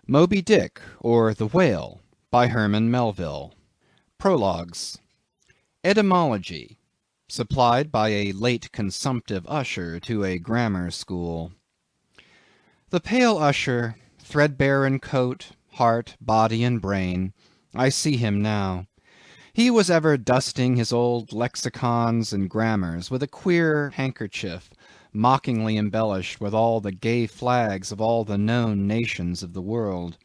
Moby Dick, or the Whale, by Herman Melville. Prologues. Etymology, supplied by a late consumptive usher to a grammar school. The pale usher, threadbare in coat, heart, body, and brain, I see him now. He was ever dusting his old lexicons and grammars with a queer handkerchief, mockingly embellished with all the gay flags of all the known nations of the world.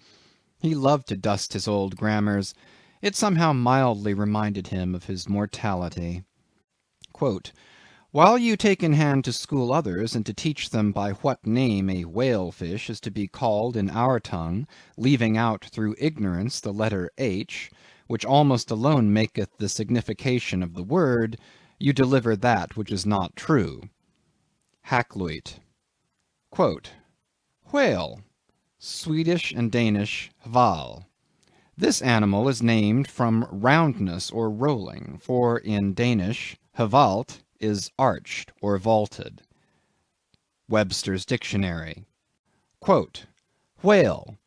He loved to dust his old grammars. It somehow mildly reminded him of his mortality. Quote, "While you take in hand to school others, and to teach them by what name a whale fish is to be called in our tongue, leaving out through ignorance the letter H, which almost alone maketh the signification of the word, you deliver that which is not true." Hakluyt. Quote, "Whale, Swedish and Danish hval. This animal is named from roundness or rolling, for in Danish hvalt is arched or vaulted." Webster's Dictionary. Quote, "Whale,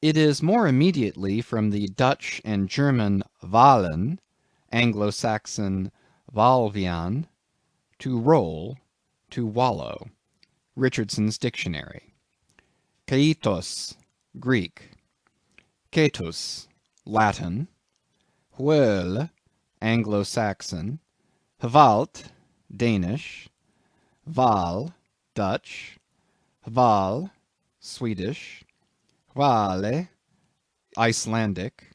it is more immediately from the Dutch and German valen, Anglo-Saxon valvian, to roll, to wallow." Richardson's Dictionary. Kaitos, Greek. Ketus, Latin. Whale, Anglo-Saxon. Hvalt, Danish. Val, Dutch. Hval, Swedish. Hvale, Icelandic.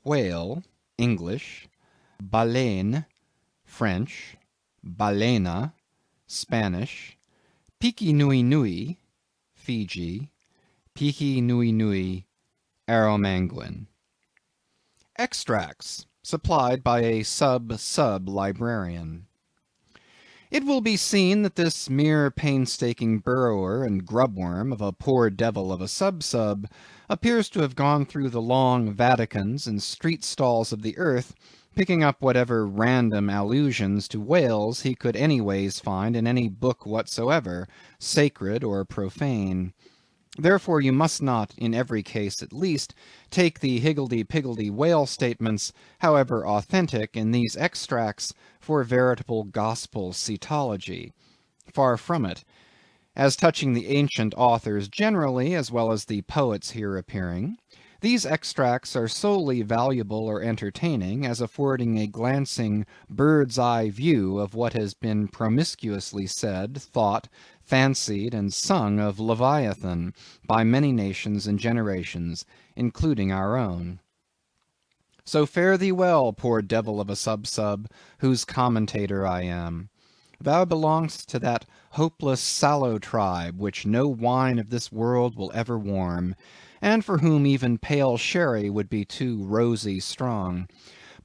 Whale, English. Baleine, French. Balena, Spanish. Piki Nui Nui, Fiji. Piki Nui Nui, Arromanguin. Extracts, supplied by a sub-librarian. It will be seen that this mere painstaking burrower and grubworm of a poor devil of a sub-sub appears to have gone through the long Vaticans and street stalls of the earth, picking up whatever random allusions to whales he could anyways find in any book whatsoever, sacred or profane. Therefore you must not, in every case at least, take the higgledy-piggledy whale statements, however authentic, in these extracts, for veritable gospel cetology. Far from it. As touching the ancient authors generally, as well as the poets here appearing, these extracts are solely valuable or entertaining, as affording a glancing bird's-eye view of what has been promiscuously said, thought, fancied, and sung of Leviathan by many nations and generations, including our own. So fare thee well, poor devil of a sub-sub, whose commentator I am. Thou belongest to that hopeless sallow tribe which no wine of this world will ever warm, and for whom even pale sherry would be too rosy strong,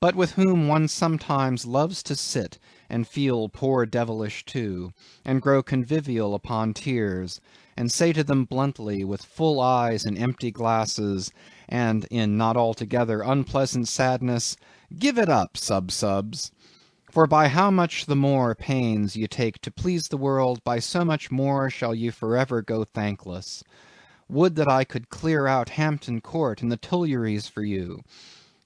but with whom one sometimes loves to sit and feel poor devilish too, and grow convivial upon tears, and say to them bluntly, with full eyes and empty glasses, and in not altogether unpleasant sadness, give it up, sub-subs. For by how much the more pains ye take to please the world, by so much more shall ye forever go thankless. Would that I could clear out Hampton Court and the Tuileries for you!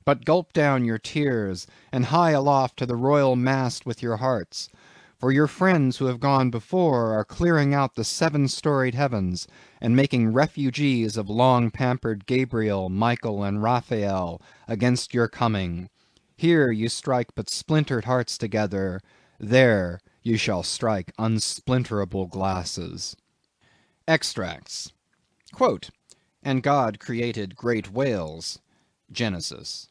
But gulp down your tears, and hie aloft to the royal mast with your hearts. For your friends who have gone before are clearing out the 7-storied heavens, and making refugees of long-pampered Gabriel, Michael, and Raphael, against your coming. Here you strike but splintered hearts together, there you shall strike unsplinterable glasses." Extracts. Quote, "And God created great whales." Genesis.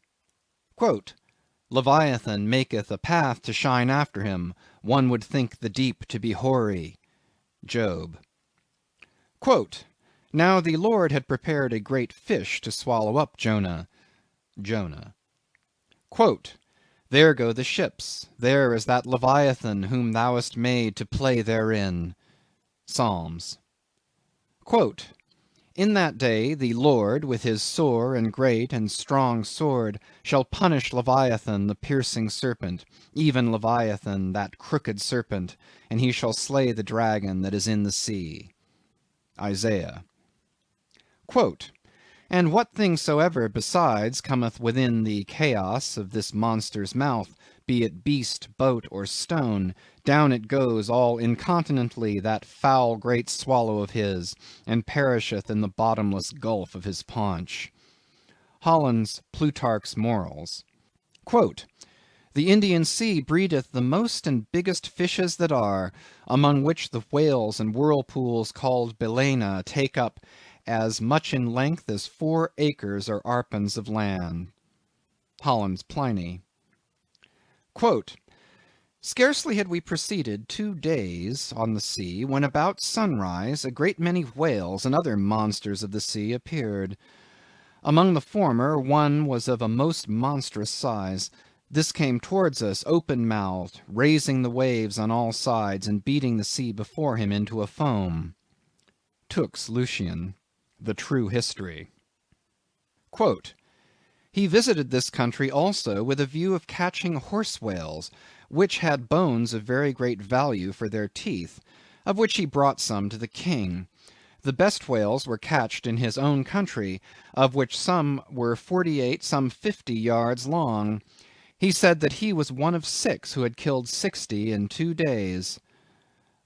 Quote, "Leviathan maketh a path to shine after him, one would think the deep to be hoary." Job. Quote, "Now the Lord had prepared a great fish to swallow up Jonah." Jonah. Quote, "There go the ships, there is that Leviathan whom thou hast made to play therein." Psalms. Quote, "In that day the Lord with his sore and great and strong sword shall punish Leviathan the piercing serpent, even Leviathan that crooked serpent, and he shall slay the dragon that is in the sea." Isaiah. Quote, And what thing soever besides cometh within the chaos of this monster's mouth, be it beast, boat, or stone, down it goes all incontinently that foul great swallow of his, and perisheth in the bottomless gulf of his paunch. Holland's Plutarch's Morals. Quote, the Indian Sea breedeth the most and biggest fishes that are, among which the whales and whirlpools called Balena take up as much in length as 4 acres or arpens of land. Holland's Pliny. Quote, scarcely had we proceeded 2 days on the sea, when about sunrise a great many whales and other monsters of the sea appeared. Among the former, one was of a most monstrous size. This came towards us open-mouthed, raising the waves on all sides, and beating the sea before him into a foam. Tooke's Lucian, The True History. Quote, he visited this country also with a view of catching horse whales, which had bones of very great value for their teeth, of which he brought some to the king. The best whales were catched in his own country, of which some were 48, some 50 yards long. He said that he was one of 6 who had killed 60 in 2 days.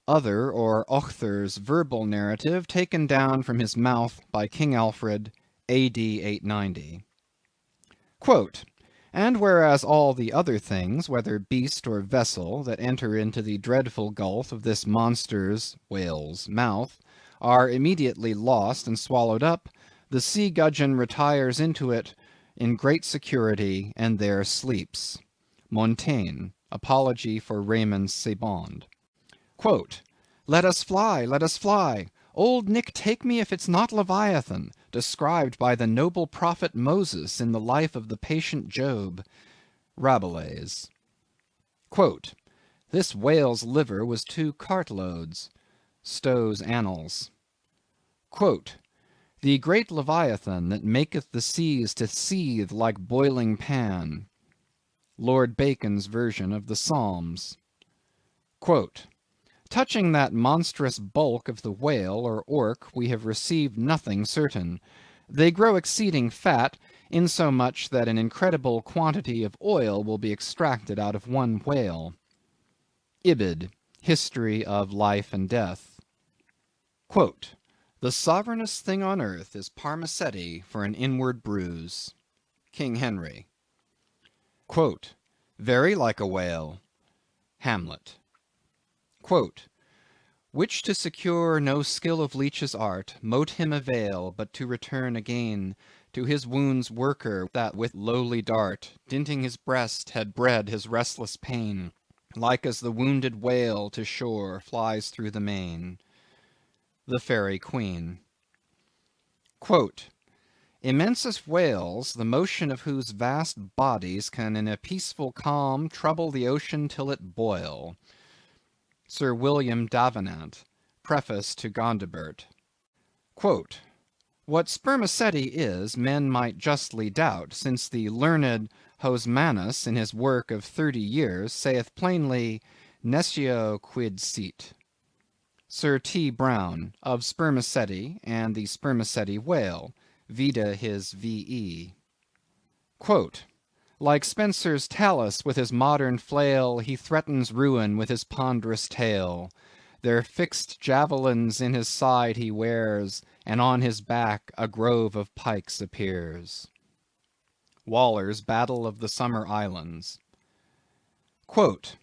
Other or Ochther's verbal narrative taken down from his mouth by King Alfred, A.D. 890. Quote, and whereas all the other things, whether beast or vessel, that enter into the dreadful gulf of this monster's (whale's) mouth, are immediately lost and swallowed up, the sea gudgeon retires into it in great security, and there sleeps. Montaigne, Apology for Raymond Sebond. Quote, let us fly, let us fly. Old Nick take me if it's not Leviathan, described by the noble prophet Moses in the life of the patient Job. Rabelais. Quote, this whale's liver was 2 cartloads. Stow's Annals. Quote, the great Leviathan that maketh the seas to seethe like boiling pan. Lord Bacon's version of the Psalms. Quote, touching that monstrous bulk of the whale or orc we have received nothing certain. They grow exceeding fat, insomuch that an incredible quantity of oil will be extracted out of one whale. Ibid, History of Life and Death. Quote, the sovereignest thing on earth is Parmacetti for an inward bruise. King Henry. Quote, very like a whale. Hamlet. Quote, which to secure no skill of leech's art, mote him avail but to return again to his wound's worker, that with lowly dart, dinting his breast, had bred his restless pain, like as the wounded whale to shore flies through the main. The Fairy Queen. Quote, immense as whales, the motion of whose vast bodies can in a peaceful calm trouble the ocean till it boil. Sir William Davenant, Preface to Gondibert. Quote, what spermaceti is, men might justly doubt, since the learned Hosmanus, in his work of 30 years, saith plainly, nescio quid sit. Sir T. Brown, of Spermaceti and the Spermaceti whale, vide his V.E. Quote, like Spencer's Talus with his modern flail, he threatens ruin with his ponderous tail. Their fixed javelins in his side he wears, and on his back a grove of pikes appears. Waller's Battle of the Summer Islands. Quote,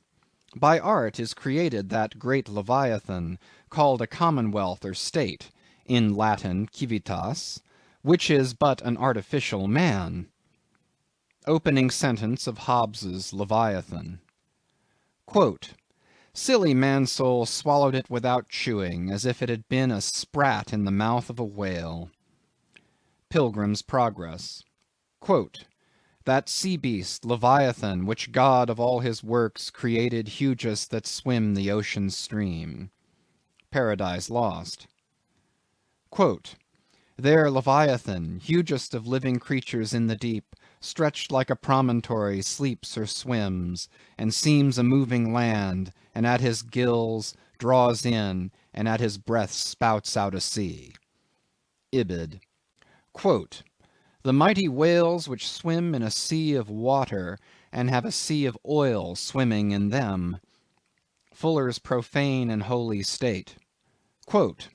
by art is created that great Leviathan, called a commonwealth or state, in Latin civitas, which is but an artificial man. Opening sentence of Hobbes's Leviathan. Quote, silly man-soul swallowed it without chewing, as if it had been a sprat in the mouth of a whale. Pilgrim's Progress. Quote, that sea beast, Leviathan, which God of all his works created hugest that swim the ocean stream. Paradise Lost. Quote, there Leviathan, hugest of living creatures in the deep, stretched like a promontory, sleeps or swims, and seems a moving land, and at his gills draws in, and at his breath spouts out a sea. Ibid. Quote, The mighty whales which swim in a sea of water, and have a sea of oil swimming in them. Fuller's Profane and Holy State. Quote,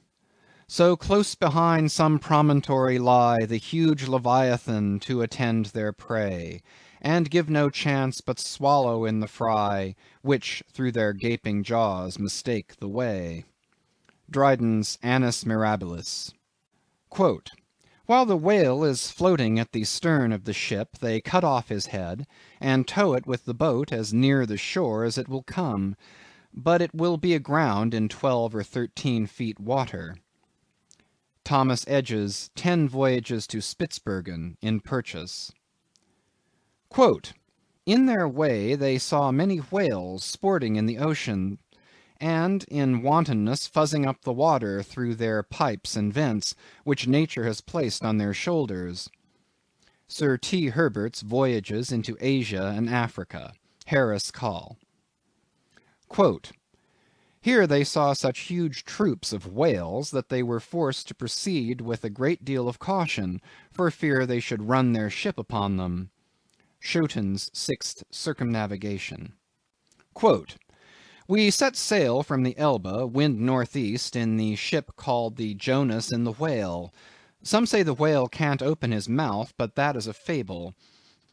so close behind some promontory lie the huge Leviathan to attend their prey, and give no chance but swallow in the fry, which through their gaping jaws mistake the way. Dryden's Annus Mirabilis. Quote, while the whale is floating at the stern of the ship, they cut off his head, and tow it with the boat as near the shore as it will come, but it will be aground in 12 or 13 feet water. Thomas Edge's 10 Voyages to Spitzbergen, in Purchas. Quote, in their way they saw many whales sporting in the ocean, and in wantonness fuzzing up the water through their pipes and vents, which nature has placed on their shoulders. Sir T. Herbert's Voyages into Asia and Africa, Harris Call. Quote, here they saw such huge troops of whales that they were forced to proceed with a great deal of caution, for fear they should run their ship upon them. Schouten's Sixth Circumnavigation. Quote, we set sail from the Elbe, wind northeast, in the ship called the Jonas and the Whale. Some say the whale can't open his mouth, but that is a fable.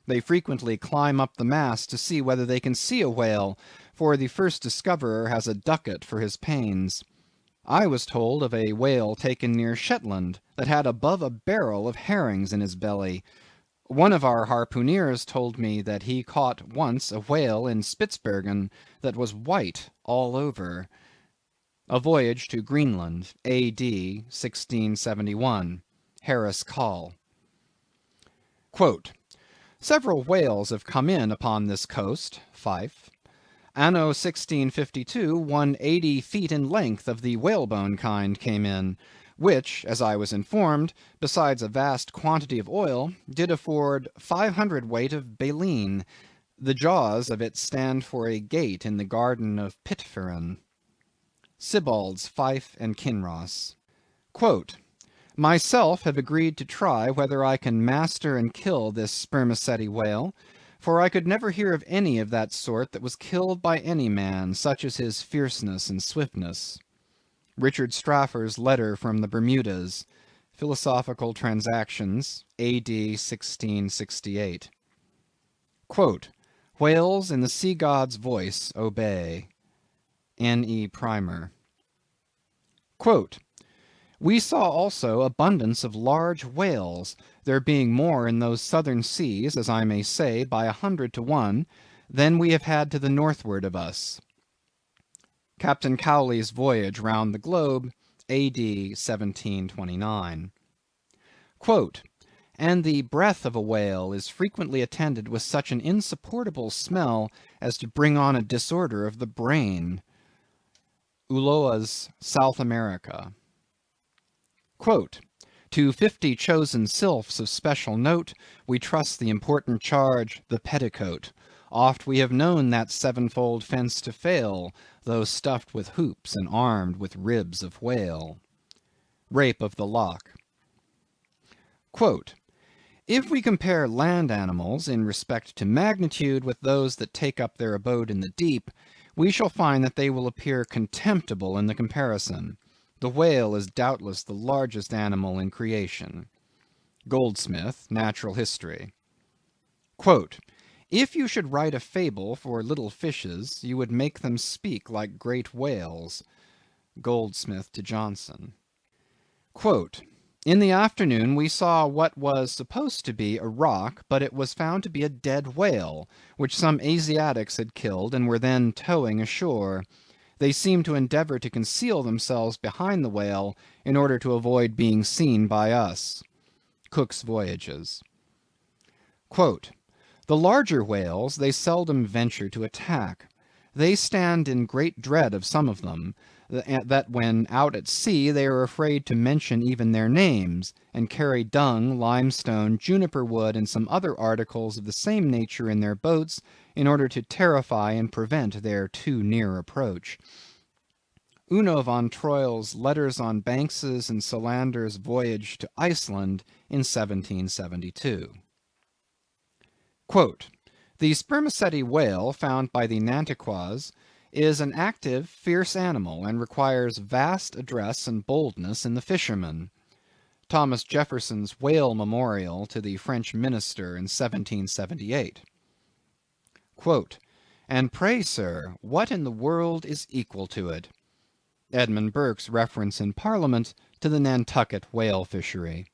They frequently climb up the mast to see whether they can see a whale, for the first discoverer has a ducat for his pains. I was told of a whale taken near Shetland that had above a barrel of herrings in his belly. One of our harpooneers told me that he caught once a whale in Spitzbergen that was white all over. A Voyage to Greenland, A.D. 1671. Harris Call. Quote, several whales have come in upon this coast, Fife. Anno 1652, one 80 feet in length of the whalebone kind came in, which, as I was informed, besides a vast quantity of oil, did afford 500 weight of baleen. The jaws of it stand for a gate in the garden of Pitferren. Sibbald's Fife and Kinross. Quote, myself have agreed to try whether I can master and kill this spermaceti whale, for I could never hear of any of that sort that was killed by any man, such as his fierceness and swiftness. Richard Straffer's Letter from the Bermudas, Philosophical Transactions, A.D. 1668. Quote, whales in the sea god's voice obey. N.E. Primer. Quote, we saw also abundance of large whales, there being more in those southern seas, as I may say, by 100 to 1, than we have had to the northward of us. Captain Cowley's Voyage round the Globe, A.D. 1729. Quote, and the breath of a whale is frequently attended with such an insupportable smell as to bring on a disorder of the brain. Ulloa's South America. Quote, to 50 chosen sylphs of special note, we trust the important charge, the petticoat. Oft we have known that sevenfold fence to fail, though stuffed with hoops and armed with ribs of whale. Rape of the Lock. Quote, if we compare land animals in respect to magnitude with those that take up their abode in the deep, we shall find that they will appear contemptible in the comparison. The whale is doubtless the largest animal in creation. Goldsmith, Natural History. Quote, if you should write a fable for little fishes, you would make them speak like great whales. Goldsmith to Johnson. Quote, in the afternoon we saw what was supposed to be a rock, but it was found to be a dead whale, which some Asiatics had killed and were then towing ashore. They seemed to endeavor to conceal themselves behind the whale in order to avoid being seen by us. Cook's Voyages. Quote, the larger whales they seldom venture to attack. They stand in great dread of some of them, that when out at sea they are afraid to mention even their names, and carry dung, limestone, juniper wood, and some other articles of the same nature in their boats, in order to terrify and prevent their too near approach. Uno von Troil's Letters on Banks's and Solander's Voyage to Iceland in 1772. Quote, the spermaceti whale found by the Nantuckois is an active, fierce animal, and requires vast address and boldness in the fisherman. Thomas Jefferson's Whale Memorial to the French Minister in 1778. Quote, and pray, sir, what in the world is equal to it? Edmund Burke's reference in Parliament to the Nantucket whale fishery.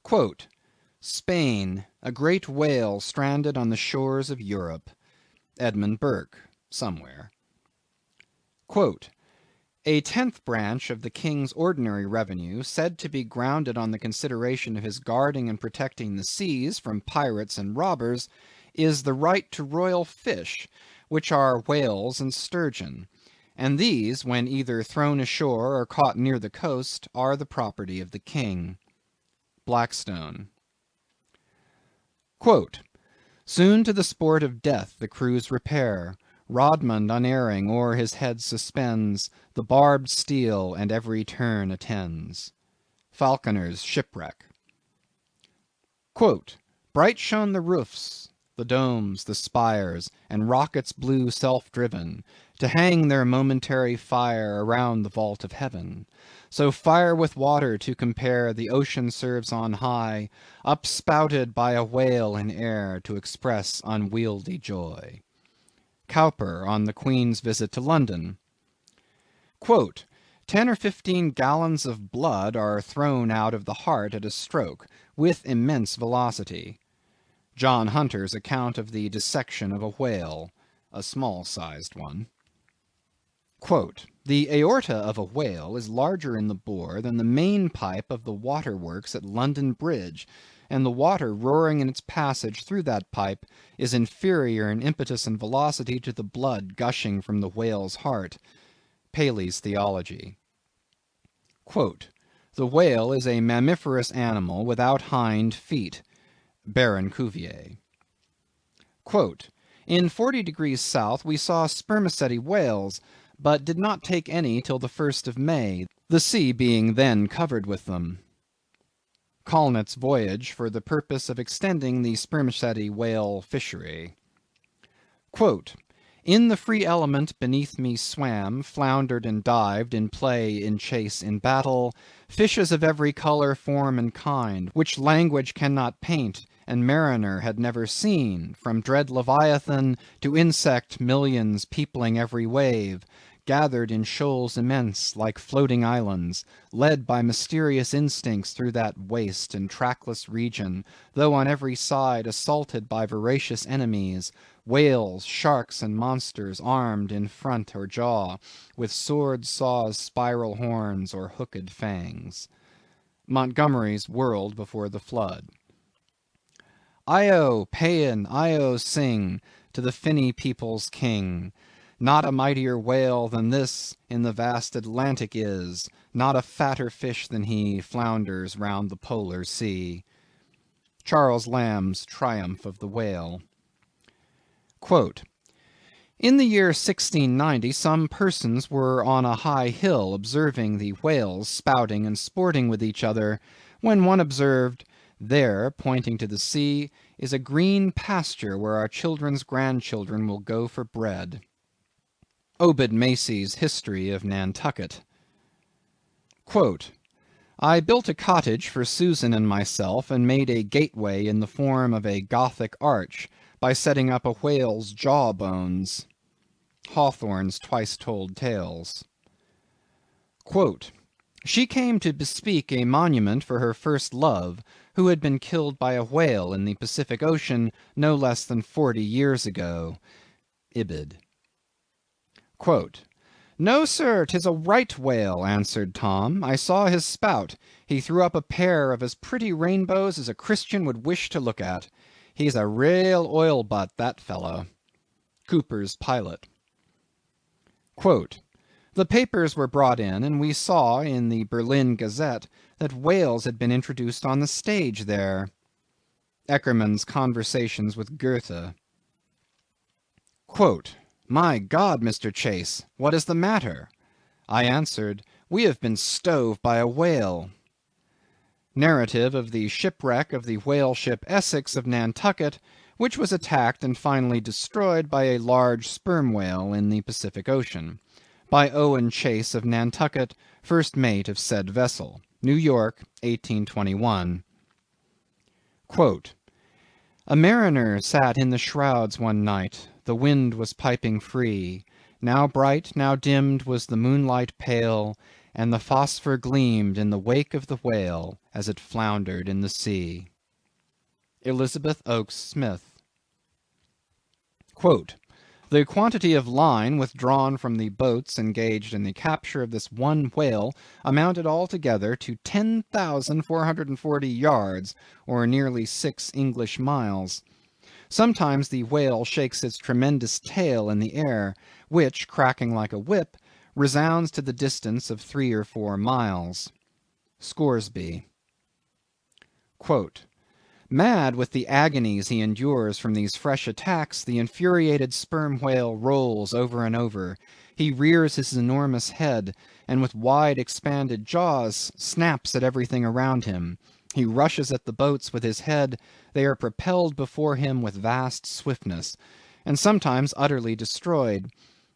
Quote, Spain, a great whale stranded on the shores of Europe. Edmund Burke, somewhere. Quote, a 10th branch of the king's ordinary revenue, said to be grounded on the consideration of his guarding and protecting the seas from pirates and robbers, is the right to royal fish, which are whales and sturgeon, and these, when either thrown ashore or caught near the coast, are the property of the king. Blackstone. Quote, soon to the sport of death the crews repair, Rodmond unerring o'er his head suspends the barbed steel, and every turn attends. Falconer's Shipwreck. Quote, bright shone the roofs, the domes, the spires, and rockets blue self-driven, to hang their momentary fire around the vault of heaven. So fire with water to compare the ocean serves on high, upspouted by a whale in air to express unwieldy joy. Cowper on the Queen's visit to London. Quote, 10 or 15 gallons of blood are thrown out of the heart at a stroke, with immense velocity. John Hunter's account of the dissection of a whale, a small-sized one. Quote, the aorta of a whale is larger in the bore than the main pipe of the waterworks at London Bridge, and the water roaring in its passage through that pipe is inferior in impetus and velocity to the blood gushing from the whale's heart. Paley's Theology. Quote, the whale is a mammiferous animal without hind feet. Baron Cuvier. Quote, in 40 degrees south we saw spermaceti whales, but did not take any till the 1st of May, the sea being then covered with them. Colnett's voyage for the purpose of extending the spermaceti whale fishery. Quote, in the free element beneath me swam, floundered and dived, in play, in chase, in battle, fishes of every color, form, and kind, which language cannot paint, and mariner had never seen, from dread Leviathan to insect millions peopling every wave, gathered in shoals immense, like floating islands, led by mysterious instincts through that waste and trackless region, though on every side assaulted by voracious enemies, whales, sharks, and monsters armed in front or jaw, with swords, saws, spiral horns, or hooked fangs. Montgomery's World Before the Flood. Io, Paean, Io, sing to the finny people's king. Not a mightier whale than this in the vast Atlantic is, not a fatter fish than he flounders round the polar sea. Charles Lamb's Triumph of the Whale. Quote, in the year 1690 some persons were on a high hill observing the whales spouting and sporting with each other, when one observed, there, pointing to the sea, is a green pasture where our children's grandchildren will go for bread. Obed Macy's History of Nantucket. Quote, I built a cottage for Susan and myself, and made a gateway in the form of a Gothic arch, by setting up a whale's jaw bones. Hawthorne's Twice Told Tales. Quote, she came to bespeak a monument for her first love, who had been killed by a whale in the Pacific Ocean no less than 40 years ago. Ibid. Quote, no, sir, 'tis a right whale, answered Tom. I saw his spout. He threw up a pair of as pretty rainbows as a Christian would wish to look at. He's a real oil butt, that fellow. Cooper's Pilot. Quote, the papers were brought in, and we saw in the Berlin Gazette that whales had been introduced on the stage there. Eckermann's Conversations with Goethe. Quote, my God, Mr. Chase, what is the matter? I answered, "We have been stove by a whale." Narrative of the shipwreck of the whale ship Essex of Nantucket, which was attacked and finally destroyed by a large sperm whale in the Pacific Ocean. By Owen Chase of Nantucket, first mate of said vessel. New York, 1821. Quote, "A mariner sat in the shrouds one night, the wind was piping free, now bright, now dimmed was the moonlight pale, and the phosphor gleamed in the wake of the whale as it floundered in the sea." Elizabeth Oakes Smith. Quote, "The quantity of line withdrawn from the boats engaged in the capture of this one whale amounted altogether to 10,440 yards, or nearly 6 English miles. Sometimes the whale shakes its tremendous tail in the air, which, cracking like a whip, resounds to the distance of 3 or 4 miles." Scoresby. Quote, "Mad with the agonies he endures from these fresh attacks, the infuriated sperm whale rolls over and over. He rears his enormous head, and with wide expanded jaws snaps at everything around him. He rushes at the boats with his head, they are propelled before him with vast swiftness, and sometimes utterly destroyed.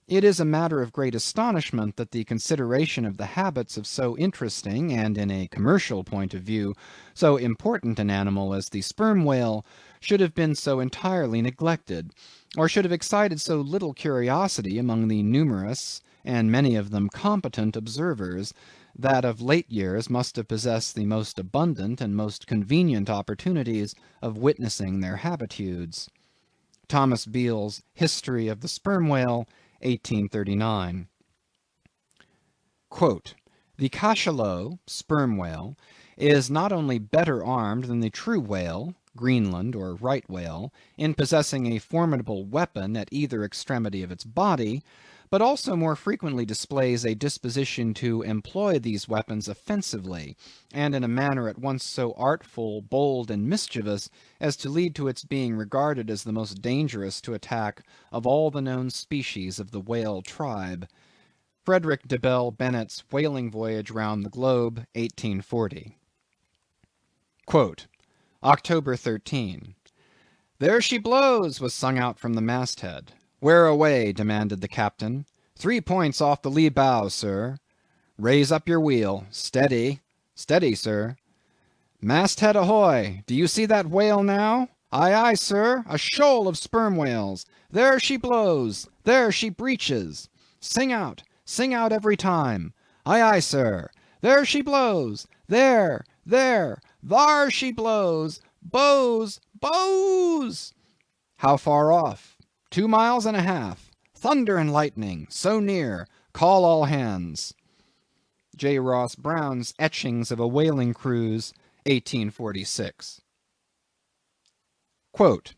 It is a matter of great astonishment that the consideration of the habits of so interesting, and in a commercial point of view, so important an animal as the sperm whale, should have been so entirely neglected, or should have excited so little curiosity among the numerous, and many of them competent observers, that of late years must have possessed the most abundant and most convenient opportunities of witnessing their habitudes." Thomas Beale's History of the Sperm Whale, 1839. Quote, "The cachalot (sperm whale) is not only better armed than the true whale (Greenland or right whale) in possessing a formidable weapon at either extremity of its body, but also more frequently displays a disposition to employ these weapons offensively, and in a manner at once so artful, bold, and mischievous, as to lead to its being regarded as the most dangerous to attack of all the known species of the whale tribe." Frederick de Bell Bennett's Whaling Voyage round the Globe, 1840. Quote, October 13. "There she blows!" was sung out from the masthead. "Where away?" demanded the captain. "3 points off the lee bow, sir." "Raise up your wheel." "Steady." "Steady, sir." "Masthead ahoy! Do you see that whale now?" "Aye, aye, sir, a shoal of sperm whales. There she blows! There she breaches!" "Sing out every time." "Aye, aye, sir." "There she blows! There, thar she blows! Bows, bows!" "How far off?" 2 miles and a half. "Thunder and lightning! So near! Call all hands." J. Ross Brown's Etchings of a Whaling Cruise, 1846. Quote,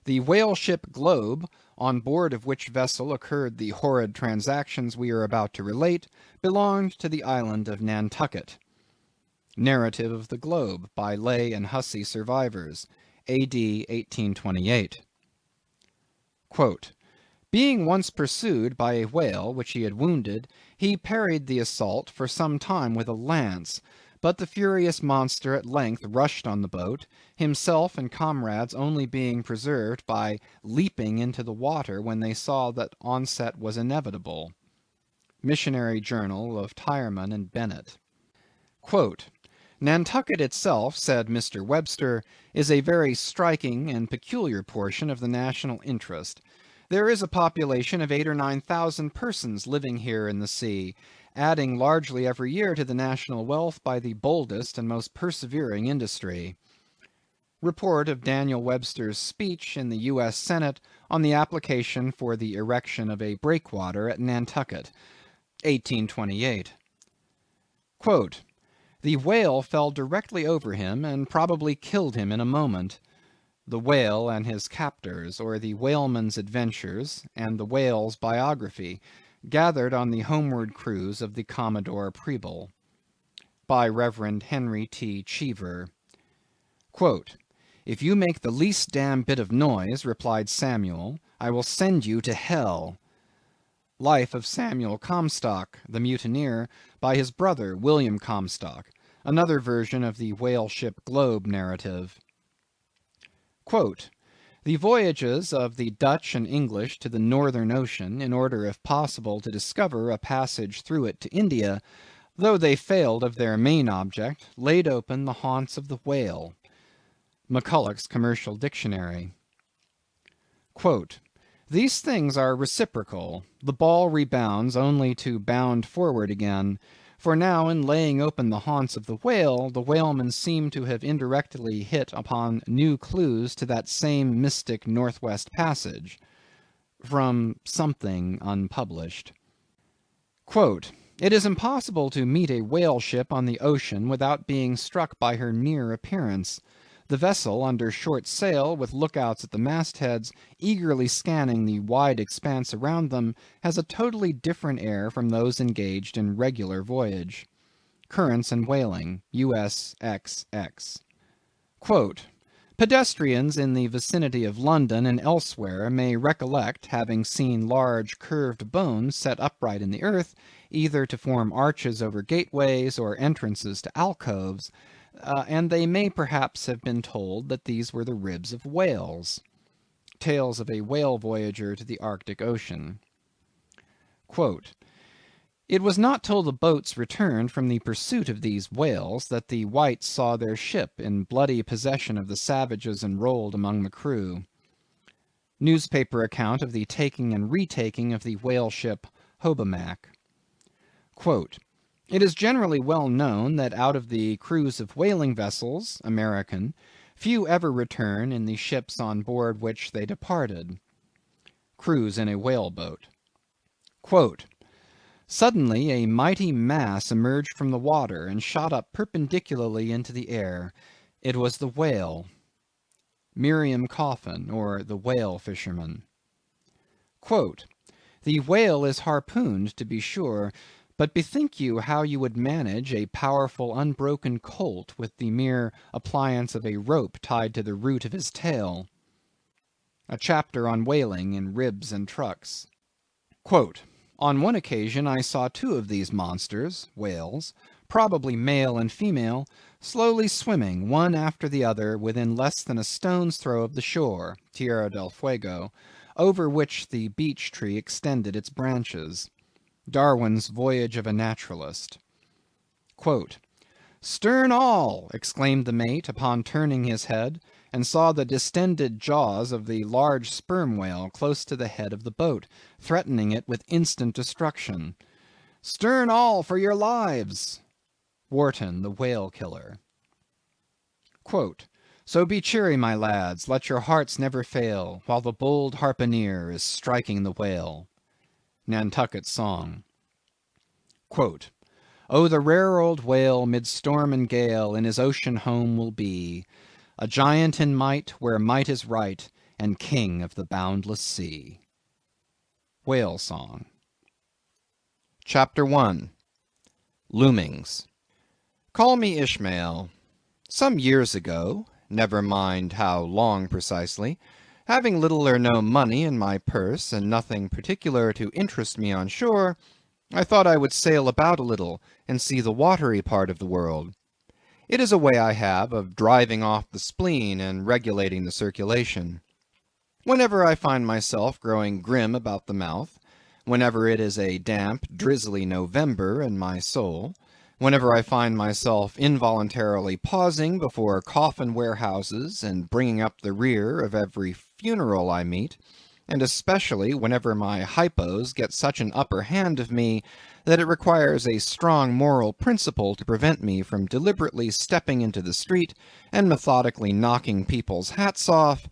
"The whale ship Globe, on board of which vessel occurred the horrid transactions we are about to relate, belonged to the island of Nantucket." Narrative of the Globe, by Lay and Hussey survivors, A.D. 1828. Quote, "Being once pursued by a whale which he had wounded, he parried the assault for some time with a lance, but the furious monster at length rushed on the boat, himself and comrades only being preserved by leaping into the water when they saw that onset was inevitable." Missionary Journal of Tyerman and Bennett. Quote, "Nantucket itself," said Mr. Webster, "is a very striking and peculiar portion of the national interest. There is a population of 8,000 or 9,000 persons living here in the sea, adding largely every year to the national wealth by the boldest and most persevering industry." Report of Daniel Webster's speech in the U.S. Senate on the application for the erection of a breakwater at Nantucket, 1828. Quote, "The whale fell directly over him, and probably killed him in a moment." The Whale and His Captors, or the Whaleman's Adventures, and the Whale's Biography, gathered on the homeward cruise of the Commodore Preble. By Rev. Henry T. Cheever. Quote, "If you make the least damn bit of noise," replied Samuel, "I will send you to hell." Life of Samuel Comstock, the mutineer, by his brother William Comstock, another version of the whale ship Globe narrative. Quote, the voyages of the Dutch and English to the Northern Ocean, in order if possible to discover a passage through it to India, though they failed of their main object, laid open the haunts of the whale. Macculloch's Commercial Dictionary. Quote, these things are reciprocal. The ball rebounds only to bound forward again. For now, in laying open the haunts of the whalemen seem to have indirectly hit upon new clues to that same mystic Northwest Passage. From something unpublished. Quote, it is impossible to meet a whale ship on the ocean without being struck by her near appearance. The vessel, under short sail, with lookouts at the mastheads, eagerly scanning the wide expanse around them, has a totally different air from those engaged in regular voyage. Currents and Whaling, U.S. XX. Quote, pedestrians in the vicinity of London and elsewhere may recollect having seen large curved bones set upright in the earth, either to form arches over gateways or entrances to alcoves, and they may perhaps have been told that these were the ribs of whales. Tales of a Whale Voyager to the Arctic Ocean. Quote, it was not till the boats returned from the pursuit of these whales that the whites saw their ship in bloody possession of the savages enrolled among the crew. Newspaper account of the taking and retaking of the whale ship Hobomack. Quote, it is generally well known that out of the crews of whaling vessels, American, few ever return in the ships on board which they departed. Cruise in a whale boat. Quote, suddenly a mighty mass emerged from the water and shot up perpendicularly into the air. It was the whale. Miriam Coffin, or the Whale Fisherman. Quote, the whale is harpooned, to be sure, but bethink you how you would manage a powerful unbroken colt with the mere appliance of a rope tied to the root of his tail. A chapter on whaling in Ribs and Trucks. Quote, on one occasion I saw two of these monsters, whales, probably male and female, slowly swimming one after the other within less than a stone's throw of the shore, Tierra del Fuego, over which the beech tree extended its branches. Darwin's Voyage of a Naturalist. Quote, stern all! exclaimed the mate upon turning his head, and saw the distended jaws of the large sperm whale close to the head of the boat, threatening it with instant destruction. Stern all for your lives! Wharton, the Whale Killer. Quote, so be cheery, my lads, let your hearts never fail, while the bold harpooner is striking the whale. Nantucket Song. Quote, oh, the rare old whale, mid storm and gale, in his ocean home will be, a giant in might, where might is right, and king of the boundless sea. Whale Song. Chapter 1. Loomings. Call me Ishmael. Some years ago, never mind how long precisely, having little or no money in my purse, and nothing particular to interest me on shore, I thought I would sail about a little, and see the watery part of the world. It is a way I have of driving off the spleen and regulating the circulation. Whenever I find myself growing grim about the mouth, whenever it is a damp, drizzly November in my soul, whenever I find myself involuntarily pausing before coffin warehouses and bringing up the rear of every funeral I meet, and especially whenever my hypos get such an upper hand of me that it requires a strong moral principle to prevent me from deliberately stepping into the street and methodically knocking people's hats off,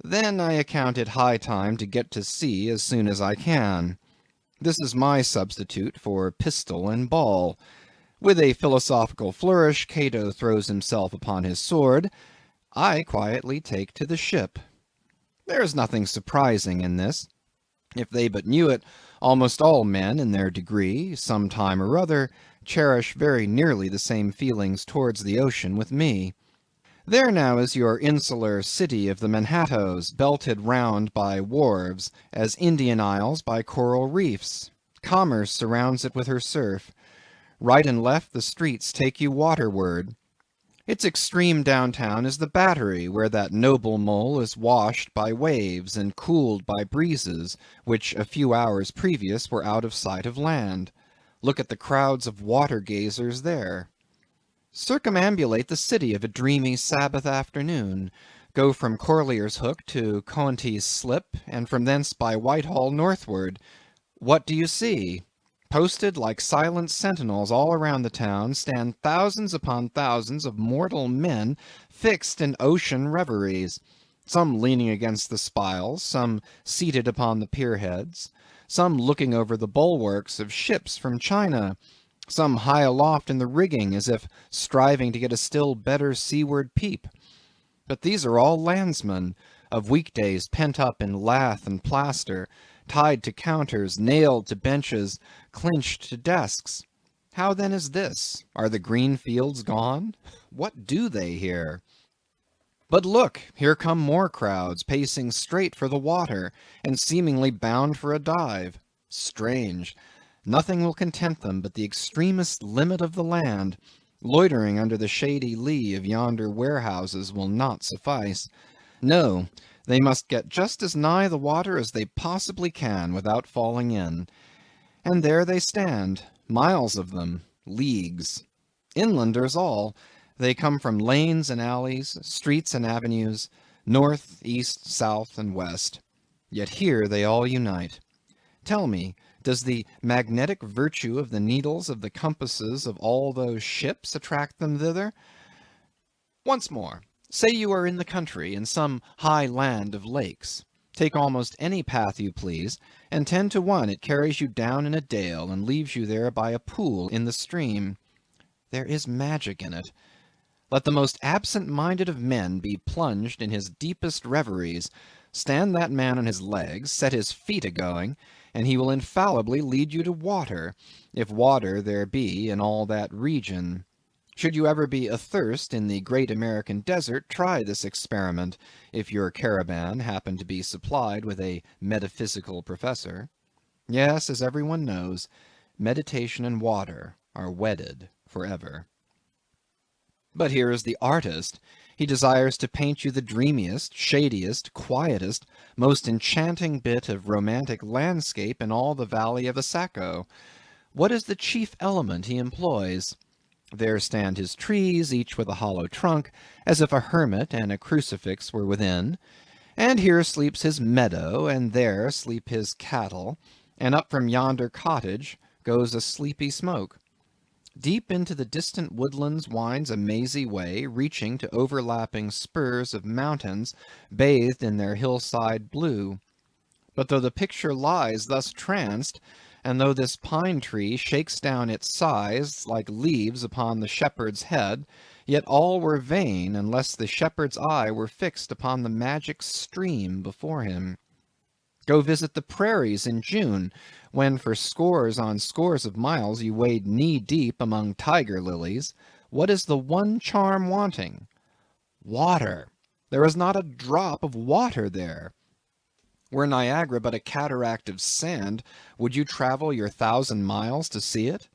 then I account it high time to get to sea as soon as I can. This is my substitute for pistol and ball. With a philosophical flourish, Cato throws himself upon his sword. I quietly take to the ship. There is nothing surprising in this. If they but knew it, almost all men in their degree, some time or other, cherish very nearly the same feelings towards the ocean with me. There now is your insular city of the Manhattoes, belted round by wharves, as Indian Isles by coral reefs. Commerce surrounds it with her surf. Right and left the streets take you waterward. Its extreme downtown is the Battery, where that noble mole is washed by waves and cooled by breezes, which a few hours previous were out of sight of land. Look at the crowds of water-gazers there. Circumambulate the city of a dreamy Sabbath afternoon. Go from Corlier's Hook to Coenties Slip, and from thence by Whitehall northward. What do you see? Posted like silent sentinels all around the town stand thousands upon thousands of mortal men fixed in ocean reveries, some leaning against the spiles, some seated upon the pierheads, some looking over the bulwarks of ships from China, some high aloft in the rigging as if striving to get a still better seaward peep. But these are all landsmen, of weekdays pent up in lath and plaster, tied to counters, nailed to benches, clinched to desks. How then is this? Are the green fields gone? What do they here? But look, here come more crowds, pacing straight for the water, and seemingly bound for a dive. Strange. Nothing will content them but the extremest limit of the land. Loitering under the shady lee of yonder warehouses will not suffice. No, they must get just as nigh the water as they possibly can without falling in. And there they stand, miles of them, leagues. Inlanders all. They come from lanes and alleys, streets and avenues, north, east, south, and west. Yet here they all unite. Tell me, does the magnetic virtue of the needles of the compasses of all those ships attract them thither? Once more, say you are in the country, in some high land of lakes. Take almost any path you please, and 10 to 1 it carries you down in a dale and leaves you there by a pool in the stream. There is magic in it. Let the most absent-minded of men be plunged in his deepest reveries, stand that man on his legs, set his feet a-going, and he will infallibly lead you to water, if water there be in all that region. Should you ever be athirst in the great American desert, try this experiment, if your caravan happen to be supplied with a metaphysical professor. Yes, as everyone knows, meditation and water are wedded forever. But here is the artist. He desires to paint you the dreamiest, shadiest, quietest, most enchanting bit of romantic landscape in all the valley of Assaco. What is the chief element he employs? There stand his trees, each with a hollow trunk, as if a hermit and a crucifix were within. And here sleeps his meadow, and there sleep his cattle, and up from yonder cottage goes a sleepy smoke. Deep into the distant woodlands winds a mazy way, reaching to overlapping spurs of mountains bathed in their hillside blue. But though the picture lies thus tranced, and though this pine tree shakes down its sighs like leaves upon the shepherd's head, yet all were vain unless the shepherd's eye were fixed upon the magic stream before him. Go visit the prairies in June, when for scores on scores of miles you wade knee-deep among tiger lilies. What is the one charm wanting? Water. There is not a drop of water there. Were Niagara but a cataract of sand, would you travel your 1,000 miles to see it?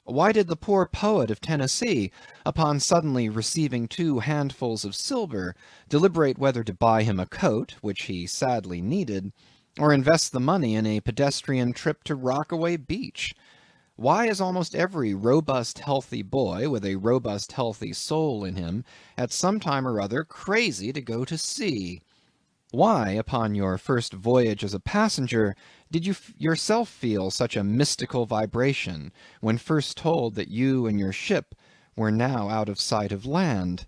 Why did the poor poet of Tennessee, upon suddenly receiving 2 handfuls of silver, deliberate whether to buy him a coat, which he sadly needed, or invest the money in a pedestrian trip to Rockaway Beach? Why is almost every robust, healthy boy, with a robust, healthy soul in him, at some time or other crazy to go to sea? Why, upon your first voyage as a passenger, did you yourself feel such a mystical vibration, when first told that you and your ship were now out of sight of land?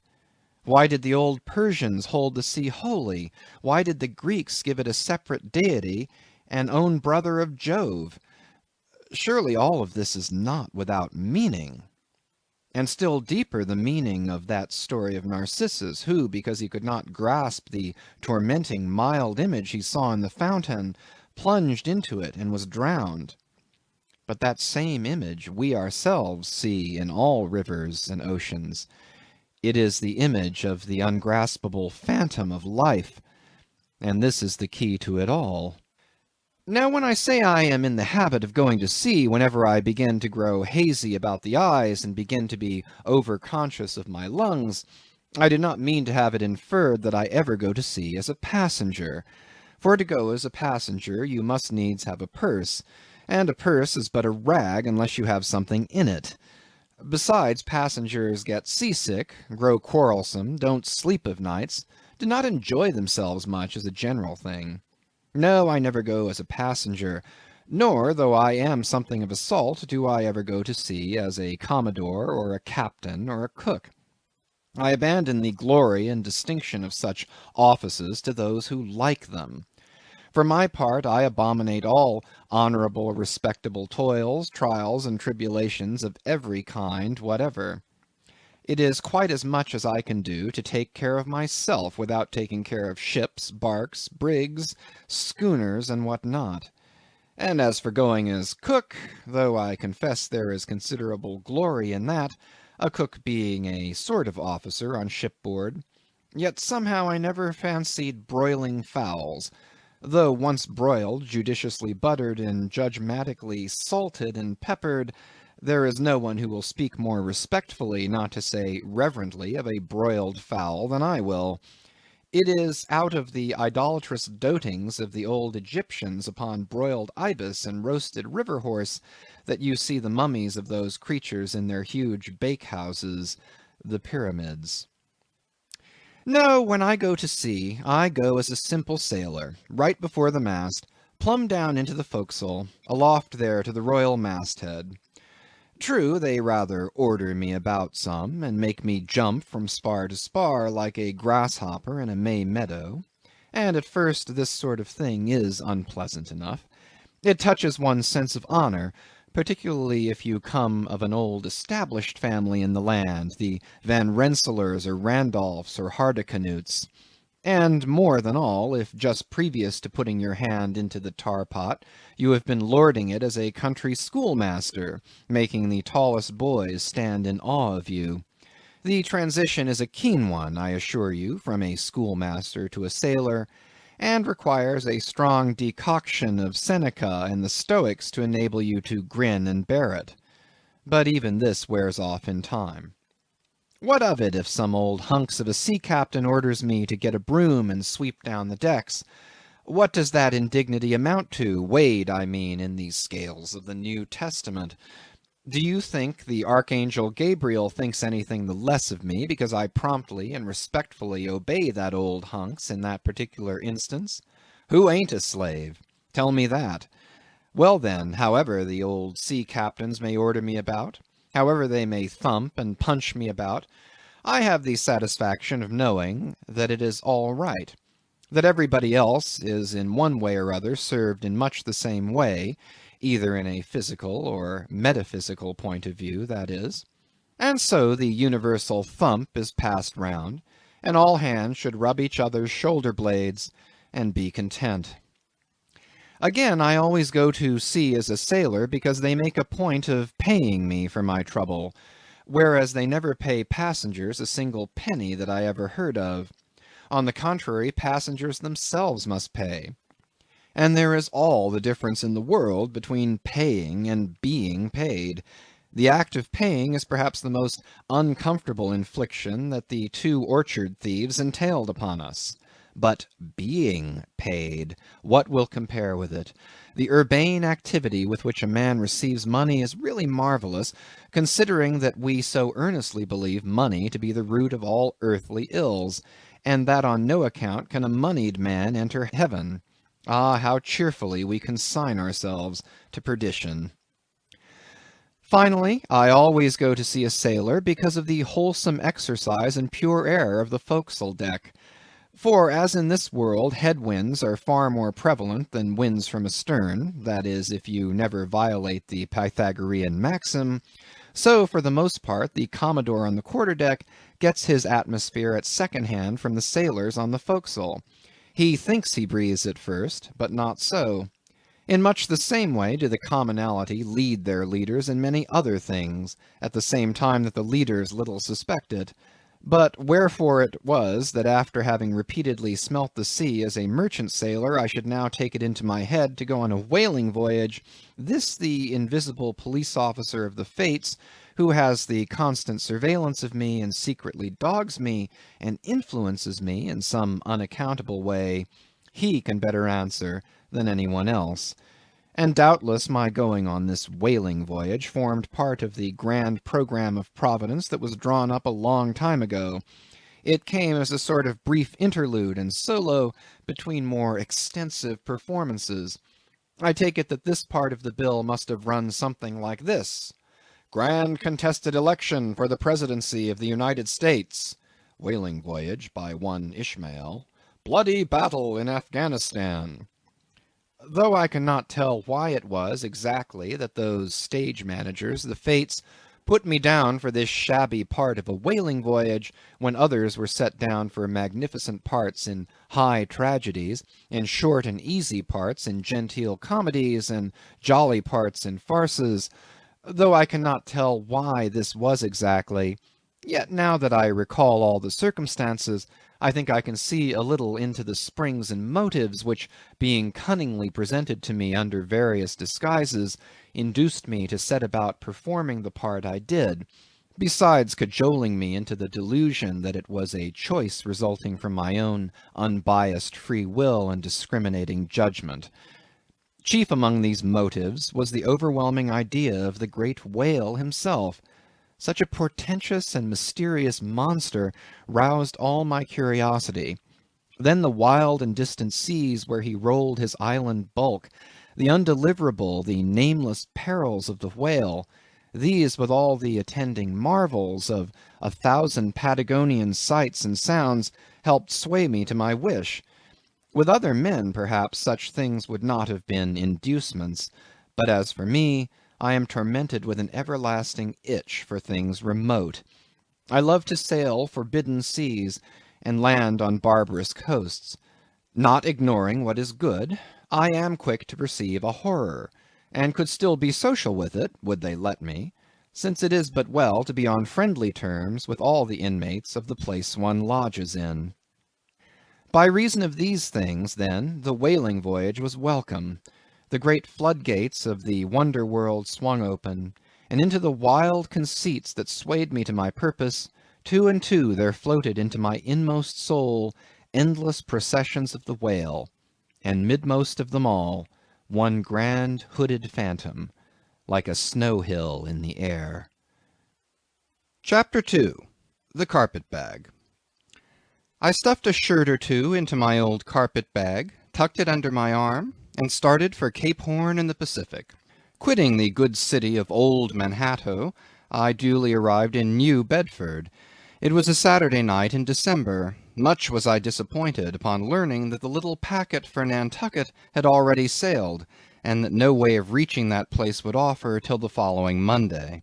Why did the old Persians hold the sea holy? Why did the Greeks give it a separate deity, and own brother of Jove? Surely all of this is not without meaning. And still deeper the meaning of that story of Narcissus, who, because he could not grasp the tormenting mild image he saw in the fountain, plunged into it and was drowned. But that same image we ourselves see in all rivers and oceans. It is the image of the ungraspable phantom of life, and this is the key to it all. Now, when I say I am in the habit of going to sea whenever I begin to grow hazy about the eyes and begin to be over-conscious of my lungs, I do not mean to have it inferred that I ever go to sea as a passenger. For to go as a passenger you must needs have a purse, and a purse is but a rag unless you have something in it. Besides, passengers get seasick, grow quarrelsome, don't sleep of nights, do not enjoy themselves much as a general thing. No, I never go as a passenger, nor, though I am something of a salt, do I ever go to sea as a commodore or a captain or a cook. I abandon the glory and distinction of such offices to those who like them. For my part, I abominate all honourable, respectable toils, trials, and tribulations of every kind whatever. It is quite as much as I can do to take care of myself without taking care of ships, barks, brigs, schooners, and what not. And as for going as cook, though I confess there is considerable glory in that, a cook being a sort of officer on shipboard, yet somehow I never fancied broiling fowls, though once broiled, judiciously buttered, and judgmatically salted and peppered, there is no one who will speak more respectfully, not to say reverently, of a broiled fowl than I will. It is out of the idolatrous dotings of the old Egyptians upon broiled ibis and roasted river horse that you see the mummies of those creatures in their huge bake-houses, the pyramids. No, when I go to sea, I go as a simple sailor, right before the mast, plumb down into the forecastle, aloft there to the royal masthead. True, they rather order me about some, and make me jump from spar to spar like a grasshopper in a May meadow, and at first this sort of thing is unpleasant enough. It touches one's sense of honour, particularly if you come of an old established family in the land, the Van Rensselaers or Randolphs or Hardicanutes, and more than all, if just previous to putting your hand into the tar-pot you have been lording it as a country schoolmaster, making the tallest boys stand in awe of you. The transition is a keen one, I assure you, from a schoolmaster to a sailor, and requires a strong decoction of Seneca and the Stoics to enable you to grin and bear it. But even this wears off in time. What of it if some old hunks of a sea captain orders me to get a broom and sweep down the decks? What does that indignity amount to, weighed, I mean, in the scales of the New Testament? Do you think the Archangel Gabriel thinks anything the less of me because I promptly and respectfully obey that old hunks in that particular instance? Who ain't a slave? Tell me that. Well then, however the old sea captains may order me about, however they may thump and punch me about, I have the satisfaction of knowing that it is all right, that everybody else is in one way or other served in much the same way, either in a physical or metaphysical point of view, that is. And so the universal thump is passed round, and all hands should rub each other's shoulder blades and be content. Again, I always go to sea as a sailor because they make a point of paying me for my trouble, whereas they never pay passengers a single penny that I ever heard of. On the contrary, passengers themselves must pay. And there is all the difference in the world between paying and being paid. The act of paying is perhaps the most uncomfortable infliction that the 2 orchard thieves entailed upon us. But being paid, what will compare with it? The urbane activity with which a man receives money is really marvellous, considering that we so earnestly believe money to be the root of all earthly ills, and that on no account can a moneyed man enter heaven. Ah, how cheerfully we consign ourselves to perdition. Finally, I always go to see a sailor because of the wholesome exercise and pure air of the forecastle deck. For as in this world head-winds are far more prevalent than winds from astern, that is, if you never violate the Pythagorean maxim, so for the most part the Commodore on the quarter-deck gets his atmosphere at second hand from the sailors on the forecastle. He thinks he breathes it first, but not so. In much the same way do the commonalty lead their leaders in many other things, at the same time that the leaders little suspect it. But wherefore it was that after having repeatedly smelt the sea as a merchant sailor, I should now take it into my head to go on a whaling voyage, this the invisible police officer of the Fates, who has the constant surveillance of me and secretly dogs me and influences me in some unaccountable way, he can better answer than any one else. And doubtless my going on this whaling voyage formed part of the grand program of Providence that was drawn up a long time ago. It came as a sort of brief interlude and solo between more extensive performances. I take it that this part of the bill must have run something like this: Grand contested election for the presidency of the United States. Whaling voyage by one Ishmael. Bloody battle in Afghanistan. Though I cannot tell why it was exactly that those stage managers, the Fates, put me down for this shabby part of a whaling voyage, when others were set down for magnificent parts in high tragedies, and short and easy parts in genteel comedies, and jolly parts in farces, though I cannot tell why this was exactly, yet now that I recall all the circumstances, I think I can see a little into the springs and motives which, being cunningly presented to me under various disguises, induced me to set about performing the part I did, besides cajoling me into the delusion that it was a choice resulting from my own unbiased free will and discriminating judgment. Chief among these motives was the overwhelming idea of the great whale himself. Such a portentous and mysterious monster roused all my curiosity. Then the wild and distant seas where he rolled his island bulk, the undeliverable, the nameless perils of the whale, these with all the attending marvels of 1,000 Patagonian sights and sounds, helped sway me to my wish. With other men, perhaps, such things would not have been inducements, but as for me, I am tormented with an everlasting itch for things remote. I love to sail forbidden seas, and land on barbarous coasts. Not ignoring what is good, I am quick to perceive a horror, and could still be social with it, would they let me, since it is but well to be on friendly terms with all the inmates of the place one lodges in. By reason of these things, then, the whaling voyage was welcome. The great floodgates of the wonder world swung open, and into the wild conceits that swayed me to my purpose, two and two there floated into my inmost soul endless processions of the whale, and midmost of them all, one grand hooded phantom, like a snow hill in the air. Chapter 2. The Carpet Bag. I stuffed a shirt or two into my old carpet bag, tucked it under my arm, and started for Cape Horn in the Pacific. Quitting the good city of Old Manhattan, I duly arrived in New Bedford. It was a Saturday night in December. Much was I disappointed upon learning that the little packet for Nantucket had already sailed, and that no way of reaching that place would offer till the following Monday.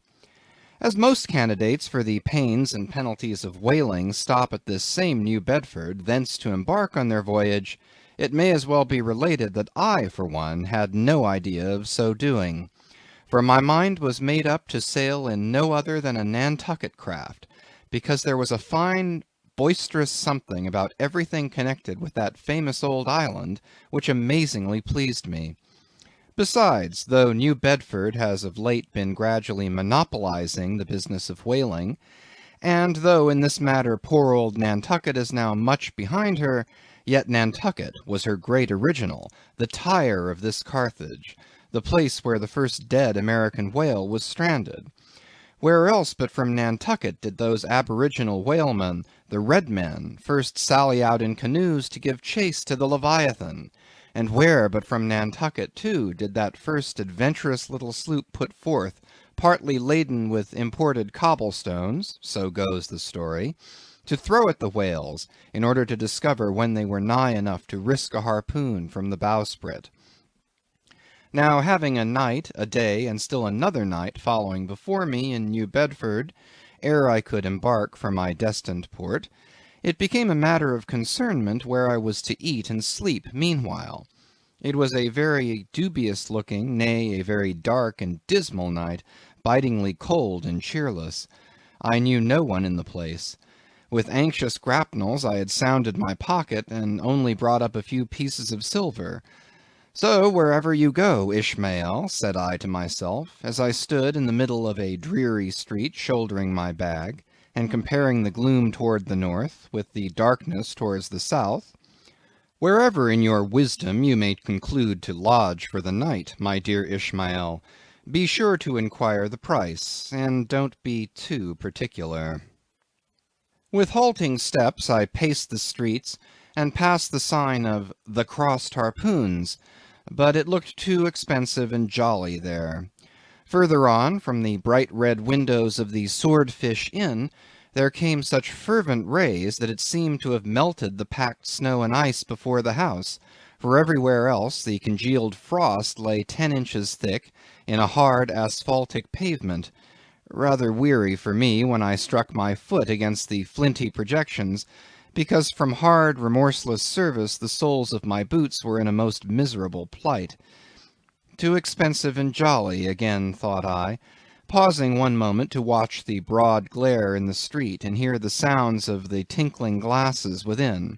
As most candidates for the pains and penalties of whaling stop at this same New Bedford, thence to embark on their voyage, it may as well be related that I, for one, had no idea of so doing. For my mind was made up to sail in no other than a Nantucket craft, because there was a fine boisterous something about everything connected with that famous old island which amazingly pleased me. Besides, though New Bedford has of late been gradually monopolizing the business of whaling, and though in this matter poor old Nantucket is now much behind her, yet Nantucket was her great original, the Tyre of this Carthage, the place where the first dead American whale was stranded. Where else but from Nantucket did those aboriginal whalemen, the red men, first sally out in canoes to give chase to the Leviathan? And where but from Nantucket, too, did that first adventurous little sloop put forth, partly laden with imported cobblestones, so goes the story, to throw at the whales, in order to discover when they were nigh enough to risk a harpoon from the bowsprit. Now, having a night, a day, and still another night following before me in New Bedford, ere I could embark for my destined port, it became a matter of concernment where I was to eat and sleep meanwhile. It was a very dubious-looking, nay, a very dark and dismal night, bitingly cold and cheerless. I knew no one in the place. With anxious grapnels I had sounded my pocket, and only brought up a few pieces of silver. So wherever you go, Ishmael, said I to myself, as I stood in the middle of a dreary street shouldering my bag, and comparing the gloom toward the north with the darkness towards the south, wherever in your wisdom you may conclude to lodge for the night, my dear Ishmael, be sure to inquire the price, and don't be too particular. With halting steps I paced the streets, and passed the sign of the Crossed Harpoons, but it looked too expensive and jolly there. Further on, from the bright red windows of the Swordfish Inn, there came such fervent rays that it seemed to have melted the packed snow and ice before the house, for everywhere else the congealed frost lay 10 inches thick in a hard asphaltic pavement. Rather weary for me when I struck my foot against the flinty projections, because from hard, remorseless service the soles of my boots were in a most miserable plight. Too expensive and jolly, again thought I, pausing one moment to watch the broad glare in the street, and hear the sounds of the tinkling glasses within.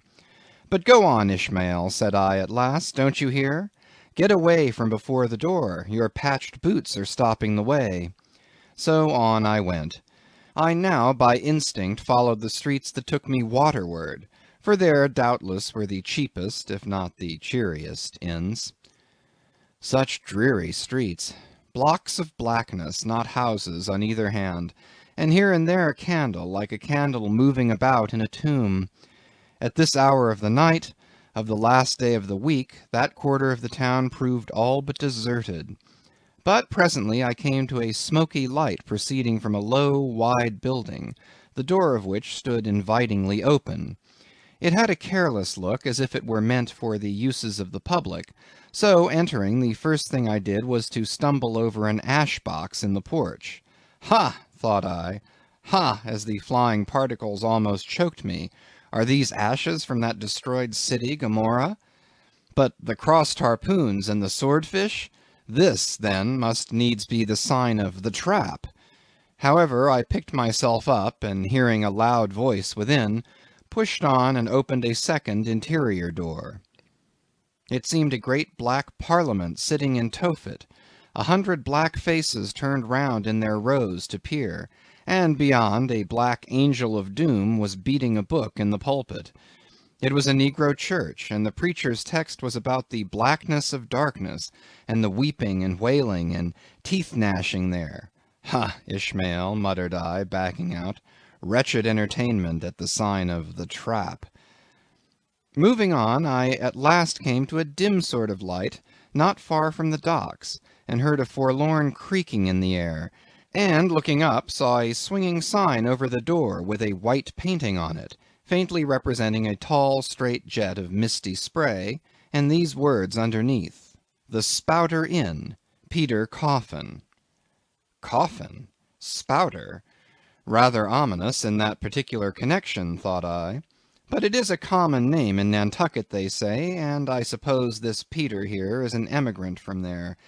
But go on, Ishmael, said I at last, don't you hear? Get away from before the door, your patched boots are stopping the way. So on I went. I now by instinct followed the streets that took me waterward, for there doubtless were the cheapest, if not the cheeriest, inns. Such dreary streets, blocks of blackness, not houses, on either hand, and here and there a candle, like a candle moving about in a tomb. At this hour of the night, of the last day of the week, that quarter of the town proved all but deserted. But presently I came to a smoky light proceeding from a low, wide building, the door of which stood invitingly open. It had a careless look, as if it were meant for the uses of the public, so entering, the first thing I did was to stumble over an ash-box in the porch. Ha! thought I. Ha! as the flying particles almost choked me. Are these ashes from that destroyed city, Gomorrah? But the crossed harpoons and the swordfish? This, then, must needs be the sign of the trap. However, I picked myself up, and hearing a loud voice within, pushed on and opened a second interior door. It seemed a great black parliament sitting in Tophet. 100 black faces turned round in their rows to peer, and beyond, a black angel of doom was beating a book in the pulpit. It was a negro church, and the preacher's text was about the blackness of darkness, and the weeping and wailing and teeth-gnashing there. Ha, Ishmael, muttered I, backing out, wretched entertainment at the sign of the trap. Moving on, I at last came to a dim sort of light, not far from the docks, and heard a forlorn creaking in the air, and, looking up, saw a swinging sign over the door with a white painting on it, faintly representing a tall, straight jet of misty spray, and these words underneath: The Spouter Inn, Peter Coffin. Coffin? Spouter? Rather ominous in that particular connection, thought I. But it is a common name in Nantucket, they say, and I suppose this Peter here is an emigrant from there.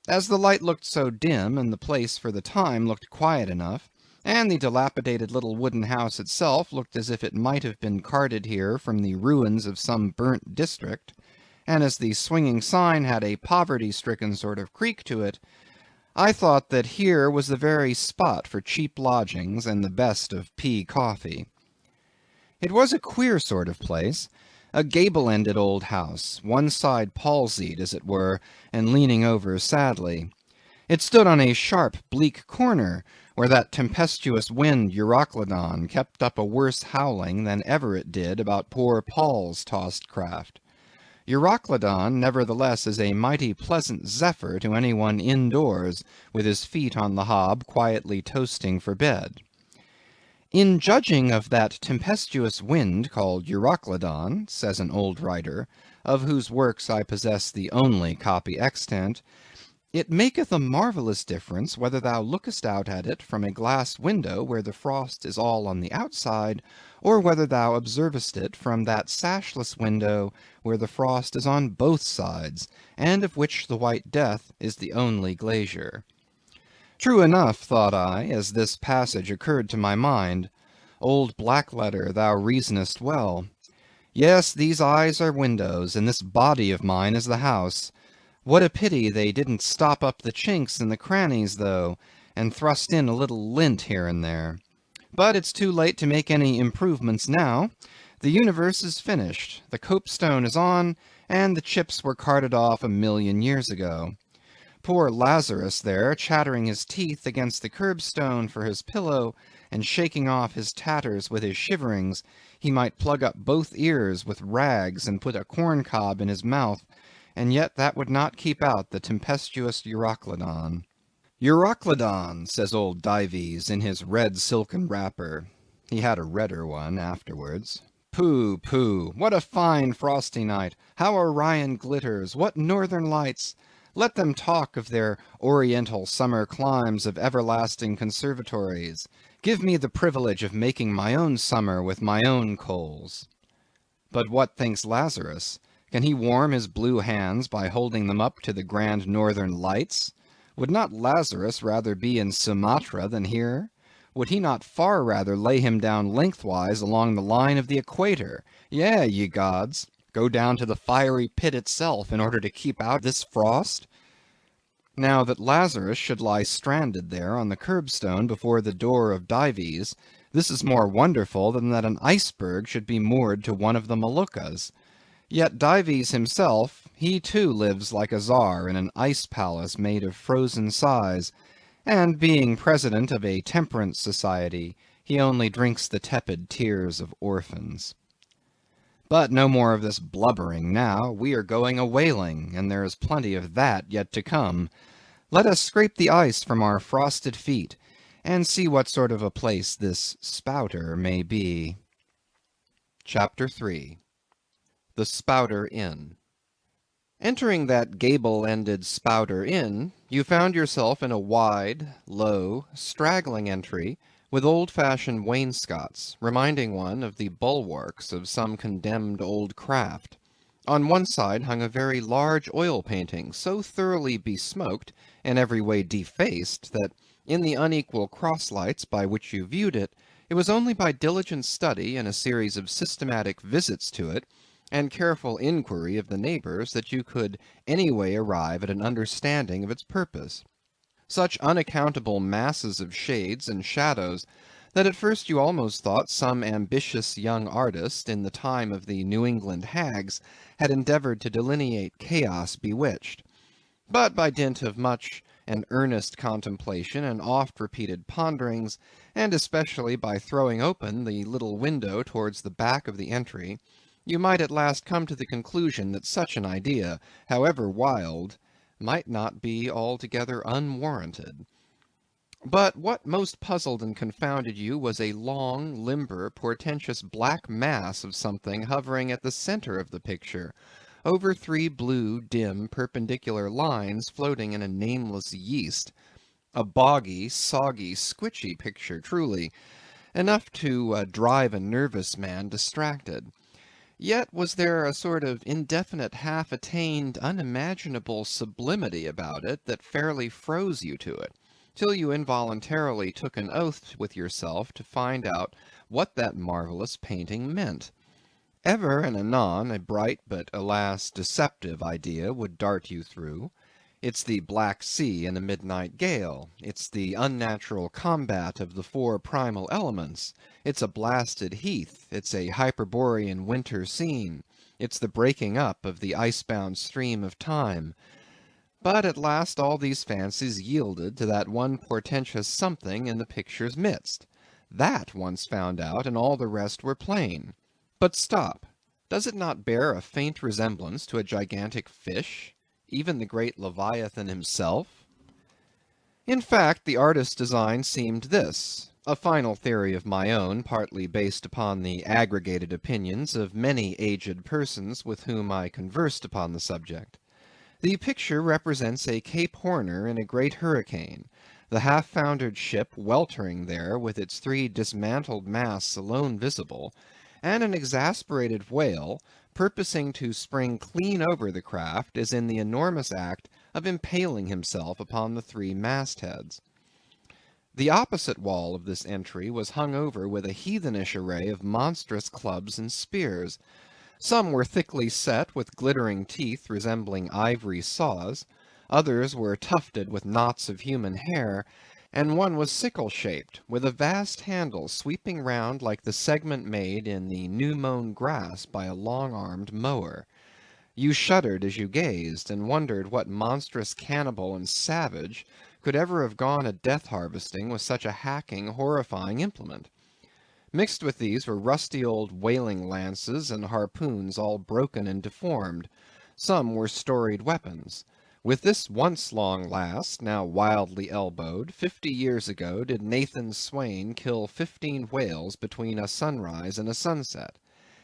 As the light looked so dim, and the place for the time looked quiet enough, and the dilapidated little wooden house itself looked as if it might have been carted here from the ruins of some burnt district, and as the swinging sign had a poverty-stricken sort of creak to it, I thought that here was the very spot for cheap lodgings and the best of pea coffee. It was a queer sort of place, a gable-ended old house, one side palsied, as it were, and leaning over sadly. It stood on a sharp, bleak corner, where that tempestuous wind Euroclydon kept up a worse howling than ever it did about poor Paul's tossed craft. Euroclydon, nevertheless, is a mighty pleasant zephyr to any one indoors, with his feet on the hob quietly toasting for bed. In judging of that tempestuous wind called Euroclydon, says an old writer, of whose works I possess the only copy extant, it maketh a marvellous difference whether thou lookest out at it from a glass window where the frost is all on the outside, or whether thou observest it from that sashless window where the frost is on both sides, and of which the White Death is the only glazier. True enough, thought I, as this passage occurred to my mind. Old Blackletter, thou reasonest well. Yes, these eyes are windows, and this body of mine is the house. What a pity they didn't stop up the chinks and the crannies, though, and thrust in a little lint here and there. But it's too late to make any improvements now. The universe is finished, the copestone is on, and the chips were carted off 1,000,000 years ago. Poor Lazarus there, chattering his teeth against the curbstone for his pillow, and shaking off his tatters with his shiverings, he might plug up both ears with rags and put a corn-cob in his mouth, and yet that would not keep out the tempestuous Euroclydon. Euroclydon, says old Dives in his red silken wrapper. He had a redder one afterwards. Pooh, pooh, what a fine frosty night! How Orion glitters! What northern lights! Let them talk of their oriental summer climes of everlasting conservatories. Give me the privilege of making my own summer with my own coals. But what thinks Lazarus? Can he warm his blue hands by holding them up to the grand northern lights? Would not Lazarus rather be in Sumatra than here? Would he not far rather lay him down lengthwise along the line of the equator? Yea, ye gods! Go down to the fiery pit itself in order to keep out this frost? Now that Lazarus should lie stranded there on the curbstone before the door of Dives, this is more wonderful than that an iceberg should be moored to one of the Moluccas. Yet Dives himself, he too lives like a czar in an ice palace made of frozen sighs, and being president of a temperance society, he only drinks the tepid tears of orphans. But no more of this blubbering now. We are going a whaling, and there is plenty of that yet to come. Let us scrape the ice from our frosted feet, and see what sort of a place this Spouter may be. Chapter 3 The Spouter Inn. Entering that gable-ended Spouter Inn, you found yourself in a wide, low, straggling entry, with old-fashioned wainscots, reminding one of the bulwarks of some condemned old craft. On one side hung a very large oil painting, so thoroughly besmoked, and every way defaced, that in the unequal cross-lights by which you viewed it, it was only by diligent study and a series of systematic visits to it, and careful inquiry of the neighbors, that you could any way arrive at an understanding of its purpose. Such unaccountable masses of shades and shadows, that at first you almost thought some ambitious young artist, in the time of the New England hags, had endeavored to delineate chaos bewitched. But by dint of much and earnest contemplation and oft-repeated ponderings, and especially by throwing open the little window towards the back of the entry, you might at last come to the conclusion that such an idea, however wild, might not be altogether unwarranted. But what most puzzled and confounded you was a long, limber, portentous black mass of something hovering at the center of the picture, over 3 blue, dim, perpendicular lines floating in a nameless yeast. A boggy, soggy, squitchy picture, truly, enough to drive a nervous man distracted. Yet was there a sort of indefinite, half-attained, unimaginable sublimity about it that fairly froze you to it, till you involuntarily took an oath with yourself to find out what that marvelous painting meant. Ever and anon a bright but, alas, deceptive idea would dart you through. It's the Black Sea in a midnight gale. It's the unnatural combat of the 4 primal elements. It's a blasted heath. It's a Hyperborean winter scene. It's the breaking up of the ice-bound stream of time. But at last all these fancies yielded to that one portentous something in the picture's midst. That once found out, and all the rest were plain. But stop. Does it not bear a faint resemblance to a gigantic fish? Even the great Leviathan himself? In fact, the artist's design seemed this, a final theory of my own, partly based upon the aggregated opinions of many aged persons with whom I conversed upon the subject. The picture represents a Cape Horner in a great hurricane, the half-foundered ship weltering there with its 3 dismantled masts alone visible, and an exasperated whale, purposing to spring clean over the craft, is in the enormous act of impaling himself upon the 3 mastheads. The opposite wall of this entry was hung over with a heathenish array of monstrous clubs and spears. Some were thickly set with glittering teeth resembling ivory saws, others were tufted with knots of human hair, and one was sickle-shaped, with a vast handle sweeping round like the segment made in the new-mown grass by a long-armed mower. You shuddered as you gazed, and wondered what monstrous cannibal and savage could ever have gone a death-harvesting with such a hacking, horrifying implement. Mixed with these were rusty old whaling lances and harpoons all broken and deformed. Some were storied weapons. With this once long last, now wildly elbowed, 50 years ago did Nathan Swain kill 15 whales between a sunrise and a sunset.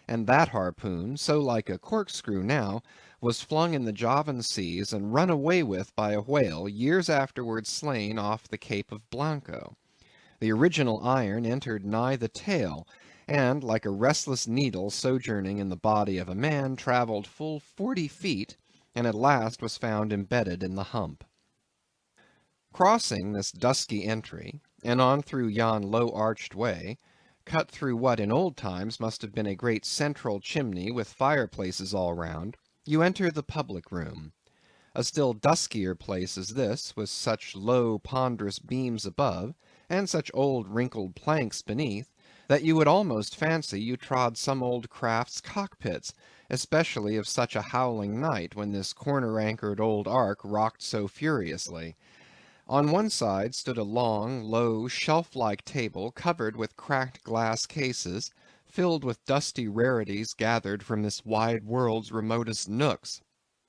And that harpoon, so like a corkscrew now, was flung in the Javan seas and run away with by a whale years afterwards slain off the Cape of Blanco. The original iron entered nigh the tail, and, like a restless needle sojourning in the body of a man, travelled full 40 feet, and at last was found embedded in the hump. Crossing this dusky entry, and on through yon low-arched way, cut through what in old times must have been a great central chimney with fireplaces all round, you enter the public room. A still duskier place is this, with such low ponderous beams above, and such old wrinkled planks beneath, that you would almost fancy you trod some old craft's cockpits, especially of such a howling night, when this corner-anchored old ark rocked so furiously. On one side stood a long, low, shelf-like table covered with cracked glass cases, filled with dusty rarities gathered from this wide world's remotest nooks.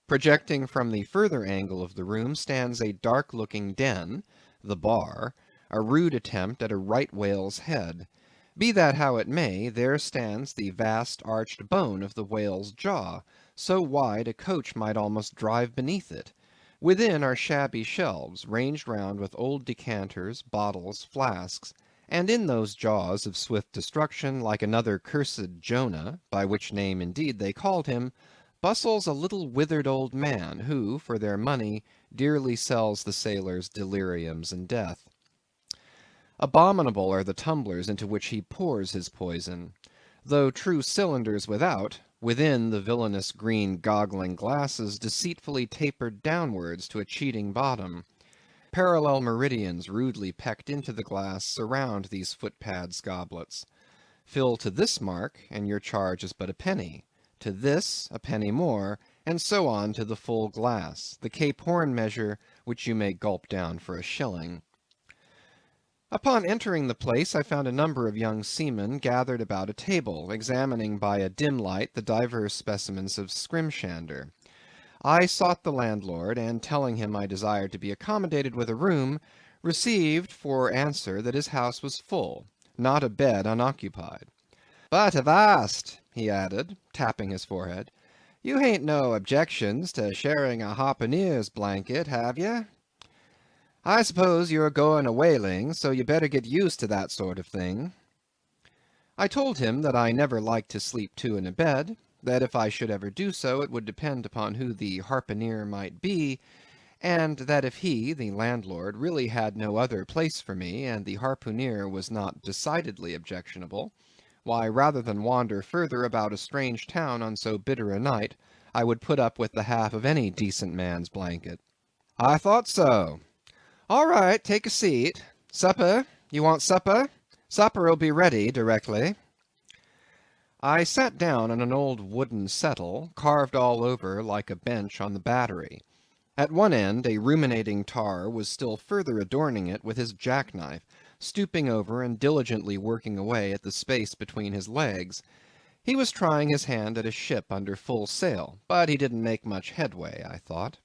Projecting from the further angle of the room stands a dark-looking den, the bar, a rude attempt at a right whale's head. Be that how it may, there stands the vast arched bone of the whale's jaw, so wide a coach might almost drive beneath it. Within are shabby shelves, ranged round with old decanters, bottles, flasks, and in those jaws of swift destruction, like another cursed Jonah, by which name indeed they called him, bustles a little withered old man, who, for their money, dearly sells the sailors deliriums and death. Abominable are the tumblers into which he pours his poison. Though true cylinders without, within the villainous green goggling glasses deceitfully tapered downwards to a cheating bottom. Parallel meridians rudely pecked into the glass surround these footpads goblets. Fill to this mark, and your charge is but a penny. To this, a penny more, and so on to the full glass, the Cape Horn measure, which you may gulp down for a shilling. Upon entering the place, I found a number of young seamen gathered about a table, examining by a dim light the divers specimens of scrimshander. I sought the landlord, and telling him I desired to be accommodated with a room, received for answer that his house was full, not a bed unoccupied. "But avast," he added, tapping his forehead, "you hain't no objections to sharing a harpooneer's blanket, have ye? I suppose you're going a whaling, so you better get used to that sort of thing." I told him that I never liked to sleep two in a bed, that if I should ever do so, it would depend upon who the harpooneer might be, and that if he, the landlord, really had no other place for me, and the harpooneer was not decidedly objectionable, why, rather than wander further about a strange town on so bitter a night, I would put up with the half of any decent man's blanket. "I thought so. All right, take a seat. Supper? You want supper? Supper'll be ready directly." I sat down on an old wooden settle, carved all over like a bench on the battery. At one end a ruminating tar was still further adorning it with his jackknife, stooping over and diligently working away at the space between his legs. He was trying his hand at a ship under full sail, but he didn't make much headway, I thought.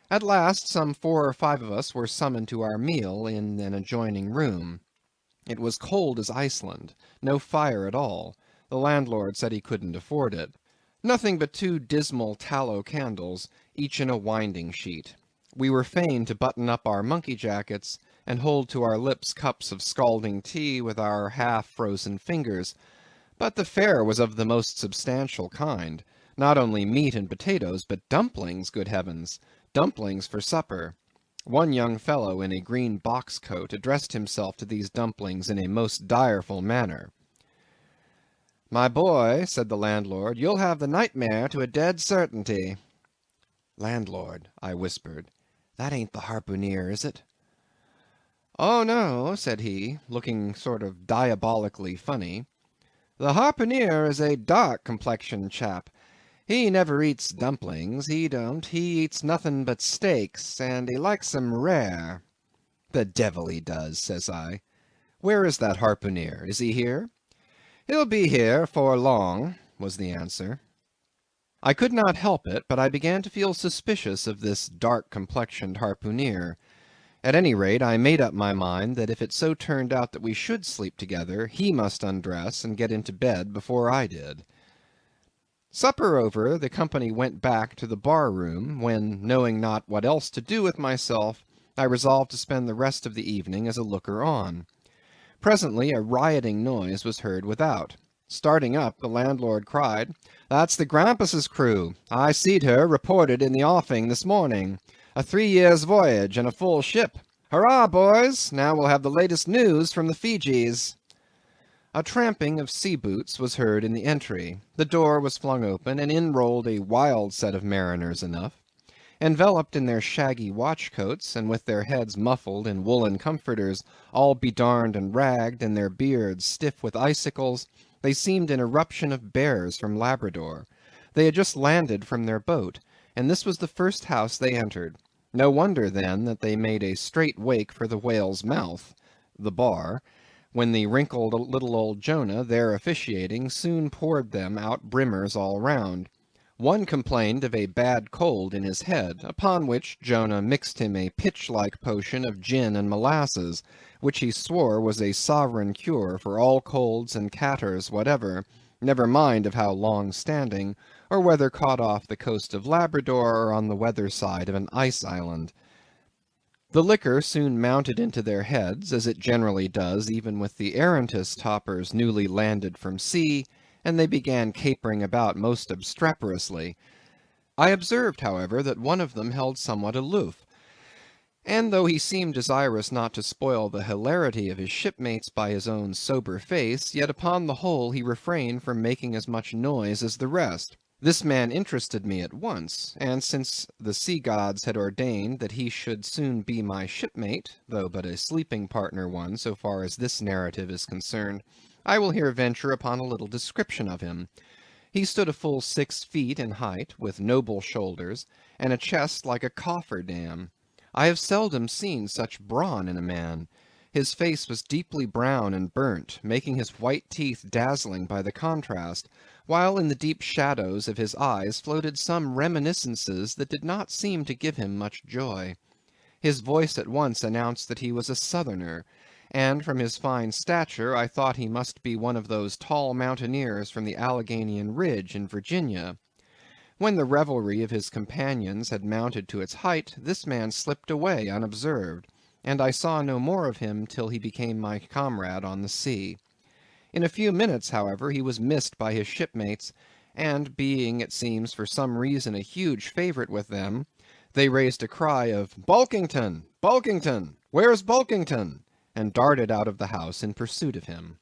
At last some 4 or 5 of us were summoned to our meal in an adjoining room. It was cold as Iceland, no fire at all. The landlord said he couldn't afford it. Nothing but 2 dismal tallow candles, each in a winding sheet. We were fain to button up our monkey jackets, and hold to our lips cups of scalding tea with our half-frozen fingers. But the fare was of the most substantial kind. Not only meat and potatoes, but dumplings, good heavens! Dumplings for supper. One young fellow in a green box coat addressed himself to these dumplings in a most direful manner. "My boy," said the landlord, "you'll have the nightmare to a dead certainty." "Landlord," I whispered, "that ain't the harpooneer, is it?" "Oh no," said he, looking sort of diabolically funny. "The harpooneer is a dark complexioned chap. He never eats dumplings, he don't. He eats nothing but steaks, and he likes 'em rare." "The devil he does," says I. "Where is that harpooneer? Is he here?" "He'll be here 'fore long," was the answer. I could not help it, but I began to feel suspicious of this dark complexioned harpooneer. At any rate, I made up my mind that if it so turned out that we should sleep together, he must undress and get into bed before I did. Supper over, the company went back to the bar room, when, knowing not what else to do with myself, I resolved to spend the rest of the evening as a looker on. Presently a rioting noise was heard without. Starting up, the landlord cried, "That's the Grampus's crew. I seed her reported in the offing this morning. A 3 years' voyage, and a full ship. Hurrah, boys! Now we'll have the latest news from the Fijis." A tramping of sea boots was heard in the entry. The door was flung open, and in rolled a wild set of mariners enough. Enveloped in their shaggy watch coats, and with their heads muffled in woolen comforters, all bedarned and ragged, and their beards stiff with icicles, they seemed an eruption of bears from Labrador. They had just landed from their boat, and this was the first house they entered. No wonder, then, that they made a straight wake for the whale's mouth, the bar, when the wrinkled little old Jonah, there officiating, soon poured them out brimmers all round. One complained of a bad cold in his head, upon which Jonah mixed him a pitch-like potion of gin and molasses, which he swore was a sovereign cure for all colds and catarrhs whatever, never mind of how long-standing, or whether caught off the coast of Labrador or on the weather side of an ice island. The liquor soon mounted into their heads, as it generally does even with the arrantest hoppers newly landed from sea, and they began capering about most obstreperously. I observed, however, that one of them held somewhat aloof, and though he seemed desirous not to spoil the hilarity of his shipmates by his own sober face, yet upon the whole he refrained from making as much noise as the rest. This man interested me at once, and since the sea gods had ordained that he should soon be my shipmate, though but a sleeping partner one so far as this narrative is concerned, I will here venture upon a little description of him. He stood a full 6 feet in height, with noble shoulders, and a chest like a coffer dam. I have seldom seen such brawn in a man. His face was deeply brown and burnt, making his white teeth dazzling by the contrast, while in the deep shadows of his eyes floated some reminiscences that did not seem to give him much joy. His voice at once announced that he was a Southerner, and from his fine stature I thought he must be one of those tall mountaineers from the Alleghanian Ridge in Virginia. When the revelry of his companions had mounted to its height, this man slipped away unobserved, and I saw no more of him till he became my comrade on the sea. In a few minutes, however, he was missed by his shipmates, and being, it seems, for some reason a huge favourite with them, they raised a cry of "Bulkington! Bulkington! Where's Bulkington?" and darted out of the house in pursuit of him.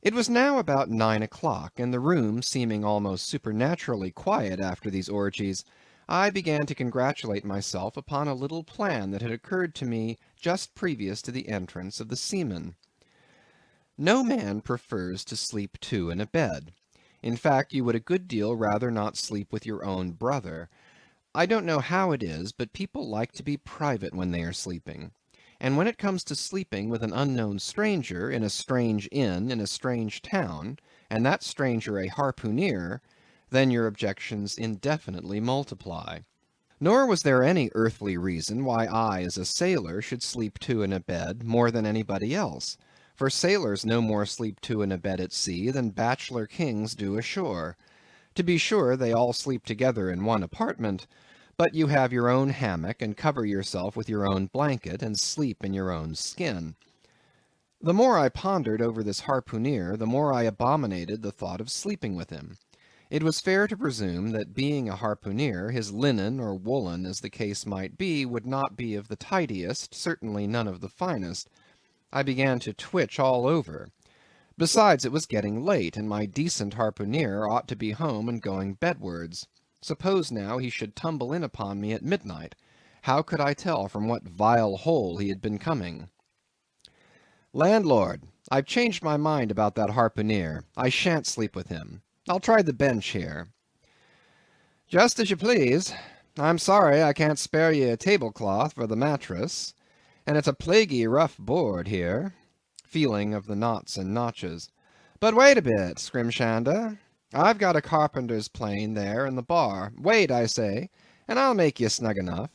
It was now about 9 o'clock, and the room seeming almost supernaturally quiet after these orgies, I began to congratulate myself upon a little plan that had occurred to me just previous to the entrance of the seamen. No man prefers to sleep two in a bed. In fact, you would a good deal rather not sleep with your own brother. I don't know how it is, but people like to be private when they are sleeping. And when it comes to sleeping with an unknown stranger in a strange inn in a strange town, and that stranger a harpooneer, then your objections indefinitely multiply. Nor was there any earthly reason why I, as a sailor, should sleep two in a bed more than anybody else, for sailors no more sleep two in a bed at sea than bachelor kings do ashore. To be sure, they all sleep together in one apartment, but you have your own hammock, and cover yourself with your own blanket, and sleep in your own skin. The more I pondered over this harpooneer, the more I abominated the thought of sleeping with him. It was fair to presume that being a harpooneer, his linen or woolen, as the case might be, would not be of the tidiest, certainly none of the finest. I began to twitch all over. Besides, it was getting late, and my decent harpooneer ought to be home and going bedwards. Suppose now he should tumble in upon me at midnight. How could I tell from what vile hole he had been coming? "Landlord, I've changed my mind about that harpooneer. I shan't sleep with him. I'll try the bench here." "Just as you please. I'm sorry I can't spare ye a tablecloth for the mattress, and it's a plaguey rough board here," feeling of the knots and notches. "But wait a bit, Scrimshander. I've got a carpenter's plane there in the bar. Wait, I say, and I'll make ye snug enough."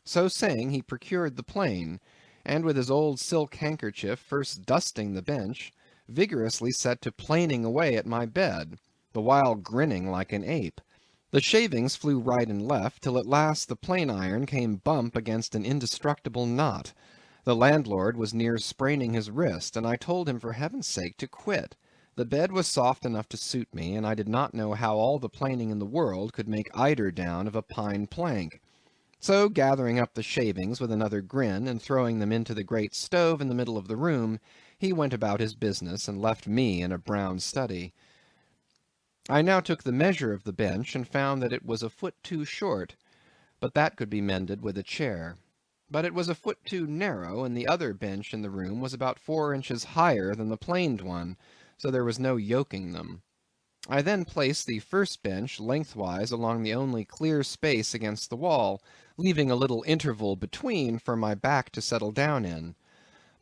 So saying, he procured the plane, and with his old silk handkerchief first dusting the bench, vigorously set to planing away at my bed, the while grinning like an ape. The shavings flew right and left, till at last the plane iron came bump against an indestructible knot. The landlord was near spraining his wrist, and I told him for heaven's sake to quit. The bed was soft enough to suit me, and I did not know how all the planing in the world could make eider down of a pine plank. So gathering up the shavings with another grin, and throwing them into the great stove in the middle of the room, he went about his business, and left me in a brown study. I now took the measure of the bench, and found that it was a foot too short, but that could be mended with a chair. But it was a foot too narrow, and the other bench in the room was about 4 inches higher than the planed one, so there was no yoking them. I then placed the first bench lengthwise along the only clear space against the wall, leaving a little interval between for my back to settle down in.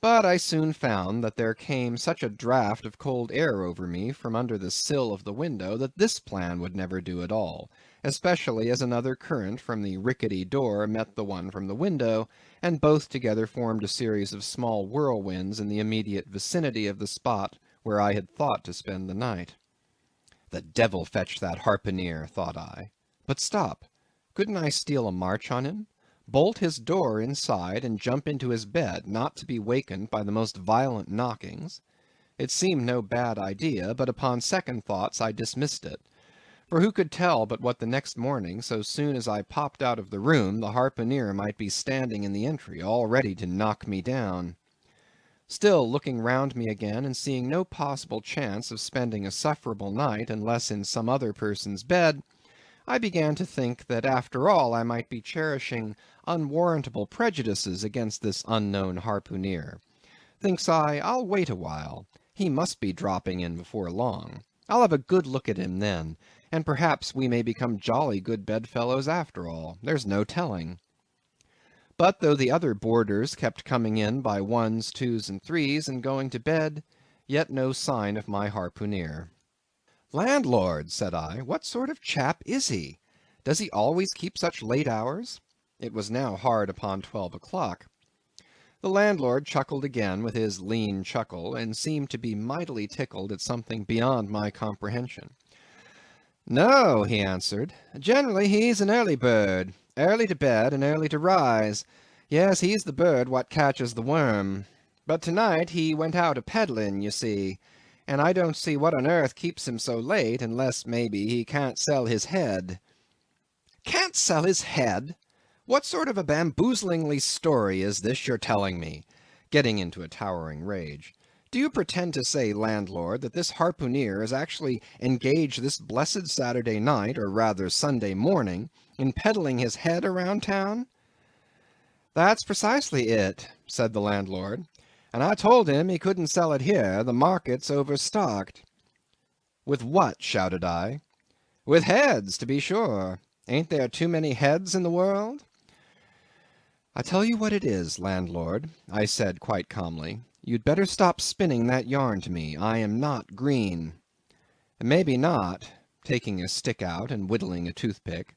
But I soon found that there came such a draught of cold air over me from under the sill of the window that this plan would never do at all, especially as another current from the rickety door met the one from the window, and both together formed a series of small whirlwinds in the immediate vicinity of the spot where I had thought to spend the night. The devil fetch that harpooneer, thought I. But stop, couldn't I steal a march on him? Bolt his door inside, and jump into his bed, not to be wakened by the most violent knockings? It seemed no bad idea, but upon second thoughts I dismissed it. For who could tell but what the next morning, so soon as I popped out of the room, the harpooneer might be standing in the entry, all ready to knock me down? Still, looking round me again, and seeing no possible chance of spending a sufferable night unless in some other person's bed, I began to think that after all I might be cherishing unwarrantable prejudices against this unknown harpooneer. Thinks I, I'll wait a while. He must be dropping in before long. I'll have a good look at him then, and perhaps we may become jolly good bedfellows after all. There's no telling. But though the other boarders kept coming in by ones, twos, and threes, and going to bed, yet no sign of my harpooneer. "Landlord," said I, "what sort of chap is he? Does he always keep such late hours?" It was now hard upon 12 o'clock. The landlord chuckled again with his lean chuckle, and seemed to be mightily tickled at something beyond my comprehension. "No," he answered, "generally he's an early bird, early to bed and early to rise. Yes, he's the bird what catches the worm. But to-night he went out a-peddling, you see, and I don't see what on earth keeps him so late, unless, maybe, he can't sell his head." "Can't sell his head? What sort of a bamboozlingly story is this you're telling me?" getting into a towering rage. "Do you pretend to say, landlord, that this harpooneer is actually engaged this blessed Saturday night, or rather Sunday morning, in peddling his head around town?" "That's precisely it," said the landlord, "and I told him he couldn't sell it here, the market's overstocked." "With what?" shouted I. "With heads, to be sure. Ain't there too many heads in the world?" "I tell you what it is, landlord," I said quite calmly, "you'd better stop spinning that yarn to me. I am not green." "Maybe not," taking a stick out and whittling a toothpick,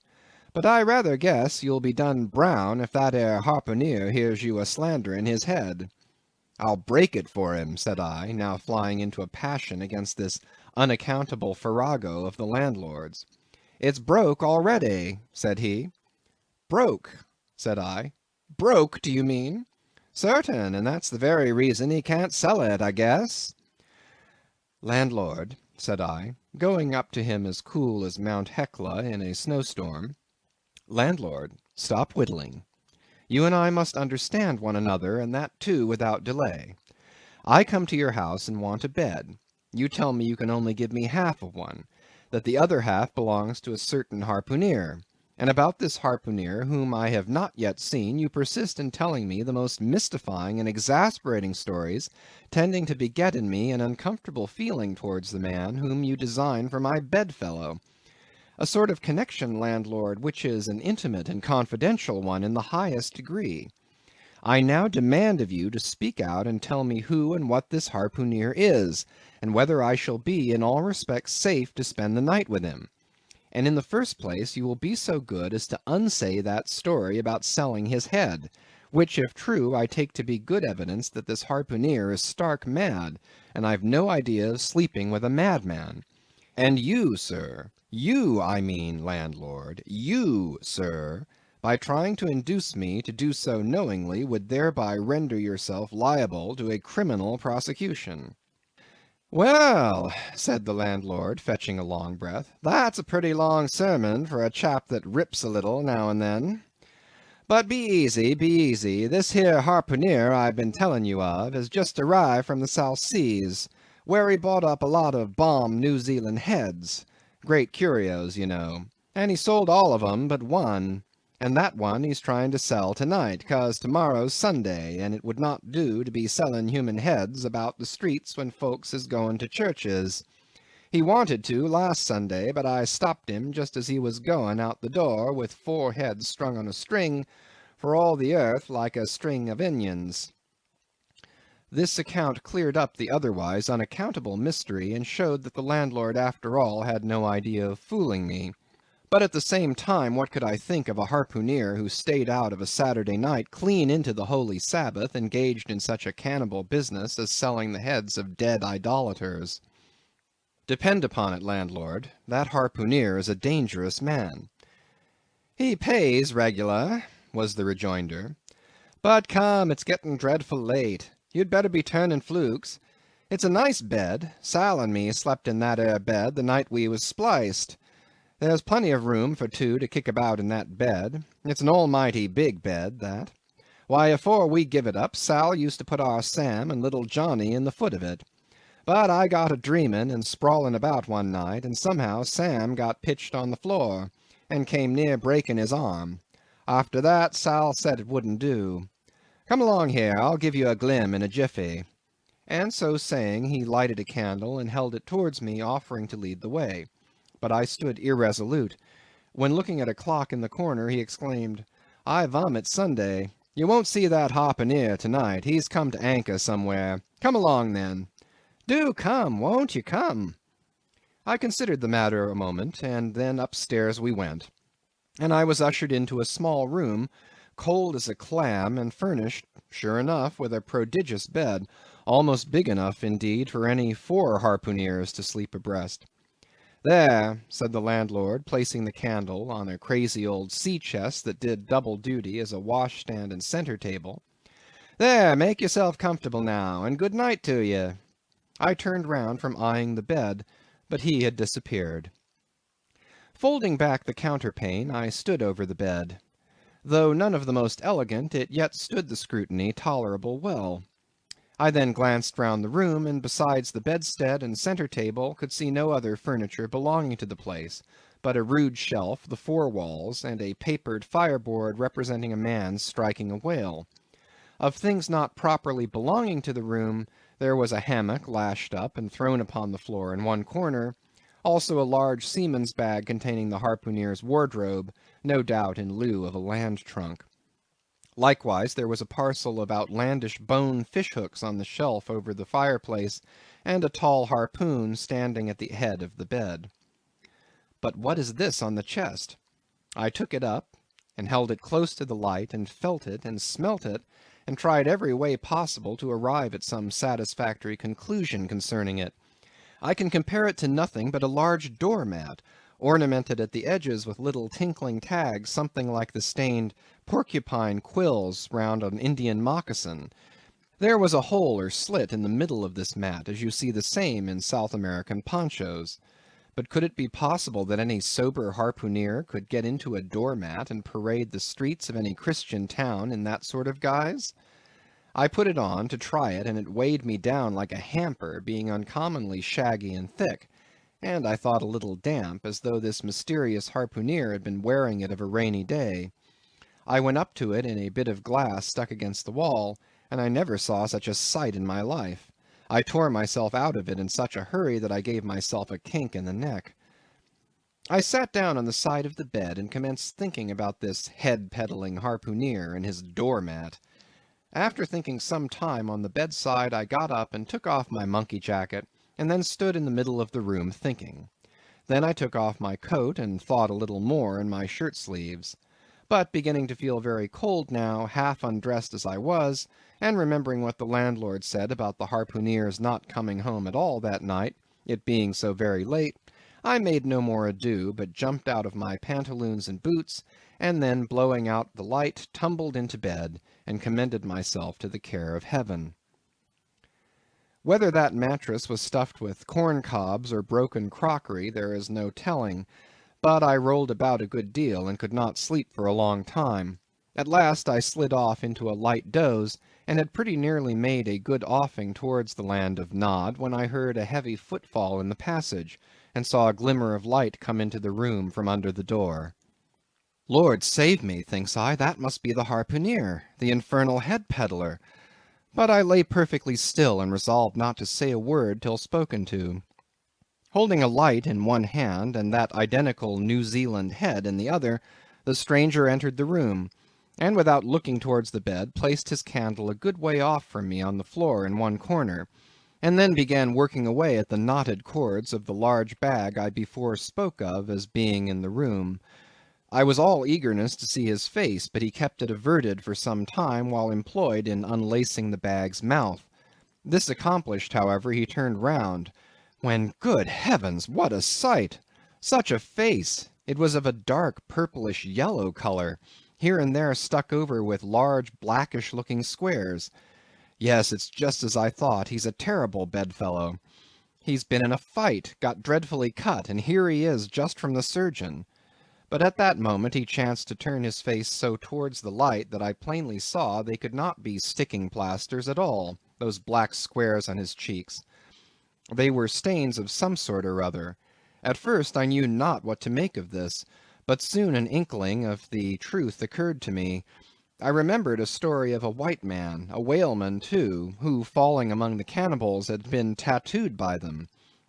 "but I rather guess you'll be done brown if that 'ere harpooneer hears you a-slandering his head." "I'll break it for him," said I, now flying into a passion against this unaccountable farrago of the landlord's. "It's broke already," said he. "Broke," said I. "Broke, do you mean?" "Certain, and that's the very reason he can't sell it, I guess." "Landlord," said I, going up to him as cool as Mount Hecla in a snowstorm. "Landlord, stop whittling. You and I must understand one another, and that too without delay. I come to your house and want a bed. You tell me you can only give me half of one, that the other half belongs to a certain harpooneer. And about this harpooneer, whom I have not yet seen, you persist in telling me the most mystifying and exasperating stories, tending to beget in me an uncomfortable feeling towards the man whom you design for my bedfellow. A sort of connection, landlord, which is an intimate and confidential one in the highest degree. I now demand of you to speak out and tell me who and what this harpooneer is, and whether I shall be in all respects safe to spend the night with him. And in the first place, you will be so good as to unsay that story about selling his head, which, if true, I take to be good evidence that this harpooneer is stark mad, and I've no idea of sleeping with a madman. And you, sir, you, I mean, landlord, you, sir, by trying to induce me to do so knowingly, would thereby render yourself liable to a criminal prosecution." "Well," said the landlord, fetching a long breath, "that's a pretty long sermon for a chap that rips a little now and then. But be easy, be easy. This here harpooneer I've been telling you of has just arrived from the South Seas, where he bought up a lot of bomb New Zealand heads, great curios, you know, and he sold all of 'em but one, and that one he's trying to sell tonight, 'cause tomorrow's Sunday, and it would not do to be selling human heads about the streets when folks is going to churches. He wanted to last Sunday, but I stopped him just as he was going out the door with 4 heads strung on a string, for all the earth like a string of onions." This account cleared up the otherwise unaccountable mystery, and showed that the landlord after all had no idea of fooling me. But at the same time, what could I think of a harpooneer who stayed out of a Saturday night clean into the holy Sabbath, engaged in such a cannibal business as selling the heads of dead idolaters? "Depend upon it, landlord, that harpooneer is a dangerous man." "He pays regular," was the rejoinder. "But come, it's getting dreadful late. You'd better be turning flukes. It's a nice bed. Sal and me slept in that 'ere bed the night we was spliced. There's plenty of room for 2 to kick about in that bed. It's an almighty big bed, that. Why, afore we give it up, Sal used to put our Sam and little Johnny in the foot of it. But I got a dreaming and sprawling about one night, and somehow Sam got pitched on the floor, and came near breaking his arm. After that, Sal said it wouldn't do. Come along here, I'll give you a glim in a jiffy." And so saying, he lighted a candle and held it towards me, offering to lead the way. But I stood irresolute, when looking at a clock in the corner, he exclaimed, "I vomit Sunday. You won't see that harpooneer tonight. He's come to anchor somewhere. Come along, then. Do come, won't you come?" I considered the matter a moment, and then upstairs we went, and I was ushered into a small room, cold as a clam, and furnished, sure enough, with a prodigious bed, almost big enough, indeed, for any 4 harpooneers to sleep abreast. "There," said the landlord, placing the candle on a crazy old sea-chest that did double duty as a washstand and centre table. "There, make yourself comfortable now, and good night to ye." I turned round from eyeing the bed, but he had disappeared. Folding back the counterpane, I stood over the bed. Though none of the most elegant, it yet stood the scrutiny tolerable well. I then glanced round the room, and besides the bedstead and centre table, could see no other furniture belonging to the place, but a rude shelf, the 4 walls, and a papered fireboard representing a man striking a whale. Of things not properly belonging to the room, there was a hammock lashed up and thrown upon the floor in one corner, also a large seaman's bag containing the harpooneer's wardrobe, no doubt in lieu of a land trunk. Likewise there was a parcel of outlandish bone fish-hooks on the shelf over the fireplace, and a tall harpoon standing at the head of the bed. But what is this on the chest? I took it up, and held it close to the light, and felt it, and smelt it, and tried every way possible to arrive at some satisfactory conclusion concerning it. I can compare it to nothing but a large door-mat, ornamented at the edges with little tinkling tags, something like the stained porcupine quills round an Indian moccasin. There was a hole or slit in the middle of this mat, as you see the same in South American ponchos. but could it be possible that any sober harpooneer could get into a doormat and parade the streets of any Christian town in that sort of guise? I put it on to try it, and it weighed me down like a hamper, being uncommonly shaggy and thick, and I thought a little damp, as though this mysterious harpooneer had been wearing it of a rainy day. I went up to it in a bit of glass stuck against the wall, and I never saw such a sight in my life. I tore myself out of it in such a hurry that I gave myself a kink in the neck. I sat down on the side of the bed and commenced thinking about this head-peddling harpooneer and his doormat. After thinking some time on the bedside, I got up and took off my monkey jacket, and then stood in the middle of the room thinking. Then I took off my coat and thought a little more in my shirt sleeves. But beginning to feel very cold now, half undressed as I was, and remembering what the landlord said about the harpooneer's not coming home at all that night, it being so very late, I made no more ado, but jumped out of my pantaloons and boots, and then blowing out the light, tumbled into bed, and commended myself to the care of heaven. Whether that mattress was stuffed with corn cobs or broken crockery, there is no telling, but I rolled about a good deal, and could not sleep for a long time. At last I slid off into a light doze, and had pretty nearly made a good offing towards the land of Nod, when I heard a heavy footfall in the passage, and saw a glimmer of light come into the room from under the door. Lord save me, thinks I, that must be the harpooneer, the infernal head-peddler. But I lay perfectly still, and resolved not to say a word till spoken to. Holding a light in one hand, and that identical New Zealand head in the other, the stranger entered the room, and without looking towards the bed, placed his candle a good way off from me on the floor in one corner, and then began working away at the knotted cords of the large bag I before spoke of as being in the room. I was all eagerness to see his face, but he kept it averted for some time while employed in unlacing the bag's mouth. This accomplished, however, he turned round, when, good heavens, what a sight! Such a face! It was of a dark purplish yellow colour, here and there stuck over with large blackish-looking squares. Yes, it's just as I thought, he's a terrible bedfellow. He's been in a fight, got dreadfully cut, and here he is just from the surgeon. But at that moment he chanced to turn his face so towards the light that I plainly saw they could not be sticking plasters at all, those black squares on his cheeks. They were stains of some sort or other. At first I knew not what to make of this, but soon an inkling of the truth occurred to me. I remembered a story of a white man, a whaleman too, who, falling among the cannibals, had been tattooed by them.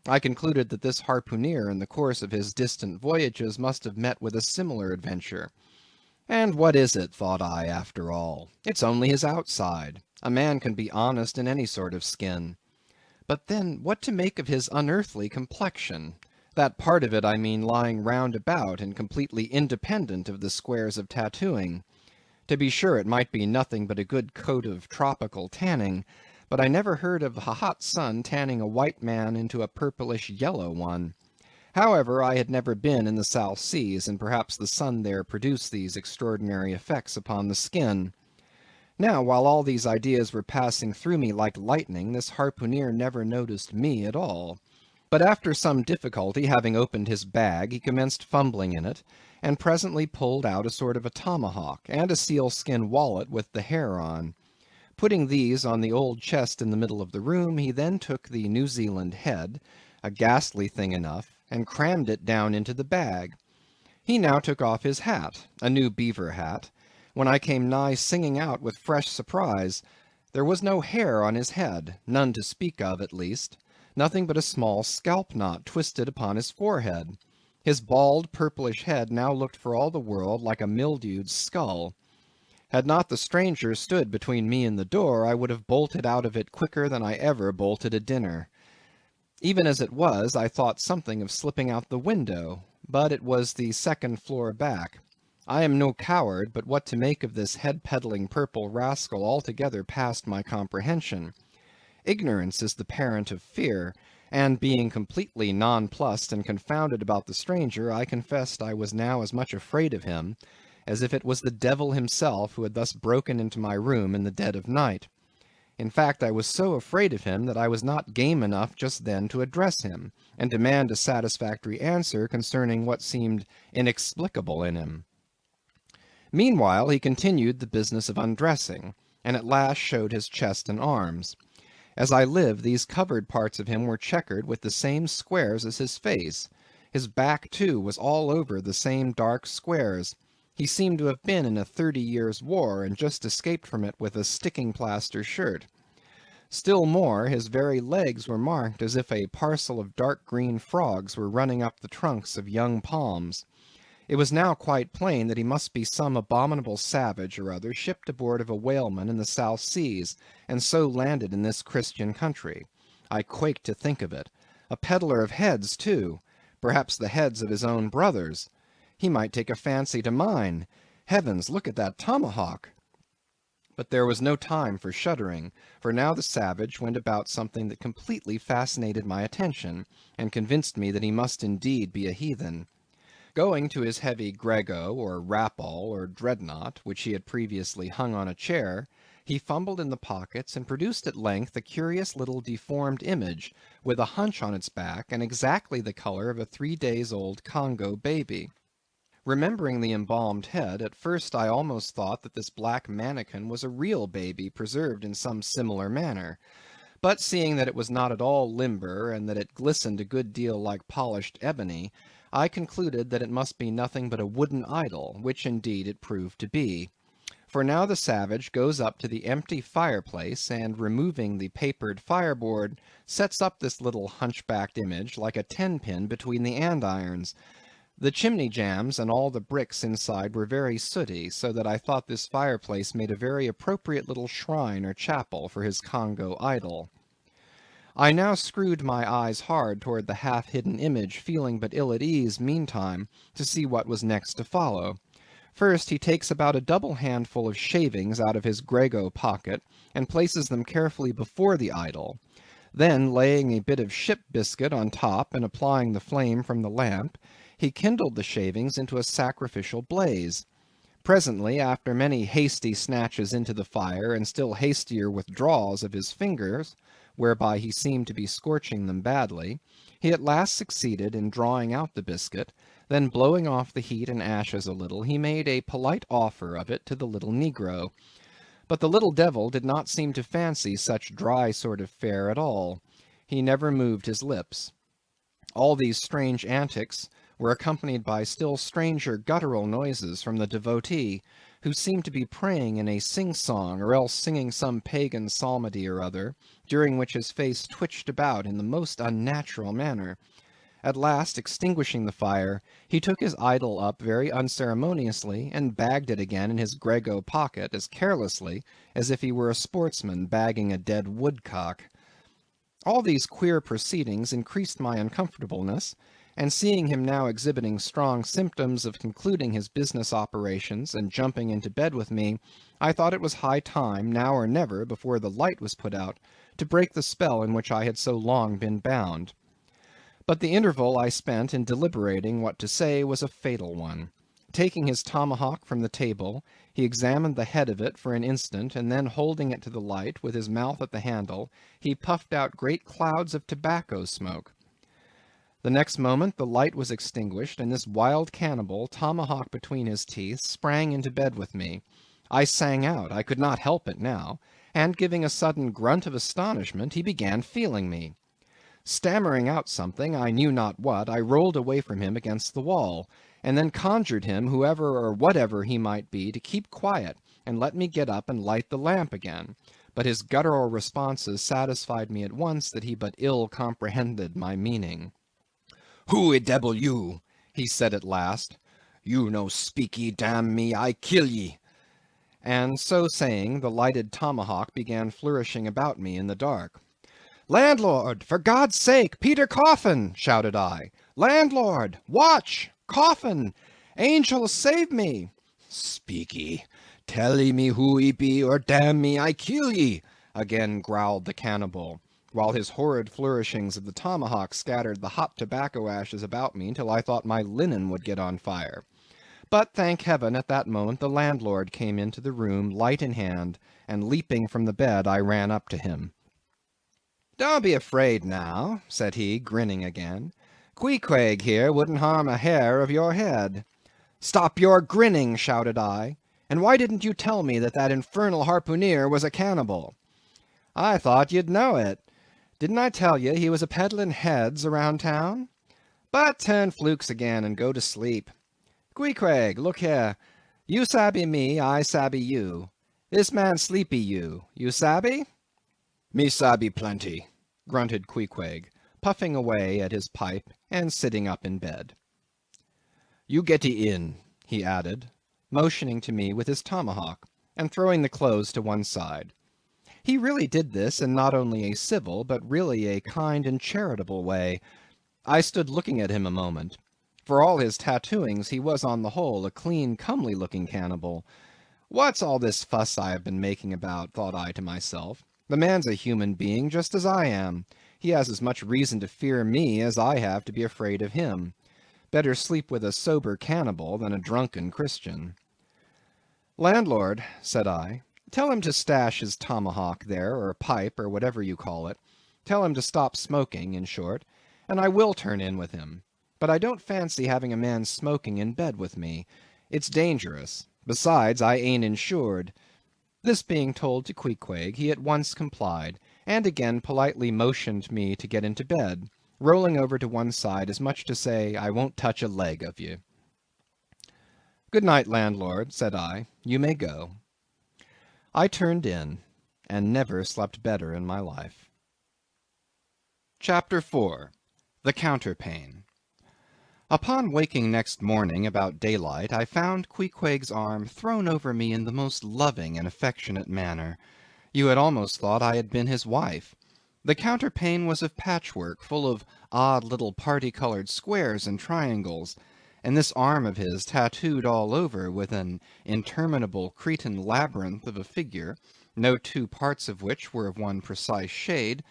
I concluded that this harpooneer in the course of his distant voyages must have met with a similar adventure. And what is it, thought I, after all? It's only his outside. A man can be honest in any sort of skin. But then, what to make of his unearthly complexion? That part of it, I mean, lying round about and completely independent of the squares of tattooing. To be sure, it might be nothing but a good coat of tropical tanning, but I never heard of a hot sun tanning a white man into a purplish yellow one. However, I had never been in the South Seas, and perhaps the sun there produced these extraordinary effects upon the skin. Now, while all these ideas were passing through me like lightning, this harpooneer never noticed me at all. But after some difficulty, having opened his bag, he commenced fumbling in it, and presently pulled out a sort of a tomahawk, and a sealskin wallet with the hair on. Putting these on the old chest in the middle of the room, he then took the New Zealand head, a ghastly thing enough, and crammed it down into the bag. He now took off his hat, a new beaver hat, when I came nigh singing out with fresh surprise. There was no hair on his head, none to speak of at least, nothing but a small scalp knot twisted upon his forehead. His bald purplish head now looked for all the world like a mildewed skull. Had not the stranger stood between me and the door, I would have bolted out of it quicker than I ever bolted a dinner. Even as it was, I thought something of slipping out the window, but it was the second floor back. I am no coward, but what to make of this head-peddling purple rascal altogether passed my comprehension. Ignorance is the parent of fear, and being completely nonplussed and confounded about the stranger, I confessed I was now as much afraid of him as if it was the devil himself who had thus broken into my room in the dead of night. In fact, I was so afraid of him that I was not game enough just then to address him, and demand a satisfactory answer concerning what seemed inexplicable in him. Meanwhile he continued the business of undressing, and at last showed his chest and arms. As I live, these covered parts of him were checkered with the same squares as his face. His back, too, was all over the same dark squares. He seemed to have been in a 30 years' war, and just escaped from it with a sticking-plaster shirt. Still more, his very legs were marked as if a parcel of dark green frogs were running up the trunks of young palms. It was now quite plain that he must be some abominable savage or other shipped aboard of a whaleman in the South Seas, and so landed in this Christian country. I quaked to think of it. A peddler of heads, too. Perhaps the heads of his own brothers. He might take a fancy to mine. Heavens, look at that tomahawk! But there was no time for shuddering, for now the savage went about something that completely fascinated my attention, and convinced me that he must indeed be a heathen. Going to his heavy grego, or rapal, or dreadnought, which he had previously hung on a chair, he fumbled in the pockets, and produced at length a curious little deformed image, with a hunch on its back, and exactly the colour of a 3 days-old Congo baby. Remembering the embalmed head, at first I almost thought that this black manikin was a real baby preserved in some similar manner. But seeing that it was not at all limber, and that it glistened a good deal like polished ebony, I concluded that it must be nothing but a wooden idol, which indeed it proved to be. For now the savage goes up to the empty fireplace, and removing the papered fireboard, sets up this little hunchbacked image like a 10-pin between the andirons. The chimney jambs and all the bricks inside were very sooty, so that I thought this fireplace made a very appropriate little shrine or chapel for his Congo idol. I now screwed my eyes hard toward the half-hidden image, feeling but ill at ease, meantime, to see what was next to follow. First he takes about a double handful of shavings out of his grego pocket, and places them carefully before the idol. Then, laying a bit of ship biscuit on top, and applying the flame from the lamp, he kindled the shavings into a sacrificial blaze. Presently, after many hasty snatches into the fire, and still hastier withdrawals of his fingers, whereby he seemed to be scorching them badly, he at last succeeded in drawing out the biscuit, then blowing off the heat and ashes a little, he made a polite offer of it to the little negro. But the little devil did not seem to fancy such dry sort of fare at all. He never moved his lips. All these strange antics were accompanied by still stranger guttural noises from the devotee, who seemed to be praying in a sing-song, or else singing some pagan psalmody or other, during which his face twitched about in the most unnatural manner. At last, extinguishing the fire, he took his idol up very unceremoniously, and bagged it again in his grego pocket as carelessly as if he were a sportsman bagging a dead woodcock. All these queer proceedings increased my uncomfortableness, and seeing him now exhibiting strong symptoms of concluding his business operations and jumping into bed with me, I thought it was high time, now or never, before the light was put out, to break the spell in which I had so long been bound. But the interval I spent in deliberating what to say was a fatal one. Taking his tomahawk from the table, he examined the head of it for an instant, and then holding it to the light, with his mouth at the handle, he puffed out great clouds of tobacco smoke. The next moment the light was extinguished, and this wild cannibal, tomahawk between his teeth, sprang into bed with me. I sang out, I could not help it now, and giving a sudden grunt of astonishment, he began feeling me. Stammering out something, I knew not what, I rolled away from him against the wall, and then conjured him, whoever or whatever he might be, to keep quiet, and let me get up and light the lamp again. But his guttural responses satisfied me at once that he but ill comprehended my meaning. "Who e debbil you?" he said at last. "You no speaky, damn me, I kill ye." And so saying, the lighted tomahawk began flourishing about me in the dark. "Landlord! For God's sake! Peter Coffin!" shouted I. "Landlord! Watch! Coffin! Angels, save me!" "Speaky! Tell ye me who ye be, or damn me, I kill ye!" again growled the cannibal, while his horrid flourishings of the tomahawk scattered the hot tobacco ashes about me till I thought my linen would get on fire. But, thank heaven, at that moment the landlord came into the room, light in hand, and leaping from the bed, I ran up to him. "Don't be afraid now," said he, grinning again. "Queequeg here wouldn't harm a hair of your head." "Stop your grinning," shouted I. "And why didn't you tell me that that infernal harpooneer was a cannibal?" "I thought you'd know it. Didn't I tell you he was a peddling heads around town? But turn flukes again and go to sleep. Queequeg, look here. You sabby me, I sabby you. This man sleepy you. You sabby?" "Me sabby plenty," grunted Queequeg, puffing away at his pipe and sitting up in bed. "You getty in," he added, motioning to me with his tomahawk, and throwing the clothes to one side. He really did this in not only a civil, but really a kind and charitable way. I stood looking at him a moment. For all his tattooings, he was on the whole a clean, comely looking cannibal. What's all this fuss I have been making about, thought I to myself. The man's a human being just as I am. He has as much reason to fear me as I have to be afraid of him. Better sleep with a sober cannibal than a drunken Christian. "Landlord," said I, "tell him to stash his tomahawk there, or pipe, or whatever you call it. Tell him to stop smoking, in short, and I will turn in with him. But I don't fancy having a man smoking in bed with me. It's dangerous. Besides, I ain't insured." This being told to Queequeg, he at once complied, and again politely motioned me to get into bed, rolling over to one side as much to say, "I won't touch a leg of you." "Good night, landlord," said I. "You may go." I turned in, and never slept better in my life. Chapter 4. The Counterpane. Upon waking next morning about daylight, I found Queequeg's arm thrown over me in the most loving and affectionate manner. You had almost thought I had been his wife. The counterpane was of patchwork, full of odd little party-coloured squares and triangles, and this arm of his tattooed all over with an interminable Cretan labyrinth of a figure, no two parts of which were of one precise shade,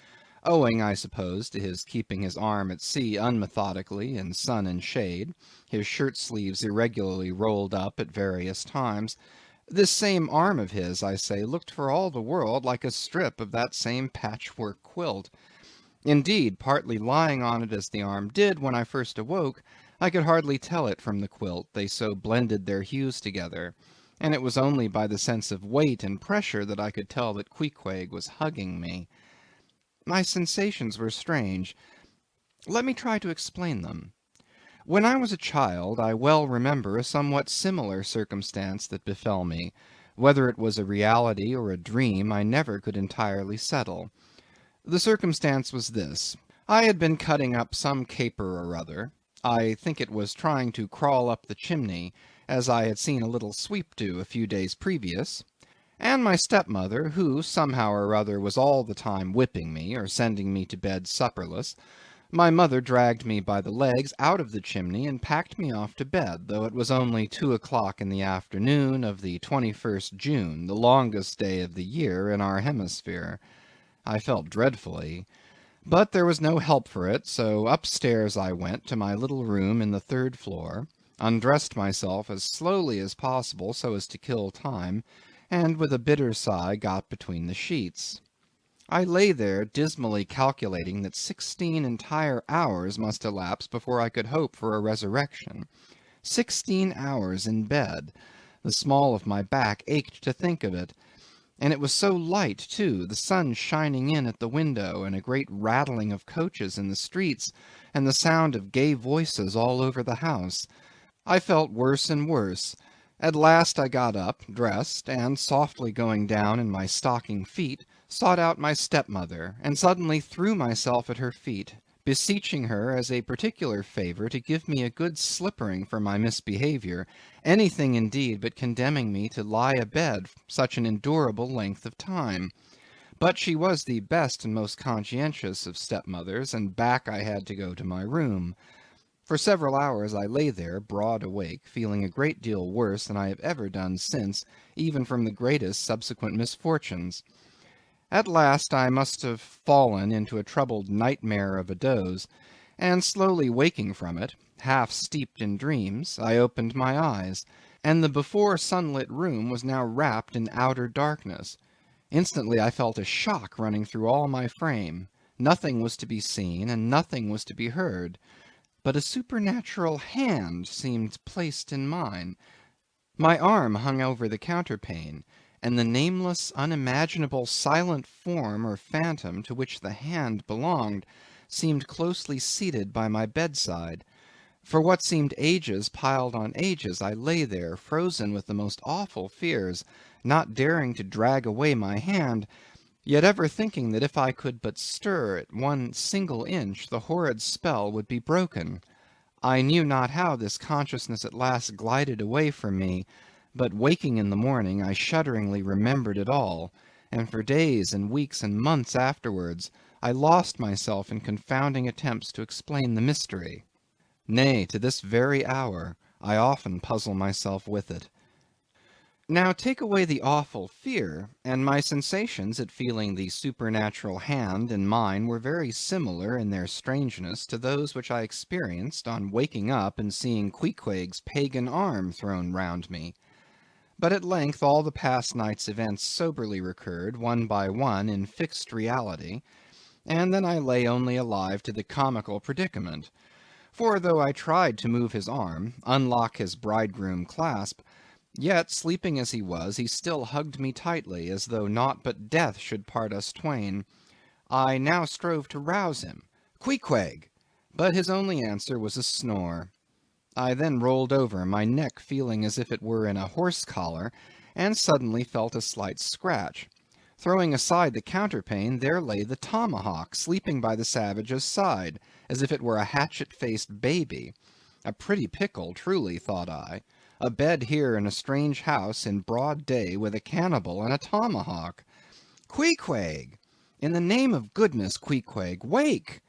owing, I suppose, to his keeping his arm at sea unmethodically in sun and shade, his shirt sleeves irregularly rolled up at various times. This same arm of his, I say, looked for all the world like a strip of that same patchwork quilt. Indeed, partly lying on it as the arm did when I first awoke, I could hardly tell it from the quilt, they so blended their hues together, and it was only by the sense of weight and pressure that I could tell that Queequeg was hugging me. My sensations were strange. Let me try to explain them. When I was a child, I well remember a somewhat similar circumstance that befell me. Whether it was a reality or a dream, I never could entirely settle. The circumstance was this. I had been cutting up some caper or other. I think it was trying to crawl up the chimney, as I had seen a little sweep do a few days previous, and my stepmother, who somehow or other was all the time whipping me, or sending me to bed supperless, my mother dragged me by the legs out of the chimney and packed me off to bed, though it was only 2 o'clock in the afternoon of the 21st June, the longest day of the year in our hemisphere. I felt dreadfully, but there was no help for it, so upstairs I went to my little room in the 3rd floor, undressed myself as slowly as possible so as to kill time, and with a bitter sigh got between the sheets. I lay there dismally calculating that 16 entire hours must elapse before I could hope for a resurrection. 16 hours in bed. The small of my back ached to think of it. And it was so light, too, the sun shining in at the window, and a great rattling of coaches in the streets, and the sound of gay voices all over the house. I felt worse and worse. At last I got up, dressed, and softly going down in my stocking feet, sought out my stepmother, and suddenly threw myself at her feet, beseeching her as a particular favour to give me a good slippering for my misbehaviour, anything indeed but condemning me to lie abed such an endurable length of time. But she was the best and most conscientious of stepmothers, and back I had to go to my room. For several hours I lay there, broad awake, feeling a great deal worse than I have ever done since, even from the greatest subsequent misfortunes. At last I must have fallen into a troubled nightmare of a doze, and slowly waking from it, Half steeped in dreams, I opened my eyes, and the before sunlit room was now wrapped in outer darkness. Instantly I felt a shock running through all my frame. Nothing was to be seen, and nothing was to be heard. But a supernatural hand seemed placed in mine. My arm hung over the counterpane, and the nameless, unimaginable, silent form or phantom to which the hand belonged seemed closely seated by my bedside. For what seemed ages piled on ages, I lay there, frozen with the most awful fears, not daring to drag away my hand, yet ever thinking that if I could but stir it one single inch, the horrid spell would be broken. I knew not how this consciousness at last glided away from me, but waking in the morning, I shudderingly remembered it all, and for days and weeks and months afterwards, I lost myself in confounding attempts to explain the mystery. Nay, to this very hour, I often puzzle myself with it. Now take away the awful fear, and my sensations at feeling the supernatural hand in mine were very similar in their strangeness to those which I experienced on waking up and seeing Queequeg's pagan arm thrown round me. But at length all the past night's events soberly recurred, one by one, in fixed reality, and then I lay only alive to the comical predicament. For though I tried to move his arm, unlock his bridegroom clasp, yet, sleeping as he was, he still hugged me tightly, as though naught but death should part us twain. I now strove to rouse him. "Queequeg!" but his only answer was a snore. I then rolled over, my neck feeling as if it were in a horse collar, and suddenly felt a slight scratch. Throwing aside the counterpane, there lay the tomahawk, sleeping by the savage's side, as if it were a hatchet-faced baby. A pretty pickle, truly, thought I. A bed here in a strange house in broad day with a cannibal and a tomahawk. Queequeg! In the name of goodness, Queequeg, wake!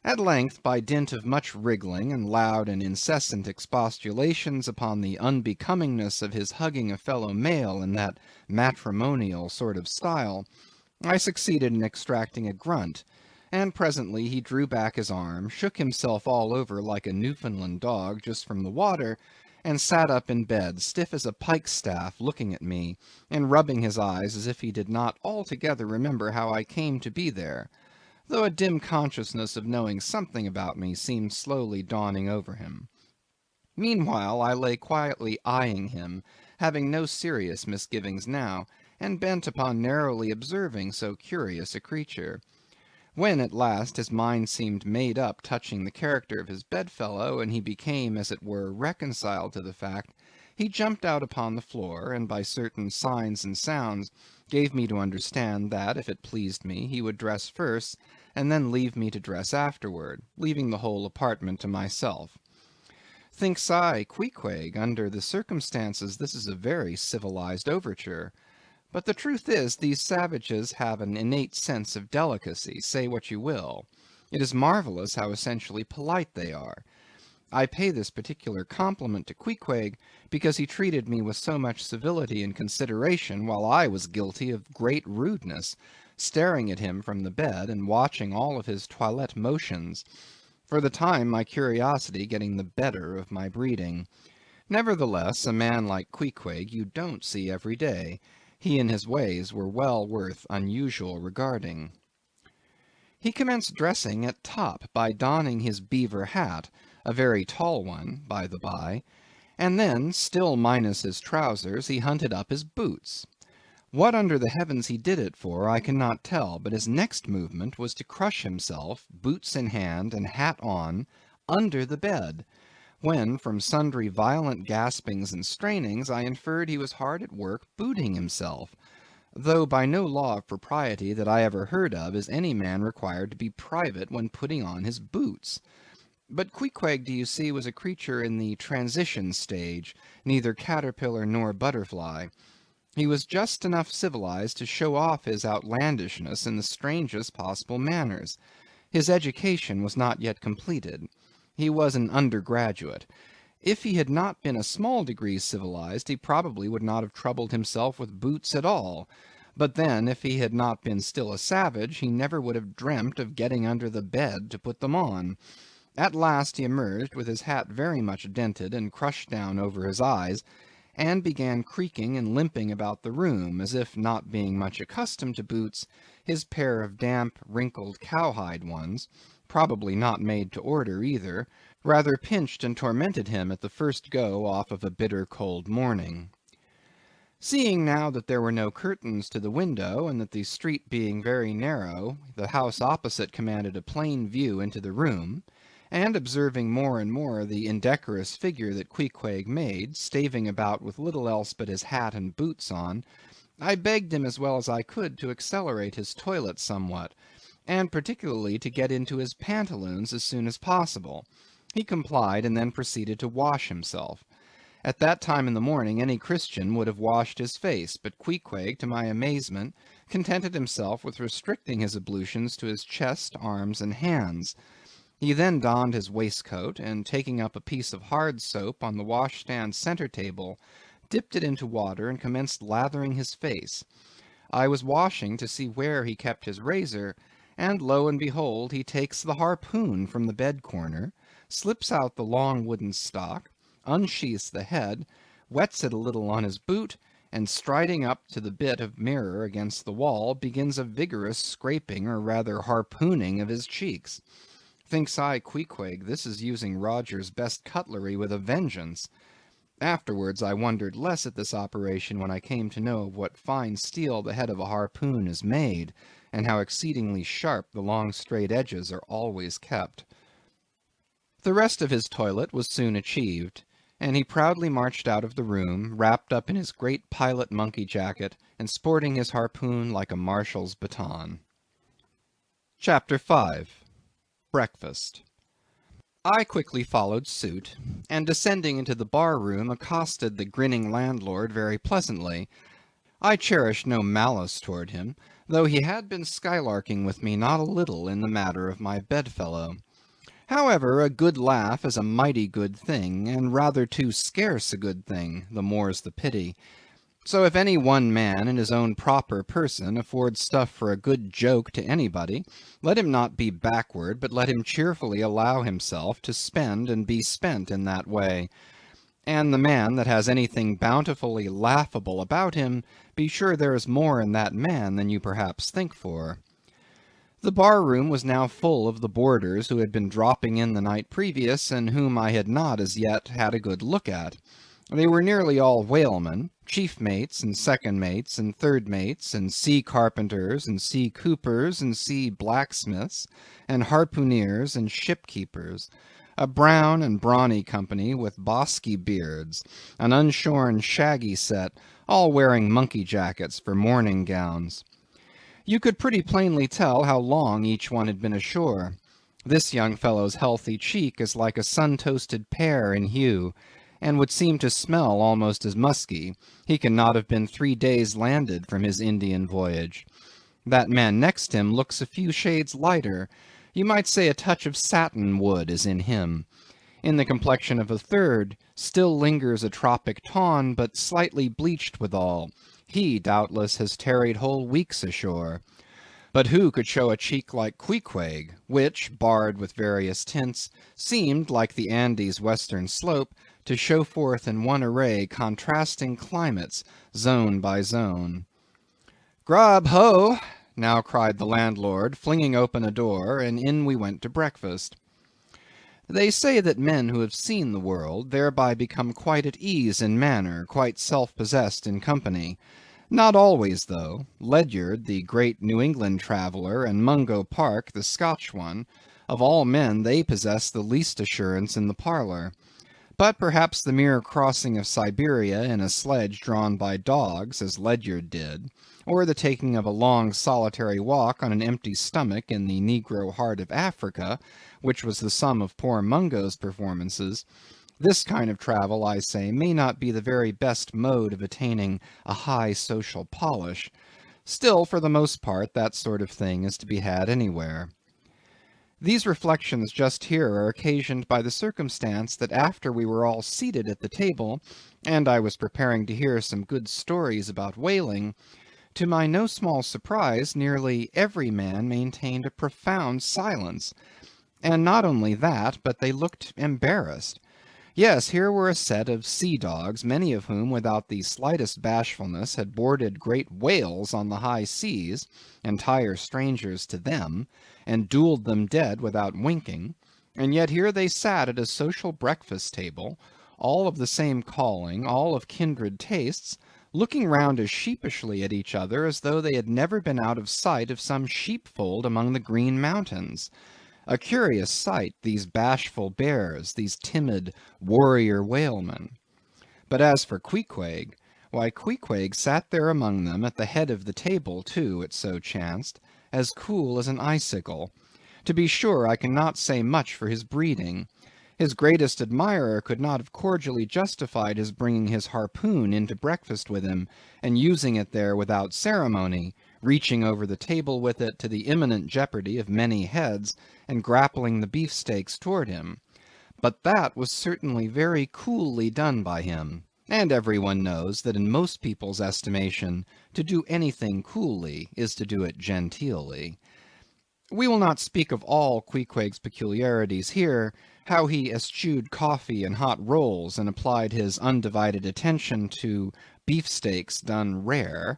At length, by dint of much wriggling and loud and incessant expostulations upon the unbecomingness of his hugging a fellow male in that matrimonial sort of style, I succeeded in extracting a grunt, and presently he drew back his arm, shook himself all over like a Newfoundland dog just from the water, and sat up in bed, stiff as a pikestaff, looking at me, and rubbing his eyes as if he did not altogether remember how I came to be there, though a dim consciousness of knowing something about me seemed slowly dawning over him. Meanwhile I lay quietly eyeing him, having no serious misgivings now, and bent upon narrowly observing so curious a creature. When at last his mind seemed made up touching the character of his bedfellow, and he became, as it were, reconciled to the fact, he jumped out upon the floor, and by certain signs and sounds gave me to understand that, if it pleased me, he would dress first, and then leave me to dress afterward, leaving the whole apartment to myself. Thinks I, Queequeg, under the circumstances this is a very civilized overture. But the truth is, these savages have an innate sense of delicacy, say what you will. It is marvelous how essentially polite they are. I pay this particular compliment to Queequeg because he treated me with so much civility and consideration, while I was guilty of great rudeness, staring at him from the bed, and watching all of his toilette motions, for the time my curiosity getting the better of my breeding. Nevertheless, a man like Queequeg you don't see every day. He and his ways were well worth unusual regarding. He commenced dressing at top by donning his beaver hat, a very tall one, by the by, and then, still minus his trousers, he hunted up his boots. What under the heavens he did it for, I cannot tell, but his next movement was to crush himself, boots in hand and hat on, under the bed, when, from sundry violent gaspings and strainings, I inferred he was hard at work booting himself, though by no law of propriety that I ever heard of is any man required to be private when putting on his boots. But Queequeg, do you see, was a creature in the transition stage, neither caterpillar nor butterfly. He was just enough civilized to show off his outlandishness in the strangest possible manners. His education was not yet completed. He was an undergraduate. If he had not been a small degree civilized, he probably would not have troubled himself with boots at all. But then, if he had not been still a savage, he never would have dreamt of getting under the bed to put them on. At last he emerged with his hat very much dented and crushed down over his eyes, and began creaking and limping about the room, as if not being much accustomed to boots, his pair of damp, wrinkled cowhide ones, probably not made to order either, rather pinched and tormented him at the first go off of a bitter cold morning. Seeing now that there were no curtains to the window, and that the street being very narrow, the house opposite commanded a plain view into the room, and observing more and more the indecorous figure that Queequeg made, staving about with little else but his hat and boots on, I begged him as well as I could to accelerate his toilet somewhat, and particularly to get into his pantaloons as soon as possible. He complied, and then proceeded to wash himself. At that time in the morning any Christian would have washed his face, but Queequeg, to my amazement, contented himself with restricting his ablutions to his chest, arms, and hands. He then donned his waistcoat, and taking up a piece of hard soap on the washstand centre table, dipped it into water and commenced lathering his face. I was washing to see where he kept his razor, and lo and behold he takes the harpoon from the bed corner, slips out the long wooden stock, unsheaths the head, wets it a little on his boot, and striding up to the bit of mirror against the wall, begins a vigorous scraping, or rather harpooning, of his cheeks. Thinks I, Queequeg, this is using Roger's best cutlery with a vengeance. Afterwards I wondered less at this operation when I came to know of what fine steel the head of a harpoon is made, and how exceedingly sharp the long straight edges are always kept. The rest of his toilet was soon achieved, and he proudly marched out of the room, wrapped up in his great pilot monkey jacket, and sporting his harpoon like a marshal's baton. Chapter 5. Breakfast. I quickly followed suit, and descending into the bar-room accosted the grinning landlord very pleasantly. I cherished no malice toward him, though he had been skylarking with me not a little in the matter of my bedfellow. However, a good laugh is a mighty good thing, and rather too scarce a good thing, the more's the pity. So if any one man in his own proper person affords stuff for a good joke to anybody, let him not be backward, but let him cheerfully allow himself to spend and be spent in that way. And the man that has anything bountifully laughable about him, be sure there is more in that man than you perhaps think for. The bar-room was now full of the boarders who had been dropping in the night previous, and whom I had not as yet had a good look at. They were nearly all whalemen, chief mates, and second mates, and third mates, and sea carpenters, and sea coopers, and sea blacksmiths, and harpooneers, and shipkeepers, a brown and brawny company with bosky beards, an unshorn shaggy set, all wearing monkey jackets for morning gowns. You could pretty plainly tell how long each one had been ashore. This young fellow's healthy cheek is like a sun-toasted pear in hue, and would seem to smell almost as musky. He cannot have been 3 days landed from his Indian voyage. That man next him looks a few shades lighter. You might say a touch of satin wood is in him. In the complexion of a third still lingers a tropic tawn, but slightly bleached withal. He, doubtless, has tarried whole weeks ashore. But who could show a cheek like Queequeg, which, barred with various tints, seemed, like the Andes' western slope, to show forth in one array contrasting climates, zone by zone. "Grub, ho!" now cried the landlord, flinging open a door, and in we went to breakfast. They say that men who have seen the world thereby become quite at ease in manner, quite self-possessed in company. Not always, though. Ledyard, the great New England traveller, and Mungo Park, the Scotch one, of all men they possess the least assurance in the parlour. But perhaps the mere crossing of Siberia in a sledge drawn by dogs, as Ledyard did, or the taking of a long solitary walk on an empty stomach in the negro heart of Africa, which was the sum of poor Mungo's performances, this kind of travel, I say, may not be the very best mode of attaining a high social polish. Still, for the most part, that sort of thing is to be had anywhere. These reflections just here are occasioned by the circumstance that after we were all seated at the table, and I was preparing to hear some good stories about whaling, to my no small surprise, nearly every man maintained a profound silence. And not only that, but they looked embarrassed. Yes, here were a set of sea dogs, many of whom, without the slightest bashfulness, had boarded great whales on the high seas, entire strangers to them, and duelled them dead without winking; and yet here they sat at a social breakfast table, all of the same calling, all of kindred tastes, looking round as sheepishly at each other as though they had never been out of sight of some sheepfold among the Green Mountains. A curious sight, these bashful bears, these timid warrior whalemen. But as for Queequeg, why Queequeg sat there among them, at the head of the table too, it so chanced, as cool as an icicle. To be sure, I cannot say much for his breeding. His greatest admirer could not have cordially justified his bringing his harpoon into breakfast with him, and using it there without ceremony, reaching over the table with it to the imminent jeopardy of many heads, and grappling the beefsteaks toward him. But that was certainly very coolly done by him, and every one knows that in most people's estimation to do anything coolly is to do it genteelly. We will not speak of all Queequeg's peculiarities here, how he eschewed coffee and hot rolls, and applied his undivided attention to beefsteaks done rare.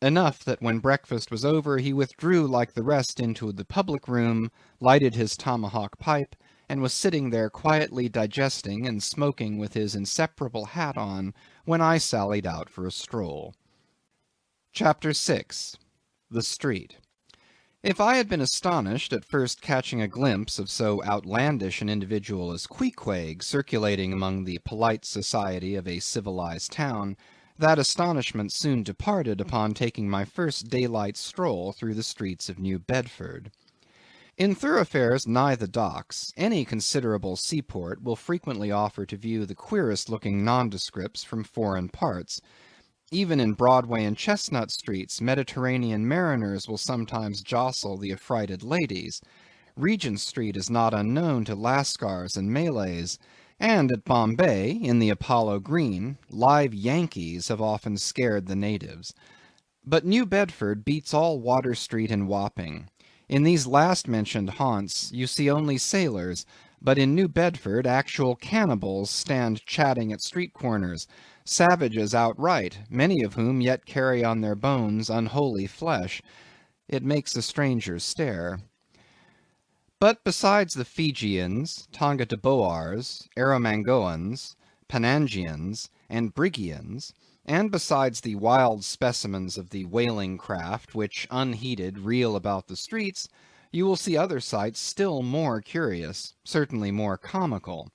Enough that when breakfast was over he withdrew like the rest into the public room, lighted his tomahawk pipe, and was sitting there quietly digesting and smoking with his inseparable hat on, when I sallied out for a stroll. Chapter 6. The Street. If I had been astonished at first catching a glimpse of so outlandish an individual as Queequeg circulating among the polite society of a civilized town, that astonishment soon departed upon taking my first daylight stroll through the streets of New Bedford. In thoroughfares nigh the docks, any considerable seaport will frequently offer to view the queerest looking nondescripts from foreign parts. Even in Broadway and Chestnut streets, Mediterranean mariners will sometimes jostle the affrighted ladies. Regent Street is not unknown to Lascars and Malays, and at Bombay, in the Apollo Green, live Yankees have often scared the natives. But New Bedford beats all Water Street and Wapping. In these last mentioned haunts you see only sailors, but in New Bedford actual cannibals stand chatting at street corners, savages outright, many of whom yet carry on their bones unholy flesh. It makes the stranger stare. But besides the Fijians, Tonga-Tabouars, Arromangoans, Panangians, and Brigians, and besides the wild specimens of the whaling craft, which unheeded reel about the streets, you will see other sights still more curious, certainly more comical.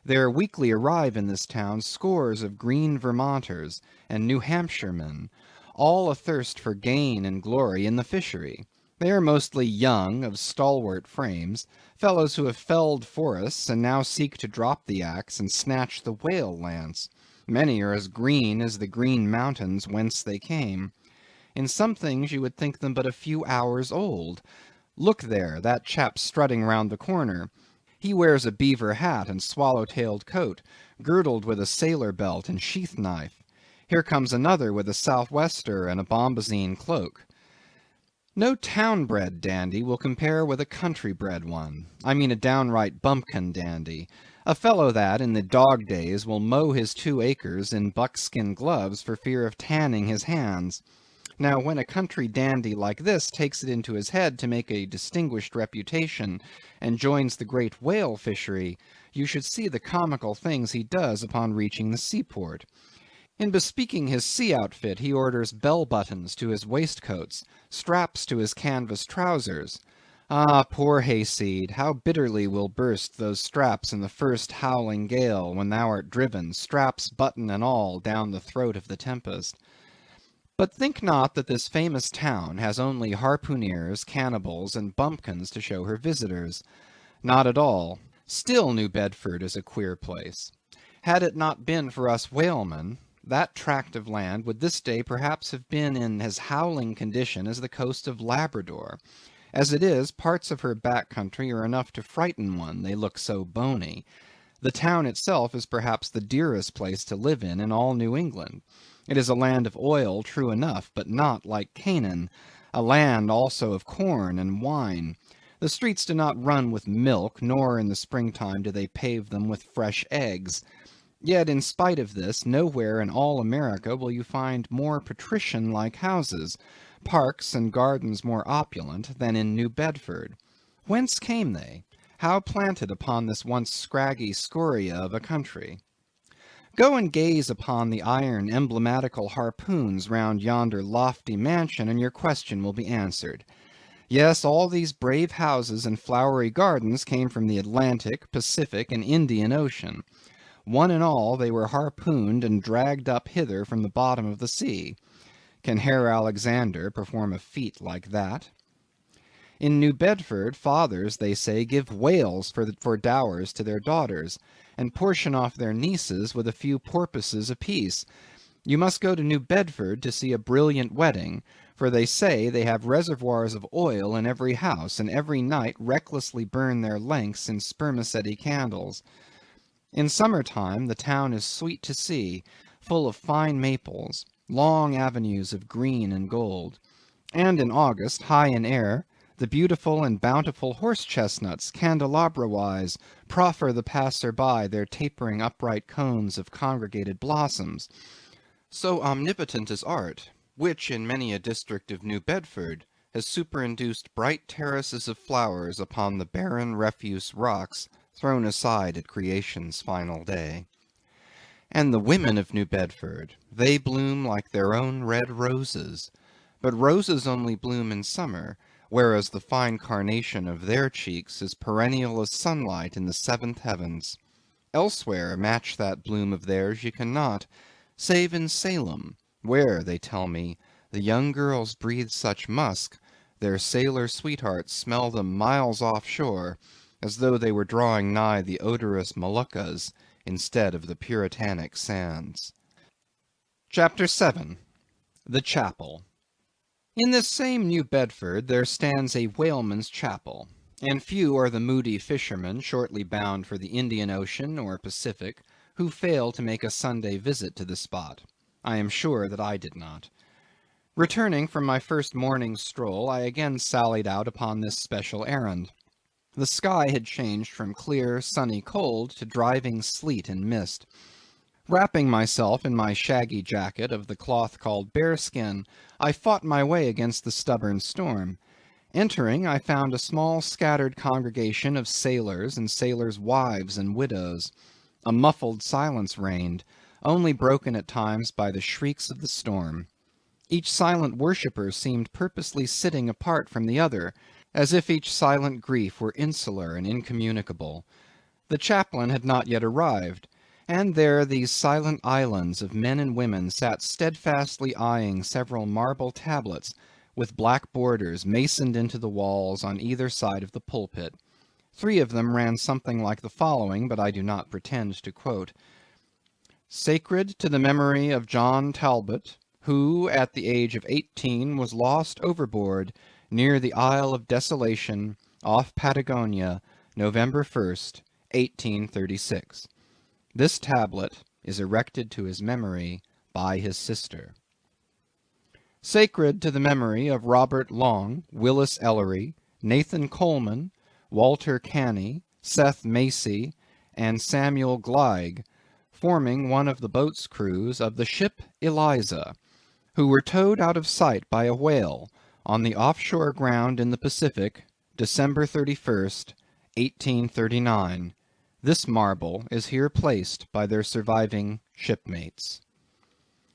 There weekly arrive in this town scores of green Vermonters and New Hampshiremen, all athirst for gain and glory in the fishery. They are mostly young, of stalwart frames, fellows who have felled forests, and now seek to drop the axe and snatch the whale lance. Many are as green as the Green Mountains whence they came. In some things you would think them but a few hours old. Look there, that chap strutting round the corner. He wears a beaver hat and swallow-tailed coat, girdled with a sailor belt and sheath knife. Here comes another with a southwester and a bombazine cloak. No town-bred dandy will compare with a country-bred one. I mean a downright bumpkin dandy. A fellow that, in the dog days, will mow his 2 acres in buckskin gloves for fear of tanning his hands. Now, when a country dandy like this takes it into his head to make a distinguished reputation, and joins the great whale fishery, you should see the comical things he does upon reaching the seaport. In bespeaking his sea outfit, he orders bell-buttons to his waistcoats, straps to his canvas trousers. Ah, poor hayseed, how bitterly will burst those straps in the first howling gale, when thou art driven, straps, button, and all, down the throat of the tempest. But think not that this famous town has only harpooneers, cannibals, and bumpkins to show her visitors. Not at all. Still New Bedford is a queer place. Had it not been for us whalemen, that tract of land would this day perhaps have been in as howling condition as the coast of Labrador. As it is, parts of her back country are enough to frighten one, they look so bony. The town itself is perhaps the dearest place to live in all New England. It is a land of oil, true enough, but not like Canaan, a land also of corn and wine. The streets do not run with milk, nor in the springtime do they pave them with fresh eggs. Yet in spite of this, nowhere in all America will you find more patrician-like houses, parks and gardens more opulent, than in New Bedford. Whence came they? How planted upon this once scraggy scoria of a country? Go and gaze upon the iron emblematical harpoons round yonder lofty mansion, and your question will be answered. Yes, all these brave houses and flowery gardens came from the Atlantic, Pacific, and Indian Ocean. One and all they were harpooned and dragged up hither from the bottom of the sea. Can Herr Alexander perform a feat like that? In New Bedford, fathers, they say, give whales for dowers to their daughters, and portion off their nieces with a few porpoises apiece. You must go to New Bedford to see a brilliant wedding, for they say they have reservoirs of oil in every house, and every night recklessly burn their lengths in spermaceti candles. In summer time the town is sweet to see, full of fine maples, long avenues of green and gold. And in August, high in air, the beautiful and bountiful horse-chestnuts, candelabra-wise, proffer the passer-by their tapering upright cones of congregated blossoms. So omnipotent is art, which in many a district of New Bedford has superinduced bright terraces of flowers upon the barren refuse rocks thrown aside at creation's final day. And the women of New Bedford, they bloom like their own red roses. But roses only bloom in summer, whereas the fine carnation of their cheeks is perennial as sunlight in the seventh heavens. Elsewhere match that bloom of theirs ye cannot, save in Salem, where, they tell me, the young girls breathe such musk, their sailor sweethearts smell them miles offshore, as though they were drawing nigh the odorous Moluccas instead of the puritanic sands. Chapter 7. The Chapel. In this same New Bedford there stands a whaleman's chapel, and few are the moody fishermen shortly bound for the Indian Ocean or Pacific who fail to make a Sunday visit to the spot. I am sure that I did not. Returning from my first morning stroll, I again sallied out upon this special errand. The sky had changed from clear, sunny cold to driving sleet and mist. Wrapping myself in my shaggy jacket of the cloth called bearskin, I fought my way against the stubborn storm. Entering, I found a small scattered congregation of sailors and sailors' wives and widows. A muffled silence reigned, only broken at times by the shrieks of the storm. Each silent worshipper seemed purposely sitting apart from the other, as if each silent grief were insular and incommunicable. The chaplain had not yet arrived, and there these silent islands of men and women sat steadfastly eyeing several marble tablets with black borders masoned into the walls on either side of the pulpit. 3 of them ran something like the following, but I do not pretend to quote. Sacred to the memory of John Talbot, who at the age of 18 was lost overboard near the Isle of Desolation, off Patagonia, November 1st, 1836. This tablet is erected to his memory by his sister. Sacred to the memory of Robert Long, Willis Ellery, Nathan Coleman, Walter Canny, Seth Macy, and Samuel Gleig, forming one of the boat's crews of the ship Eliza, who were towed out of sight by a whale on the offshore ground in the Pacific, December 31st, 1839. This marble is here placed by their surviving shipmates.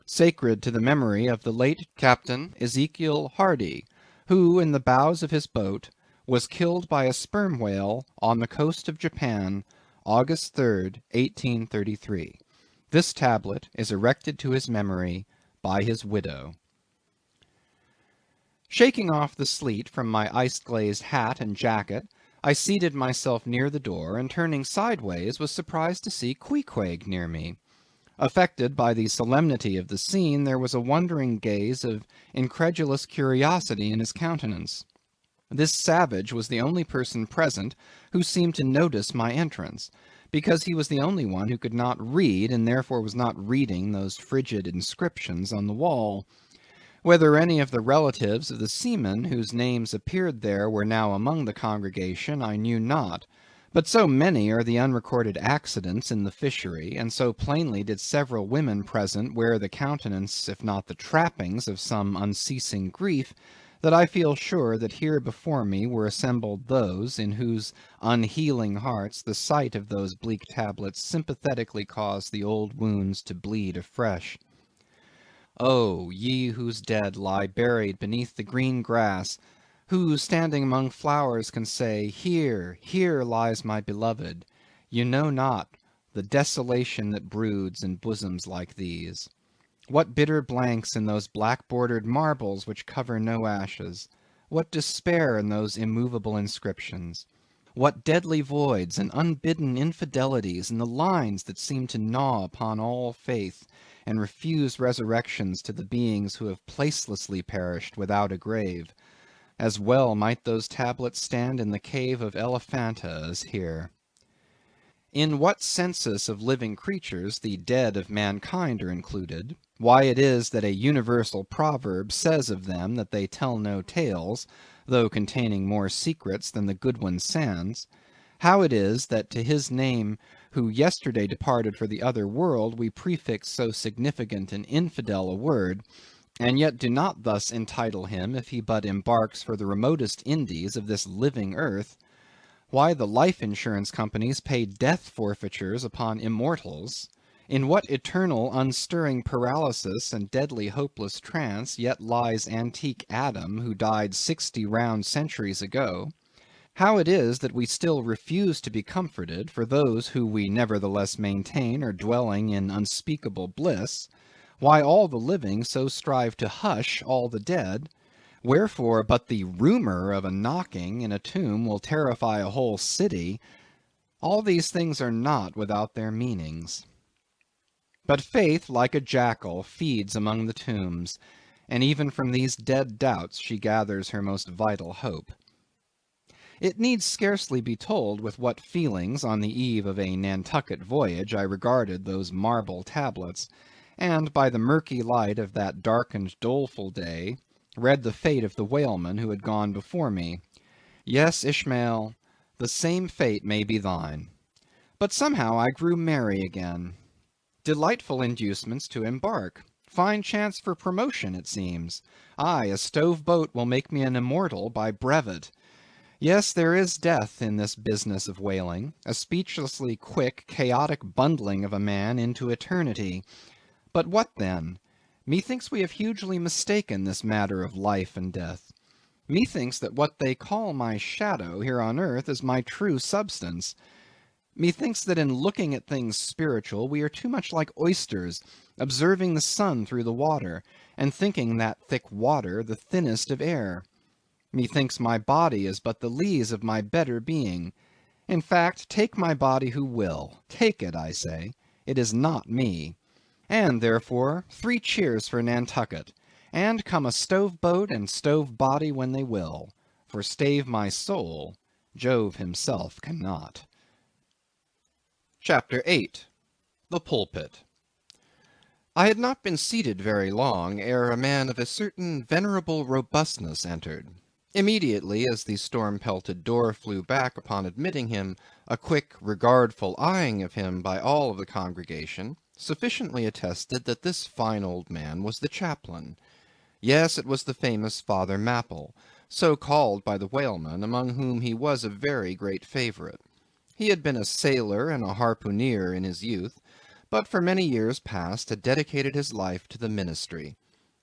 Sacred to the memory of the late Captain Ezekiel Hardy, who, in the bows of his boat, was killed by a sperm whale on the coast of Japan, August 3rd, 1833. This tablet is erected to his memory by his widow. Shaking off the sleet from my ice-glazed hat and jacket, I seated myself near the door, and turning sideways was surprised to see Queequeg near me. Affected by the solemnity of the scene, there was a wondering gaze of incredulous curiosity in his countenance. This savage was the only person present who seemed to notice my entrance, because he was the only one who could not read, and therefore was not reading those frigid inscriptions on the wall. Whether any of the relatives of the seamen whose names appeared there were now among the congregation, I knew not; but so many are the unrecorded accidents in the fishery, and so plainly did several women present wear the countenance, if not the trappings, of some unceasing grief, that I feel sure that here before me were assembled those, in whose unhealing hearts the sight of those bleak tablets sympathetically caused the old wounds to bleed afresh. Oh, ye whose dead lie buried beneath the green grass, who, standing among flowers, can say, Here, here lies my beloved, you know not the desolation that broods in bosoms like these. What bitter blanks in those black bordered marbles which cover no ashes! What despair in those immovable inscriptions! What deadly voids and unbidden infidelities in the lines that seem to gnaw upon all faith, and refuse resurrections to the beings who have placelessly perished without a grave! As well might those tablets stand in the cave of Elephanta as here. In what census of living creatures the dead of mankind are included; why it is that a universal proverb says of them that they tell no tales, though containing more secrets than the Goodwin Sands; how it is that to his name who yesterday departed for the other world we prefix so significant and infidel a word, and yet do not thus entitle him if he but embarks for the remotest Indies of this living earth; why the life insurance companies pay death forfeitures upon immortals; in what eternal unstirring paralysis and deadly hopeless trance yet lies antique Adam who died 60 round centuries ago; how it is that we still refuse to be comforted for those who we nevertheless maintain are dwelling in unspeakable bliss; why all the living so strive to hush all the dead; wherefore but the rumour of a knocking in a tomb will terrify a whole city; all these things are not without their meanings. But faith, like a jackal, feeds among the tombs, and even from these dead doubts she gathers her most vital hope. It needs scarcely be told with what feelings on the eve of a Nantucket voyage I regarded those marble tablets, and by the murky light of that dark and doleful day read the fate of the whalemen who had gone before me. Yes, Ishmael, the same fate may be thine. But somehow I grew merry again. Delightful inducements to embark. Fine chance for promotion, it seems. Aye, a stove boat will make me an immortal by brevet. Yes, there is death in this business of whaling, a speechlessly quick, chaotic bundling of a man into eternity. But what then? Methinks we have hugely mistaken this matter of life and death. Methinks that what they call my shadow here on earth is my true substance. Methinks that in looking at things spiritual we are too much like oysters, observing the sun through the water, and thinking that thick water the thinnest of air. Methinks my body is but the lees of my better being. In fact, take my body who will. Take it, I say. It is not me. And therefore, 3 cheers for Nantucket, and come a stove boat and stove body when they will; for stave my soul, Jove himself cannot. CHAPTER 8. The Pulpit. I had not been seated very long ere a man of a certain venerable robustness entered. Immediately as the storm-pelted door flew back upon admitting him, a quick, regardful eyeing of him by all of the congregation sufficiently attested that this fine old man was the chaplain. Yes, it was the famous Father Mapple, so called by the whalemen, among whom he was a very great favourite. He had been a sailor and a harpooneer in his youth, but for many years past had dedicated his life to the ministry.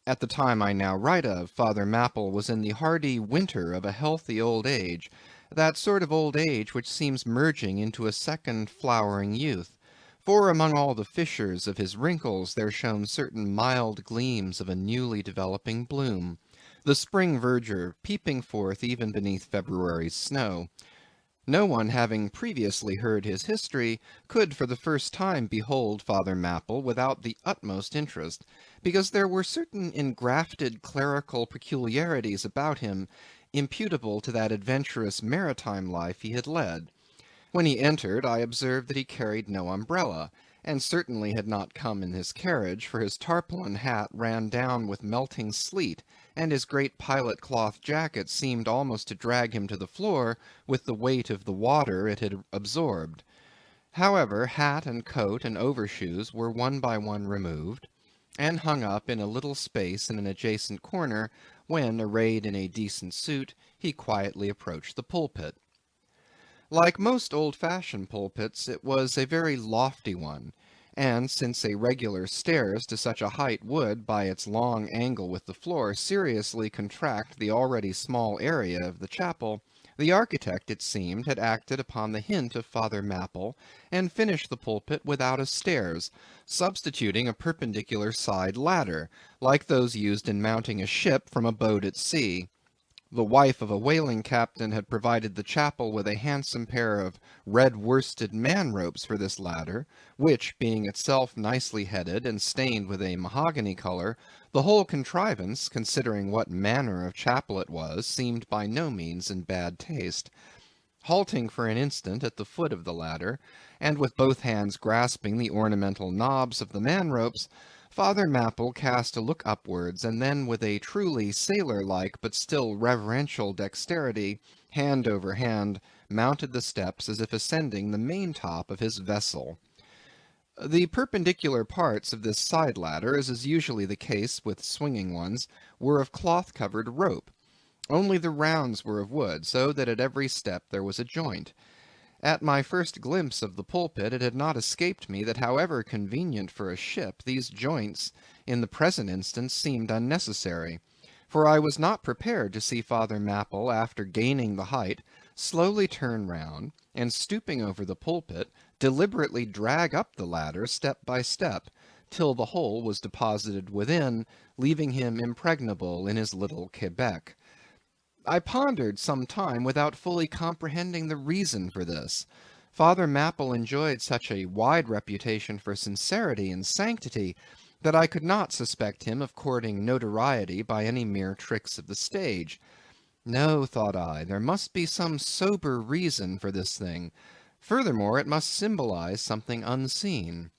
At the time I now write of, Father Mapple was in the hardy winter of a healthy old age, that sort of old age which seems merging into a second flowering youth; for among all the fissures of his wrinkles there shone certain mild gleams of a newly developing bloom, the spring verdure peeping forth even beneath February's snow. No one having previously heard his history, could for the first time behold Father Mapple without the utmost interest, because there were certain engrafted clerical peculiarities about him, imputable to that adventurous maritime life he had led. When he entered, I observed that he carried no umbrella, and certainly had not come in his carriage, for his tarpaulin hat ran down with melting sleet, and his great pilot cloth jacket seemed almost to drag him to the floor with the weight of the water it had absorbed. However, hat and coat and overshoes were one by one removed, and hung up in a little space in an adjacent corner, when, arrayed in a decent suit, he quietly approached the pulpit. Like most old-fashioned pulpits, it was a very lofty one, and since a regular stairs to such a height would, by its long angle with the floor, seriously contract the already small area of the chapel, the architect, it seemed, had acted upon the hint of Father Mapple, and finished the pulpit without a stairs, substituting a perpendicular side ladder, like those used in mounting a ship from a boat at sea. The wife of a whaling captain had provided the chapel with a handsome pair of red worsted man ropes for this ladder, which, being itself nicely headed and stained with a mahogany color, the whole contrivance, considering what manner of chapel it was, seemed by no means in bad taste. Halting for an instant at the foot of the ladder, and with both hands grasping the ornamental knobs of the man-ropes, Father Mapple cast a look upwards, and then with a truly sailor-like but still reverential dexterity, hand over hand, mounted the steps as if ascending the main-top of his vessel. The perpendicular parts of this side ladder, as is usually the case with swinging ones, were of cloth-covered rope. Only the rounds were of wood, so that at every step there was a joint. At my first glimpse of the pulpit, it had not escaped me that however convenient for a ship, these joints in the present instance seemed unnecessary, for I was not prepared to see Father Mapple, after gaining the height, slowly turn round, and stooping over the pulpit, deliberately drag up the ladder step by step, till the whole was deposited within, leaving him impregnable in his little Quebec. I pondered some time without fully comprehending the reason for this. Father Mapple enjoyed such a wide reputation for sincerity and sanctity, that I could not suspect him of courting notoriety by any mere tricks of the stage. No, thought I, there must be some sober reason for this thing. Furthermore, it must symbolize something unseen.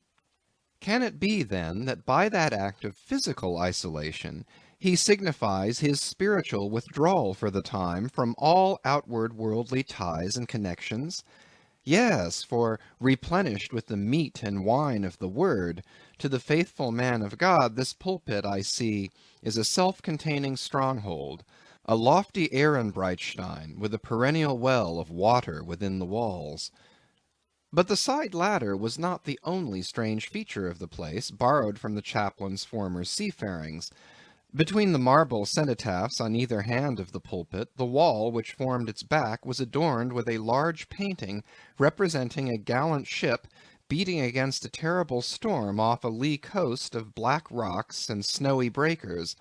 Can it be, then, that by that act of physical isolation he signifies his spiritual withdrawal for the time from all outward worldly ties and connections? Yes, for replenished with the meat and wine of the Word, to the faithful man of God this pulpit, I see, is a self-containing stronghold, a lofty Ehrenbreitstein, with a perennial well of water within the walls. But the side ladder was not the only strange feature of the place, borrowed from the chaplain's former seafarings. Between the marble cenotaphs on either hand of the pulpit, the wall which formed its back was adorned with a large painting representing a gallant ship beating against a terrible storm off a lee coast of black rocks and snowy breakers.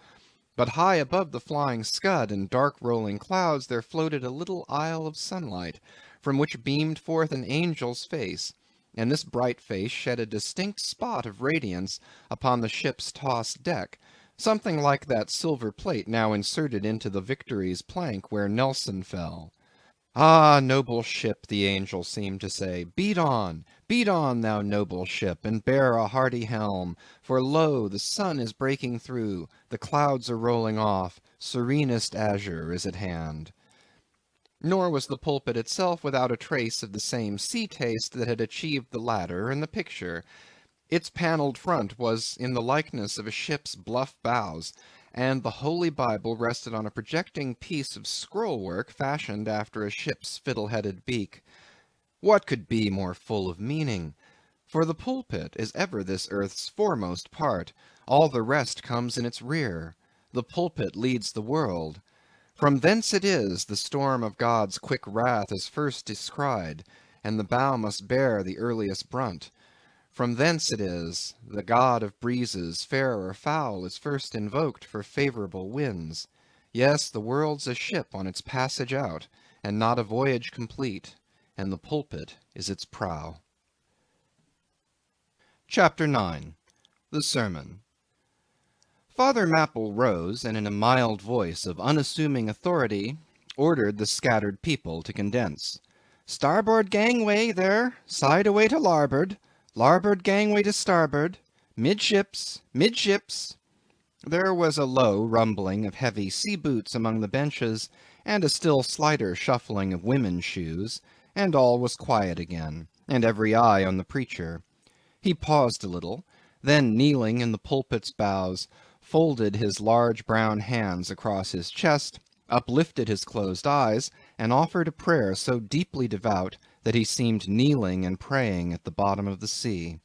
But high above the flying scud and dark rolling clouds there floated a little isle of sunlight, from which beamed forth an angel's face, and this bright face shed a distinct spot of radiance upon the ship's tossed deck, something like that silver plate now inserted into the Victory's plank where Nelson fell. Ah, noble ship, the angel seemed to say, beat on, thou noble ship, and bear a hearty helm, for lo, the sun is breaking through, the clouds are rolling off, serenest azure is at hand. Nor was the pulpit itself without a trace of the same sea taste that had achieved the ladder and the picture. Its panelled front was in the likeness of a ship's bluff bows, and the Holy Bible rested on a projecting piece of scroll-work fashioned after a ship's fiddle-headed beak. What could be more full of meaning? For the pulpit is ever this earth's foremost part, all the rest comes in its rear. The pulpit leads the world. From thence it is the storm of God's quick wrath is first descried, and the bow must bear the earliest brunt. From thence it is the God of breezes, fair or foul, is first invoked for favorable winds. Yes, the world's a ship on its passage out, and not a voyage complete, and the pulpit is its prow. Chapter 9. The Sermon. Father Mapple rose, and in a mild voice of unassuming authority, ordered the scattered people to condense. "Starboard gangway there, side away to larboard," Larboard gangway to starboard. Midships, midships." There was a low rumbling of heavy sea boots among the benches, and a still slighter shuffling of women's shoes, and all was quiet again, and every eye on the preacher. He paused a little, then kneeling in the pulpit's bows, folded his large brown hands across his chest, uplifted his closed eyes, and offered a prayer so deeply devout that he seemed kneeling and praying at the bottom of the sea.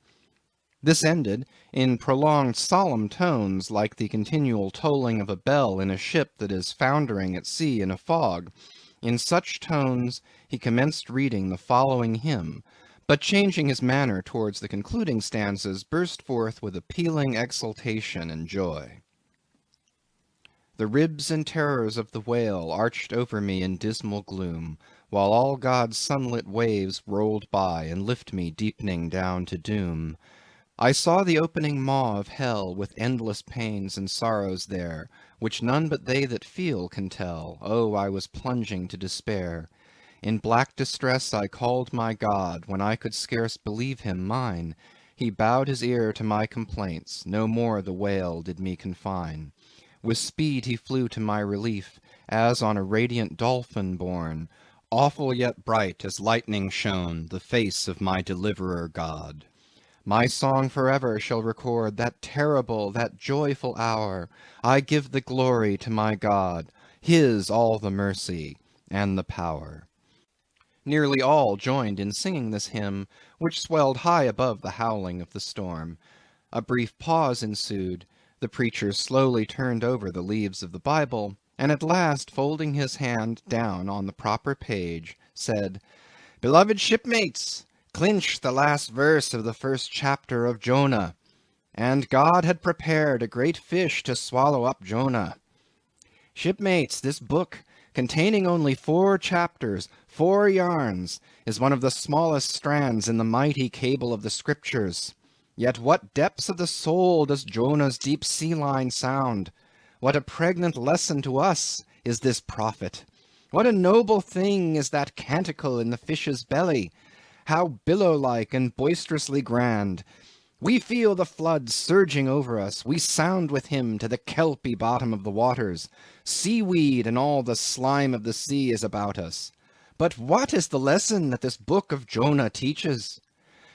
This ended in prolonged solemn tones like the continual tolling of a bell in a ship that is foundering at sea in a fog. In such tones he commenced reading the following hymn, but changing his manner towards the concluding stanzas, burst forth with appealing exultation and joy. The ribs and terrors of the whale arched over me in dismal gloom, while all God's sunlit waves rolled by and lift me deepening down to doom. I saw the opening maw of hell, with endless pains and sorrows there, which none but they that feel can tell. Oh, I was plunging to despair. In black distress I called my God, when I could scarce believe him mine. He bowed his ear to my complaints, no more the whale did me confine. With speed he flew to my relief, as on a radiant dolphin borne. Awful yet bright as lightning shone the face of my deliverer God. My song forever shall record that terrible, that joyful hour. I give the glory to my God, his all the mercy and the power. Nearly all joined in singing this hymn, which swelled high above the howling of the storm. A brief pause ensued. The preacher slowly turned over the leaves of the Bible, and at last, folding his hand down on the proper page, said, "Beloved shipmates, clinch the last verse of the first chapter of Jonah. And God had prepared a great fish to swallow up Jonah. Shipmates, this book, containing only 4 chapters, 4 yarns, is one of the smallest strands in the mighty cable of the Scriptures. Yet what depths of the soul does Jonah's deep sea line sound? What a pregnant lesson to us is this prophet! What a noble thing is that canticle in the fish's belly! How billow-like and boisterously grand! We feel the flood surging over us, we sound with him to the kelpy bottom of the waters. Seaweed and all the slime of the sea is about us. But what is the lesson that this book of Jonah teaches?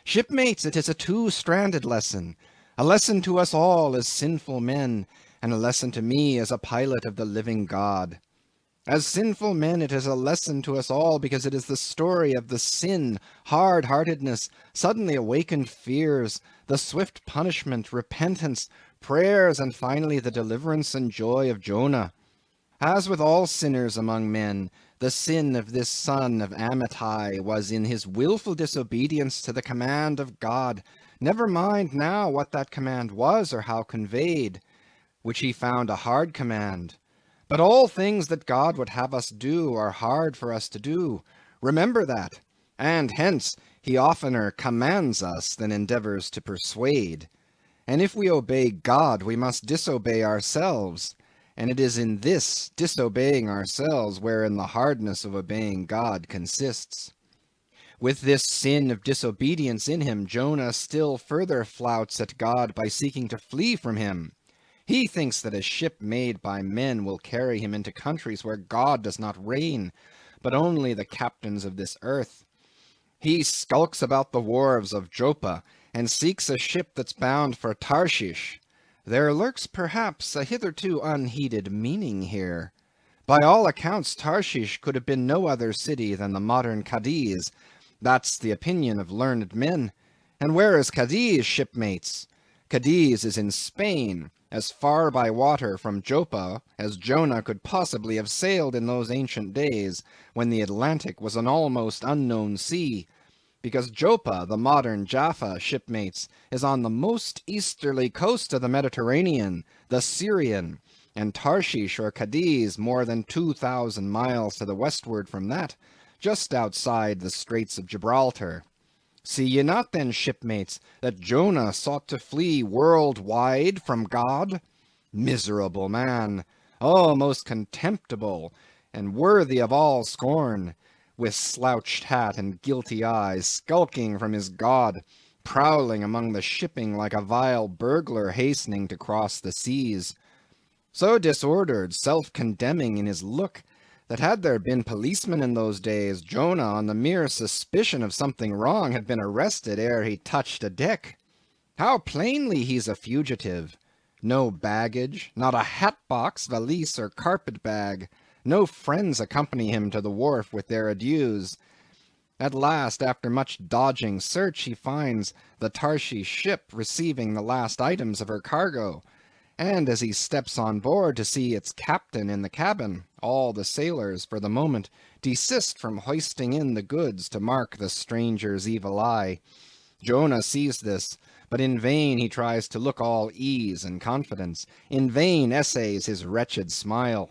Shipmates, it is a 2-stranded lesson, a lesson to us all as sinful men, and a lesson to me as a pilot of the living God. As sinful men, it is a lesson to us all because it is the story of the sin, hard-heartedness, suddenly awakened fears, the swift punishment, repentance, prayers, and finally the deliverance and joy of Jonah. As with all sinners among men, the sin of this son of Amittai was in his willful disobedience to the command of God. Never mind now what that command was or how conveyed, which he found a hard command. But all things that God would have us do are hard for us to do. Remember that. And hence he oftener commands us than endeavors to persuade. And if we obey God, we must disobey ourselves. And it is in this disobeying ourselves wherein the hardness of obeying God consists. With this sin of disobedience in him, Jonah still further flouts at God by seeking to flee from him. He thinks that a ship made by men will carry him into countries where God does not reign, but only the captains of this earth. He skulks about the wharves of Joppa, and seeks a ship that's bound for Tarshish. There lurks perhaps a hitherto unheeded meaning here. By all accounts, Tarshish could have been no other city than the modern Cadiz. That's the opinion of learned men. And where is Cadiz, shipmates? Cadiz is in Spain, as far by water from Joppa as Jonah could possibly have sailed in those ancient days, when the Atlantic was an almost unknown sea, because Joppa, the modern Jaffa, shipmates, is on the most easterly coast of the Mediterranean, the Syrian, and Tarshish or Cadiz more than 2,000 miles to the westward from that, just outside the Straits of Gibraltar. See ye not then, shipmates, that Jonah sought to flee world-wide from God? Miserable man! Oh, most contemptible, and worthy of all scorn! With slouched hat and guilty eyes, skulking from his God, prowling among the shipping like a vile burglar hastening to cross the seas. So disordered, self-condemning in his look, that had there been policemen in those days, Jonah, on the mere suspicion of something wrong, had been arrested ere he touched a deck. How plainly he's a fugitive! No baggage, not a hat-box, valise, or carpet-bag. No friends accompany him to the wharf with their adieus. At last, after much dodging search, he finds the Tarshish ship receiving the last items of her cargo, and as he steps on board to see its captain in the cabin, all the sailors, for the moment, desist from hoisting in the goods to mark the stranger's evil eye. Jonah sees this, but in vain he tries to look all ease and confidence. In vain essays his wretched smile.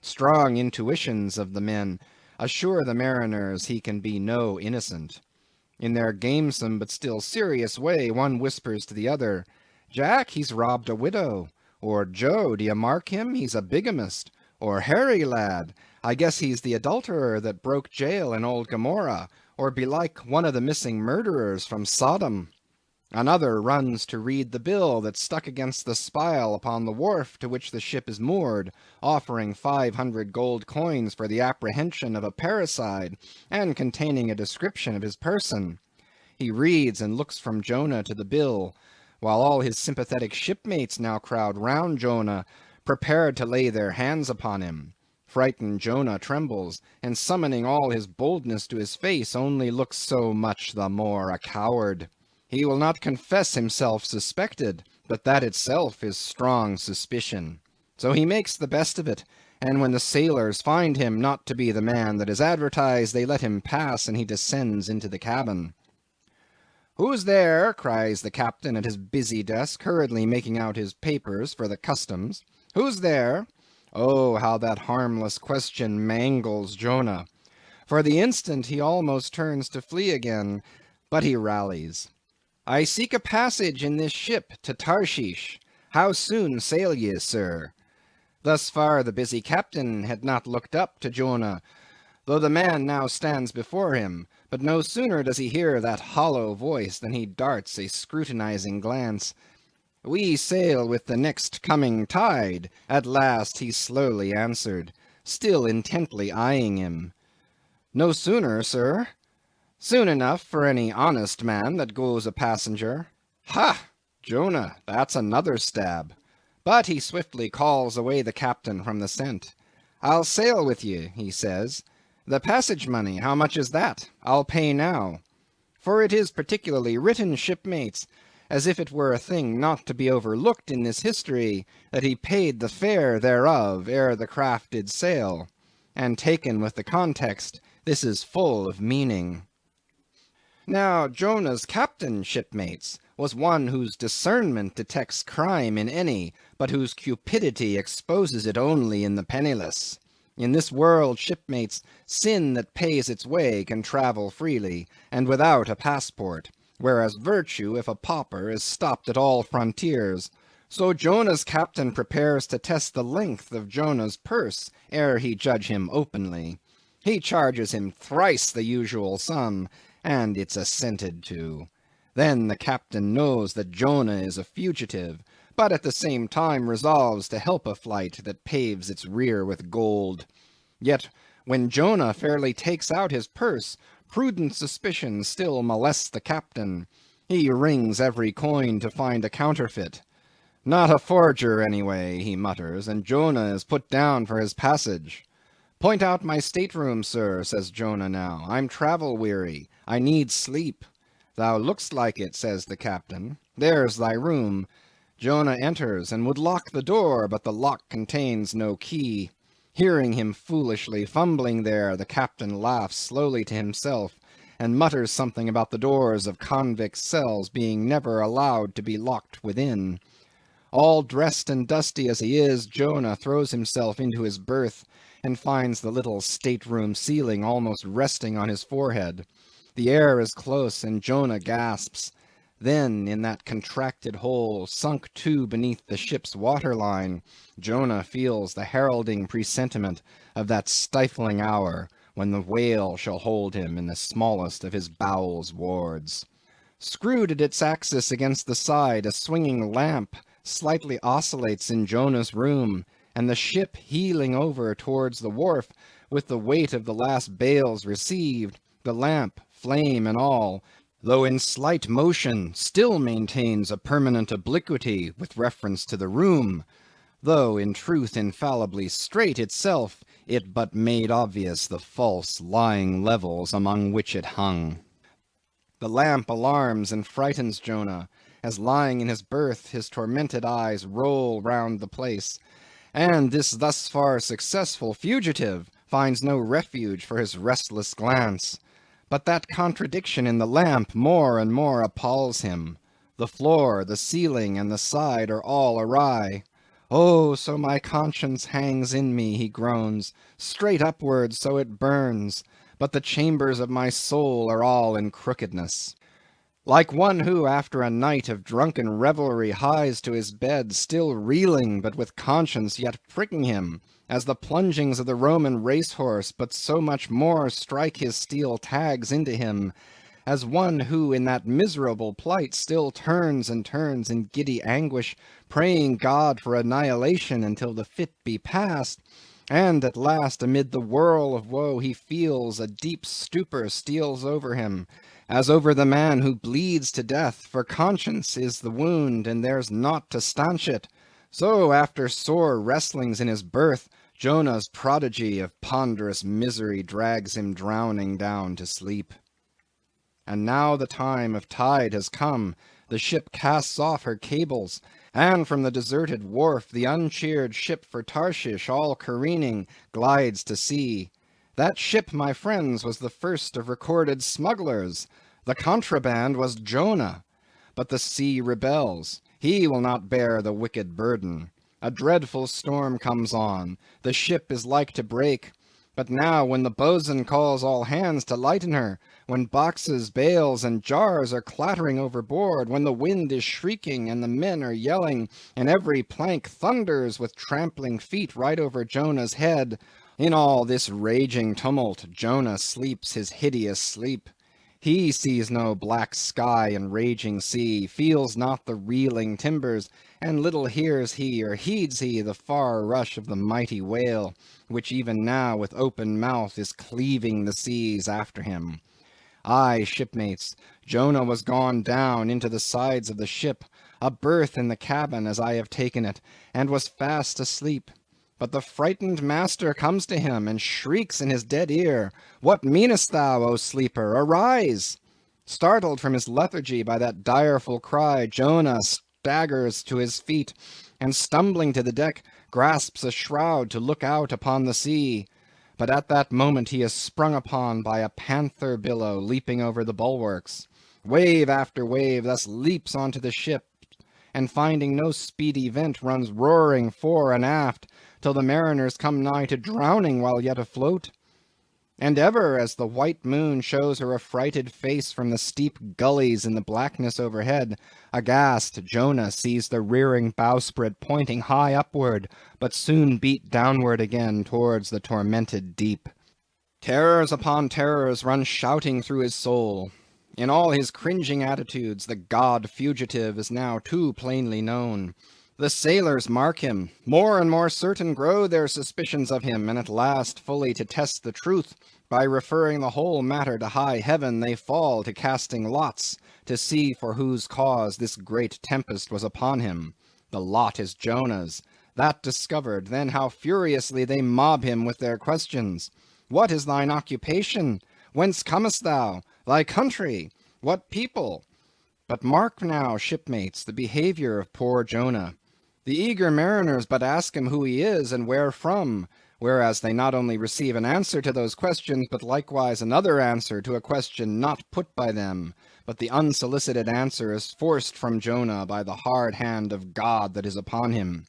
Strong intuitions of the men assure the mariners he can be no innocent. In their gamesome but still serious way, one whispers to the other, "Jack, he's robbed a widow," or "Joe, d'ye mark him? He's a bigamist," or "Harry, lad, I guess he's the adulterer that broke jail in old Gomorrah, or belike one of the missing murderers from Sodom." Another runs to read the bill that's stuck against the spile upon the wharf to which the ship is moored, offering 500 gold coins for the apprehension of a parricide, and containing a description of his person. He reads and looks from Jonah to the bill, while all his sympathetic shipmates now crowd round Jonah, prepared to lay their hands upon him. Frightened Jonah trembles, and summoning all his boldness to his face, only looks so much the more a coward. He will not confess himself suspected, but that itself is strong suspicion. So he makes the best of it, and when the sailors find him not to be the man that is advertised, they let him pass, and he descends into the cabin. "Who's there?" cries the captain at his busy desk, hurriedly making out his papers for the customs. "Who's there?" Oh, how that harmless question mangles Jonah. For the instant he almost turns to flee again, but he rallies. "I seek a passage in this ship to Tarshish. How soon sail ye, sir?" Thus far the busy captain had not looked up to Jonah, though the man now stands before him, but no sooner does he hear that hollow voice than he darts a scrutinizing glance. "We sail with the next coming tide," at last he slowly answered, still intently eyeing him. "No sooner, sir?" "Soon enough for any honest man that goes a passenger." Ha! Jonah, that's another stab. But he swiftly calls away the captain from the scent. "I'll sail with ye," he says. "The passage money, how much is that? I'll pay now." For it is particularly written, shipmates, as if it were a thing not to be overlooked in this history, that he paid the fare thereof ere the craft did sail. And taken with the context, this is full of meaning. Now Jonah's captain, shipmates, was one whose discernment detects crime in any, but whose cupidity exposes it only in the penniless. In this world, shipmates, sin that pays its way can travel freely, and without a passport, whereas virtue, if a pauper, is stopped at all frontiers. So Jonah's captain prepares to test the length of Jonah's purse ere he judge him openly. He charges him thrice the usual sum, and it's assented to. Then the captain knows that Jonah is a fugitive, but at the same time resolves to help a flight that paves its rear with gold. Yet when Jonah fairly takes out his purse, prudent suspicion still molests the captain. He rings every coin to find a counterfeit. "Not a forger, anyway," he mutters, and Jonah is put down for his passage. "Point out my stateroom, sir," says Jonah now. "I'm travel-weary. I need sleep." "Thou look'st like it," says the captain. "There's thy room." Jonah enters, and would lock the door, but the lock contains no key. Hearing him foolishly fumbling there, the captain laughs slowly to himself, and mutters something about the doors of convicts' cells being never allowed to be locked within. All dressed and dusty as he is, Jonah throws himself into his berth, and finds the little stateroom ceiling almost resting on his forehead. The air is close, and Jonah gasps. Then, in that contracted hole, sunk too beneath the ship's waterline, Jonah feels the heralding presentiment of that stifling hour when the whale shall hold him in the smallest of his bowels wards. Screwed at its axis against the side, a swinging lamp slightly oscillates in Jonah's room, and the ship heeling over towards the wharf, with the weight of the last bales received, the lamp, flame and all, though in slight motion, still maintains a permanent obliquity with reference to the room, though in truth infallibly straight itself, it but made obvious the false lying levels among which it hung. The lamp alarms and frightens Jonah, as lying in his berth his tormented eyes roll round the place, and this thus far successful fugitive finds no refuge for his restless glance. But that contradiction in the lamp more and more appalls him. The floor, the ceiling, and the side are all awry. Oh, so my conscience hangs in me, he groans, straight upwards so it burns, but the chambers of my soul are all in crookedness. Like one who after a night of drunken revelry hies to his bed, still reeling, but with conscience yet pricking him, as the plungings of the Roman racehorse but so much more strike his steel tags into him, as one who in that miserable plight still turns and turns in giddy anguish, praying God for annihilation until the fit be past, and at last amid the whirl of woe he feels a deep stupor steals over him, as over the man who bleeds to death, for conscience is the wound, and there's naught to stanch it. So after sore wrestlings in his berth, Jonah's prodigy of ponderous misery drags him drowning down to sleep. And now the time of tide has come, the ship casts off her cables, and from the deserted wharf the uncheered ship for Tarshish, all careening, glides to sea. That ship, my friends, was the first of recorded smugglers. The contraband was Jonah. But the sea rebels. He will not bear the wicked burden. A dreadful storm comes on. The ship is like to break. But now, when the boatswain calls all hands to lighten her, when boxes, bales, and jars are clattering overboard, when the wind is shrieking and the men are yelling, and every plank thunders with trampling feet right over Jonah's head, in all this raging tumult Jonah sleeps his hideous sleep. He sees no black sky and raging sea, feels not the reeling timbers, and little hears he or heeds he the far rush of the mighty whale, which even now with open mouth is cleaving the seas after him. Aye, shipmates, Jonah was gone down into the sides of the ship, a berth in the cabin as I have taken it, and was fast asleep. But the frightened master comes to him, and shrieks in his dead ear, "What meanest thou, O sleeper? Arise!" Startled from his lethargy by that direful cry, Jonah staggers to his feet, and stumbling to the deck, grasps a shroud to look out upon the sea. But at that moment he is sprung upon by a panther billow leaping over the bulwarks. Wave after wave thus leaps onto the ship, and finding no speedy vent, runs roaring fore and aft, till the mariners come nigh to drowning while yet afloat. And ever, as the white moon shows her affrighted face from the steep gullies in the blackness overhead, aghast Jonah sees the rearing bowsprit pointing high upward, but soon beat downward again towards the tormented deep. Terrors upon terrors run shouting through his soul. In all his cringing attitudes, the god fugitive is now too plainly known. The sailors mark him. More and more certain grow their suspicions of him, and at last, fully to test the truth, by referring the whole matter to high heaven, they fall to casting lots, to see for whose cause this great tempest was upon him. The lot is Jonah's. That discovered, then how furiously they mob him with their questions. What is thine occupation? Whence comest thou? Thy country? What people? But mark now, shipmates, the behavior of poor Jonah. The eager mariners but ask him who he is and where from, whereas they not only receive an answer to those questions, but likewise another answer to a question not put by them, but the unsolicited answer is forced from Jonah by the hard hand of God that is upon him.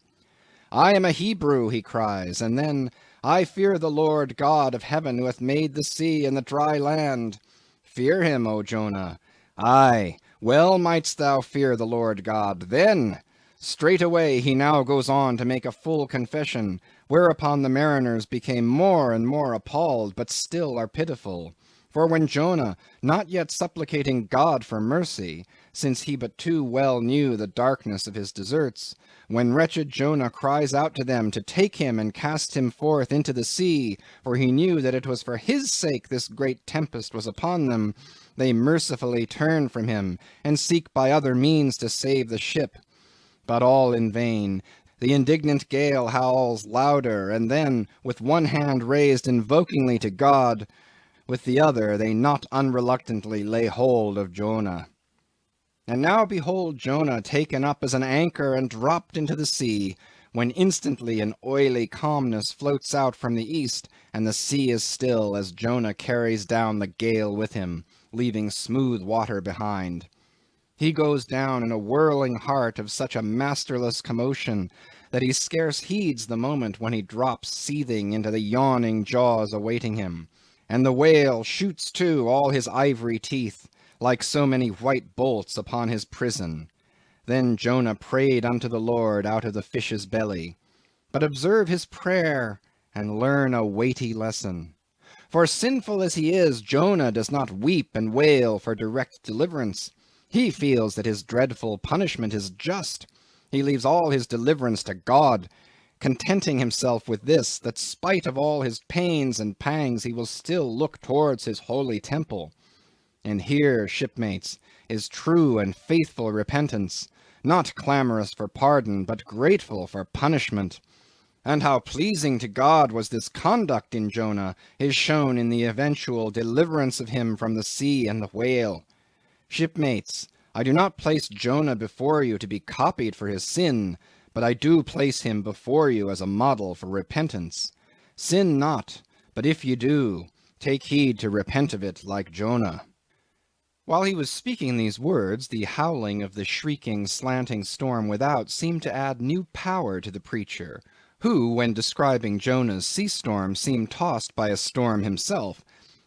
I am a Hebrew, he cries, and then, I fear the Lord God of heaven who hath made the sea and the dry land. Fear him, O Jonah. Aye, well mightst thou fear the Lord God then. Straightway he now goes on to make a full confession, whereupon the mariners became more and more appalled, but still are pitiful. For when Jonah, not yet supplicating God for mercy, since he but too well knew the darkness of his deserts, when wretched Jonah cries out to them to take him and cast him forth into the sea, for he knew that it was for his sake this great tempest was upon them, they mercifully turn from him, and seek by other means to save the ship. But all in vain. The indignant gale howls louder, and then, with one hand raised invokingly to God, with the other they not unreluctantly lay hold of Jonah. And now behold Jonah taken up as an anchor and dropped into the sea, when instantly an oily calmness floats out from the east, and the sea is still as Jonah carries down the gale with him, leaving smooth water behind. He goes down in a whirling heart of such a masterless commotion that he scarce heeds the moment when he drops seething into the yawning jaws awaiting him, and the whale shoots too all his ivory teeth, like so many white bolts upon his prison. Then Jonah prayed unto the Lord out of the fish's belly. But observe his prayer, and learn a weighty lesson. For sinful as he is, Jonah does not weep and wail for direct deliverance. He feels that his dreadful punishment is just. He leaves all his deliverance to God, contenting himself with this, that spite of all his pains and pangs he will still look towards his holy temple. And here, shipmates, is true and faithful repentance, not clamorous for pardon, but grateful for punishment. And how pleasing to God was this conduct in Jonah is shown in the eventual deliverance of him from the sea and the whale. Shipmates, I do not place Jonah before you to be copied for his sin, but I do place him before you as a model for repentance. Sin not, but if you do, take heed to repent of it like Jonah. While he was speaking these words, the howling of the shrieking, slanting storm without seemed to add new power to the preacher, who, when describing Jonah's sea storm, seemed tossed by a storm himself.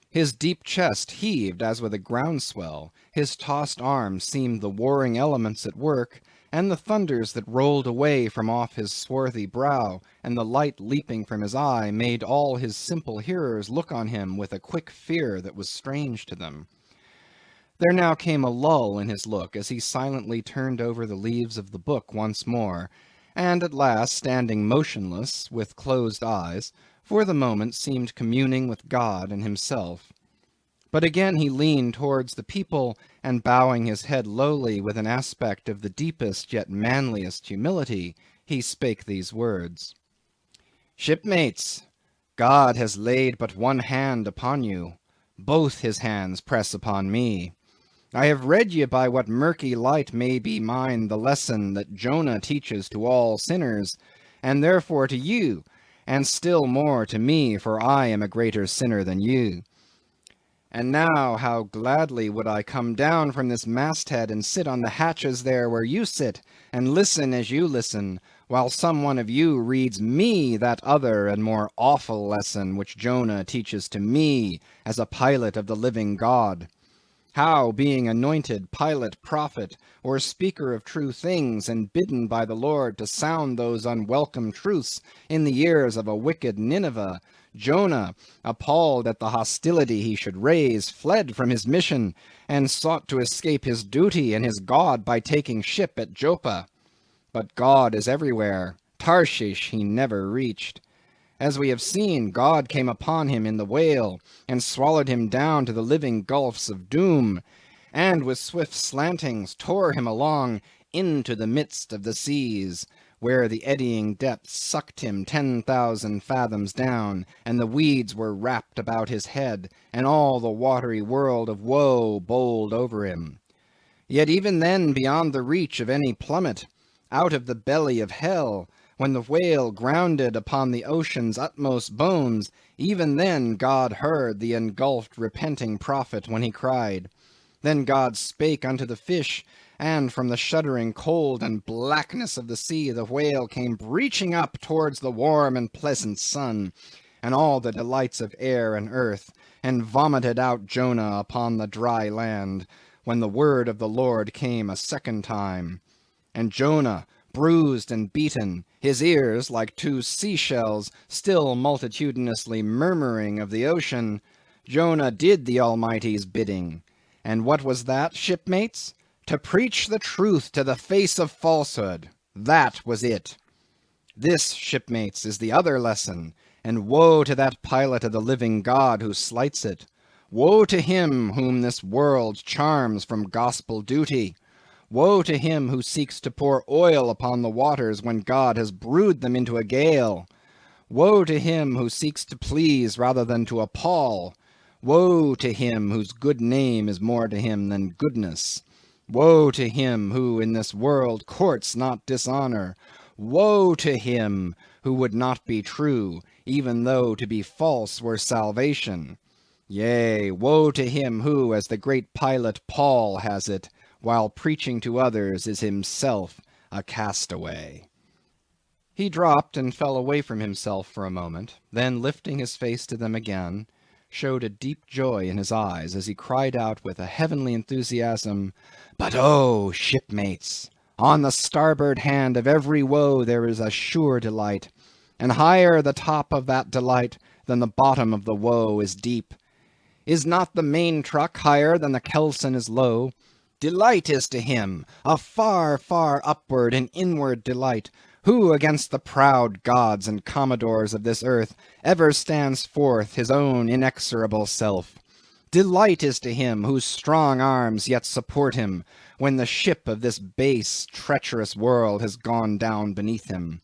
His deep chest heaved as with a groundswell, his tossed arms seemed the warring elements at work, and the thunders that rolled away from off his swarthy brow, and the light leaping from his eye, made all his simple hearers look on him with a quick fear that was strange to them. There now came a lull in his look as he silently turned over the leaves of the book once more, and at last, standing motionless, with closed eyes, for the moment seemed communing with God and himself. But again he leaned towards the people, and bowing his head lowly with an aspect of the deepest yet manliest humility, he spake these words. Shipmates, God has laid but one hand upon you. Both his hands press upon me. I have read ye by what murky light may be mine the lesson that Jonah teaches to all sinners, and therefore to you, and still more to me, for I am a greater sinner than you. And now how gladly would I come down from this masthead and sit on the hatches there where you sit, and listen as you listen, while some one of you reads me that other and more awful lesson which Jonah teaches to me as a pilot of the living God. How, being anointed pilot, prophet, or speaker of true things, and bidden by the Lord to sound those unwelcome truths in the ears of a wicked Nineveh, Jonah, appalled at the hostility he should raise, fled from his mission, and sought to escape his duty and his God by taking ship at Joppa. But God is everywhere. Tarshish he never reached. As we have seen, God came upon him in the whale, and swallowed him down to the living gulfs of doom, and with swift slantings tore him along into the midst of the seas, where the eddying depths sucked him 10,000 fathoms down, and the weeds were wrapped about his head, and all the watery world of woe bowled over him. Yet even then, beyond the reach of any plummet, out of the belly of hell, when the whale grounded upon the ocean's utmost bones, even then God heard the engulfed repenting prophet when he cried. Then God spake unto the fish, and from the shuddering cold and blackness of the sea the whale came breaching up towards the warm and pleasant sun, and all the delights of air and earth, and vomited out Jonah upon the dry land, when the word of the Lord came a second time. And Jonah, bruised and beaten, his ears, like two sea-shells, still multitudinously murmuring of the ocean, Jonah did the Almighty's bidding. And what was that, shipmates? To preach the truth to the face of falsehood. That was it. This, shipmates, is the other lesson, and woe to that pilot of the living God who slights it. Woe to him whom this world charms from gospel duty. Woe to him who seeks to pour oil upon the waters when God has brewed them into a gale. Woe to him who seeks to please rather than to appall. Woe to him whose good name is more to him than goodness. Woe to him who in this world courts not dishonor. Woe to him who would not be true, even though to be false were salvation. Yea, woe to him who, as the great pilot Paul has it, while preaching to others is himself a castaway. He dropped and fell away from himself for a moment, then lifting his face to them again, showed a deep joy in his eyes as he cried out with a heavenly enthusiasm, "But oh, shipmates, on the starboard hand of every woe there is a sure delight, and higher the top of that delight than the bottom of the woe is deep. Is not the main truck higher than the kelson is low? Delight is to him, a far, far upward and inward delight, who against the proud gods and commodores of this earth ever stands forth his own inexorable self. Delight is to him whose strong arms yet support him, when the ship of this base, treacherous world has gone down beneath him.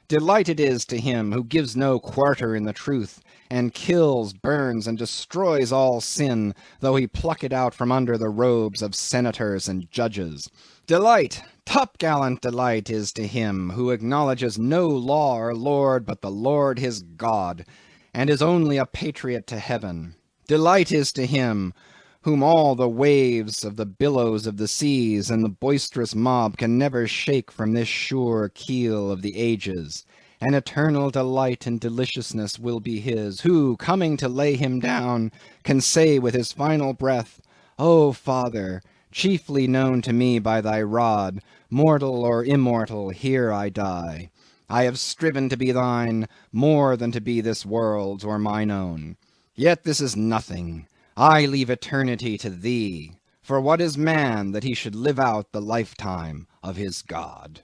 Delight it is to him who gives no quarter in the truth, and kills, burns, and destroys all sin, though he pluck it out from under the robes of senators and judges. Delight, top-gallant delight is to him who acknowledges no law or lord but the Lord his God, and is only a patriot to heaven. Delight is to him whom all the waves of the billows of the seas and the boisterous mob can never shake from this sure keel of the ages. An eternal delight and deliciousness will be his, who, coming to lay him down, can say with his final breath, O Father, chiefly known to me by thy rod, mortal or immortal, here I die. I have striven to be thine more than to be this world's or mine own. Yet this is nothing. I leave eternity to thee. For what is man that he should live out the lifetime of his God?"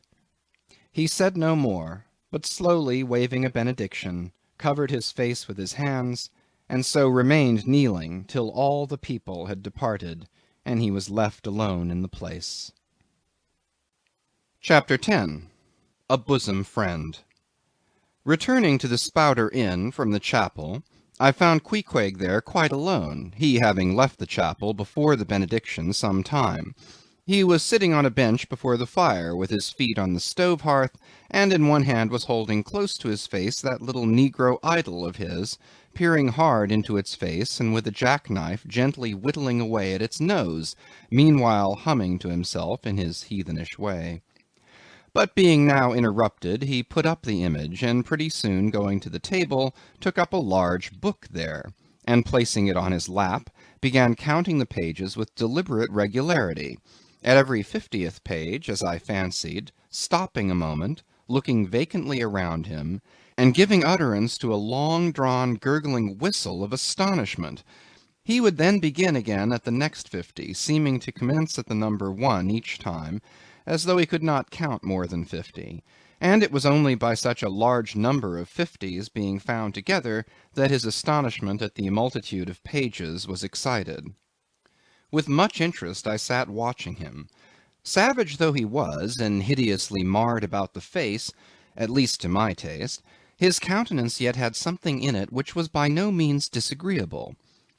He said no more, but slowly waving a benediction, covered his face with his hands, and so remained kneeling till all the people had departed, and he was left alone in the place. Chapter 10. A Bosom Friend. Returning to the Spouter Inn from the chapel, I found Queequeg there quite alone, he having left the chapel before the benediction some time. He was sitting on a bench before the fire, with his feet on the stove hearth, and in one hand was holding close to his face that little negro idol of his, peering hard into its face, and with a jackknife gently whittling away at its nose, meanwhile humming to himself in his heathenish way. But being now interrupted, he put up the image, and pretty soon going to the table, took up a large book there, and placing it on his lap, began counting the pages with deliberate regularity, at every 50th page, as I fancied, stopping a moment, looking vacantly around him, and giving utterance to a long-drawn gurgling whistle of astonishment. He would then begin again at the next 50, seeming to commence at the number 1 each time, as though he could not count more than 50, and it was only by such a large number of 50s being found together that his astonishment at the multitude of pages was excited. With much interest I sat watching him. Savage though he was, and hideously marred about the face, at least to my taste, his countenance yet had something in it which was by no means disagreeable.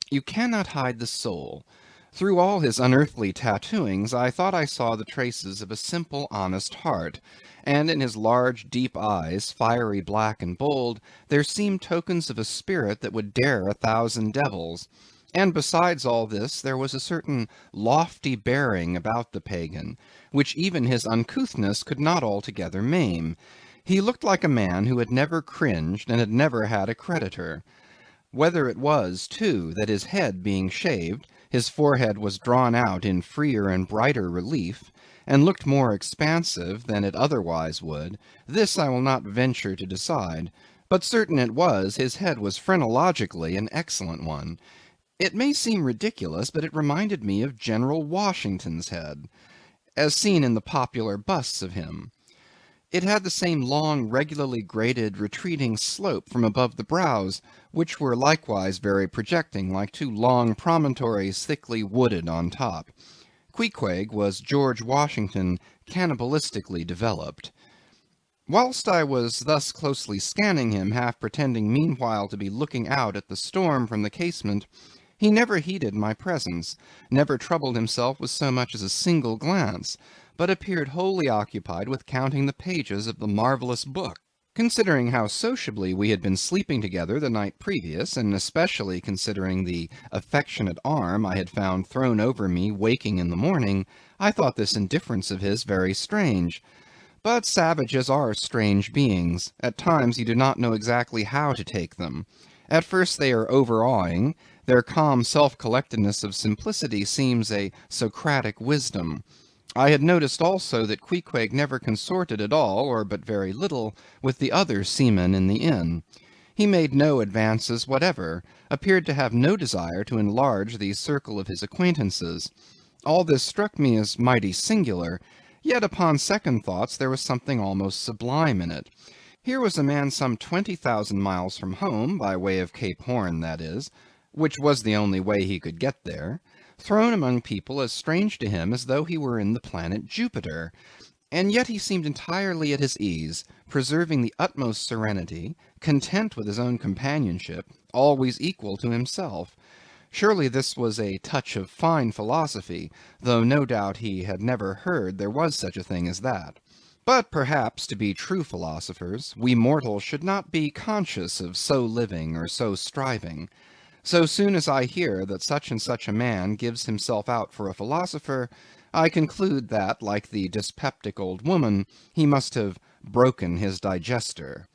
You cannot hide the soul. Through all his unearthly tattooings, I thought I saw the traces of a simple, honest heart, and in his large, deep eyes, fiery black and bold, there seemed tokens of a spirit that would dare 1,000 devils. And besides all this, there was a certain lofty bearing about the pagan, which even his uncouthness could not altogether maim. He looked like a man who had never cringed and had never had a creditor. Whether it was, too, that his head being shaved, his forehead was drawn out in freer and brighter relief, and looked more expansive than it otherwise would, this I will not venture to decide, but certain it was his head was phrenologically an excellent one. It may seem ridiculous, but it reminded me of General Washington's head, as seen in the popular busts of him. It had the same long, regularly graded, retreating slope from above the brows, which were likewise very projecting, like two long promontories thickly wooded on top. Queequeg was George Washington cannibalistically developed. Whilst I was thus closely scanning him, half pretending meanwhile to be looking out at the storm from the casement, he never heeded my presence, never troubled himself with so much as a single glance, but appeared wholly occupied with counting the pages of the marvellous book. Considering how sociably we had been sleeping together the night previous, and especially considering the affectionate arm I had found thrown over me waking in the morning, I thought this indifference of his very strange. But savages are strange beings. At times you do not know exactly how to take them. At first they are overawing. Their calm self-collectedness of simplicity seems a Socratic wisdom. I had noticed also that Queequeg never consorted at all, or but very little, with the other seamen in the inn. He made no advances whatever, appeared to have no desire to enlarge the circle of his acquaintances. All this struck me as mighty singular, yet upon second thoughts there was something almost sublime in it. Here was a man some 20,000 miles from home, by way of Cape Horn, that is, which was the only way he could get there, thrown among people as strange to him as though he were in the planet Jupiter, and yet he seemed entirely at his ease, preserving the utmost serenity, content with his own companionship, always equal to himself. Surely this was a touch of fine philosophy, though no doubt he had never heard there was such a thing as that. But perhaps, to be true philosophers, we mortals should not be conscious of so living or so striving. So soon as I hear that such and such a man gives himself out for a philosopher, I conclude that, like the dyspeptic old woman, he must have broken his digester.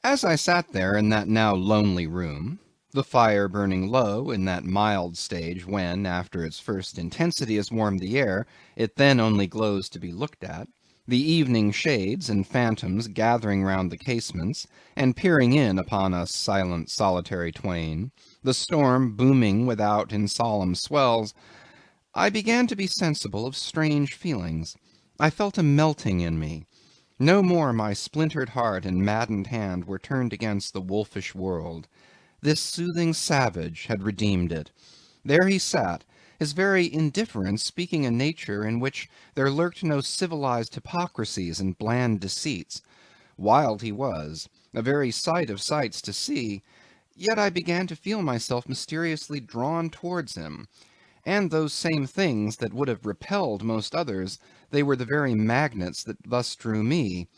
As I sat there in that now lonely room, the fire burning low in that mild stage when, after its first intensity has warmed the air, it then only glows to be looked at, the evening shades and phantoms gathering round the casements, and peering in upon us silent solitary twain, the storm booming without in solemn swells, I began to be sensible of strange feelings. I felt a melting in me. No more my splintered heart and maddened hand were turned against the wolfish world. This soothing savage had redeemed it. There he sat, his very indifference speaking a nature in which there lurked no civilized hypocrisies and bland deceits. Wild he was, a very sight of sights to see, yet I began to feel myself mysteriously drawn towards him. And those same things that would have repelled most others, they were the very magnets that thus drew me.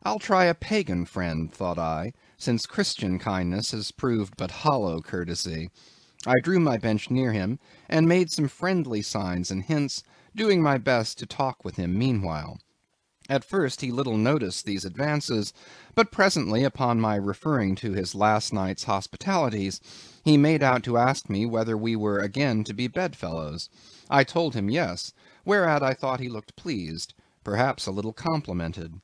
I'll try a pagan friend, thought I, since Christian kindness has proved but hollow courtesy. I drew my bench near him, and made some friendly signs and hints, doing my best to talk with him meanwhile. At first he little noticed these advances, but presently, upon my referring to his last night's hospitalities, he made out to ask me whether we were again to be bedfellows. I told him yes, whereat I thought he looked pleased, perhaps a little complimented.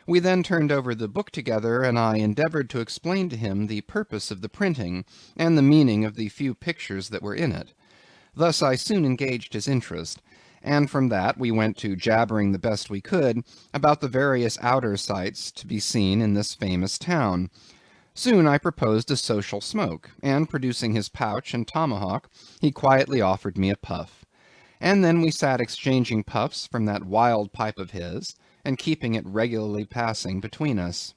We then turned over the book together, and I endeavored to explain to him the purpose of the printing, and the meaning of the few pictures that were in it. Thus I soon engaged his interest, and from that we went to jabbering the best we could about the various outer sights to be seen in this famous town. Soon I proposed a social smoke, and producing his pouch and tomahawk, he quietly offered me a puff. And then we sat exchanging puffs from that wild pipe of his, and keeping it regularly passing between us.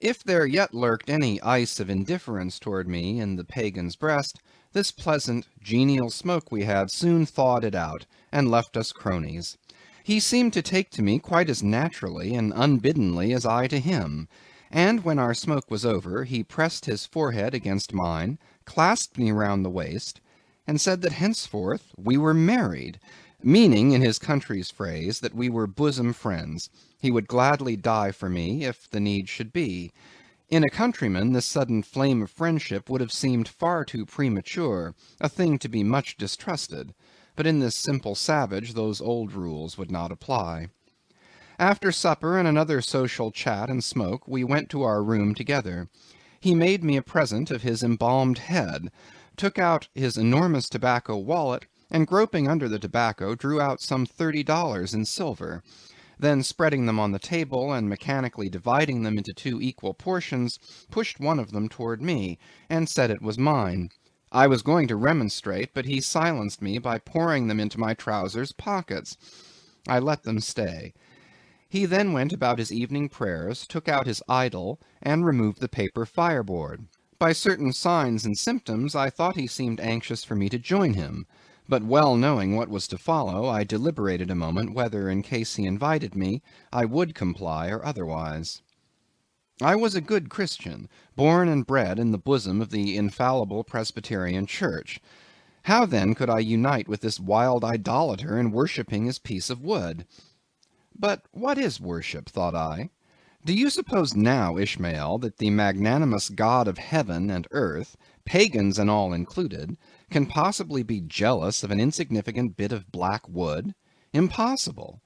If there yet lurked any ice of indifference toward me in the pagan's breast, this pleasant, genial smoke we had soon thawed it out, and left us cronies. He seemed to take to me quite as naturally and unbiddenly as I to him, and when our smoke was over, he pressed his forehead against mine, clasped me round the waist, and said that henceforth we were married, meaning, in his country's phrase, that we were bosom friends. He would gladly die for me, if the need should be. In a countryman, this sudden flame of friendship would have seemed far too premature, a thing to be much distrusted. But in this simple savage those old rules would not apply. After supper and another social chat and smoke, we went to our room together. He made me a present of his embalmed head, took out his enormous tobacco wallet, and groping under the tobacco, drew out some $30 in silver. Then spreading them on the table, and mechanically dividing them into two equal portions, pushed one of them toward me, and said it was mine. I was going to remonstrate, but he silenced me by pouring them into my trousers pockets. I let them stay. He then went about his evening prayers, took out his idol, and removed the paper fireboard. By certain signs and symptoms, I thought he seemed anxious for me to join him, but well knowing what was to follow, I deliberated a moment whether, in case he invited me, I would comply or otherwise. I was a good Christian, born and bred in the bosom of the infallible Presbyterian Church. How then could I unite with this wild idolater in worshipping his piece of wood? But what is worship, thought I? Do you suppose now, Ishmael, that the magnanimous God of heaven and earth, pagans and all included, can possibly be jealous of an insignificant bit of black wood? Impossible.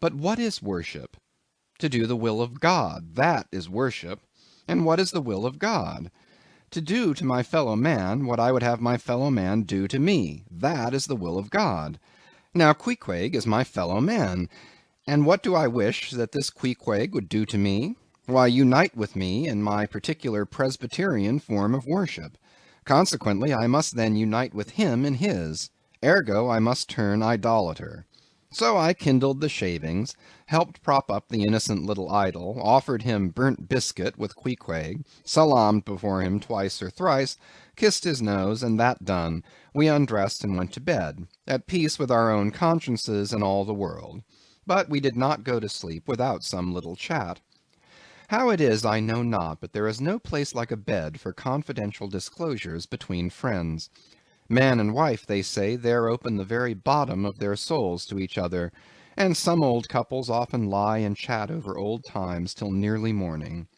But what is worship? To do the will of God, that is worship. And what is the will of God? To do to my fellow man what I would have my fellow man do to me, that is the will of God. Now Queequeg is my fellow man, and what do I wish that this Queequeg would do to me? Why, unite with me in my particular Presbyterian form of worship. Consequently, I must then unite with him in his. Ergo, I must turn idolater. So I kindled the shavings, helped prop up the innocent little idol, offered him burnt biscuit with Queequeg, salaamed before him twice or thrice, kissed his nose, and that done, we undressed and went to bed, at peace with our own consciences and all the world. But we did not go to sleep without some little chat. How it is I know not, but there is no place like a bed for confidential disclosures between friends. Man and wife, they say, there open the very bottom of their souls to each other, and some old couples often lie and chat over old times till nearly morning.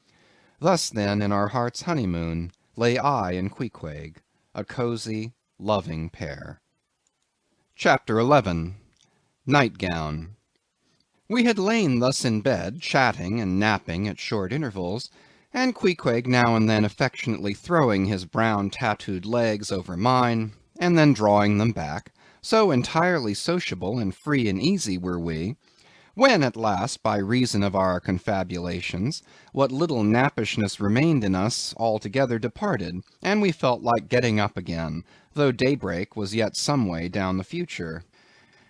Thus, then, in our heart's honeymoon, lay I and Queequeg, a cozy, loving pair. Chapter 11. Nightgown. We had lain thus in bed, chatting and napping at short intervals, and Queequeg now and then affectionately throwing his brown tattooed legs over mine, and then drawing them back, so entirely sociable and free and easy were we, when at last, by reason of our confabulations, what little nappishness remained in us altogether departed, and we felt like getting up again, though daybreak was yet some way down the future.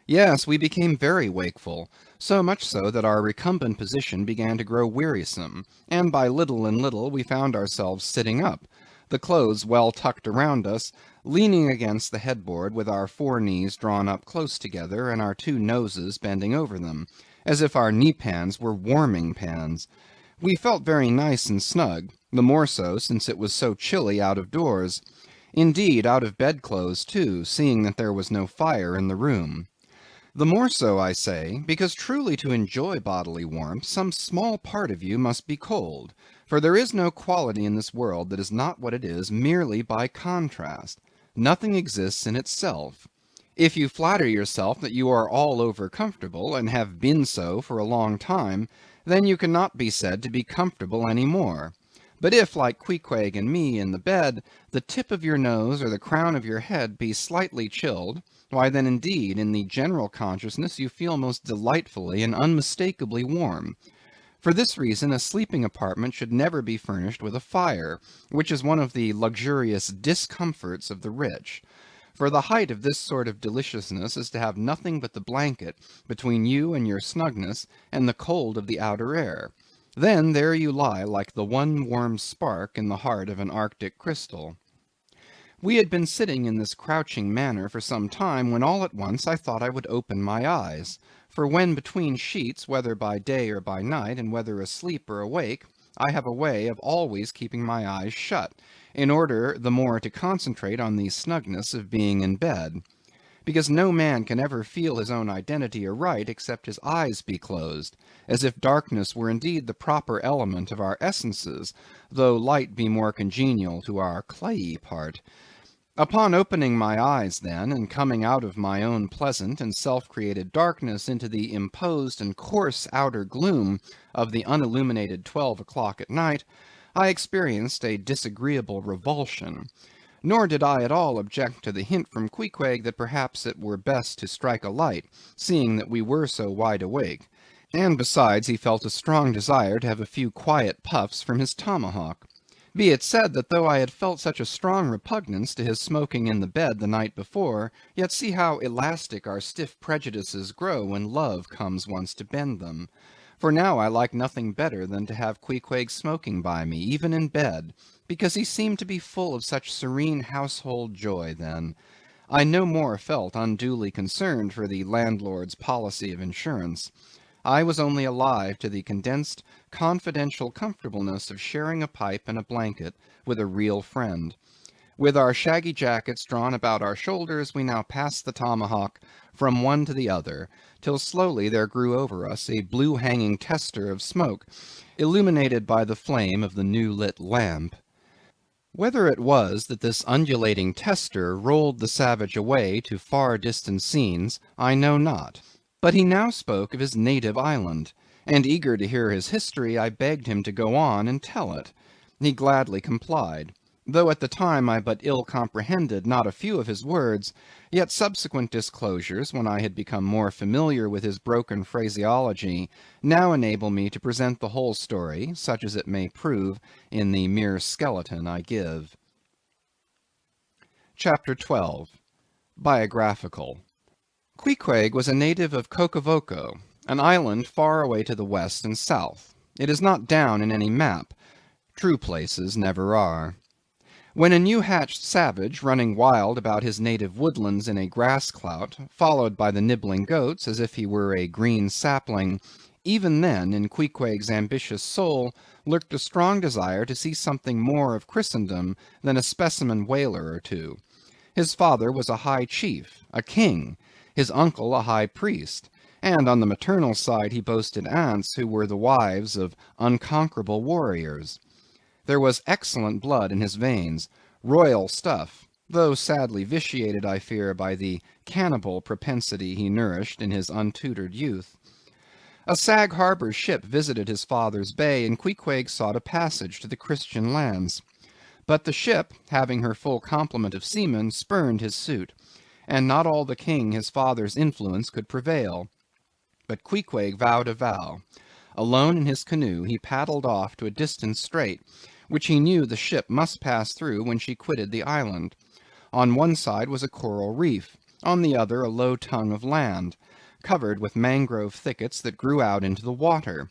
Yes, we became very wakeful, so much so that our recumbent position began to grow wearisome, and by little and little we found ourselves sitting up, the clothes well tucked around us, leaning against the headboard with our four knees drawn up close together and our two noses bending over them, as if our knee-pans were warming pans. We felt very nice and snug, the more so since it was so chilly out of doors. Indeed, out of bedclothes too, seeing that there was no fire in the room. The more so, I say, because truly to enjoy bodily warmth, some small part of you must be cold, for there is no quality in this world that is not what it is merely by contrast. Nothing exists in itself. If you flatter yourself that you are all over comfortable, and have been so for a long time, then you cannot be said to be comfortable any more. But if, like Queequeg and me in the bed, the tip of your nose or the crown of your head be slightly chilled, why then indeed in the general consciousness you feel most delightfully and unmistakably warm. For this reason a sleeping apartment should never be furnished with a fire, which is one of the luxurious discomforts of the rich. For the height of this sort of deliciousness is to have nothing but the blanket between you and your snugness and the cold of the outer air. Then there you lie like the one warm spark in the heart of an Arctic crystal. We had been sitting in this crouching manner for some time, when all at once I thought I would open my eyes, for when between sheets, whether by day or by night, and whether asleep or awake, I have a way of always keeping my eyes shut, in order the more to concentrate on the snugness of being in bed. Because no man can ever feel his own identity aright except his eyes be closed, as if darkness were indeed the proper element of our essences, though light be more congenial to our clayey part. Upon opening my eyes then, and coming out of my own pleasant and self-created darkness into the imposed and coarse outer gloom of the unilluminated 12 o'clock at night, I experienced a disagreeable revulsion. Nor did I at all object to the hint from Queequeg that perhaps it were best to strike a light, seeing that we were so wide awake, and besides he felt a strong desire to have a few quiet puffs from his tomahawk. Be it said that though I had felt such a strong repugnance to his smoking in the bed the night before, yet see how elastic our stiff prejudices grow when love comes once to bend them. For now I liked nothing better than to have Queequeg smoking by me, even in bed, because he seemed to be full of such serene household joy then. I no more felt unduly concerned for the landlord's policy of insurance. I was only alive to the condensed, confidential comfortableness of sharing a pipe and a blanket with a real friend. With our shaggy jackets drawn about our shoulders, we now passed the tomahawk from one to the other, till slowly there grew over us a blue-hanging tester of smoke, illuminated by the flame of the new-lit lamp. Whether it was that this undulating tester rolled the savage away to far distant scenes, I know not. But he now spoke of his native island, and eager to hear his history, I begged him to go on and tell it. He gladly complied. Though at the time I but ill comprehended not a few of his words, yet subsequent disclosures, when I had become more familiar with his broken phraseology, now enable me to present the whole story, such as it may prove, in the mere skeleton I give. Chapter 12. Biographical. Queequeg was a native of Cocavoco, an island far away to the west and south. It is not down in any map. True places never are. When a new-hatched savage, running wild about his native woodlands in a grass-clout, followed by the nibbling goats as if he were a green sapling, even then in Queequeg's ambitious soul lurked a strong desire to see something more of Christendom than a specimen whaler or two. His father was a high chief, a king, his uncle a high priest, and on the maternal side he boasted aunts who were the wives of unconquerable warriors. There was excellent blood in his veins, royal stuff, though sadly vitiated, I fear, by the cannibal propensity he nourished in his untutored youth. A Sag Harbor ship visited his father's bay, and Queequeg sought a passage to the Christian lands. But the ship, having her full complement of seamen, spurned his suit, and not all the king his father's influence could prevail. But Queequeg vowed a vow. Alone in his canoe he paddled off to a distant strait, which he knew the ship must pass through when she quitted the island. On one side was a coral reef, on the other a low tongue of land, covered with mangrove thickets that grew out into the water.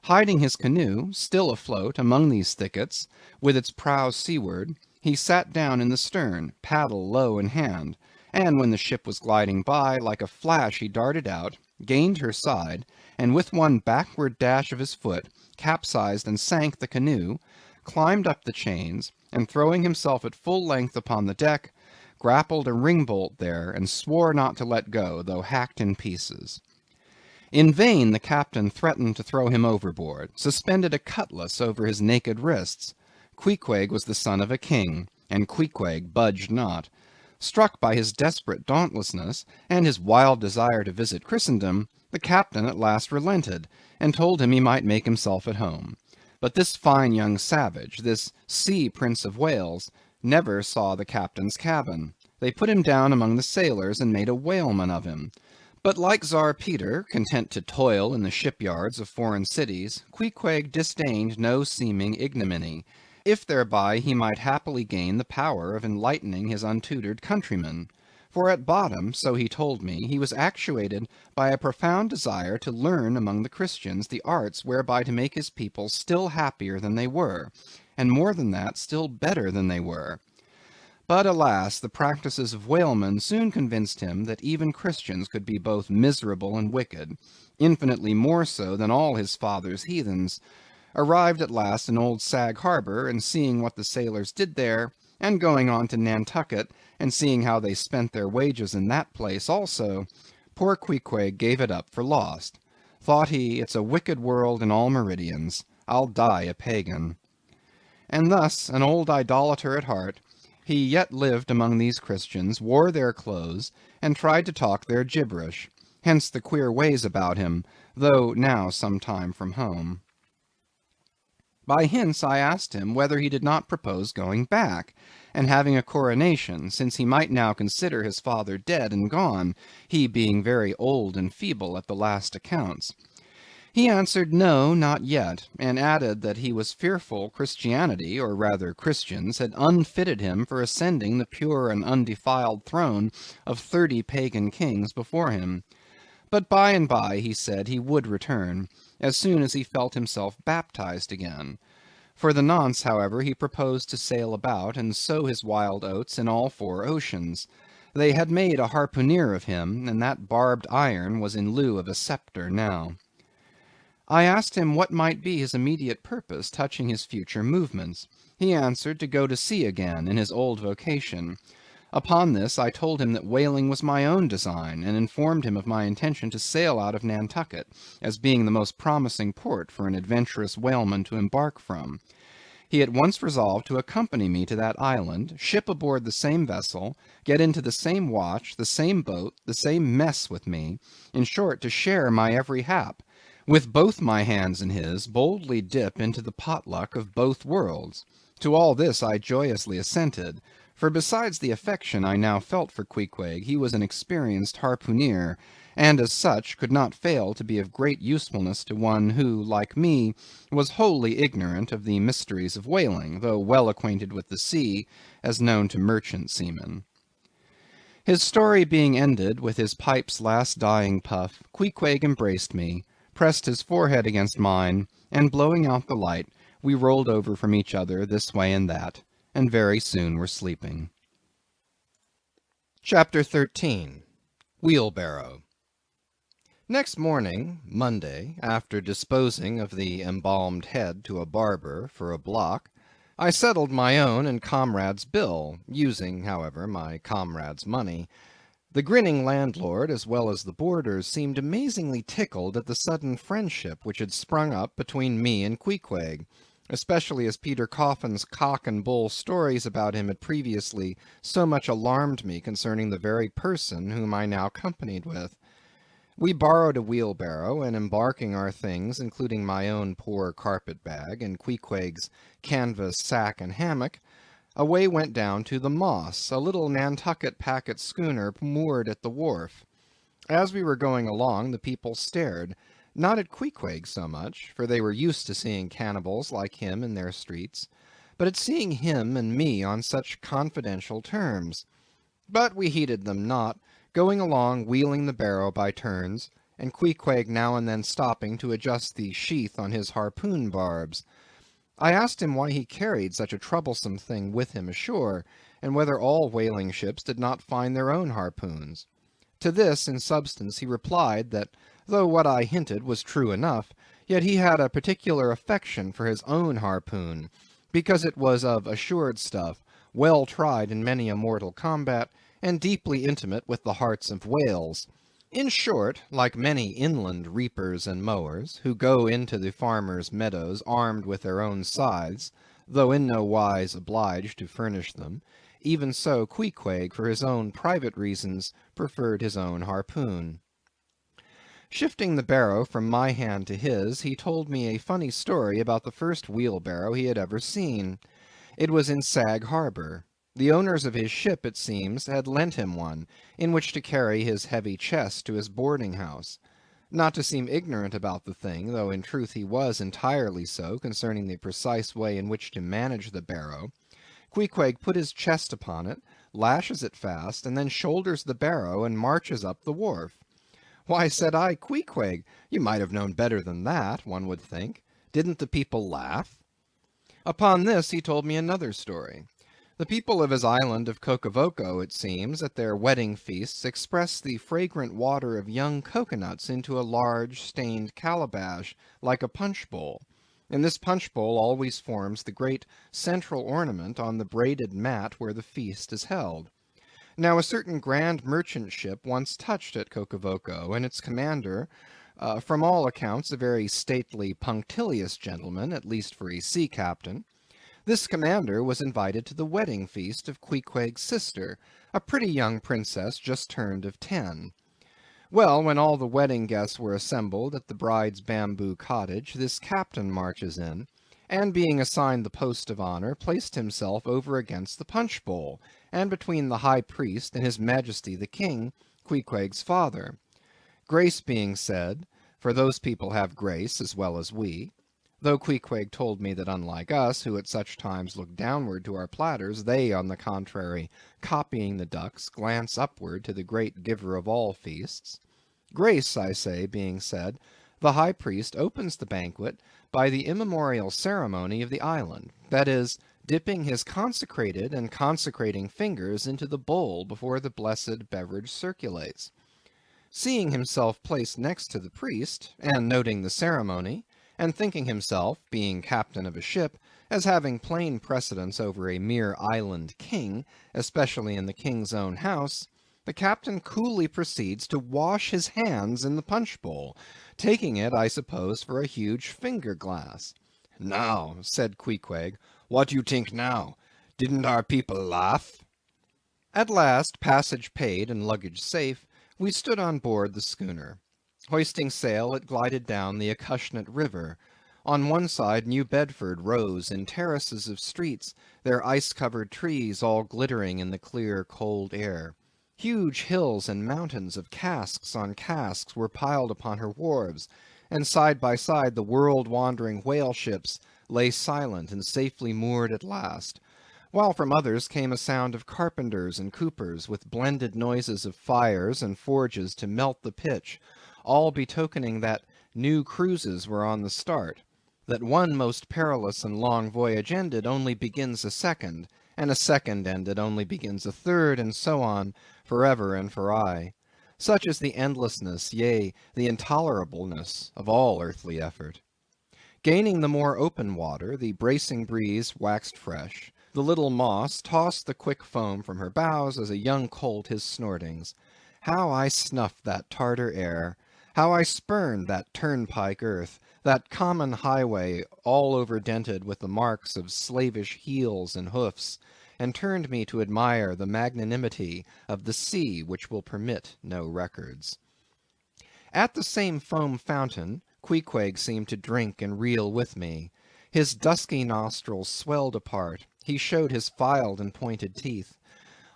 Hiding his canoe, still afloat among these thickets, with its prow seaward, he sat down in the stern, paddle low in hand, and when the ship was gliding by, like a flash he darted out, gained her side, and with one backward dash of his foot, capsized and sank the canoe, climbed up the chains, and throwing himself at full length upon the deck, grappled a ring-bolt there, and swore not to let go, though hacked in pieces. In vain the captain threatened to throw him overboard, suspended a cutlass over his naked wrists. Queequeg was the son of a king, and Queequeg budged not. Struck by his desperate dauntlessness, and his wild desire to visit Christendom, the captain at last relented, and told him he might make himself at home. But this fine young savage, this sea Prince of Wales, never saw the captain's cabin. They put him down among the sailors, and made a whaleman of him. But like Czar Peter, content to toil in the shipyards of foreign cities, Queequeg disdained no seeming ignominy, if thereby he might happily gain the power of enlightening his untutored countrymen. For at bottom, so he told me, he was actuated by a profound desire to learn among the Christians the arts whereby to make his people still happier than they were, and more than that, still better than they were. But alas, the practices of whalemen soon convinced him that even Christians could be both miserable and wicked, infinitely more so than all his father's heathens. Arrived at last in old Sag Harbor, and seeing what the sailors did there, and going on to Nantucket, and seeing how they spent their wages in that place also, poor Queequeg gave it up for lost. Thought he, it's a wicked world in all meridians. I'll die a pagan. And thus, an old idolater at heart, he yet lived among these Christians, wore their clothes, and tried to talk their gibberish. Hence the queer ways about him, though now some time from home. By hints I asked him whether he did not propose going back, and having a coronation, since he might now consider his father dead and gone, he being very old and feeble at the last accounts. He answered no, not yet, and added that he was fearful Christianity, or rather Christians, had unfitted him for ascending the pure and undefiled throne of 30 pagan kings before him. But by and by, he said, he would return, as soon as he felt himself baptized again. For the nonce, however, he proposed to sail about and sow his wild oats in all 4 oceans. They had made a harpooneer of him, and that barbed iron was in lieu of a sceptre now. I asked him what might be his immediate purpose touching his future movements. He answered to go to sea again in his old vocation. Upon this I told him that whaling was my own design, and informed him of my intention to sail out of Nantucket, as being the most promising port for an adventurous whaleman to embark from. He at once resolved to accompany me to that island, ship aboard the same vessel, get into the same watch, the same boat, the same mess with me, in short, to share my every hap, with both my hands in his, boldly dip into the potluck of both worlds. To all this I joyously assented, for besides the affection I now felt for Queequeg, he was an experienced harpooneer, and as such could not fail to be of great usefulness to one who, like me, was wholly ignorant of the mysteries of whaling, though well acquainted with the sea, as known to merchant seamen. His story being ended with his pipe's last dying puff, Queequeg embraced me, pressed his forehead against mine, and blowing out the light, we rolled over from each other this way and that, and very soon were sleeping. Chapter 13. Wheelbarrow. Next morning, Monday, after disposing of the embalmed head to a barber for a block, I settled my own and comrade's bill, using, however, my comrade's money. The grinning landlord, as well as the boarders, seemed amazingly tickled at the sudden friendship which had sprung up between me and Queequeg, especially as Peter Coffin's cock and bull stories about him had previously so much alarmed me concerning the very person whom I now companied with. We borrowed a wheelbarrow, and embarking our things, including my own poor carpet-bag and Queequeg's canvas sack and hammock, away went down to the Moss, a little Nantucket packet schooner moored at the wharf. As we were going along, the people stared, not at Queequeg so much, for they were used to seeing cannibals like him in their streets, but at seeing him and me on such confidential terms. But we heeded them not, going along wheeling the barrow by turns, and Queequeg now and then stopping to adjust the sheath on his harpoon barbs. I asked him why he carried such a troublesome thing with him ashore, and whether all whaling ships did not find their own harpoons. To this, in substance, he replied that though what I hinted was true enough, yet he had a particular affection for his own harpoon, because it was of assured stuff, well tried in many a mortal combat, and deeply intimate with the hearts of whales. In short, like many inland reapers and mowers, who go into the farmers' meadows armed with their own scythes, though in no wise obliged to furnish them, even so Queequeg, for his own private reasons, preferred his own harpoon. Shifting the barrow from my hand to his, he told me a funny story about the first wheelbarrow he had ever seen. It was in Sag Harbor. The owners of his ship, it seems, had lent him one, in which to carry his heavy chest to his boarding-house. Not to seem ignorant about the thing, though in truth he was entirely so concerning the precise way in which to manage the barrow, Queequeg put his chest upon it, lashes it fast, and then shoulders the barrow and marches up the wharf. Why, said I, Queequeg, you might have known better than that, one would think. Didn't the people laugh? Upon this he told me another story. The people of his island of Cocavoco, it seems, at their wedding feasts, express the fragrant water of young cocoanuts into a large stained calabash, like a punch-bowl, and this punch-bowl always forms the great central ornament on the braided mat where the feast is held. Now a certain grand merchant ship once touched at Cocavoco, and its commander, from all accounts a very stately, punctilious gentleman, at least for a sea captain, this commander was invited to the wedding feast of Queequeg's sister, a pretty young princess just turned of 10. Well, when all the wedding guests were assembled at the bride's bamboo cottage, this captain marches in, and being assigned the post of honor, placed himself over against the punch-bowl, and between the high priest and his majesty the king, Queequeg's father. Grace being said, for those people have grace as well as we, though Queequeg told me that unlike us, who at such times look downward to our platters, they, on the contrary, copying the ducks, glance upward to the great giver of all feasts. Grace, I say, being said, the high priest opens the banquet by the immemorial ceremony of the island, that is, dipping his consecrated and consecrating fingers into the bowl before the blessed beverage circulates. Seeing himself placed next to the priest, and noting the ceremony, and thinking himself, being captain of a ship, as having plain precedence over a mere island king, especially in the king's own house, the captain coolly proceeds to wash his hands in the punch-bowl, taking it, I suppose, for a huge finger-glass. "Now," said Queequeg, "what you think now? Didn't our people laugh?" At last, passage paid and luggage safe, we stood on board the schooner. Hoisting sail, it glided down the Acushnet River. On one side New Bedford rose in terraces of streets, their ice-covered trees all glittering in the clear, cold air. Huge hills and mountains of casks on casks were piled upon her wharves, and side by side the world-wandering whale-ships lay silent and safely moored at last, while from others came a sound of carpenters and coopers, with blended noises of fires and forges to melt the pitch, all betokening that new cruises were on the start, that one most perilous and long voyage ended only begins a second, and a second ended only begins a third, and so on, forever and for aye. Such is the endlessness, yea, the intolerableness of all earthly effort. Gaining the more open water, the bracing breeze waxed fresh. The little Moss tossed the quick foam from her bows as a young colt his snortings. How I snuffed that Tartar air! How I spurned that turnpike earth, that common highway all overdented with the marks of slavish heels and hoofs, and turned me to admire the magnanimity of the sea which will permit no records. At the same foam fountain, Queequeg seemed to drink and reel with me. His dusky nostrils swelled apart, he showed his filed and pointed teeth.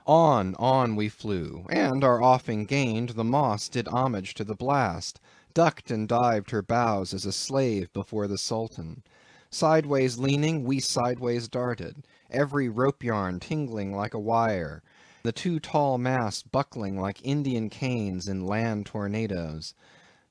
On we flew, and our offing gained, the Moss did homage to the blast, ducked and dived her bows as a slave before the Sultan. Sideways leaning, we sideways darted, every rope-yarn tingling like a wire, the two tall masts buckling like Indian canes in land tornadoes.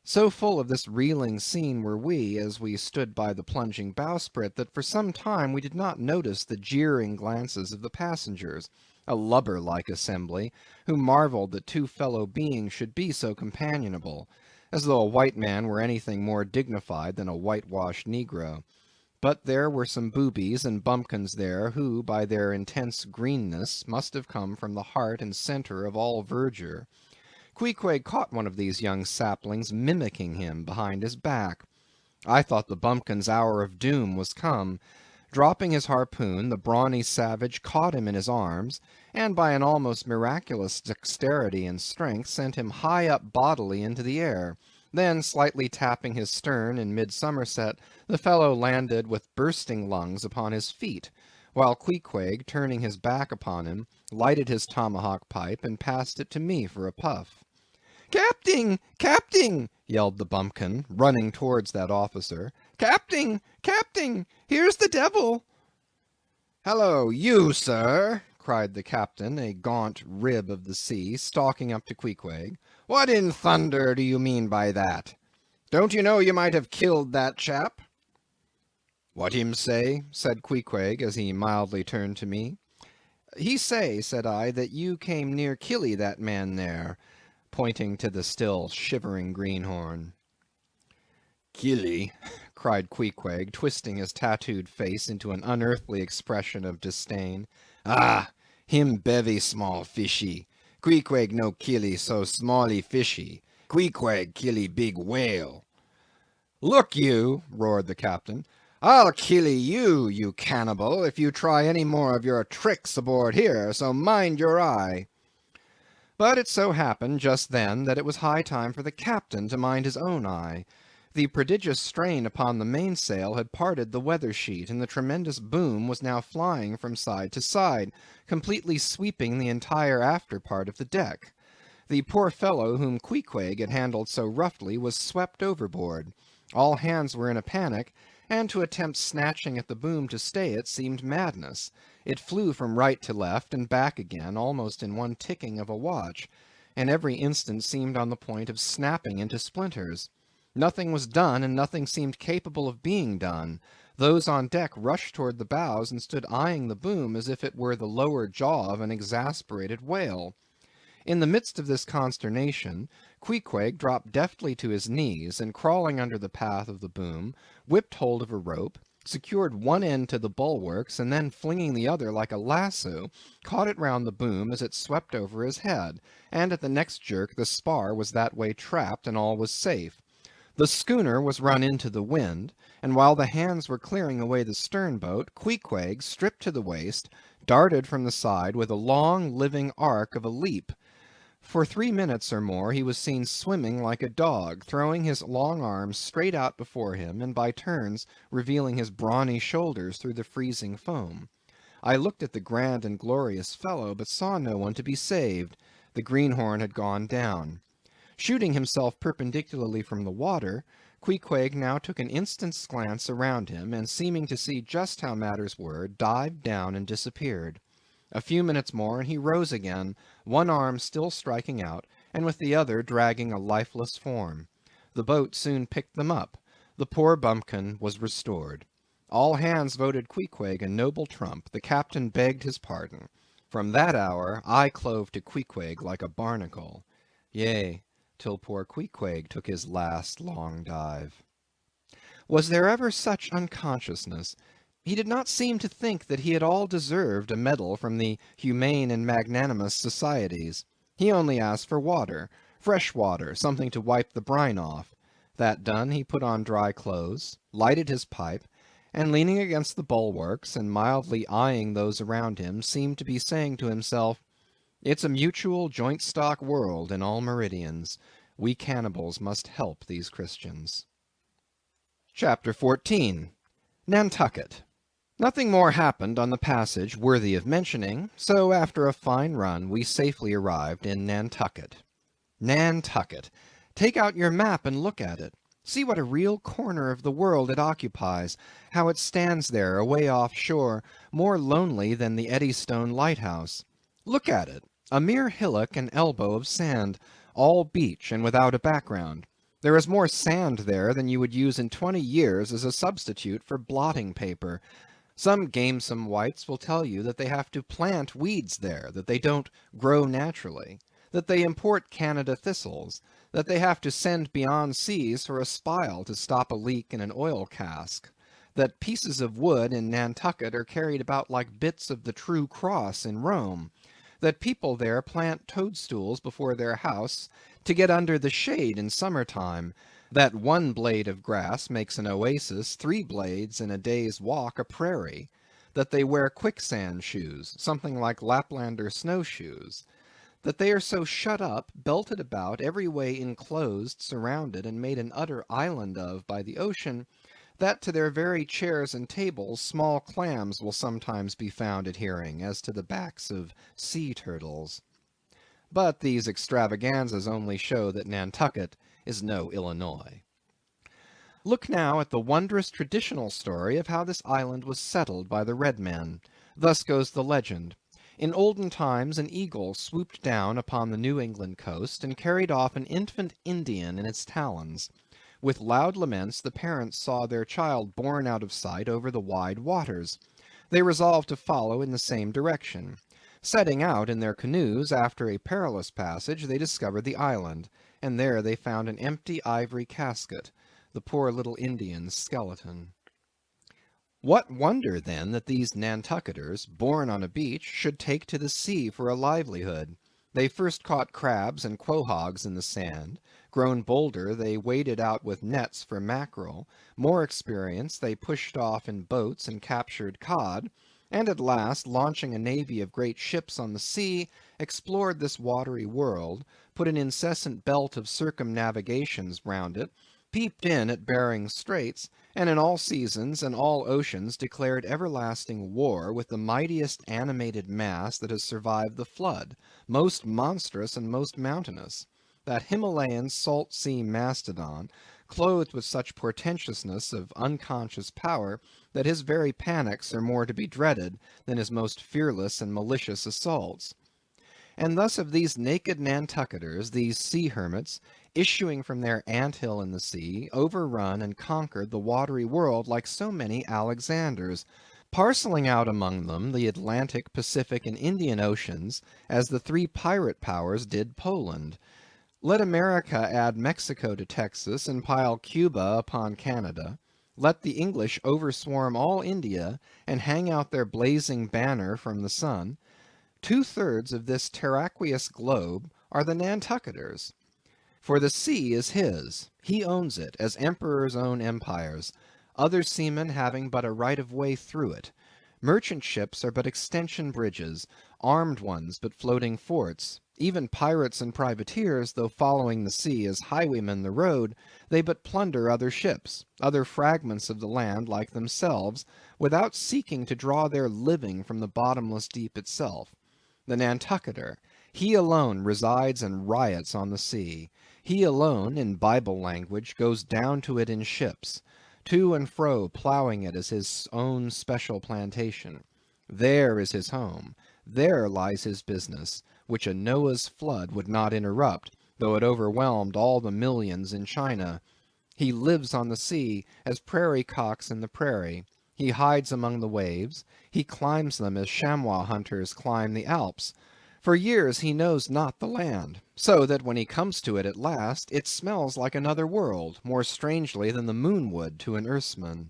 So full of this reeling scene were we, as we stood by the plunging bowsprit, that for some time we did not notice the jeering glances of the passengers, a lubber-like assembly, who marveled that two fellow beings should be so companionable, as though a white man were anything more dignified than a whitewashed negro. But there were some boobies and bumpkins there, who, by their intense greenness, must have come from the heart and centre of all verdure. Queequeg caught one of these young saplings mimicking him behind his back. I thought the bumpkin's hour of doom was come. Dropping his harpoon, the brawny savage caught him in his arms, and by an almost miraculous dexterity and strength sent him high up bodily into the air. Then, slightly tapping his stern in mid-somerset, the fellow landed with bursting lungs upon his feet, while Queequeg, turning his back upon him, lighted his tomahawk pipe and passed it to me for a puff. "Capting! Capting!" yelled the bumpkin, running towards that officer. "Capting! Capting! Here's the devil!" "Hallo, you, sir!" cried the captain, a gaunt rib of the sea, stalking up to Queequeg. "What in thunder do you mean by that? Don't you know you might have killed that chap?" "What him say?" said Queequeg, as he mildly turned to me. "He say," said I, "that you came near killee that man there," pointing to the still shivering greenhorn. "Killee!" cried Queequeg, twisting his tattooed face into an unearthly expression of disdain. "Ah, him bevy small fishy. Queequeg no killee so smallie fishy. Queequeg killee big whale." "Look you," roared the captain, "I'll killee you, you cannibal, if you try any more of your tricks aboard here, so mind your eye." But it so happened just then that it was high time for the captain to mind his own eye. The prodigious strain upon the mainsail had parted the weather sheet, and the tremendous boom was now flying from side to side, completely sweeping the entire after part of the deck. The poor fellow whom Queequeg had handled so roughly was swept overboard. All hands were in a panic, and to attempt snatching at the boom to stay it seemed madness. It flew from right to left and back again, almost in one ticking of a watch, and every instant seemed on the point of snapping into splinters. Nothing was done, and nothing seemed capable of being done. Those on deck rushed toward the bows and stood eyeing the boom as if it were the lower jaw of an exasperated whale. In the midst of this consternation, Queequeg dropped deftly to his knees, and crawling under the path of the boom, whipped hold of a rope, secured one end to the bulwarks, and then flinging the other like a lasso, caught it round the boom as it swept over his head, and at the next jerk the spar was that way trapped, and all was safe. The schooner was run into the wind, and while the hands were clearing away the stern boat, Queequeg, stripped to the waist, darted from the side with a long living arc of a leap. For 3 minutes or more he was seen swimming like a dog, throwing his long arms straight out before him, and by turns revealing his brawny shoulders through the freezing foam. I looked at the grand and glorious fellow, but saw no one to be saved. The greenhorn had gone down. Shooting himself perpendicularly from the water, Queequeg now took an instant's glance around him, and seeming to see just how matters were, dived down and disappeared. A few minutes more and he rose again, one arm still striking out, and with the other dragging a lifeless form. The boat soon picked them up. The poor bumpkin was restored. All hands voted Queequeg a noble trump. The captain begged his pardon. From that hour I clove to Queequeg like a barnacle. Yea, till poor Queequeg took his last long dive. Was there ever such unconsciousness? He did not seem to think that he at all deserved a medal from the humane and magnanimous societies. He only asked for water, fresh water, something to wipe the brine off. That done, he put on dry clothes, lighted his pipe, and leaning against the bulwarks and mildly eyeing those around him, seemed to be saying to himself, "It's a mutual joint stock world in all meridians. We cannibals must help these Christians." Chapter 14. Nantucket. Nothing more happened on the passage worthy of mentioning, so after a fine run we safely arrived in Nantucket. Nantucket! Take out your map and look at it. See what a real corner of the world it occupies, how it stands there away off shore, more lonely than the Eddystone lighthouse. Look at it, a mere hillock and elbow of sand, all beach and without a background. There is more sand there than you would use in 20 years as a substitute for blotting paper. Some gamesome whites will tell you that they have to plant weeds there, that they don't grow naturally, that they import Canada thistles, that they have to send beyond seas for a spile to stop a leak in an oil cask, that pieces of wood in Nantucket are carried about like bits of the true cross in Rome, that people there plant toadstools before their house to get under the shade in summer time, that one blade of grass makes an oasis, 3 blades in a day's walk a prairie, that they wear quicksand shoes, something like Laplander snowshoes, that they are so shut up, belted about, every way enclosed, surrounded, and made an utter island of by the ocean, that to their very chairs and tables small clams will sometimes be found adhering, as to the backs of sea turtles. But these extravaganzas only show that Nantucket is no Illinois. Look now at the wondrous traditional story of how this island was settled by the red men. Thus goes the legend. In olden times an eagle swooped down upon the New England coast and carried off an infant Indian in its talons. With loud laments the parents saw their child borne out of sight over the wide waters. They resolved to follow in the same direction. Setting out in their canoes after a perilous passage, they discovered the island, and there they found an empty ivory casket, the poor little Indian's skeleton. What wonder, then, that these Nantucketers, born on a beach, should take to the sea for a livelihood? They first caught crabs and quahogs in the sand. Grown bolder, they waded out with nets for mackerel. More experienced, they pushed off in boats and captured cod, and at last, launching a navy of great ships on the sea, explored this watery world, put an incessant belt of circumnavigations round it, peeped in at Behring's Straits, and in all seasons and all oceans declared everlasting war with the mightiest animated mass that has survived the flood, most monstrous and most mountainous, that Himalayan salt sea mastodon, clothed with such portentousness of unconscious power that his very panics are more to be dreaded than his most fearless and malicious assaults. And thus of these naked Nantucketers, these sea hermits, issuing from their ant hill in the sea, overrun and conquered the watery world like so many Alexanders, parcelling out among them the Atlantic, Pacific, and Indian Oceans, as the three pirate powers did Poland. Let America add Mexico to Texas, and pile Cuba upon Canada. Let the English overswarm all India, and hang out their blazing banner from the sun. 2/3 of this terraqueous globe are the Nantucketers. For the sea is his, he owns it, as emperors own empires, other seamen having but a right of way through it. Merchant ships are but extension bridges, armed ones but floating forts. Even pirates and privateers, though following the sea as highwaymen the road, they but plunder other ships, other fragments of the land like themselves, without seeking to draw their living from the bottomless deep itself. The Nantucketer, he alone resides and riots on the sea. He alone, in Bible language, goes down to it in ships, to and fro plowing it as his own special plantation. There is his home. There lies his business, which a Noah's flood would not interrupt, though it overwhelmed all the millions in China. He lives on the sea as prairie cocks in the prairie. He hides among the waves. He climbs them as chamois hunters climb the Alps. For years he knows not the land, so that when he comes to it at last, it smells like another world, more strangely than the moon would to an Earthsman.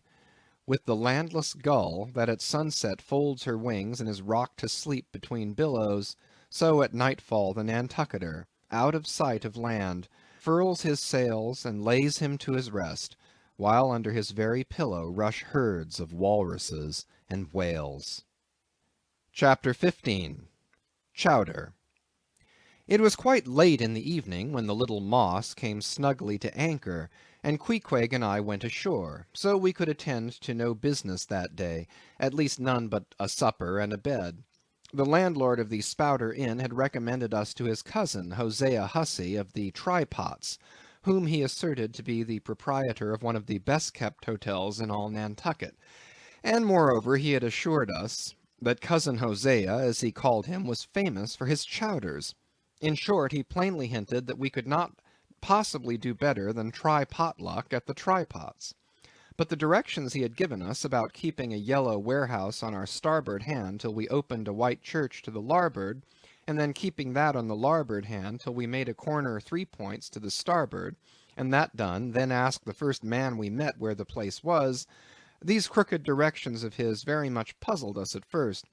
With the landless gull, that at sunset folds her wings and is rocked to sleep between billows, so at nightfall the Nantucketer, out of sight of land, furls his sails and lays him to his rest, while under his very pillow rush herds of walruses and whales. Chapter 15. Chowder. It was quite late in the evening when the little Moss came snugly to anchor, and Queequeg and I went ashore, so we could attend to no business that day, at least none but a supper and a bed. The landlord of the Spouter Inn had recommended us to his cousin, Hosea Hussey of the Trypots, whom he asserted to be the proprietor of one of the best-kept hotels in all Nantucket, and moreover he had assured us that cousin Hosea, as he called him, was famous for his chowders. In short, he plainly hinted that we could not possibly do better than try potluck at the Trypots. But the directions he had given us about keeping a yellow warehouse on our starboard hand till we opened a white church to the larboard, and then keeping that on the larboard hand till we made a corner 3 points to the starboard, and that done, then ask the first man we met where the place was, these crooked directions of his very much puzzled us at first,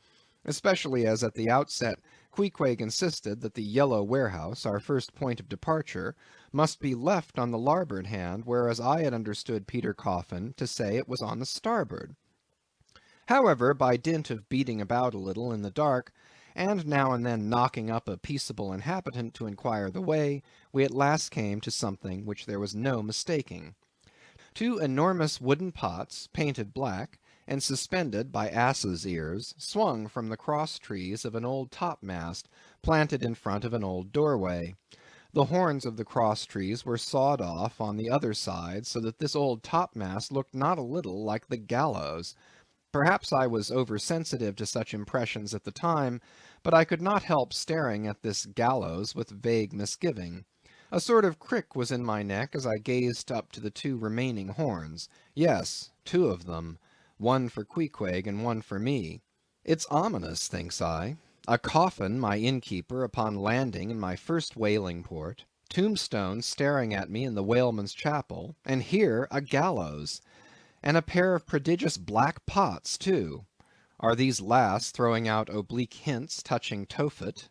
especially as at the outset Queequeg insisted that the yellow warehouse, our first point of departure, must be left on the larboard hand, whereas I had understood Peter Coffin to say it was on the starboard. However, by dint of beating about a little in the dark, and now and then knocking up a peaceable inhabitant to inquire the way, we at last came to something which there was no mistaking. 2 enormous wooden pots, painted black, and suspended by asses' ears, swung from the cross-trees of an old topmast, planted in front of an old doorway. The horns of the cross-trees were sawed off on the other side, so that this old topmast looked not a little like the gallows. Perhaps I was oversensitive to such impressions at the time, but I could not help staring at this gallows with vague misgiving. A sort of crick was in my neck as I gazed up to the 2 remaining horns. Yes, 2 of them, one for Queequeg and one for me. It's ominous, thinks I. A coffin, my innkeeper, upon landing in my first whaling port; Tombstone staring at me in the whaleman's chapel; and here a gallows. And a pair of prodigious black pots, too. Are these last throwing out oblique hints touching Tophet?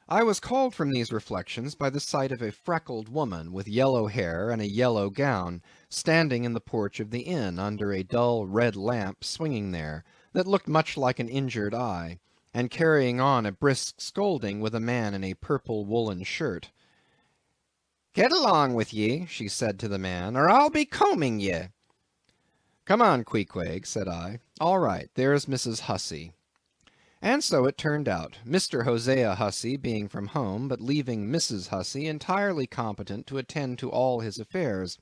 I was called from these reflections by the sight of a freckled woman, with yellow hair and a yellow gown, standing in the porch of the inn, under a dull red lamp swinging there, that looked much like an injured eye, and carrying on a brisk scolding with a man in a purple woolen shirt. Get along with ye, she said to the man, or I'll be combing ye. Come on, Queequeg, said I. All right, there's Mrs. Hussey. And so it turned out, Mr. Hosea Hussey being from home, but leaving Mrs. Hussey entirely competent to attend to all his affairs.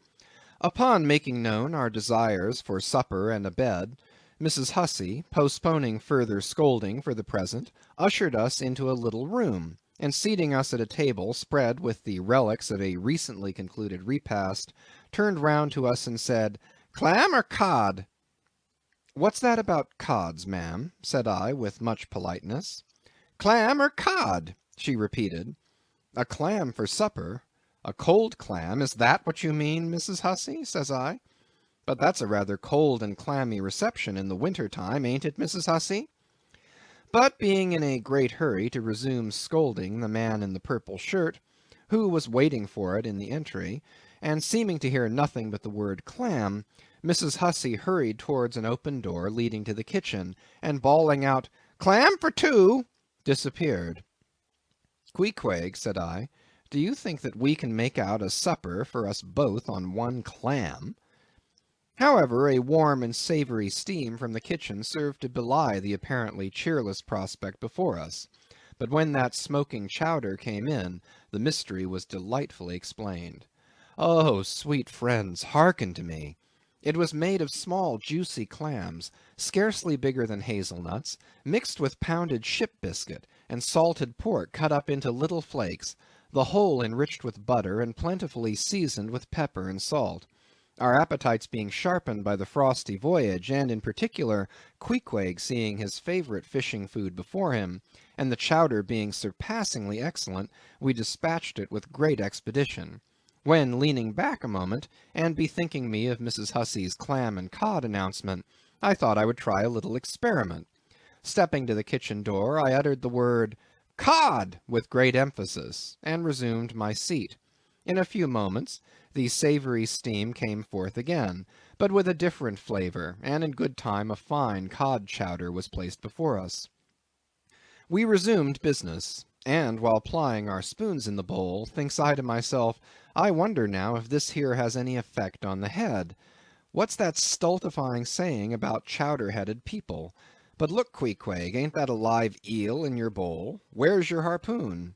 Upon making known our desires for supper and a bed, Mrs. Hussey, postponing further scolding for the present, ushered us into a little room, and seating us at a table spread with the relics of a recently concluded repast, turned round to us and said, "Clam or cod?" "What's that about cods, ma'am?" said I, with much politeness. "Clam or cod?" she repeated. "A clam for supper? A cold clam? Is that what you mean, Mrs. Hussey?" says I. "But that's a rather cold and clammy reception in the winter time, ain't it, Mrs. Hussey?" But being in a great hurry to resume scolding the man in the purple shirt, who was waiting for it in the entry, and seeming to hear nothing but the word clam, Mrs. Hussey hurried towards an open door leading to the kitchen, and bawling out, "Clam for two," disappeared. "Queequeg," said I, "do you think that we can make out a supper for us both on one clam?" However, a warm and savory steam from the kitchen served to belie the apparently cheerless prospect before us. But when that smoking chowder came in, the mystery was delightfully explained. Oh, sweet friends, hearken to me! It was made of small juicy clams, scarcely bigger than hazelnuts, mixed with pounded ship biscuit, and salted pork cut up into little flakes, the whole enriched with butter and plentifully seasoned with pepper and salt. Our appetites being sharpened by the frosty voyage, and in particular Queequeg seeing his favorite fishing food before him, and the chowder being surpassingly excellent, we dispatched it with great expedition. When, leaning back a moment, and bethinking me of Mrs. Hussey's clam and cod announcement, I thought I would try a little experiment. Stepping to the kitchen door, I uttered the word "cod" with great emphasis, and resumed my seat. In a few moments, the savory steam came forth again, but with a different flavor, and in good time a fine cod chowder was placed before us. We resumed business, and while plying our spoons in the bowl, thinks I to myself, I wonder now if this here has any effect on the head. What's that stultifying saying about chowder-headed people? But look, Queequeg, ain't that a live eel in your bowl? Where's your harpoon?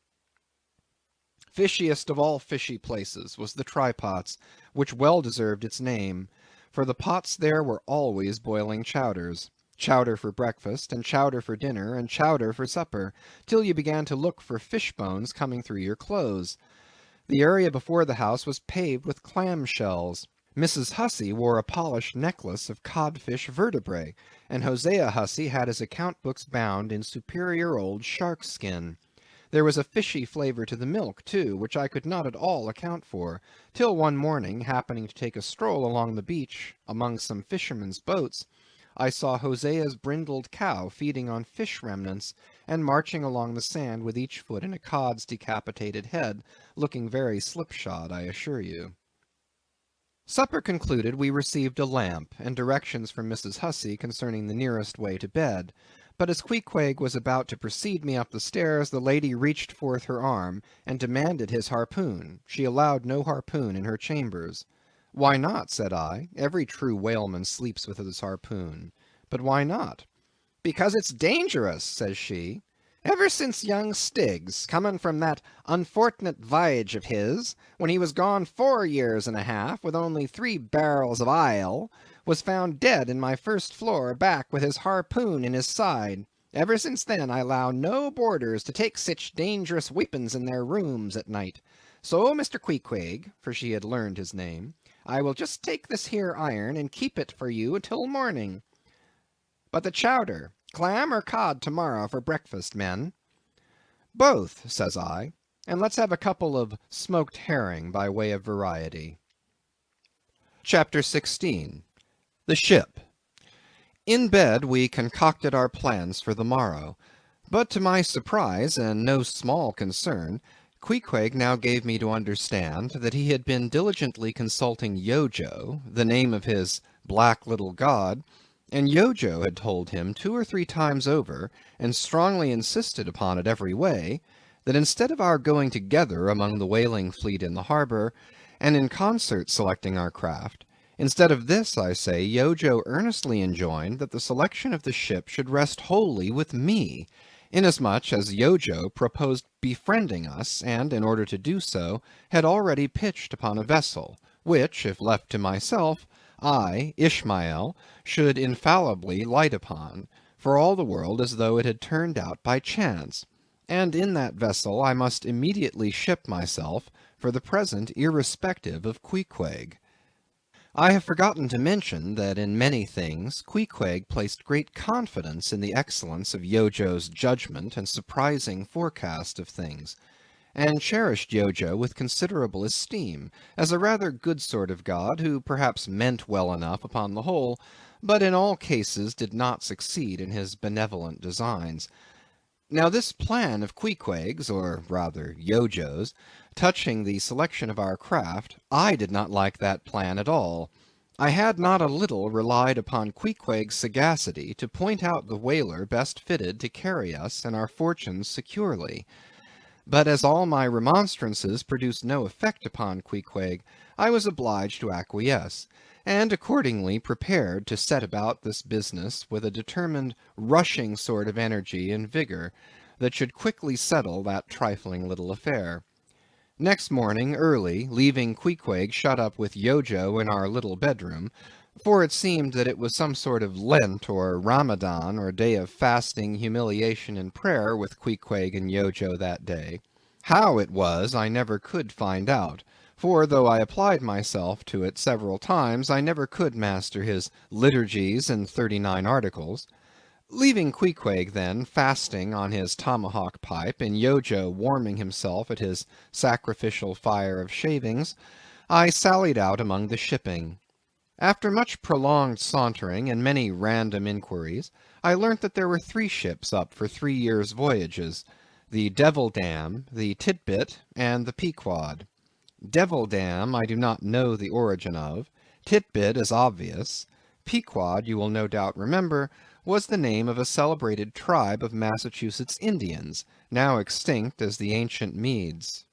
Fishiest of all fishy places was the trypots, which well deserved its name, for the pots there were always boiling chowders. Chowder for breakfast, and chowder for dinner, and chowder for supper, till you began to look for fish bones coming through your clothes. The area before the house was paved with clam shells. Mrs. Hussey wore a polished necklace of codfish vertebrae, and Hosea Hussey had his account books bound in superior old shark skin. There was a fishy flavor to the milk, too, which I could not at all account for, till one morning, happening to take a stroll along the beach among some fishermen's boats, I saw Hosea's brindled cow feeding on fish remnants, and marching along the sand with each foot in a cod's decapitated head, looking very slipshod, I assure you. Supper concluded, we received a lamp, and directions from Mrs. Hussey concerning the nearest way to bed. But as Queequeg was about to precede me up the stairs, the lady reached forth her arm, and demanded his harpoon. She allowed no harpoon in her chambers. "Why not?" said I. "Every true whaleman sleeps with his harpoon." "But why not?" "Because it's dangerous," says she. "Ever since young Stiggs, coming from that unfortunate v'y'ge of his, when he was gone 4 years and a half, with only 3 barrels of ile, was found dead in my first floor back with his harpoon in his side, ever since then I allow no boarders to take sich dangerous weepons in their rooms at night. So, Mr. Queequeg," for she had learned his name, "I will just take this here iron and keep it for you till morning. But the chowder, clam or cod tomorrow for breakfast, men?" "Both," says I, "and let's have a couple of smoked herring by way of variety." Chapter 16. The Ship. In bed we concocted our plans for the morrow, but to my surprise and no small concern, Queequeg now gave me to understand that he had been diligently consulting Yojo, the name of his black little god, and Yojo had told him 2 or 3 times over, and strongly insisted upon it every way, that instead of our going together among the whaling fleet in the harbor, and in concert selecting our craft, instead of this, I say, Yojo earnestly enjoined that the selection of the ship should rest wholly with me, inasmuch as Yojo proposed befriending us, and in order to do so, had already pitched upon a vessel, which, if left to myself, I, Ishmael, should infallibly light upon, for all the world as though it had turned out by chance, and in that vessel I must immediately ship myself, for the present irrespective of Queequeg. I have forgotten to mention that in many things Queequeg placed great confidence in the excellence of Yojo's judgment and surprising forecast of things, and cherished Yojo with considerable esteem, as a rather good sort of god, who perhaps meant well enough upon the whole, but in all cases did not succeed in his benevolent designs. Now this plan of Queequeg's, or rather Yojo's, touching the selection of our craft, I did not like that plan at all. I had not a little relied upon Queequeg's sagacity to point out the whaler best fitted to carry us and our fortunes securely. But as all my remonstrances produced no effect upon Queequeg, I was obliged to acquiesce, and accordingly prepared to set about this business with a determined rushing sort of energy and vigor, that should quickly settle that trifling little affair. Next morning, early, leaving Queequeg shut up with Yojo in our little bedroom, for it seemed that it was some sort of Lent or Ramadan or day of fasting, humiliation, and prayer with Queequeg and Yojo that day. How it was I never could find out, for though I applied myself to it several times, I never could master his liturgies and 39 articles. Leaving Queequeg, then, fasting on his tomahawk pipe, and Yojo warming himself at his sacrificial fire of shavings, I sallied out among the shipping. After much prolonged sauntering and many random inquiries, I learnt that there were 3 ships up for 3 years' voyages, the Devil Dam, the Titbit, and the Pequod. Devil Dam I do not know the origin of. Titbit is obvious. Pequod, you will no doubt remember, was the name of a celebrated tribe of Massachusetts Indians, now extinct as the ancient Medes.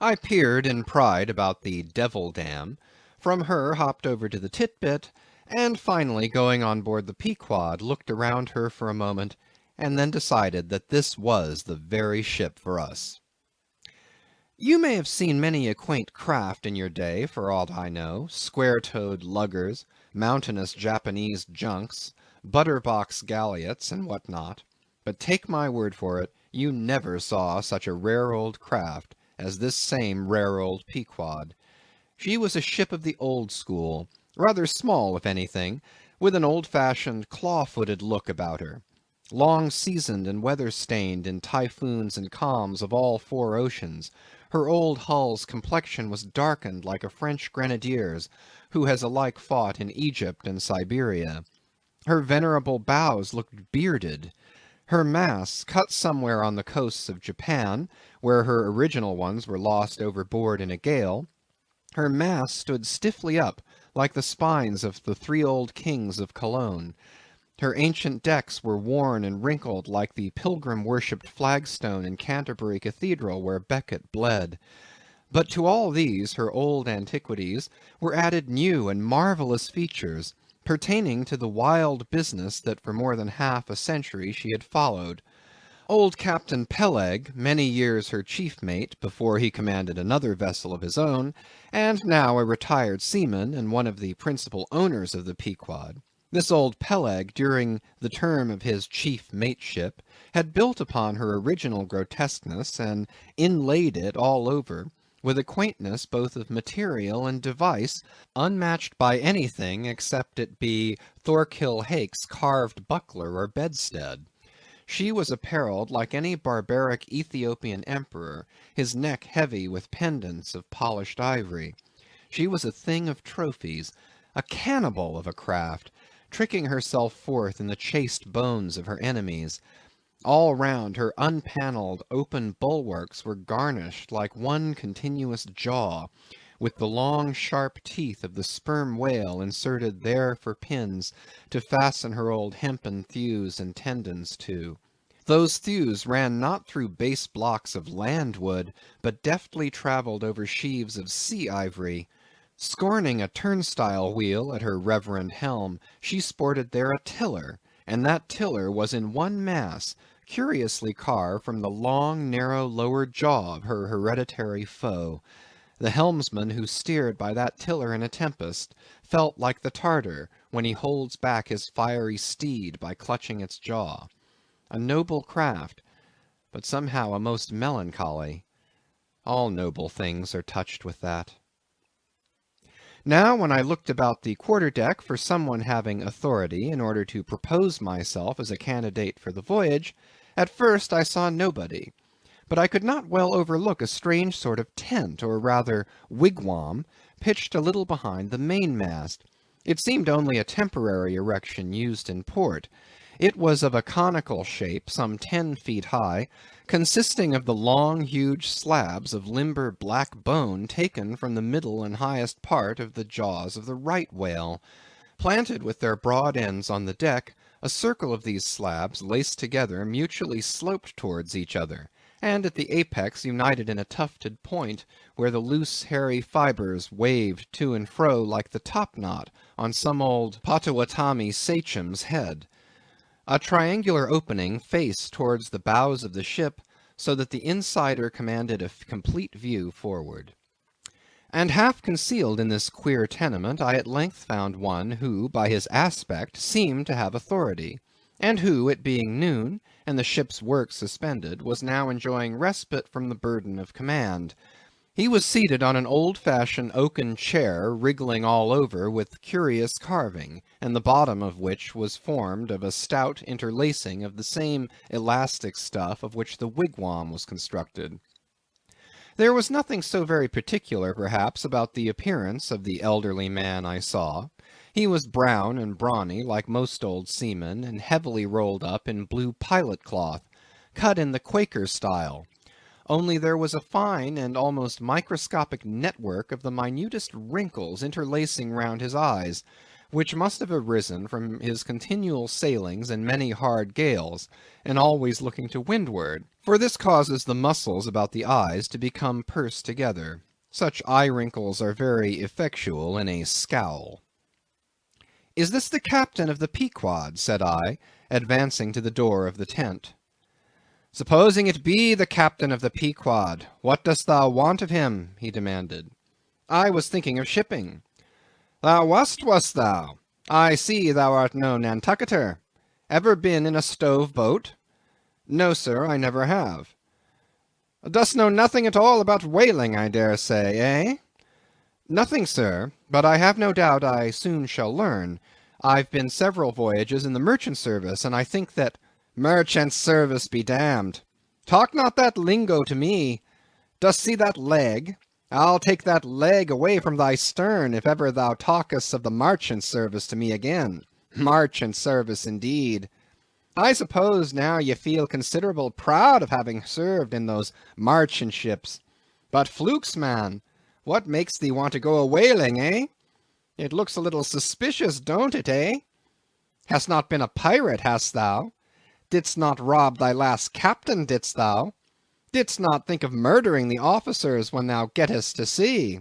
I peered in pride about the Devil Dam, from her hopped over to the Titbit, and finally going on board the Pequod, looked around her for a moment, and then decided that this was the very ship for us. You may have seen many a quaint craft in your day, for aught I know, square-toed luggers, mountainous Japanese junks, butterbox galliots, and what not, but take my word for it, you never saw such a rare old craft as this same rare old Pequod. She was a ship of the old school, rather small if anything, with an old-fashioned claw-footed look about her. Long seasoned and weather-stained in typhoons and calms of all 4 oceans, her old hull's complexion was darkened like a French grenadier's, who has alike fought in Egypt and Siberia. Her venerable bows looked bearded. Her masts, cut somewhere on the coasts of Japan, where her original ones were lost overboard in a gale, her masts stood stiffly up, like the spines of the 3 old kings of Cologne. Her ancient decks were worn and wrinkled like the pilgrim-worshipped flagstone in Canterbury Cathedral where Becket bled. But to all these, her old antiquities, were added new and marvellous features, pertaining to the wild business that for more than half a century she had followed. Old Captain Peleg, many years her chief mate before he commanded another vessel of his own, and now a retired seaman and one of the principal owners of the Pequod, this old Peleg, during the term of his chief mateship, had built upon her original grotesqueness and inlaid it all over, with a quaintness both of material and device unmatched by anything except it be Thorkill Hake's carved buckler or bedstead. She was apparelled like any barbaric Ethiopian emperor, his neck heavy with pendants of polished ivory. She was a thing of trophies, a cannibal of a craft, tricking herself forth in the chased bones of her enemies. All round her unpanelled, open bulwarks were garnished like one continuous jaw, with the long sharp teeth of the sperm whale inserted there for pins to fasten her old hempen thews and tendons to. Those thews ran not through base blocks of land wood, but deftly travelled over sheaves of sea ivory. Scorning a turnstile wheel at her reverend helm, she sported there a tiller, and that tiller was in one mass, curiously carved from the long, narrow lower jaw of her hereditary foe. The helmsman who steered by that tiller in a tempest, felt like the Tartar when he holds back his fiery steed by clutching its jaw. A noble craft, but somehow a most melancholy. All noble things are touched with that. Now, when I looked about the quarter-deck for someone having authority in order to propose myself as a candidate for the voyage, at first I saw nobody, but I could not well overlook a strange sort of tent, or rather wigwam, pitched a little behind the mainmast. It seemed only a temporary erection used in port. It was of a conical shape, some 10 feet high, consisting of the long, huge slabs of limber black bone taken from the middle and highest part of the jaws of the right whale. Planted with their broad ends on the deck, a circle of these slabs, laced together, mutually sloped towards each other, and at the apex united in a tufted point, where the loose hairy fibres waved to and fro like the topknot on some old Potawatomi sachem's head. A triangular opening faced towards the bows of the ship, so that the insider commanded a complete view forward. And half concealed in this queer tenement, I at length found one who, by his aspect, seemed to have authority, and who, it being noon, and the ship's work suspended, was now enjoying respite from the burden of command. He was seated on an old-fashioned oaken chair, wriggling all over with curious carving, and the bottom of which was formed of a stout interlacing of the same elastic stuff of which the wigwam was constructed. There was nothing so very particular, perhaps, about the appearance of the elderly man I saw. He was brown and brawny, like most old seamen, and heavily rolled up in blue pilot cloth, cut in the Quaker style. Only there was a fine and almost microscopic network of the minutest wrinkles interlacing round his eyes, which must have arisen from his continual sailings in many hard gales, and always looking to windward, for this causes the muscles about the eyes to become pursed together. Such eye wrinkles are very effectual in a scowl. "Is this the captain of the Pequod?" said I, advancing to the door of the tent. "Supposing it be the captain of the Pequod, what dost thou want of him?" he demanded. "I was thinking of shipping." "Thou wast thou? I see thou art no Nantucketer. Ever been in a stove boat?" "No, sir, I never have." "Dost know nothing at all about whaling, I dare say, eh?" "Nothing, sir, but I have no doubt I soon shall learn. I've been several voyages in the merchant service, and I think that—" "Merchant service be damned. Talk not that lingo to me. Dost see that leg? I'll take that leg away from thy stern if ever thou talkest of the marchant service to me again. Marchant service, indeed. I suppose now ye feel considerable proud of having served in those marchant ships. But flukes, man, what makes thee want to go a whaling, eh? It looks a little suspicious, don't it, eh? Hast not been a pirate, hast thou? Didst not rob thy last captain, didst thou? Didst not think of murdering the officers when thou gettest to sea?"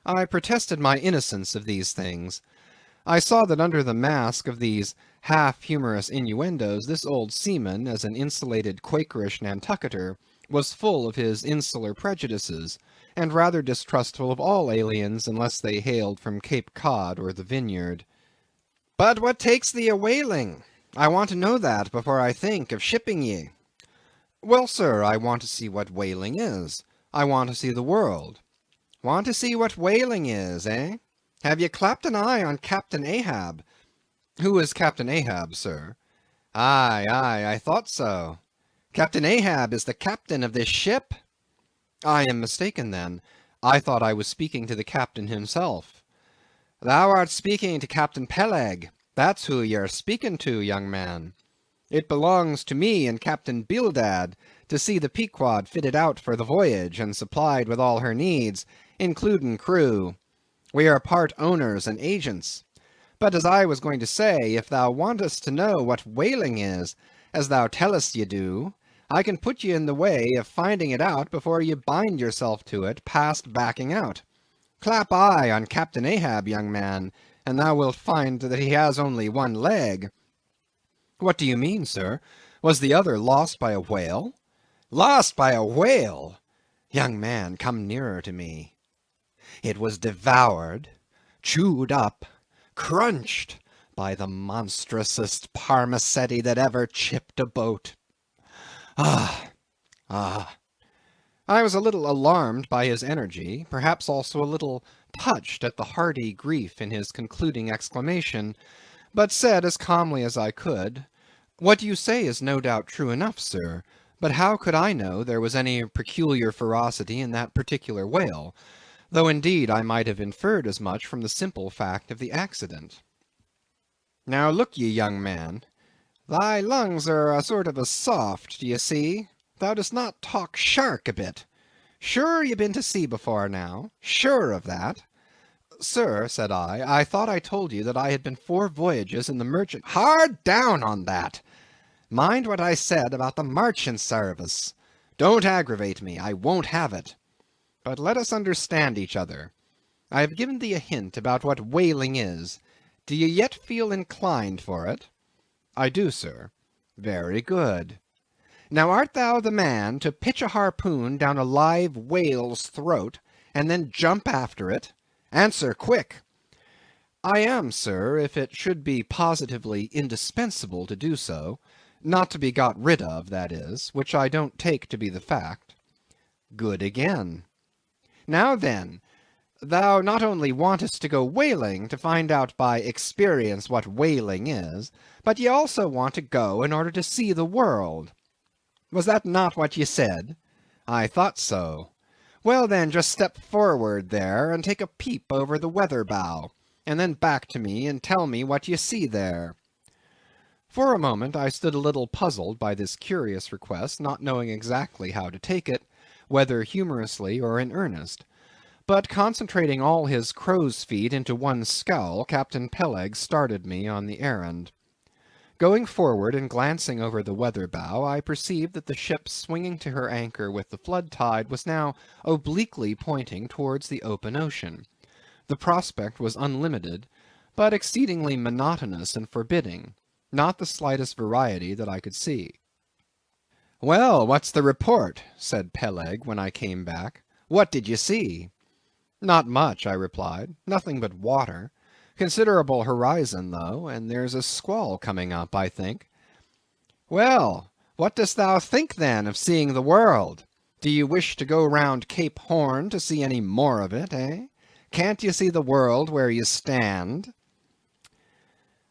I protested my innocence of these things. I saw that under the mask of these half-humorous innuendos, this old seaman, as an insulated Quakerish Nantucketer, was full of his insular prejudices, and rather distrustful of all aliens unless they hailed from Cape Cod or the Vineyard. "But what takes thee a whaling? I want to know that before I think of shipping ye." "Well, sir, I want to see what whaling is. I want to see the world." "Want to see what whaling is, eh? Have ye clapped an eye on Captain Ahab?" "Who is Captain Ahab, sir?" "Aye, aye, I thought so. Captain Ahab is the captain of this ship." "I am mistaken, then. I thought I was speaking to the captain himself." "Thou art speaking to Captain Peleg. That's who you're speaking to, young man. It belongs to me and Captain Bildad to see the Pequod fitted out for the voyage, and supplied with all her needs, including crew. We are part owners and agents. But as I was going to say, if thou wantest to know what whaling is, as thou tellest ye do, I can put ye in the way of finding it out before ye bind yourself to it past backing out. Clap eye on Captain Ahab, young man, and thou wilt find that he has only one leg." "What do you mean, sir? Was the other lost by a whale?" "Lost by a whale! Young man, come nearer to me. It was devoured, chewed up, crunched by the monstrousest parmacetti that ever chipped a boat. Ah, ah!" I was a little alarmed by his energy, perhaps also a little touched at the hearty grief in his concluding exclamation, but said as calmly as I could, "What you say is no doubt true enough, sir, but how could I know there was any peculiar ferocity in that particular whale, though indeed I might have inferred as much from the simple fact of the accident." "Now look ye, young man, thy lungs are a sort of a soft, d'ye see? Thou dost not talk shark a bit. Sure ye been to sea before now? Sure of that?" "Sir," said I thought I told you that I had been 4 voyages in the merchant—" "Hard down on that! Mind what I said about the marchant sarvice. Don't aggravate me, I won't have it. But let us understand each other. I have given thee a hint about what whaling is. Do ye yet feel inclined for it?" "I do, sir." "Very good. Now art thou the man to pitch a harpoon down a live whale's throat, and then jump after it? Answer quick." "I am, sir, if it should be positively indispensable to do so; not to be got rid of, that is, which I don't take to be the fact." "Good again. Now then, thou not only wantest to go whaling to find out by experience what whaling is, but ye also want to go in order to see the world. Was that not what ye said? I thought so. Well then, just step forward there, and take a peep over the weather bow, and then back to me and tell me what ye see there." For a moment I stood a little puzzled by this curious request, not knowing exactly how to take it, whether humorously or in earnest. But concentrating all his crow's feet into one scowl, Captain Peleg started me on the errand. Going forward and glancing over the weather bow, I perceived that the ship swinging to her anchor with the flood tide was now obliquely pointing towards the open ocean. The prospect was unlimited, but exceedingly monotonous and forbidding, not the slightest variety that I could see. "Well, what's the report?" said Peleg when I came back. "What did you see?" "Not much," I replied. "Nothing but water. Considerable horizon, though, and there's a squall coming up, I think." "Well, what dost thou think, then, of seeing the world? Do you wish to go round Cape Horn to see any more of it, eh? Can't you see the world where you stand?"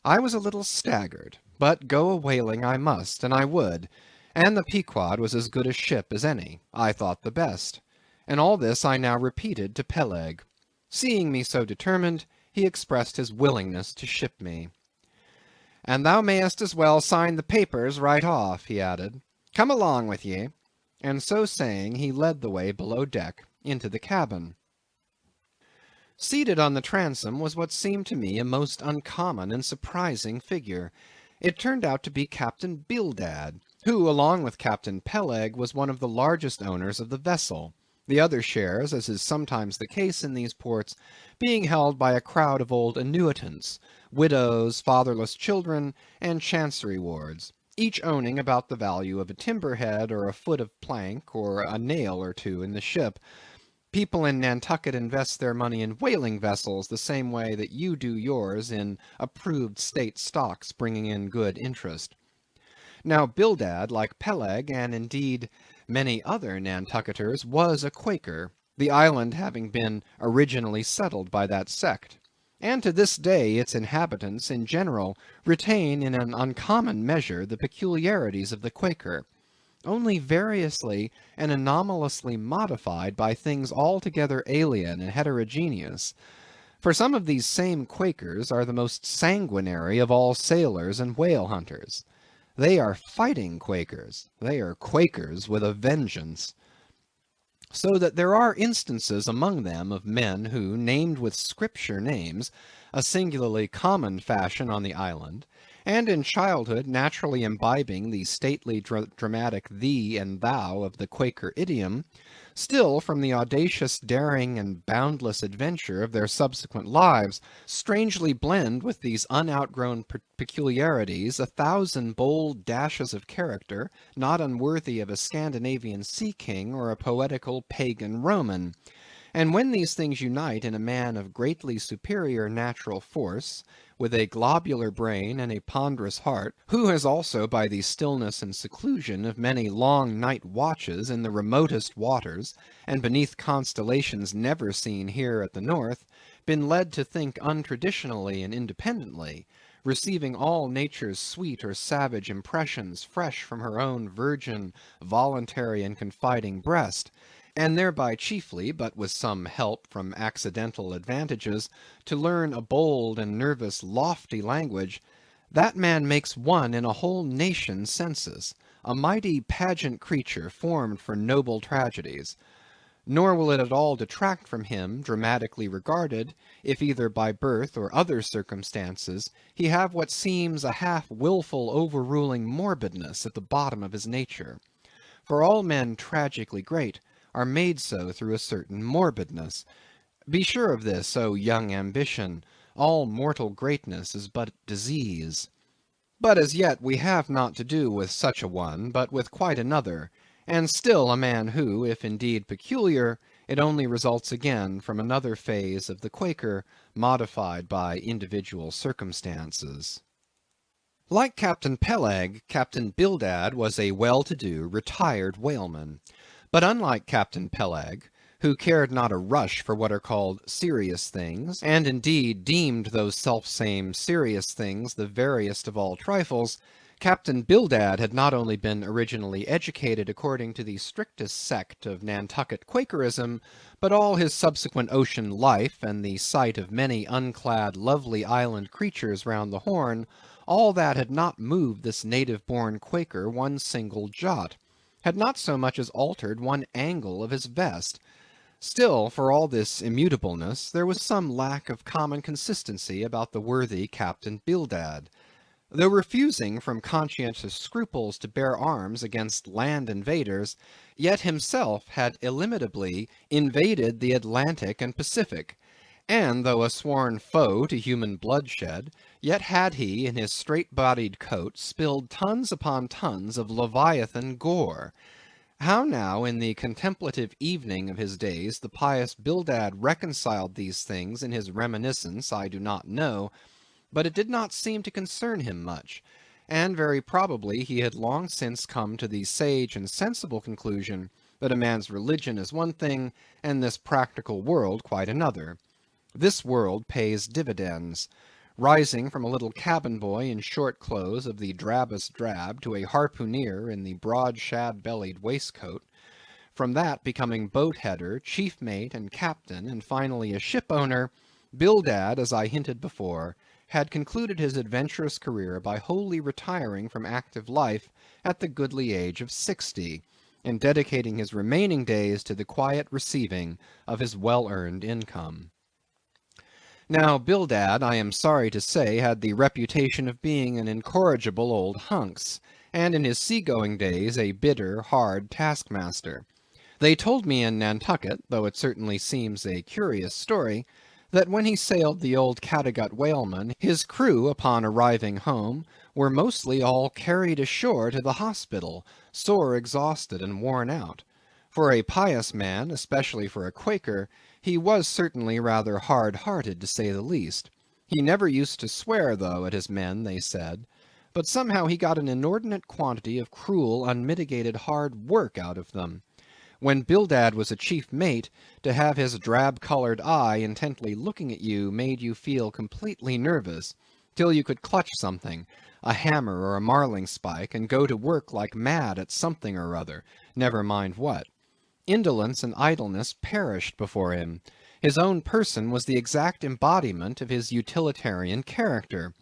I was a little staggered, but go a-whaling I must, and I would, and the Pequod was as good a ship as any, I thought the best, and all this I now repeated to Peleg. Seeing me so determined, he expressed his willingness to ship me. "And thou mayest as well sign the papers right off," he added. "Come along with ye." And so saying, he led the way below deck into the cabin. Seated on the transom was what seemed to me a most uncommon and surprising figure. It turned out to be Captain Bildad, who, along with Captain Peleg, was one of the largest owners of the vessel, the other shares, as is sometimes the case in these ports, being held by a crowd of old annuitants, widows, fatherless children, and chancery wards, each owning about the value of a timber head or a foot of plank or a nail or two in the ship. People in Nantucket invest their money in whaling vessels the same way that you do yours in approved state stocks bringing in good interest. Now Bildad, like Peleg, and indeed many other Nantucketers, was a Quaker, the island having been originally settled by that sect, and to this day its inhabitants in general retain in an uncommon measure the peculiarities of the Quaker, only variously and anomalously modified by things altogether alien and heterogeneous. For some of these same Quakers are the most sanguinary of all sailors and whale hunters. They are fighting Quakers. They are Quakers with a vengeance. So that there are instances among them of men who, named with Scripture names, a singularly common fashion on the island, and in childhood naturally imbibing the stately dramatic thee and thou of the Quaker idiom, still from the audacious daring and boundless adventure of their subsequent lives, strangely blend with these unoutgrown peculiarities a thousand bold dashes of character, not unworthy of a Scandinavian sea king or a poetical pagan Roman. And when these things unite in a man of greatly superior natural force, with a globular brain and a ponderous heart, who has also by the stillness and seclusion of many long night watches in the remotest waters, and beneath constellations never seen here at the North, been led to think untraditionally and independently, receiving all nature's sweet or savage impressions fresh from her own virgin, voluntary, and confiding breast, and thereby chiefly, but with some help from accidental advantages, to learn a bold and nervous lofty language, that man makes one in a whole nation's census, a mighty pageant creature formed for noble tragedies. Nor will it at all detract from him, dramatically regarded, if either by birth or other circumstances he have what seems a half wilful overruling morbidness at the bottom of his nature. For all men tragically great are made so through a certain morbidness. Be sure of this, O young ambition, all mortal greatness is but disease. But as yet we have not to do with such a one, but with quite another, and still a man who, if indeed peculiar, it only results again from another phase of the Quaker, modified by individual circumstances. Like Captain Peleg, Captain Bildad was a well-to-do, retired whaleman. But unlike Captain Peleg, who cared not a rush for what are called serious things, and indeed deemed those selfsame serious things the veriest of all trifles, Captain Bildad had not only been originally educated according to the strictest sect of Nantucket Quakerism, but all his subsequent ocean life, and the sight of many unclad lovely island creatures round the Horn, all that had not moved this native-born Quaker one single jot, had not so much as altered one angle of his vest. Still, for all this immutableness, there was some lack of common consistency about the worthy Captain Bildad. Though refusing from conscientious scruples to bear arms against land invaders, yet himself had illimitably invaded the Atlantic and Pacific, and though a sworn foe to human bloodshed, yet had he in his straight-bodied coat spilled tons upon tons of Leviathan gore. How now in the contemplative evening of his days the pious Bildad reconciled these things in his reminiscence I do not know, but it did not seem to concern him much, and very probably he had long since come to the sage and sensible conclusion that a man's religion is one thing, and this practical world quite another. This world pays dividends. Rising from a little cabin boy in short clothes of the drabbest drab to a harpooneer in the broad shad-bellied waistcoat, from that becoming boat-header, chief mate, and captain, and finally a ship-owner, Bildad, as I hinted before, had concluded his adventurous career by wholly retiring from active life at the goodly age of 60, and dedicating his remaining days to the quiet receiving of his well-earned income. Now Bildad, I am sorry to say, had the reputation of being an incorrigible old hunks, and in his sea-going days a bitter, hard taskmaster. They told me in Nantucket, though it certainly seems a curious story, that when he sailed the old Cattegut whaleman, his crew, upon arriving home, were mostly all carried ashore to the hospital, sore exhausted and worn out. For a pious man, especially for a Quaker, he was certainly rather hard-hearted, to say the least. He never used to swear, though, at his men, they said, but somehow he got an inordinate quantity of cruel, unmitigated hard work out of them. When Bildad was a chief mate, to have his drab-colored eye intently looking at you made you feel completely nervous, till you could clutch something, a hammer or a marling-spike, and go to work like mad at something or other, never mind what. Indolence and idleness perished before him. His own person was the exact embodiment of his utilitarian character.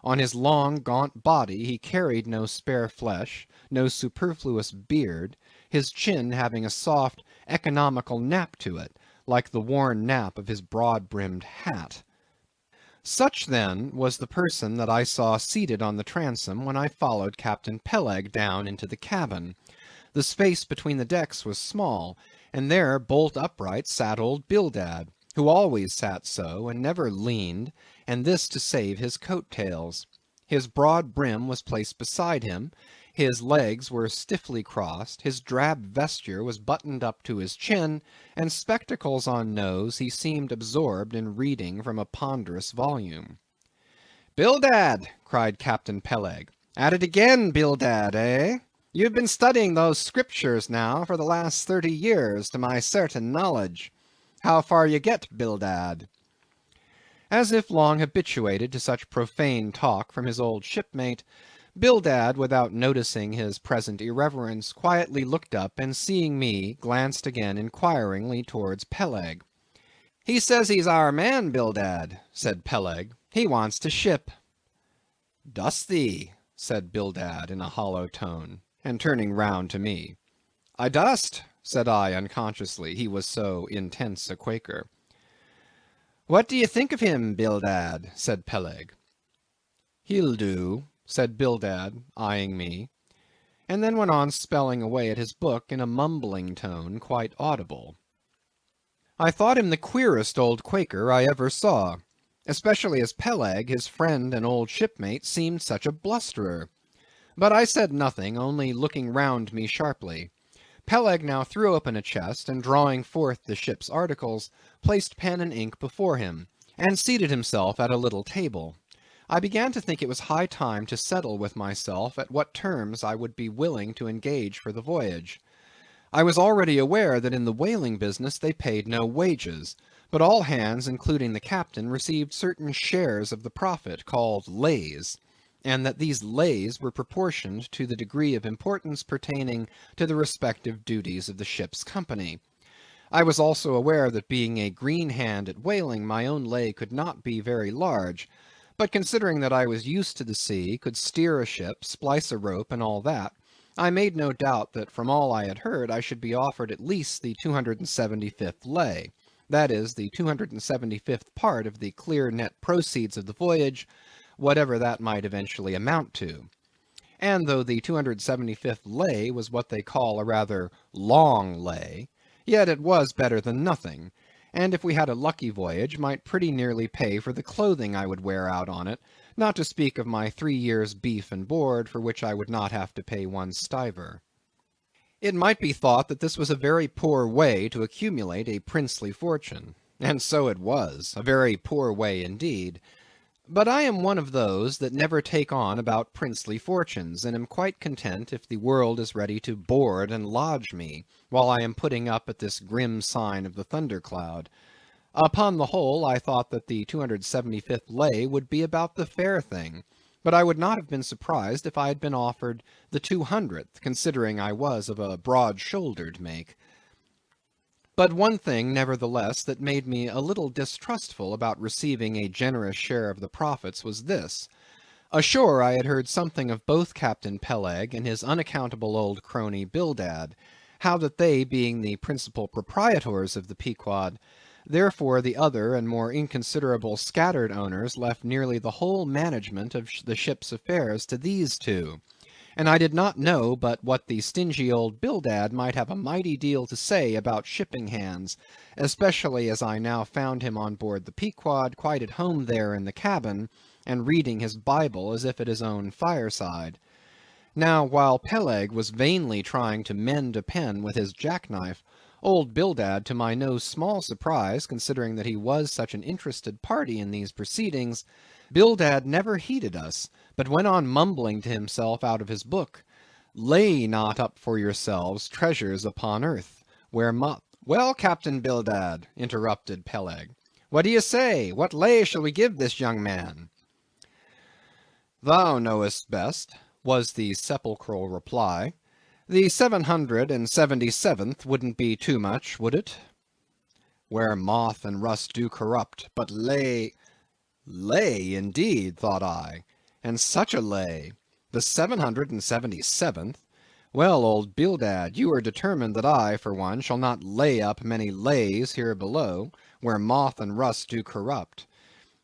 On his long, gaunt body he carried no spare flesh, no superfluous beard, his chin having a soft, economical nap to it, like the worn nap of his broad-brimmed hat. Such, then, was the person that I saw seated on the transom when I followed Captain Peleg down into the cabin. The space between the decks was small, and there bolt upright sat old Bildad, who always sat so, and never leaned, and this to save his coat tails. His broad brim was placed beside him, his legs were stiffly crossed, his drab vesture was buttoned up to his chin, and spectacles on nose, he seemed absorbed in reading from a ponderous volume. "Bildad!" cried Captain Peleg. "At it again, Bildad, eh? You've been studying those Scriptures now for the last 30 years, to my certain knowledge. How far you get, Bildad?" As if long habituated to such profane talk from his old shipmate, Bildad, without noticing his present irreverence, quietly looked up, and seeing me, glanced again inquiringly towards Peleg. "He says he's our man, Bildad," said Peleg. "He wants to ship." "Dost thee?" said Bildad in a hollow tone, and turning round to me. "I dost," said I unconsciously, he was so intense a Quaker. "What do ye think of him, Bildad?" said Peleg. "He'll do," said Bildad, eyeing me, and then went on spelling away at his book in a mumbling tone quite audible. I thought him the queerest old Quaker I ever saw, especially as Peleg, his friend and old shipmate, seemed such a blusterer. But I said nothing, only looking round me sharply. Peleg now threw open a chest, and drawing forth the ship's articles, placed pen and ink before him, and seated himself at a little table. I began to think it was high time to settle with myself at what terms I would be willing to engage for the voyage. I was already aware that in the whaling business they paid no wages, but all hands, including the captain, received certain shares of the profit, called lays, and that these lays were proportioned to the degree of importance pertaining to the respective duties of the ship's company. I was also aware that being a green hand at whaling, my own lay could not be very large, but considering that I was used to the sea, could steer a ship, splice a rope, and all that, I made no doubt that from all I had heard I should be offered at least the 275th lay, that is, the 275th part of the clear net proceeds of the voyage, whatever that might eventually amount to. And though the 275th lay was what they call a rather long lay, yet it was better than nothing, and if we had a lucky voyage, might pretty nearly pay for the clothing I would wear out on it, not to speak of my 3 years' beef and board, for which I would not have to pay 1 stiver. It might be thought that this was a very poor way to accumulate a princely fortune, and so it was, a very poor way indeed. But I am one of those that never take on about princely fortunes, and am quite content if the world is ready to board and lodge me, while I am putting up at this grim sign of the thundercloud. Upon the whole, I thought that the 275th lay would be about the fair thing, but I would not have been surprised if I had been offered the 200th, considering I was of a broad-shouldered make. But one thing, nevertheless, that made me a little distrustful about receiving a generous share of the profits was this. Ashore I had heard something of both Captain Peleg and his unaccountable old crony Bildad, how that they, being the principal proprietors of the Pequod, therefore the other and more inconsiderable scattered owners left nearly the whole management of the ship's affairs to these two. And I did not know but what the stingy old Bildad might have a mighty deal to say about shipping hands, especially as I now found him on board the Pequod, quite at home there in the cabin, and reading his Bible as if at his own fireside. Now, while Peleg was vainly trying to mend a pen with his jackknife, old Bildad, to my no small surprise, considering that he was such an interested party in these proceedings, Bildad never heeded us, but went on mumbling to himself out of his book, "Lay not up for yourselves treasures upon earth, where moth—" "Well, Captain Bildad," interrupted Peleg, "what do ye say? What lay shall we give this young man?" "Thou knowest best," was the sepulchral reply. "The 777th wouldn't be too much, would it?" "Where moth and rust do corrupt, but lay—" Lay, indeed, thought I, and such a lay! The 777th! Well, old Bildad, you are determined that I, for one, shall not lay up many lays here below, where moth and rust do corrupt.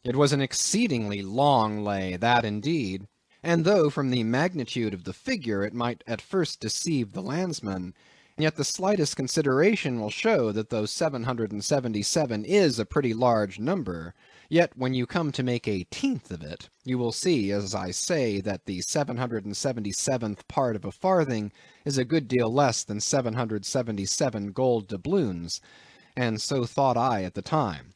It was an exceedingly long lay, that indeed, and though from the magnitude of the figure it might at first deceive the landsman, yet the slightest consideration will show that though 777 is a pretty large number, yet when you come to make a tenth of it, you will see, as I say, that the 777th part of a farthing is a good deal less than 777 gold doubloons, and so thought I at the time.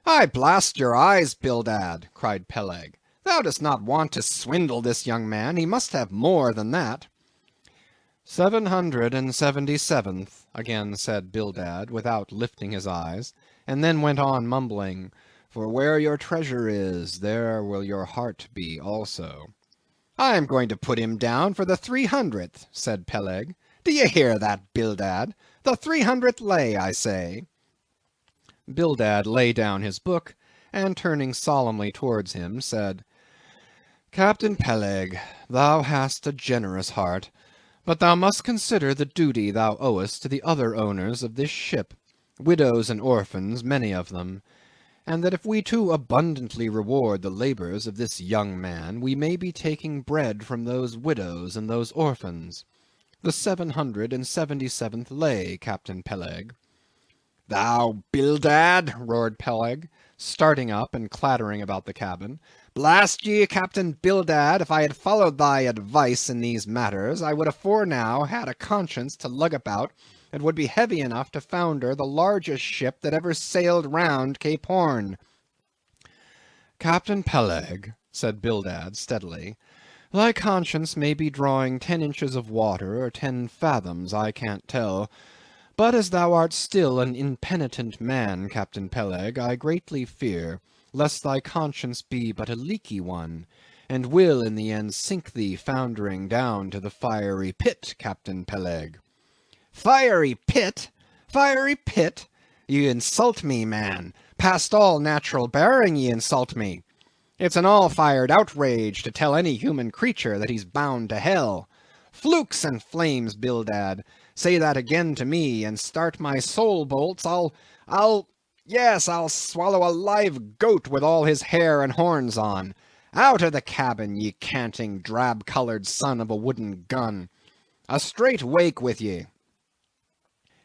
"I blast your eyes, Bildad," cried Peleg. "Thou dost not want to swindle this young man. He must have more than that." 777th, again said Bildad, without lifting his eyes, and then went on mumbling, "For where your treasure is, there will your heart be also." "I am going to put him down for the 300th," said Peleg. "Do ye hear that, Bildad? The 300th lay, I say." Bildad laid down his book, and turning solemnly towards him, said, "Captain Peleg, thou hast a generous heart, but thou must consider the duty thou owest to the other owners of this ship, widows and orphans, many of them, and that if we too abundantly reward the labours of this young man, we may be taking bread from those widows and those orphans. The 777th lay, Captain Peleg." "Thou Bildad!" roared Peleg, starting up and clattering about the cabin. "Blast ye, Captain Bildad, if I had followed thy advice in these matters, I would afore now had a conscience to lug about that would be heavy enough to founder the largest ship that ever sailed round Cape Horn." "Captain Peleg," said Bildad steadily, "thy conscience may be drawing 10 inches of water or 10 fathoms, I can't tell. But as thou art still an impenitent man, Captain Peleg, I greatly fear lest thy conscience be but a leaky one, and will in the end sink thee foundering down to the fiery pit, Captain Peleg." "Fiery pit! Fiery pit! Ye insult me, man. Past all natural bearing ye insult me. It's an all-fired outrage to tell any human creature that he's bound to hell. Flukes and flames, Bildad, say that again to me, and start my soul bolts, yes, I'll swallow a live goat with all his hair and horns on. Out of the cabin, ye canting, drab-colored son of a wooden gun. A straight wake with ye."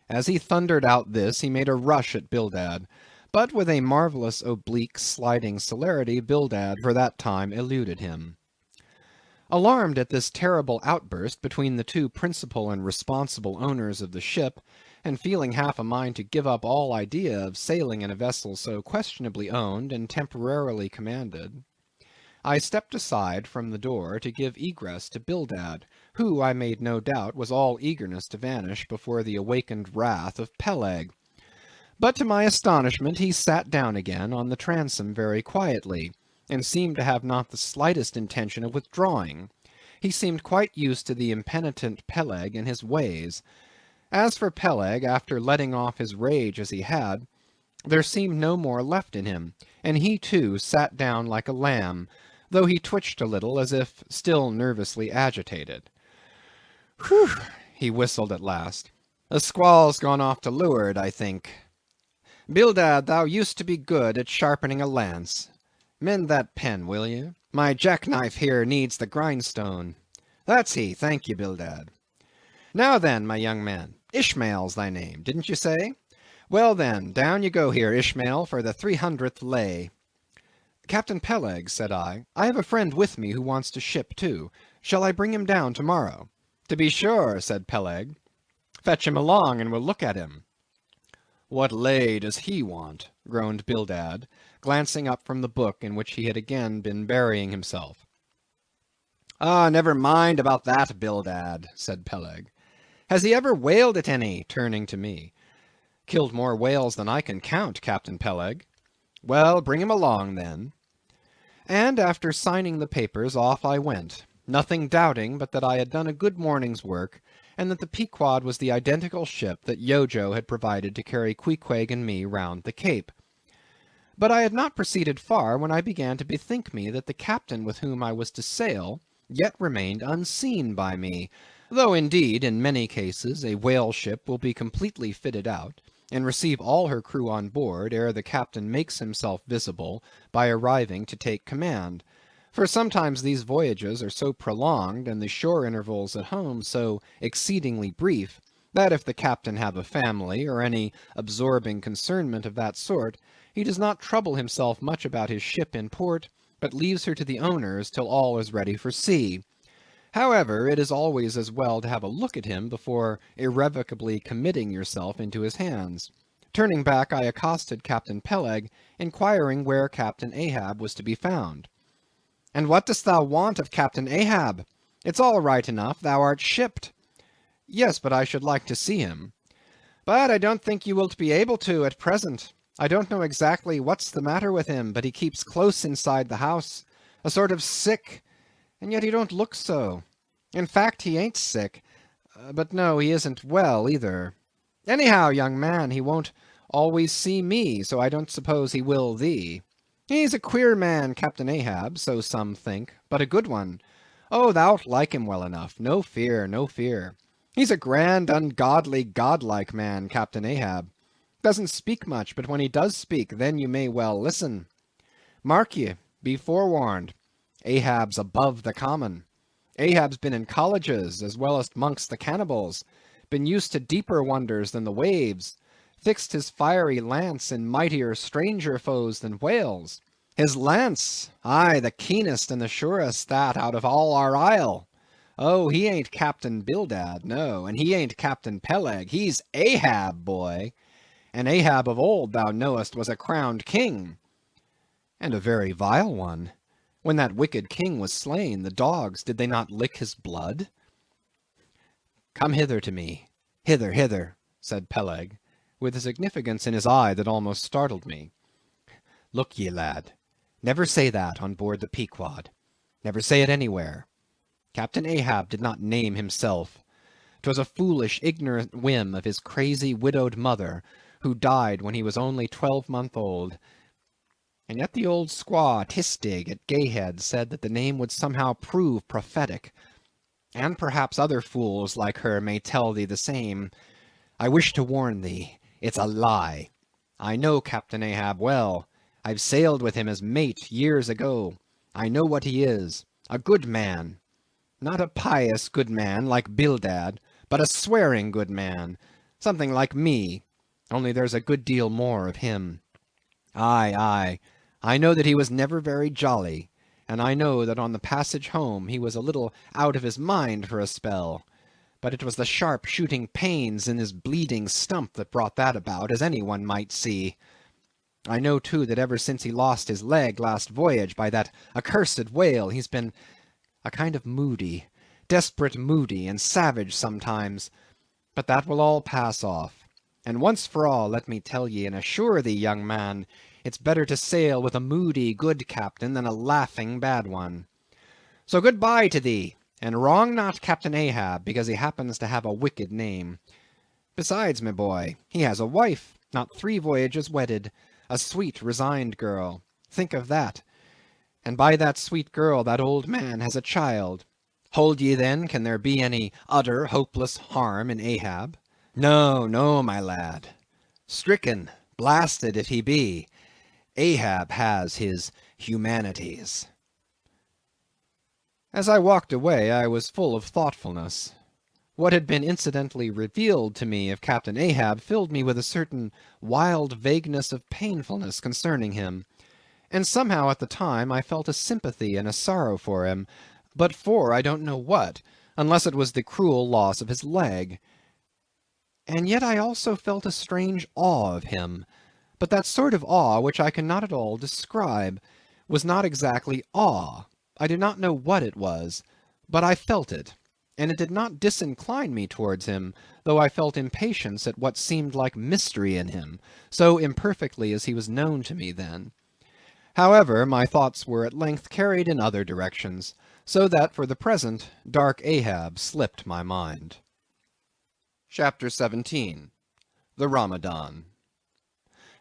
As he thundered out this, he made a rush at Bildad, but with a marvellous oblique sliding celerity, Bildad for that time eluded him. Alarmed at this terrible outburst between the two principal and responsible owners of the ship, and feeling half a mind to give up all idea of sailing in a vessel so questionably owned and temporarily commanded, I stepped aside from the door to give egress to Bildad, who, I made no doubt, was all eagerness to vanish before the awakened wrath of Peleg. But to my astonishment he sat down again on the transom very quietly, and seemed to have not the slightest intention of withdrawing. He seemed quite used to the impenitent Peleg and his ways. As for Peleg, after letting off his rage as he had, there seemed no more left in him, and he too sat down like a lamb, though he twitched a little as if still nervously agitated. "Whew!" he whistled at last. "The squall's gone off to leeward, I think. Bildad, thou used to be good at sharpening a lance. Mend that pen, will you? My jackknife here needs the grindstone. That's he, thank you, Bildad. Now then, my young man, Ishmael's thy name, didn't you say? Well then, down you go here, Ishmael, for the 300th lay." "Captain Peleg," said I have a friend with me who wants to ship too. Shall I bring him down tomorrow?" "To be sure," said Peleg. "Fetch him along, and we'll look at him." "What lay does he want?" groaned Bildad, glancing up from the book in which he had again been burying himself. "Ah, never mind about that, Bildad," said Peleg. "Has he ever whaled at any?" turning to me. "Killed more whales than I can count, Captain Peleg." "Well, bring him along, then." And after signing the papers, off I went, nothing doubting but that I had done a good morning's work, and that the Pequod was the identical ship that Yojo had provided to carry Queequeg and me round the Cape. But I had not proceeded far when I began to bethink me that the captain with whom I was to sail yet remained unseen by me, though indeed in many cases a whale ship will be completely fitted out, and receive all her crew on board ere the captain makes himself visible by arriving to take command. For sometimes these voyages are so prolonged, and the shore intervals at home so exceedingly brief, that if the captain have a family, or any absorbing concernment of that sort, he does not trouble himself much about his ship in port, but leaves her to the owners till all is ready for sea. However, it is always as well to have a look at him before irrevocably committing yourself into his hands. Turning back, I accosted Captain Peleg, inquiring where Captain Ahab was to be found. "And what dost thou want of Captain Ahab? It's all right enough, thou art shipped." "Yes, but I should like to see him." "But I don't think you wilt be able to at present. I don't know exactly what's the matter with him, but he keeps close inside the house, a sort of sick, and yet he don't look so. In fact, he ain't sick, but no, he isn't well either. Anyhow, young man, he won't always see me, so I don't suppose he will thee. He's a queer man, Captain Ahab, so some think, but a good one. Oh, thou'lt like him well enough, no fear, no fear. He's a grand, ungodly, godlike man, Captain Ahab. Doesn't speak much, but when he does speak, then you may well listen. Mark ye, be forewarned. Ahab's above the common. Ahab's been in colleges, as well as amongst the cannibals, been used to deeper wonders than the waves, fixed his fiery lance in mightier, stranger foes than whales. His lance, aye, the keenest and the surest that out of all our isle. Oh, he ain't Captain Bildad, no, and he ain't Captain Peleg, he's Ahab, boy. And Ahab of old, thou knowest, was a crowned king. And a very vile one. When that wicked king was slain, the dogs, did they not lick his blood? Come hither to me. Hither, hither, said Peleg, with a significance in his eye that almost startled me. Look ye, lad, never say that on board the Pequod. Never say it anywhere. Captain Ahab did not name himself. 'Twas a foolish, ignorant whim of his crazy, widowed mother, who died when he was only 12 months old. And yet the old squaw, Tistig, at Gayhead, said that the name would somehow prove prophetic. And perhaps other fools like her may tell thee the same. I wish to warn thee, it's a lie. I know Captain Ahab well. I've sailed with him as mate years ago. I know what he is, a good man. Not a pious good man like Bildad, but a swearing good man, something like me, only there's a good deal more of him. Aye, aye, I know that he was never very jolly, and I know that on the passage home he was a little out of his mind for a spell, but it was the sharp shooting pains in his bleeding stump that brought that about, as any one might see. I know, too, that ever since he lost his leg last voyage by that accursed whale, he's been a kind of moody, desperate moody, and savage sometimes, but that will all pass off. And once for all, let me tell ye and assure thee, young man, it's better to sail with a moody, good captain than a laughing, bad one. So good-bye to thee, and wrong not Captain Ahab, because he happens to have a wicked name. Besides, my boy, he has a wife, not 3 voyages wedded, a sweet, resigned girl. Think of that. And by that sweet girl that old man has a child. Hold ye then, can there be any utter, hopeless harm in Ahab? No, no, my lad. Stricken, blasted if he be, Ahab has his humanities. As I walked away, I was full of thoughtfulness. What had been incidentally revealed to me of Captain Ahab filled me with a certain wild vagueness of painfulness concerning him, and somehow at the time I felt a sympathy and a sorrow for him, but for I don't know what, unless it was the cruel loss of his leg. And yet I also felt a strange awe of him, but that sort of awe which I cannot at all describe, was not exactly awe. I did not know what it was, but I felt it, and it did not disincline me towards him, though I felt impatience at what seemed like mystery in him, so imperfectly as he was known to me then. However, my thoughts were at length carried in other directions, so that for the present dark Ahab slipped my mind. Chapter 17. The Ramadan.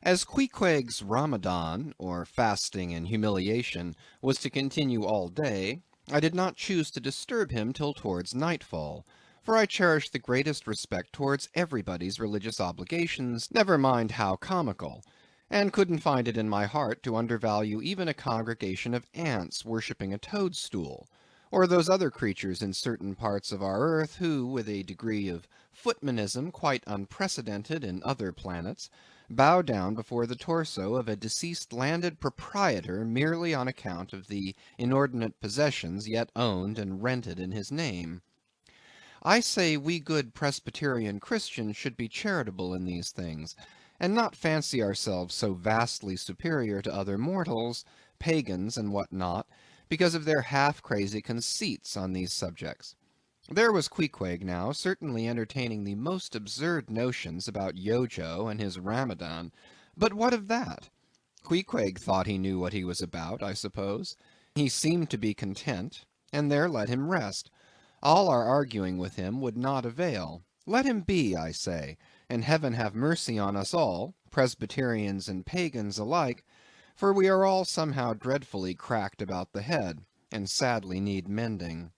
As Queequeg's Ramadan, or fasting and humiliation, was to continue all day, I did not choose to disturb him till towards nightfall, for I cherish the greatest respect towards everybody's religious obligations, never mind how comical, and couldn't find it in my heart to undervalue even a congregation of ants worshipping a toadstool, or those other creatures in certain parts of our earth who, with a degree of footmanism quite unprecedented in other planets, bow down before the torso of a deceased landed proprietor merely on account of the inordinate possessions yet owned and rented in his name. I say we good Presbyterian Christians should be charitable in these things, and not fancy ourselves so vastly superior to other mortals, pagans and what not, because of their half-crazy conceits on these subjects. There was Queequeg now, certainly entertaining the most absurd notions about Yojo and his Ramadan, but what of that? Queequeg thought he knew what he was about, I suppose. He seemed to be content, and there let him rest. All our arguing with him would not avail. Let him be, I say, and heaven have mercy on us all, Presbyterians and pagans alike, for we are all somehow dreadfully cracked about the head, and sadly need mending.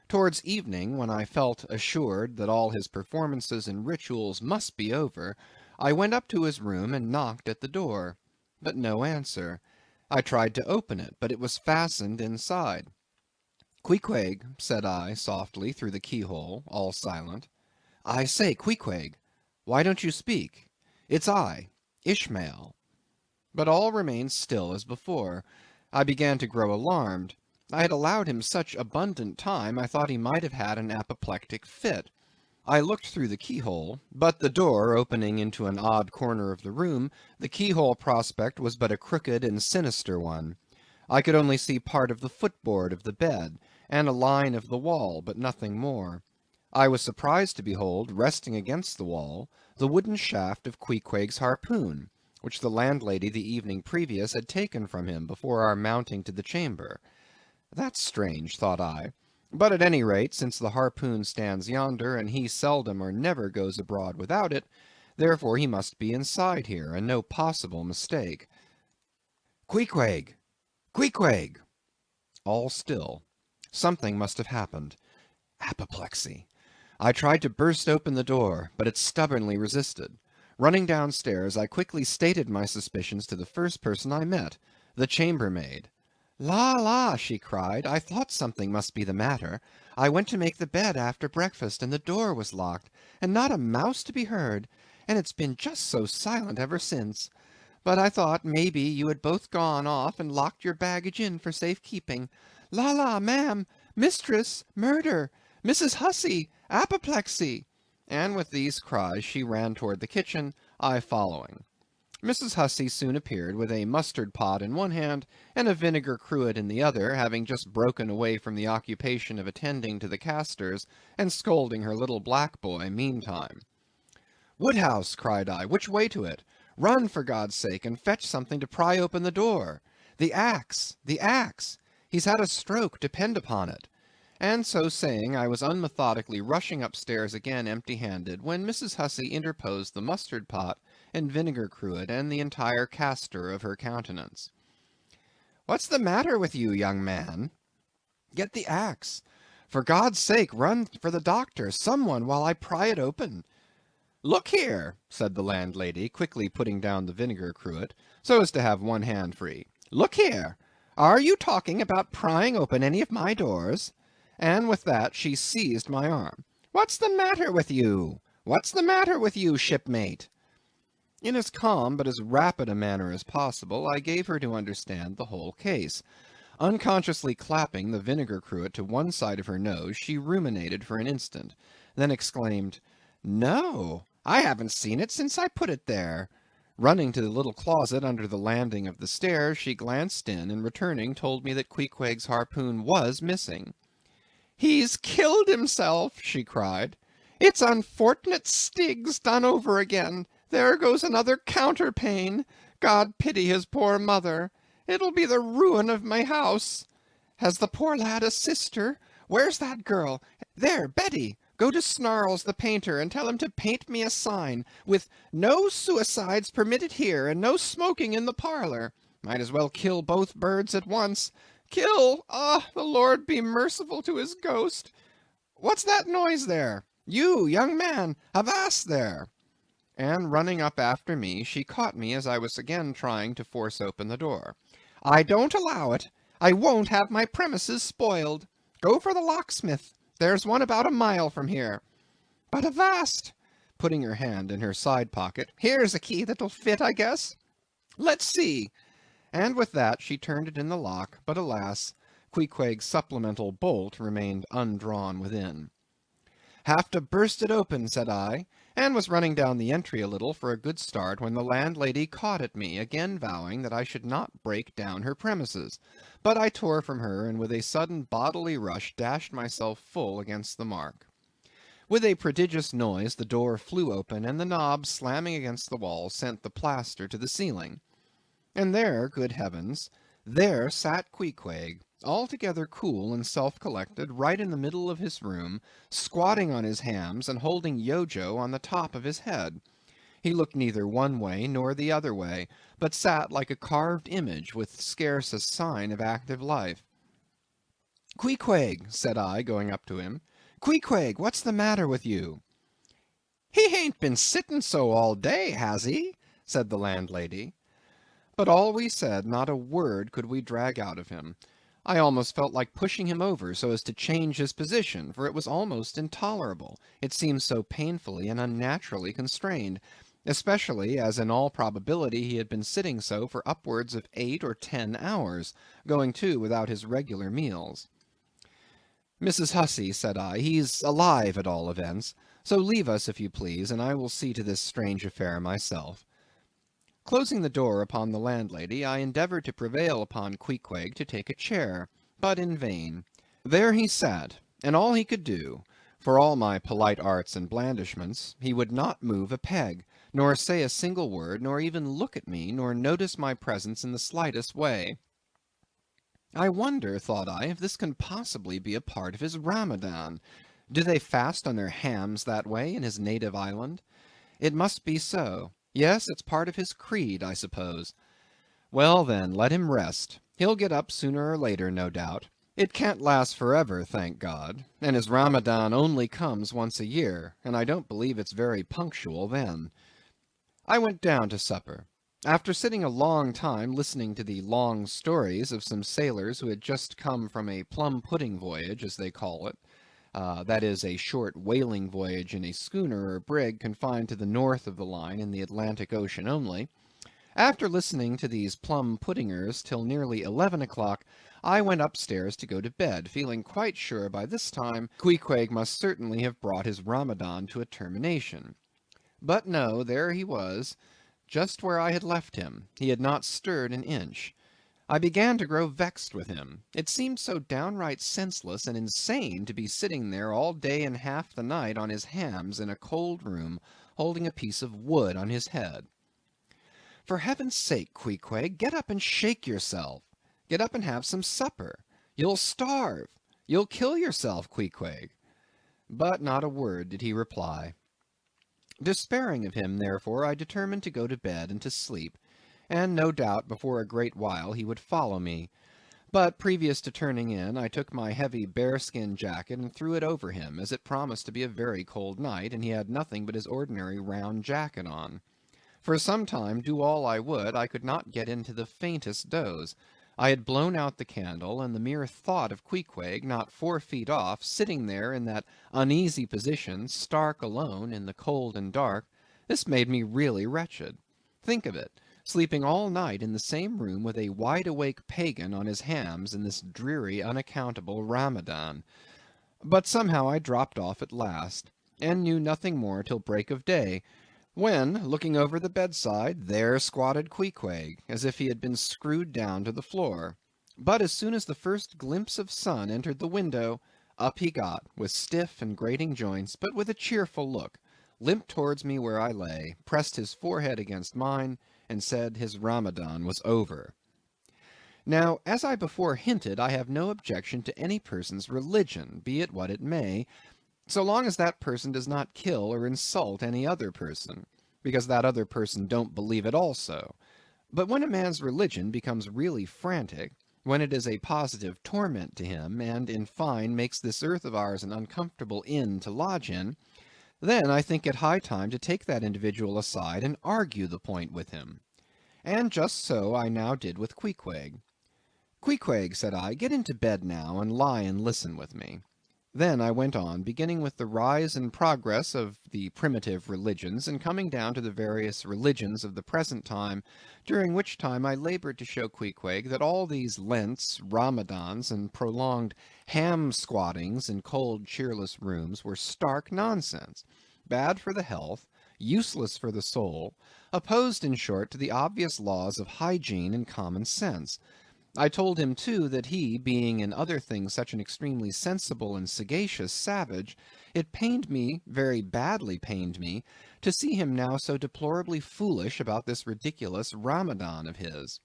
Towards evening, when I felt assured that all his performances and rituals must be over, I went up to his room and knocked at the door. But no answer. I tried to open it, but it was fastened inside. "Queequeg," said I, softly, through the keyhole, all silent. "I say, Queequeg, why don't you speak? It's I, Ishmael." But all remained still as before. I began to grow alarmed. I had allowed him such abundant time, I thought he might have had an apoplectic fit. I looked through the keyhole, but the door opening into an odd corner of the room, the keyhole prospect was but a crooked and sinister one. I could only see part of the footboard of the bed, and a line of the wall, but nothing more. I was surprised to behold, resting against the wall, the wooden shaft of Queequeg's harpoon, which the landlady the evening previous had taken from him before our mounting to the chamber. That's strange, thought I. But at any rate, since the harpoon stands yonder, and he seldom or never goes abroad without it, therefore he must be inside here, and no possible mistake. "Queequeg! Queequeg!" All still. Something must have happened. Apoplexy. I tried to burst open the door, but it stubbornly resisted. Running downstairs, I quickly stated my suspicions to the first person I met, the chambermaid. "La, la!" she cried, "I thought something must be the matter. I went to make the bed after breakfast, and the door was locked, and not a mouse to be heard, and it's been just so silent ever since. But I thought, maybe, you had both gone off and locked your baggage in for safe keeping. La, la, ma'am! Mistress! Murder! Mrs. Hussey! Apoplexy!" And with these cries she ran toward the kitchen, I following. Mrs. Hussey soon appeared with a mustard pot in one hand and a vinegar cruet in the other, having just broken away from the occupation of attending to the castors, and scolding her little black boy meantime. "Woodhouse!" cried I, "which way to it? Run, for God's sake, and fetch something to pry open the door. The axe! The axe! He's had a stroke, depend upon it." And so saying, I was unmethodically rushing upstairs again empty-handed, when Mrs. Hussey interposed the mustard pot and vinegar cruet and the entire castor of her countenance. "What's the matter with you, young man? Get the axe. For God's sake, run for the doctor, some one, while I pry it open." "Look here," said the landlady, quickly putting down the vinegar cruet, so as to have one hand free. "Look here, are you talking about prying open any of my doors?" And with that she seized my arm. "What's the matter with you? What's the matter with you, shipmate?" In as calm but as rapid a manner as possible, I gave her to understand the whole case. Unconsciously clapping the vinegar cruet to one side of her nose, she ruminated for an instant, then exclaimed, "No, I haven't seen it since I put it there." Running to the little closet under the landing of the stairs, she glanced in, and returning told me that Queequeg's harpoon was missing. "He's killed himself!" she cried. "It's unfortunate Stiggs done over again. There goes another counterpane. God pity his poor mother. It'll be the ruin of my house. Has the poor lad a sister? Where's that girl? There, Betty, go to Snarls the painter and tell him to paint me a sign, with 'No suicides permitted here, and no smoking in the parlor.' Might as well kill both birds at once. Kill! Ah, the Lord be merciful to his ghost." What's that noise there? You, young man, avast there!" And running up after me, she caught me as I was again trying to force open the door. "I don't allow it. I won't have my premises spoiled. Go for the locksmith. There's one about a mile from here. But avast!" putting her hand in her side pocket, "here's a key that'll fit, I guess. Let's see." And with that she turned it in the lock, but alas, Queequeg's supplemental bolt remained undrawn within. "Have to burst it open," said I, and was running down the entry a little for a good start, when the landlady caught at me, again vowing that I should not break down her premises. But I tore from her, and with a sudden bodily rush dashed myself full against the mark. With a prodigious noise the door flew open, and the knob slamming against the wall sent the plaster to the ceiling. And there, good heavens, there sat Queequeg, altogether cool and self-collected, right in the middle of his room, squatting on his hams, and holding Yojo on the top of his head. He looked neither one way nor the other way, but sat like a carved image, with scarce a sign of active life. "Queequeg," said I, going up to him, "Queequeg, what's the matter with you?" "He hain't been sitting so all day, has he?" said the landlady. But all we said, not a word could we drag out of him. I almost felt like pushing him over so as to change his position, for it was almost intolerable, it seemed so painfully and unnaturally constrained, especially as in all probability he had been sitting so for upwards of 8 or 10 hours, going too without his regular meals. "Mrs. Hussey," said I, "he's alive at all events, so leave us if you please, and I will see to this strange affair myself." Closing the door upon the landlady, I endeavored to prevail upon Queequeg to take a chair, but in vain. There he sat, and all he could do, for all my polite arts and blandishments, he would not move a peg, nor say a single word, nor even look at me, nor notice my presence in the slightest way. I wonder, thought I, if this can possibly be a part of his Ramadan. Do they fast on their hams that way in his native island? It must be so. Yes, it's part of his creed, I suppose. Well, then, let him rest. He'll get up sooner or later, no doubt. It can't last forever, thank God, and his Ramadan only comes once a year, and I don't believe it's very punctual then. I went down to supper. After sitting a long time listening to the long stories of some sailors who had just come from a plum-pudding voyage, as they call it, that is, a short whaling voyage in a schooner or brig confined to the north of the line in the Atlantic Ocean only. After listening to these plum-puddingers till nearly 11 o'clock, I went upstairs to go to bed, feeling quite sure by this time Queequeg must certainly have brought his Ramadan to a termination. But no, there he was, just where I had left him. He had not stirred an inch. I began to grow vexed with him. It seemed so downright senseless and insane to be sitting there all day and half the night on his hams in a cold room, holding a piece of wood on his head. For heaven's sake, Queequeg, get up and shake yourself. Get up and have some supper. You'll starve. You'll kill yourself, Queequeg. But not a word did he reply. Despairing of him, therefore, I determined to go to bed and to sleep, and no doubt before a great while he would follow me. But previous to turning in, I took my heavy bearskin jacket and threw it over him, as it promised to be a very cold night, and he had nothing but his ordinary round jacket on. For some time, do all I would, I could not get into the faintest doze. I had blown out the candle, and the mere thought of Queequeg, not 4 feet off, sitting there in that uneasy position, stark alone, in the cold and dark, this made me really wretched. Think of it, sleeping all night in the same room with a wide-awake pagan on his hams in this dreary, unaccountable Ramadan. But somehow I dropped off at last, and knew nothing more till break of day, when, looking over the bedside, there squatted Queequeg, as if he had been screwed down to the floor. But as soon as the first glimpse of sun entered the window, up he got, with stiff and grating joints, but with a cheerful look, limped towards me where I lay, pressed his forehead against mine, and said his Ramadan was over. Now, as I before hinted, I have no objection to any person's religion, be it what it may, so long as that person does not kill or insult any other person, because that other person don't believe it also. But when a man's religion becomes really frantic, when it is a positive torment to him, and, in fine, makes this earth of ours an uncomfortable inn to lodge in, then I think it high time to take that individual aside and argue the point with him. And just so I now did with Queequeg. Queequeg, said I, get into bed now, and lie and listen with me. Then I went on, beginning with the rise and progress of the primitive religions, and coming down to the various religions of the present time, during which time I labored to show Queequeg that all these Lents, Ramadans, and prolonged ham-squattings in cold, cheerless rooms were stark nonsense, bad for the health, useless for the soul, opposed, in short, to the obvious laws of hygiene and common sense. I told him, too, that he, being in other things such an extremely sensible and sagacious savage, it pained me, very badly pained me, to see him now so deplorably foolish about this ridiculous Ramadan of his.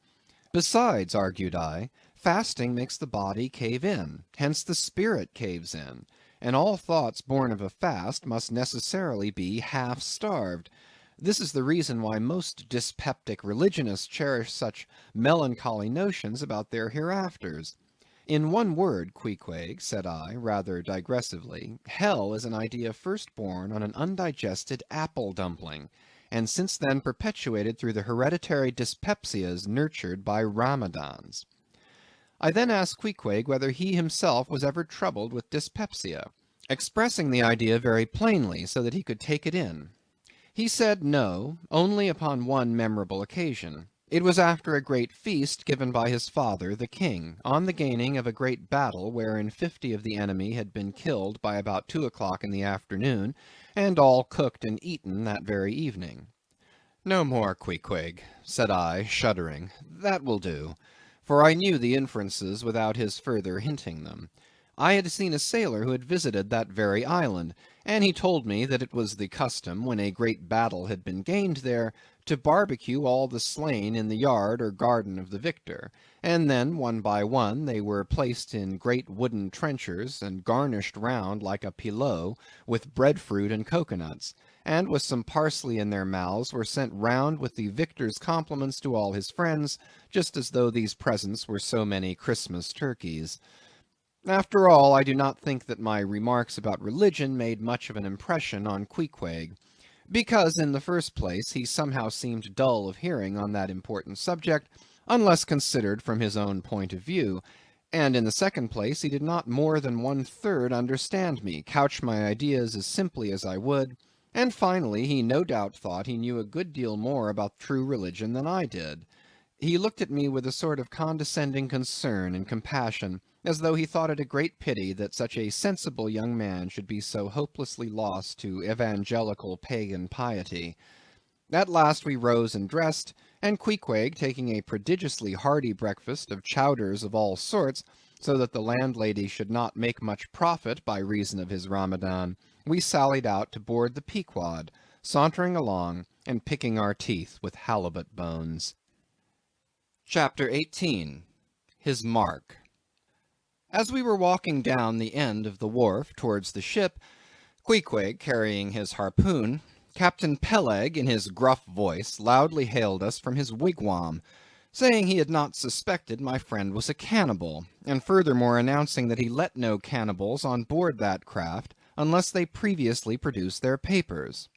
Besides, argued I, fasting makes the body cave in, hence the spirit caves in, and all thoughts born of a fast must necessarily be half-starved. This is the reason why most dyspeptic religionists cherish such melancholy notions about their hereafters. In one word, Queequeg, said I, rather digressively, hell is an idea first born on an undigested apple dumpling, and since then perpetuated through the hereditary dyspepsias nurtured by Ramadans. I then asked Queequeg whether he himself was ever troubled with dyspepsia, expressing the idea very plainly so that he could take it in. He said no, only upon one memorable occasion. It was after a great feast given by his father, the king, on the gaining of a great battle wherein 50 of the enemy had been killed by about 2 o'clock in the afternoon, and all cooked and eaten that very evening. No more, Queequeg, said I, shuddering. That will do, for I knew the inferences without his further hinting them. I had seen a sailor who had visited that very island, and he told me that it was the custom, when a great battle had been gained there, to barbecue all the slain in the yard or garden of the victor, and then, one by one, they were placed in great wooden trenchers, and garnished round like a pilau with breadfruit and cocoanuts, and with some parsley in their mouths were sent round with the victor's compliments to all his friends, just as though these presents were so many Christmas turkeys. After all, I do not think that my remarks about religion made much of an impression on Queequeg, because, in the first place, he somehow seemed dull of hearing on that important subject, unless considered from his own point of view, and in the second place, he did not more than 1/3 understand me, couch my ideas as simply as I would, and finally, he no doubt thought he knew a good deal more about true religion than I did. He looked at me with a sort of condescending concern and compassion, as though he thought it a great pity that such a sensible young man should be so hopelessly lost to evangelical pagan piety. At last we rose and dressed, and Queequeg, taking a prodigiously hearty breakfast of chowders of all sorts, so that the landlady should not make much profit by reason of his Ramadan, we sallied out to board the Pequod, sauntering along and picking our teeth with halibut bones. Chapter 18. His Mark. As we were walking down the end of the wharf towards the ship, Queequeg carrying his harpoon, Captain Peleg, in his gruff voice, loudly hailed us from his wigwam, saying he had not suspected my friend was a cannibal, and furthermore announcing that he let no cannibals on board that craft unless they previously produced their papers.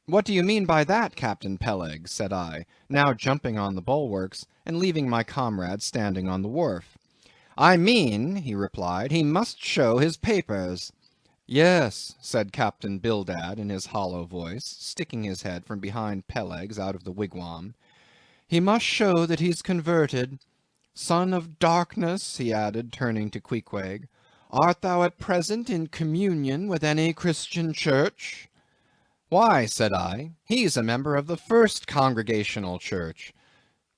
"What do you mean by that, Captain Peleg?" said I, now jumping on the bulwarks, and leaving my comrade standing on the wharf. "I mean," he replied, "he must show his papers." "Yes," said Captain Bildad in his hollow voice, sticking his head from behind Peleg's out of the wigwam. "He must show that he's converted. Son of darkness," he added, turning to Queequeg, "art thou at present in communion with any Christian church?" "Why," said I, "he's a member of the First Congregational Church."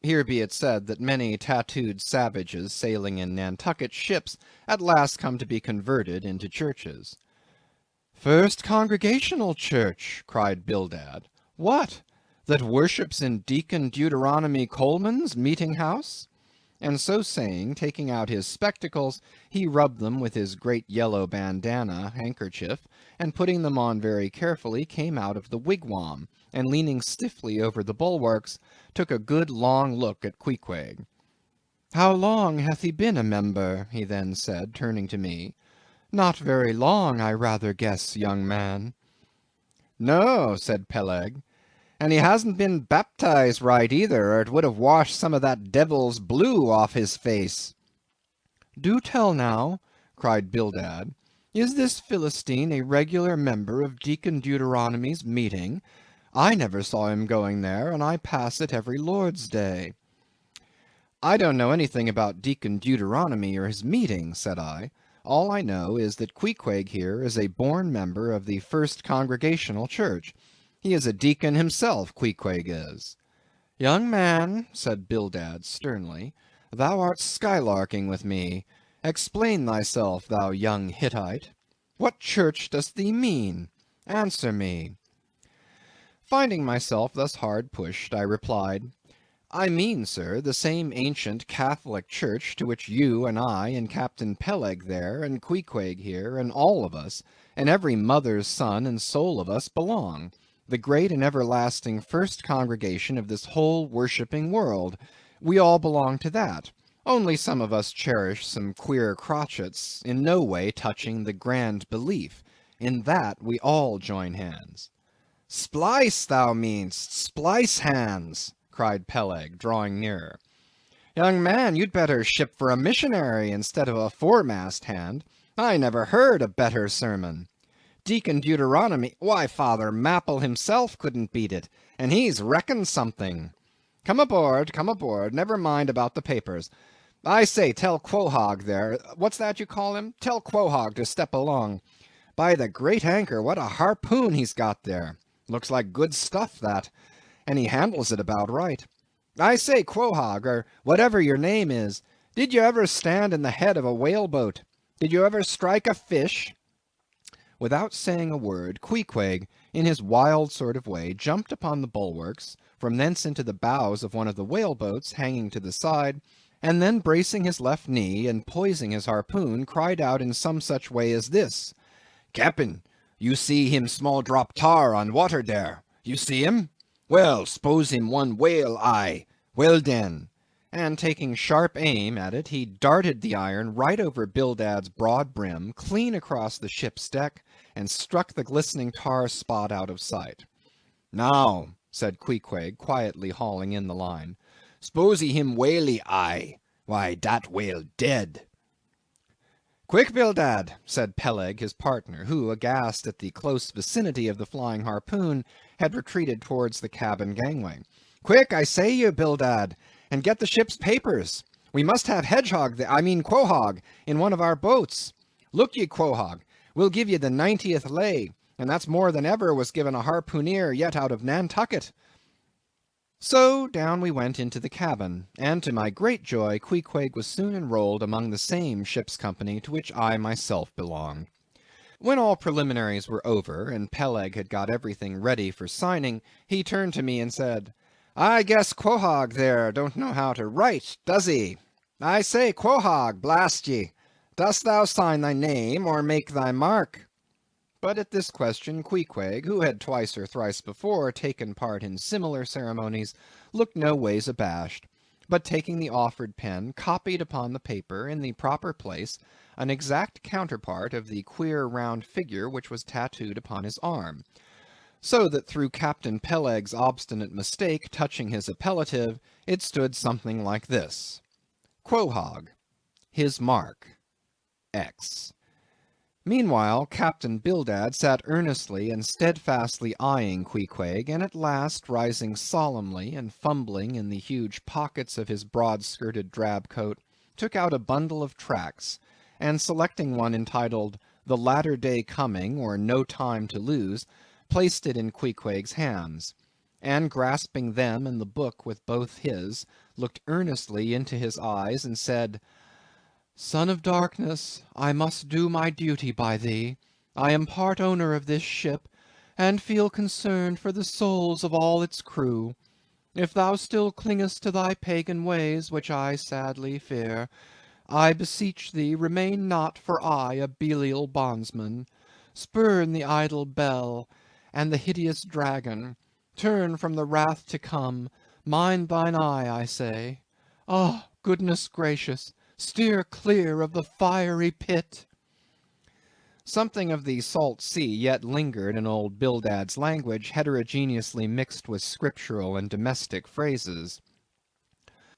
Here be it said that many tattooed savages sailing in Nantucket ships at last come to be converted into churches. "First Congregational Church!" cried Bildad. "What, that worships in Deacon Deuteronomy Coleman's meeting-house?" And so saying, taking out his spectacles, he rubbed them with his great yellow bandana handkerchief, and putting them on very carefully, came out of the wigwam, and leaning stiffly over the bulwarks, took a good long look at Queequeg. How long hath he been a member? He then said, turning to me. Not very long, I rather guess, young man. No, said Peleg, and he hasn't been baptized right either, or it would have washed some of that devil's blue off his face. Do tell now, cried Bildad, is this Philistine a regular member of Deacon Deuteronomy's meeting? I never saw him going there, and I pass it every Lord's Day. I don't know anything about Deacon Deuteronomy or his meeting, said I. All I know is that Queequeg here is a born member of the First Congregational Church. He is a deacon himself, Queequeg is. Young man, said Bildad sternly, thou art skylarking with me. Explain thyself, thou young Hittite. What church dost thee mean? Answer me. Finding myself thus hard pushed, I replied, I mean, sir, the same ancient Catholic Church to which you and I and Captain Peleg there, and Queequeg here, and all of us, and every mother's son and soul of us belong, the great and everlasting first congregation of this whole worshipping world. We all belong to that. Only some of us cherish some queer crotchets, in no way touching the grand belief. In that we all join hands. Splice, thou meanst, splice hands, cried Peleg, drawing nearer. Young man, you'd better ship for a missionary instead of a foremast hand. I never heard a better sermon. Deacon Deuteronomy, why, Father Mapple himself couldn't beat it, and he's reckoned something. Come aboard, never mind about the papers. I say, tell Quohog there, what's that you call him? Tell Quohog to step along. By the great anchor, what a harpoon he's got there. Looks like good stuff, that, and he handles it about right. I say, Quohog, or whatever your name is, did you ever stand in the head of a whaleboat? Did you ever strike a fish? Without saying a word, Queequeg, in his wild sort of way, jumped upon the bulwarks, from thence into the bows of one of the whaleboats hanging to the side, and then bracing his left knee and poising his harpoon, cried out in some such way as this, Cap'n, you see him small drop tar on water there? You see him? Well, s'pose him one whale eye. Well den. And taking sharp aim at it, he darted the iron right over Bildad's broad brim, clean across the ship's deck, and struck the glistening tar spot out of sight. Now, said Queequeg, quietly hauling in the line, s'posey him whaley eye. Why, dat whale dead. Quick, Bildad, said Peleg, his partner, who, aghast at the close vicinity of the flying harpoon, had retreated towards the cabin gangway. Quick, I say you, Bildad, and get the ship's papers. We must have Quohog, in one of our boats. Look ye, Quohog, we'll give ye the 90th lay, and that's more than ever was given a harpooneer yet out of Nantucket. So down we went into the cabin, and to my great joy Queequeg was soon enrolled among the same ship's company to which I myself belonged. When all preliminaries were over, and Peleg had got everything ready for signing, he turned to me and said, I guess Quohog there don't know how to write, does he? I say, Quohog, blast ye, dost thou sign thy name, or make thy mark? But at this question Queequeg, who had twice or thrice before taken part in similar ceremonies, looked no ways abashed, but taking the offered pen, copied upon the paper, in the proper place, an exact counterpart of the queer round figure which was tattooed upon his arm, so that through Captain Peleg's obstinate mistake touching his appellative, it stood something like this: Quohog, his mark, X. Meanwhile, Captain Bildad sat earnestly and steadfastly eyeing Queequeg, and at last, rising solemnly and fumbling in the huge pockets of his broad-skirted drab coat, took out a bundle of tracts, and selecting one entitled The Latter Day Coming, or No Time to Lose, placed it in Queequeg's hands, and grasping them and the book with both his, looked earnestly into his eyes and said, Son of darkness, I must do my duty by thee. I am part owner of this ship, and feel concerned for the souls of all its crew. If thou still clingest to thy pagan ways, which I sadly fear, I beseech thee remain not for aye a Belial bondsman. Spurn the idle bell, and the hideous dragon. Turn from the wrath to come. Mind thine eye, I say. Ah, goodness gracious, steer clear of the fiery pit." Something of the salt sea yet lingered in old Bildad's language, heterogeneously mixed with scriptural and domestic phrases.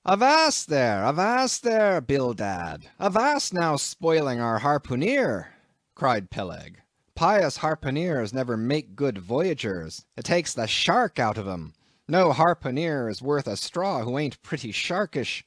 Avast there, Bildad! Avast now spoiling our harpooneer!" cried Peleg. "Pious harpooneers never make good voyagers. It takes the shark out of 'em. No harpooneer is worth a straw who ain't pretty sharkish.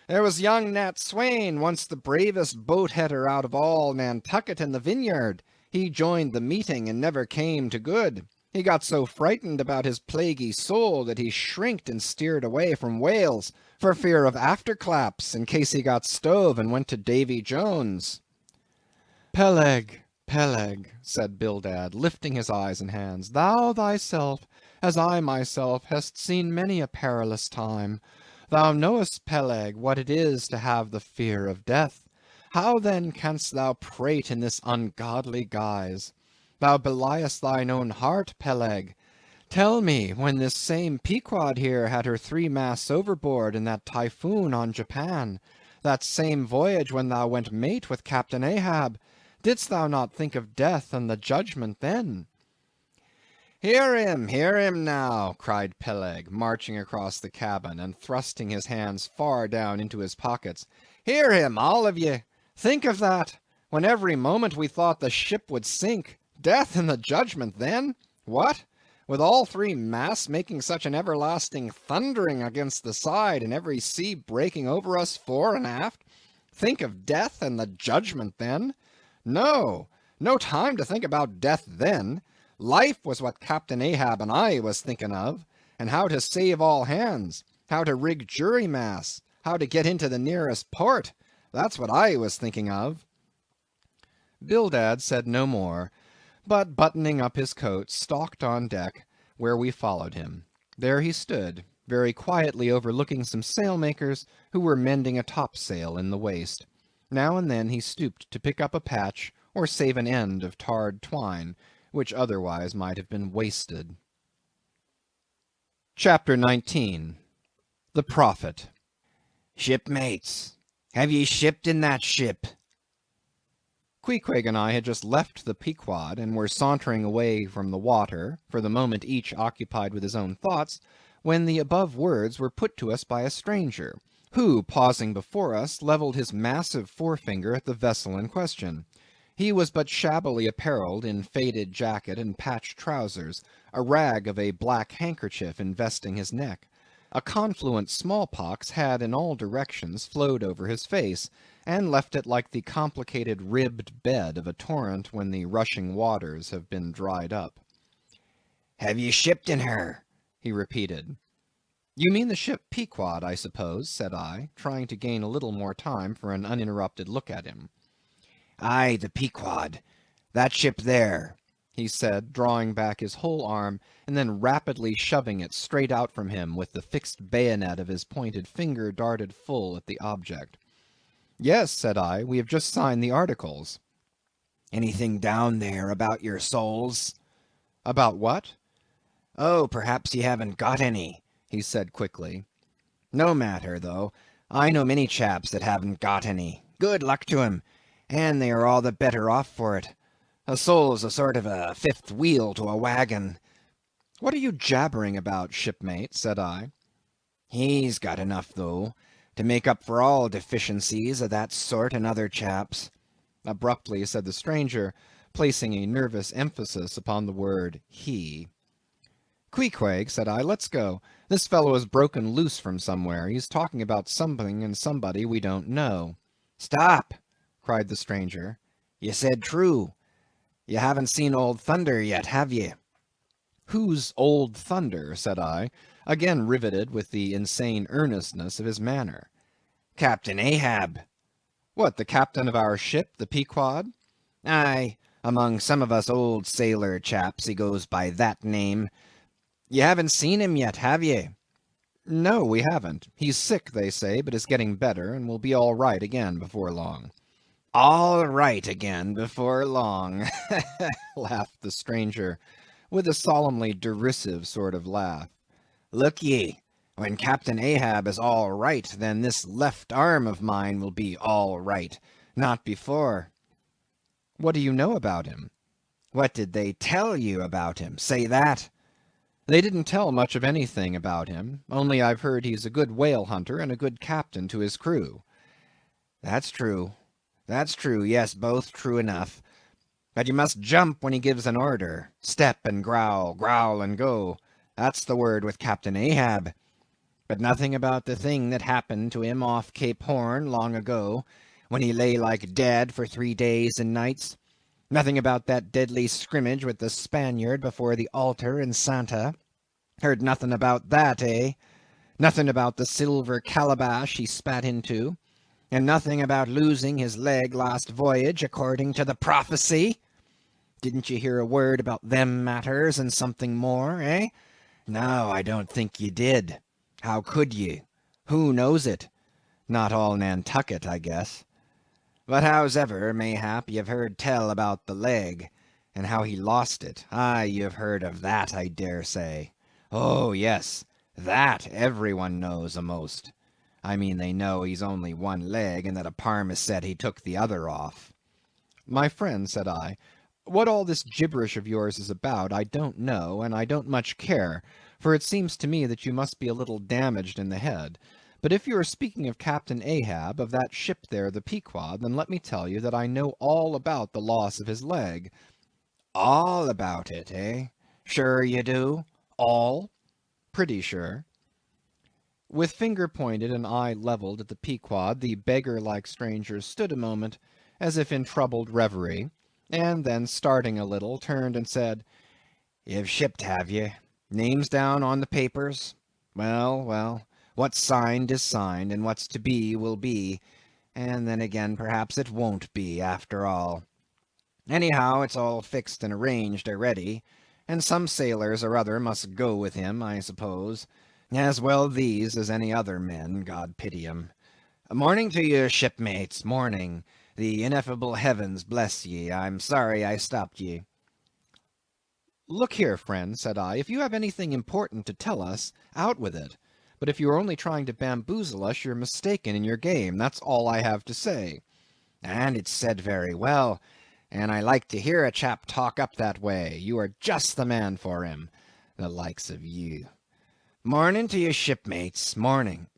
There was young Nat Swain, once the bravest boat-header out of all Nantucket and the Vineyard. He joined the meeting and never came to good. He got so frightened about his plaguey soul that he shrinked and steered away from whales for fear of afterclaps in case he got stove and went to Davy Jones." "Peleg, Peleg," said Bildad, lifting his eyes and hands, "thou thyself, as I myself, hast seen many a perilous time. Thou knowest, Peleg, what it is to have the fear of death. How then canst thou prate in this ungodly guise? Thou beliest thine own heart, Peleg. Tell me, when this same Pequod here had her 3 masts overboard in that typhoon on Japan, that same voyage when thou went mate with Captain Ahab, didst thou not think of death and the judgment then?" Hear him now," cried Peleg, marching across the cabin, and thrusting his hands far down into his pockets. "Hear him, all of ye! Think of that, when every moment we thought the ship would sink. Death and the judgment then? What? With all 3 masts making such an everlasting thundering against the side, and every sea breaking over us fore and aft? Think of death and the judgment then? No, no time to think about death then. Life was what Captain Ahab and I was thinking of, and how to save all hands, how to rig jury masts, how to get into the nearest port. That's what I was thinking of." Bildad said no more, but buttoning up his coat, stalked on deck, where we followed him. There he stood, very quietly overlooking some sailmakers who were mending a topsail in the waist. Now and then he stooped to pick up a patch or save an end of tarred twine, which otherwise might have been wasted. Chapter 19. The Prophet. "Shipmates, have ye shipped in that ship?" Queequeg and I had just left the Pequod, and were sauntering away from the water, for the moment each occupied with his own thoughts, when the above words were put to us by a stranger, who, pausing before us, levelled his massive forefinger at the vessel in question. He was but shabbily apparelled in faded jacket and patched trousers, a rag of a black handkerchief investing his neck. A confluent smallpox had in all directions flowed over his face, and left it like the complicated ribbed bed of a torrent when the rushing waters have been dried up. "Have ye shipped in her?" he repeated. "You mean the ship Pequod, I suppose," said I, trying to gain a little more time for an uninterrupted look at him. "Aye, the Pequod. That ship there," he said, drawing back his whole arm, and then rapidly shoving it straight out from him, with the fixed bayonet of his pointed finger darted full at the object. "Yes," said I, "we have just signed the articles." "Anything down there about your souls?" "About what?" "Oh, perhaps ye haven't got any," he said quickly. "No matter, though. I know many chaps that haven't got any. Good luck to 'em, and they are all the better off for it. A soul's a sort of a 5th wheel to a wagon." "What are you jabbering about, shipmate?" said I. "He's got enough, though, to make up for all deficiencies of that sort in other chaps," abruptly said the stranger, placing a nervous emphasis upon the word he. "Queequeg," said I, "let's go. This fellow has broken loose from somewhere. He's talking about something and somebody we don't know." "Stop!" cried the stranger. "Ye said true. You haven't seen old Thunder yet, have ye?" "Who's old Thunder?" said I, again riveted with the insane earnestness of his manner. "Captain Ahab." "What, the captain of our ship, the Pequod?" "Aye, among some of us old sailor chaps he goes by that name. You haven't seen him yet, have ye?" "No, we haven't. He's sick, they say, but is getting better, and will be all right again before long." "All right again before long," laughed the stranger, with a solemnly derisive sort of laugh. "Look ye, When Captain Ahab is all right, then this left arm of mine will be all right. Not before. What do you know about him? What did they tell you about him? Say that. They didn't tell much of anything about him, only I've heard he's a good whale hunter and a good captain to his crew. That's true. That's true. Yes, both true enough. But you must jump when he gives an order. Step and growl, growl and go. That's the word with Captain Ahab. But nothing about the thing that happened to him off Cape Horn long ago, when he lay like dead for 3 days and nights. Nothing about that deadly scrimmage with the Spaniard before the altar in Santa. Heard nothing about that, eh? Nothing about the silver calabash he spat into, and nothing about losing his leg last voyage according to the prophecy? Didn't you hear a word about them matters and something more, eh? No, I don't think you did. How could ye? Who knows it? Not all Nantucket, I guess. But howsever, mayhap you've heard tell about the leg, and how he lost it. Aye, you've heard of that, I dare say. Oh, yes, that every one knows a'most. I mean they know he's only one leg, and that a parmaset he took the other off. My friend, said I, what all this gibberish of yours is about, I don't know, and I don't much care, for it seems to me that you must be a little damaged in the head. But if you are speaking of Captain Ahab, of that ship there, the Pequod, then let me tell you that I know all about the loss of his leg. All about it, eh? Sure you do? All? Pretty sure. With finger pointed and eye levelled at the Pequod, the beggar-like stranger stood a moment, as if in troubled reverie, and then, starting a little, turned and said, You've shipped, have ye? Names down on the papers? Well, well, what's signed is signed, and what's to be will be, and then again perhaps it won't be, after all. Anyhow, it's all fixed and arranged already, and some sailors or other must go with him, I suppose. As well these as any other men, God pity 'em. Morning to you, shipmates, morning. The ineffable heavens bless ye. I'm sorry I stopped ye. Look here, friend, said I, if you have anything important to tell us, out with it. But if you are only trying to bamboozle us, you're mistaken in your game. That's all I have to say. And it's said very well, and I like to hear a chap talk up that way. You are just the man for him, the likes of you. Morning to you, shipmates, morning.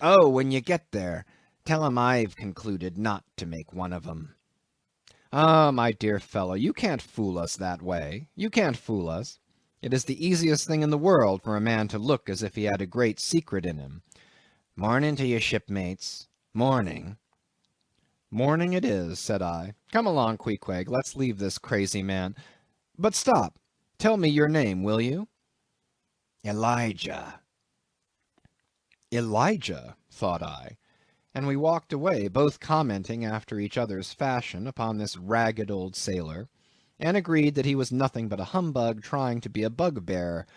Oh, when you get there, tell 'em I've concluded not to make one of 'em. Ah, my dear fellow, you can't fool us that way. You can't fool us. It is the easiest thing in the world for a man to look as if he had a great secret in him. Morning to you, shipmates. Morning. Morning it is, said I. Come along, Queequeg, let's leave this crazy man. But stop. Tell me your name, will you? Elijah. Elijah, thought I, and we walked away, both commenting after each other's fashion upon this ragged old sailor, and agreed that he was nothing but a humbug trying to be a bugbear.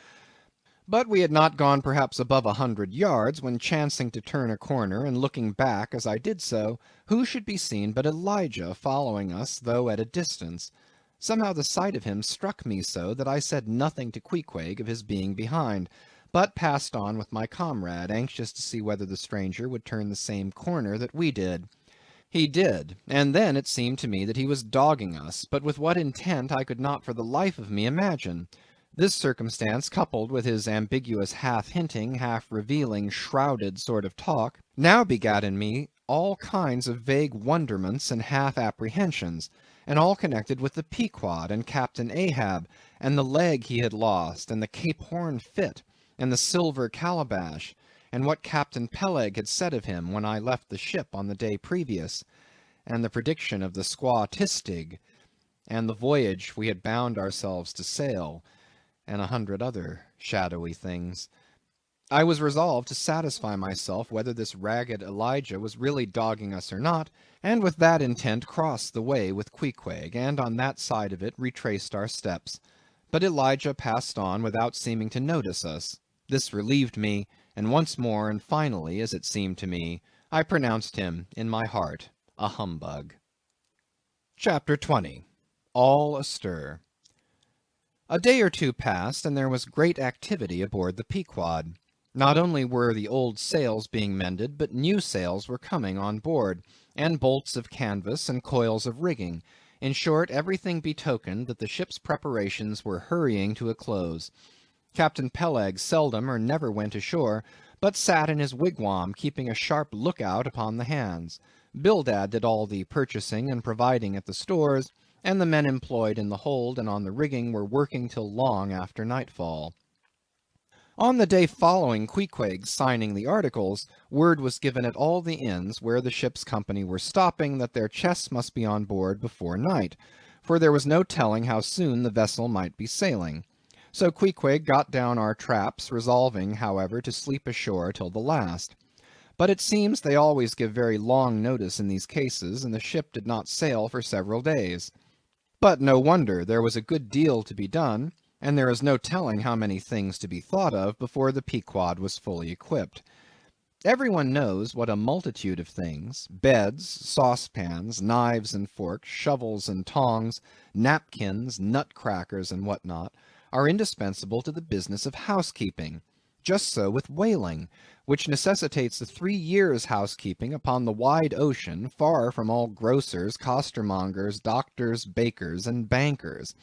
But we had not gone perhaps above 100 yards, when chancing to turn a corner, and looking back as I did so, who should be seen but Elijah following us, though at a distance. Somehow the sight of him struck me so, that I said nothing to Queequeg of his being behind, but passed on with my comrade, anxious to see whether the stranger would turn the same corner that we did. He did, and then it seemed to me that he was dogging us, but with what intent I could not for the life of me imagine. This circumstance, coupled with his ambiguous half-hinting, half-revealing, shrouded sort of talk, now begat in me all kinds of vague wonderments and half-apprehensions, and all connected with the Pequod and Captain Ahab, and the leg he had lost, and the Cape Horn fit, and the silver calabash, and what Captain Peleg had said of him when I left the ship on the day previous, and the prediction of the squaw Tistig, and the voyage we had bound ourselves to sail, and 100 other shadowy things. I was resolved to satisfy myself whether this ragged Elijah was really dogging us or not, and with that intent crossed the way with Queequeg, and on that side of it retraced our steps. But Elijah passed on without seeming to notice us. This relieved me, and once more and finally, as it seemed to me, I pronounced him in my heart a humbug. Chapter 20. All Astir. A day or two passed, and there was great activity aboard the Pequod. Not only were the old sails being mended, but new sails were coming on board, and bolts of canvas and coils of rigging. In short, everything betokened that the ship's preparations were hurrying to a close. Captain Peleg seldom or never went ashore, but sat in his wigwam keeping a sharp lookout upon the hands. Bildad did all the purchasing and providing at the stores, and the men employed in the hold and on the rigging were working till long after nightfall. On the day following Queequeg's signing the articles, word was given at all the inns where the ship's company were stopping that their chests must be on board before night, for there was no telling how soon the vessel might be sailing. So Queequeg got down our traps, resolving, however, to sleep ashore till the last. But it seems they always give very long notice in these cases, and the ship did not sail for several days. But no wonder, there was a good deal to be done, and there is no telling how many things to be thought of before the Pequod was fully equipped. Everyone knows what a multitude of things, beds, saucepans, knives and forks, shovels and tongs, napkins, nutcrackers, and what not, are indispensable to the business of housekeeping. Just so with whaling, which necessitates a 3 years' housekeeping upon the wide ocean, far from all grocers, costermongers, doctors, bakers, and bankers.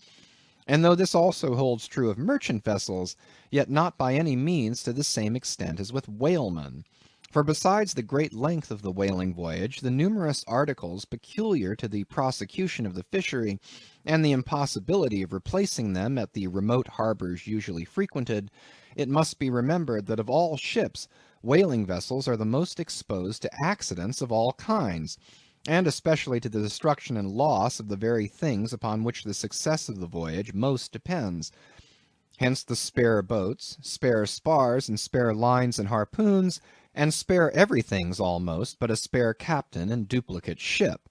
And though this also holds true of merchant vessels, yet not by any means to the same extent as with whalemen. For besides the great length of the whaling voyage, the numerous articles peculiar to the prosecution of the fishery, and the impossibility of replacing them at the remote harbors usually frequented, it must be remembered that of all ships, whaling vessels are the most exposed to accidents of all kinds, and especially to the destruction and loss of the very things upon which the success of the voyage most depends. Hence the spare boats, spare spars, and spare lines and harpoons, and spare everythings almost but a spare captain and duplicate ship.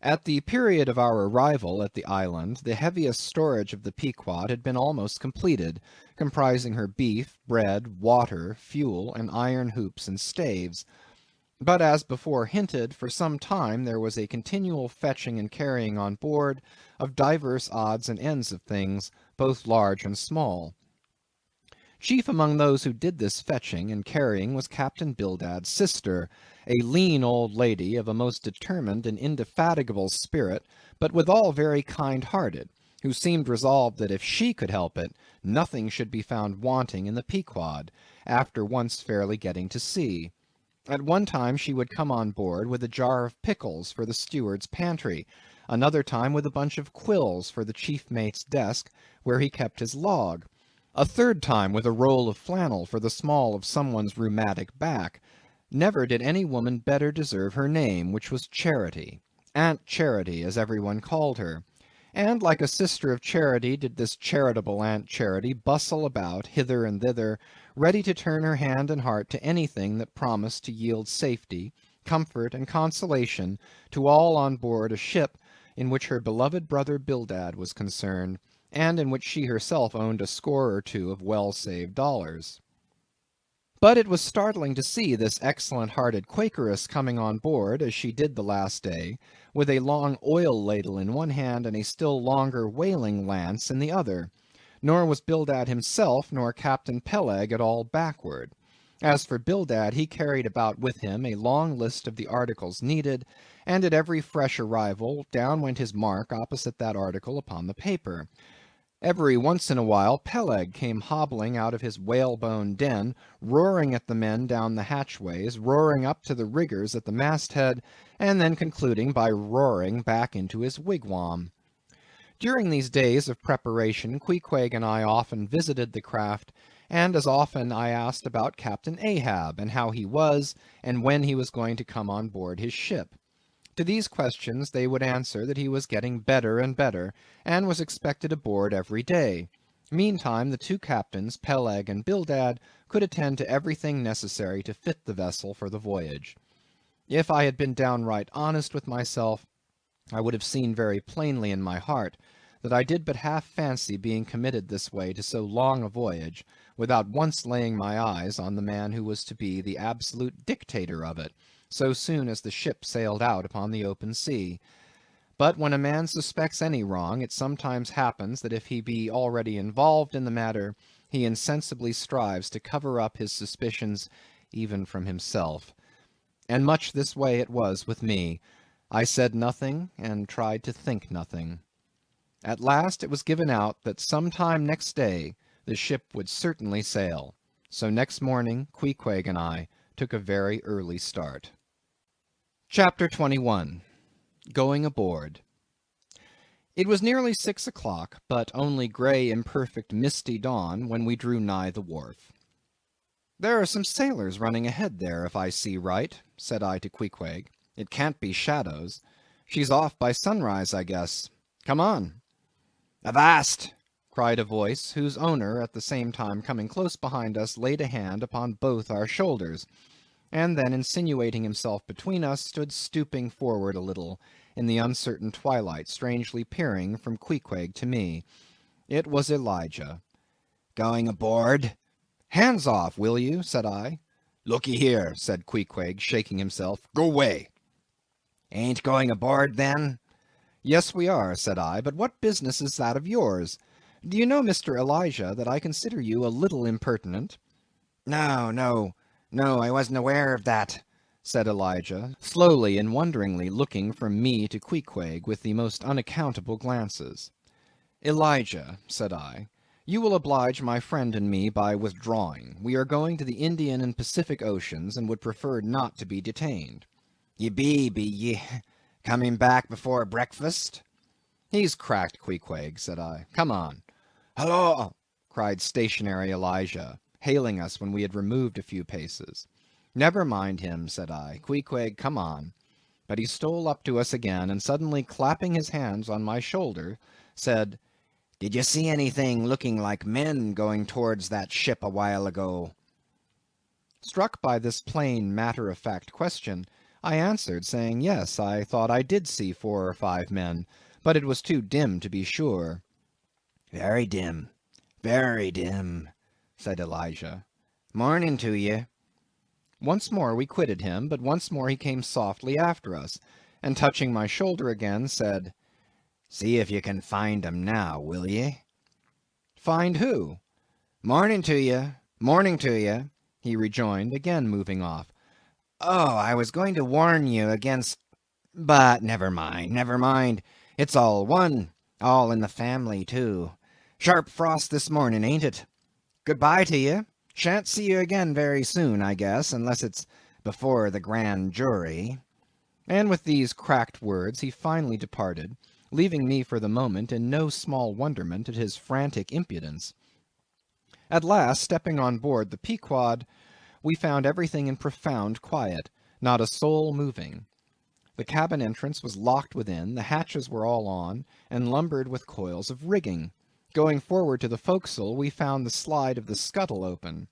At the period of our arrival at the island, the heaviest storage of the Pequod had been almost completed, comprising her beef, bread, water, fuel, and iron hoops and staves. But as before hinted, for some time there was a continual fetching and carrying on board of divers odds and ends of things, both large and small. Chief among those who did this fetching and carrying was Captain Bildad's sister, a lean old lady of a most determined and indefatigable spirit, but withal very kind-hearted, who seemed resolved that if she could help it, nothing should be found wanting in the Pequod, after once fairly getting to sea. At one time she would come on board with a jar of pickles for the steward's pantry, another time with a bunch of quills for the chief mate's desk, where he kept his log, a third time with a roll of flannel for the small of someone's rheumatic back. Never did any woman better deserve her name, which was Charity, Aunt Charity, as everyone called her. And like a sister of charity did this charitable Aunt Charity bustle about hither and thither, ready to turn her hand and heart to anything that promised to yield safety, comfort, and consolation to all on board a ship in which her beloved brother Bildad was concerned, and in which she herself owned a score or two of well-saved dollars. But it was startling to see this excellent-hearted Quakeress coming on board, as she did the last day, with a long oil ladle in one hand and a still longer whaling lance in the other. Nor was Bildad himself nor Captain Peleg at all backward. As for Bildad, he carried about with him a long list of the articles needed, and at every fresh arrival down went his mark opposite that article upon the paper. Every once in a while Peleg came hobbling out of his whalebone den, roaring at the men down the hatchways, roaring up to the riggers at the masthead, and then concluding by roaring back into his wigwam. During these days of preparation, Queequeg and I often visited the craft, and as often I asked about Captain Ahab, and how he was, and when he was going to come on board his ship. To these questions they would answer that he was getting better and better, and was expected aboard every day. Meantime the two captains, Peleg and Bildad, could attend to everything necessary to fit the vessel for the voyage. If I had been downright honest with myself, I would have seen very plainly in my heart that I did but half fancy being committed this way to so long a voyage, without once laying my eyes on the man who was to be the absolute dictator of it, so soon as the ship sailed out upon the open sea. But when a man suspects any wrong, it sometimes happens that if he be already involved in the matter, he insensibly strives to cover up his suspicions even from himself. And much this way it was with me. I said nothing and tried to think nothing. At last it was given out that some time next day the ship would certainly sail. So next morning Queequeg and I took a very early start. Chapter 21. Going Aboard. It was nearly 6 o'clock, but only grey imperfect misty dawn when we drew nigh the wharf. "There are some sailors running ahead there, if I see right," said I to Queequeg. "It can't be shadows. She's off by sunrise, I guess. Come on." "Avast!" cried a voice, whose owner at the same time coming close behind us laid a hand upon both our shoulders, and then insinuating himself between us, stood stooping forward a little in the uncertain twilight, strangely peering from Queequeg to me. It was Elijah. "Going aboard?" "Hands off, will you?" said I. "Looky here," said Queequeg, shaking himself. "Go away." "Ain't going aboard, then?" "Yes, we are," said I, "but what business is that of yours? Do you know, Mr. Elijah, that I consider you a little impertinent?" No, I wasn't aware of that," said Elijah, slowly and wonderingly looking from me to Queequeg with the most unaccountable glances. "Elijah," said I, "you will oblige my friend and me by withdrawing. We are going to the Indian and Pacific Oceans, and would prefer not to be detained." "Ye be ye, coming back before breakfast?" "He's cracked, Queequeg," said I. "Come on." "Halloa!" cried stationary Elijah, hailing us when we had removed a few paces. "Never mind him," said I. "Queequeg, come on." But he stole up to us again, and suddenly clapping his hands on my shoulder, said, "Did you see anything looking like men going towards that ship a while ago?" Struck by this plain matter-of-fact question, I answered, saying yes, I thought I did see 4 or 5 men, but it was too dim to be sure. "Very dim, said Elijah. "Morning to ye." Once more we quitted him, but once more he came softly after us, and touching my shoulder again, said, "See if you can find 'em now, will ye?" "Find who?" "Morning to ye," he rejoined, again moving off. "Oh, I was going to warn you against... but never mind, it's all one, all in the family too. Sharp frost this morning, ain't it? Good-bye to ye. Shan't see you again very soon, I guess, unless it's before the grand jury." And with these cracked words he finally departed, leaving me for the moment in no small wonderment at his frantic impudence. At last, stepping on board the Pequod, we found everything in profound quiet, not a soul moving. The cabin entrance was locked within, the hatches were all on, and lumbered with coils of rigging. Going forward to the forecastle, we found the slide of the scuttle open.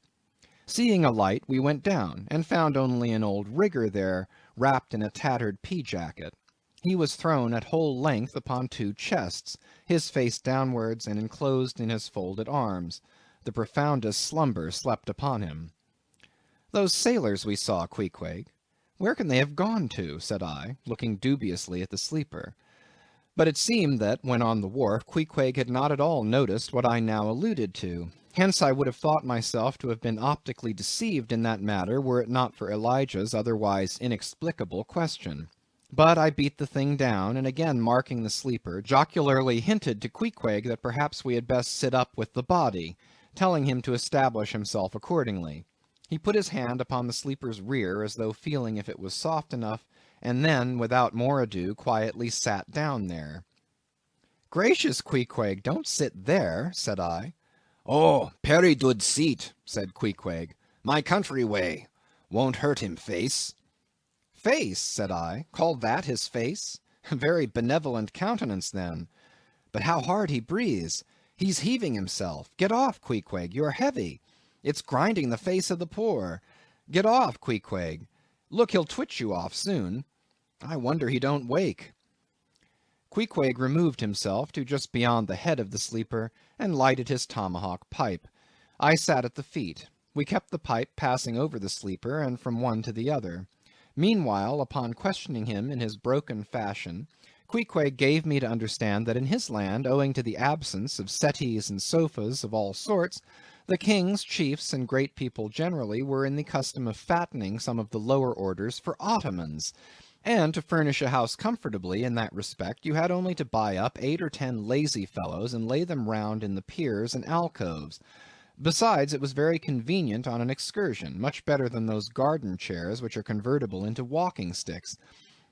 Seeing a light, we went down, and found only an old rigger there, wrapped in a tattered pea-jacket. He was thrown at whole length upon 2 chests, his face downwards, and enclosed in his folded arms. The profoundest slumber slept upon him. "Those sailors we saw, Queequeg, where can they have gone to?" said I, looking dubiously at the sleeper. But it seemed that, when on the wharf, Queequeg had not at all noticed what I now alluded to. Hence I would have thought myself to have been optically deceived in that matter, were it not for Elijah's otherwise inexplicable question. But I beat the thing down, and again marking the sleeper, jocularly hinted to Queequeg that perhaps we had best sit up with the body, telling him to establish himself accordingly. He put his hand upon the sleeper's rear, as though feeling if it was soft enough, and then, without more ado, quietly sat down there. "Gracious, Queequeg, don't sit there," said I. "Oh, perry dood seat," said Queequeg. "My country way. Won't hurt him face." "Face," said I, "call that his face? Very benevolent countenance, then. But how hard he breathes! He's heaving himself. Get off, Queequeg, you are heavy. It's grinding the face of the poor. Get off, Queequeg. Look, he'll twitch you off soon. I wonder he don't wake." Queequeg removed himself to just beyond the head of the sleeper, and lighted his tomahawk pipe. I sat at the feet. We kept the pipe passing over the sleeper, and from one to the other. Meanwhile, upon questioning him in his broken fashion, Queequeg gave me to understand that in his land, owing to the absence of settees and sofas of all sorts, The kings, chiefs, and great people generally were in the custom of fattening some of the lower orders for ottomans, and to furnish a house comfortably in that respect you had only to buy up 8 or 10 lazy fellows and lay them round in the piers and alcoves. Besides, it was very convenient on an excursion, much better than those garden chairs which are convertible into walking sticks.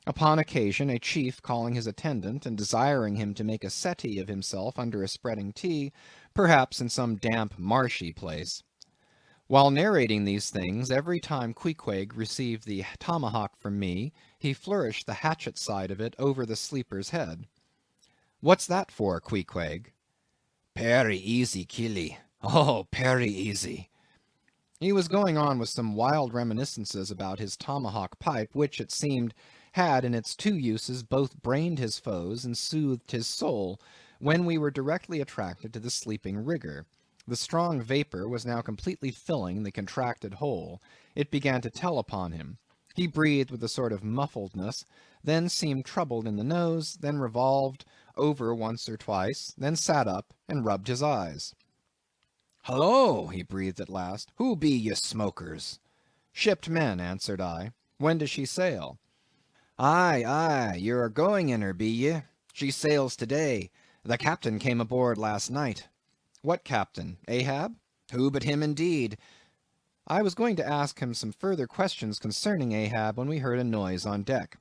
Upon occasion, a chief calling his attendant and desiring him to make a settee of himself under a spreading tea, perhaps in some damp marshy place. While narrating these things, every time Queequeg received the tomahawk from me, he flourished the hatchet side of it over the sleeper's head. "What's that for, Queequeg?" "Perry easy, killy. Oh, perry easy." He was going on with some wild reminiscences about his tomahawk pipe, which, it seemed, had in its two uses both brained his foes and soothed his soul, when we were directly attracted to the sleeping rigger. The strong vapor was now completely filling the contracted hole. It began to tell upon him. He breathed with a sort of muffledness, then seemed troubled in the nose, then revolved over once or twice, then sat up and rubbed his eyes. "Hullo!" he breathed at last. "Who be ye smokers?" "Shipped men," answered I. "When does she sail?" "Aye, aye, you're going in her, be ye? She sails to-day. The captain came aboard last night." "What captain? Ahab?" "Who but him, indeed." I was going to ask him some further questions concerning Ahab when we heard a noise on deck.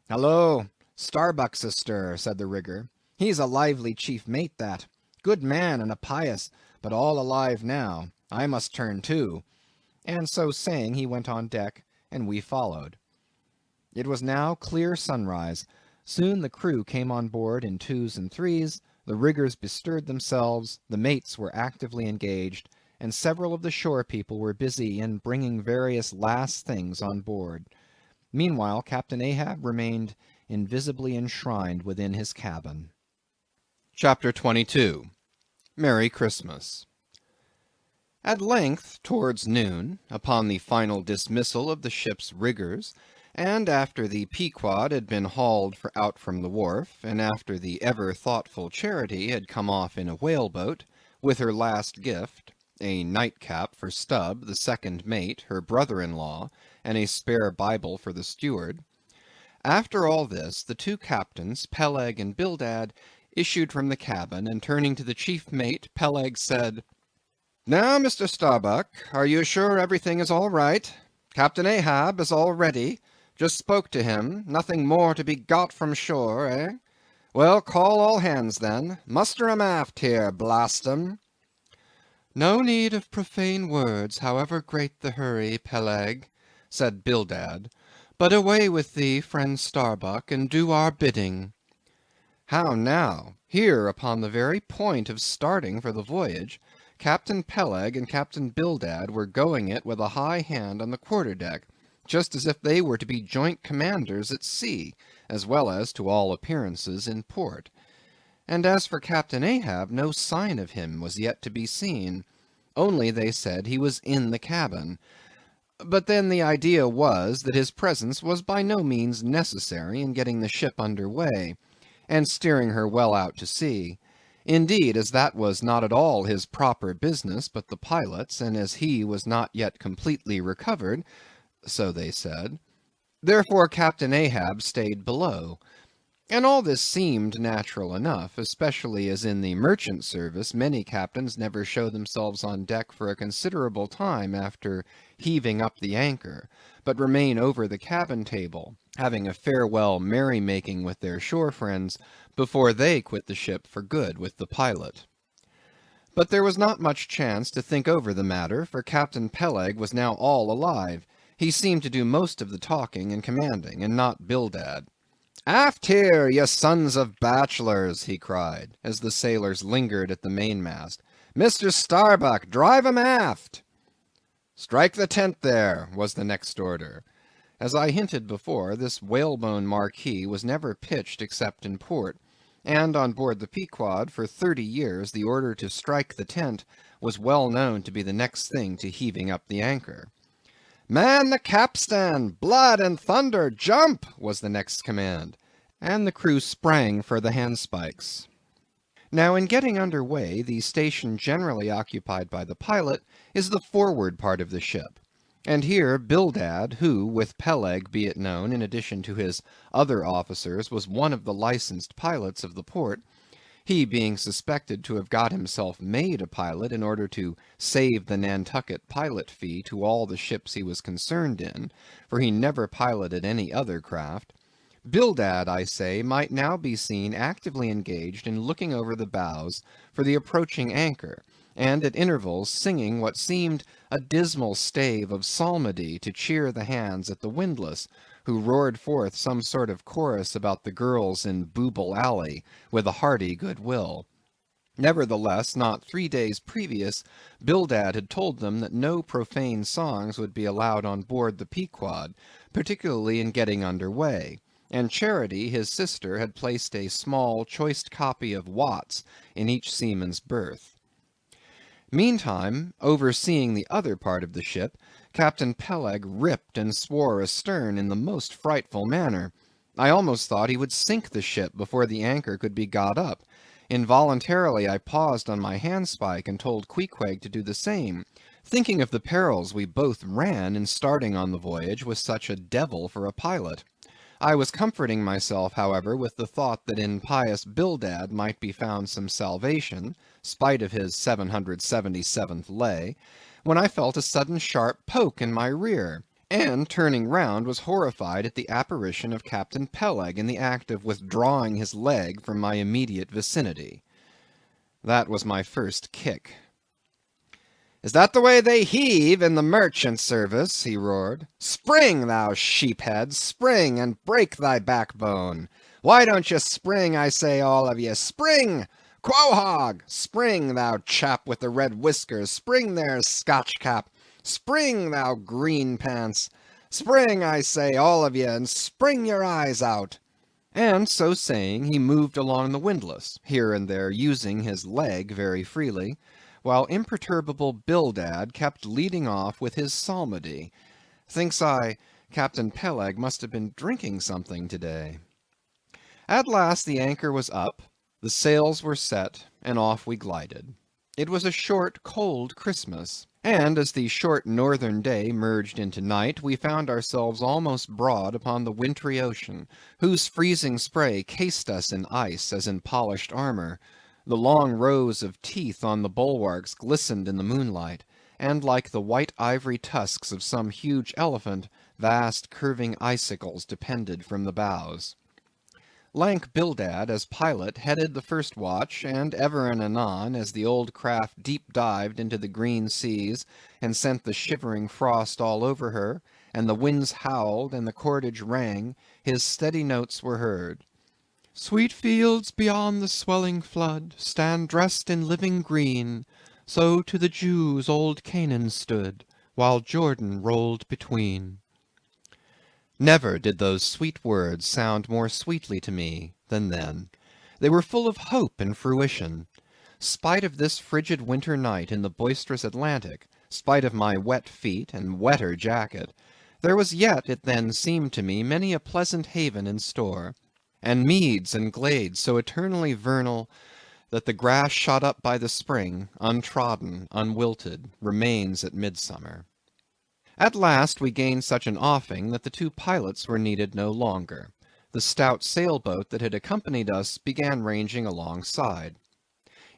"Hallo! Starbuck's astir," said the rigger. "He's a lively chief mate, that. Good man and a pious, but all alive now. I must turn to." And so saying, he went on deck, and we followed. It was now clear sunrise. Soon the crew came on board in twos and threes, the riggers bestirred themselves, the mates were actively engaged, and several of the shore people were busy in bringing various last things on board. Meanwhile Captain Ahab remained invisibly enshrined within his cabin. Chapter 22. Merry Christmas. At length, towards noon, upon the final dismissal of the ship's riggers, and after the Pequod had been hauled out from the wharf, and after the ever-thoughtful Charity had come off in a whale-boat, with her last gift, a nightcap for Stubb, the second mate, her brother-in-law, and a spare Bible for the steward, after all this, the two captains, Peleg and Bildad, issued from the cabin, and turning to the chief mate, Peleg said, "Now, Mr. Starbuck, are you sure everything is all right? Captain Ahab is all ready. Just spoke to him. Nothing more to be got from shore, eh? Well, call all hands then. Muster 'em aft here, blast 'em." "No need of profane words, however great the hurry, Peleg," said Bildad. "But away with thee, friend Starbuck, and do our bidding." How now? Here, upon the very point of starting for the voyage, Captain Peleg and Captain Bildad were going it with a high hand on the quarter-deck, just as if they were to be joint commanders at sea, as well as, to all appearances, in port. And as for Captain Ahab, no sign of him was yet to be seen. Only, they said, he was in the cabin. But then the idea was, that his presence was by no means necessary in getting the ship under way, and steering her well out to sea. Indeed, as that was not at all his proper business, but the pilot's, and as he was not yet completely recovered, so they said, therefore Captain Ahab stayed below. And all this seemed natural enough, especially as in the merchant service many captains never show themselves on deck for a considerable time after heaving up the anchor, but remain over the cabin table, having a farewell merry-making with their shore friends, before they quit the ship for good with the pilot. But there was not much chance to think over the matter, for Captain Peleg was now all alive. He seemed to do most of the talking and commanding, and not Bildad. "Aft here, ye sons of bachelors!" he cried, as the sailors lingered at the mainmast. "Mr. Starbuck, drive 'em aft!" "Strike the tent there," was the next order. As I hinted before, this whalebone marquee was never pitched except in port, and on board the Pequod for 30 years the order to strike the tent was well known to be the next thing to heaving up the anchor. "Man the capstan! Blood and thunder! Jump!" was the next command, and the crew sprang for the handspikes. Now in getting under way, the station generally occupied by the pilot is the forward part of the ship. And here Bildad, who, with Peleg, be it known, in addition to his other officers, was one of the licensed pilots of the port, he being suspected to have got himself made a pilot in order to save the Nantucket pilot fee to all the ships he was concerned in, for he never piloted any other craft, Bildad, I say, might now be seen actively engaged in looking over the bows for the approaching anchor, and at intervals singing what seemed a dismal stave of psalmody to cheer the hands at the windlass, who roared forth some sort of chorus about the girls in Booble Alley, with a hearty good will. Nevertheless, not 3 days previous, Bildad had told them that no profane songs would be allowed on board the Pequod, particularly in getting under way, and Charity, his sister, had placed a small choice copy of Watts in each seaman's berth. Meantime, overseeing the other part of the ship, Captain Peleg ripped and swore astern in the most frightful manner. I almost thought he would sink the ship before the anchor could be got up. Involuntarily I paused on my handspike and told Queequeg to do the same, thinking of the perils we both ran in starting on the voyage with such a devil for a pilot. I was comforting myself, however, with the thought that in pious Bildad might be found some salvation, spite of his 777th lay, when I felt a sudden sharp poke in my rear, and turning round was horrified at the apparition of Captain Peleg in the act of withdrawing his leg from my immediate vicinity. That was my first kick. "Is that the way they heave in the merchant service?" he roared. "Spring, thou sheephead, spring, and break thy backbone! Why don't ye spring, I say, all of ye? Spring! Quohog! Spring, thou chap with the red whiskers! Spring there, Scotch cap! Spring, thou green pants! Spring, I say, all of ye, and spring your eyes out!" And so saying, he moved along the windlass, here and there using his leg very freely, while imperturbable Bildad kept leading off with his psalmody. Thinks I, Captain Peleg must have been drinking something to-day. At last the anchor was up, the sails were set, and off we glided. It was a short, cold Christmas, and as the short northern day merged into night, we found ourselves almost broad upon the wintry ocean, whose freezing spray cased us in ice as in polished armor. The long rows of teeth on the bulwarks glistened in the moonlight, and like the white ivory tusks of some huge elephant, vast curving icicles depended from the bows. Lank Bildad, as pilot, headed the first watch, and ever and anon, as the old craft deep-dived into the green seas, and sent the shivering frost all over her, and the winds howled, and the cordage rang, his steady notes were heard. "Sweet fields beyond the swelling flood stand dressed in living green, so to the Jews old Canaan stood, while Jordan rolled between." Never did those sweet words sound more sweetly to me than then. They were full of hope and fruition. Spite of this frigid winter night in the boisterous Atlantic, spite of my wet feet and wetter jacket, there was yet, it then seemed to me, many a pleasant haven in store, and meads and glades so eternally vernal that the grass shot up by the spring, untrodden, unwilted, remains at midsummer. At last we gained such an offing that the two pilots were needed no longer. The stout sailboat that had accompanied us began ranging alongside.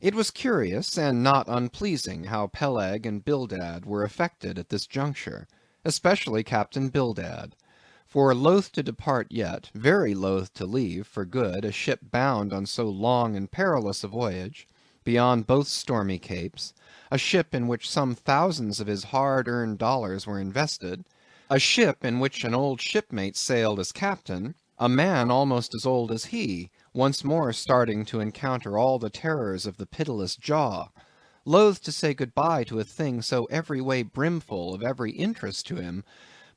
It was curious and not unpleasing how Peleg and Bildad were affected at this juncture, especially Captain Bildad. For loath to depart yet, very loath to leave, for good, a ship bound on so long and perilous a voyage, beyond both stormy capes, a ship in which some thousands of his hard-earned dollars were invested, a ship in which an old shipmate sailed as captain, a man almost as old as he, once more starting to encounter all the terrors of the pitiless jaw, loath to say good-bye to a thing so every way brimful of every interest to him,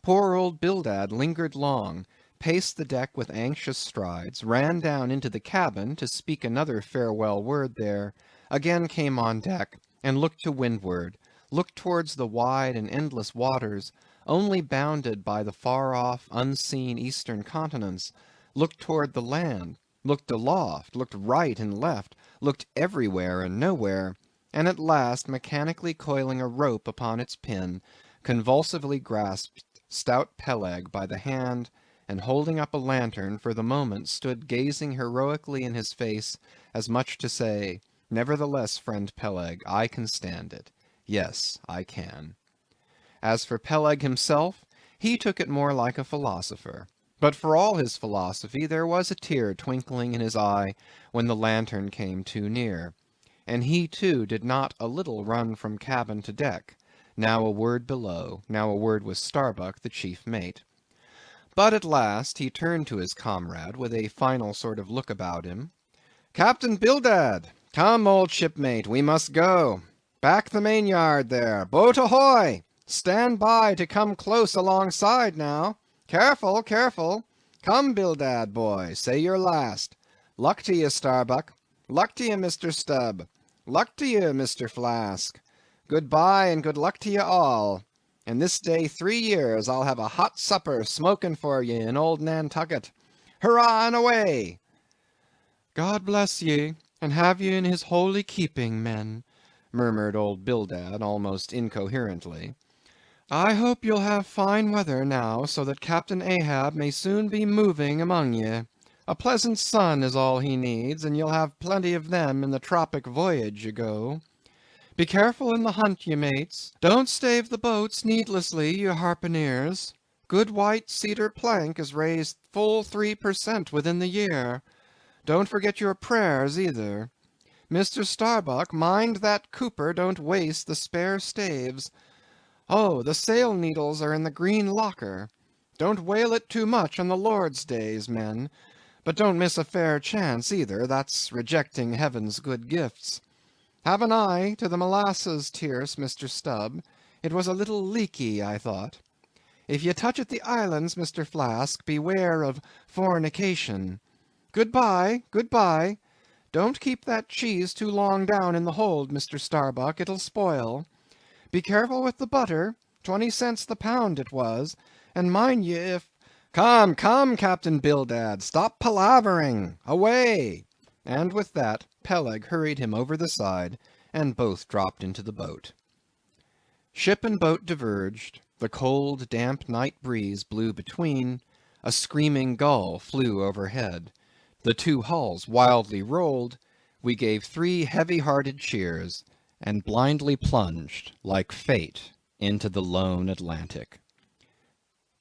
poor old Bildad lingered long, paced the deck with anxious strides, ran down into the cabin to speak another farewell word there, again came on deck, and looked to windward, looked towards the wide and endless waters, only bounded by the far-off, unseen eastern continents, looked toward the land, looked aloft, looked right and left, looked everywhere and nowhere, and at last, mechanically coiling a rope upon its pin, convulsively grasped stout Peleg by the hand, and holding up a lantern, for the moment stood gazing heroically in his face, as much to say, "Nevertheless, friend Peleg, I can stand it. Yes, I can." As for Peleg himself, he took it more like a philosopher. But for all his philosophy, there was a tear twinkling in his eye when the lantern came too near. And he too did not a little run from cabin to deck, now a word below, now a word with Starbuck, the chief mate. But at last he turned to his comrade with a final sort of look about him. "Captain Bildad! Come, old shipmate, we must go. Back the main yard there. Boat ahoy! Stand by to come close alongside now. Careful, careful. Come, Bildad, boy, say your last. Luck to ye, Starbuck. Luck to ye, Mr. Stubb. Luck to ye, Mr. Flask. Good-bye and good luck to ye all. And this day 3 years I'll have a hot supper smoking for ye in old Nantucket. Hurrah and away!" "God bless ye, and have ye in his holy keeping, men," murmured old Bildad almost incoherently. "I hope you'll have fine weather now, so that Captain Ahab may soon be moving among ye. A pleasant sun is all he needs, and you'll have plenty of them in the tropic voyage ye go. Be careful in the hunt, ye mates. Don't stave the boats needlessly, ye harpooneers. Good white cedar plank is raised full 3 per cent. Within the year. Don't forget your prayers either. Mr. Starbuck, mind that cooper don't waste the spare staves. Oh, the sail needles are in the green locker. Don't whale it too much on the Lord's days, men. But don't miss a fair chance either, that's rejecting heaven's good gifts. Have an eye to the molasses tierce, Mr. Stubb. It was a little leaky, I thought. If ye touch at the islands, Mr. Flask, beware of fornication. Good-bye, good-bye. Don't keep that cheese too long down in the hold, Mr. Starbuck, it'll spoil. Be careful with the butter, 20 cents the pound it was, and mind ye if—" "Come, come, Captain Bildad, stop palavering. Away!" And with that, Peleg hurried him over the side, and both dropped into the boat. Ship and boat diverged, the cold, damp night breeze blew between, a screaming gull flew overhead, the two hulls wildly rolled, we gave 3 heavy-hearted cheers, and blindly plunged, like fate, into the lone Atlantic.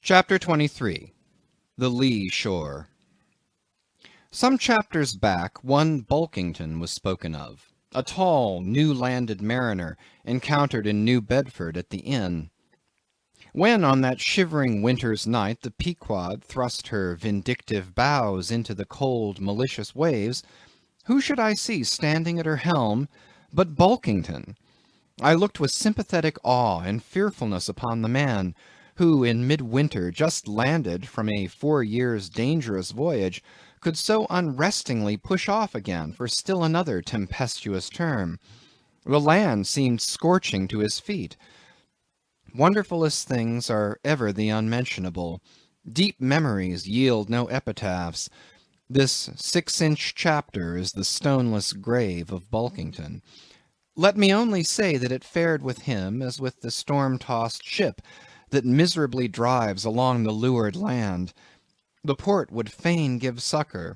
Chapter 23. The Lee Shore. Some chapters back, one Bulkington was spoken of, a tall, new-landed mariner encountered in New Bedford at the inn. When on that shivering winter's night the Pequod thrust her vindictive bows into the cold, malicious waves, who should I see standing at her helm but Bulkington? I looked with sympathetic awe and fearfulness upon the man, who in midwinter just landed from a 4 years' dangerous voyage, could so unrestingly push off again for still another tempestuous term. The land seemed scorching to his feet. Wonderfulest things are ever the unmentionable. Deep memories yield no epitaphs. This 6-inch chapter is the stoneless grave of Bulkington. Let me only say that it fared with him as with the storm-tossed ship that miserably drives along the leeward land. The port would fain give succor.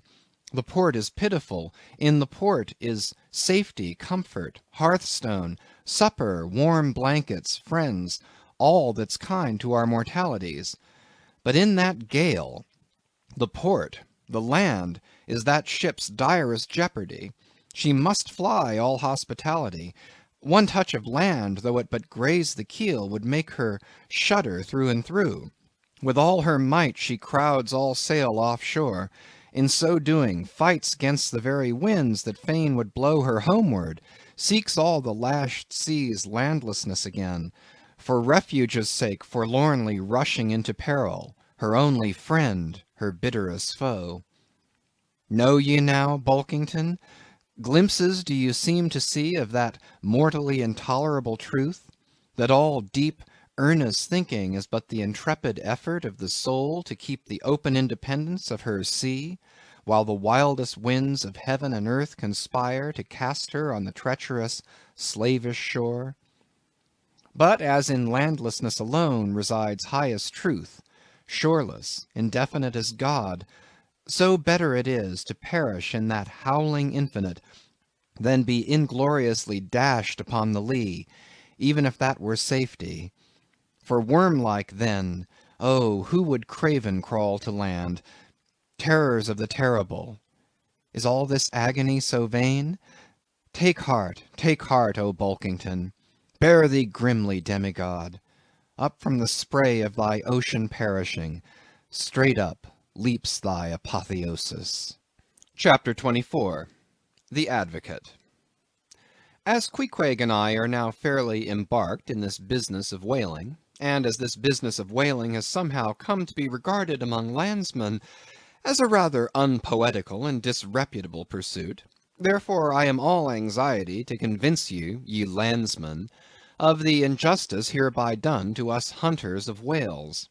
The port is pitiful. In the port is safety, comfort, hearthstone, supper, warm blankets, friends, all that's kind to our mortalities. But in that gale, the port, the land, is that ship's direst jeopardy. She must fly all hospitality. One touch of land, though it but graze the keel, would make her shudder through and through. With all her might she crowds all sail off-shore. In so doing, fights against the very winds that fain would blow her homeward, seeks all the lashed sea's landlessness again, for refuge's sake forlornly rushing into peril, her only friend, her bitterest foe. Know ye now, Bulkington? Glimpses do you seem to see of that mortally intolerable truth, that all deep, earnest thinking is but the intrepid effort of the soul to keep the open independence of her sea, while the wildest winds of heaven and earth conspire to cast her on the treacherous, slavish shore? But as in landlessness alone resides highest truth, shoreless, indefinite as God, so better it is to perish in that howling infinite than be ingloriously dashed upon the lee, even if that were safety. For worm-like then, oh, who would craven crawl to land? Terrors of the terrible! Is all this agony so vain? Take heart, O Bulkington! Bear thee grimly, demigod! Up from the spray of thy ocean perishing, straight up leaps thy apotheosis. Chapter 24. The Advocate. As Queequeg and I are now fairly embarked in this business of whaling, and as this business of whaling has somehow come to be regarded among landsmen as a rather unpoetical and disreputable pursuit, therefore I am all anxiety to convince you, ye landsmen, of the injustice hereby done to us hunters of whales.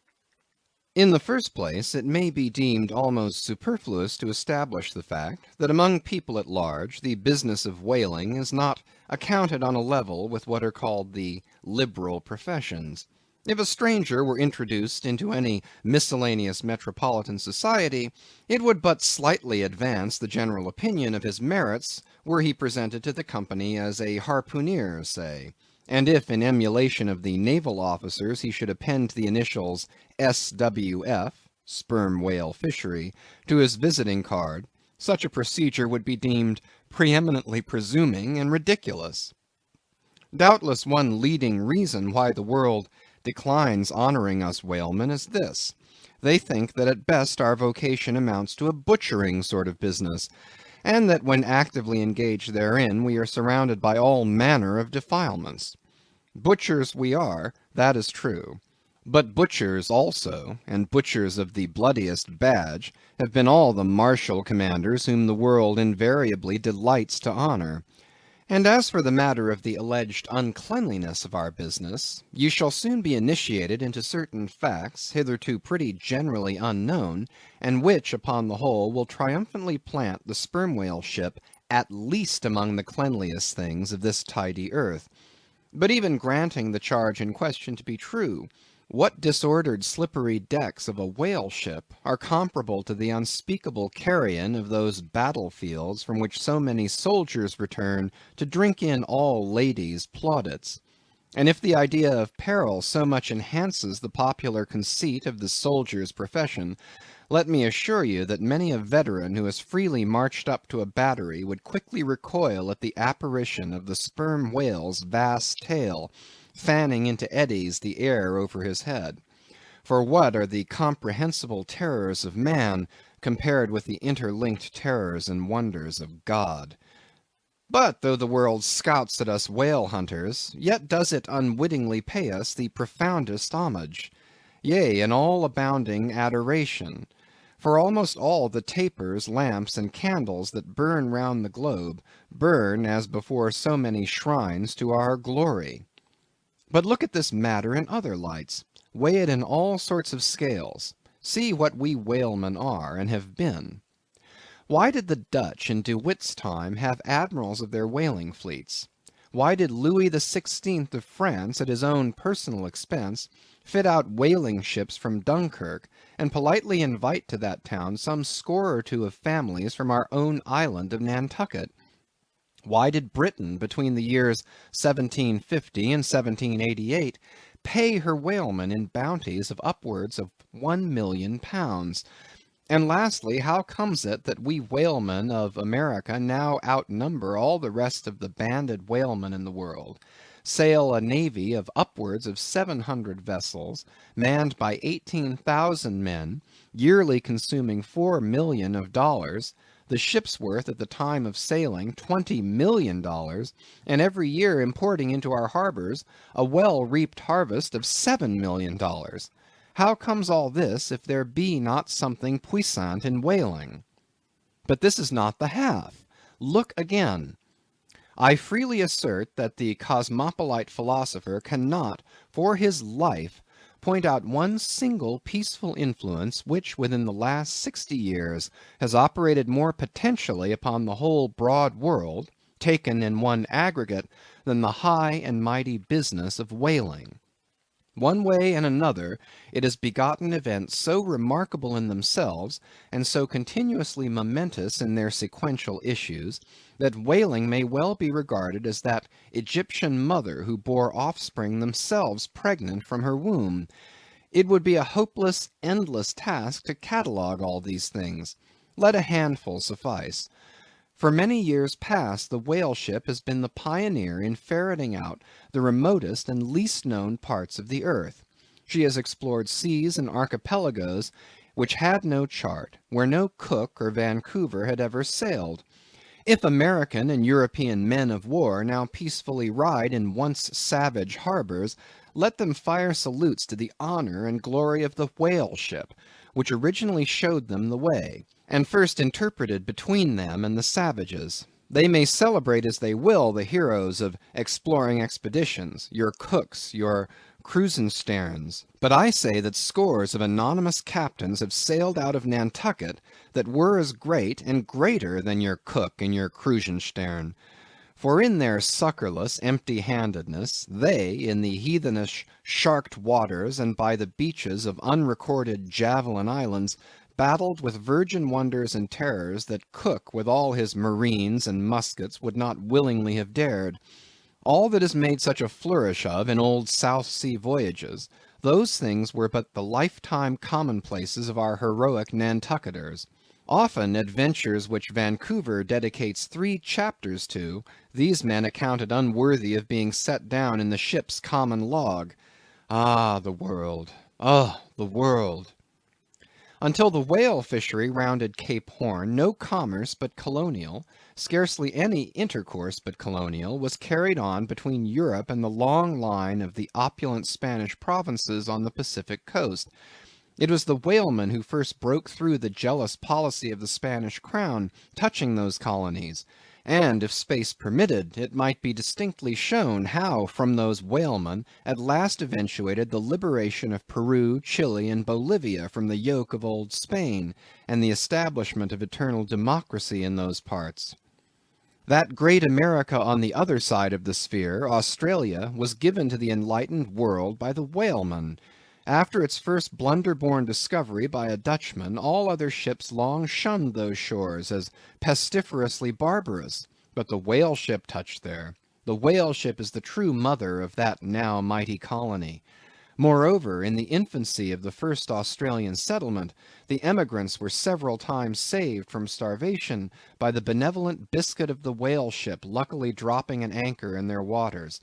In the first place, it may be deemed almost superfluous to establish the fact, that among people at large, the business of whaling is not accounted on a level with what are called the liberal professions. If a stranger were introduced into any miscellaneous metropolitan society, it would but slightly advance the general opinion of his merits were he presented to the company as a harpooneer, say; and if in emulation of the naval officers he should append the initials S.W.F. (Sperm Whale Fishery) to his visiting card, such a procedure would be deemed preeminently presuming and ridiculous. Doubtless one leading reason why the world declines honoring us whalemen is this: they think that at best our vocation amounts to a butchering sort of business, and that when actively engaged therein we are surrounded by all manner of defilements. Butchers we are, that is true; but butchers also, and butchers of the bloodiest badge, have been all the martial commanders whom the world invariably delights to honor. And as for the matter of the alleged uncleanliness of our business, you shall soon be initiated into certain facts hitherto pretty generally unknown, and which, upon the whole, will triumphantly plant the Sperm Whale ship at least among the cleanliest things of this tidy earth. But even granting the charge in question to be true, what disordered slippery decks of a whale ship are comparable to the unspeakable carrion of those battle fields from which so many soldiers return to drink in all ladies' plaudits? And if the idea of peril so much enhances the popular conceit of the soldier's profession, let me assure you that many a veteran who has freely marched up to a battery would quickly recoil at the apparition of the sperm whale's vast tail, fanning into eddies the air over his head. For what are the comprehensible terrors of man compared with the interlinked terrors and wonders of God? But though the world scouts at us whale hunters, yet does it unwittingly pay us the profoundest homage, yea, an all abounding adoration. For almost all the tapers, lamps, and candles that burn round the globe, burn as before so many shrines to our glory. But look at this matter in other lights; weigh it in all sorts of scales; see what we whalemen are, and have been. Why did the Dutch in De Witt's time have admirals of their whaling fleets? Why did Louis XVI. Of France, at his own personal expense, fit out whaling ships from Dunkirk, and politely invite to that town some score or two of families from our own island of Nantucket? Why did Britain, between the years 1750 and 1788, pay her whalemen in bounties of upwards of £1,000,000? And lastly, how comes it that we whalemen of America now outnumber all the rest of the banded whalemen in the world, sail a navy of upwards of 700 vessels, manned by 18,000 men, yearly consuming $4,000,000 of dollars, the ship's worth at the time of sailing $20,000,000, and every year importing into our harbors a well-reaped harvest of $7,000,000? How comes all this, if there be not something puissant in whaling? But this is not the half. Look again. I freely assert that the cosmopolite philosopher cannot, for his life, point out one single peaceful influence which within the last 60 years has operated more potentially upon the whole broad world, taken in one aggregate, than the high and mighty business of whaling. One way and another, it has begotten events so remarkable in themselves, and so continuously momentous in their sequential issues, that whaling may well be regarded as that Egyptian mother who bore offspring themselves pregnant from her womb. It would be a hopeless, endless task to catalogue all these things. Let a handful suffice. For many years past the whale ship has been the pioneer in ferreting out the remotest and least known parts of the earth. She has explored seas and archipelagos which had no chart, where no Cook or Vancouver had ever sailed. If American and European men of war now peacefully ride in once savage harbors, let them fire salutes to the honor and glory of the whale ship, which originally showed them the way, and first interpreted between them and the savages. They may celebrate as they will the heroes of exploring expeditions, your Cooks, your Krusensterns, but I say that scores of anonymous captains have sailed out of Nantucket that were as great and greater than your Cook and your Krusenstern. For in their succorless empty-handedness, they, in the heathenish sharked waters and by the beaches of unrecorded javelin islands, battled with virgin wonders and terrors that Cook with all his marines and muskets would not willingly have dared. All that is made such a flourish of in old South Sea voyages, those things were but the lifetime commonplaces of our heroic Nantucketers. Often adventures which Vancouver dedicates 3 chapters to, these men accounted unworthy of being set down in the ship's common log. Ah, the world! Oh, the world! Until the whale fishery rounded Cape Horn, no commerce but colonial, scarcely any intercourse but colonial, was carried on between Europe and the long line of the opulent Spanish provinces on the Pacific coast. It was the whalemen who first broke through the jealous policy of the Spanish crown touching those colonies, and, if space permitted, it might be distinctly shown how from those whalemen at last eventuated the liberation of Peru, Chile, and Bolivia from the yoke of old Spain, and the establishment of eternal democracy in those parts. That great America on the other side of the sphere, Australia, was given to the enlightened world by the whalemen. After its first blunder-born discovery by a Dutchman, all other ships long shunned those shores as pestiferously barbarous, but the whale ship touched there. The whale ship is the true mother of that now mighty colony. Moreover, in the infancy of the first Australian settlement, the emigrants were several times saved from starvation by the benevolent biscuit of the whale ship luckily dropping an anchor in their waters.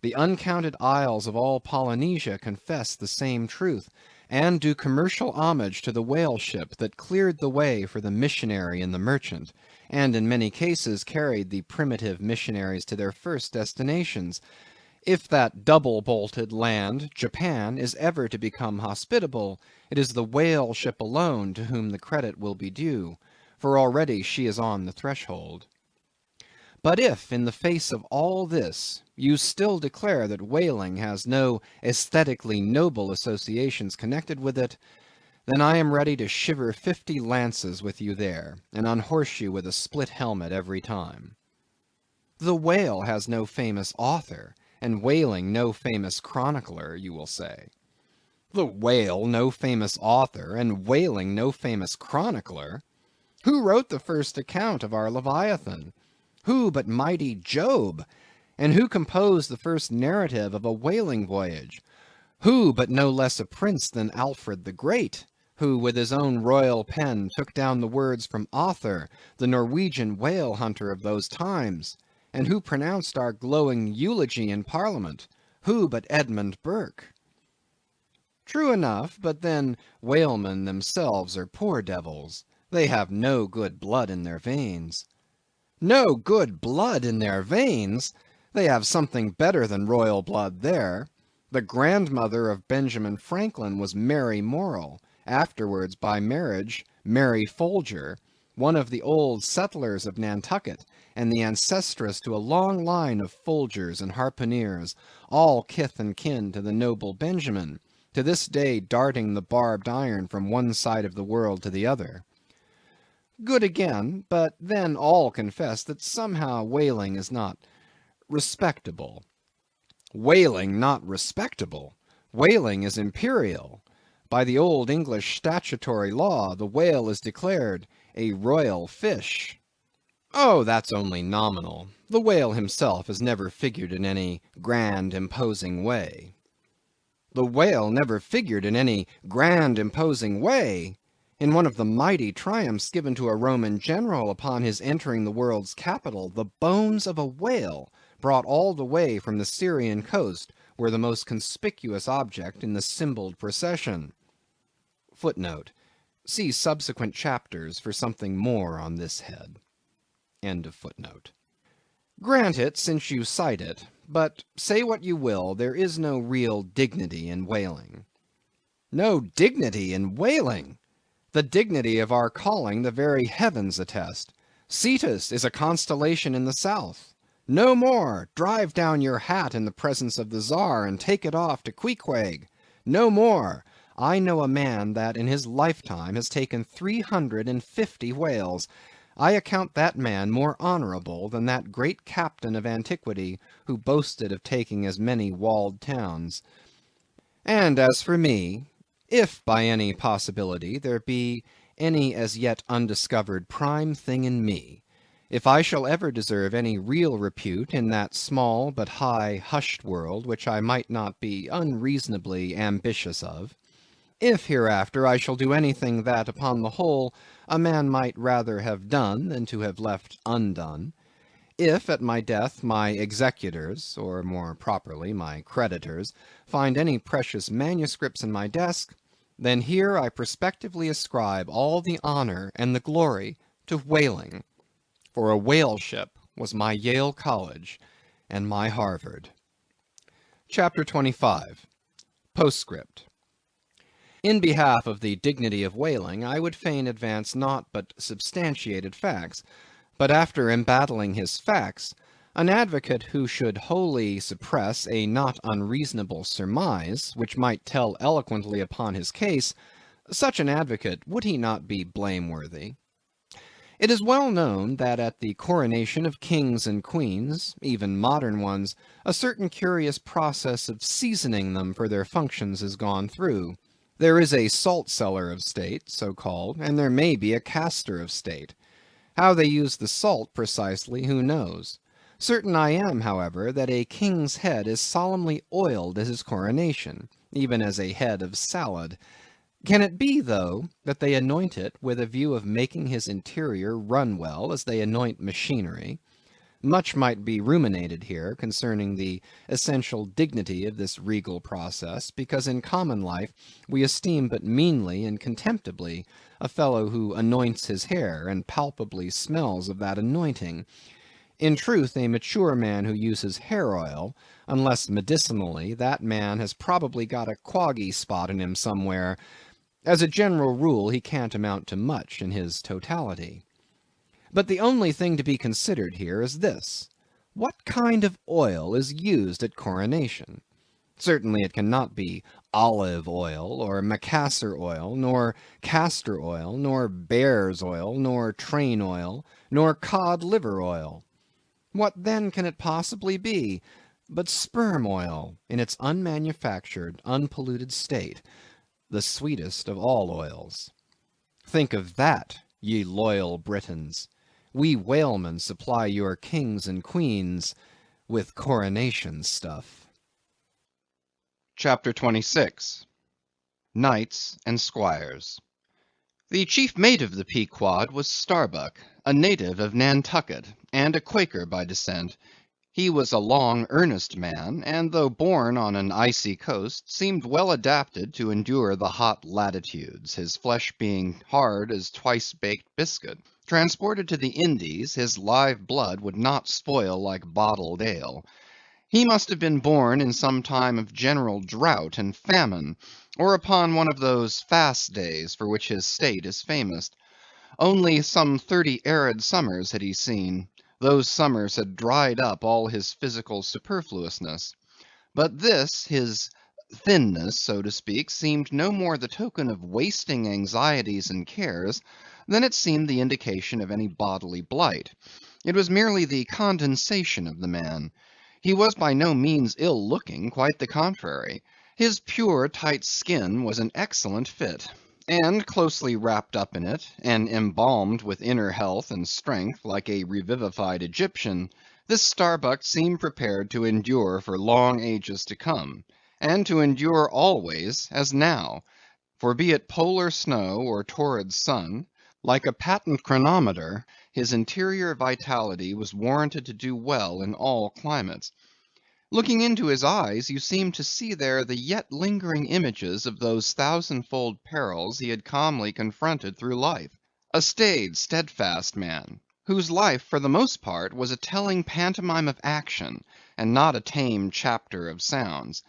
The uncounted isles of all Polynesia confess the same truth, and do commercial homage to the whale ship that cleared the way for the missionary and the merchant, and in many cases carried the primitive missionaries to their first destinations. If that double-bolted land, Japan, is ever to become hospitable, it is the whale ship alone to whom the credit will be due, for already she is on the threshold. But if, in the face of all this, you still declare that whaling has no aesthetically noble associations connected with it, then I am ready to shiver 50 lances with you there, and unhorse you with a split helmet every time. The whale has no famous author, and whaling no famous chronicler, you will say. The whale no famous author, and whaling no famous chronicler? Who wrote the first account of our Leviathan? Who but mighty Job? And who composed the first narrative of a whaling voyage? Who but no less a prince than Alfred the Great, who with his own royal pen took down the words from Other, the Norwegian whale hunter of those times, and who pronounced our glowing eulogy in Parliament? Who but Edmund Burke? True enough, but then whalemen themselves are poor devils. They have no good blood in their veins. No good blood in their veins! They have something better than royal blood there. The grandmother of Benjamin Franklin was Mary Morrel, afterwards by marriage Mary Folger, one of the old settlers of Nantucket, and the ancestress to a long line of Folgers and harpooneers, all kith and kin to the noble Benjamin, to this day darting the barbed iron from one side of the world to the other. Good again, but then all confess that somehow whaling is not respectable. Whaling not respectable! Whaling is imperial. By the old English statutory law, the whale is declared a royal fish. Oh, that's only nominal. The whale himself has never figured in any grand, imposing way. The whale never figured in any grand, imposing way! In one of the mighty triumphs given to a Roman general upon his entering the world's capital, the bones of a whale, brought all the way from the Syrian coast, were the most conspicuous object in the symboled procession. Footnote: see subsequent chapters for something more on this head. End of footnote. Grant it, since you cite it, but say what you will, there is no real dignity in whaling. No dignity in whaling! The dignity of our calling the very heavens attest. Cetus is a constellation in the south. No more! Drive down your hat in the presence of the Czar, and take it off to Queequeg. No more! I know a man that in his lifetime has taken 350 whales. I account that man more honorable than that great captain of antiquity who boasted of taking as many walled towns. And as for me, if by any possibility there be any as yet undiscovered prime thing in me, if I shall ever deserve any real repute in that small but high hushed world which I might not be unreasonably ambitious of, if hereafter I shall do anything that, upon the whole, a man might rather have done than to have left undone, if at my death my executors, or more properly my creditors, find any precious manuscripts in my desk, then here I prospectively ascribe all the honor and the glory to whaling, for a whale ship was my Yale College and my Harvard. Chapter 25. Postscript. In behalf of the dignity of whaling, I would fain advance naught but substantiated facts, but after embattling his facts, an advocate who should wholly suppress a not unreasonable surmise, which might tell eloquently upon his case, such an advocate, would he not be blameworthy? It is well known that at the coronation of kings and queens, even modern ones, a certain curious process of seasoning them for their functions is gone through. There is a salt cellar of state, so called, and there may be a castor of state. How they use the salt precisely, who knows? Certain I am, however, that a king's head is solemnly oiled at his coronation, even as a head of salad. Can it be, though, that they anoint it with a view of making his interior run well, as they anoint machinery? Much might be ruminated here concerning the essential dignity of this regal process, because in common life we esteem but meanly and contemptibly a fellow who anoints his hair, and palpably smells of that anointing. In truth, a mature man who uses hair oil, unless medicinally, that man has probably got a quaggy spot in him somewhere. As a general rule, he can't amount to much in his totality. But the only thing to be considered here is this: what kind of oil is used at coronation? Certainly it cannot be olive oil, or macassar oil, nor castor oil, nor bear's oil, nor train oil, nor cod liver oil. What then can it possibly be but sperm oil in its unmanufactured, unpolluted state, the sweetest of all oils? Think of that, ye loyal Britons! We whalemen supply your kings and queens with coronation stuff. Chapter 26. Knights and Squires. The chief mate of the Pequod was Starbuck, a native of Nantucket, and a Quaker by descent. He was a long, earnest man, and though born on an icy coast, seemed well adapted to endure the hot latitudes, his flesh being hard as twice-baked biscuit. Transported to the Indies, his live blood would not spoil like bottled ale. He must have been born in some time of general drought and famine, or upon one of those fast days for which his state is famous. Only some 30 arid summers had he seen. Those summers had dried up all his physical superfluousness. But this, his thinness, so to speak, seemed no more the token of wasting anxieties and cares than it seemed the indication of any bodily blight. It was merely the condensation of the man. He was by no means ill looking, quite the contrary. His pure, tight skin was an excellent fit, and closely wrapped up in it, and embalmed with inner health and strength like a revivified Egyptian, this Starbuck seemed prepared to endure for long ages to come, and to endure always as now, for be it polar snow or torrid sun, like a patent chronometer, his interior vitality was warranted to do well in all climates. Looking into his eyes, you seemed to see there the yet lingering images of those thousandfold perils he had calmly confronted through life. A staid, steadfast man, whose life for the most part was a telling pantomime of action, and not a tame chapter of sounds.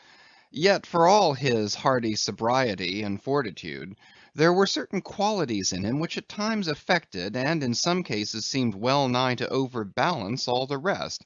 Yet for all his hardy sobriety and fortitude, there were certain qualities in him which at times affected, and in some cases seemed well nigh to overbalance all the rest.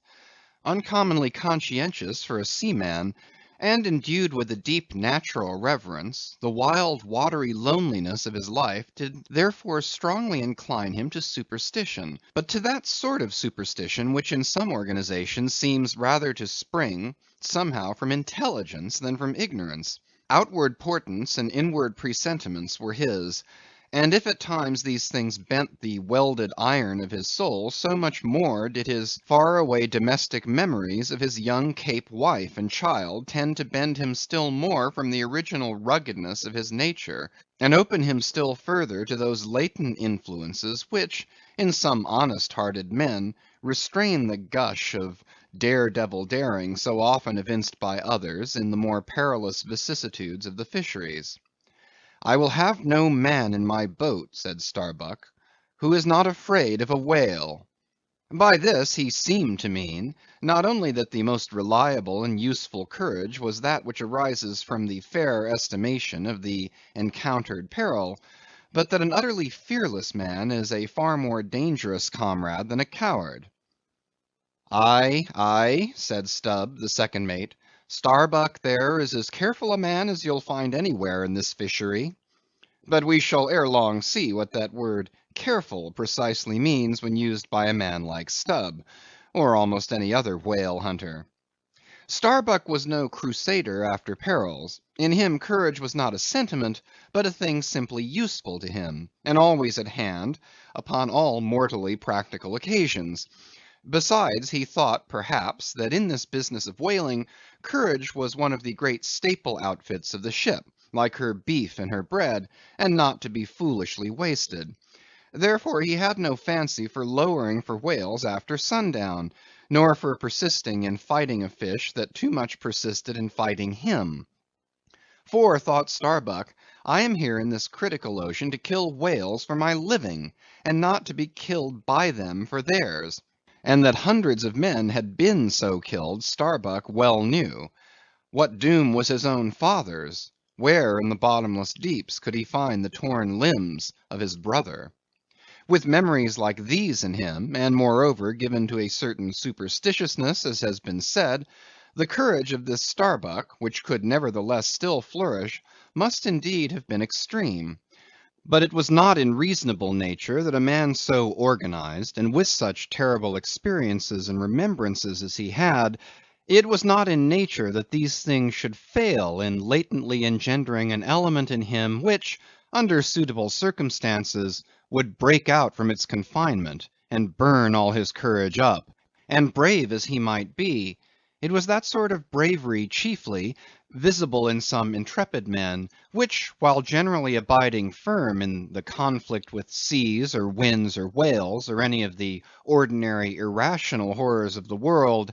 Uncommonly conscientious for a seaman, and endued with a deep natural reverence, the wild watery loneliness of his life did therefore strongly incline him to superstition, but to that sort of superstition which in some organizations seems rather to spring, somehow, from intelligence than from ignorance. Outward portents and inward presentiments were his, and if at times these things bent the welded iron of his soul, so much more did his far away domestic memories of his young Cape wife and child tend to bend him still more from the original ruggedness of his nature, and open him still further to those latent influences which, in some honest-hearted men, restrain the gush of dare-devil daring so often evinced by others in the more perilous vicissitudes of the fisheries. "I will have no man in my boat," said Starbuck, "who is not afraid of a whale." By this he seemed to mean, not only that the most reliable and useful courage was that which arises from the fair estimation of the encountered peril, but that an utterly fearless man is a far more dangerous comrade than a coward. "Aye, aye," said Stubb, the second mate, "Starbuck there is as careful a man as you'll find anywhere in this fishery. But we shall ere long see what that word careful precisely means when used by a man like Stubb, or almost any other whale hunter. Starbuck was no crusader after perils. In him courage was not a sentiment, but a thing simply useful to him, and always at hand upon all mortally practical occasions. Besides, he thought, perhaps, that in this business of whaling, courage was one of the great staple outfits of the ship, like her beef and her bread, and not to be foolishly wasted. Therefore he had no fancy for lowering for whales after sundown, nor for persisting in fighting a fish that too much persisted in fighting him. For, thought Starbuck, I am here in this critical ocean to kill whales for my living, and not to be killed by them for theirs. And that hundreds of men had been so killed, Starbuck well knew. What doom was his own father's? Where in the bottomless deeps could he find the torn limbs of his brother? With memories like these in him, and moreover given to a certain superstitiousness, as has been said, the courage of this Starbuck, which could nevertheless still flourish, must indeed have been extreme. But it was not in reasonable nature that a man so organized, and with such terrible experiences and remembrances as he had, it was not in nature that these things should fail in latently engendering an element in him which, under suitable circumstances, would break out from its confinement, and burn all his courage up. And brave as he might be, it was that sort of bravery chiefly, visible in some intrepid men, which, while generally abiding firm in the conflict with seas, or winds, or whales, or any of the ordinary irrational horrors of the world,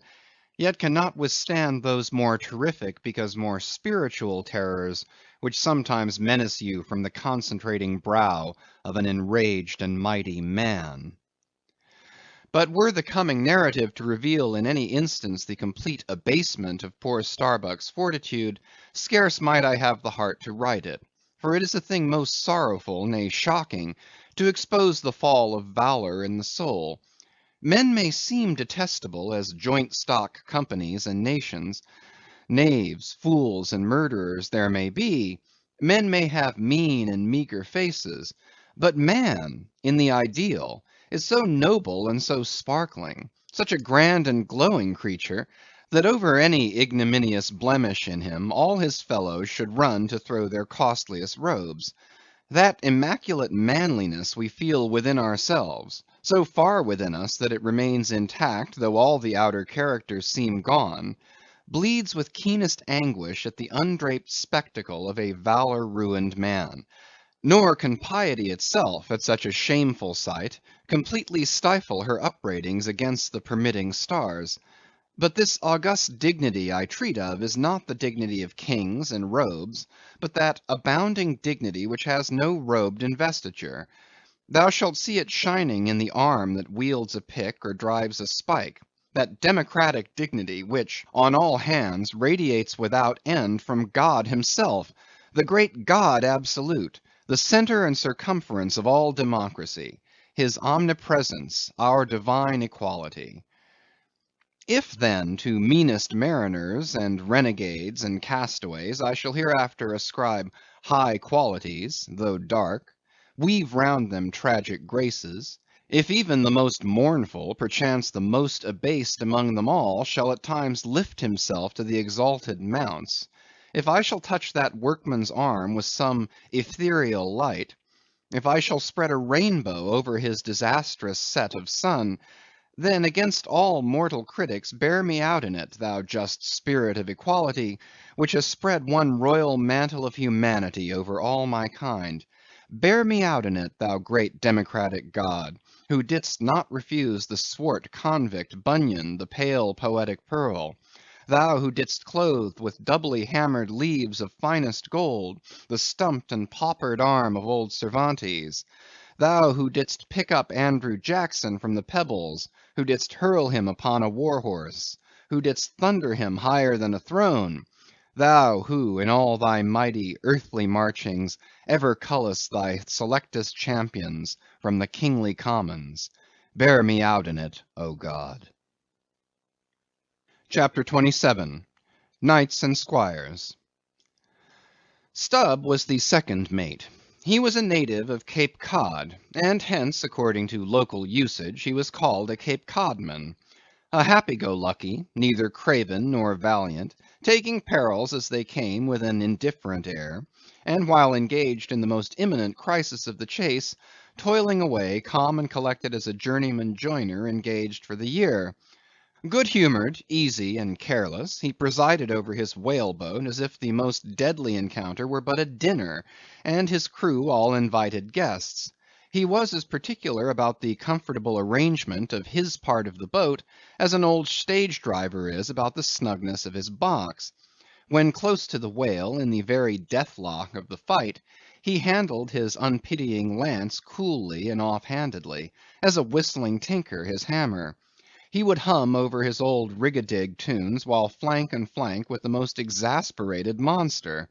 yet cannot withstand those more terrific because more spiritual terrors, which sometimes menace you from the concentrating brow of an enraged and mighty man. But were the coming narrative to reveal in any instance the complete abasement of poor Starbuck's fortitude, scarce might I have the heart to write it. For it is a thing most sorrowful, nay shocking, to expose the fall of valor in the soul. Men may seem detestable as joint stock companies and nations, Knaves, fools, and murderers there may be, men may have mean and meager faces, but man, in the ideal, is so noble and so sparkling, such a grand and glowing creature, that over any ignominious blemish in him all his fellows should run to throw their costliest robes. That immaculate manliness we feel within ourselves, so far within us that it remains intact though all the outer characters seem gone, bleeds with keenest anguish at the undraped spectacle of a valor-ruined man. Nor can piety itself, at such a shameful sight, completely stifle her upbraidings against the permitting stars. But this august dignity I treat of is not the dignity of kings and robes, but that abounding dignity which has no robed investiture. Thou shalt see it shining in the arm that wields a pick or drives a spike; that democratic dignity which, on all hands, radiates without end from God himself, the great God absolute, the centre and circumference of all democracy, his omnipresence, our divine equality. If then to meanest mariners, and renegades, and castaways, I shall hereafter ascribe high qualities, though dark, weave round them tragic graces; if even the most mournful, perchance the most abased among them all, shall at times lift himself to the exalted mounts; if I shall touch that workman's arm with some ethereal light; if I shall spread a rainbow over his disastrous set of sun, then against all mortal critics bear me out in it, thou just spirit of equality, which has spread one royal mantle of humanity over all my kind. Bear me out in it, thou great democratic God, who didst not refuse the swart convict Bunyan the pale poetic pearl; thou who didst clothe with doubly hammered leaves of finest gold the stumped and paupered arm of old Cervantes; thou who didst pick up Andrew Jackson from the pebbles, who didst hurl him upon a war horse, who didst thunder him higher than a throne; thou who, in all thy mighty earthly marchings, ever cullest thy selectest champions from the kingly commons; bear me out in it, O God. CHAPTER 27. Knights and Squires. Stubb was the second mate. He was a native of Cape Cod, and hence, according to local usage, he was called a Cape Codman. A happy-go-lucky, neither craven nor valiant, taking perils as they came with an indifferent air, and while engaged in the most imminent crisis of the chase, toiling away calm and collected as a journeyman joiner engaged for the year. Good humored, easy, and careless, he presided over his whaleboat as if the most deadly encounter were but a dinner, and his crew all invited guests. He was as particular about the comfortable arrangement of his part of the boat as an old stage driver is about the snugness of his box. When close to the whale, in the very deathlock of the fight, he handled his unpitying lance coolly and off-handedly, as a whistling tinker his hammer. He would hum over his old rig-a-dig tunes while flank and flank with the most exasperated monster.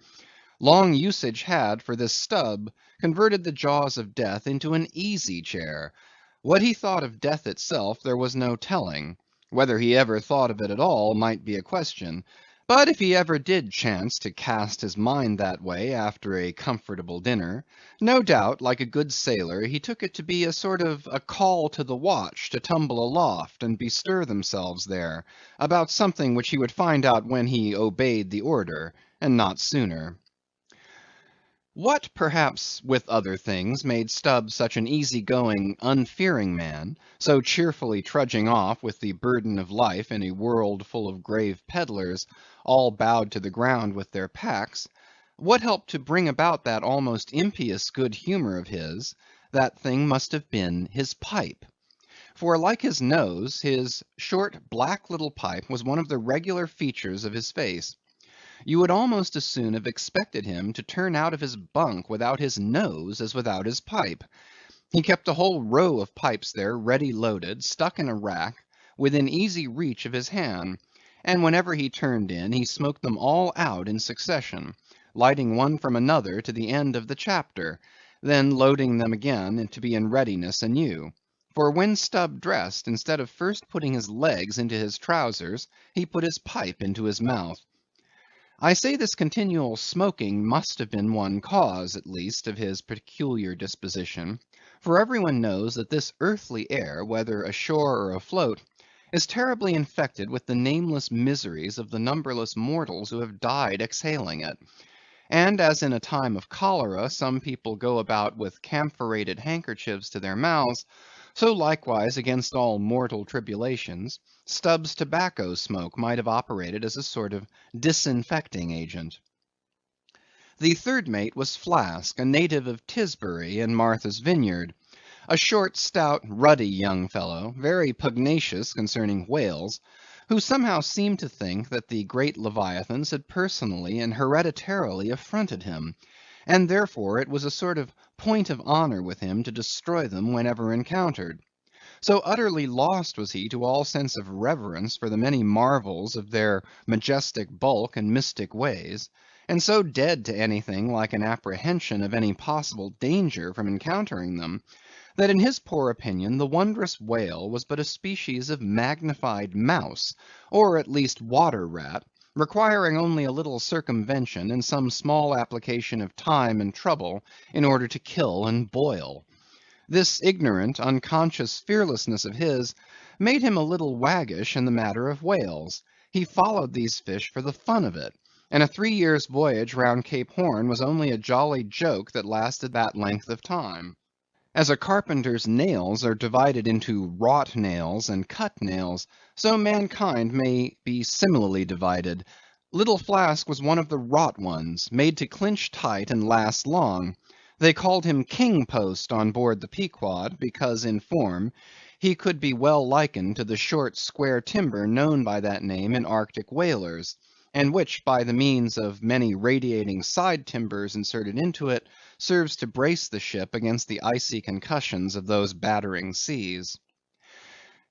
Long usage had, for this Stubb, converted the jaws of death into an easy chair. What he thought of death itself there was no telling; whether he ever thought of it at all might be a question; but if he ever did chance to cast his mind that way after a comfortable dinner, no doubt, like a good sailor, he took it to be a sort of a call to the watch to tumble aloft and bestir themselves there, about something which he would find out when he obeyed the order, and not sooner. What, perhaps, with other things, made Stubb such an easy-going, unfearing man, so cheerfully trudging off with the burden of life in a world full of grave peddlers, all bowed to the ground with their packs; what helped to bring about that almost impious good humor of his, that thing must have been his pipe. For like his nose, his short black little pipe was one of the regular features of his face. You would almost as soon have expected him to turn out of his bunk without his nose as without his pipe. He kept a whole row of pipes there ready loaded, stuck in a rack, within easy reach of his hand; and whenever he turned in, he smoked them all out in succession, lighting one from another to the end of the chapter, then loading them again to be in readiness anew. For when Stubb dressed, instead of first putting his legs into his trowsers, he put his pipe into his mouth. I say this continual smoking must have been one cause, at least, of his peculiar disposition, for everyone knows that this earthly air, whether ashore or afloat, is terribly infected with the nameless miseries of the numberless mortals who have died exhaling it. And as in a time of cholera some people go about with camphorated handkerchiefs to their mouths, so likewise against all mortal tribulations, Stubb's tobacco smoke might have operated as a sort of disinfecting agent. The third mate was Flask, a native of Tisbury in Martha's Vineyard. A short, stout, ruddy young fellow, very pugnacious concerning whales, who somehow seemed to think that the great leviathans had personally and hereditarily affronted him, and therefore it was a sort of point of honor with him to destroy them whenever encountered. So utterly lost was he to all sense of reverence for the many marvels of their majestic bulk and mystic ways, and so dead to anything like an apprehension of any possible danger from encountering them, that in his poor opinion the wondrous whale was but a species of magnified mouse, or at least water rat, requiring only a little circumvention and some small application of time and trouble in order to kill and boil. This ignorant, unconscious fearlessness of his made him a little waggish in the matter of whales. He followed these fish for the fun of it, and a 3 years' voyage round Cape Horn was only a jolly joke that lasted that length of time. As a carpenter's nails are divided into wrought nails and cut nails, so mankind may be similarly divided. Little Flask was one of the wrought ones, made to clinch tight and last long. They called him King Post on board the Pequod, because in form he could be well likened to the short square timber known by that name in Arctic whalers, and which by the means of many radiating side timbers inserted into it, serves to brace the ship against the icy concussions of those battering seas.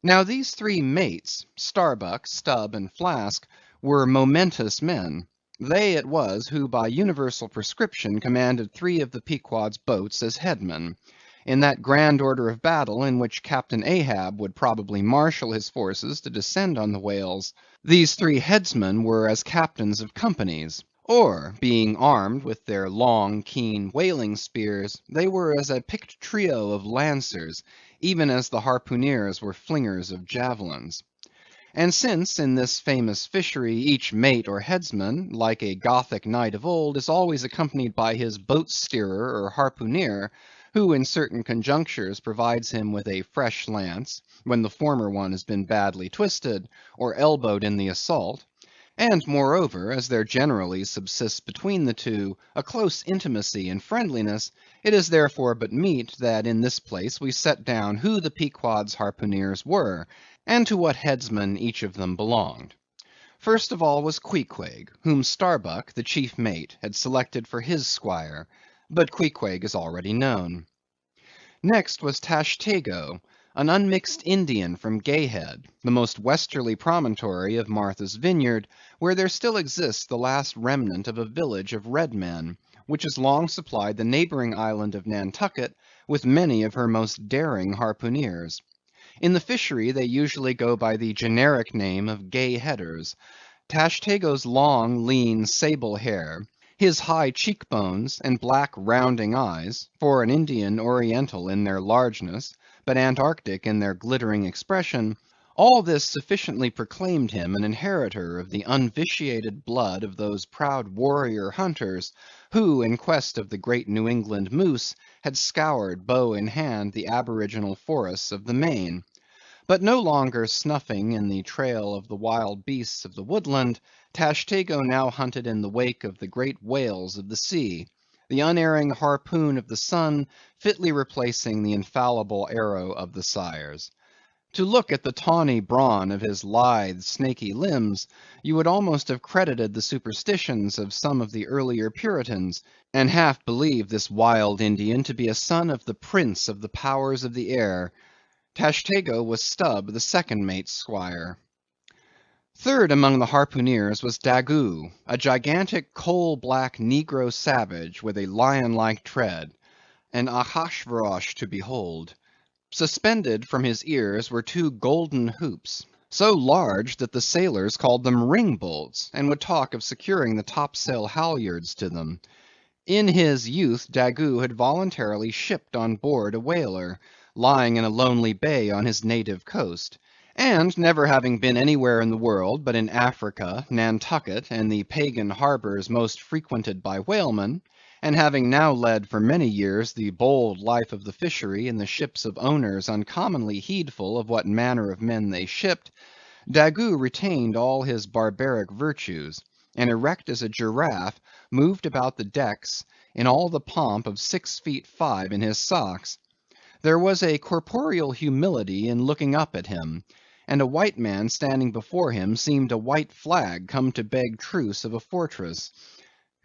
Now these three mates, Starbuck, Stubb, and Flask, were momentous men. They it was who by universal prescription commanded 3 of the Pequod's boats as headmen, in that grand order of battle in which Captain Ahab would probably marshal his forces to descend on the whales. These 3 headsmen were as captains of companies, or being armed with their long, keen whaling spears, they were as a picked trio of lancers, even as the harpooneers were flingers of javelins. And since in this famous fishery each mate or headsman, like a Gothic knight of old, is always accompanied by his boat steerer or harpooneer, who in certain conjunctures provides him with a fresh lance, when the former one has been badly twisted, or elbowed in the assault; and moreover, as there generally subsists between the two a close intimacy and friendliness, it is therefore but meet that in this place we set down who the Pequod's harpooneers were, and to what headsman each of them belonged. First of all was Queequeg, whom Starbuck, the chief mate, had selected for his squire; but Queequeg is already known. Next was Tashtego, an unmixed Indian from Gayhead, the most westerly promontory of Martha's Vineyard, where there still exists the last remnant of a village of red men, which has long supplied the neighboring island of Nantucket with many of her most daring harpooneers. In the fishery they usually go by the generic name of Gay Headers. Tashtego's long, lean, sable hair, his high cheekbones, and black rounding eyes, for an Indian oriental in their largeness, but Antarctic in their glittering expression, all this sufficiently proclaimed him an inheritor of the unvitiated blood of those proud warrior hunters, who in quest of the great New England moose had scoured, bow in hand, the aboriginal forests of the Main. But no longer snuffing in the trail of the wild beasts of the woodland, Tashtego now hunted in the wake of the great whales of the sea, the unerring harpoon of the sun fitly replacing the infallible arrow of the sires. To look at the tawny brawn of his lithe, snaky limbs, you would almost have credited the superstitions of some of the earlier Puritans, and half believed this wild Indian to be a son of the prince of the powers of the air. Tashtego was Stubb, the second mate's squire. Third among the harpooneers was Daggoo, a gigantic coal-black negro savage with a lion-like tread, an Ahasuerus to behold. Suspended from his ears were 2 golden hoops, so large that the sailors called them ring bolts, and would talk of securing the topsail halyards to them. In his youth Daggoo had voluntarily shipped on board a whaler, lying in a lonely bay on his native coast; and never having been anywhere in the world but in Africa, Nantucket, and the pagan harbours most frequented by whalemen, and having now led for many years the bold life of the fishery in the ships of owners uncommonly heedful of what manner of men they shipped, Daggoo retained all his barbaric virtues, and erect as a giraffe, moved about the decks in all the pomp of 6 feet 5 in his socks. There was a corporeal humility in looking up at him, and a white man standing before him seemed a white flag come to beg truce of a fortress.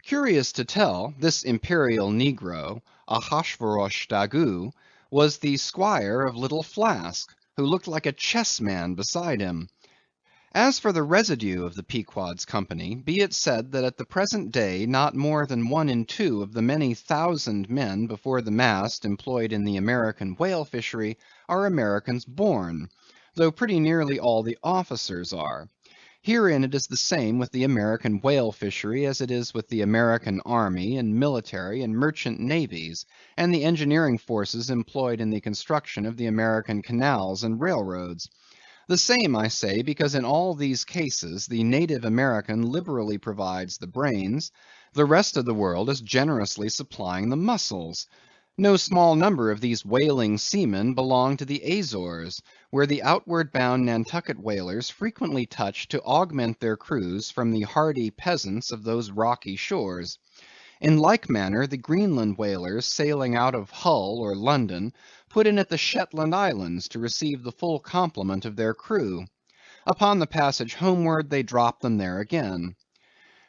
Curious to tell, this imperial negro, Ahasuerus Daggoo, was the squire of Little Flask, who looked like a chessman beside him. As for the residue of the Pequod's company, be it said that at the present day not more than 1 in 2 of the many thousand men before the mast employed in the American whale fishery are Americans born, though pretty nearly all the officers are. Herein it is the same with the American whale fishery as it is with the American army and military and merchant navies, and the engineering forces employed in the construction of the American canals and railroads. The same, I say, because in all these cases the native American liberally provides the brains, the rest of the world is generously supplying the muscles. No small number of these whaling seamen belong to the Azores, where the outward bound Nantucket whalers frequently touch to augment their crews from the hardy peasants of those rocky shores. In like manner the Greenland whalers sailing out of Hull or London put in at the Shetland Islands to receive the full complement of their crew. Upon the passage homeward they drop them there again.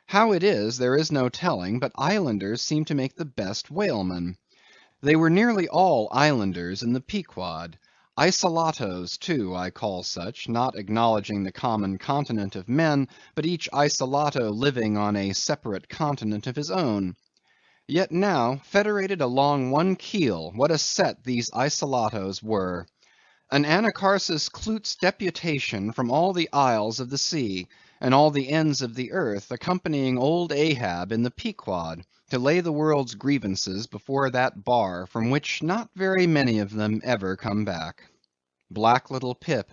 How it is there is no telling, but islanders seem to make the best whalemen. They were nearly all islanders in the Pequod. Isolatos too I call such, not acknowledging the common continent of men, but each isolato living on a separate continent of his own. Yet now, federated along one keel, what a set these isolatos were! An Anacharsis Clootz deputation from all the isles of the sea, and all the ends of the earth, accompanying old Ahab in the Pequod, to lay the world's grievances before that bar from which not very many of them ever come back. Black little Pip,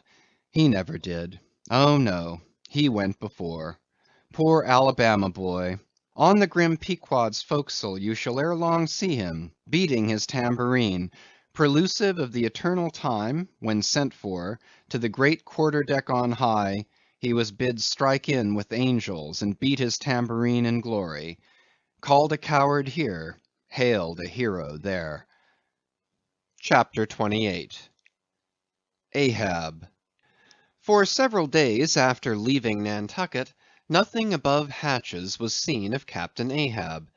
he never did. Oh no, he went before. Poor Alabama boy! On the grim Pequod's forecastle you shall ere long see him, beating his tambourine, prelusive of the eternal time, when sent for, to the great quarter deck on high, he was bid strike in with angels, and beat his tambourine in glory. Called a coward here, hailed a hero there. CHAPTER 28 Ahab. For several days after leaving Nantucket, nothing above hatches was seen of Captain Ahab.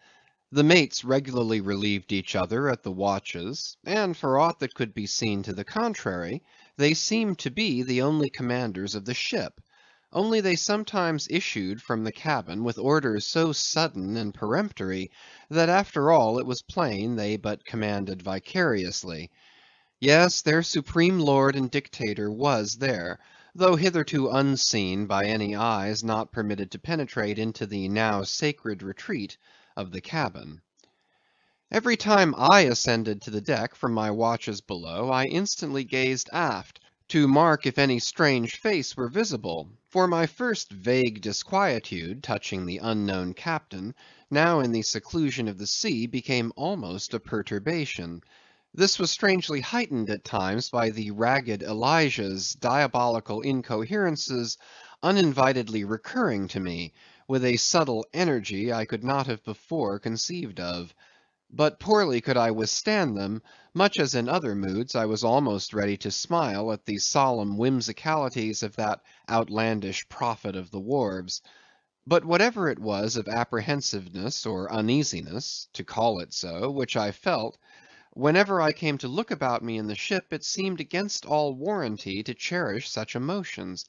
The mates regularly relieved each other at the watches, and for aught that could be seen to the contrary, they seemed to be the only commanders of the ship; only they sometimes issued from the cabin with orders so sudden and peremptory, that after all it was plain they but commanded vicariously. Yes, their supreme lord and dictator was there, though hitherto unseen by any eyes not permitted to penetrate into the now sacred retreat of the cabin. Every time I ascended to the deck from my watches below, I instantly gazed aft, to mark if any strange face were visible; for my first vague disquietude touching the unknown captain, now in the seclusion of the sea, became almost a perturbation. This was strangely heightened at times by the ragged Elijah's diabolical incoherences uninvitedly recurring to me, with a subtle energy I could not have before conceived of. But poorly could I withstand them, much as in other moods I was almost ready to smile at the solemn whimsicalities of that outlandish prophet of the wharves. But whatever it was of apprehensiveness or uneasiness, to call it so, which I felt, whenever I came to look about me in the ship, it seemed against all warranty to cherish such emotions.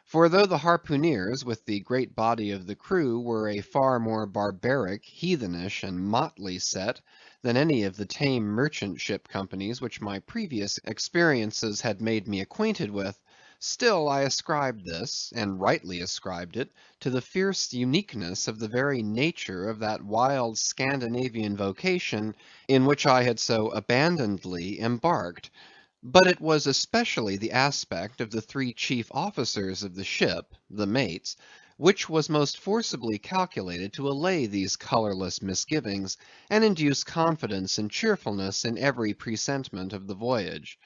For though the harpooneers, with the great body of the crew, were a far more barbaric, heathenish, and motley set than any of the tame merchant ship companies which my previous experiences had made me acquainted with, Still I ascribed this, and rightly ascribed it, to the fierce uniqueness of the very nature of that wild Scandinavian vocation in which I had so abandonedly embarked. But it was especially the aspect of the three chief officers of the ship, the mates, which was most forcibly calculated to allay these colorless misgivings, and induce confidence and cheerfulness in every presentiment of the voyage.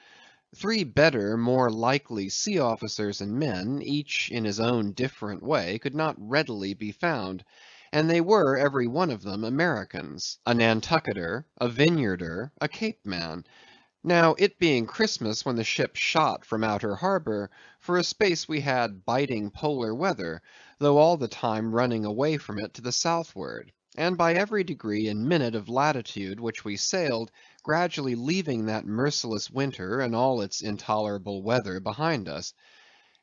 Three better, more likely sea officers and men, each in his own different way, could not readily be found, and they were every one of them Americans, a Nantucketer, a Vineyarder, a Cape man. Now, it being Christmas when the ship shot from outer harbor, for a space we had biting polar weather, though all the time running away from it to the southward, and by every degree and minute of latitude which we sailed, gradually leaving that merciless winter and all its intolerable weather behind us.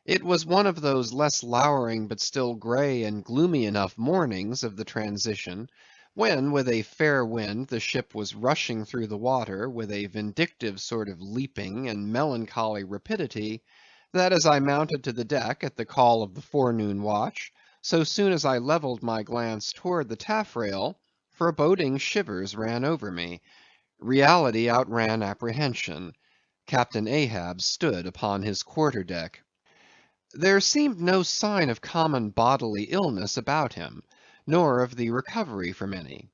It was one of those less lowering but still grey and gloomy enough mornings of the transition, when with a fair wind the ship was rushing through the water with a vindictive sort of leaping and melancholy rapidity, that as I mounted to the deck at the call of the forenoon watch, so soon as I levelled my glance toward the taffrail, foreboding shivers ran over me. Reality outran apprehension. Captain Ahab stood upon his quarter deck. There seemed no sign of common bodily illness about him, nor of the recovery from any.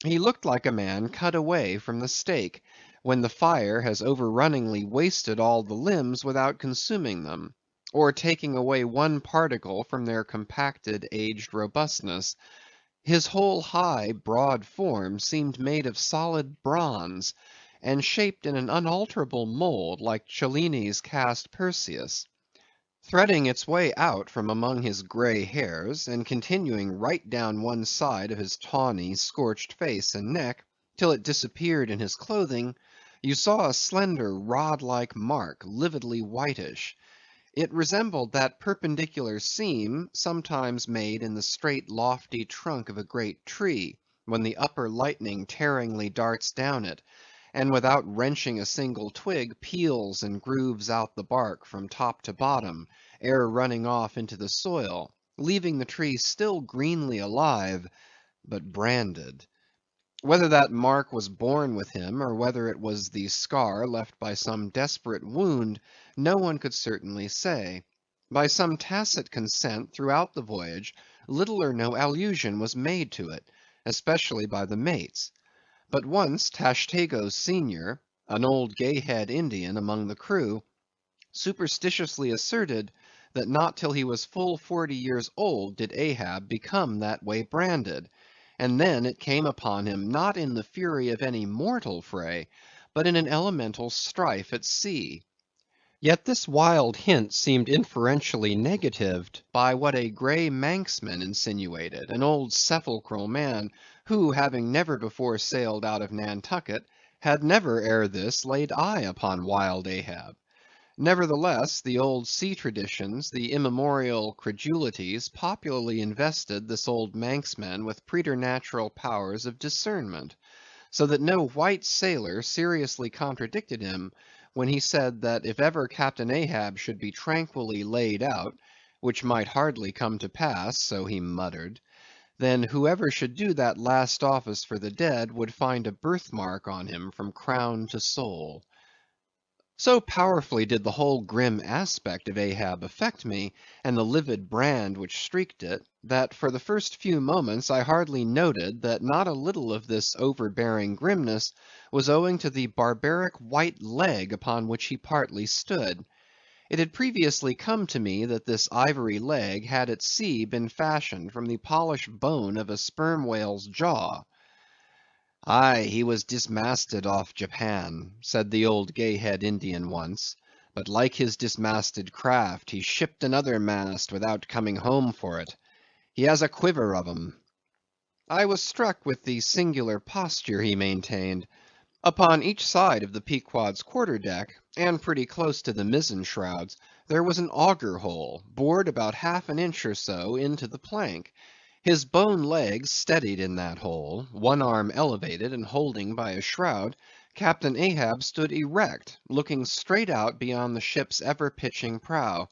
He looked like a man cut away from the stake, when the fire has overrunningly wasted all the limbs without consuming them, or taking away one particle from their compacted aged robustness. His whole high, broad form seemed made of solid bronze, and shaped in an unalterable mould like Cellini's cast Perseus. Threading its way out from among his grey hairs, and continuing right down one side of his tawny, scorched face and neck, till it disappeared in his clothing, you saw a slender rod-like mark, lividly whitish. It resembled that perpendicular seam sometimes made in the straight lofty trunk of a great tree, when the upper lightning tearingly darts down it, and without wrenching a single twig, peels and grooves out the bark from top to bottom, ere running off into the soil, leaving the tree still greenly alive, but branded. Whether that mark was born with him, or whether it was the scar left by some desperate wound, no one could certainly say. By some tacit consent throughout the voyage, little or no allusion was made to it, especially by the mates. But once Tashtego senior, an old Gayhead Indian among the crew, superstitiously asserted that not till he was full 40 years old did Ahab become that way branded, and then it came upon him not in the fury of any mortal fray, but in an elemental strife at sea. Yet this wild hint seemed inferentially negatived by what a grey Manxman insinuated, an old sepulchral man, who having never before sailed out of Nantucket, had never ere this laid eye upon wild Ahab. Nevertheless, the old sea traditions, the immemorial credulities, popularly invested this old Manxman with preternatural powers of discernment, so that no white sailor seriously contradicted him when he said that if ever Captain Ahab should be tranquilly laid out, which might hardly come to pass, so he muttered, then whoever should do that last office for the dead would find a birthmark on him from crown to sole. So powerfully did the whole grim aspect of Ahab affect me, and the livid brand which streaked it, that for the first few moments I hardly noted that not a little of this overbearing grimness was owing to the barbaric white leg upon which he partly stood. It had previously come to me that this ivory leg had at sea been fashioned from the polished bone of a sperm whale's jaw. "Aye, he was dismasted off Japan," said the old Gayhead Indian once, "but like his dismasted craft, he shipped another mast without coming home for it. He has a quiver of 'em." I was struck with the singular posture he maintained. Upon each side of the Pequod's quarter deck, and pretty close to the mizzen shrouds, there was an auger hole, bored about half an inch or so into the plank. His bone legs steadied in that hole, one arm elevated and holding by a shroud, Captain Ahab stood erect, looking straight out beyond the ship's ever-pitching prow.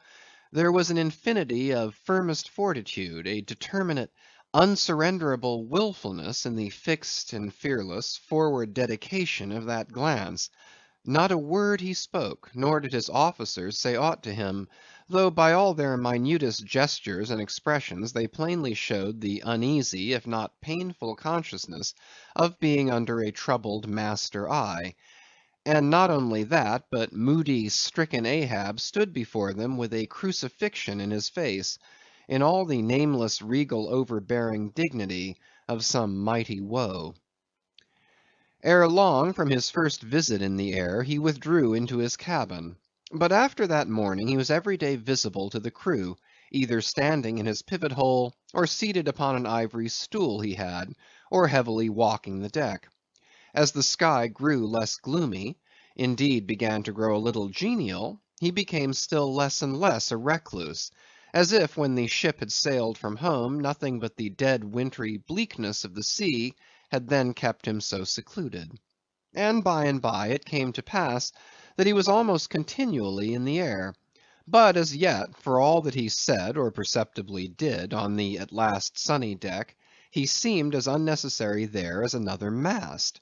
There was an infinity of firmest fortitude, a determinate, unsurrenderable willfulness in the fixed and fearless forward dedication of that glance. Not a word he spoke, nor did his officers say aught to him, though by all their minutest gestures and expressions they plainly showed the uneasy, if not painful consciousness of being under a troubled master eye. And not only that, but moody, stricken Ahab stood before them with a crucifixion in his face, in all the nameless, regal, overbearing dignity of some mighty woe. Ere long, from his first visit in the air, he withdrew into his cabin. But after that morning he was every day visible to the crew, either standing in his pivot hole, or seated upon an ivory stool he had, or heavily walking the deck. As the sky grew less gloomy, indeed began to grow a little genial, he became still less and less a recluse, as if when the ship had sailed from home, nothing but the dead wintry bleakness of the sea had then kept him so secluded. And by it came to pass that he was almost continually in the air. But as yet, for all that he said or perceptibly did on the at last sunny deck, he seemed as unnecessary there as another mast.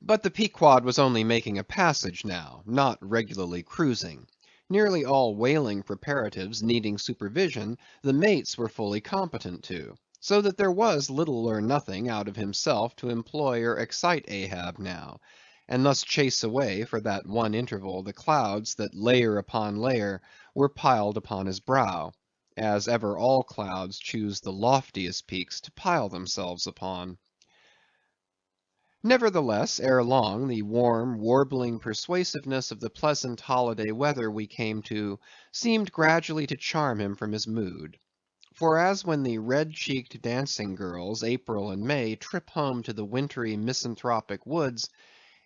But the Pequod was only making a passage now, not regularly cruising. Nearly all whaling preparatives needing supervision, the mates were fully competent to, so that there was little or nothing out of himself to employ or excite Ahab now, and thus chase away for that one interval the clouds that layer upon layer were piled upon his brow, as ever all clouds choose the loftiest peaks to pile themselves upon. Nevertheless, ere long, the warm, warbling persuasiveness of the pleasant holiday weather we came to, seemed gradually to charm him from his mood. For as when the red-cheeked dancing girls, April and May, trip home to the wintry misanthropic woods,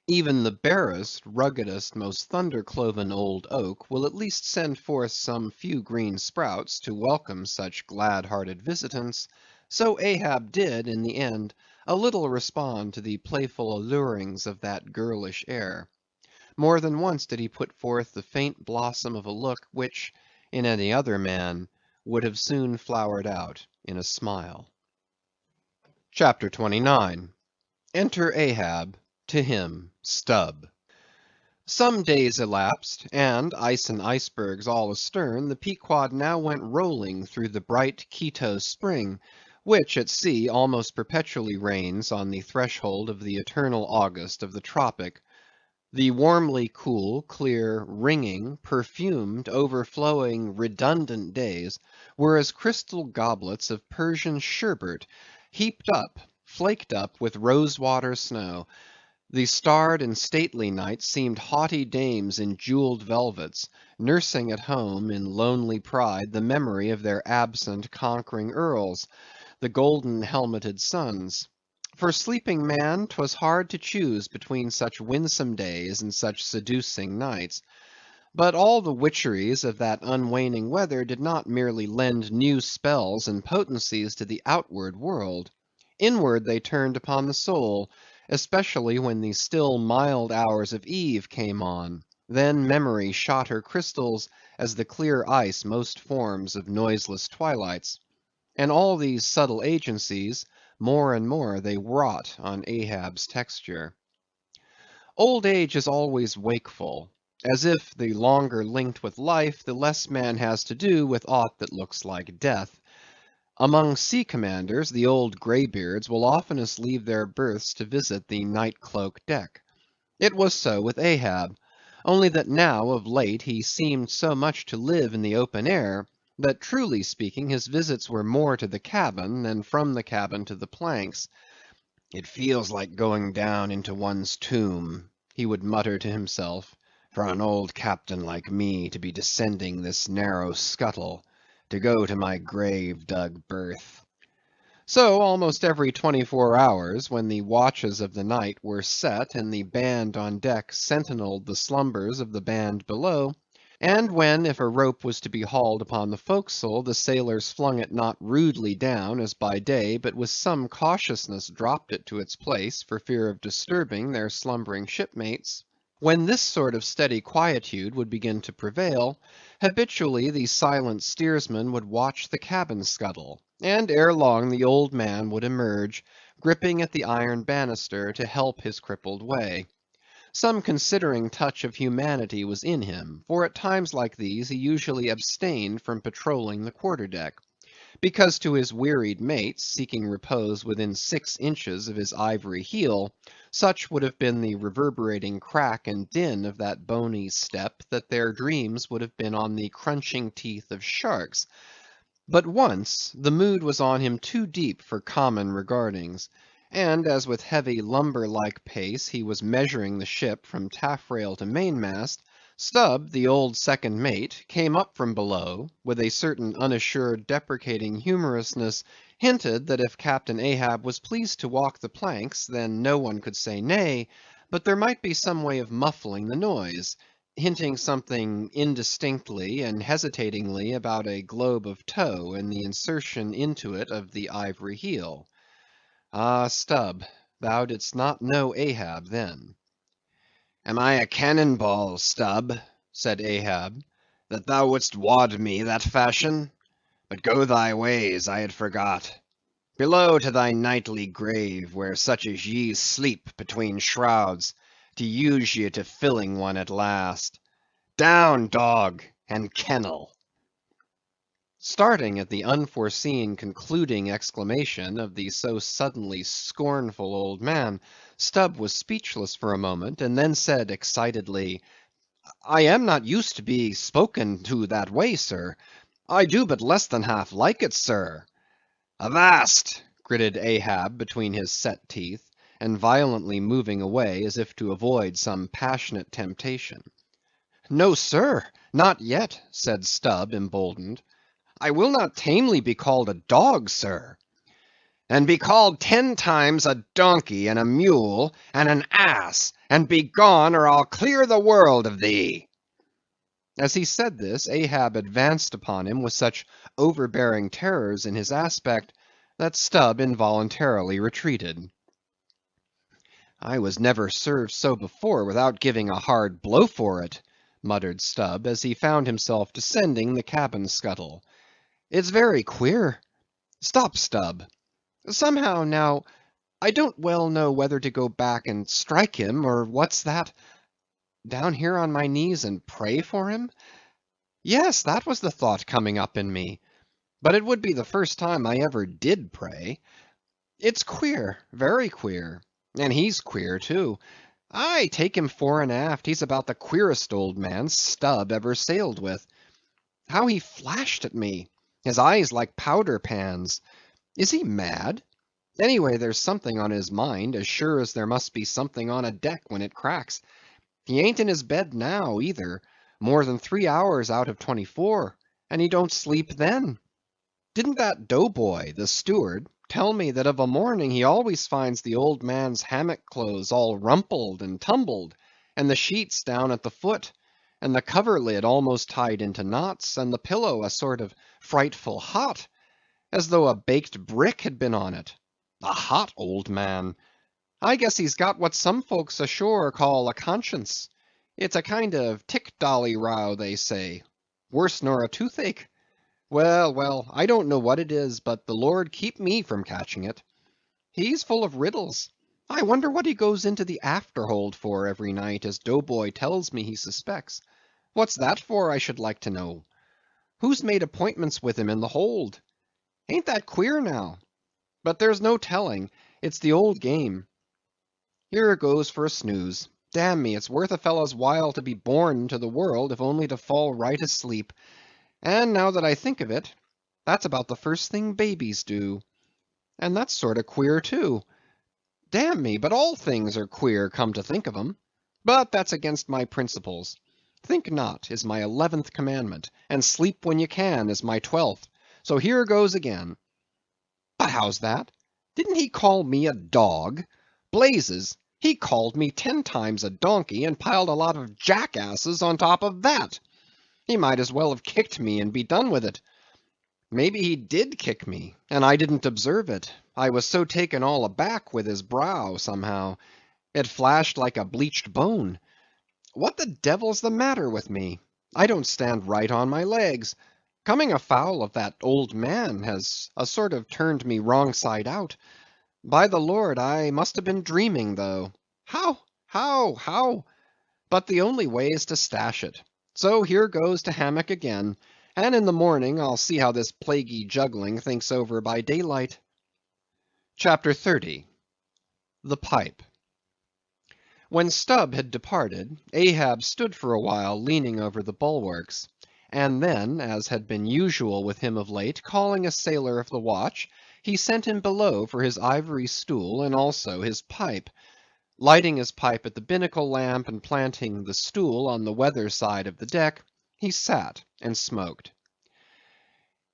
even the barest, ruggedest, most thunder-cloven old oak will at least send forth some few green sprouts to welcome such glad-hearted visitants, so Ahab did, in the end, a little respond to the playful allurings of that girlish air. More than once did he put forth the faint blossom of a look which, in any other man, would have soon flowered out in a smile. CHAPTER 29. Enter Ahab, to him Stubb. Some days elapsed, and, ice and icebergs all astern, the Pequod now went rolling through the bright Quito spring, which at sea almost perpetually reigns on the threshold of the eternal August of the tropic. The warmly cool, clear, ringing, perfumed, overflowing, redundant days were as crystal goblets of Persian sherbet, heaped up, flaked up with rose-water snow. The starred and stately nights seemed haughty dames in jewelled velvets, nursing at home in lonely pride the memory of their absent conquering earls, the golden helmeted suns. For sleeping man, 'twas hard to choose between such winsome days and such seducing nights. But all the witcheries of that unwaning weather did not merely lend new spells and potencies to the outward world. Inward they turned upon the soul, especially when the still mild hours of eve came on. Then memory shot her crystals as the clear ice most forms of noiseless twilights. And all these subtle agencies, more and more they wrought on Ahab's texture. Old age is always wakeful, as if the longer linked with life, the less man has to do with aught that looks like death. Among sea commanders, the old greybeards will oftenest leave their berths to visit the night-cloak deck. It was so with Ahab, only that now of late he seemed so much to live in the open air, that truly speaking his visits were more to the cabin than from the cabin to the planks. "It feels like going down into one's tomb," he would mutter to himself, "for an old captain like me to be descending this narrow scuttle, to go to my grave-dug berth." So almost every 24 hours, when the watches of the night were set and the band on deck sentineled the slumbers of the band below, And when, if a rope was to be hauled upon the forecastle, the sailors flung it not rudely down as by day, but with some cautiousness dropped it to its place, for fear of disturbing their slumbering shipmates; when this sort of steady quietude would begin to prevail, habitually the silent steersman would watch the cabin scuttle, and ere long the old man would emerge, gripping at the iron banister to help his crippled way. Some considering touch of humanity was in him, for at times like these he usually abstained from patrolling the quarter deck, because to his wearied mates, seeking repose within 6 inches of his ivory heel, such would have been the reverberating crack and din of that bony step, that their dreams would have been on the crunching teeth of sharks. But once, the mood was on him too deep for common regardings; and as with heavy lumber‐like pace he was measuring the ship from taffrail to mainmast, Stubb, the old second mate, came up from below, with a certain unassured deprecating humorousness, hinted that if Captain Ahab was pleased to walk the planks, then no one could say nay, but there might be some way of muffling the noise; hinting something indistinctly and hesitatingly about a globe of tow, and the insertion into it of the ivory heel. Ah, Stubb, thou didst not know Ahab then. "Am I a cannon ball, Stubb," said Ahab, "that thou wouldst wad me that fashion? But go thy ways, I had forgot. Below to thy nightly grave, where such as ye sleep between shrouds, to use ye to filling one at last. Down, dog, and kennel." Starting at the unforeseen concluding exclamation of the so suddenly scornful old man, Stubb was speechless for a moment, and then said excitedly, "I am not used to be spoken to that way, sir. I do but less than half like it, sir." "Avast!" gritted Ahab between his set teeth, and violently moving away as if to avoid some passionate temptation. "No, sir, not yet," said Stubb, emboldened. "I will not tamely be called a dog, sir." "And be called 10 times a donkey, and a mule, and an ass, and begone, or I'll clear the world of thee." As he said this, Ahab advanced upon him with such overbearing terrors in his aspect, that Stubb involuntarily retreated. "I was never served so before without giving a hard blow for it," muttered Stubb, as he found himself descending the cabin scuttle. "It's very queer. Stop, Stubb. Somehow, now, I don't well know whether to go back and strike him, or what's that? Down here on my knees and pray for him? Yes, that was the thought coming up in me. But it would be the first time I ever did pray. It's queer, very queer. And he's queer, too. Aye, take him fore and aft, he's about the queerest old man Stubb ever sailed with. How he flashed at me! His eyes like powder pans. Is he mad? Anyway, there's something on his mind, as sure as there must be something on a deck when it cracks. He ain't in his bed now, either, more than 3 hours out of 24, and he don't sleep then. Didn't that doughboy, the steward, tell me that of a morning he always finds the old man's hammock clothes all rumpled and tumbled, and the sheets down at the foot, and the coverlid almost tied into knots, and the pillow a sort of frightful hot, as though a baked brick had been on it. A hot old man! I guess he's got what some folks ashore call a conscience. It's a kind of tick-dolly row, they say. Worse nor a toothache. Well, well, I don't know what it is, but the Lord keep me from catching it. He's full of riddles. I wonder what he goes into the afterhold for every night, as Doughboy tells me he suspects. What's that for, I should like to know? Who's made appointments with him in the hold? Ain't that queer now? But there's no telling. It's the old game. Here goes for a snooze. Damn me, it's worth a fellow's while to be born into the world, if only to fall right asleep. And now that I think of it, that's about the first thing babies do. And that's sort of queer, too. Damn me, but all things are queer, come to think of 'em. But that's against my principles. Think not, is my 11th commandment, and sleep when you can is my 12th. So here goes again. But how's that? Didn't he call me a dog? Blazes, he called me 10 times a donkey, and piled a lot of jackasses on top of that. He might as well have kicked me and be done with it. Maybe he did kick me, and I didn't observe it. I was so taken all aback with his brow, somehow. It flashed like a bleached bone. What the devil's the matter with me? I don't stand right on my legs. Coming afoul of that old man has a sort of turned me wrong side out. By the Lord, I must have been dreaming, though. How? But the only way is to stash it. So here goes to hammock again, and in the morning I'll see how this plaguey juggling thinks over by daylight. Chapter 30. The Pipe. When Stubb had departed, Ahab stood for a while leaning over the bulwarks, and then, as had been usual with him of late, calling a sailor of the watch, he sent him below for his ivory stool and also his pipe. Lighting his pipe at the binnacle lamp and planting the stool on the weather side of the deck, he sat and smoked.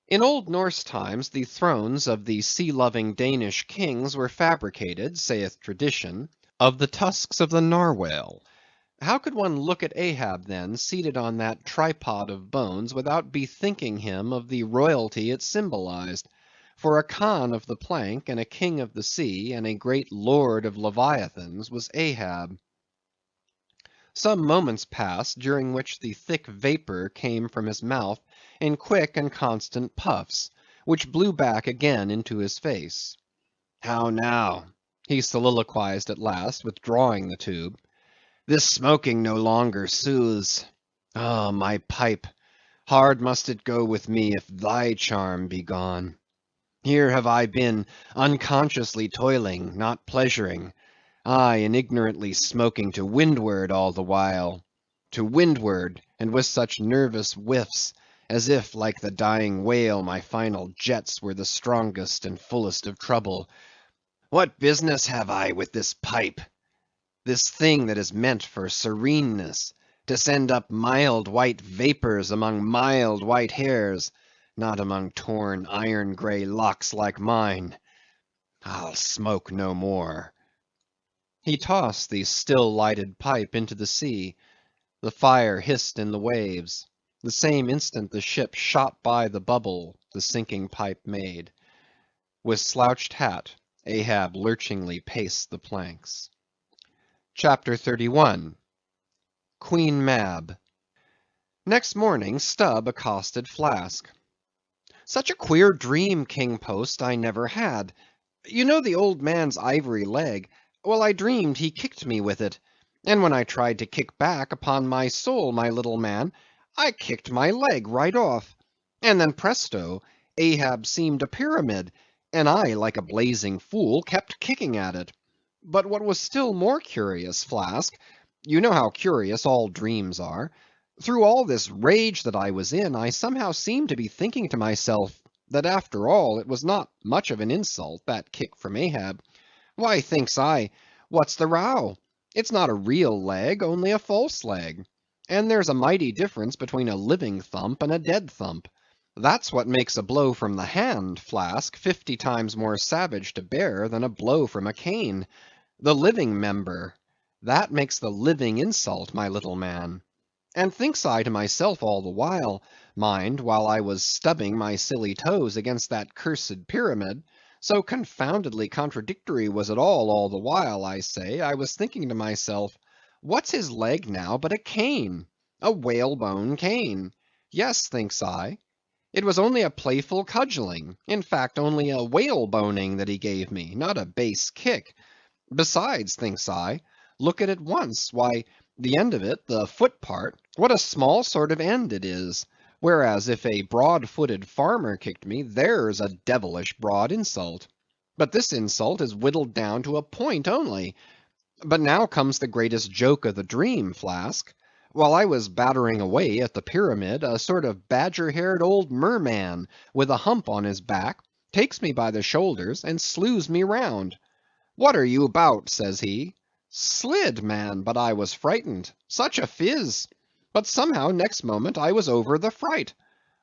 In old Norse times the thrones of the sea-loving Danish kings were fabricated, saith tradition, of the tusks of the narwhale. How could one look at Ahab then, seated on that tripod of bones, without bethinking him of the royalty it symbolized? For a Khan of the plank, and a king of the sea, and a great lord of leviathans, was Ahab. Some moments passed, during which the thick vapor came from his mouth in quick and constant puffs, which blew back again into his face. "How now?" he soliloquized at last, withdrawing the tube. "This smoking no longer soothes. Oh, my pipe! Hard must it go with me if thy charm be gone. Here have I been unconsciously toiling, not pleasuring; aye, and ignorantly smoking to windward all the while. To windward, and with such nervous whiffs, as if, like the dying whale, my final jets were the strongest and fullest of trouble. What business have I with this pipe? This thing that is meant for sereneness, to send up mild white vapors among mild white hairs, not among torn iron grey locks like mine. I'll smoke no more." He tossed the still lighted pipe into the sea. The fire hissed in the waves. The same instant the ship shot by the bubble the sinking pipe made. With slouched hat, Ahab lurchingly paced the planks. Chapter 31. Queen Mab. Next morning Stubb accosted Flask. "Such a queer dream, King Post, I never had. You know the old man's ivory leg? Well, I dreamed he kicked me with it; and when I tried to kick back, upon my soul, my little man, I kicked my leg right off; and then presto, Ahab seemed a pyramid, and I, like a blazing fool, kept kicking at it. But what was still more curious, Flask—you know how curious all dreams are—through all this rage that I was in, I somehow seemed to be thinking to myself, that after all it was not much of an insult, that kick from Ahab. Why, thinks I, what's the row? It's not a real leg, only a false leg. And there's a mighty difference between a living thump and a dead thump. That's what makes a blow from the hand, Flask, 50 times more savage to bear than a blow from a cane. The living member, that makes the living insult, my little man. And thinks I to myself all the while, mind, while I was stubbing my silly toes against that cursed pyramid, so confoundedly contradictory was it all the while, I say, I was thinking to myself, what's his leg now but a cane? A whalebone cane. Yes, thinks I. It was only a playful cudgeling; in fact, only a whaleboning that he gave me, not a base kick. Besides, thinks I, look at it once; why, the end of it, the foot part, what a small sort of end it is; whereas if a broad-footed farmer kicked me, there's a devilish broad insult. But this insult is whittled down to a point only. But now comes the greatest joke of the dream, Flask. While I was battering away at the pyramid, a sort of badger-haired old merman, with a hump on his back, takes me by the shoulders and slews me round. "What are you about?" says he. Slid, man, but I was frightened. Such a phiz! But somehow next moment I was over the fright.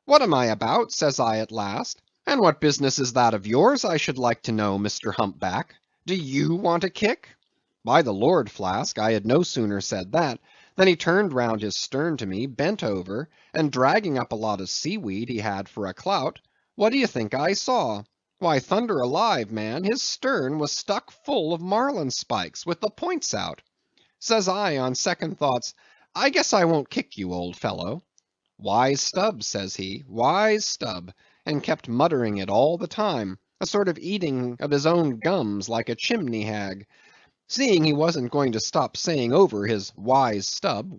"What am I about?" says I at last; "and what business is that of yours, I should like to know, Mr. Humpback? Do you want a kick?" By the Lord, Flask, I had no sooner said that, Then he turned round his stern to me, bent over, and dragging up a lot of seaweed he had for a clout, what do you think I saw? Why, thunder alive, man, his stern was stuck full of marlin spikes, with the points out. Says I, on second thoughts, I guess I won't kick you, old fellow. Wise Stubb, says he, wise Stubb, and kept muttering it all the time, a sort of eating of his own gums like a chimney hag. Seeing he wasn't going to stop saying over his wise Stubb,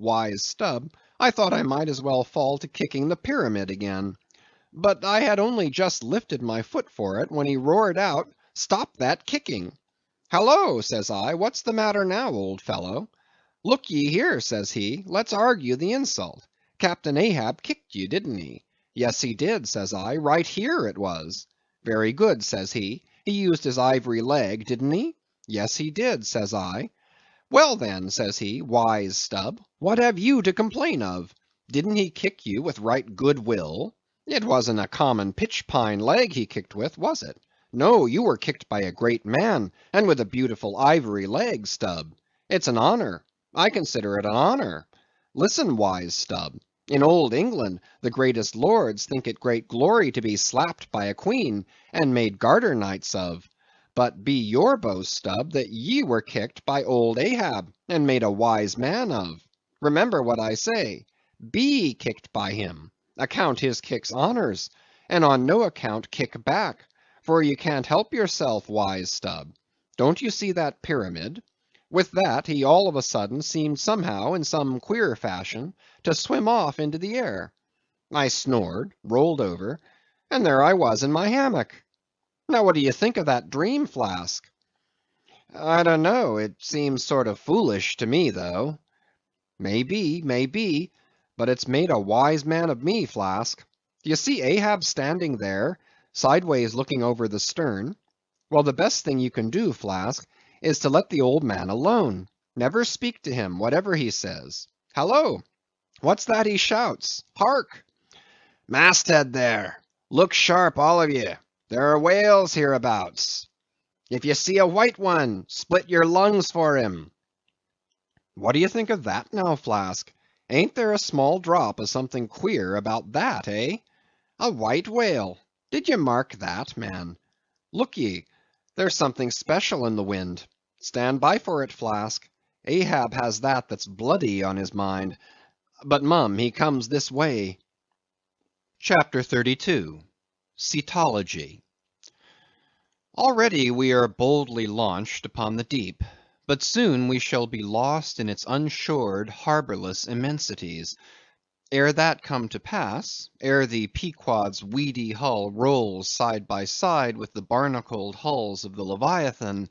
I thought I might as well fall to kicking the pyramid again. But I had only just lifted my foot for it when he roared out, "Stop that kicking!" "Hallo!" says I, "what's the matter now, old fellow?" "Look ye here," says he, "let's argue the insult. Captain Ahab kicked you, didn't he?" "Yes, he did," says I, "right here it was." "Very good," says he, "he used his ivory leg, didn't he?" "Yes, he did," says I. "Well then," says he, wise Stubb, "what have you to complain of? Didn't he kick you with right good will? It wasn't a common pitch-pine leg he kicked with, was it? No, you were kicked by a great man, and with a beautiful ivory leg, Stubb. It's an honor. I consider it an honor. Listen, wise Stubb. In old England, the greatest lords think it great glory to be slapped by a queen, and made garter knights of. But be your boast, Stubb, that ye were kicked by old Ahab, and made a wise man of. Remember what I say. Be kicked by him. Account his kicks honors, and on no account kick back, for you can't help yourself, wise Stubb. Don't you see that pyramid?" With that, he all of a sudden seemed somehow, in some queer fashion, to swim off into the air. I snored, rolled over, and there I was in my hammock. Now what do you think of that dream, Flask? "I don't know, it seems sort of foolish to me, though." May be, but it's made a wise man of me, Flask. Do you see Ahab standing there, sideways looking over the stern? Well, the best thing you can do, Flask, is to let the old man alone. Never speak to him, whatever he says. Hallo! What's that he shouts? Hark! "Masthead there! Look sharp, all of ye! There are whales hereabouts. If ye see a white one, split your lungs for him." What do you think of that now, Flask? Ain't there a small drop of something queer about that, eh? A white whale! Did ye mark that, man? Look ye, there's something special in the wind. Stand by for it, Flask. Ahab has that's bloody on his mind. But mum, he comes this way. CHAPTER 32. Cetology. Already we are boldly launched upon the deep, but soon we shall be lost in its unshored, harborless immensities. Ere that come to pass, ere the Pequod's weedy hull rolls side by side with the barnacled hulls of the Leviathan,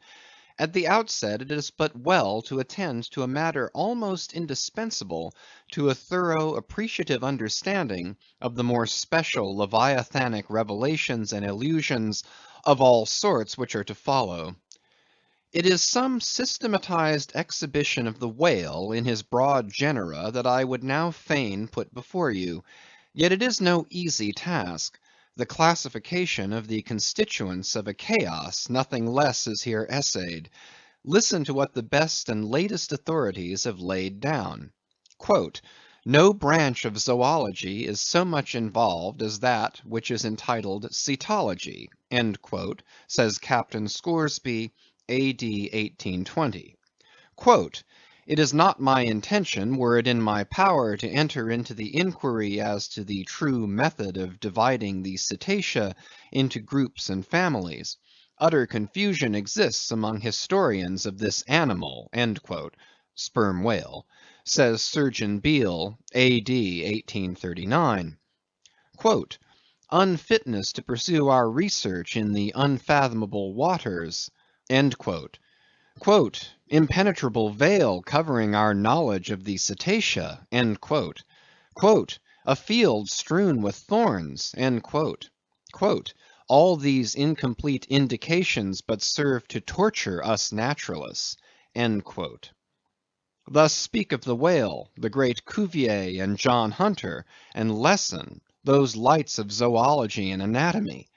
at the outset it is but well to attend to a matter almost indispensable to a thorough appreciative understanding of the more special Leviathanic revelations and illusions of all sorts which are to follow. It is some systematized exhibition of the whale in his broad genera that I would now fain put before you, yet it is no easy task. The classification of the constituents of a chaos, nothing less is here essayed. Listen to what the best and latest authorities have laid down. "No branch of zoology is so much involved as that which is entitled Cetology," says Captain Scoresby, A.D. 1820. "It is not my intention, were it in my power, to enter into the inquiry as to the true method of dividing the Cetacea into groups and families. Utter confusion exists among historians of this animal," (sperm whale), says Surgeon Beale, A.D. 1839. "Unfitness to pursue our research in the unfathomable waters." "Impenetrable veil covering our knowledge of the Cetacea." "A field strewn with thorns." "All these incomplete indications but serve to torture us naturalists." Thus speak of the whale, the great Cuvier and John Hunter, and Lesson, those lights of zoology and anatomy.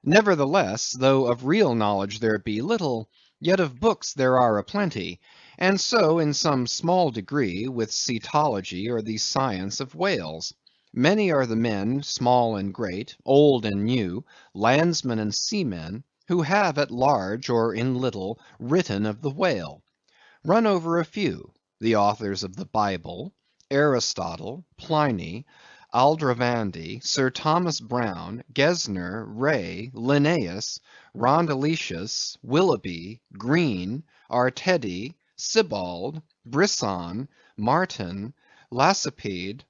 Nevertheless, though of real knowledge there be little, yet of books there are a plenty, and so in some small degree with cetology or the science of whales. Many are the men, small and great, old and new, landsmen and seamen, who have at large or in little written of the whale. Run over a few: the authors of the Bible, Aristotle, Pliny, Aldrovandi, Sir Thomas Browne, Gesner, Ray, Linnaeus, Rondeletius, Willoughby, Green, Artedi, Sibbald, Brisson, Martin, Lacépède,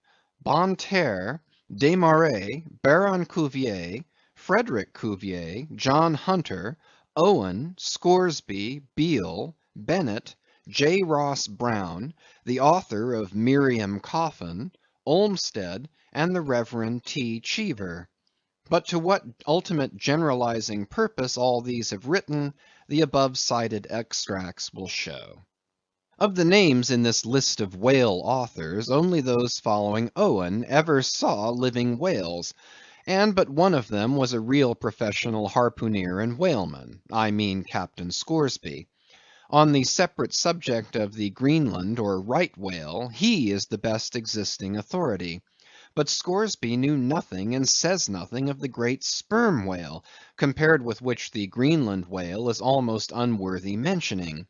Bonterre, Desmarais, Baron Cuvier, Frederick Cuvier, John Hunter, Owen, Scoresby, Beale, Bennett, J. Ross Browne, the author of Miriam Coffin, Olmsted, and the Reverend T. Cheever. But to what ultimate generalizing purpose all these have written, the above cited extracts will show. Of the names in this list of whale authors, only those following Owen ever saw living whales, and but one of them was a real professional harpooner and whaleman, I mean Captain Scoresby. On the separate subject of the Greenland or right whale, he is the best existing authority. But Scoresby knew nothing and says nothing of the great sperm whale, compared with which the Greenland whale is almost unworthy mentioning.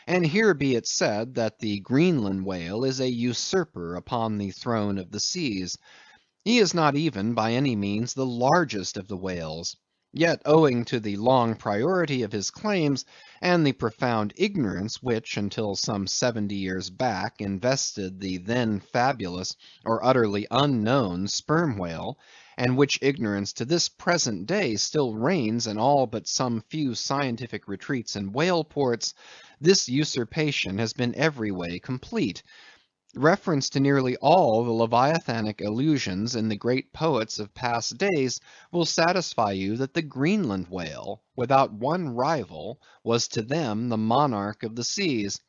And here be it said that the Greenland whale is a usurper upon the throne of the seas. He is not even by any means the largest of the whales. Yet owing to the long priority of his claims, and the profound ignorance which, until some 70 years back, invested the then fabulous or utterly unknown sperm whale, and which ignorance to this present day still reigns in all but some few scientific retreats and whale ports, this usurpation has been every way complete. Reference to nearly all the Leviathanic allusions in the great poets of past days will satisfy you that the Greenland whale, without one rival, was to them the monarch of the seas.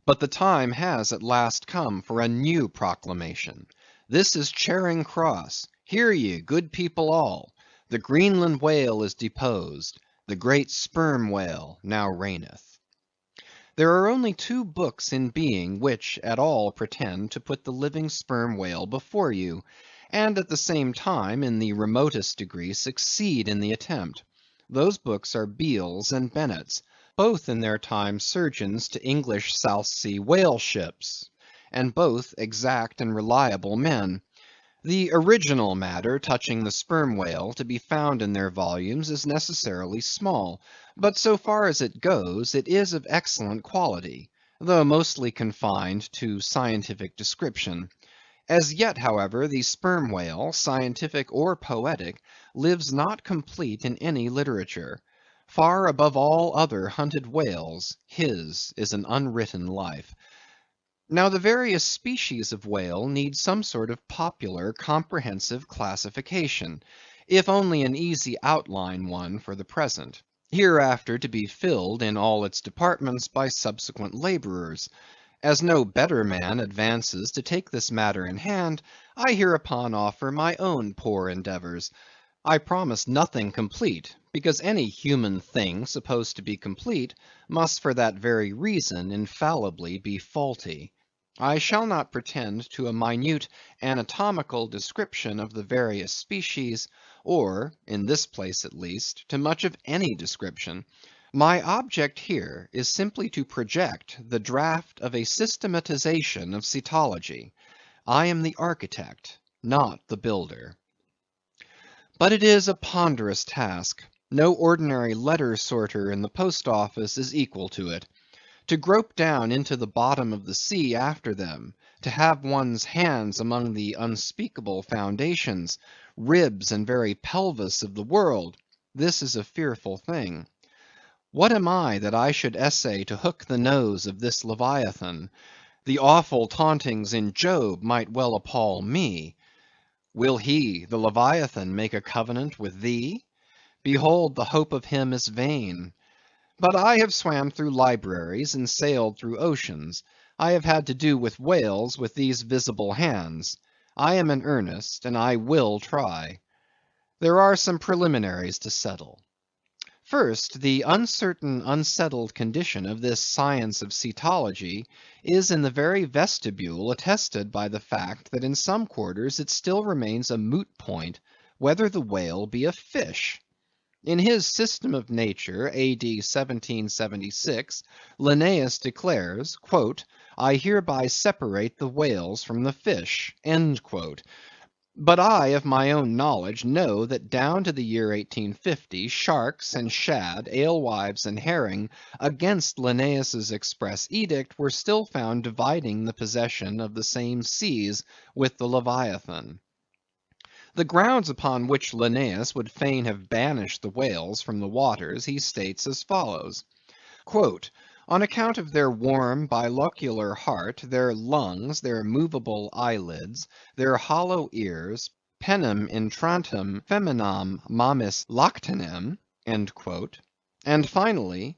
But the time has at last come for a new proclamation. This is Charing Cross. Hear ye, good people all. The Greenland whale is deposed. The great sperm whale now reigneth. There are only two books in being which at all pretend to put the living sperm whale before you, and at the same time in the remotest degree succeed in the attempt. Those books are Beale's and Bennett's, both in their time surgeons to English South Sea whale ships, and both exact and reliable men. The original matter touching the sperm whale to be found in their volumes is necessarily small, but so far as it goes, it is of excellent quality, though mostly confined to scientific description. As yet, however, the sperm whale, scientific or poetic, lives not complete in any literature. Far above all other hunted whales, his is an unwritten life. Now the various species of whale need some sort of popular, comprehensive classification, if only an easy outline one for the present, hereafter to be filled in all its departments by subsequent laborers. As no better man advances to take this matter in hand, I hereupon offer my own poor endeavors. I promise nothing complete, because any human thing supposed to be complete must for that very reason infallibly be faulty. I shall not pretend to a minute anatomical description of the various species, or, in this place at least, to much of any description. My object here is simply to project the draught of a systematization of cetology. I am the architect, not the builder. But it is a ponderous task. No ordinary letter sorter in the post office is equal to it. To grope down into the bottom of the sea after them, to have one's hands among the unspeakable foundations, ribs and very pelvis of the world, this is a fearful thing. What am I that I should essay to hook the nose of this Leviathan? The awful tauntings in Job might well appall me. Will he, the Leviathan, make a covenant with thee? Behold, the hope of him is vain. But I have swam through libraries and sailed through oceans. I have had to do with whales with these visible hands. I am in earnest, and I will try. There are some preliminaries to settle. First, the uncertain, unsettled condition of this science of cetology is in the very vestibule attested by the fact that in some quarters it still remains a moot point whether the whale be a fish. In his System of Nature, A.D. 1776, Linnaeus declares, "I hereby separate the whales from the fish." But I, of my own knowledge, know that down to the year 1850, sharks and shad, alewives and herring, against Linnaeus's express edict, were still found dividing the possession of the same seas with the Leviathan. The grounds upon which Linnaeus would fain have banished the whales from the waters he states as follows: "On account of their warm bilocular heart, their lungs, their movable eyelids, their hollow ears, penem intrantem feminam mammis lactantem," and finally,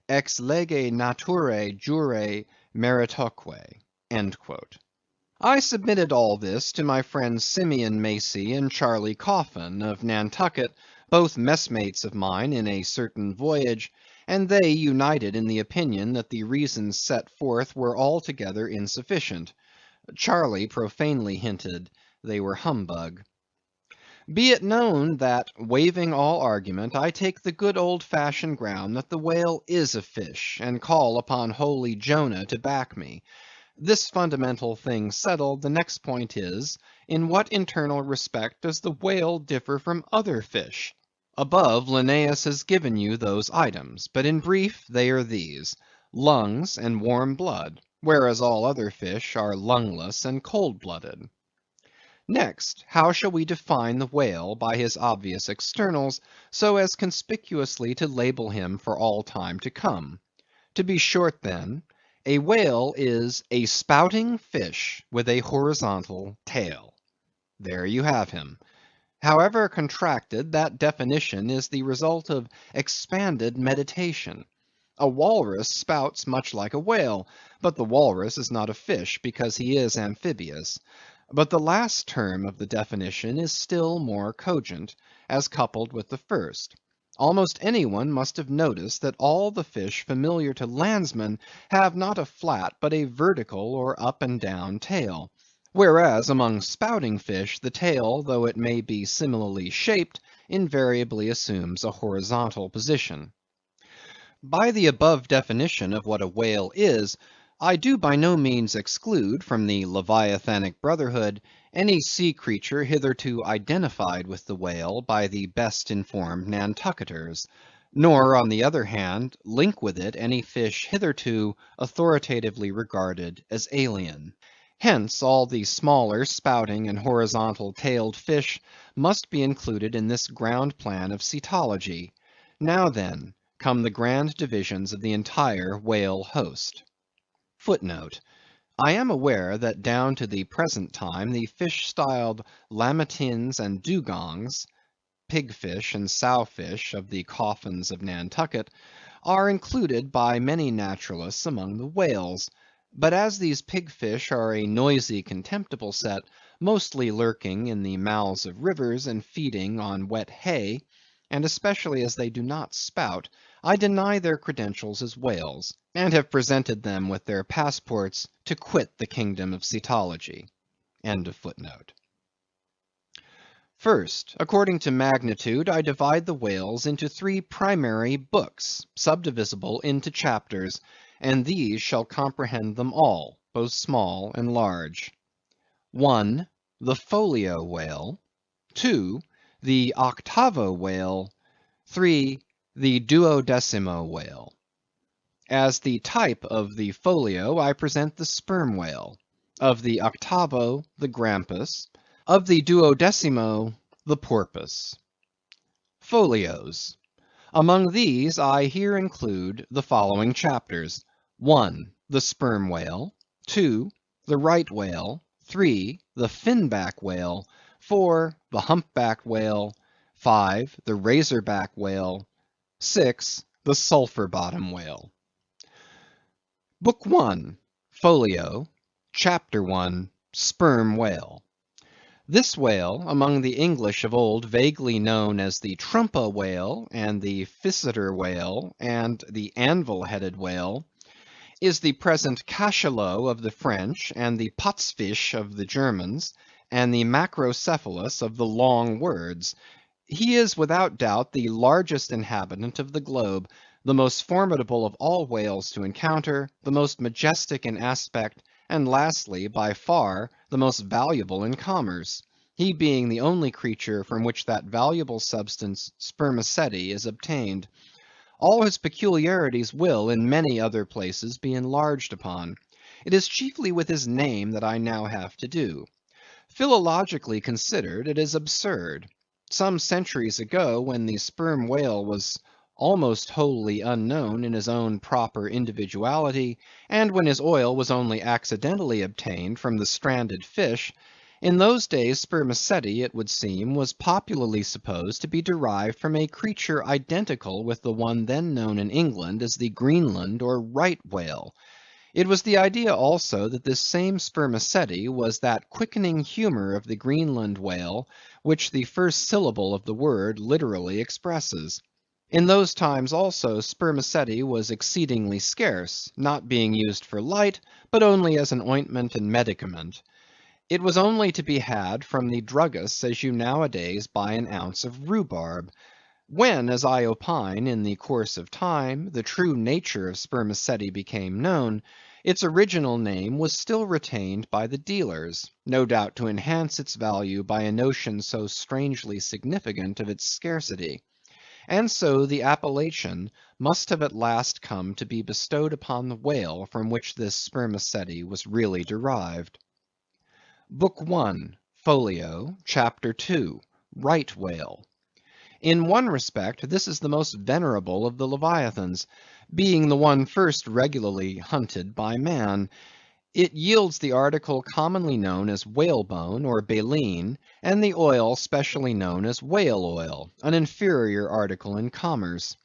"ex lege naturae jure meritoque." I submitted all this to my friends Simeon Macey and Charley Coffin, of Nantucket, both messmates of mine in a certain voyage, and they united in the opinion that the reasons set forth were altogether insufficient. Charley profanely hinted they were humbug. Be it known that, waiving all argument, I take the good old fashioned ground that the whale is a fish, and call upon holy Jonah to back me. This fundamental thing settled, the next point is, in what internal respect does the whale differ from other fish? Above, Linnaeus has given you those items, but in brief they are these: lungs and warm blood, whereas all other fish are lungless and cold-blooded. Next, how shall we define the whale by his obvious externals, so as conspicuously to label him for all time to come? To be short then, a whale is a spouting fish with a horizontal tail. There you have him. However contracted, that definition is the result of expanded meditation. A walrus spouts much like a whale, but the walrus is not a fish because he is amphibious. But the last term of the definition is still more cogent, as coupled with the first. Almost anyone must have noticed that all the fish familiar to landsmen have not a flat but a vertical or up and down tail; whereas among spouting fish the tail, though it may be similarly shaped, invariably assumes a horizontal position. By the above definition of what a whale is, I do by no means exclude from the Leviathanic brotherhood any sea creature hitherto identified with the whale by the best informed Nantucketers; nor, on the other hand, link with it any fish hitherto authoritatively regarded as alien. Hence, all the smaller spouting and horizontal tailed fish must be included in this ground plan of cetology. Now then, come the grand divisions of the entire whale host. Footnote: I am aware that down to the present time the fish styled lamatins and dugongs (pigfish and sowfish of the coffins of Nantucket) are included by many naturalists among the whales; but as these pigfish are a noisy contemptible set, mostly lurking in the mouths of rivers and feeding on wet hay, and especially as they do not spout, I deny their credentials as whales, and have presented them with their passports to quit the kingdom of cetology. First, according to magnitude, I divide the whales into three primary books, subdivisible into chapters, and these shall comprehend them all, both small and large. 1. The folio whale. 2. The octavo whale. 3. The duodecimo whale. As the type of the folio, I present the sperm whale; of the octavo, the grampus; of the duodecimo, the porpoise. Folios. Among these I here include the following chapters: 1. The sperm whale. 2. The right whale. 3. The finback whale. 4. The humpback whale. 5. The razorback whale. 6. The sulphur bottom whale. Book 1. Folio. Chapter 1. Sperm whale. This whale, among the English of old vaguely known as the trumpa whale, and the physeter whale, and the anvil-headed whale, is the present cachalot of the French, and the potzfisch of the Germans, and the macrocephalus of the long words. He is without doubt the largest inhabitant of the globe, the most formidable of all whales to encounter, the most majestic in aspect, and lastly, by far, the most valuable in commerce; he being the only creature from which that valuable substance, spermaceti, is obtained. All his peculiarities will, in many other places, be enlarged upon. It is chiefly with his name that I now have to do. Philologically considered, it is absurd. Some centuries ago, when the sperm whale was almost wholly unknown in his own proper individuality, and when his oil was only accidentally obtained from the stranded fish, in those days spermaceti, it would seem, was popularly supposed to be derived from a creature identical with the one then known in England as the Greenland or right whale. It was the idea also that this same spermaceti was that quickening humor of the Greenland whale which the first syllable of the word literally expresses. In those times also spermaceti was exceedingly scarce, not being used for light, but only as an ointment and medicament. It was only to be had from the druggists as you nowadays buy an ounce of rhubarb. When, as I opine, in the course of time, the true nature of spermaceti became known, its original name was still retained by the dealers, no doubt to enhance its value by a notion so strangely significant of its scarcity. And so the appellation must have at last come to be bestowed upon the whale from which this spermaceti was really derived. Book I. Folio, Chapter 2. Right Whale. In one respect, this is the most venerable of the Leviathans, being the one first regularly hunted by man. It yields the article commonly known as whalebone or baleen, and the oil specially known as whale oil, an inferior article in commerce.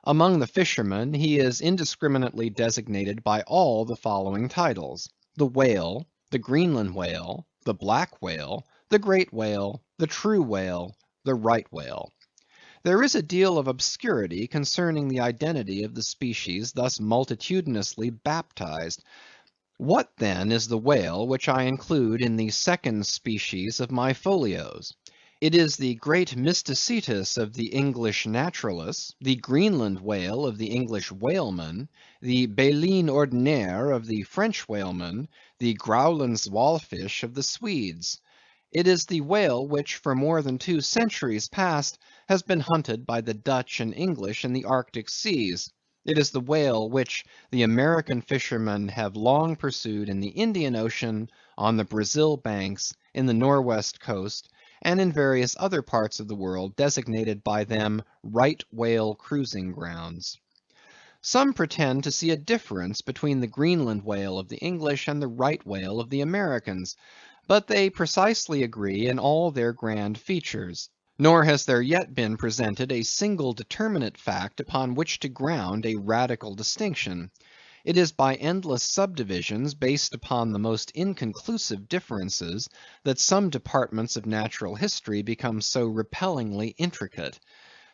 Among the fishermen he is indiscriminately designated by all the following titles: the whale, the Greenland whale, the black whale, the great whale, the true whale, the right whale. There is a deal of obscurity concerning the identity of the species thus multitudinously baptized. What then is the whale which I include in the second species of my folios? It is the great Mysticetus of the English naturalists, the Greenland whale of the English whalemen, the Baleine ordinaire of the French whalemen, the Grauland's walfish of the Swedes. It is the whale which for more than 2 centuries past has been hunted by the Dutch and English in the Arctic seas. It is the whale which the American fishermen have long pursued in the Indian Ocean, on the Brazil banks, in the Norwest coast, and in various other parts of the world designated by them right whale cruising grounds. Some pretend to see a difference between the Greenland whale of the English and the right whale of the Americans, but they precisely agree in all their grand features. Nor has there yet been presented a single determinate fact upon which to ground a radical distinction. It is by endless subdivisions, based upon the most inconclusive differences, that some departments of natural history become so repellingly intricate.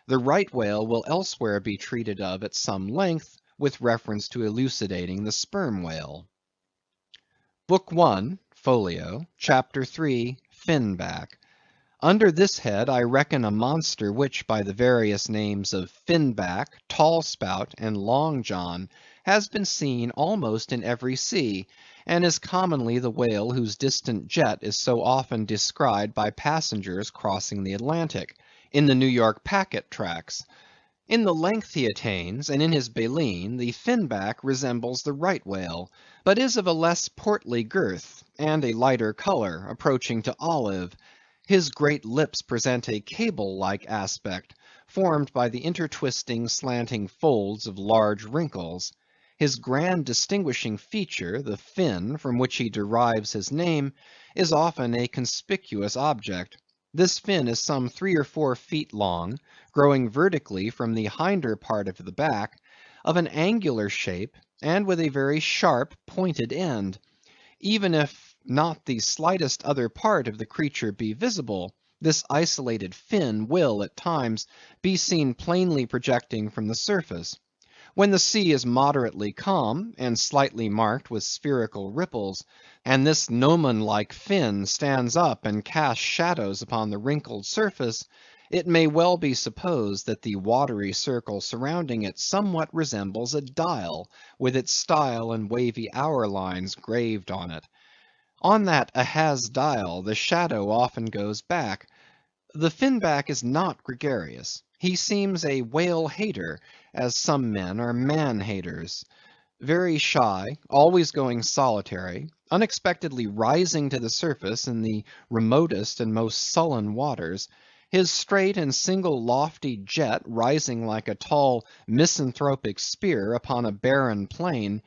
The right whale will elsewhere be treated of at some length, with reference to elucidating the sperm whale. Book I. Folio, Chapter 3. Finback. Under this head I reckon a monster which by the various names of finback, tall spout, and long john, has been seen almost in every sea, and is commonly the whale whose distant jet is so often descried by passengers crossing the Atlantic, in the New York packet tracks. In the length he attains, and in his baleen, the finback resembles the right whale, but is of a less portly girth, and a lighter color, approaching to olive. His great lips present a cable-like aspect, formed by the intertwisting, slanting folds of large wrinkles. His grand distinguishing feature, the fin, from which he derives his name, is often a conspicuous object. This fin is some 3 or 4 feet long, growing vertically from the hinder part of the back, of an angular shape, and with a very sharp pointed end. Even if not the slightest other part of the creature be visible, this isolated fin will, at times, be seen plainly projecting from the surface. When the sea is moderately calm, and slightly marked with spherical ripples, and this gnomon-like fin stands up and casts shadows upon the wrinkled surface, it may well be supposed that the watery circle surrounding it somewhat resembles a dial, with its style and wavy hour lines graved on it. On that Ahaz dial the shadow often goes back. The finback is not gregarious. He seems a whale-hater, as some men are man-haters. Very shy, always going solitary, unexpectedly rising to the surface in the remotest and most sullen waters, his straight and single lofty jet rising like a tall misanthropic spear upon a barren plain,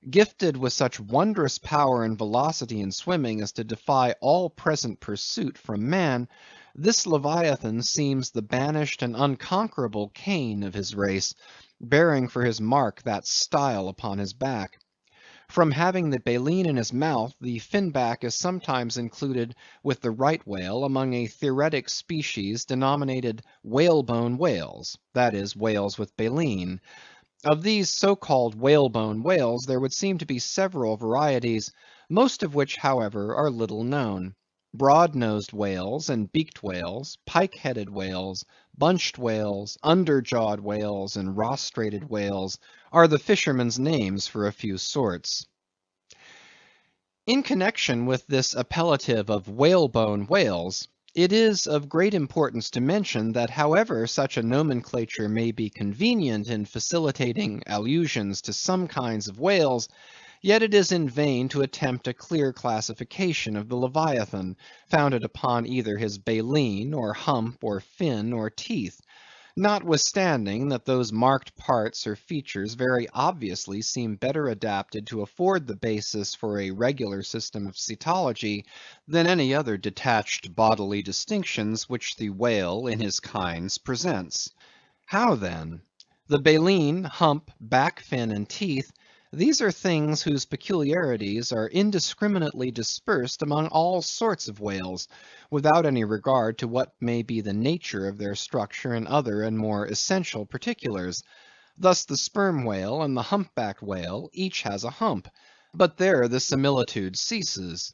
gifted with such wondrous power and velocity in swimming as to defy all present pursuit from man, this Leviathan seems the banished and unconquerable Cain of his race, bearing for his mark that style upon his back. From having the baleen in his mouth, the finback is sometimes included with the right whale among a theoretic species denominated whalebone whales, that is, whales with baleen. Of these so-called whalebone whales there would seem to be several varieties, most of which, however, are little known. Broad-nosed whales and beaked whales, pike-headed whales, bunched whales, under-jawed whales, and rostrated whales are the fishermen's names for a few sorts. In connection with this appellative of whalebone whales, it is of great importance to mention that however such a nomenclature may be convenient in facilitating allusions to some kinds of whales, yet it is in vain to attempt a clear classification of the Leviathan, founded upon either his baleen, or hump, or fin, or teeth. Notwithstanding that those marked parts or features very obviously seem better adapted to afford the basis for a regular system of cetology than any other detached bodily distinctions which the whale in his kinds presents. How then? The baleen, hump, back fin, and teeth, these are things whose peculiarities are indiscriminately dispersed among all sorts of whales, without any regard to what may be the nature of their structure and other and more essential particulars. Thus the sperm whale and the humpbacked whale each has a hump, but there the similitude ceases.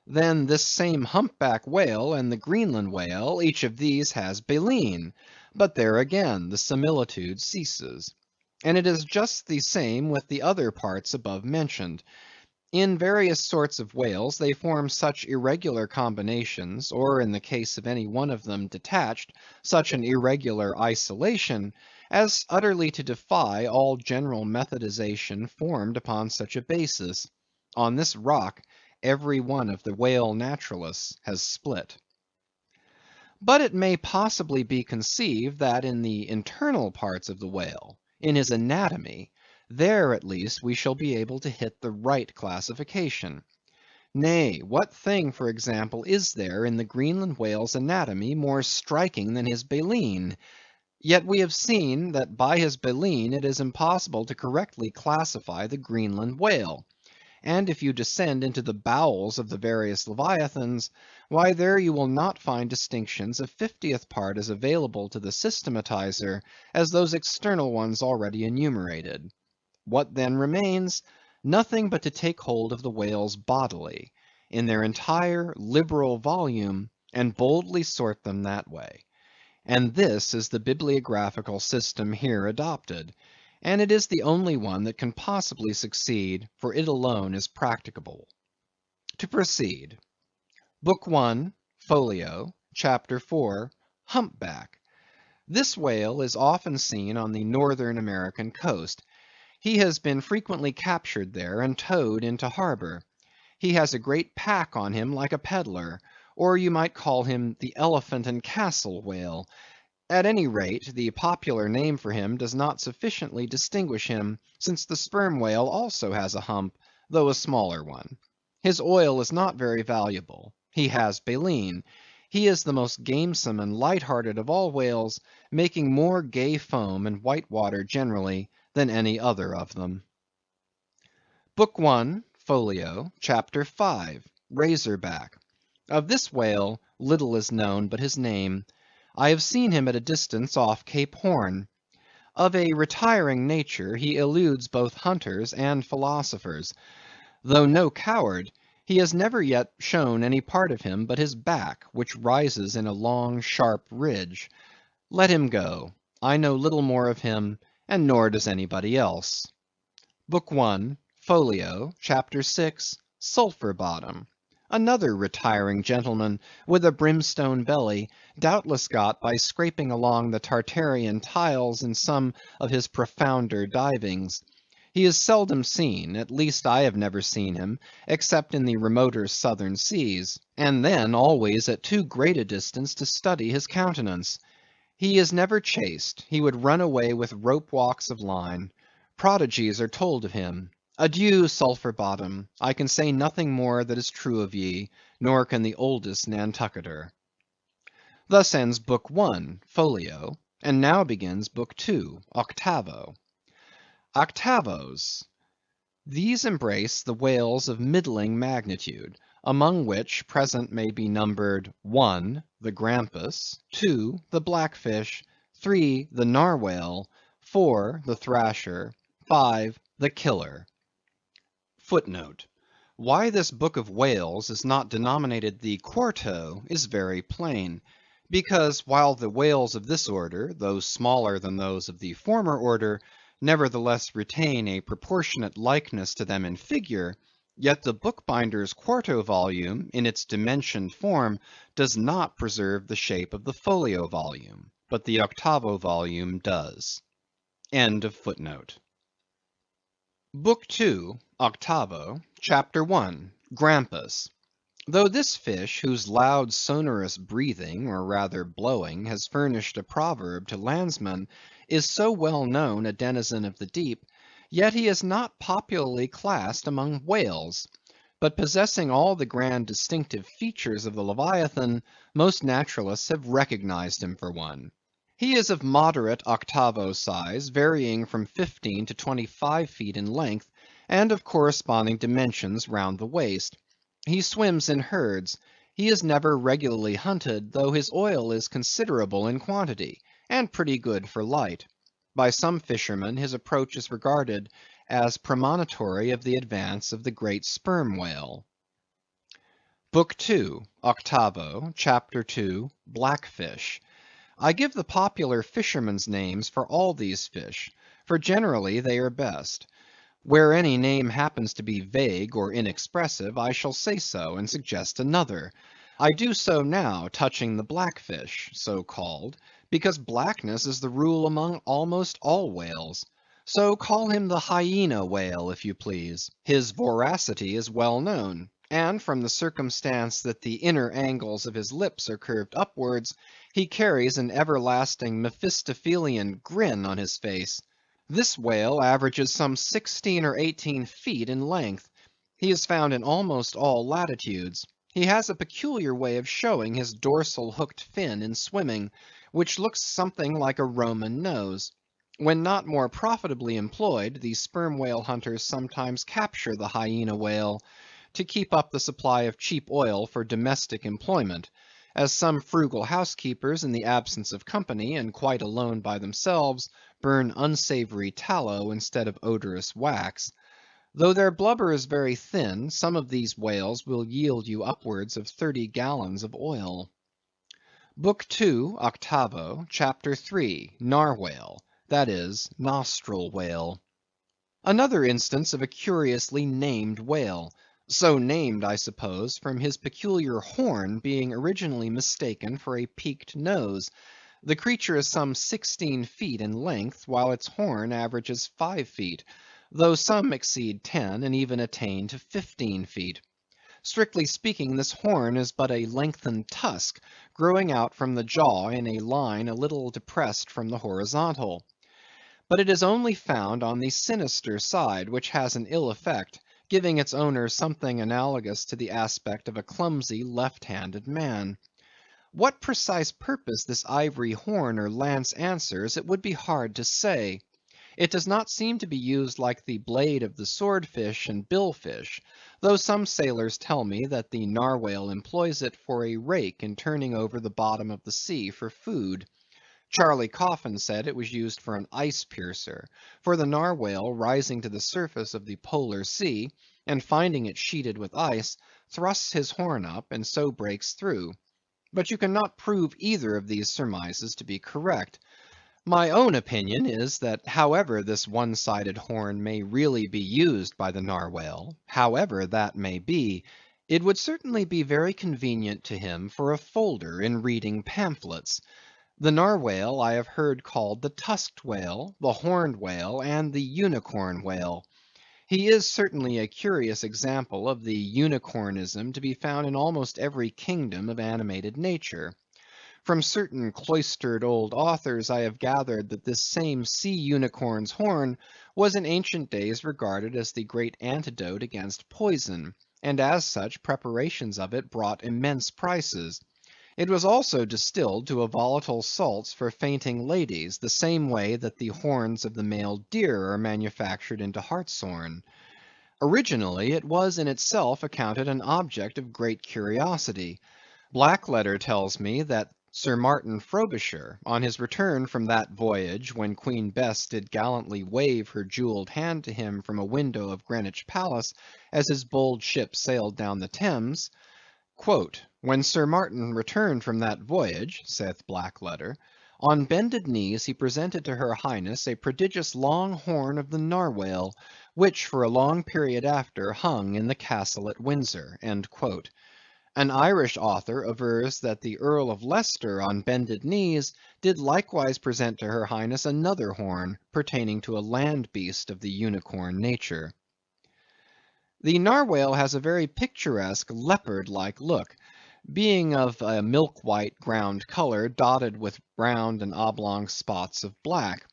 Then this same humpback whale and the Greenland whale, each of these has baleen, but there again the similitude ceases. And it is just the same with the other parts above mentioned. In various sorts of whales they form such irregular combinations, or in the case of any one of them detached, such an irregular isolation, as utterly to defy all general methodization formed upon such a basis. On this rock every one of the whale naturalists has split. But it may possibly be conceived that in the internal parts of the whale, in his anatomy, there at least we shall be able to hit the right classification. Nay, what thing, for example, is there in the Greenland whale's anatomy more striking than his baleen? Yet we have seen that by his baleen it is impossible to correctly classify the Greenland whale. And if you descend into the bowels of the various leviathans, why there you will not find distinctions of 50th part as available to the systematizer as those external ones already enumerated. What then remains? Nothing but to take hold of the whales bodily, in their entire liberal volume, and boldly sort them that way. And this is the bibliographical system here adopted, and it is the only one that can possibly succeed, for it alone is practicable. To proceed. Book 1, Folio, Chapter 4, Humpback. This whale is often seen on the northern American coast. He has been frequently captured there and towed into harbor. He has a great pack on him like a peddler, or you might call him the elephant and castle whale. At any rate, the popular name for him does not sufficiently distinguish him, since the sperm whale also has a hump, though a smaller one. His oil is not very valuable. He has baleen. He is the most gamesome and light-hearted of all whales, making more gay foam and white water generally than any other of them. Book 1, Folio, Chapter 5, razorback. Of this whale little is known but his name. I have seen him at a distance off Cape Horn. Of a retiring nature, he eludes both hunters and philosophers. Though no coward, he has never yet shown any part of him but his back, which rises in a long sharp ridge. Let him go. I know little more of him, and nor does anybody else. Book I, Folio, Chapter 6, Sulphur Bottom. Another retiring gentleman, with a brimstone belly, doubtless got by scraping along the Tartarian tiles in some of his profounder divings. He is seldom seen, at least I have never seen him, except in the remoter southern seas, and then always at too great a distance to study his countenance. He is never chased; he would run away with rope walks of line. Prodigies are told of him. Adieu, Sulphur Bottom. I can say nothing more that is true of ye, nor can the oldest Nantucketer. Thus ends Book I, Folio, and now begins Book II, Octavo. Octavos. These embrace the whales of middling magnitude, among which present may be numbered 1. The Grampus, 2. The Blackfish, 3. The Narwhale, 4. The Thrasher, 5. The Killer. Footnote: why this book of whales is not denominated the Quarto is very plain, because while the whales of this order, though smaller than those of the former order, nevertheless retain a proportionate likeness to them in figure, yet the bookbinder's quarto volume, in its dimensioned form, does not preserve the shape of the folio volume, but the octavo volume does. End of footnote. Book II, Octavo, Chapter 1, Grampus. Though this fish, whose loud sonorous breathing, or rather blowing, has furnished a proverb to landsmen, is so well known a denizen of the deep, yet he is not popularly classed among whales; but possessing all the grand distinctive features of the Leviathan, most naturalists have recognized him for one. He is of moderate octavo size, varying from 15 to 25 feet in length, and of corresponding dimensions round the waist. He swims in herds. He is never regularly hunted, though his oil is considerable in quantity, and pretty good for light. By some fishermen his approach is regarded as premonitory of the advance of the great sperm whale. Book II, Octavo, Chapter 2, Blackfish. I give the popular fishermen's names for all these fish, for generally they are best. Where any name happens to be vague or inexpressive, I shall say so, and suggest another. I do so now touching the blackfish, so called, because blackness is the rule among almost all whales. So call him the hyena whale, if you please. His voracity is well known, and from the circumstance that the inner angles of his lips are curved upwards, he carries an everlasting Mephistophelian grin on his face. This whale averages some 16 or 18 feet in length. He is found in almost all latitudes. He has a peculiar way of showing his dorsal hooked fin in swimming, which looks something like a Roman nose. When not more profitably employed, the sperm whale hunters sometimes capture the hyena whale, to keep up the supply of cheap oil for domestic employment, as some frugal housekeepers in the absence of company, and quite alone by themselves, burn unsavory tallow instead of odorous wax. Though their blubber is very thin, some of these whales will yield you upwards of 30 gallons of oil. Book II, Octavo, Chapter 3, Narwhale, that is, nostril whale. Another instance of a curiously named whale. So named, I suppose, from his peculiar horn being originally mistaken for a peaked nose. The creature is some 16 feet in length, while its horn averages 5 feet, though some exceed 10, and even attain to 15 feet. Strictly speaking, this horn is but a lengthened tusk, growing out from the jaw in a line a little depressed from the horizontal. But it is only found on the sinister side, which has an ill effect, giving its owner something analogous to the aspect of a clumsy left-handed man. What precise purpose this ivory horn or lance answers, it would be hard to say. It does not seem to be used like the blade of the swordfish and billfish, though some sailors tell me that the narwhale employs it for a rake in turning over the bottom of the sea for food. Charley Coffin said it was used for an ice piercer, for the narwhale rising to the surface of the polar sea, and finding it sheeted with ice, thrusts his horn up, and so breaks through. But you cannot prove either of these surmises to be correct. My own opinion is, that however this one-sided horn may really be used by the narwhale, however that may be, it would certainly be very convenient to him for a folder in reading pamphlets. The narwhale I have heard called the tusked whale, the horned whale, and the unicorn whale. He is certainly a curious example of the unicornism to be found in almost every kingdom of animated nature. From certain cloistered old authors I have gathered that this same sea unicorn's horn was in ancient days regarded as the great antidote against poison, and as such preparations of it brought immense prices. It was also distilled to a volatile salts for fainting ladies, the same way that the horns of the male deer are manufactured into hartshorn. Originally it was in itself accounted an object of great curiosity. Blackletter tells me that Sir Martin Frobisher, on his return from that voyage when Queen Bess did gallantly wave her jewelled hand to him from a window of Greenwich Palace, as his bold ship sailed down the Thames, "When Sir Martin returned from that voyage," saith Blackletter, "on bended knees he presented to her Highness a prodigious long horn of the narwhale, which for a long period after hung in the castle at Windsor." An Irish author avers that the Earl of Leicester on bended knees did likewise present to her Highness another horn, pertaining to a land beast of the unicorn nature. The narwhale has a very picturesque leopard-like look, being of a milk-white ground colour, dotted with round and oblong spots of black.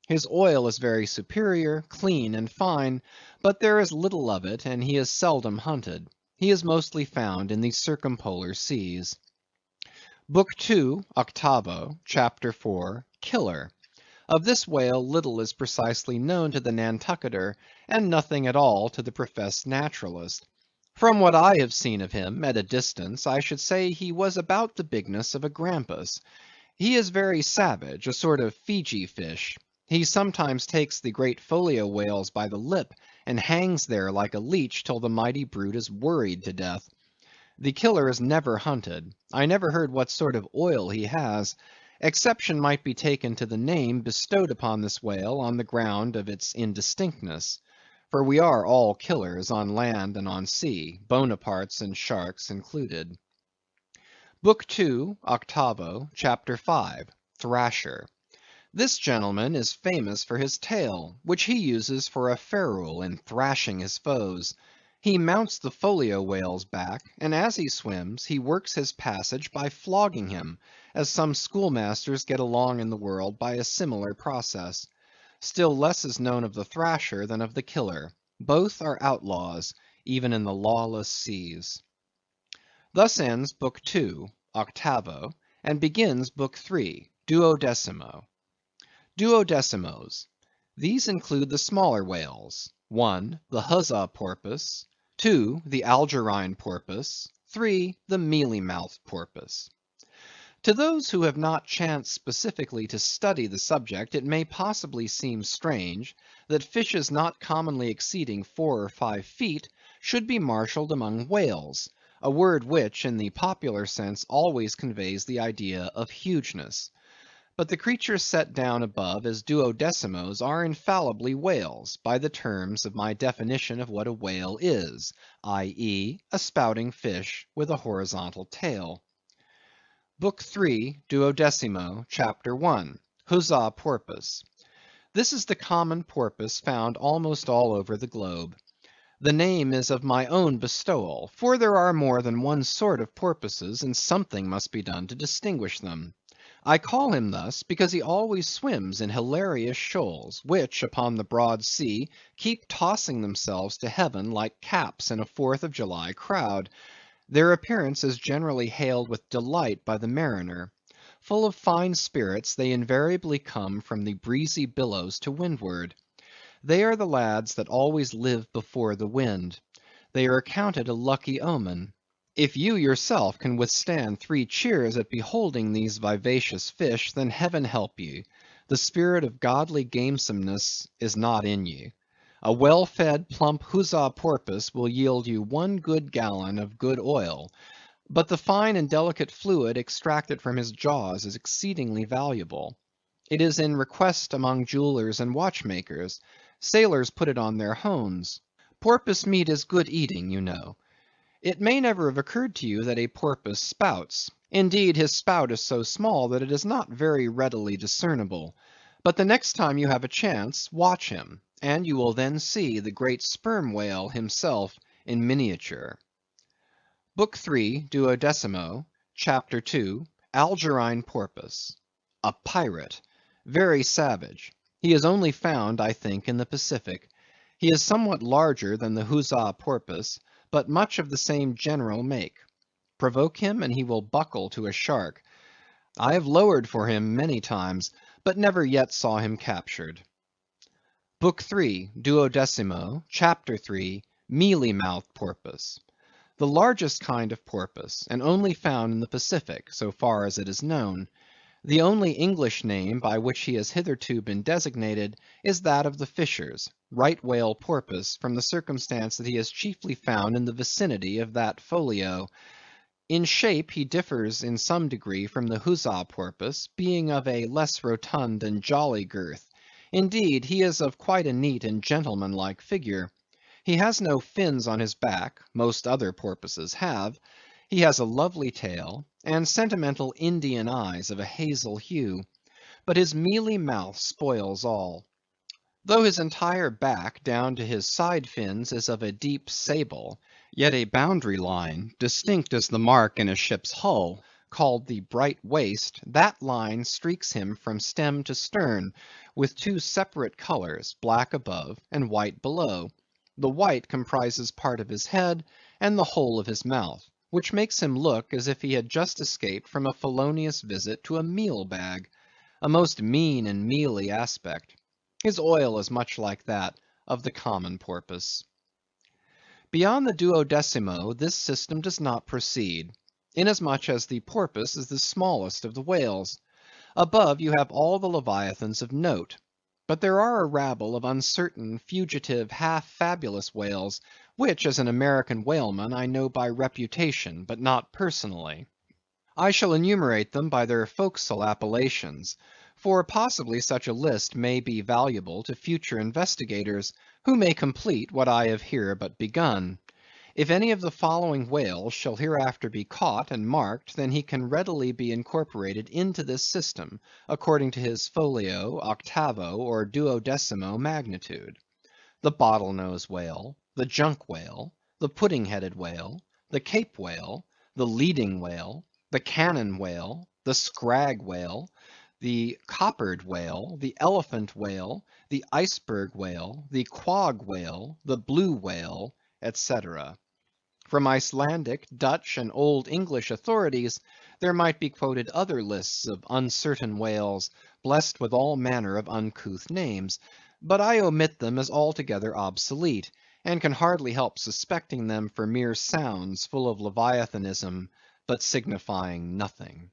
His oil is very superior, clean, and fine, but there is little of it, and he is seldom hunted. He is mostly found in the circumpolar seas. Book II, 8vo, Chapter 4, Killer. Of this whale little is precisely known to the Nantucketer, and nothing at all to the professed naturalist. From what I have seen of him, at a distance, I should say he was about the bigness of a grampus. He is very savage, a sort of Fiji fish. He sometimes takes the great folio whales by the lip, and hangs there like a leech till the mighty brute is worried to death. The killer is never hunted. I never heard what sort of oil he has. Exception might be taken to the name bestowed upon this whale on the ground of its indistinctness. For we are all killers on land and on sea, Bonapartes and sharks included. Book II, 8vo, Chapter 5, Thrasher. This gentleman is famous for his tail, which he uses for a ferule in thrashing his foes. He mounts the folio whale's back, and as he swims, he works his passage by flogging him, as some schoolmasters get along in the world by a similar process. Still less is known of the thrasher than of the killer. Both are outlaws, even in the lawless seas. Thus ends Book II, 8vo, and begins Book III, 12mo. Duodecimos. These include the smaller whales. 1. The huzza porpoise. 2. The algerine porpoise. 3. The mealy-mouthed porpoise. To those who have not chanced specifically to study the subject, it may possibly seem strange that fishes not commonly exceeding 4 or 5 feet should be marshalled among whales, a word which, in the popular sense, always conveys the idea of hugeness. But the creatures set down above as duodecimos are infallibly whales, by the terms of my definition of what a whale is, i.e., a spouting fish with a horizontal tail. Book III, 12mo, Chapter 1, Huzza Porpoise. This is the common porpoise found almost all over the globe. The name is of my own bestowal, for there are more than one sort of porpoises, and something must be done to distinguish them. I call him thus, because he always swims in hilarious shoals, which, upon the broad sea, keep tossing themselves to heaven like caps in a 4th of July crowd. Their appearance is generally hailed with delight by the mariner. Full of fine spirits, they invariably come from the breezy billows to windward. They are the lads that always live before the wind. They are accounted a lucky omen. If you yourself can withstand 3 cheers at beholding these vivacious fish, then heaven help ye, the spirit of godly gamesomeness is not in ye. A well-fed, plump huzza porpoise will yield you 1 good gallon of good oil, but the fine and delicate fluid extracted from his jaws is exceedingly valuable. It is in request among jewelers and watchmakers. Sailors put it on their hones. Porpoise meat is good eating, you know. It may never have occurred to you that a porpoise spouts. Indeed, his spout is so small that it is not very readily discernible. But the next time you have a chance, watch him, and you will then see the great sperm whale himself in miniature. Book 3, 12º, Chapter 2, Algerine Porpoise. A pirate. Very savage. He is only found, I think, in the Pacific. He is somewhat larger than the huzza porpoise, but much of the same general make. Provoke him, and he will buckle to a shark. I have lowered for him many times, but never yet saw him captured. Book 3, 12º, Chapter 3, Mealy-mouthed Porpoise. The largest kind of porpoise, and only found in the Pacific, so far as it is known. The only English name by which he has hitherto been designated is that of the fishers, right whale porpoise, from the circumstance that he is chiefly found in the vicinity of that folio. In shape he differs in some degree from the huzza porpoise, being of a less rotund and jolly girth. Indeed, he is of quite a neat and gentlemanlike figure. He has no fins on his back; most other porpoises have. He has a lovely tail, and sentimental Indian eyes of a hazel hue. But his mealy mouth spoils all. Though his entire back, down to his side fins, is of a deep sable, yet a boundary line, distinct as the mark in a ship's hull, called the bright waist, that line streaks him from stem to stern, with 2 separate colors, black above and white below. The white comprises part of his head and the whole of his mouth, which makes him look as if he had just escaped from a felonious visit to a meal bag. A most mean and mealy aspect. His oil is much like that of the common porpoise. Beyond the 12º, this system does not proceed, inasmuch as the porpoise is the smallest of the whales. Above you have all the leviathans of note. But there are a rabble of uncertain, fugitive, half-fabulous whales, which, as an American whaleman, I know by reputation, but not personally. I shall enumerate them by their forecastle appellations, for possibly such a list may be valuable to future investigators, who may complete what I have here but begun. If any of the following whales shall hereafter be caught and marked, then he can readily be incorporated into this system, according to his folio, octavo, or 12º magnitude. The bottle-nose whale, the junk whale, the pudding-headed whale, the Cape whale, the leading whale, the cannon whale, the scrag whale, the coppered whale, the elephant whale, the iceberg whale, the quag whale, the blue whale, etc. From Icelandic, Dutch, and Old English authorities, there might be quoted other lists of uncertain whales, blessed with all manner of uncouth names, but I omit them as altogether obsolete, and can hardly help suspecting them for mere sounds full of leviathanism, but signifying nothing.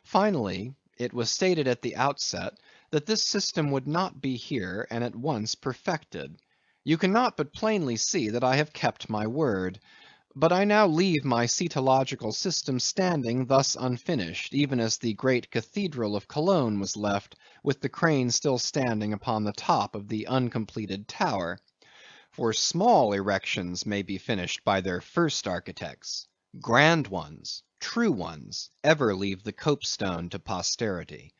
Finally, it was stated at the outset that this system would not be here and at once perfected. You cannot but plainly see that I have kept my word. But I now leave my cetological system standing thus unfinished, even as the great cathedral of Cologne was left, with the crane still standing upon the top of the uncompleted tower. For small erections may be finished by their first architects. Grand ones, true ones, ever leave the copestone to posterity.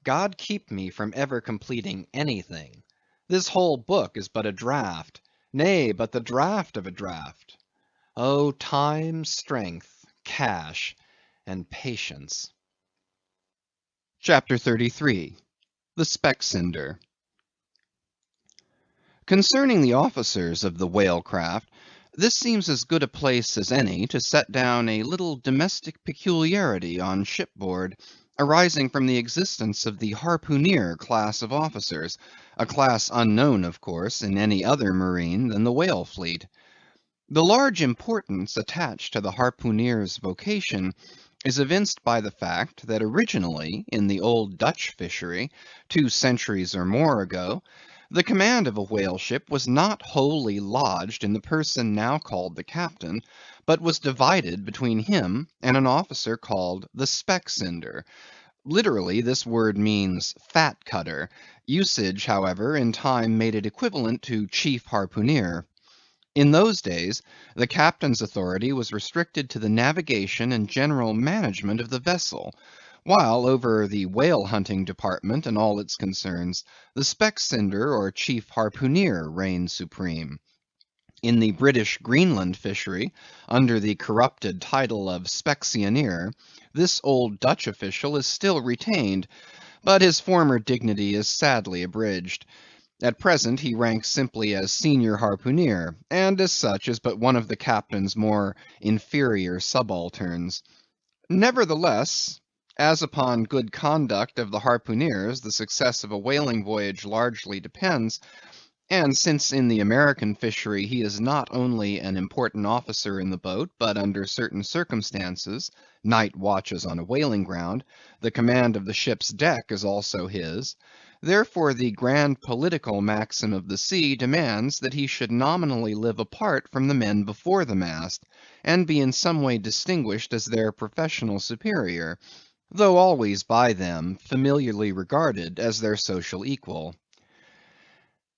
God keep me from ever completing anything. This whole book is but a draught, nay, but the draught of a draught. Oh, time, strength, cash, and patience. Chapter 33. The Speckcinder. Concerning the officers of the whale craft, This seems as good a place as any to set down a little domestic peculiarity on shipboard, arising from the existence of the harpooneer class of officers, a class unknown, of course, in any other marine than the whale fleet. The large importance attached to the harpooneer's vocation is evinced by the fact that originally, in the old Dutch fishery, 2 centuries or more ago, the command of a whale ship was not wholly lodged in the person now called the captain, but was divided between him and an officer called the specksender. Literally, this word means fat cutter. Usage, however, in time made it equivalent to chief harpooneer. In those days, the captain's authority was restricted to the navigation and general management of the vessel, while over the whale hunting department and all its concerns, the specksender or chief harpooneer reigned supreme. In the British Greenland fishery, under the corrupted title of specksioneer, this old Dutch official is still retained, but his former dignity is sadly abridged. At present he ranks simply as senior harpooneer, and as such is but one of the captain's more inferior subalterns. Nevertheless, as upon good conduct of the harpooneers the success of a whaling voyage largely depends, and since in the American fishery he is not only an important officer in the boat, but under certain circumstances, night watches on a whaling ground, the command of the ship's deck is also his. Therefore the grand political maxim of the sea demands that he should nominally live apart from the men before the mast, and be in some way distinguished as their professional superior, though always by them familiarly regarded as their social equal.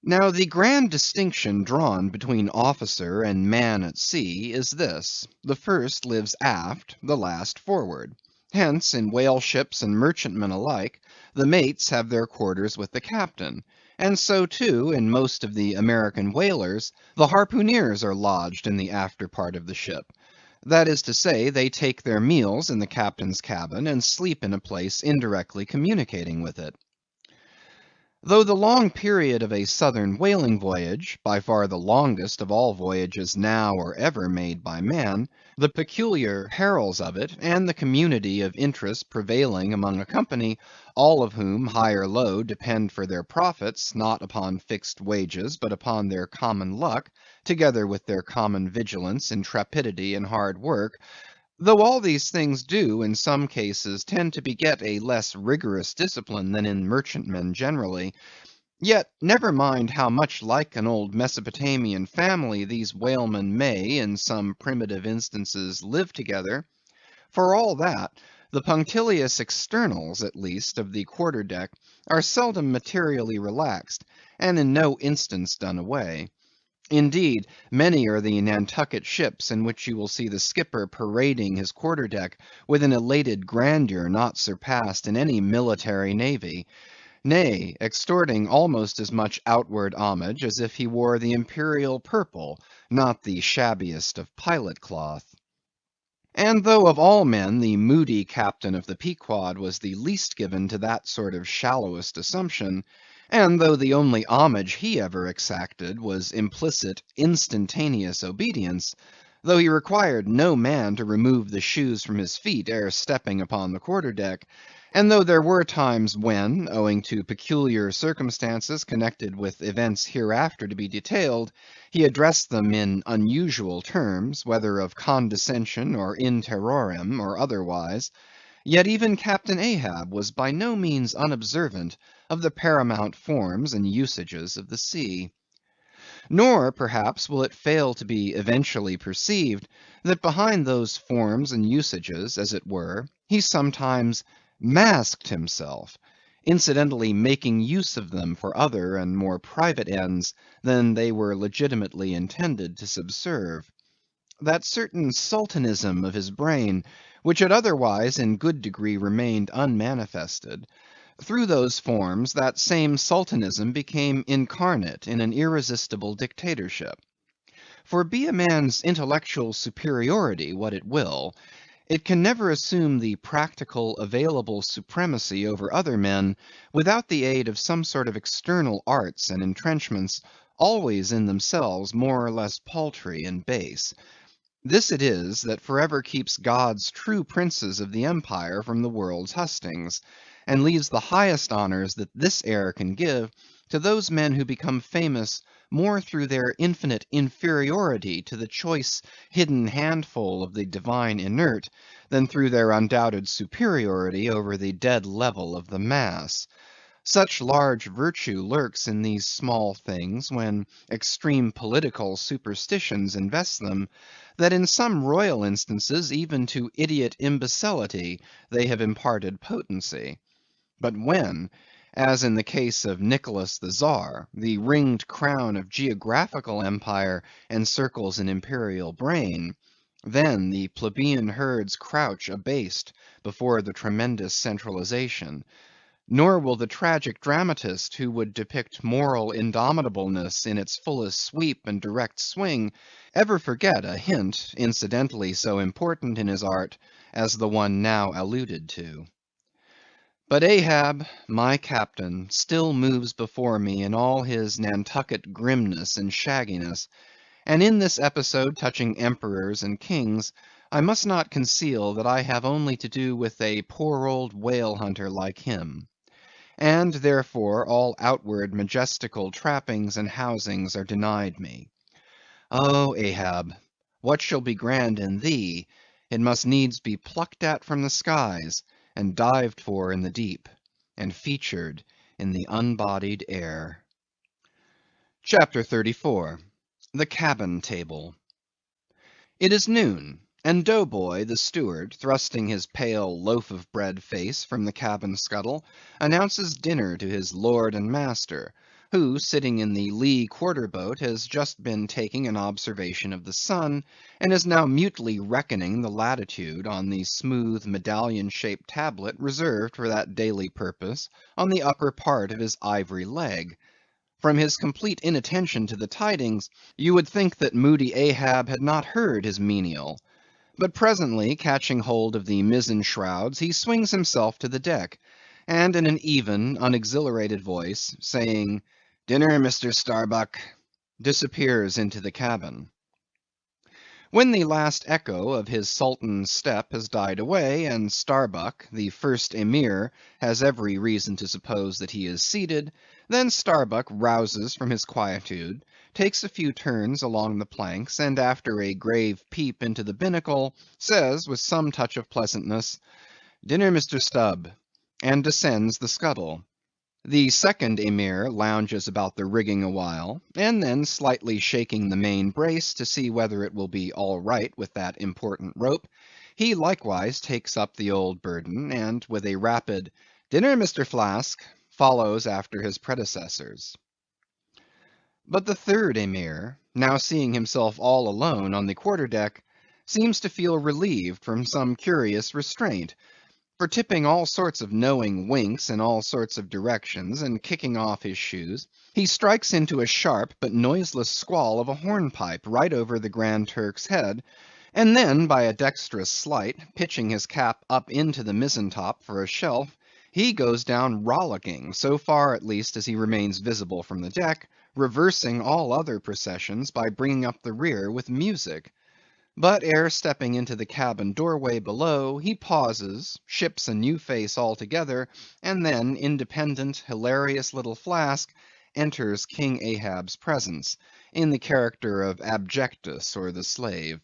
Now the grand distinction drawn between officer and man at sea is this: the first lives aft, the last forward. Hence, in whale ships and merchantmen alike, the mates have their quarters with the captain; and so too, in most of the American whalers, the harpooneers are lodged in the after part of the ship. That is to say, they take their meals in the captain's cabin, and sleep in a place indirectly communicating with it. Though the long period of a southern whaling voyage, by far the longest of all voyages now or ever made by man, the peculiar perils of it, and the community of interest prevailing among a company, all of whom, high or low, depend for their profits, not upon fixed wages, but upon their common luck, together with their common vigilance, intrepidity, and hard work, though all these things do, in some cases, tend to beget a less rigorous discipline than in merchantmen generally, yet never mind how much like an old Mesopotamian family these whalemen may, in some primitive instances, live together. For all that, the punctilious externals, at least, of the quarter deck are seldom materially relaxed, and in no instance done away. Indeed, many are the Nantucket ships in which you will see the skipper parading his quarter deck with an elated grandeur not surpassed in any military navy; nay, extorting almost as much outward homage as if he wore the imperial purple, not the shabbiest of pilot cloth. And though of all men the moody captain of the Pequod was the least given to that sort of shallowest assumption, and though the only homage he ever exacted was implicit, instantaneous obedience; though he required no man to remove the shoes from his feet ere stepping upon the quarter deck; and though there were times when, owing to peculiar circumstances connected with events hereafter to be detailed, he addressed them in unusual terms, whether of condescension or in terrorem or otherwise, yet even Captain Ahab was by no means unobservant of the paramount forms and usages of the sea. Nor, perhaps, will it fail to be eventually perceived, that behind those forms and usages, as it were, he sometimes masked himself, incidentally making use of them for other and more private ends than they were legitimately intended to subserve. That certain sultanism of his brain, which had otherwise in good degree remained unmanifested, through those forms that same sultanism became incarnate in an irresistible dictatorship. For be a man's intellectual superiority what it will, it can never assume the practical available supremacy over other men without the aid of some sort of external arts and entrenchments, always in themselves more or less paltry and base. This it is that forever keeps God's true princes of the empire from the world's hustings, and leaves the highest honors that this air can give to those men who become famous more through their infinite inferiority to the choice hidden handful of the divine inert, than through their undoubted superiority over the dead level of the mass. Such large virtue lurks in these small things when extreme political superstitions invest them, that in some royal instances even to idiot imbecility they have imparted potency. But when, as in the case of Nicholas the Czar, the ringed crown of geographical empire encircles an imperial brain, then the plebeian herds crouch abased before the tremendous centralization. Nor will the tragic dramatist who would depict moral indomitableness in its fullest sweep and direct swing, ever forget a hint incidentally so important in his art as the one now alluded to. But Ahab, my captain, still moves before me in all his Nantucket grimness and shagginess, and in this episode touching emperors and kings, I must not conceal that I have only to do with a poor old whale hunter like him. And therefore all outward majestical trappings and housings are denied me. Oh, Ahab, what shall be grand in thee, it must needs be plucked at from the skies, and dived for in the deep, and featured in the unbodied air. Chapter 34. The Cabin Table. It is noon, and Doughboy the steward, thrusting his pale loaf of bread face from the cabin scuttle, announces dinner to his lord and master, who, sitting in the lee quarter boat, has just been taking an observation of the sun, and is now mutely reckoning the latitude on the smooth medallion-shaped tablet reserved for that daily purpose on the upper part of his ivory leg. From his complete inattention to the tidings, you would think that moody Ahab had not heard his menial. But presently catching hold of the mizzen shrouds, he swings himself to the deck, and in an even, unexhilarated voice, saying, "Dinner, Mr. Starbuck," disappears into the cabin. When the last echo of his sultan's step has died away, and Starbuck, the first Emir, has every reason to suppose that he is seated, then Starbuck rouses from his quietude, takes a few turns along the planks, and after a grave peep into the binnacle, says with some touch of pleasantness, "Dinner, Mr. Stubb," and descends the scuttle. The second Emir lounges about the rigging awhile, and then slightly shaking the main brace to see whether it will be all right with that important rope, he likewise takes up the old burden, and with a rapid "Dinner, Mr. Flask," follows after his predecessors. But the third Emir, now seeing himself all alone on the quarter deck, seems to feel relieved from some curious restraint. For tipping all sorts of knowing winks in all sorts of directions, and kicking off his shoes, he strikes into a sharp but noiseless squall of a hornpipe right over the Grand Turk's head, and then by a dexterous sleight, pitching his cap up into the mizzen top for a shelf, he goes down rollicking, so far at least as he remains visible from the deck, reversing all other processions by bringing up the rear with music. But ere stepping into the cabin doorway below, he pauses, ships a new face altogether, and then, independent, hilarious little Flask enters King Ahab's presence, in the character of Abjectus or the slave.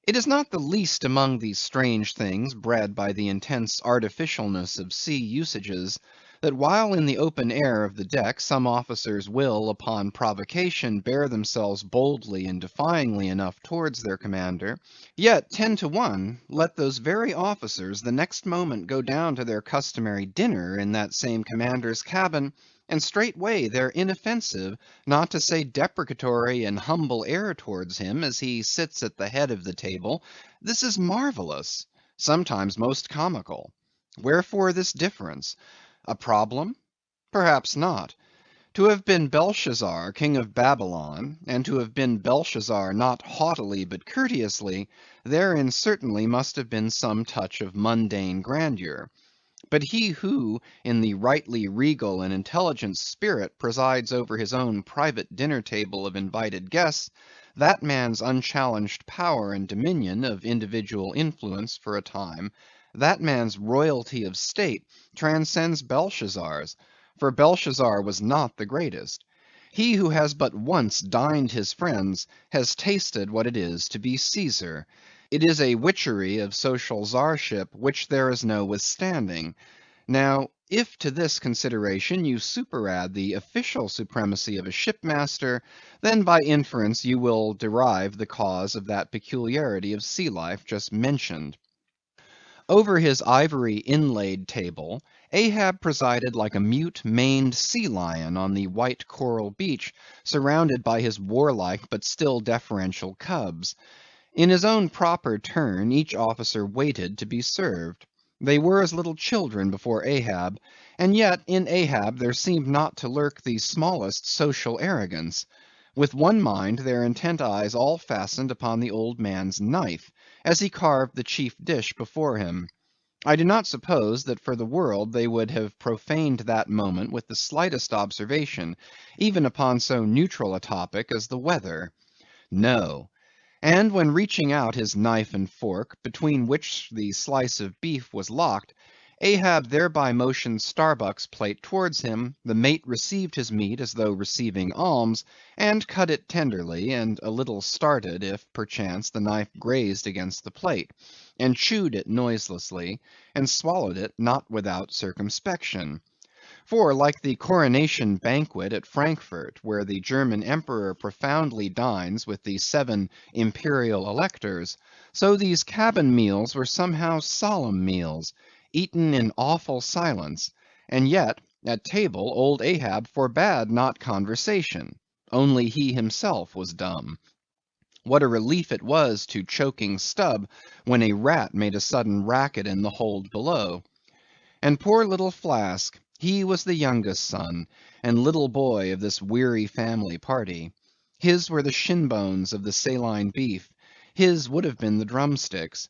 It is not the least among these strange things bred by the intense artificialness of sea usages, that while in the open air of the deck some officers will, upon provocation, bear themselves boldly and defyingly enough towards their commander, yet 10 to 1, let those very officers the next moment go down to their customary dinner in that same commander's cabin, and straightway their inoffensive, not to say deprecatory and humble air towards him as he sits at the head of the table, this is marvellous, sometimes most comical. Wherefore this difference? A problem? Perhaps not. To have been Belshazzar, king of Babylon, and to have been Belshazzar not haughtily but courteously, therein certainly must have been some touch of mundane grandeur. But he who, in the rightly regal and intelligent spirit, presides over his own private dinner table of invited guests, that man's unchallenged power and dominion of individual influence for a time, that man's royalty of state, transcends Belshazzar's, for Belshazzar was not the greatest. He who has but once dined his friends has tasted what it is to be Caesar. It is a witchery of social czarship which there is no withstanding. Now, if to this consideration you superadd the official supremacy of a shipmaster, then by inference you will derive the cause of that peculiarity of sea life just mentioned. Over his ivory inlaid table, Ahab presided like a mute maned sea lion on the white coral beach, surrounded by his warlike but still deferential cubs. In his own proper turn, each officer waited to be served. They were as little children before Ahab, and yet in Ahab there seemed not to lurk the smallest social arrogance. With one mind, their intent eyes all fastened upon the old man's knife, as he carved the chief dish before him. I do not suppose that for the world they would have profaned that moment with the slightest observation, even upon so neutral a topic as the weather. No. And when reaching out his knife and fork, between which the slice of beef was locked, Ahab thereby motioned Starbuck's plate towards him, the mate received his meat as though receiving alms, and cut it tenderly, and a little started if, perchance, the knife grazed against the plate, and chewed it noiselessly, and swallowed it not without circumspection. For like the coronation banquet at Frankfort, where the German emperor profoundly dines with the 7 imperial electors, so these cabin meals were somehow solemn meals, eaten in awful silence, and yet at table old Ahab forbade not conversation, only he himself was dumb. What a relief it was to choking Stubb when a rat made a sudden racket in the hold below. And poor little Flask, he was the youngest son, and little boy of this weary family party. His were the shin bones of the saline beef, his would have been the drumsticks.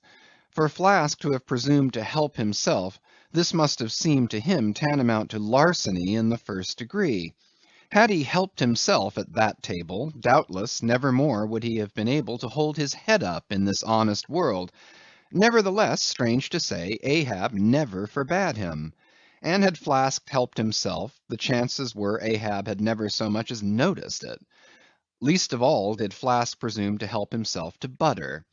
For Flask to have presumed to help himself, this must have seemed to him tantamount to larceny in the first degree. Had he helped himself at that table, doubtless never more would he have been able to hold his head up in this honest world. Nevertheless, strange to say, Ahab never forbade him. And had Flask helped himself, the chances were Ahab had never so much as noticed it. Least of all did Flask presume to help himself to butter.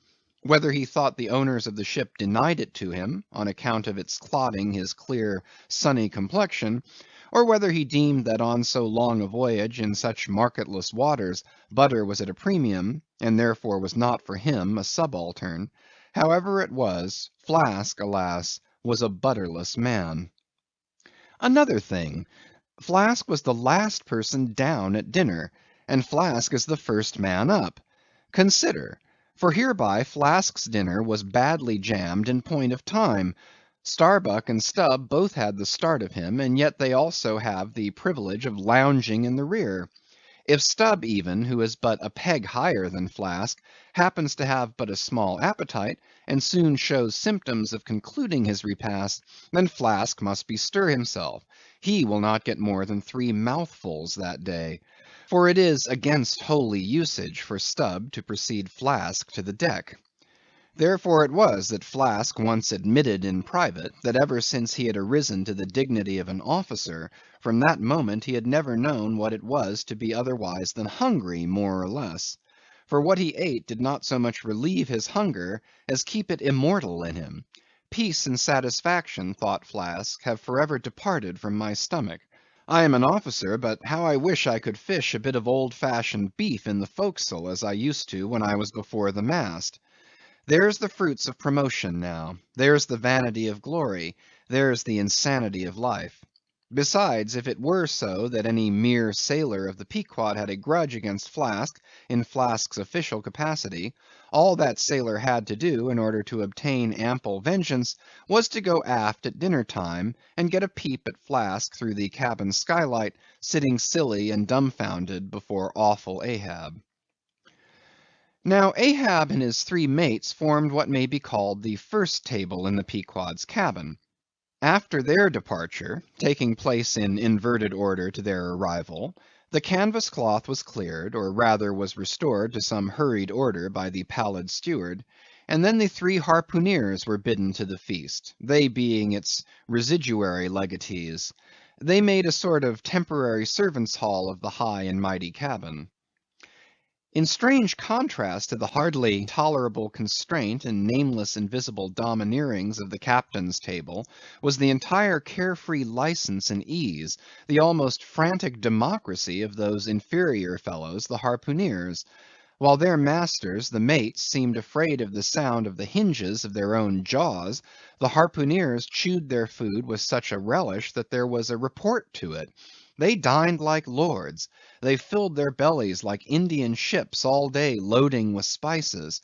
Whether he thought the owners of the ship denied it to him, on account of its clouding his clear, sunny complexion, or whether he deemed that on so long a voyage in such marketless waters, butter was at a premium, and therefore was not for him a subaltern. However it was, Flask, alas, was a butterless man. Another thing, Flask was the last person down at dinner, and Flask is the first man up. Consider, for hereby Flask's dinner was badly jammed in point of time. Starbuck and Stubb both had the start of him, and yet they also have the privilege of lounging in the rear. If Stubb even, who is but a peg higher than Flask, happens to have but a small appetite, and soon shows symptoms of concluding his repast, then Flask must bestir himself. He will not get more than 3 mouthfuls that day. For it is against holy usage for Stubb to precede Flask to the deck. Therefore it was that Flask once admitted in private, that ever since he had arisen to the dignity of an officer, from that moment he had never known what it was to be otherwise than hungry, more or less. For what he ate did not so much relieve his hunger, as keep it immortal in him. Peace and satisfaction, thought Flask, have forever departed from my stomach. I am an officer, but how I wish I could fish a bit of old-fashioned beef in the forecastle, as I used to when I was before the mast. There's the fruits of promotion now; there's the vanity of glory; there's the insanity of life. Besides, if it were so that any mere sailor of the Pequod had a grudge against Flask, in Flask's official capacity, all that sailor had to do, in order to obtain ample vengeance, was to go aft at dinner time, and get a peep at Flask through the cabin skylight, sitting silly and dumbfounded before awful Ahab. Now Ahab and his 3 mates formed what may be called the first table in the Pequod's cabin. After their departure, taking place in inverted order to their arrival, the canvas cloth was cleared, or rather was restored to some hurried order by the pallid steward, and then the three harpooneers were bidden to the feast, they being its residuary legatees. They made a sort of temporary servants' hall of the high and mighty cabin. In strange contrast to the hardly tolerable constraint and nameless invisible domineerings of the captain's table, was the entire carefree license and ease, the almost frantic democracy of those inferior fellows, the harpooneers. While their masters, the mates, seemed afraid of the sound of the hinges of their own jaws, the harpooneers chewed their food with such a relish that there was a report to it. They dined like lords. They filled their bellies like Indian ships all day loading with spices.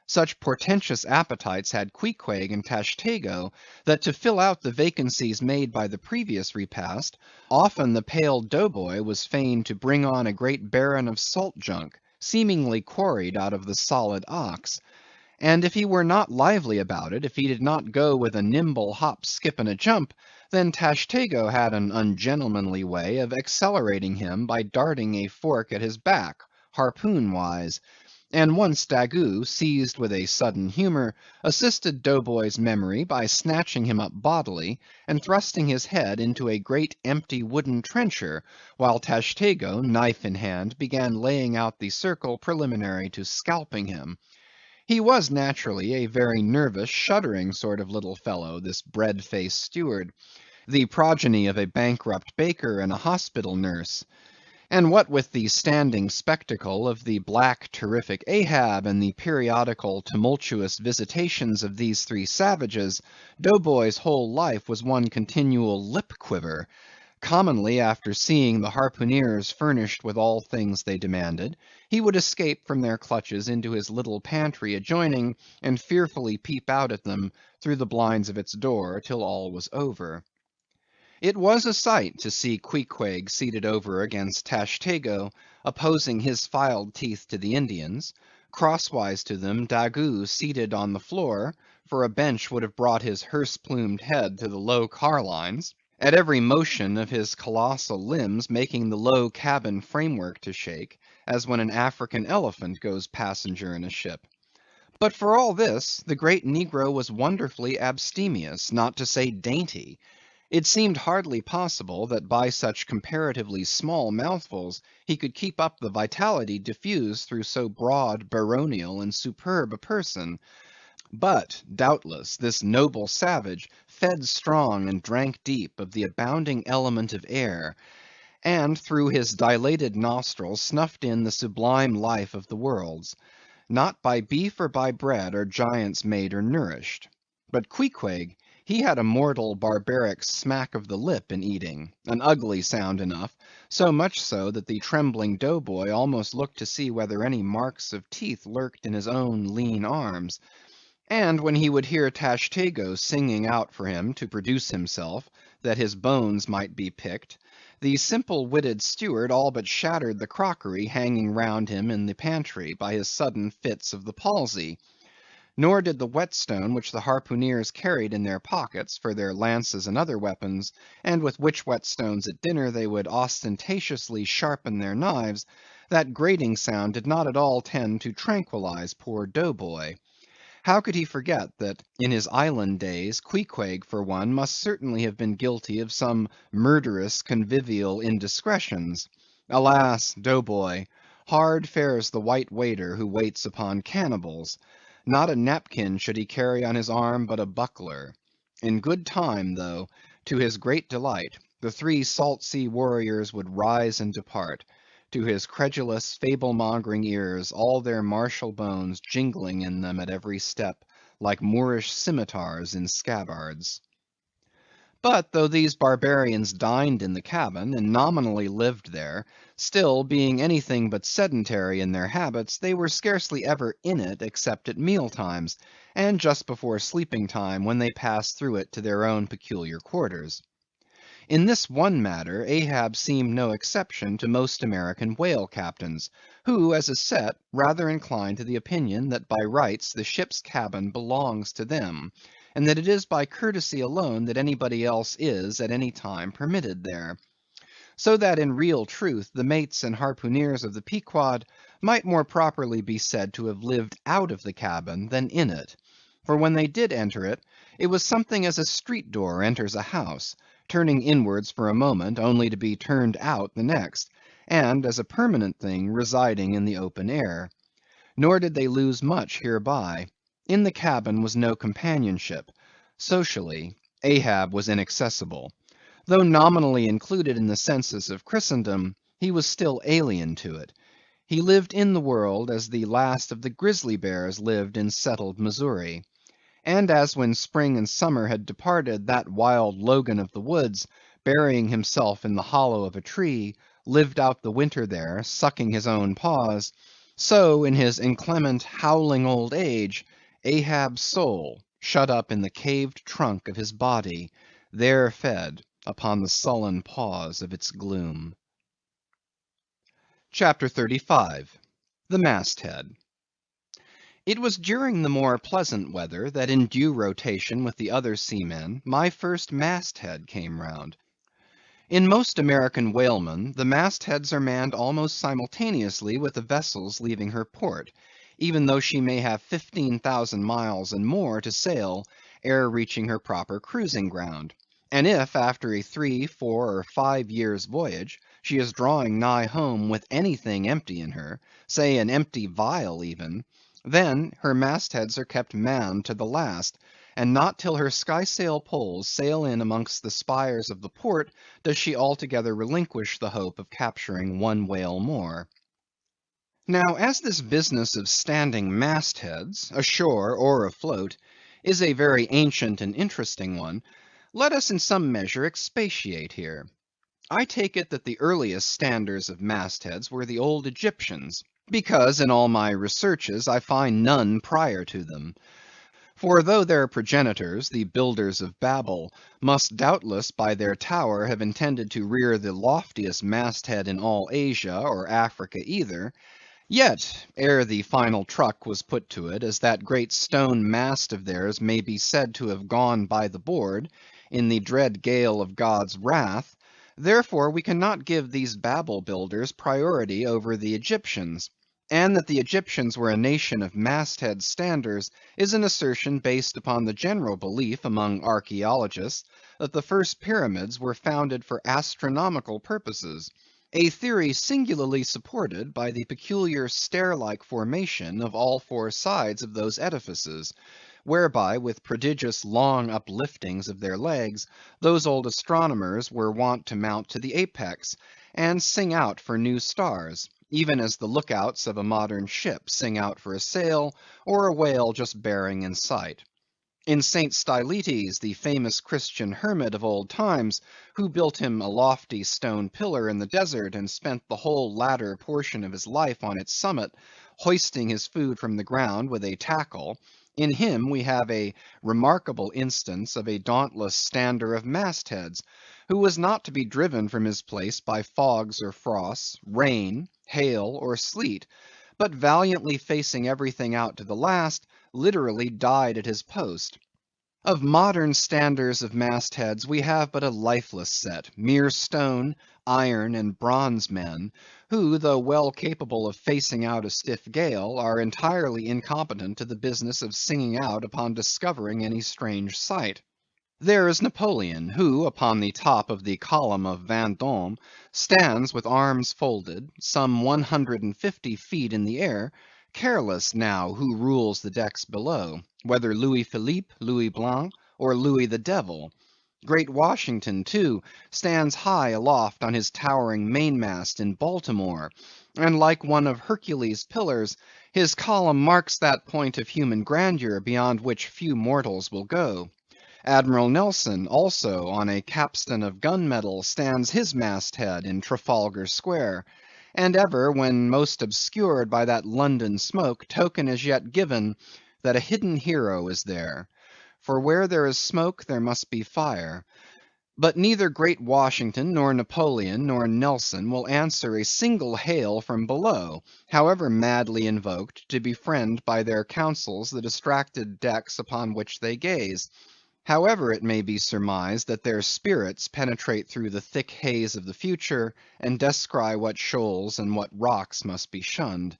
Such portentous appetites had Queequeg and Tashtego, that to fill out the vacancies made by the previous repast, often the pale doughboy was fain to bring on a great baron of salt junk, seemingly quarried out of the solid ox. And if he were not lively about it, if he did not go with a nimble hop, skip, and a jump, then Tashtego had an ungentlemanly way of accelerating him by darting a fork at his back, harpoon-wise. And once Daggoo, seized with a sudden humor, assisted Doughboy's memory by snatching him up bodily, and thrusting his head into a great empty wooden trencher, while Tashtego, knife in hand, began laying out the circle preliminary to scalping him. He was naturally a very nervous, shuddering sort of little fellow, this bread-faced steward, the progeny of a bankrupt baker and a hospital nurse. And what with the standing spectacle of the black terrific Ahab and the periodical tumultuous visitations of these three savages, Doughboy's whole life was one continual lip quiver. Commonly, after seeing the harpooneers furnished with all things they demanded, he would escape from their clutches into his little pantry adjoining, and fearfully peep out at them through the blinds of its door till all was over. It was a sight to see Queequeg seated over against Tashtego, opposing his filed teeth to the Indians; crosswise to them, Daggoo seated on the floor, for a bench would have brought his hearse-plumed head to the low carlines, at every motion of his colossal limbs making the low cabin framework to shake, as when an African elephant goes passenger in a ship. But for all this, the great negro was wonderfully abstemious, not to say dainty. It seemed hardly possible that by such comparatively small mouthfuls he could keep up the vitality diffused through so broad, baronial, and superb a person. But, doubtless, this noble savage fed strong and drank deep of the abounding element of air, and through his dilated nostrils snuffed in the sublime life of the worlds. Not by beef or by bread are giants made or nourished. But Queequeg, he had a mortal barbaric smack of the lip in eating, an ugly sound enough, so much so that the trembling doughboy almost looked to see whether any marks of teeth lurked in his own lean arms. And when he would hear Tashtego singing out for him to produce himself, that his bones might be picked, the simple-witted steward all but shattered the crockery hanging round him in the pantry by his sudden fits of the palsy. Nor did the whetstone which the harpooneers carried in their pockets for their lances and other weapons, and with which whetstones at dinner they would ostentatiously sharpen their knives, that grating sound did not at all tend to tranquilize poor Doughboy. How could he forget that in his island days, Queequeg for one must certainly have been guilty of some murderous convivial indiscretions? Alas, Doughboy! Hard fares the white waiter who waits upon cannibals. Not a napkin should he carry on his arm, but a buckler. In good time, though, to his great delight, the three salt sea warriors would rise and depart, to his credulous, fable-mongering ears, all their martial bones jingling in them at every step, like Moorish scimitars in scabbards. But though these barbarians dined in the cabin, and nominally lived there, still, being anything but sedentary in their habits, they were scarcely ever in it except at meal times, and just before sleeping time, when they passed through it to their own peculiar quarters. In this one matter Ahab seemed no exception to most American whale captains, who, as a set, rather incline to the opinion that by rights the ship's cabin belongs to them, and that it is by courtesy alone that anybody else is at any time permitted there. So that in real truth the mates and harpooneers of the Pequod might more properly be said to have lived out of the cabin than in it. For when they did enter it, it was something as a street door enters a house, turning inwards for a moment, only to be turned out the next, and as a permanent thing residing in the open air. Nor did they lose much hereby. In the cabin was no companionship. Socially, Ahab was inaccessible. Though nominally included in the census of Christendom, he was still alien to it. He lived in the world as the last of the grizzly bears lived in settled Missouri. And as when spring and summer had departed, that wild Logan of the woods, burying himself in the hollow of a tree, lived out the winter there, sucking his own paws, so in his inclement, howling old age, Ahab's soul, shut up in the caved trunk of his body, there fed upon the sullen pause of its gloom. CHAPTER 35. The Masthead. It was during the more pleasant weather that in due rotation with the other seamen, my first masthead came round. In most American whalemen, the mastheads are manned almost simultaneously with the vessel's leaving her port, even though she may have 15,000 miles and more to sail ere reaching her proper cruising ground. And if, after a 3, 4, or 5 years' voyage, she is drawing nigh home with anything empty in her, say an empty vial even, then her mastheads are kept manned to the last, and not till her skysail poles sail in amongst the spires of the port does she altogether relinquish the hope of capturing one whale more. Now, as this business of standing mastheads, ashore or afloat, is a very ancient and interesting one, let us in some measure expatiate here. I take it that the earliest standers of mastheads were the old Egyptians, because in all my researches I find none prior to them. For though their progenitors, the builders of Babel, must doubtless by their tower have intended to rear the loftiest masthead in all Asia or Africa either, yet, ere the final truck was put to it, as that great stone mast of theirs may be said to have gone by the board, in the dread gale of God's wrath, therefore we cannot give these Babel builders priority over the Egyptians. And that the Egyptians were a nation of masthead standers is an assertion based upon the general belief among archaeologists that the first pyramids were founded for astronomical purposes, a theory singularly supported by the peculiar stair-like formation of all four sides of those edifices, whereby with prodigious long upliftings of their legs, those old astronomers were wont to mount to the apex, and sing out for new stars, even as the lookouts of a modern ship sing out for a sail, or a whale just bearing in sight. In St. Stylites, the famous Christian hermit of old times, who built him a lofty stone pillar in the desert, and spent the whole latter portion of his life on its summit, hoisting his food from the ground with a tackle, in him we have a remarkable instance of a dauntless stander of mastheads, who was not to be driven from his place by fogs or frosts, rain, hail, or sleet, but valiantly facing everything out to the last, literally died at his post. Of modern standers of mastheads we have but a lifeless set, mere stone, iron, and bronze men, who, though well capable of facing out a stiff gale, are entirely incompetent to the business of singing out upon discovering any strange sight. There is Napoleon, who, upon the top of the column of Vendôme, stands with arms folded, some 150 feet in the air, careless now who rules the decks below, whether Louis Philippe, Louis Blanc, or Louis the Devil. Great Washington, too, stands high aloft on his towering mainmast in Baltimore, and like one of Hercules' pillars, his column marks that point of human grandeur beyond which few mortals will go. Admiral Nelson, also, on a capstan of gunmetal, stands his masthead in Trafalgar Square, and ever, when most obscured by that London smoke, token is yet given that a hidden hero is there. For where there is smoke there must be fire. But neither great Washington, nor Napoleon, nor Nelson will answer a single hail from below, however madly invoked, to befriend by their counsels the distracted decks upon which they gaze. However it may be surmised that their spirits penetrate through the thick haze of the future, and descry what shoals and what rocks must be shunned.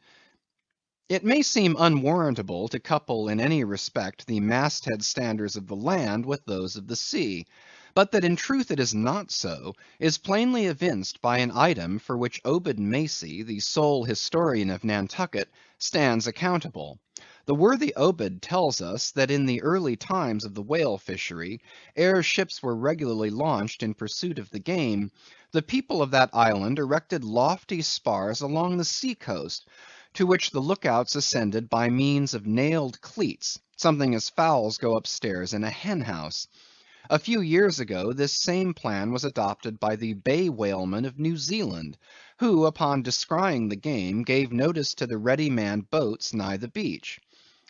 It may seem unwarrantable to couple in any respect the masthead standards of the land with those of the sea; but that in truth it is not so, is plainly evinced by an item for which Obed Macy, the sole historian of Nantucket, stands accountable. The worthy Obed tells us that in the early times of the whale fishery, ere ships were regularly launched in pursuit of the game, the people of that island erected lofty spars along the sea coast, to which the lookouts ascended by means of nailed cleats, something as fowls go upstairs in a hen house. A few years ago this same plan was adopted by the bay whalemen of New Zealand, who upon descrying the game gave notice to the ready manned boats nigh the beach.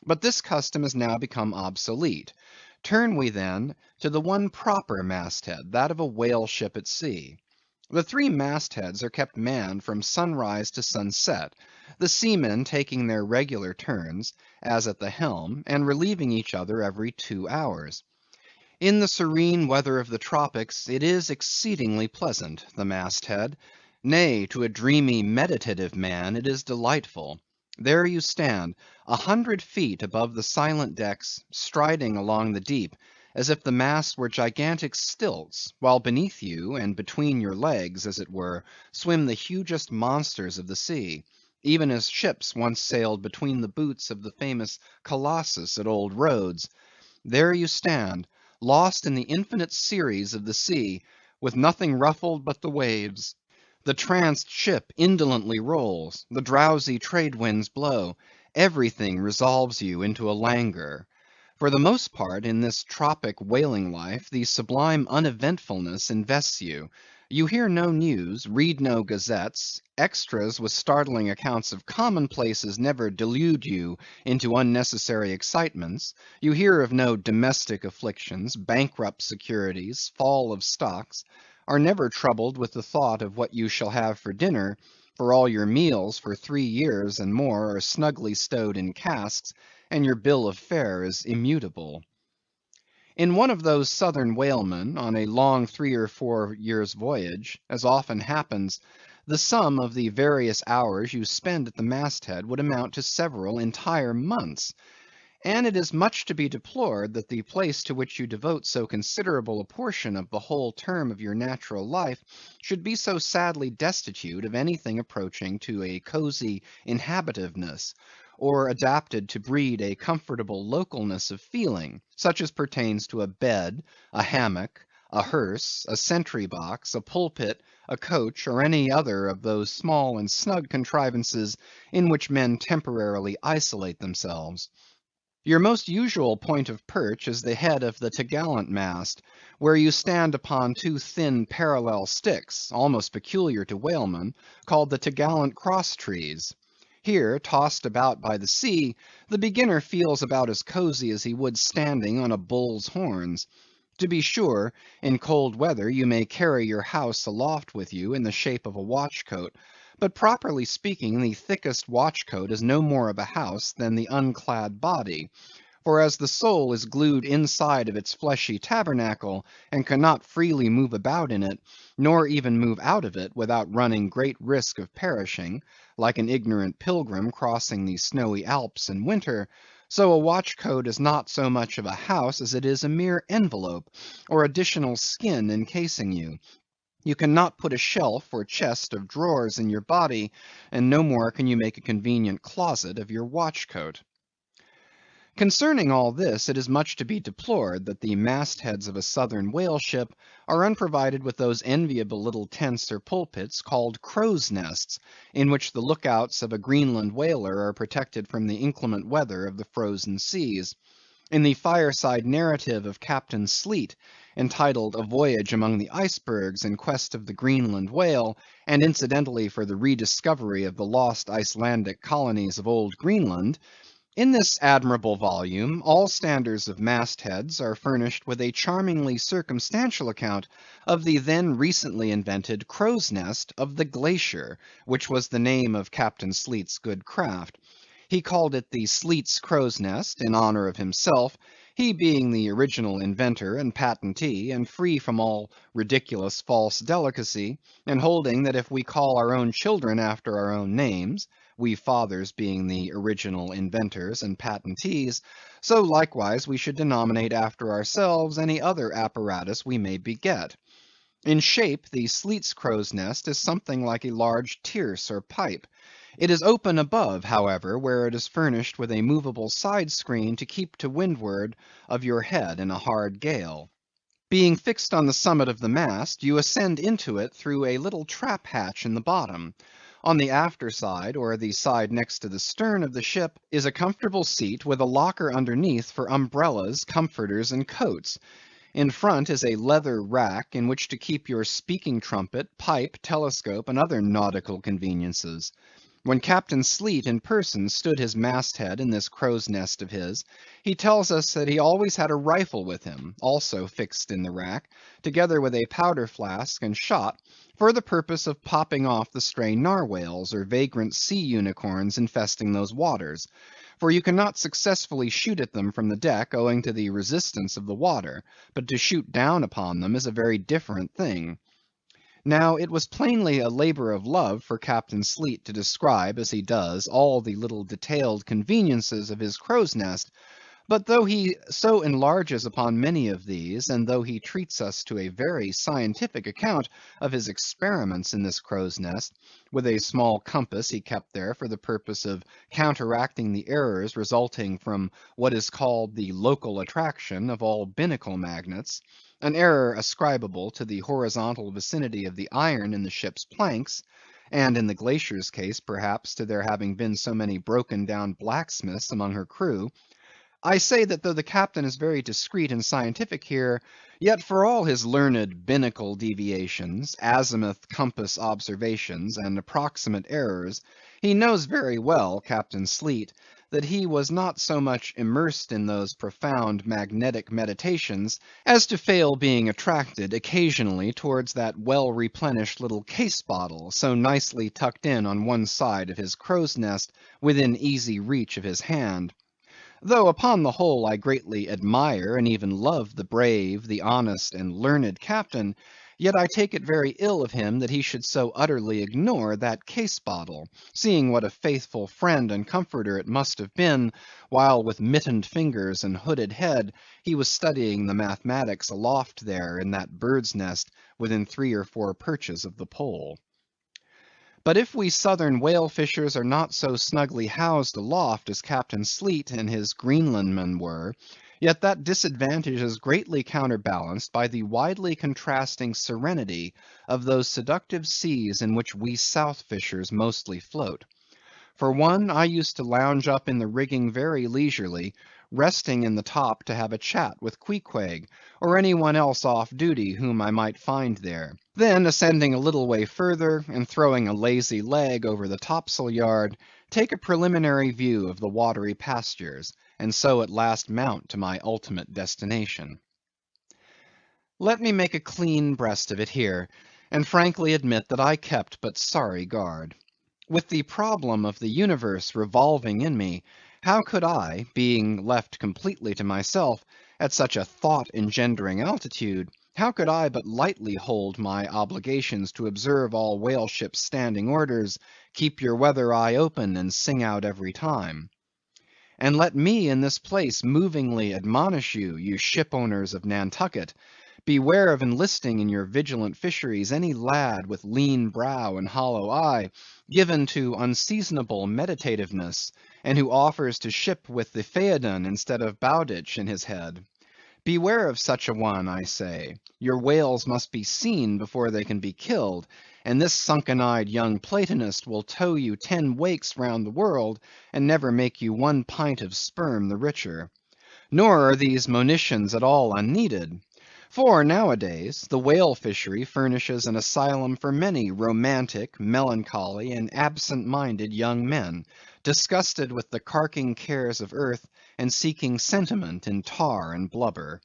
But this custom is now become obsolete. Turn we then to the one proper masthead, that of a whale ship at sea. The three mastheads are kept manned from sunrise to sunset, the seamen taking their regular turns, as at the helm, and relieving each other every 2 hours. In the serene weather of the tropics it is exceedingly pleasant, the masthead; nay, to a dreamy, meditative man it is delightful. There you stand, 100 feet above the silent decks, striding along the deep, as if the masts were gigantic stilts, while beneath you, and between your legs, as it were, swim the hugest monsters of the sea, even as ships once sailed between the boots of the famous Colossus at Old Rhodes. There you stand, lost in the infinite series of the sea, with nothing ruffled but the waves. The tranced ship indolently rolls, the drowsy trade winds blow, everything resolves you into a languor. For the most part, in this tropic whaling life, the sublime uneventfulness invests you. You hear no news, read no gazettes, extras with startling accounts of commonplaces never delude you into unnecessary excitements; you hear of no domestic afflictions, bankrupt securities, fall of stocks; are never troubled with the thought of what you shall have for dinner, for all your meals for 3 years and more are snugly stowed in casks, and your bill of fare is immutable. In one of those southern whalemen, on a long 3 or 4 years' voyage, as often happens, the sum of the various hours you spend at the masthead would amount to several entire months; and it is much to be deplored that the place to which you devote so considerable a portion of the whole term of your natural life should be so sadly destitute of anything approaching to a cosy inhabitiveness, or adapted to breed a comfortable localness of feeling, such as pertains to a bed, a hammock, a hearse, a sentry box, a pulpit, a coach, or any other of those small and snug contrivances in which men temporarily isolate themselves. Your most usual point of perch is the head of the t'gallant mast, where you stand upon 2 thin parallel sticks, almost peculiar to whalemen, called the t'gallant cross trees. Here, tossed about by the sea, the beginner feels about as cosy as he would standing on a bull's horns. To be sure, in cold weather you may carry your house aloft with you in the shape of a watch coat; but properly speaking, the thickest watch coat is no more of a house than the unclad body; for as the soul is glued inside of its fleshy tabernacle, and cannot freely move about in it, nor even move out of it, without running great risk of perishing, like an ignorant pilgrim crossing the snowy Alps in winter, so a watch coat is not so much of a house as it is a mere envelope, or additional skin encasing you. You cannot put a shelf or chest of drawers in your body, and no more can you make a convenient closet of your watch coat. Concerning all this, it is much to be deplored that the mastheads of a southern whale ship are unprovided with those enviable little tents or pulpits called crow's nests, in which the lookouts of a Greenland whaler are protected from the inclement weather of the frozen seas. In the fireside narrative of Captain Sleet, entitled A Voyage among the Icebergs in quest of the Greenland whale, and incidentally for the rediscovery of the lost Icelandic colonies of old Greenland, In this admirable volume, all standers of mastheads are furnished with a charmingly circumstantial account of the then recently invented crow's nest of the Glacier, which was the name of Captain Sleet's good craft. He called it the Sleet's crow's nest in honor of himself, he being the original inventor and patentee, and free from all ridiculous false delicacy, and holding that if we call our own children after our own names, we fathers being the original inventors and patentees, so likewise we should denominate after ourselves any other apparatus we may beget. In shape, the Sleet's crow's nest is something like a large tierce or pipe. It is open above, however, where it is furnished with a movable side screen to keep to windward of your head in a hard gale. Being fixed on the summit of the mast, you ascend into it through a little trap hatch in the bottom. On the after side, or the side next to the stern of the ship, is a comfortable seat with a locker underneath for umbrellas, comforters, and coats. In front is a leather rack in which to keep your speaking trumpet, pipe, telescope, and other nautical conveniences. When Captain Sleet in person stood his masthead in this crow's nest of his, he tells us that he always had a rifle with him, also fixed in the rack, together with a powder flask and shot, for the purpose of popping off the stray narwhales or vagrant sea unicorns infesting those waters; for you cannot successfully shoot at them from the deck owing to the resistance of the water, but to shoot down upon them is a very different thing. Now, it was plainly a labor of love for Captain Sleet to describe, as he does, all the little detailed conveniences of his crow's nest; but though he so enlarges upon many of these, and though he treats us to a very scientific account of his experiments in this crow's nest, with a small compass he kept there for the purpose of counteracting the errors resulting from what is called the local attraction of all binnacle magnets, an error ascribable to the horizontal vicinity of the iron in the ship's planks, and in the Glacier's case, perhaps, to there having been so many broken down blacksmiths among her crew, I say that though the captain is very discreet and scientific here, yet for all his learned binnacle deviations, azimuth compass observations, and approximate errors, he knows very well, Captain Sleet, that he was not so much immersed in those profound magnetic meditations as to fail being attracted occasionally towards that well replenished little case bottle, so nicely tucked in on one side of his crow's nest, within easy reach of his hand. Though upon the whole I greatly admire and even love the brave, the honest, and learned captain, yet I take it very ill of him that he should so utterly ignore that case bottle, seeing what a faithful friend and comforter it must have been, while with mittened fingers and hooded head he was studying the mathematics aloft there in that bird's nest within 3 or 4 perches of the pole. But if we southern whale fishers are not so snugly housed aloft as Captain Sleet and his Greenlandmen were, yet that disadvantage is greatly counterbalanced by the widely contrasting serenity of those seductive seas in which we south fishers mostly float. For one, I used to lounge up in the rigging very leisurely, resting in the top to have a chat with Queequeg, or any one else off duty whom I might find there; then ascending a little way further, and throwing a lazy leg over the topsail yard, take a preliminary view of the watery pastures, and so at last mount to my ultimate destination. Let me make a clean breast of it here, and frankly admit that I kept but sorry guard. With the problem of the universe revolving in me, how could I, being left completely to myself, at such a thought-engendering altitude, how could I but lightly hold my obligations to observe all whale ships' standing orders, keep your weather eye open, and sing out every time? And let me in this place movingly admonish you, you ship owners of Nantucket, beware of enlisting in your vigilant fisheries any lad with lean brow and hollow eye, given to unseasonable meditativeness, and who offers to ship with the Phaedon instead of Bowditch in his head. Beware of such a one, I say. Your whales must be seen before they can be killed, and this sunken-eyed young Platonist will tow you 10 wakes round the world, and never make you 1 pint of sperm the richer. Nor are these monitions at all unneeded. For nowadays the whale fishery furnishes an asylum for many romantic, melancholy, and absent-minded young men, disgusted with the carking cares of earth, and seeking sentiment in tar and blubber.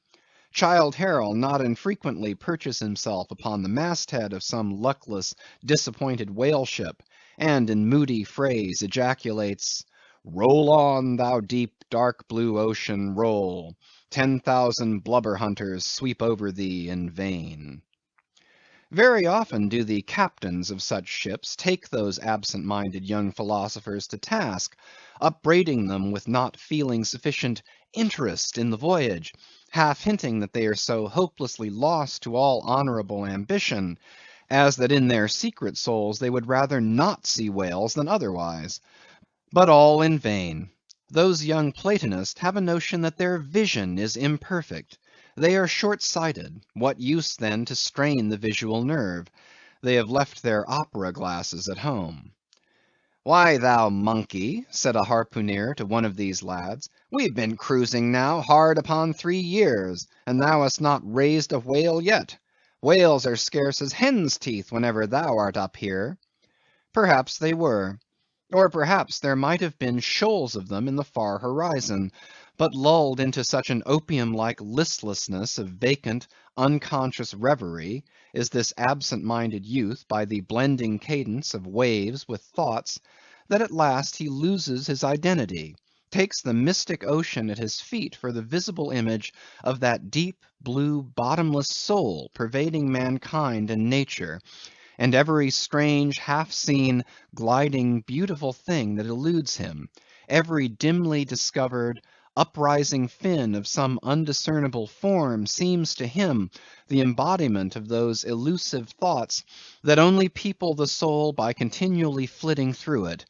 Childe Harold not infrequently perches himself upon the masthead of some luckless, disappointed whale ship, and in moody phrase ejaculates, "Roll on, thou deep, dark blue ocean, roll! 10,000 blubber hunters sweep over thee in vain." Very often do the captains of such ships take those absent-minded young philosophers to task, upbraiding them with not feeling sufficient interest in the voyage, half hinting that they are so hopelessly lost to all honorable ambition, as that in their secret souls they would rather not see whales than otherwise. But all in vain. Those young Platonists have a notion that their vision is imperfect. They are short-sighted. What use then to strain the visual nerve? They have left their opera glasses at home. "Why, thou monkey," said a harpooneer to one of these lads, "we've been cruising now hard upon 3 years, and thou hast not raised a whale yet. Whales are scarce as hen's teeth whenever thou art up here." Perhaps they were. Or perhaps there might have been shoals of them in the far horizon, but lulled into such an opium-like listlessness of vacant, unconscious reverie, is this absent-minded youth by the blending cadence of waves with thoughts, that at last he loses his identity, takes the mystic ocean at his feet for the visible image of that deep, blue, bottomless soul pervading mankind and nature, and every strange, half-seen, gliding, beautiful thing that eludes him, every dimly discovered, uprising fin of some undiscernible form seems to him the embodiment of those elusive thoughts that only people the soul by continually flitting through it.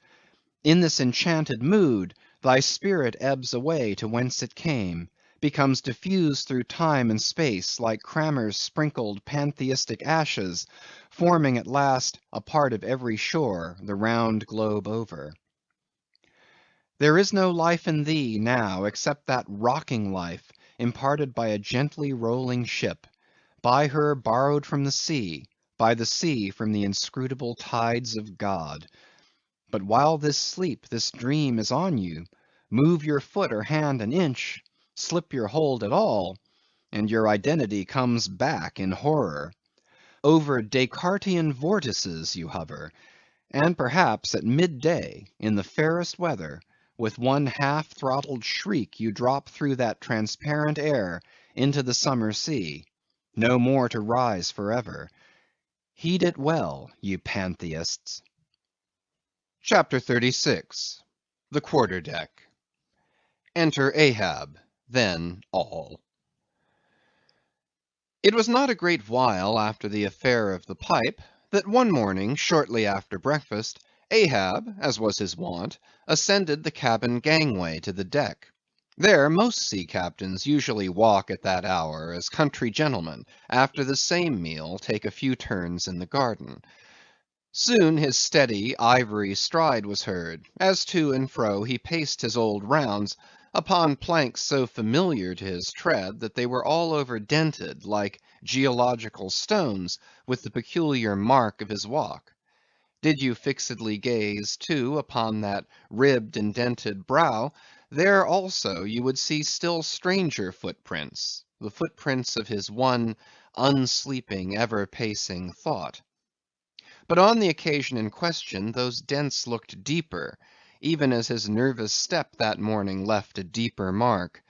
In this enchanted mood, thy spirit ebbs away to whence it came, becomes diffused through time and space like Cramer's sprinkled pantheistic ashes, forming at last a part of every shore the round globe over. There is no life in thee now except that rocking life imparted by a gently rolling ship, by her borrowed from the sea, by the sea from the inscrutable tides of God. But while this sleep, this dream is on you, move your foot or hand an inch, slip your hold at all, and your identity comes back in horror. Over Descartian vortices you hover, and perhaps at midday, in the fairest weather, with one half-throttled shriek you drop through that transparent air into the summer sea, no more to rise forever. Heed it well, ye pantheists. CHAPTER 36. The Quarter Deck. Enter Ahab, then all. It was not a great while after the affair of the pipe, that one morning, shortly after breakfast, Ahab, as was his wont, ascended the cabin gangway to the deck. There most sea captains usually walk at that hour, as country gentlemen, after the same meal, take a few turns in the garden. Soon his steady, ivory stride was heard, as to and fro he paced his old rounds, upon planks so familiar to his tread that they were all over dented, like geological stones, with the peculiar mark of his walk. Did you fixedly gaze, too, upon that ribbed, indented brow, there also you would see still stranger footprints, the footprints of his one unsleeping, ever-pacing thought. But on the occasion in question, those dents looked deeper, even as his nervous step that morning left a deeper mark.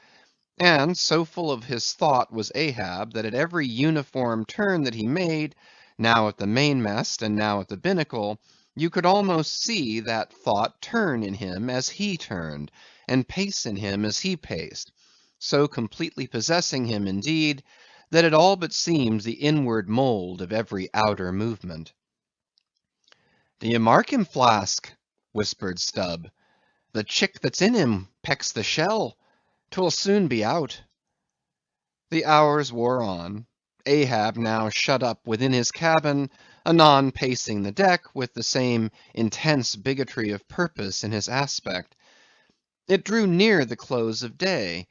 And so full of his thought was Ahab, that at every uniform turn that he made, now at the mainmast and now at the binnacle, you could almost see that thought turn in him as he turned, and pace in him as he paced; so completely possessing him, indeed, that it all but seemed the inward mould of every outer movement. "D'ye mark him, Flask?" whispered Stubb. "The chick that's in him pecks the shell. 'Twill soon be out." The hours wore on. Ahab now shut up within his cabin, anon pacing the deck, with the same intense bigotry of purpose in his aspect. It drew near the close of day.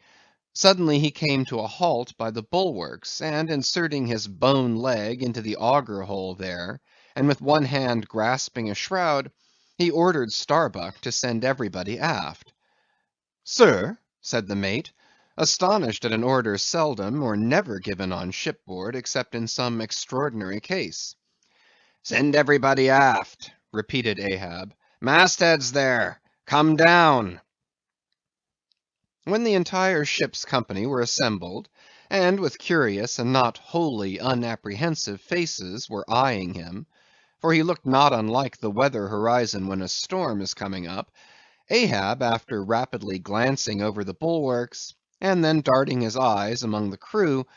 Suddenly he came to a halt by the bulwarks, and inserting his bone leg into the auger hole there, and with one hand grasping a shroud, he ordered Starbuck to send everybody aft. "Sir," said the mate, astonished at an order seldom or never given on shipboard except in some extraordinary case. "Send everybody aft," repeated Ahab. "Mastheads there, come down." When the entire ship's company were assembled, and with curious and not wholly unapprehensive faces were eyeing him, for he looked not unlike the weather horizon when a storm is coming up, Ahab, after rapidly glancing over the bulwarks, and then darting his eyes among the crew,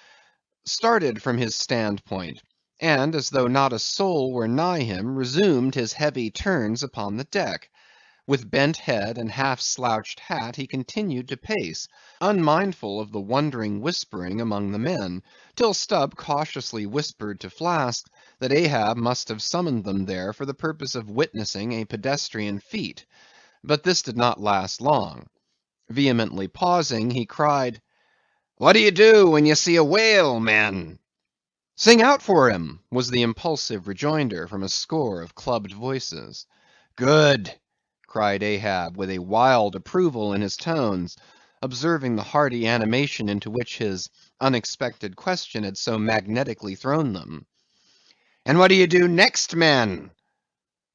started from his standpoint, and as though not a soul were nigh him, resumed his heavy turns upon the deck. With bent head and half-slouched hat he continued to pace, unmindful of the wondering whispering among the men, till Stubb cautiously whispered to Flask that Ahab must have summoned them there for the purpose of witnessing a pedestrian feat. But this did not last long. Vehemently pausing, he cried, "What do you do when you see a whale, men?" "Sing out for him," was the impulsive rejoinder from a score of clubbed voices. "Good!" cried Ahab, with a wild approval in his tones, observing the hearty animation into which his unexpected question had so magnetically thrown them. "And what do you do next, men?"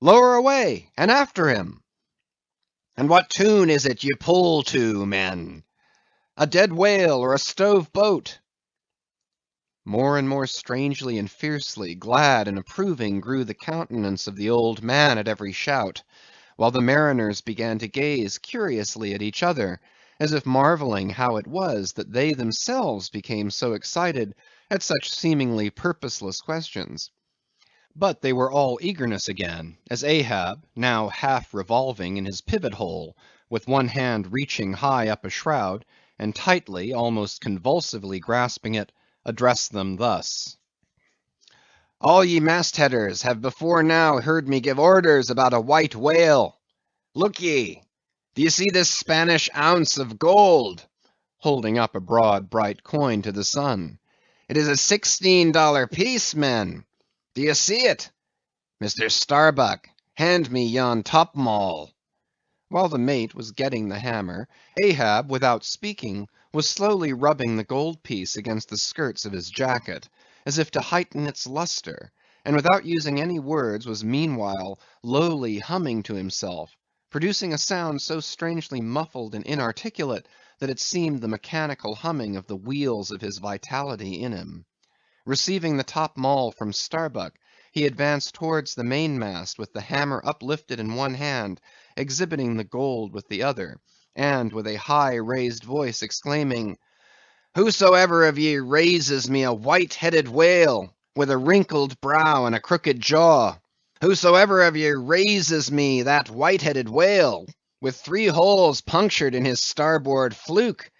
"Lower away, and after him." "And what tune is it ye pull to, men?" "A dead whale or a stove boat." More and more strangely and fiercely glad and approving grew the countenance of the old man at every shout, while the mariners began to gaze curiously at each other, as if marvelling how it was that they themselves became so excited at such seemingly purposeless questions. But they were all eagerness again, as Ahab, now half revolving in his pivot hole, with one hand reaching high up a shroud, and tightly, almost convulsively grasping it, addressed them thus: "All ye mastheaders have before now heard me give orders about a white whale. Look ye, do ye see this Spanish ounce of gold?" holding up a broad bright coin to the sun. "It is a $16 piece, men. Do ye see it? Mr. Starbuck, hand me yon top-maul." While the mate was getting the hammer, Ahab, without speaking, was slowly rubbing the gold piece against the skirts of his jacket, as if to heighten its lustre, and without using any words was meanwhile lowly humming to himself, producing a sound so strangely muffled and inarticulate that it seemed the mechanical humming of the wheels of his vitality in him. Receiving the top-maul from Starbuck, he advanced towards the mainmast with the hammer uplifted in one hand, exhibiting the gold with the other, and with a high raised voice exclaiming, "Whosoever of ye raises me a white-headed whale, with a wrinkled brow and a crooked jaw, whosoever of ye raises me that white-headed whale, with 3 holes punctured in his starboard fluke,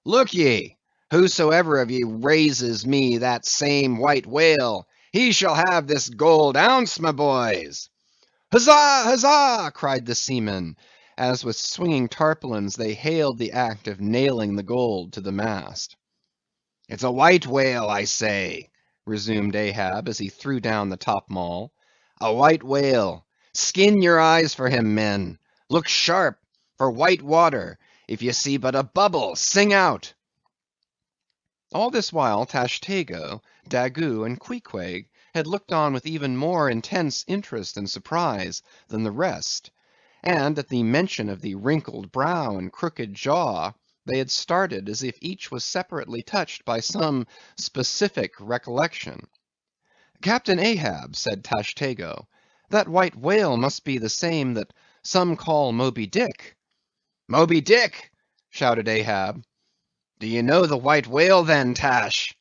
look ye, whosoever of ye raises me that same white whale, he shall have this gold ounce, my boys." "Huzza! huzza!" cried the seamen, as with swinging tarpaulins they hailed the act of nailing the gold to the mast. "It's a white whale, I say," resumed Ahab, as he threw down the top-maul. "A white whale. Skin your eyes for him, men. Look sharp, for white water. If ye see but a bubble, sing out." All this while Tashtego, Daggoo, and Queequeg had looked on with even more intense interest and surprise than the rest, and at the mention of the wrinkled brow and crooked jaw, they had started as if each was separately touched by some specific recollection. "Captain Ahab," said Tashtego, "that white whale must be the same that some call Moby Dick." "Moby Dick!" shouted Ahab. "Do ye know the white whale then, Tash?"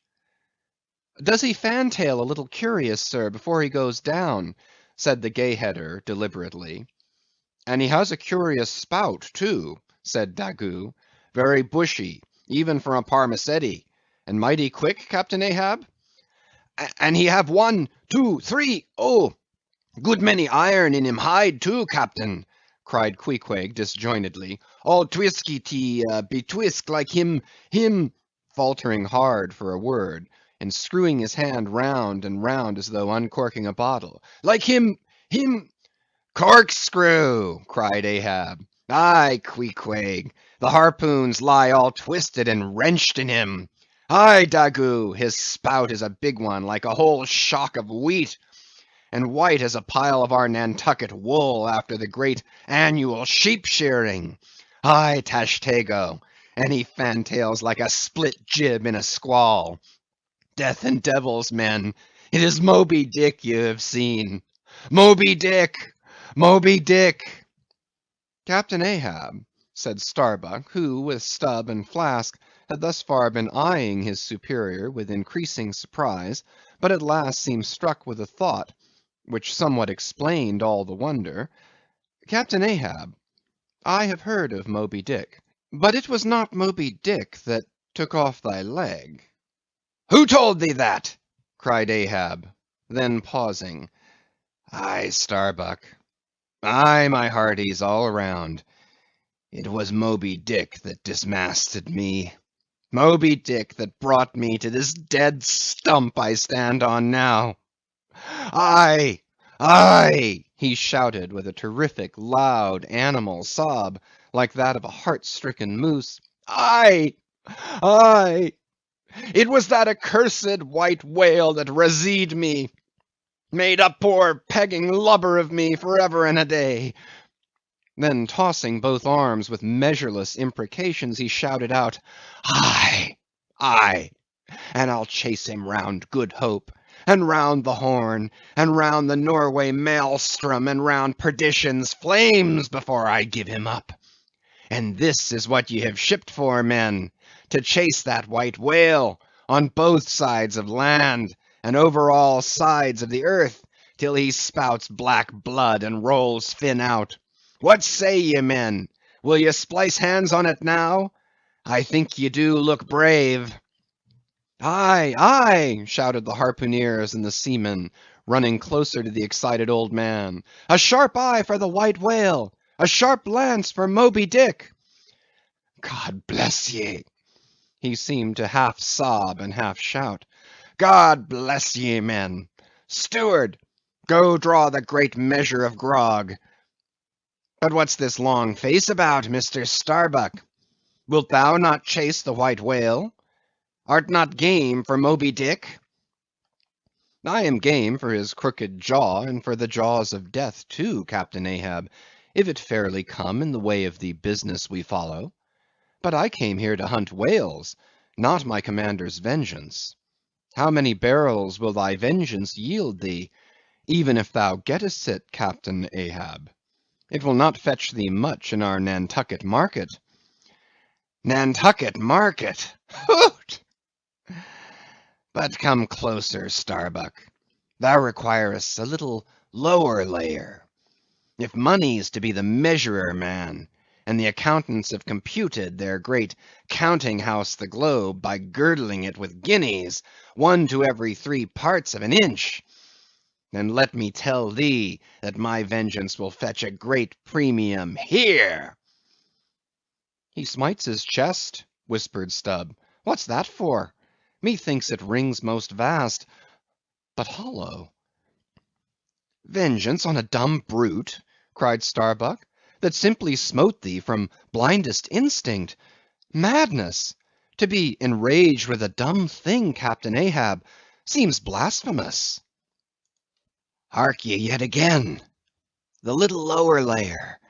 "Does he fantail a little curious, sir, before he goes down?" said the Gay Header, deliberately. "And he has a curious spout, too," said Daggoo, "very bushy, even for a parmacetty, and mighty quick, Captain Ahab?" "And he have 1, 2, 3, oh! good many iron in him hide, too, Captain," cried Queequeg disjointedly. all twisky betwisk like him, faltering hard for a word, and screwing his hand round and round as though uncorking a bottle. Like him, corkscrew, cried Ahab. Aye, Queequeg, the harpoons lie all twisted and wrenched in him. Aye, Daggoo, his spout is a big one, like a whole shock of wheat, and white as a pile of our Nantucket wool after the great annual sheep shearing. Aye, Tashtego, and he fantails like a split jib in a squall. Death and devils, men, it is Moby Dick you have seen. Moby Dick! Moby Dick! Captain Ahab, said Starbuck, who, with Stubb and Flask, had thus far been eyeing his superior with increasing surprise, but at last seemed struck with a thought, which somewhat explained all the wonder. Captain Ahab, I have heard of Moby Dick, but it was not Moby Dick that took off thy leg. Who told thee that? Cried Ahab, then pausing. Aye, Starbuck. Aye, my hearties, all around. It was Moby Dick that dismasted me. Moby Dick that brought me to this dead stump I stand on now. Aye, aye, he shouted with a terrific, loud, animal sob, like that of a heart-stricken moose. Aye, aye, it was that accursed white whale that razed me, made a poor pegging lubber of me for ever and a day. Then tossing both arms with measureless imprecations, he shouted out, Aye, aye, and I'll chase him round Good Hope, and round the Horn, and round the Norway Maelstrom, and round Perdition's flames before I give him up. And this is what ye have shipped for, men, to chase that white whale on both sides of land, and over all sides of the earth, till he spouts black blood and rolls fin out. What say ye, men? Will ye splice hands on it now? I think ye do look brave. Aye, aye, shouted the harpooneers and the seamen, running closer to the excited old man. A sharp eye for the white whale! A sharp lance for Moby Dick! God bless ye! He seemed to half sob and half shout. God bless ye, men! Steward, go draw the great measure of grog. But what's this long face about, Mr. Starbuck? Wilt thou not chase the white whale? Art not game for Moby Dick? I am game for his crooked jaw, and for the jaws of death too, Captain Ahab, if it fairly come in the way of the business we follow. But I came here to hunt whales, not my commander's vengeance. How many barrels will thy vengeance yield thee, even if thou gettest it, Captain Ahab? It will not fetch thee much in our Nantucket market. Nantucket market! Hoot! But come closer, Starbuck. Thou requirest a little lower layer. If money's to be the measurer, man, and the accountants have computed their great counting house the globe by girdling it with guineas, 1 to every 3 parts of an inch, then let me tell thee that my vengeance will fetch a great premium here. He smites his chest, whispered Stubb. What's that for? Methinks it rings most vast, but hollow. Vengeance on a dumb brute, cried Starbuck, that simply smote thee from blindest instinct. Madness! To be enraged with a dumb thing, Captain Ahab, seems blasphemous. Hark ye yet again. The little lower layer.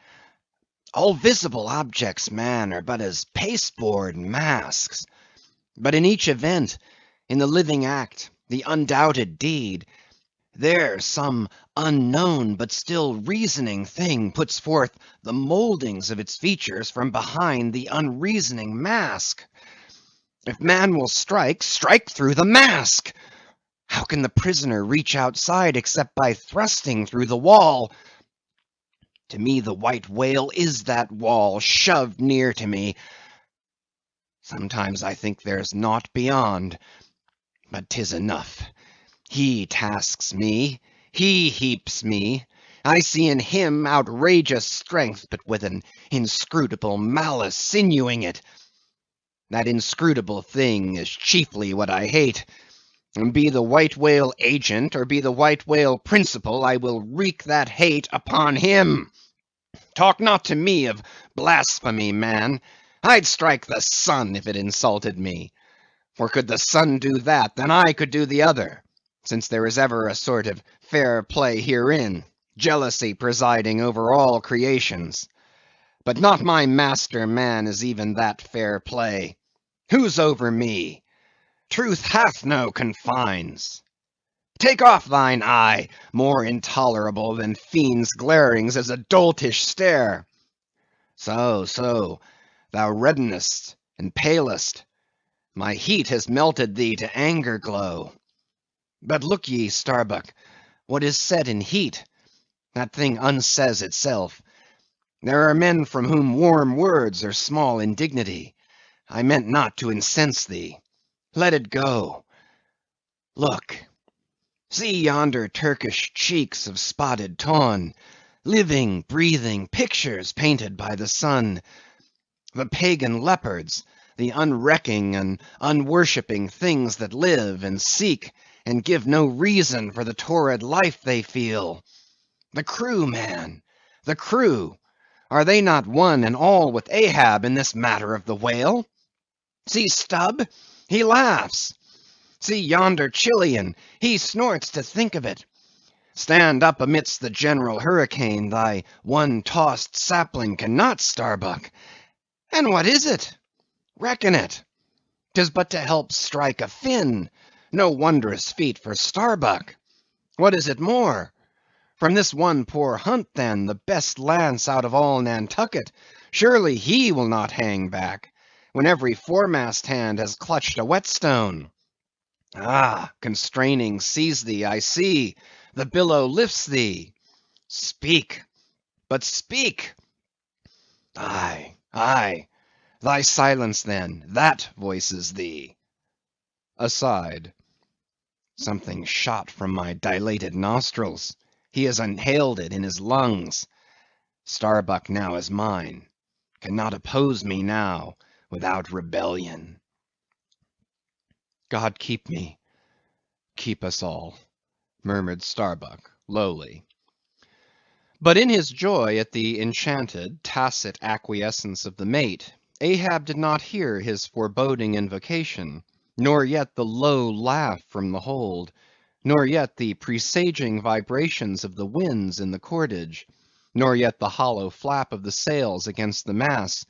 All visible objects, man, are but as pasteboard masks. But in each event, in the living act, the undoubted deed, there some unknown but still reasoning thing puts forth the mouldings of its features from behind the unreasoning mask. If man will strike, strike through the mask. How can the prisoner reach outside except by thrusting through the wall? To me the white whale is that wall, shoved near to me. Sometimes I think there's naught beyond, but 'tis enough. He tasks me, he heaps me, I see in him outrageous strength, but with an inscrutable malice sinewing it. That inscrutable thing is chiefly what I hate. And be the white whale agent, or be the white whale principal, I will wreak that hate upon him. Talk not to me of blasphemy, man. I'd strike the sun if it insulted me. For could the sun do that, then I could do the other, since there is ever a sort of fair play herein, jealousy presiding over all creations. But not my master man is even that fair play. Who's over me? Truth hath no confines. Take off thine eye, more intolerable than fiends' glarings as a doltish stare. So, thou reddenest and palest. My heat has melted thee to anger glow. But look ye, Starbuck, what is said in heat, that thing unsays itself. There are men from whom warm words are small indignity. I meant not to incense thee. Let it go. Look. See yonder Turkish cheeks of spotted tawn, living, breathing pictures painted by the sun. The pagan leopards, the unrecking and unworshipping things that live and seek and give no reason for the torrid life they feel. The crew, man, the crew, are they not one and all with Ahab in this matter of the whale? See Stubb, he laughs. See yonder Chilean, he snorts to think of it. Stand up amidst the general hurricane, thy one-tossed sapling cannot, Starbuck. And what is it? Reckon it. 'Tis but to help strike a fin, no wondrous feat for Starbuck. What is it more? From this one poor hunt, then, the best lance out of all Nantucket, surely he will not hang back, when every foremast hand has clutched a whetstone. Ah, constraining seize thee, I see, the billow lifts thee. Speak, but speak. Aye, thy silence then, that voices thee. Aside. Something shot from my dilated nostrils. He has inhaled it in his lungs. Starbuck now is mine. Cannot oppose me now without rebellion. God keep me, keep us all, murmured Starbuck lowly. But in his joy at the enchanted, tacit acquiescence of the mate, Ahab did not hear his foreboding invocation, nor yet the low laugh from the hold, nor yet the presaging vibrations of the winds in the cordage, nor yet the hollow flap of the sails against the mass,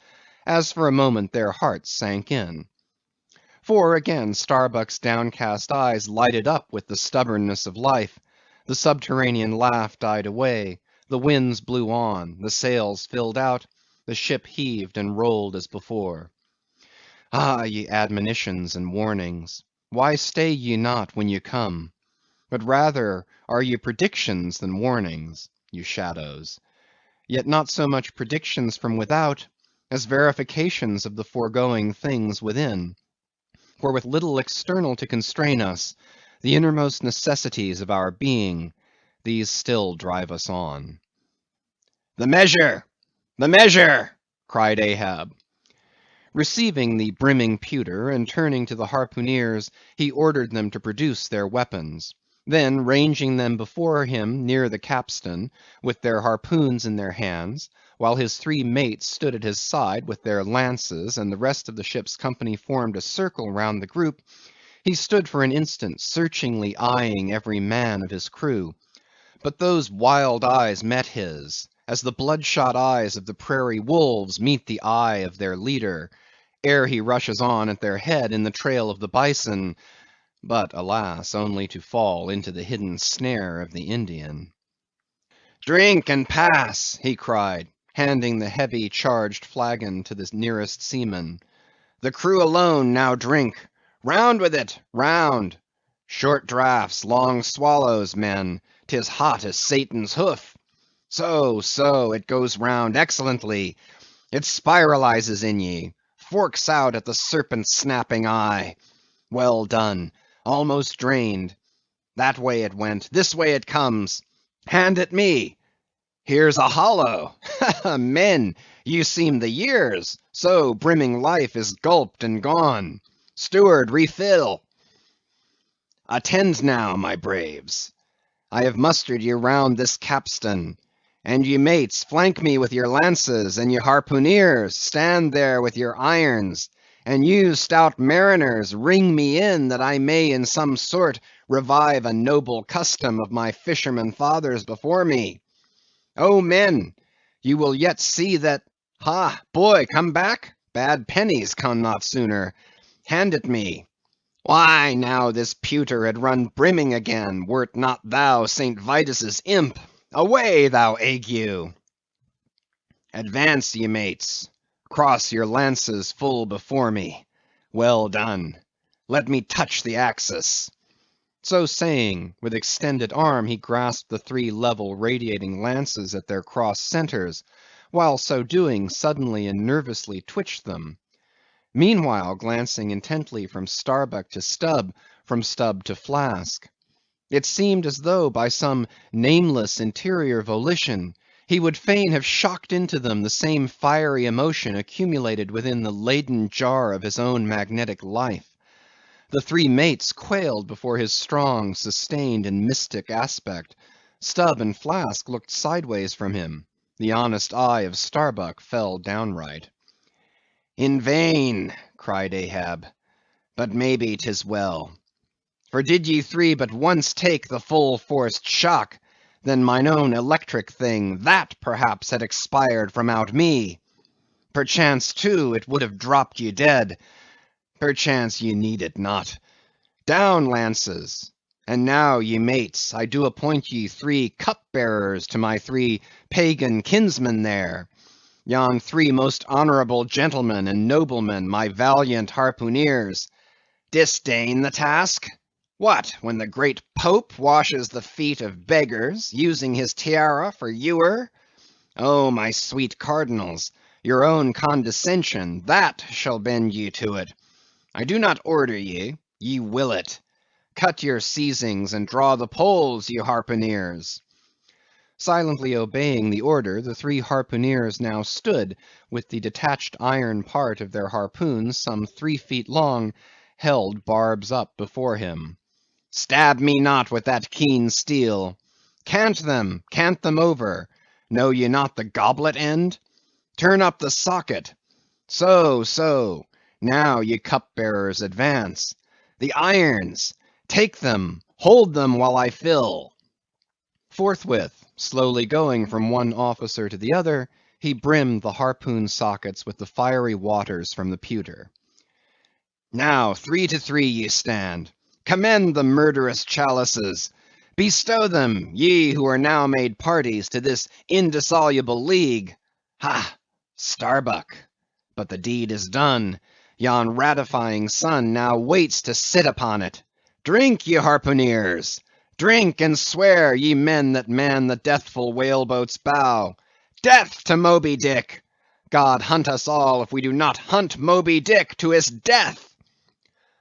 as for a moment their hearts sank in. For again Starbuck's downcast eyes lighted up with the stubbornness of life, the subterranean laugh died away, the winds blew on, the sails filled out, the ship heaved and rolled as before. Ah, ye admonitions and warnings, why stay ye not when ye come? But rather are ye predictions than warnings, you shadows. Yet not so much predictions from without, as verifications of the foregoing things within. For with little external to constrain us, the innermost necessities of our being, these still drive us on. The measure! The measure! cried Ahab. Receiving the brimming pewter, and turning to the harpooneers, he ordered them to produce their weapons. Then ranging them before him near the capstan, with their harpoons in their hands, while his three mates stood at his side with their lances, and the rest of the ship's company formed a circle round the group, he stood for an instant searchingly eyeing every man of his crew. But those wild eyes met his, as the bloodshot eyes of the prairie wolves meet the eye of their leader, ere he rushes on at their head in the trail of the bison, but alas, only to fall into the hidden snare of the Indian. Drink and pass, he cried, handing the heavy charged flagon to the nearest seaman. The crew alone now drink. Round with it, round. Short draughts, long swallows, men. 'Tis hot as Satan's hoof. So, it goes round excellently. It spiralizes in ye, forks out at the serpent's snapping eye. Well done, almost drained. That way it went, this way it comes. Hand it me. Here's a hollow. Men, you seem the years, so brimming life is gulped and gone. Steward, refill. Attend now, my braves. I have mustered ye round this capstan, and ye mates, flank me with your lances, and ye harpooneers, stand there with your irons, and you stout mariners, ring me in, that I may in some sort revive a noble custom of my fisherman fathers before me. Oh, men, you will yet see that... Ha, boy, come back? Bad pennies come not sooner. Hand it me. Why, now this pewter had run brimming again, wert not thou St. Vitus's imp. Away, thou ague! Advance, ye mates. Cross your lances full before me. Well done. Let me touch the axis. So saying, with extended arm he grasped the three level radiating lances at their cross centers, while so doing suddenly and nervously twitched them. Meanwhile glancing intently from Starbuck to Stubb, from Stubb to Flask. It seemed as though by some nameless interior volition he would fain have shocked into them the same fiery emotion accumulated within the laden jar of his own magnetic life. The three mates quailed before his strong, sustained, and mystic aspect. Stubb and Flask looked sideways from him. The honest eye of Starbuck fell downright. In vain, cried Ahab, but maybe 'tis well. For did ye three but once take the full forced shock, then mine own electric thing, that perhaps had expired from out me. Perchance, too, it would have dropped ye dead. Perchance ye need it not. Down, lances! And now, ye mates, I do appoint ye three cup-bearers to my three pagan kinsmen there. Yon three most honorable gentlemen and noblemen, my valiant harpooneers. Disdain the task? What, when the great Pope washes the feet of beggars, using his tiara for ewer? Oh, my sweet cardinals, your own condescension, that shall bend ye to it. I do not order ye, ye will it. Cut your seizings and draw the poles, ye harpooneers. Silently obeying the order, the three harpooneers now stood, with the detached iron part of their harpoons, some 3 feet long, held barbs up before him. Stab me not with that keen steel. Cant them over. Know ye not the goblet end? Turn up the socket. So, so. Now, ye cup-bearers, advance. The irons! Take them, hold them while I fill. Forthwith, slowly going from one officer to the other, he brimmed the harpoon sockets with the fiery waters from the pewter. Now, 3 to 3 ye stand. Commend the murderous chalices. Bestow them, ye who are now made parties to this indissoluble league. Ha! Starbuck! But the deed is done. Yon ratifying sun now waits to sit upon it. Drink, ye harpooneers! Drink and swear, ye men that man the deathful whaleboat's bow. Death to Moby Dick! God hunt us all if we do not hunt Moby Dick to his death!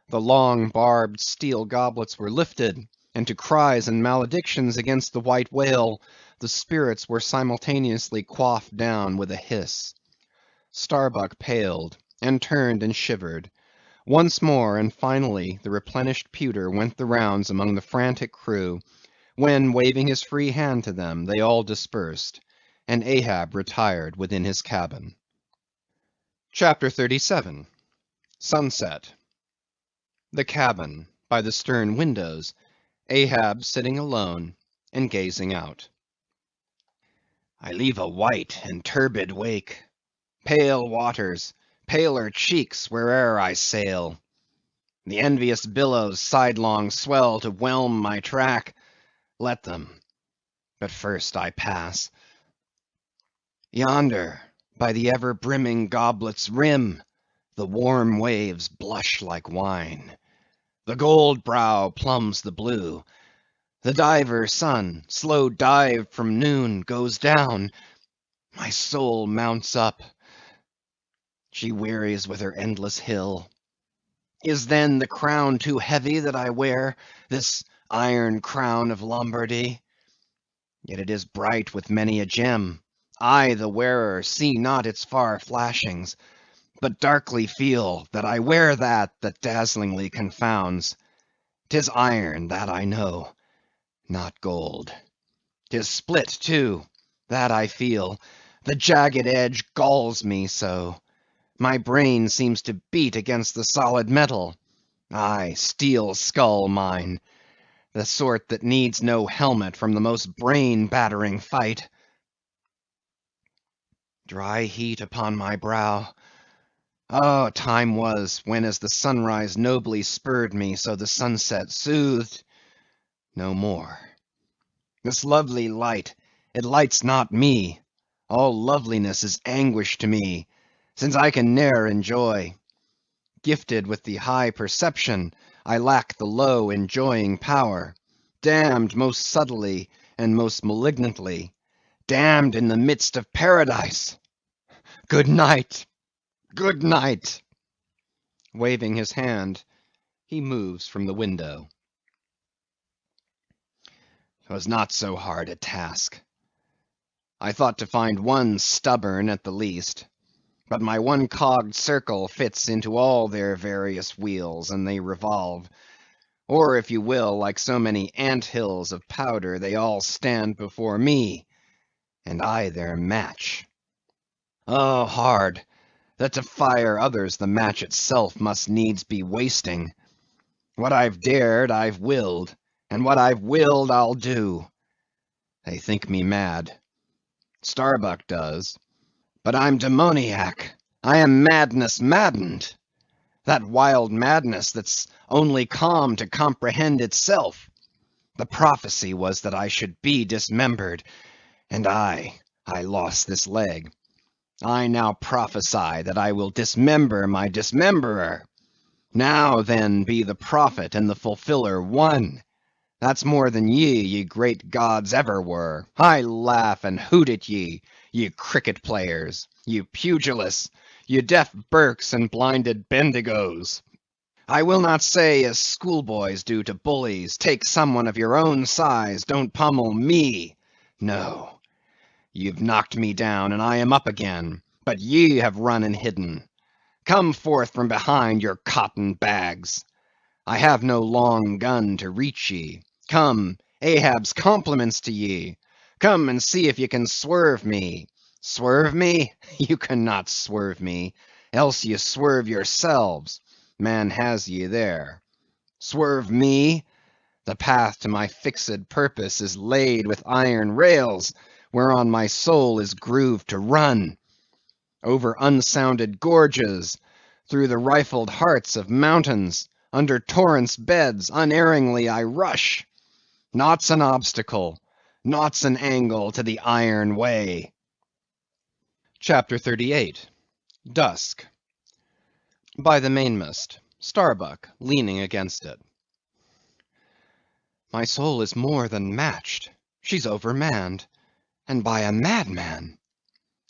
The long barbed steel goblets were lifted, and to cries and maledictions against the white whale, the spirits were simultaneously quaffed down with a hiss. Starbuck paled, and turned and shivered. Once more, and finally, the replenished pewter went the rounds among the frantic crew, when, waving his free hand to them, they all dispersed, and Ahab retired within his cabin. CHAPTER 37. Sunset. The cabin, by the stern windows, Ahab sitting alone, and gazing out. I leave a white and turbid wake, pale waters, paler cheeks where'er I sail. The envious billows sidelong swell to whelm my track. Let them. But first I pass. Yonder, by the ever-brimming goblet's rim, the warm waves blush like wine. The gold brow plumbs the blue. The diver sun, slow dived from noon, goes down. My soul mounts up. She wearies with her endless hill. Is then the crown too heavy that I wear, this iron crown of Lombardy? Yet it is bright with many a gem. I, the wearer, see not its far flashings, but darkly feel that I wear that dazzlingly confounds. 'Tis iron, that I know, not gold. 'Tis split, too, that I feel. The jagged edge galls me so. My brain seems to beat against the solid metal. Aye, steel skull mine, the sort that needs no helmet from the most brain-battering fight. Dry heat upon my brow. Oh, time was, when as the sunrise nobly spurred me, so the sunset soothed. No more. This lovely light, it lights not me. All loveliness is anguish to me, since I can ne'er enjoy. Gifted with the high perception, I lack the low enjoying power. Damned most subtly and most malignantly. Damned in the midst of paradise. Good night, good night. Waving his hand, he moves from the window. 'Twas not so hard a task. I thought to find one stubborn at the least. But my one-cogged circle fits into all their various wheels, and they revolve. Or, if you will, like so many ant-hills of powder, they all stand before me, and I their match. Oh, hard, that to fire others the match itself must needs be wasting. What I've dared, I've willed, and what I've willed, I'll do. They think me mad. Starbuck does. But I'm demoniac. I am madness maddened. That wild madness that's only calm to comprehend itself. The prophecy was that I should be dismembered, and I lost this leg. I now prophesy that I will dismember my dismemberer. Now then be the prophet and the fulfiller one. That's more than ye great gods ever were. I laugh and hoot at ye cricket players, ye pugilists, ye deaf Burkes and blinded Bendigos. I will not say as schoolboys do to bullies, take someone of your own size, don't pummel me. No, you've knocked me down, and I am up again, but ye have run and hidden. Come forth from behind your cotton bags. I have no long gun to reach ye. Come, Ahab's compliments to ye. Come and see if ye can swerve me. Swerve me? You cannot swerve me, else ye swerve yourselves. Man has ye there. Swerve me? The path to my fixed purpose is laid with iron rails, whereon my soul is grooved to run. Over unsounded gorges, through the rifled hearts of mountains, under torrents' beds, unerringly I rush. Naught's an obstacle, naught's an angle to the iron way. CHAPTER 38. Dusk. By the mainmast, Starbuck leaning against it. My soul is more than matched. She's overmanned, and by a madman.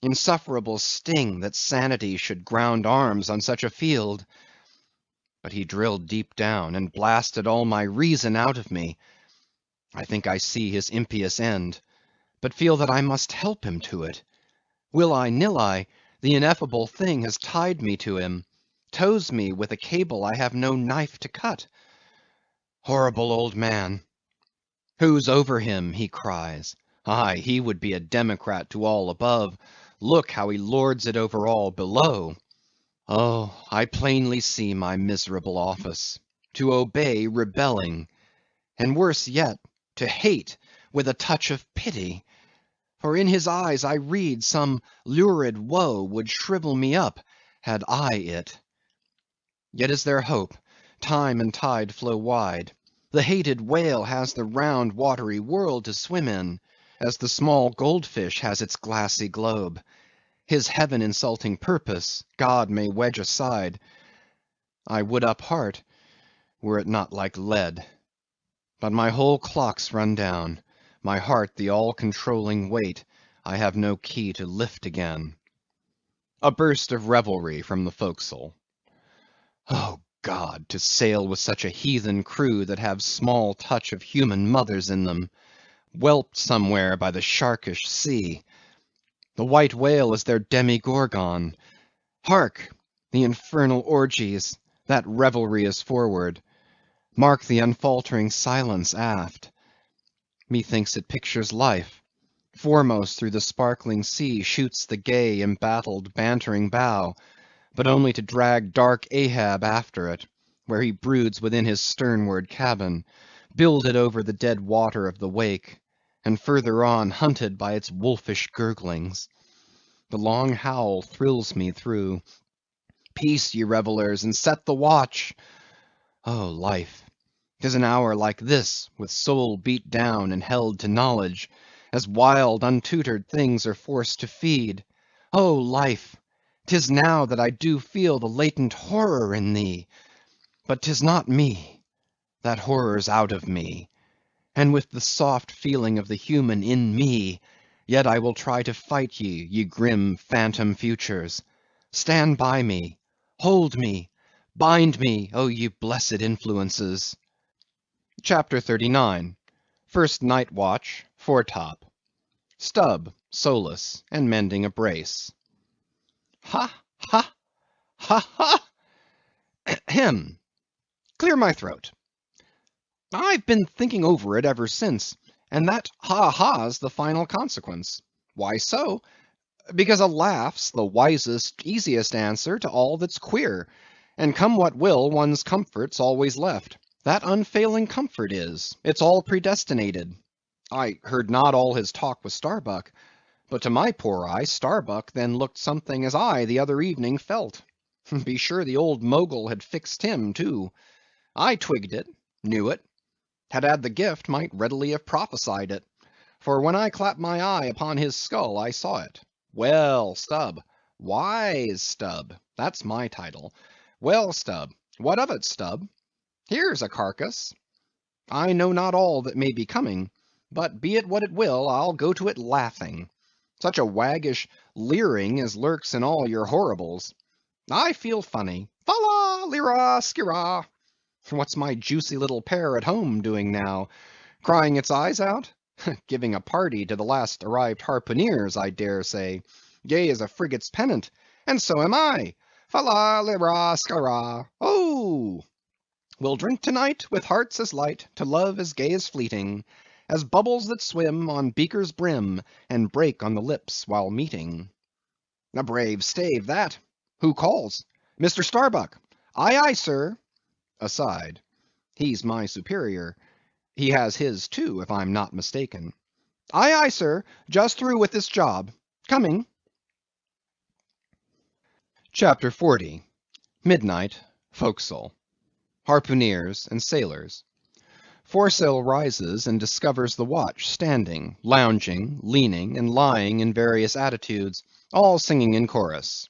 Insufferable sting that sanity should ground arms on such a field. But he drilled deep down, and blasted all my reason out of me. I think I see his impious end, but feel that I must help him to it. Will I, nill I, the ineffable thing has tied me to him, tows me with a cable I have no knife to cut. Horrible old man! Who's over him, he cries. Aye, he would be a democrat to all above. Look how he lords it over all below. Oh, I plainly see my miserable office, to obey rebelling, and worse yet, to hate with a touch of pity. For in his eyes I read some lurid woe would shrivel me up, had I it. Yet is there hope, time and tide flow wide. The hated whale has the round watery world to swim in, as the small goldfish has its glassy globe. His heaven insulting purpose God may wedge aside. I would up heart, were it not like lead. But my whole clock's run down, my heart the all-controlling weight I have no key to lift again. A burst of revelry from the forecastle. Oh God, to sail with such a heathen crew that have small touch of human mothers in them. whelped somewhere by the sharkish sea. The white whale is their demigorgon. Hark! The infernal orgies, that revelry is forward. Mark the unfaltering silence aft. Methinks it pictures life. Foremost through the sparkling sea shoots the gay, embattled, bantering bow, but only to drag dark Ahab after it, where he broods within his sternward cabin, builded over the dead water of the wake, and further on hunted by its wolfish gurglings. The long howl thrills me through. Peace, ye revellers, and set the watch. Oh, life! 'Tis an hour like this, with soul beat down and held to knowledge, as wild, untutored things are forced to feed. Oh, life! 'Tis now that I do feel the latent horror in thee. But 'tis not me. That horror's out of me. And with the soft feeling of the human in me, yet I will try to fight ye, ye grim phantom futures. Stand by me, hold me, bind me, oh ye blessed influences. CHAPTER 39. First Night Watch, Foretop. Stubb, solus, and mending a brace. Ha, ha, ha, ha! Ahem! Clear my throat. I've been thinking over it ever since, and that ha-ha's the final consequence. Why so? Because a laugh's the wisest, easiest answer to all that's queer, and come what will, one's comfort's always left. That unfailing comfort is, it's all predestinated. I heard not all his talk with Starbuck, but to my poor eye, Starbuck then looked something as I the other evening felt. Be sure the old Mogul had fixed him, too. I twigged it, knew it, had the gift, might readily have prophesied it. For when I clapped my eye upon his skull, I saw it. Well, Stubb, wise Stubb, that's my title. Well, Stubb, what of it, Stubb? Here's a carcass. I know not all that may be coming, but be it what it will, I'll go to it laughing. Such a waggish leering as lurks in all your horribles. I feel funny. Fa-la, lira, skira. What's my juicy little pair at home doing now? Crying its eyes out? Giving a party to the last arrived harpooneers, I dare say. Gay as a frigate's pennant, and so am I. Fa-la, lira, skira. Oh! We'll drink tonight with hearts as light, to love as gay as fleeting, as bubbles that swim on beaker's brim, and break on the lips while meeting. A brave stave that. Who calls? Mr. Starbuck. Aye, aye, sir. Aside. He's my superior. He has his too, if I'm not mistaken. Aye, aye, sir. Just through with this job. Coming. Chapter 40. Midnight, Forecastle. Harpooneers and sailors. Foresail rises and discovers the watch standing, lounging, leaning, and lying in various attitudes, all singing in chorus.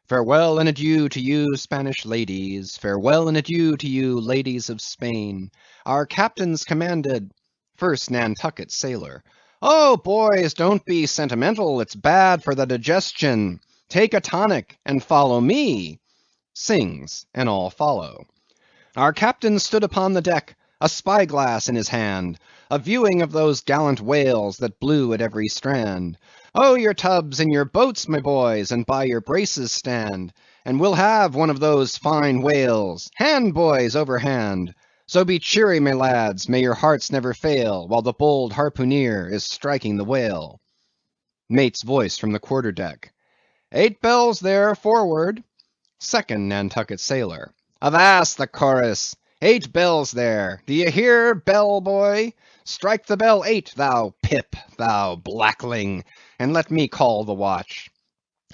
Farewell and adieu to you, Spanish ladies. Farewell and adieu to you, ladies of Spain. Our captain's commanded. First Nantucket sailor. Oh, boys, don't be sentimental. It's bad for the digestion. Take a tonic and follow me. Sings, and all follow. Our captain stood upon the deck, a spyglass in his hand, a viewing of those gallant whales that blew at every strand. Oh, your tubs and your boats, my boys, and by your braces stand, and we'll have one of those fine whales. Hand, boys, over hand. So be cheery, my lads, may your hearts never fail, while the bold harpooneer is striking the whale. Mate's voice from the quarter-deck. 8 bells there, forward. Second Nantucket sailor. Avast the chorus! 8 bells there! D'ye hear, bell boy? Strike the bell 8, thou pip, thou blackling, and let me call the watch.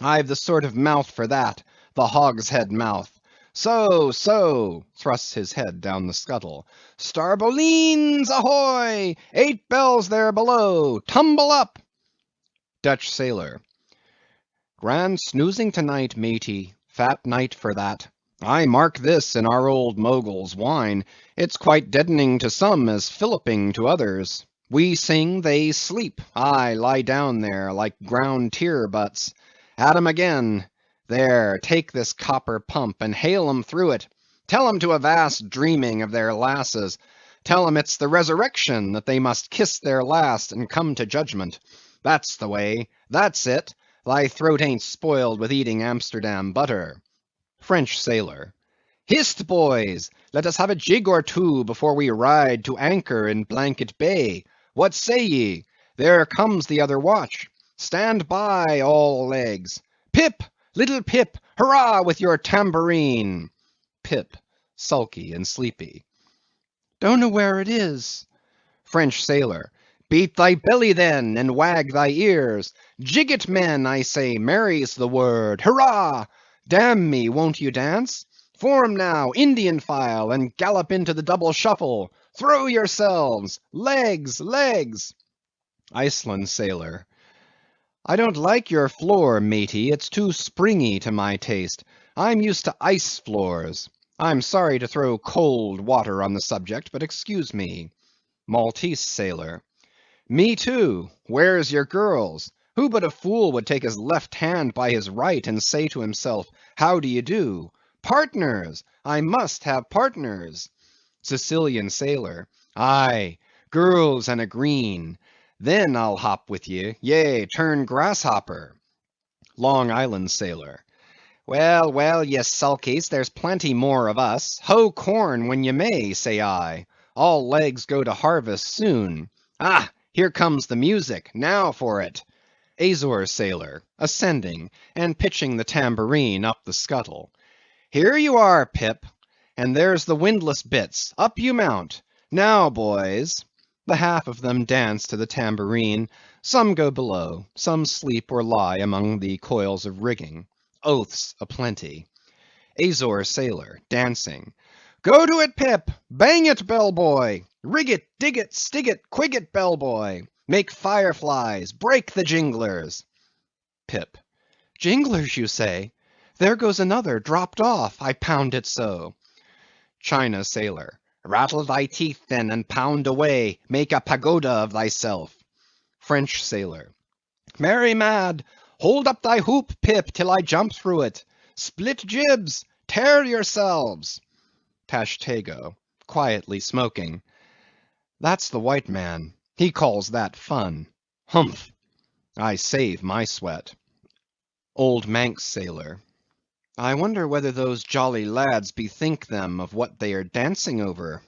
I've the sort of mouth for that, the hogshead mouth. So, so, thrusts his head down the scuttle. Starbolines, ahoy! 8 bells there below, tumble up! Dutch sailor. Grand snoozing tonight, matey, fat night for that. I mark this in our old Mogul's wine. It's quite deadening to some as filliping to others. We sing, they sleep. Aye, lie down there like ground tear butts. At 'em again. There, take this copper pump and hail 'em through it. Tell 'em to avast dreaming of their lasses. Tell 'em it's the resurrection, that they must kiss their last and come to judgment. That's the way, that's it. Thy throat ain't spoiled with eating Amsterdam butter. French sailor. Hist, boys! Let us have a jig or two before we ride to anchor in Blanket Bay. What say ye? There comes the other watch. Stand by, all legs. Pip! Little Pip! Hurrah with your tambourine! Pip, sulky and sleepy. Don't know where it is. French sailor. Beat thy belly then, and wag thy ears. Jig it, men, I say, merry's the word. Hurrah! Damn me, won't you dance? Form now, Indian file, and gallop into the double shuffle. Throw yourselves! Legs, legs! Iceland sailor. I don't like your floor, matey. It's too springy to my taste. I'm used to ice floors. I'm sorry to throw cold water on the subject, but excuse me. Maltese sailor. Me too. Where's your girls? Who but a fool would take his left hand by his right and say to himself, how do you do? Partners! I must have partners. Sicilian sailor. Aye, girls and a green. Then I'll hop with ye, yea, turn grasshopper. Long Island sailor. Well, well, ye sulkies, there's plenty more of us. Hoe corn when ye may, say I. All legs go to harvest soon. Ah, here comes the music, now for it. Azore sailor, ascending, and pitching the tambourine up the scuttle. Here you are, Pip, and there's the windlass bits, up you mount. Now, boys. The half of them dance to the tambourine, some go below, some sleep or lie among the coils of rigging. Oaths aplenty. Azore sailor, dancing. Go to it, Pip! Bang it, bellboy! Rig it, dig it, stig it, quig it, bellboy! Make fireflies, break the jinglers! Pip. Jinglers, you say? There goes another, dropped off, I pound it so. China sailor. Rattle thy teeth then, and pound away, make a pagoda of thyself. French sailor. Merry mad! Hold up thy hoop, Pip, till I jump through it. Split jibs! Tear yourselves! Tashtego, quietly smoking. That's the white man. He calls that fun. Humph! I save my sweat. Old Manx sailor. I wonder whether those jolly lads bethink them of what they are dancing over.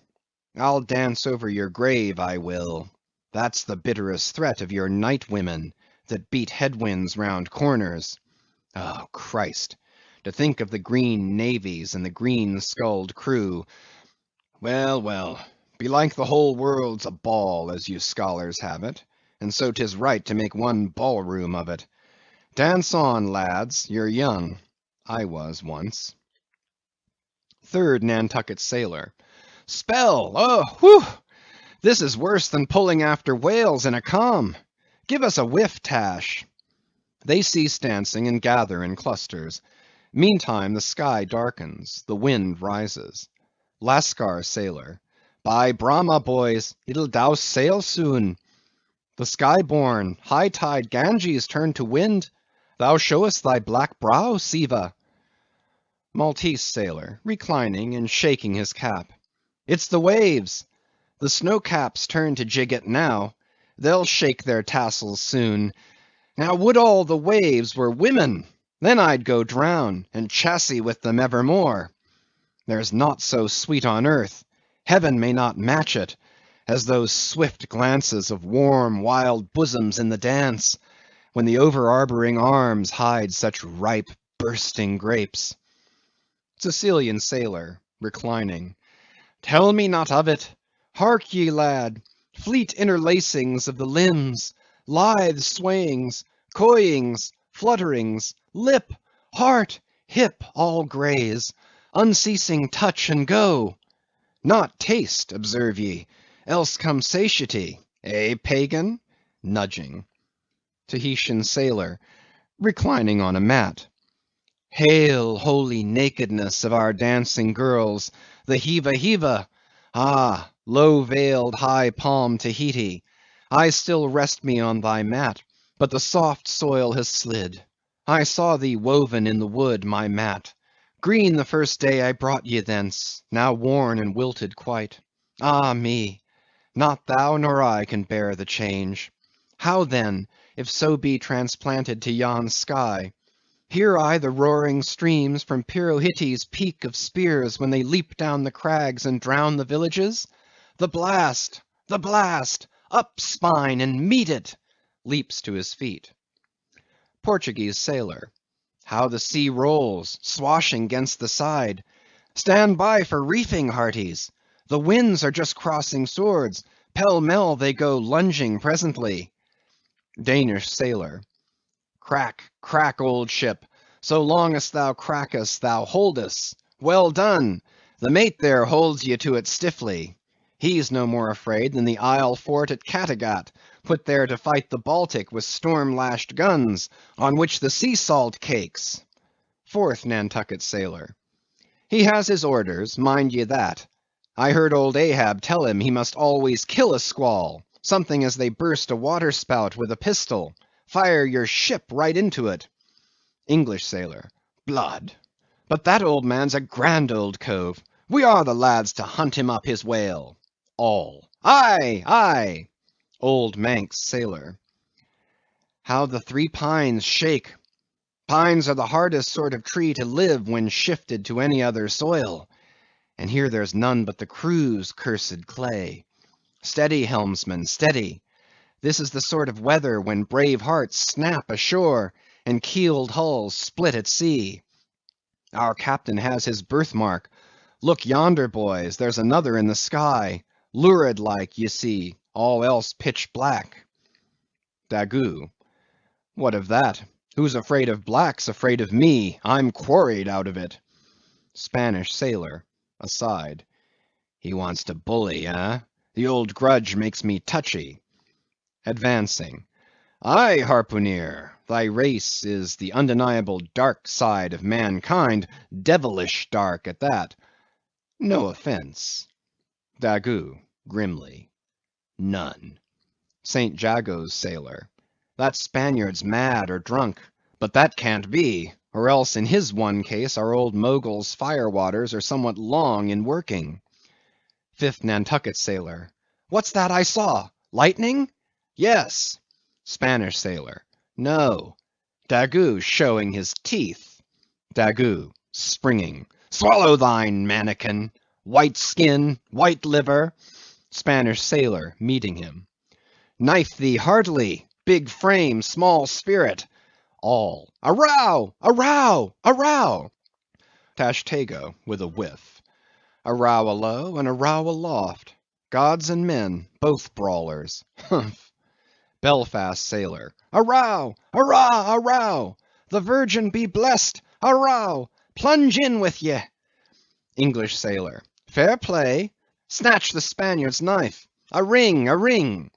I'll dance over your grave, I will. That's the bitterest threat of your night women, that beat headwinds round corners. Oh, Christ! To think of the green navies and the green-skulled crew. Well, well, belike the whole world's a ball, as you scholars have it, and so 'tis right to make one ballroom of it. Dance on, lads, you're young. I was once. Third Nantucket sailor. Spell! Oh, whew! This is worse than pulling after whales in a calm. Give us a whiff, Tash. They cease dancing and gather in clusters. Meantime the sky darkens, the wind rises. Lascar sailor. By Brahma, boys, it'll douse sail soon. The sky-born, high-tide Ganges turn to wind. Thou showest thy black brow, Siva. Maltese sailor, reclining and shaking his cap. It's the waves. The snow-caps turn to jig it now. They'll shake their tassels soon. Now would all the waves were women, then I'd go drown, and chassy with them evermore. There's naught so sweet on earth, heaven may not match it, as those swift glances of warm, wild bosoms in the dance, when the over-arboring arms hide such ripe, bursting grapes. Sicilian sailor, reclining. Tell me not of it. Hark ye, lad, fleet interlacings of the limbs, lithe swayings, coyings, flutterings, lip, heart, hip, all graze, unceasing touch and go. Not taste, observe ye, else come satiety, eh, pagan? Nudging. Tahitian sailor, reclining on a mat. Hail, holy nakedness of our dancing girls, the Hiva Hiva! Ah, low-veiled, high-palmed Tahiti, I still rest me on thy mat, but the soft soil has slid. I saw thee woven in the wood, my mat. Green the first day I brought ye thence, now worn and wilted quite. Ah me! Not thou nor I can bear the change. How then, if so be transplanted to yon sky? Hear I the roaring streams from Pirohite's peak of spears when they leap down the crags and drown the villages? The blast! The blast! Up, spine, and meet it! Leaps to his feet. Portuguese sailor. How the sea rolls, swashing against the side! Stand by for reefing, hearties! The winds are just crossing swords, pell-mell they go lunging presently. Danish sailor. Crack, crack, old ship! So long as thou crackest, thou holdest. Well done! The mate there holds ye to it stiffly. He's no more afraid than the Isle fort at Kattegat, put there to fight the Baltic with storm-lashed guns, on which the sea salt cakes. Fourth Nantucket sailor. He has his orders, mind ye that. I heard old Ahab tell him he must always kill a squall, something as they burst a waterspout with a pistol. Fire your ship right into it. English sailor. Blood! But that old man's a grand old cove. We are the lads to hunt him up his whale. All. Aye, aye! Old Manx sailor. How the three pines shake! Pines are the hardest sort of tree to live when shifted to any other soil. And here there's none but the crew's cursed clay. Steady, helmsman, steady! This is the sort of weather when brave hearts snap ashore, and keeled hulls split at sea. Our captain has his birthmark. Look yonder, boys, there's another in the sky, lurid like, ye see, all else pitch black. Daggoo. What of that? Who's afraid of black's afraid of me. I'm quarried out of it. Spanish sailor. Aside. He wants to bully, eh? The old grudge makes me touchy. Advancing. Aye, harpooneer, thy race is the undeniable dark side of mankind, devilish dark at that. No offence. Daggoo, grimly. None. St. Jago's sailor. That Spaniard's mad or drunk, but that can't be, or else in his one case our old Mogul's fire-waters are somewhat long in working. Fifth Nantucket sailor. What's that I saw? Lightning? Yes. Spanish sailor. No. Daggoo showing his teeth. Daggoo springing. Swallow thine, mannikin! White skin, white liver. Spanish sailor meeting him. Knife thee heartily, big frame, small spirit. All. A row! A row! A row! Tashtego with a whiff. A row alow and a row aloft. Gods and men, both brawlers. Humph! Belfast sailor. A row! A row! A row! The Virgin be blessed! A row! Plunge in with ye! English sailor. Fair play! Snatch the Spaniard's knife! A ring! A ring!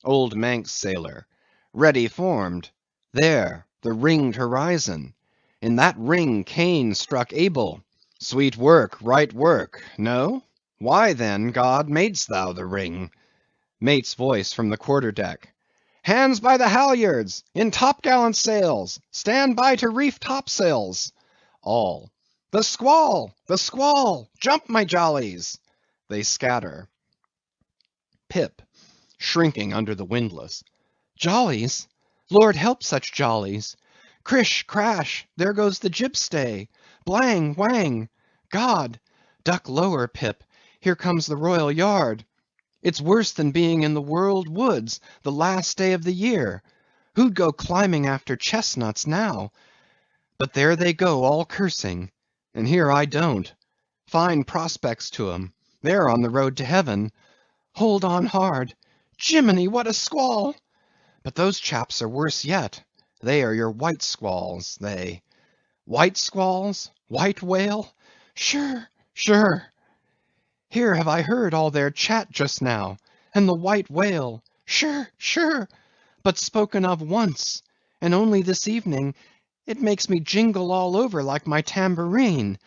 Old Manx sailor. Ready formed. There, the ringed horizon. In that ring Cain struck Abel. Sweet work, right work, no? Why then, God, madest thou the ring? Mate's voice from the quarter-deck. Hands by the halyards! In top-gallant sails! Stand by to reef topsails! All. The squall! The squall! Jump, my jollies! They scatter. Pip, shrinking under the windlass. Jollies? Lord help such jollies! Crish, crash, there goes the jibstay! Blang, whang! God! Duck lower, Pip, here comes the royal yard! It's worse than being in the World Woods, the last day of the year. Who'd go climbing after chestnuts now? But there they go, all cursing, and here I don't. Fine prospects to 'em. They're on the road to heaven. Hold on hard. Jiminy, what a squall! But those chaps are worse yet. They are your white squalls, they. White squalls? White whale? Sure, sure. Here have I heard all their chat just now, and the white whale, sure, sure, but spoken of once, and only this evening. It makes me jingle all over like my tambourine.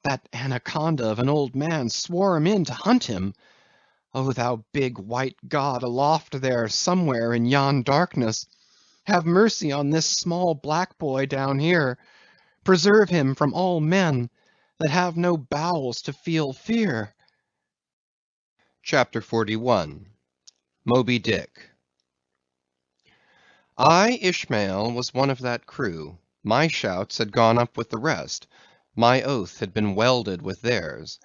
That anaconda of an old man swore 'em in to hunt him. Oh, thou big white God aloft there somewhere in yon darkness, have mercy on this small black boy down here. Preserve him from all men that have no bowels to feel fear. CHAPTER 41. Moby Dick. I, Ishmael, was one of that crew. My shouts had gone up with the rest. My oath had been welded with theirs.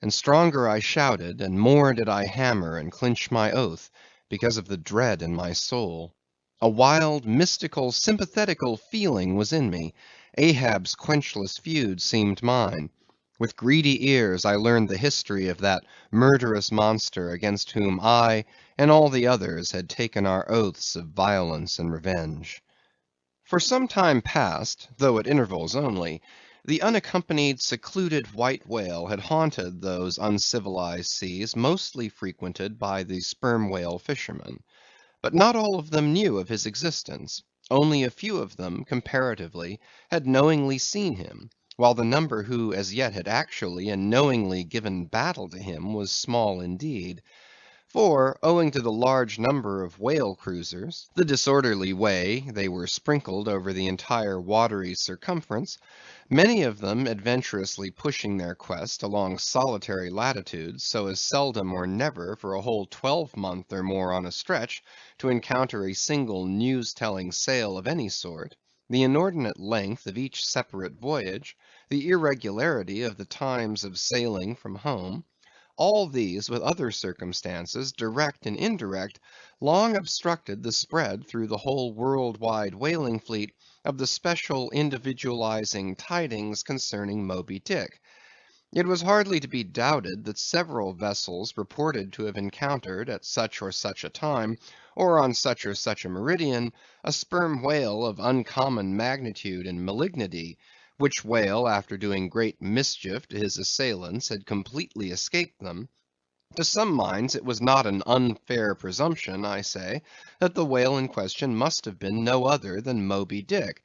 And stronger I shouted, and more did I hammer and clinch my oath, because of the dread in my soul. A wild, mystical, sympathetical feeling was in me. Ahab's quenchless feud seemed mine. With greedy ears I learned the history of that murderous monster against whom I and all the others had taken our oaths of violence and revenge. For some time past, though at intervals only, the unaccompanied, secluded white whale had haunted those uncivilized seas mostly frequented by the sperm whale fishermen. But not all of them knew of his existence. Only a few of them, comparatively, had knowingly seen him, while the number who as yet had actually and knowingly given battle to him was small indeed. For, owing to the large number of whale cruisers, the disorderly way they were sprinkled over the entire watery circumference, many of them adventurously pushing their quest along solitary latitudes, so as seldom or never for a whole 12-month or more on a stretch to encounter a single news-telling sail of any sort, the inordinate length of each separate voyage, the irregularity of the times of sailing from home, all these, with other circumstances, direct and indirect, long obstructed the spread through the whole world-wide whaling fleet of the special individualizing tidings concerning Moby Dick. It was hardly to be doubted that several vessels reported to have encountered at such or such a time, or on such or such a meridian, a sperm whale of uncommon magnitude and malignity, which whale, after doing great mischief to his assailants, had completely escaped them. To some minds it was not an unfair presumption, I say, that the whale in question must have been no other than Moby Dick.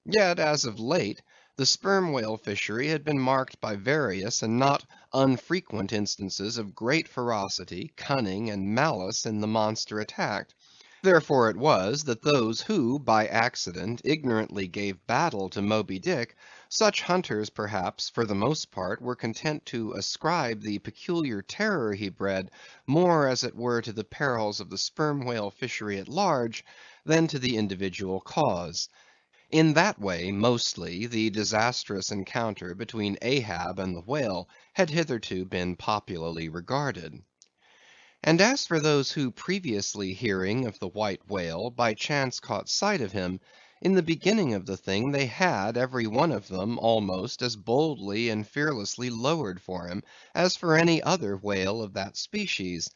Yet, as of late, the sperm whale fishery had been marked by various and not unfrequent instances of great ferocity, cunning, and malice in the monster attacked. Therefore it was that those who, by accident, ignorantly gave battle to Moby Dick, such hunters, perhaps, for the most part, were content to ascribe the peculiar terror he bred more as it were to the perils of the sperm whale fishery at large, than to the individual cause. In that way, mostly, the disastrous encounter between Ahab and the whale had hitherto been popularly regarded. And as for those who previously hearing of the white whale, by chance caught sight of him, in the beginning of the thing they had, every one of them, almost as boldly and fearlessly lowered for him, as for any other whale of that species.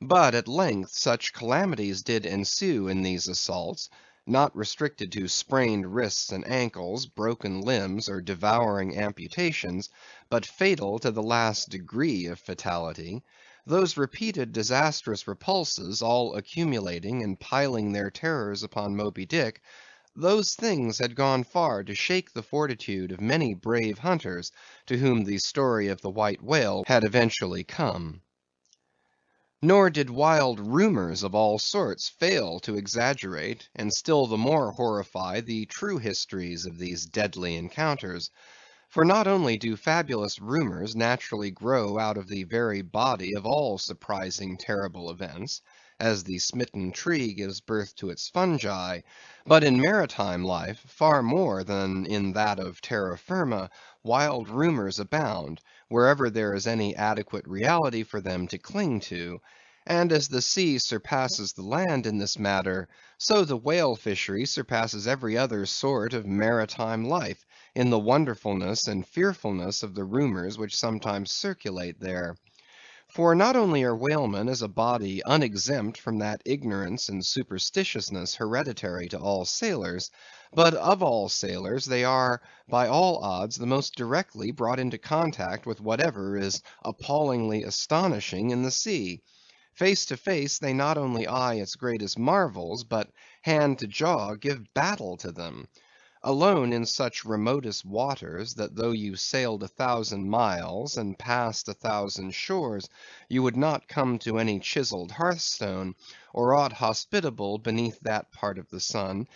But at length such calamities did ensue in these assaults, not restricted to sprained wrists and ankles, broken limbs, or devouring amputations, but fatal to the last degree of fatality; those repeated disastrous repulses all accumulating and piling their terrors upon Moby Dick; those things had gone far to shake the fortitude of many brave hunters, to whom the story of the white whale had eventually come. Nor did wild rumors of all sorts fail to exaggerate, and still the more horrify the true histories of these deadly encounters. For not only do fabulous rumors naturally grow out of the very body of all surprising terrible events, as the smitten tree gives birth to its fungi, but in maritime life, far more than in that of terra firma, wild rumors abound, wherever there is any adequate reality for them to cling to. And as the sea surpasses the land in this matter, so the whale fishery surpasses every other sort of maritime life, in the wonderfulness and fearfulness of the rumors which sometimes circulate there. For not only are whalemen as a body unexempt from that ignorance and superstitiousness hereditary to all sailors, but of all sailors they are, by all odds, the most directly brought into contact with whatever is appallingly astonishing in the sea. Face to face, they not only eye its greatest marvels, but hand to jaw give battle to them. Alone in such remotest waters, that though you sailed 1,000 miles, and passed 1,000 shores, you would not come to any chiseled hearthstone, or aught hospitable beneath that part of the sun,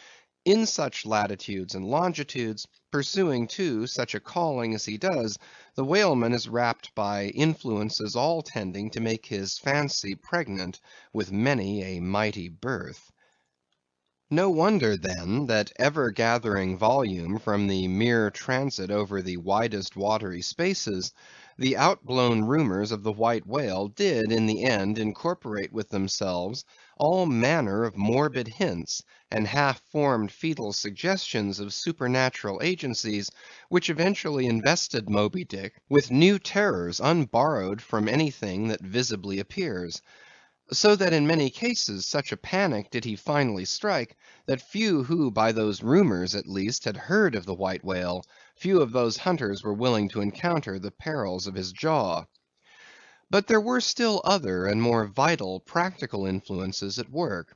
In such latitudes and longitudes, pursuing too such a calling as he does, the whaleman is wrapped by influences all tending to make his fancy pregnant with many a mighty birth. No wonder, then, that ever gathering volume from the mere transit over the widest watery spaces, the outblown rumors of the white whale did in the end incorporate with themselves all manner of morbid hints and half-formed fetal suggestions of supernatural agencies, which eventually invested Moby Dick with new terrors unborrowed from anything that visibly appears. So that in many cases such a panic did he finally strike, that few who by those rumors at least had heard of the white whale, few of those hunters were willing to encounter the perils of his jaw. But there were still other and more vital practical influences at work.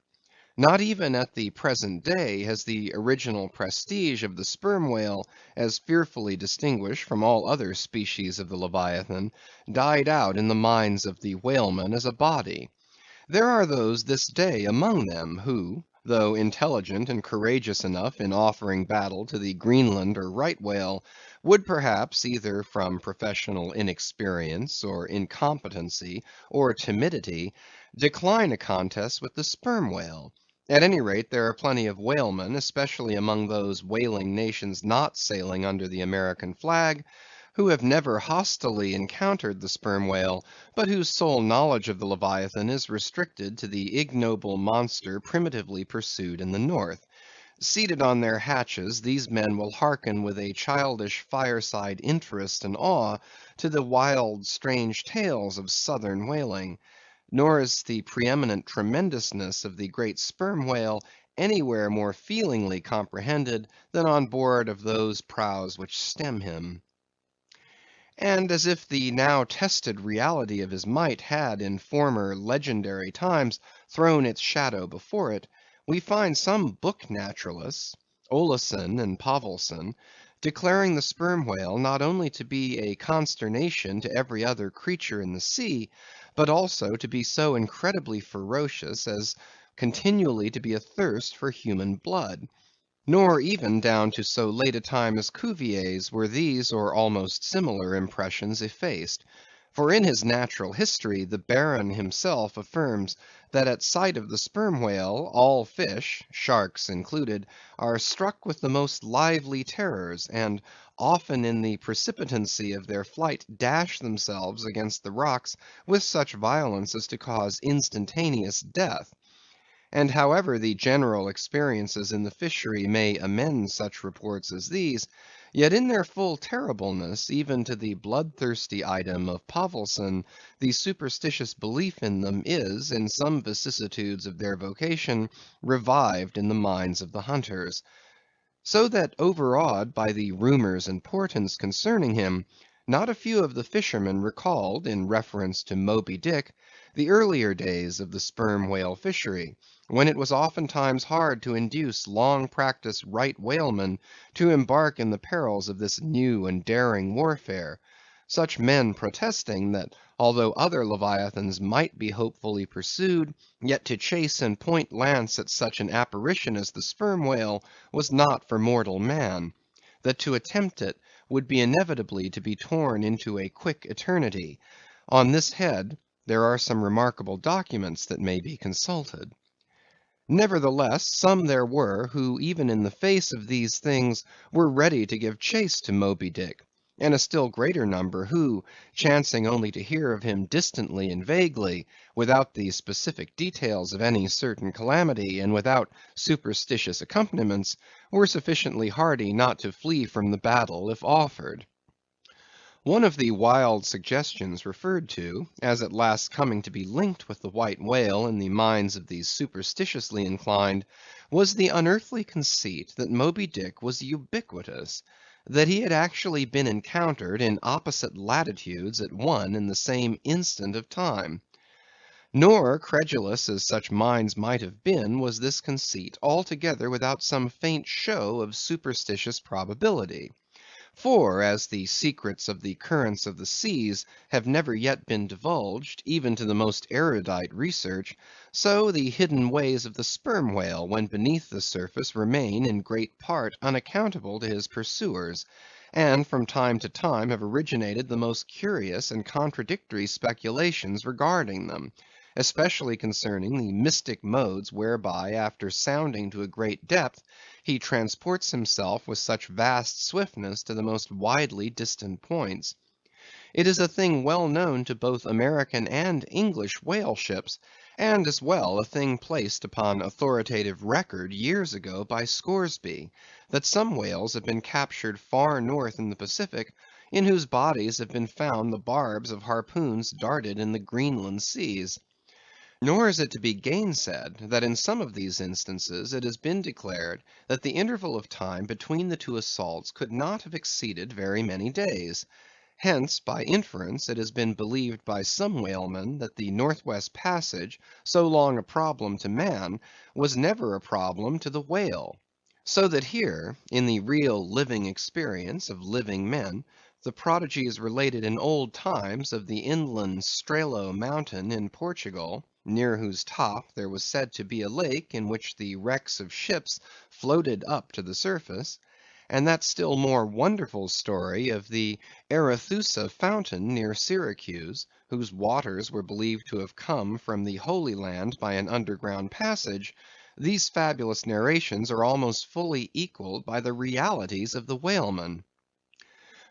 Not even at the present day has the original prestige of the sperm whale, as fearfully distinguished from all other species of the Leviathan, died out in the minds of the whalemen as a body. There are those this day among them who, though intelligent and courageous enough in offering battle to the Greenland or right whale, would perhaps, either from professional inexperience, or incompetency, or timidity, decline a contest with the sperm whale. At any rate, there are plenty of whalemen, especially among those whaling nations not sailing under the American flag, who have never hostilely encountered the sperm whale, but whose sole knowledge of the Leviathan is restricted to the ignoble monster primitively pursued in the north. Seated on their hatches, these men will hearken with a childish fireside interest and awe to the wild, strange tales of southern whaling. Nor is the preeminent tremendousness of the great sperm whale anywhere more feelingly comprehended than on board of those prows which stem him. And as if the now tested reality of his might had in former legendary times thrown its shadow before it, we find some book naturalists, Olason and Pavelson, declaring the sperm whale not only to be a consternation to every other creature in the sea, but also to be so incredibly ferocious as continually to be athirst for human blood. Nor even down to so late a time as Cuvier's were these or almost similar impressions effaced. For in his Natural History the Baron himself affirms that at sight of the sperm whale all fish, sharks included, are struck with the most lively terrors, and often in the precipitancy of their flight dash themselves against the rocks with such violence as to cause instantaneous death. And however the general experiences in the fishery may amend such reports as these, yet in their full terribleness, even to the bloodthirsty item of Pavelson, the superstitious belief in them is, in some vicissitudes of their vocation, revived in the minds of the hunters. So that overawed by the rumors and portents concerning him, not a few of the fishermen recalled, in reference to Moby Dick, the earlier days of the sperm whale fishery, when it was oftentimes hard to induce long-practiced right whalemen to embark in the perils of this new and daring warfare; such men protesting that although other leviathans might be hopefully pursued, yet to chase and point lance at such an apparition as the sperm whale was not for mortal man; that to attempt it would be inevitably to be torn into a quick eternity. On this head there are some remarkable documents that may be consulted. Nevertheless, some there were who even in the face of these things were ready to give chase to Moby Dick, and a still greater number who, chancing only to hear of him distantly and vaguely, without the specific details of any certain calamity, and without superstitious accompaniments, were sufficiently hardy not to flee from the battle if offered. One of the wild suggestions referred to, as at last coming to be linked with the white whale in the minds of the superstitiously inclined, was the unearthly conceit that Moby Dick was ubiquitous; that he had actually been encountered in opposite latitudes at one and the same instant of time. Nor, credulous as such minds might have been, was this conceit altogether without some faint show of superstitious probability. For as the secrets of the currents of the seas have never yet been divulged, even to the most erudite research, so the hidden ways of the sperm whale when beneath the surface remain in great part unaccountable to his pursuers, and from time to time have originated the most curious and contradictory speculations regarding them, especially concerning the mystic modes whereby, after sounding to a great depth, he transports himself with such vast swiftness to the most widely distant points. It is a thing well known to both American and English whale ships, and as well a thing placed upon authoritative record years ago by Scoresby, that some whales have been captured far north in the Pacific, in whose bodies have been found the barbs of harpoons darted in the Greenland seas. Nor is it to be gainsaid, that in some of these instances it has been declared that the interval of time between the two assaults could not have exceeded very many days. Hence, by inference, it has been believed by some whalemen that the North West Passage, so long a problem to man, was never a problem to the whale. So that here, in the real living experience of living men, the prodigies related in old times of the inland Strelo mountain in Portugal, near whose top there was said to be a lake in which the wrecks of ships floated up to the surface, and that still more wonderful story of the Arethusa fountain near Syracuse, whose waters were believed to have come from the Holy Land by an underground passage, these fabulous narrations are almost fully equalled by the realities of the whaleman.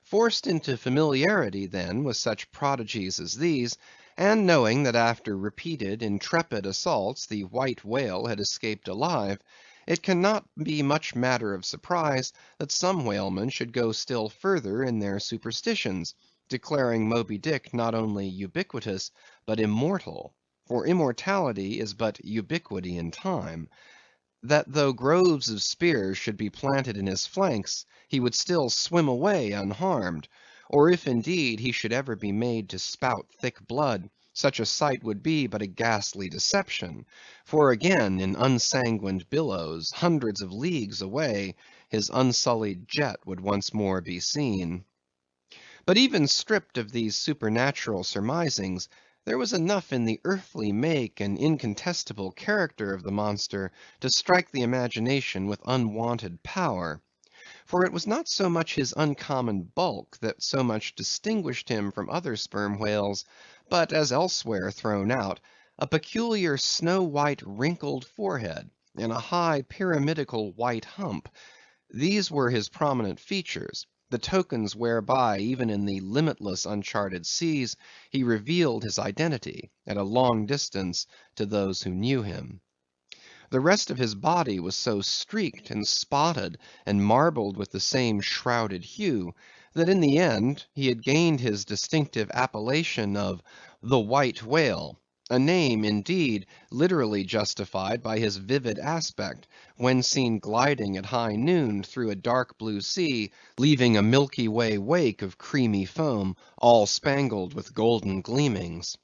Forced into familiarity, then, with such prodigies as these, and knowing that after repeated intrepid assaults the white whale had escaped alive, it cannot be much matter of surprise that some whalemen should go still further in their superstitions, declaring Moby Dick not only ubiquitous, but immortal; for immortality is but ubiquity in time; that though groves of spears should be planted in his flanks, he would still swim away unharmed; or if indeed he should ever be made to spout thick blood, such a sight would be but a ghastly deception; for again in unsanguined billows, hundreds of leagues away, his unsullied jet would once more be seen. But even stripped of these supernatural surmisings, there was enough in the earthly make and incontestable character of the monster to strike the imagination with unwonted power. For it was not so much his uncommon bulk that so much distinguished him from other sperm whales, but, as elsewhere thrown out, a peculiar snow-white wrinkled forehead, and a high pyramidical white hump. These were his prominent features, the tokens whereby, even in the limitless uncharted seas, he revealed his identity, at a long distance, to those who knew him. The rest of his body was so streaked and spotted and marbled with the same shrouded hue, that in the end he had gained his distinctive appellation of the White Whale, a name, indeed, literally justified by his vivid aspect, when seen gliding at high noon through a dark blue sea, leaving a Milky Way wake of creamy foam, all spangled with golden gleamings.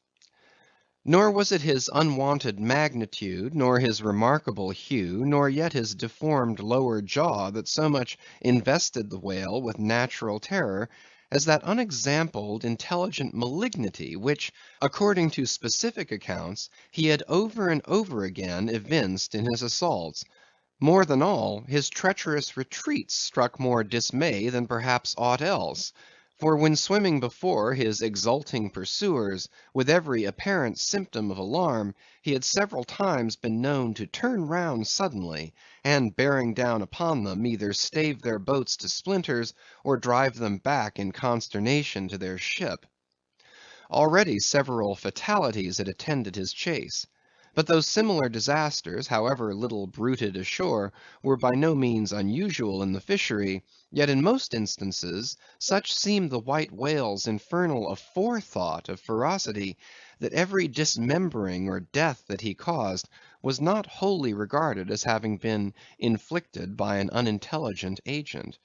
Nor was it his unwonted magnitude, nor his remarkable hue, nor yet his deformed lower jaw that so much invested the whale with natural terror, as that unexampled intelligent malignity which, according to specific accounts, he had over and over again evinced in his assaults. More than all, his treacherous retreats struck more dismay than perhaps aught else; for when swimming before his exulting pursuers, with every apparent symptom of alarm, he had several times been known to turn round suddenly, and bearing down upon them, either stave their boats to splinters, or drive them back in consternation to their ship. Already several fatalities had attended his chase. But though similar disasters, however little bruited ashore, were by no means unusual in the fishery, yet in most instances such seemed the white whale's infernal aforethought of ferocity, that every dismembering or death that he caused was not wholly regarded as having been inflicted by an unintelligent agent.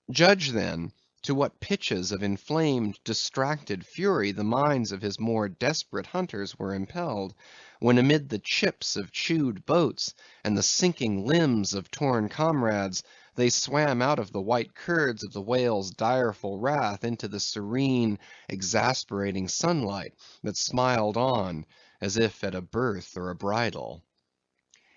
Judge, then, to what pitches of inflamed, distracted fury the minds of his more desperate hunters were impelled, when amid the chips of chewed boats, and the sinking limbs of torn comrades, they swam out of the white curds of the whale's direful wrath into the serene, exasperating sunlight that smiled on as if at a birth or a bridal.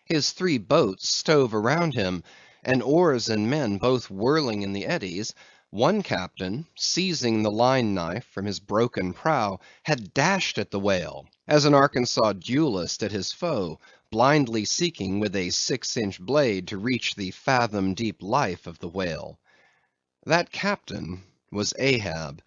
His 3 boats stove around him, and oars and men both whirling in the eddies. One captain, seizing the line knife from his broken prow, had dashed at the whale, as an Arkansas duelist at his foe, blindly seeking with a 6-inch blade to reach the fathom-deep life of the whale. That captain was Ahab.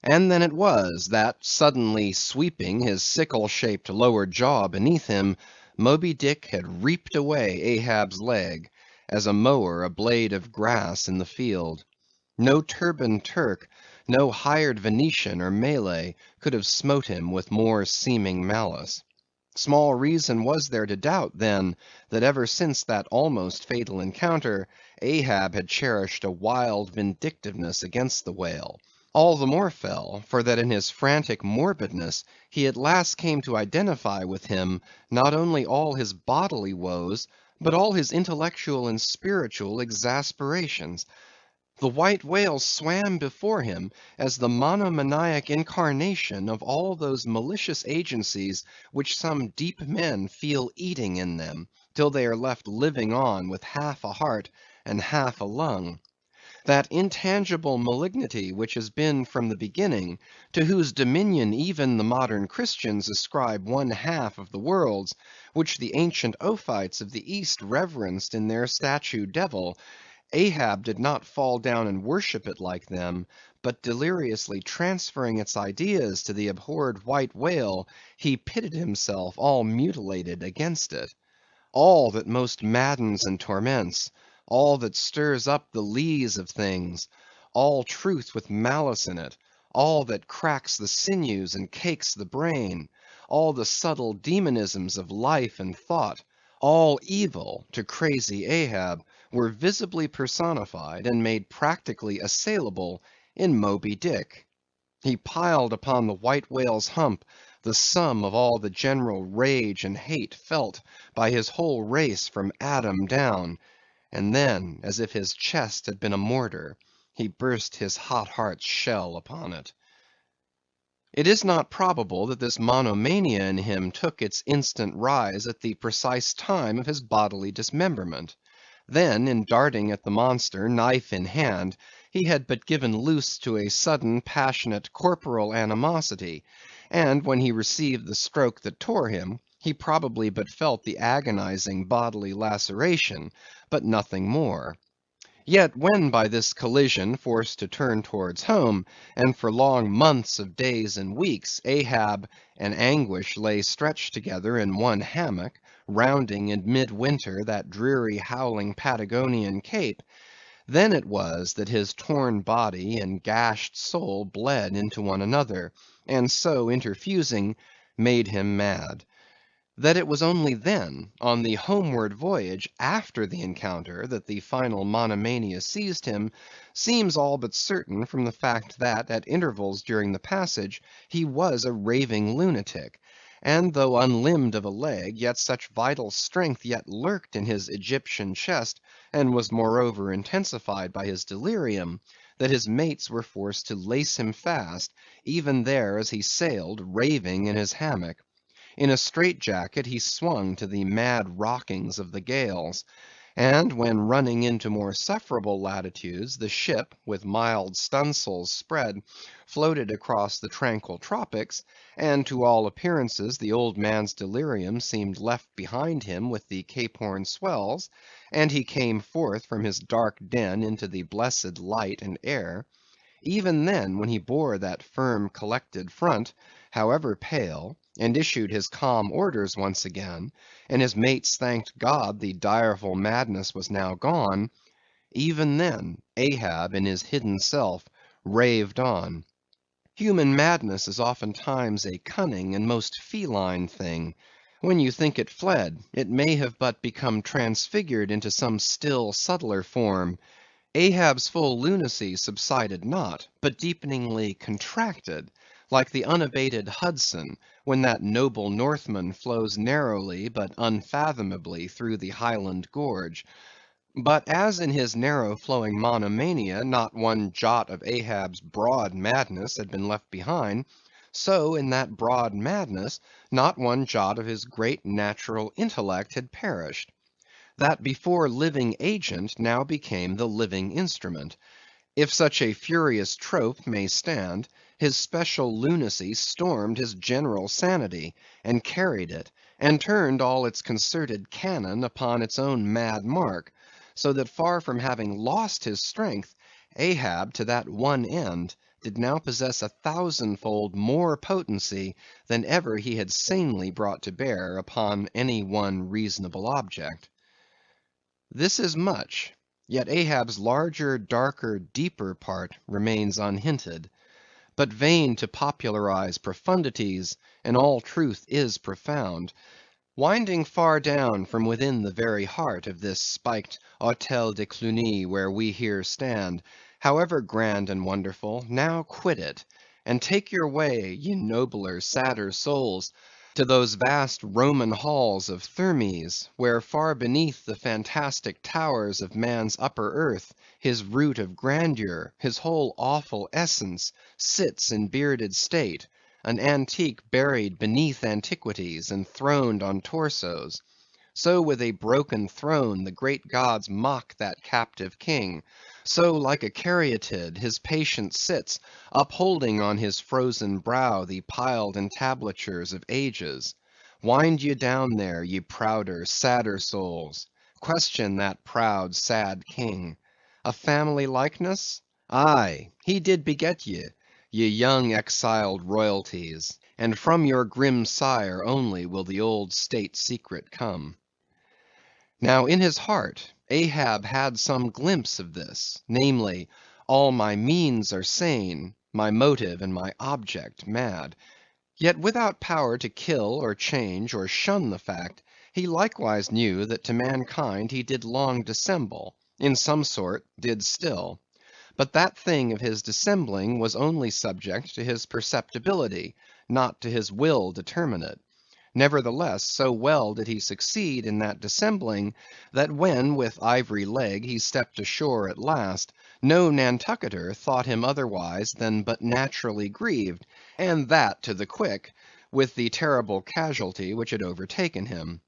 And then it was that, suddenly sweeping his sickle-shaped lower jaw beneath him, Moby Dick had reaped away Ahab's leg, as a mower a blade of grass in the field. No turbaned Turk, no hired Venetian or Malay, could have smote him with more seeming malice. Small reason was there to doubt, then, that ever since that almost fatal encounter, Ahab had cherished a wild vindictiveness against the whale. All the more fell, for that in his frantic morbidness he at last came to identify with him not only all his bodily woes, but all his intellectual and spiritual exasperations. The white whale swam before him as the monomaniac incarnation of all those malicious agencies which some deep men feel eating in them, till they are left living on with half a heart and half a lung. That intangible malignity which has been from the beginning, to whose dominion even the modern Christians ascribe 1/2 of the worlds, which the ancient Ophites of the East reverenced in their statue devil, Ahab did not fall down and worship it like them, but deliriously transferring its ideas to the abhorred white whale, he pitted himself all mutilated against it. All that most maddens and torments, all that stirs up the lees of things, all truth with malice in it, all that cracks the sinews and cakes the brain, all the subtle demonisms of life and thought, all evil to crazy Ahab, were visibly personified and made practically assailable in Moby Dick. He piled upon the white whale's hump the sum of all the general rage and hate felt by his whole race from Adam down, and then, as if his chest had been a mortar, he burst his hot heart's shell upon it. It is not probable that this monomania in him took its instant rise at the precise time of his bodily dismemberment. Then, in darting at the monster, knife in hand, he had but given loose to a sudden, passionate, corporal animosity, and when he received the stroke that tore him, he probably but felt the agonizing bodily laceration, but nothing more. Yet when by this collision forced to turn towards home, and for long months of days and weeks, Ahab and Anguish lay stretched together in one hammock, rounding in mid-winter that dreary howling Patagonian cape, then it was that his torn body and gashed soul bled into one another, and so interfusing, made him mad. That it was only then, on the homeward voyage after the encounter, that the final monomania seized him, seems all but certain from the fact that, at intervals during the passage, he was a raving lunatic; and though unlimbed of a leg, yet such vital strength yet lurked in his Egyptian chest, and was moreover intensified by his delirium, that his mates were forced to lace him fast, even there as he sailed, raving in his hammock. In a strait jacket he swung to the mad rockings of the gales; and when running into more sufferable latitudes, the ship, with mild stunsails spread, floated across the tranquil tropics, and to all appearances the old man's delirium seemed left behind him with the Cape Horn swells, and he came forth from his dark den into the blessed light and air; even then, when he bore that firm collected front, however pale, and issued his calm orders once again, and his mates thanked God the direful madness was now gone; even then, Ahab in his hidden self raved on. Human madness is oftentimes a cunning and most feline thing. When you think it fled, it may have but become transfigured into some still subtler form. Ahab's full lunacy subsided not, but deepeningly contracted, like the unabated Hudson, when that noble Northman flows narrowly but unfathomably through the Highland gorge. But as in his narrow-flowing monomania not one jot of Ahab's broad madness had been left behind, so in that broad madness not one jot of his great natural intellect had perished. That before living agent now became the living instrument. If such a furious trope may stand, his special lunacy stormed his general sanity, and carried it, and turned all its concerted cannon upon its own mad mark; so that far from having lost his strength, Ahab to that one end did now possess 1,000-fold more potency than ever he had sanely brought to bear upon any one reasonable object. This is much, yet Ahab's larger, darker, deeper part remains unhinted. But vain to popularize profundities, and all truth is profound. Winding far down from within the very heart of this spiked Hôtel de Cluny where we here stand, however grand and wonderful, now quit it, and take your way, ye nobler, sadder souls, to those vast Roman halls of Thermes, where far beneath the fantastic towers of man's upper earth, his root of grandeur, his whole awful essence, sits in bearded state, an antique buried beneath antiquities, and throned on torsos. So with a broken throne the great gods mock that captive king; so like a caryatid his patient sits, upholding on his frozen brow the piled entablatures of ages. Wind ye down there, ye prouder, sadder souls; question that proud, sad king. A family likeness? Aye, he did beget ye, ye young exiled royalties, and from your grim sire only will the old state secret come. Now in his heart Ahab had some glimpse of this, namely, all my means are sane, my motive and my object mad. Yet without power to kill or change or shun the fact, he likewise knew that to mankind he did long dissemble, in some sort did still. But that thing of his dissembling was only subject to his perceptibility, not to his will determinate. Nevertheless, so well did he succeed in that dissembling, that when with ivory leg he stepped ashore at last, no Nantucketer thought him otherwise than but naturally grieved, and that to the quick, with the terrible casualty which had overtaken him.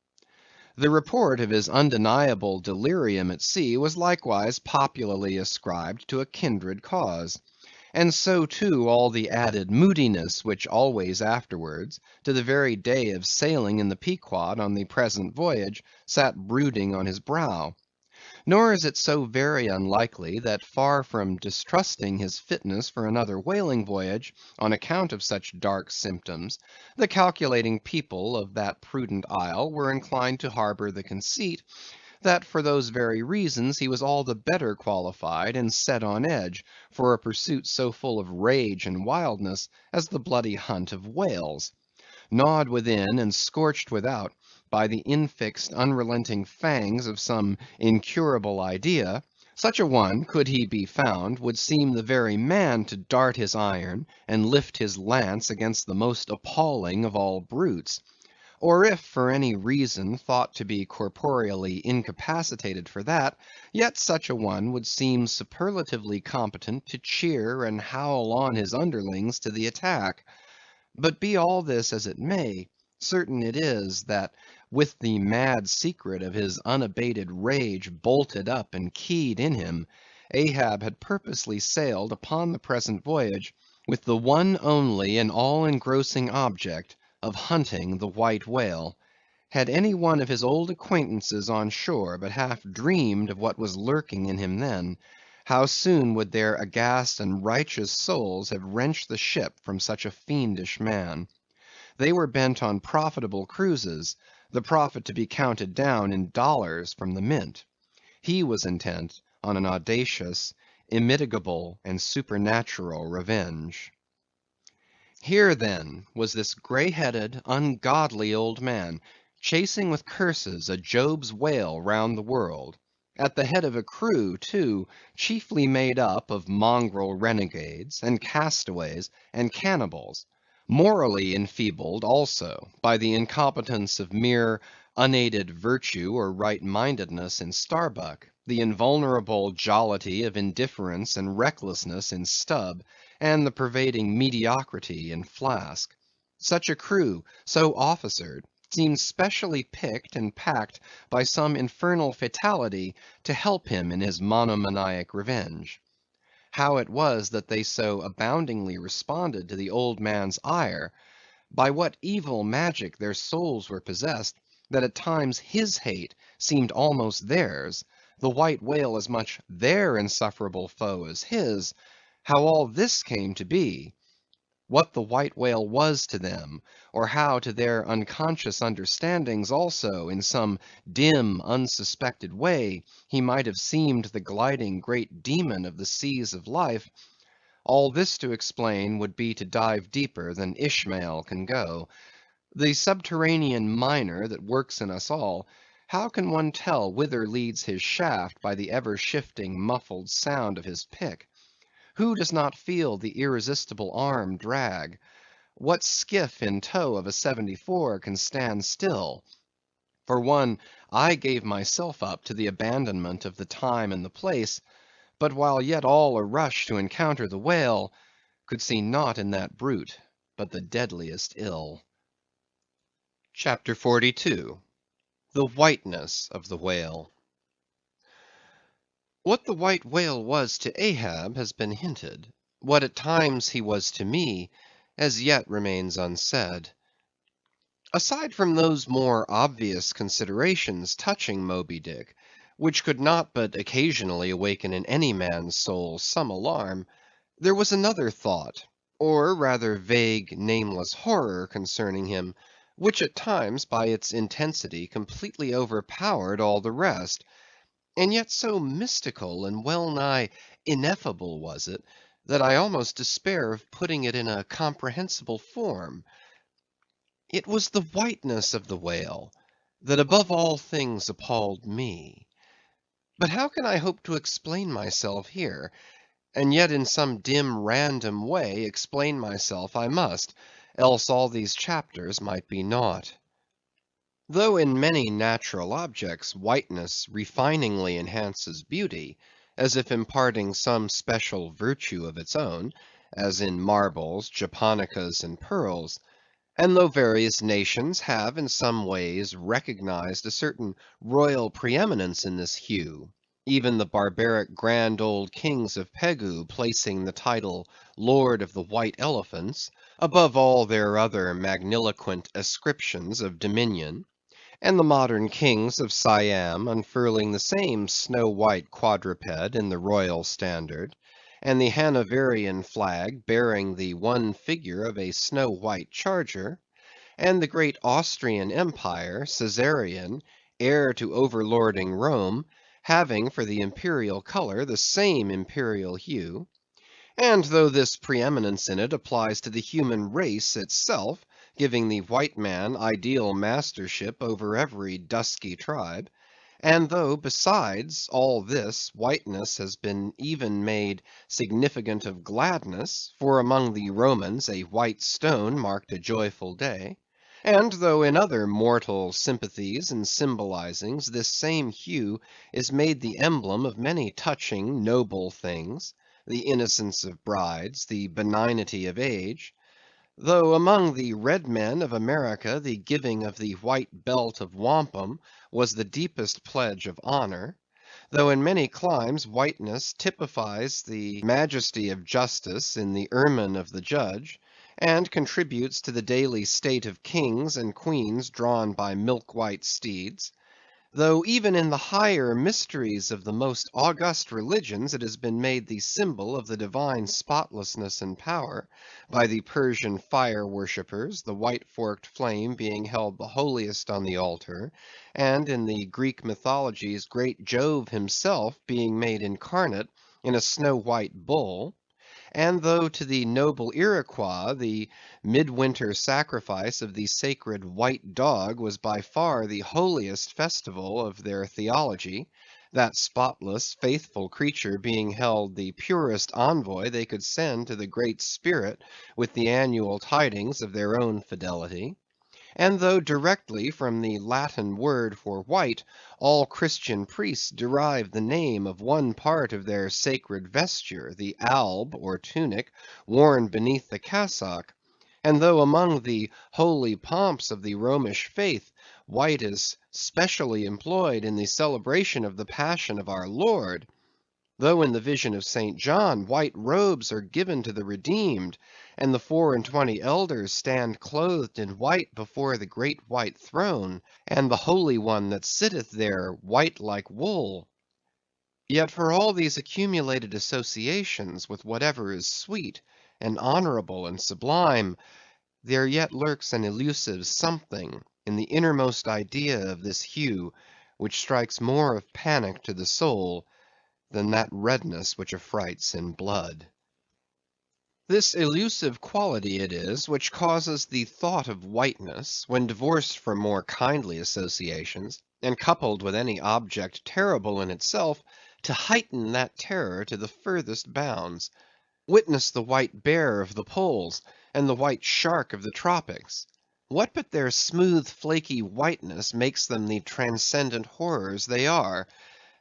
The report of his undeniable delirium at sea was likewise popularly ascribed to a kindred cause. And so too all the added moodiness which always afterwards, to the very day of sailing in the Pequod on the present voyage, sat brooding on his brow. Nor is it so very unlikely that far from distrusting his fitness for another whaling voyage, on account of such dark symptoms, the calculating people of that prudent isle were inclined to harbor the conceit, that for those very reasons he was all the better qualified and set on edge for a pursuit so full of rage and wildness as the bloody hunt of whales. Gnawed within and scorched without by the infixed unrelenting fangs of some incurable idea, such a one, could he be found, would seem the very man to dart his iron and lift his lance against the most appalling of all brutes. Or if for any reason thought to be corporeally incapacitated for that, yet such a one would seem superlatively competent to cheer and howl on his underlings to the attack. But be all this as it may, certain it is, that with the mad secret of his unabated rage bolted up and keyed in him, Ahab had purposely sailed upon the present voyage with the one only and all engrossing object of hunting the white whale. Had any one of his old acquaintances on shore but half dreamed of what was lurking in him then, how soon would their aghast and righteous souls have wrenched the ship from such a fiendish man. They were bent on profitable cruises, the profit to be counted down in dollars from the mint. He was intent on an audacious, immitigable, and supernatural revenge. Here, then, was this grey-headed, ungodly old man, chasing with curses a Job's whale round the world; at the head of a crew, too, chiefly made up of mongrel renegades, and castaways, and cannibals; morally enfeebled, also, by the incompetence of mere unaided virtue or right-mindedness in Starbuck, the invulnerable jollity of indifference and recklessness in Stubb, and the pervading mediocrity in Flask. Such a crew, so officered, seemed specially picked and packed by some infernal fatality to help him in his monomaniac revenge. How it was that they so aboundingly responded to the old man's ire, by what evil magic their souls were possessed, that at times his hate seemed almost theirs, the white whale as much their insufferable foe as his, how all this came to be, what the white whale was to them, or how to their unconscious understandings also, in some dim, unsuspected way, he might have seemed the gliding great demon of the seas of life, all this to explain would be to dive deeper than Ishmael can go. The subterranean miner that works in us all, how can one tell whither leads his shaft by the ever-shifting muffled sound of his pick? Who does not feel the irresistible arm drag? What skiff in tow of a 74 can stand still? For one, I gave myself up to the abandonment of the time and the place, but while yet all a rush to encounter the whale, could see naught in that brute but the deadliest ill. CHAPTER 42. The Whiteness of the Whale. What the white whale was to Ahab has been hinted. What at times he was to me, as yet remains unsaid. Aside from those more obvious considerations touching Moby Dick, which could not but occasionally awaken in any man's soul some alarm, there was another thought, or rather vague, nameless horror concerning him, which at times by its intensity completely overpowered all the rest, and yet so mystical and well-nigh ineffable was it, that I almost despair of putting it in a comprehensible form. It was the whiteness of the whale that above all things appalled me. But how can I hope to explain myself here? And yet in some dim random way explain myself I must, else all these chapters might be naught. Though in many natural objects whiteness refiningly enhances beauty, as if imparting some special virtue of its own, as in marbles, japonicas, and pearls; and though various nations have in some ways recognized a certain royal preeminence in this hue, even the barbaric grand old kings of Pegu placing the title Lord of the White Elephants above all their other magniloquent ascriptions of dominion, and the modern kings of Siam unfurling the same snow-white quadruped in the royal standard, and the Hanoverian flag bearing the one figure of a snow-white charger, and the great Austrian empire, Caesarian, heir to overlording Rome, having for the imperial color the same imperial hue; and though this preeminence in it applies to the human race itself, giving the white man ideal mastership over every dusky tribe; and though, besides all this, whiteness has been even made significant of gladness, for among the Romans a white stone marked a joyful day; and though in other mortal sympathies and symbolizings this same hue is made the emblem of many touching, noble things, the innocence of brides, the benignity of age; though among the red men of America the giving of the white belt of wampum was the deepest pledge of honor; though in many climes whiteness typifies the majesty of justice in the ermine of the judge, and contributes to the daily state of kings and queens drawn by milk-white steeds; though even in the higher mysteries of the most august religions it has been made the symbol of the divine spotlessness and power, by the Persian fire worshippers, the white forked flame being held the holiest on the altar, and in the Greek mythologies great Jove himself being made incarnate in a snow-white bull; and though to the noble Iroquois the midwinter sacrifice of the sacred white dog was by far the holiest festival of their theology, that spotless, faithful creature being held the purest envoy they could send to the Great Spirit with the annual tidings of their own fidelity; And though directly from the Latin word for white, all Christian priests derive the name of one part of their sacred vesture, the alb or tunic, worn beneath the cassock; and though among the holy pomps of the Romish faith, white is specially employed in the celebration of the passion of our Lord; though in the vision of St. John, white robes are given to the redeemed, and the 24 elders stand clothed in white before the great white throne, and the Holy One that sitteth there white like wool; yet for all these accumulated associations with whatever is sweet, and honorable, and sublime, there yet lurks an elusive something in the innermost idea of this hue, which strikes more of panic to the soul than that redness which affrights in blood. This elusive quality it is which causes the thought of whiteness, when divorced from more kindly associations, and coupled with any object terrible in itself, to heighten that terror to the furthest bounds. Witness the white bear of the poles, and the white shark of the tropics. What but their smooth flaky whiteness makes them the transcendent horrors they are?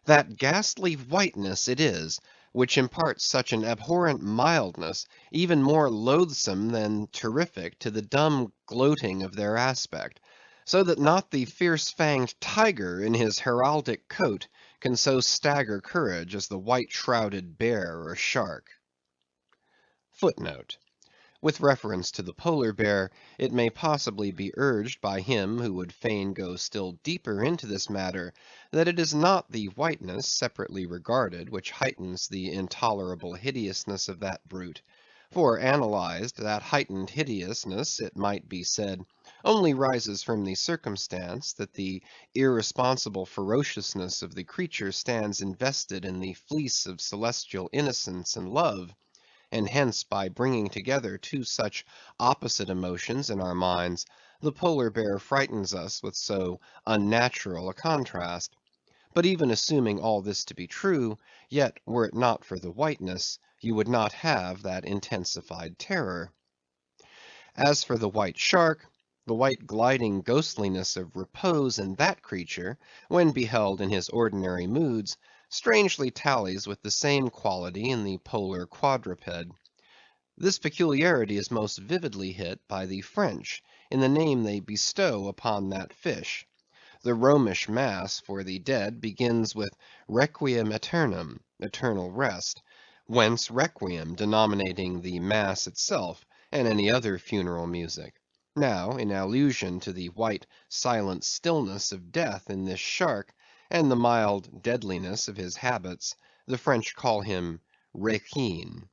That ghastly whiteness it is which imparts such an abhorrent mildness, even more loathsome than terrific, to the dumb gloating of their aspect; so that not the fierce‐fanged tiger in his heraldic coat can so stagger courage as the white‐shrouded bear or shark. With reference to the polar bear, it may possibly be urged by him who would fain go still deeper into this matter, that it is not the whiteness, separately regarded, which heightens the intolerable hideousness of that brute; for, analyzed, that heightened hideousness, it might be said, only rises from the circumstance that the irresponsible ferociousness of the creature stands invested in the fleece of celestial innocence and love; and hence by bringing together two such opposite emotions in our minds, the polar bear frightens us with so unnatural a contrast. But even assuming all this to be true, yet were it not for the whiteness, you would not have that intensified terror. As for the white shark, the white gliding ghostliness of repose in that creature, when beheld in his ordinary moods, strangely tallies with the same quality in the polar quadruped. This peculiarity is most vividly hit by the French in the name they bestow upon that fish. The Romish mass for the dead begins with requiem aeternam, eternal rest; whence requiem denominating the mass itself, and any other funeral music. Now, in allusion to the white silent stillness of death in this shark, and the mild deadliness of his habits, the French call him requin.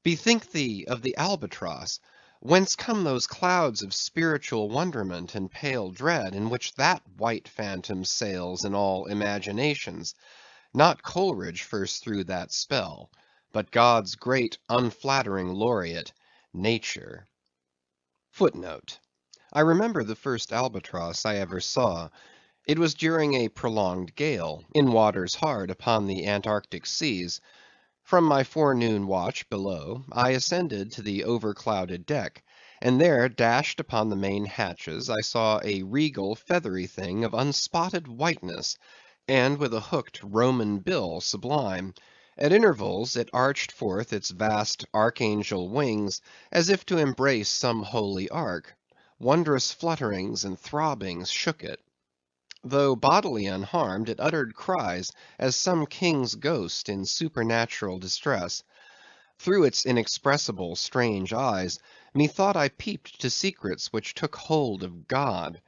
Bethink thee of the albatross; whence come those clouds of spiritual wonderment and pale dread, in which that white phantom sails in all imaginations? Not Coleridge first threw that spell, but God's great unflattering laureate, Nature. I remember the first albatross I ever saw. It was during a prolonged gale, in waters hard upon the Antarctic seas. From my forenoon watch below, I ascended to the overclouded deck, and there dashed upon the main hatches I saw a regal feathery thing of unspotted whiteness, and with a hooked Roman bill sublime. At intervals it arched forth its vast archangel wings, as if to embrace some holy ark. Wondrous flutterings and throbbings shook it. Though bodily unharmed, it uttered cries as some king's ghost in supernatural distress. Through its inexpressible strange eyes, methought I peeped to secrets which took hold of God.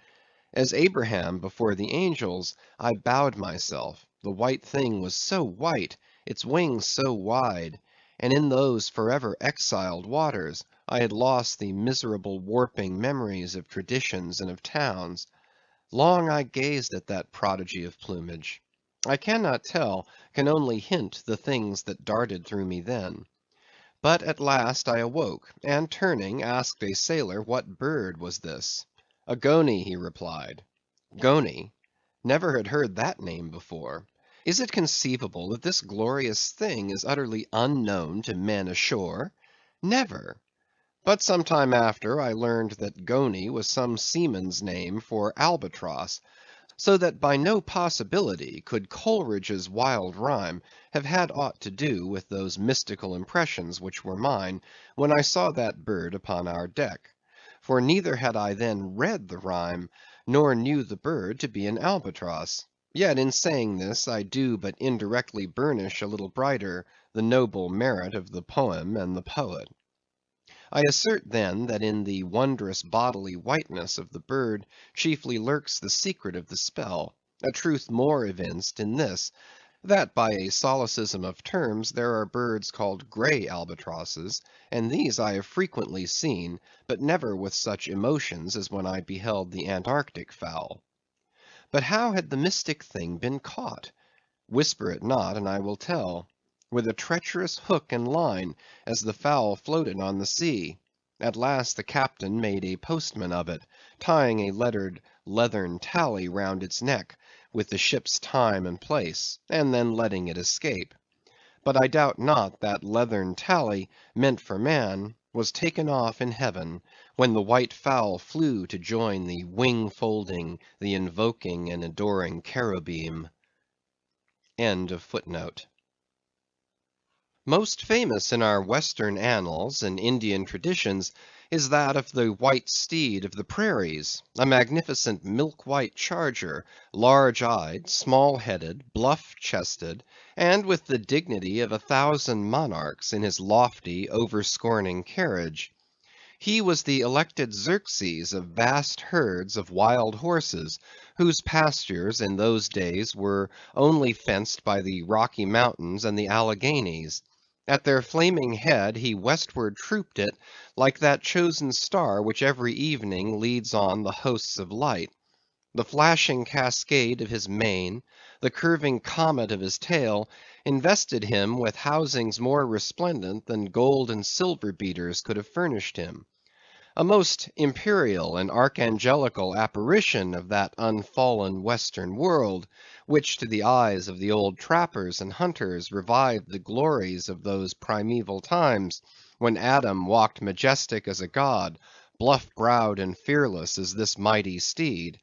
As Abraham before the angels, I bowed myself; the white thing was so white, its wings so wide, and in those forever exiled waters, I had lost the miserable warping memories of traditions and of towns. Long I gazed at that prodigy of plumage. I cannot tell, can only hint the things that darted through me then. But at last I awoke, and turning, asked a sailor what bird was this. A goney, he replied. Goney? Never had heard that name before. Is it conceivable that this glorious thing is utterly unknown to men ashore? Never. But some time after I learned that goney was some seaman's name for albatross, so that by no possibility could Coleridge's wild rhyme have had aught to do with those mystical impressions which were mine when I saw that bird upon our deck; for neither had I then read the rhyme, nor knew the bird to be an albatross. Yet in saying this I do but indirectly burnish a little brighter the noble merit of the poem and the poet. I assert then that in the wondrous bodily whiteness of the bird chiefly lurks the secret of the spell; a truth more evinced in this, that by a solecism of terms there are birds called grey albatrosses, and these I have frequently seen, but never with such emotions as when I beheld the Antarctic fowl. But how had the mystic thing been caught? Whisper it not, and I will tell. With a treacherous hook and line, as the fowl floated on the sea. At last the captain made a postman of it, tying a lettered leathern tally round its neck, with the ship's time and place, and then letting it escape. But I doubt not that leathern tally, meant for man, was taken off in heaven, when the white fowl flew to join the wing-folding, the invoking and adoring cherubim. End of footnote. Most famous in our Western annals and Indian traditions is that of the white steed of the prairies, a magnificent milk-white charger, large-eyed, small-headed, bluff-chested, and with the dignity of 1,000 monarchs in his lofty, over-scorning carriage. He was the elected Xerxes of vast herds of wild horses, whose pastures in those days were only fenced by the Rocky Mountains and the Alleghanies. At their flaming head he westward trooped it, like that chosen star which every evening leads on the hosts of light. The flashing cascade of his mane, the curving comet of his tail, invested him with housings more resplendent than gold and silver beaters could have furnished him. A most imperial and archangelical apparition of that unfallen western world, which to the eyes of the old trappers and hunters revived the glories of those primeval times, when Adam walked majestic as a god, bluff-browed and fearless as this mighty steed.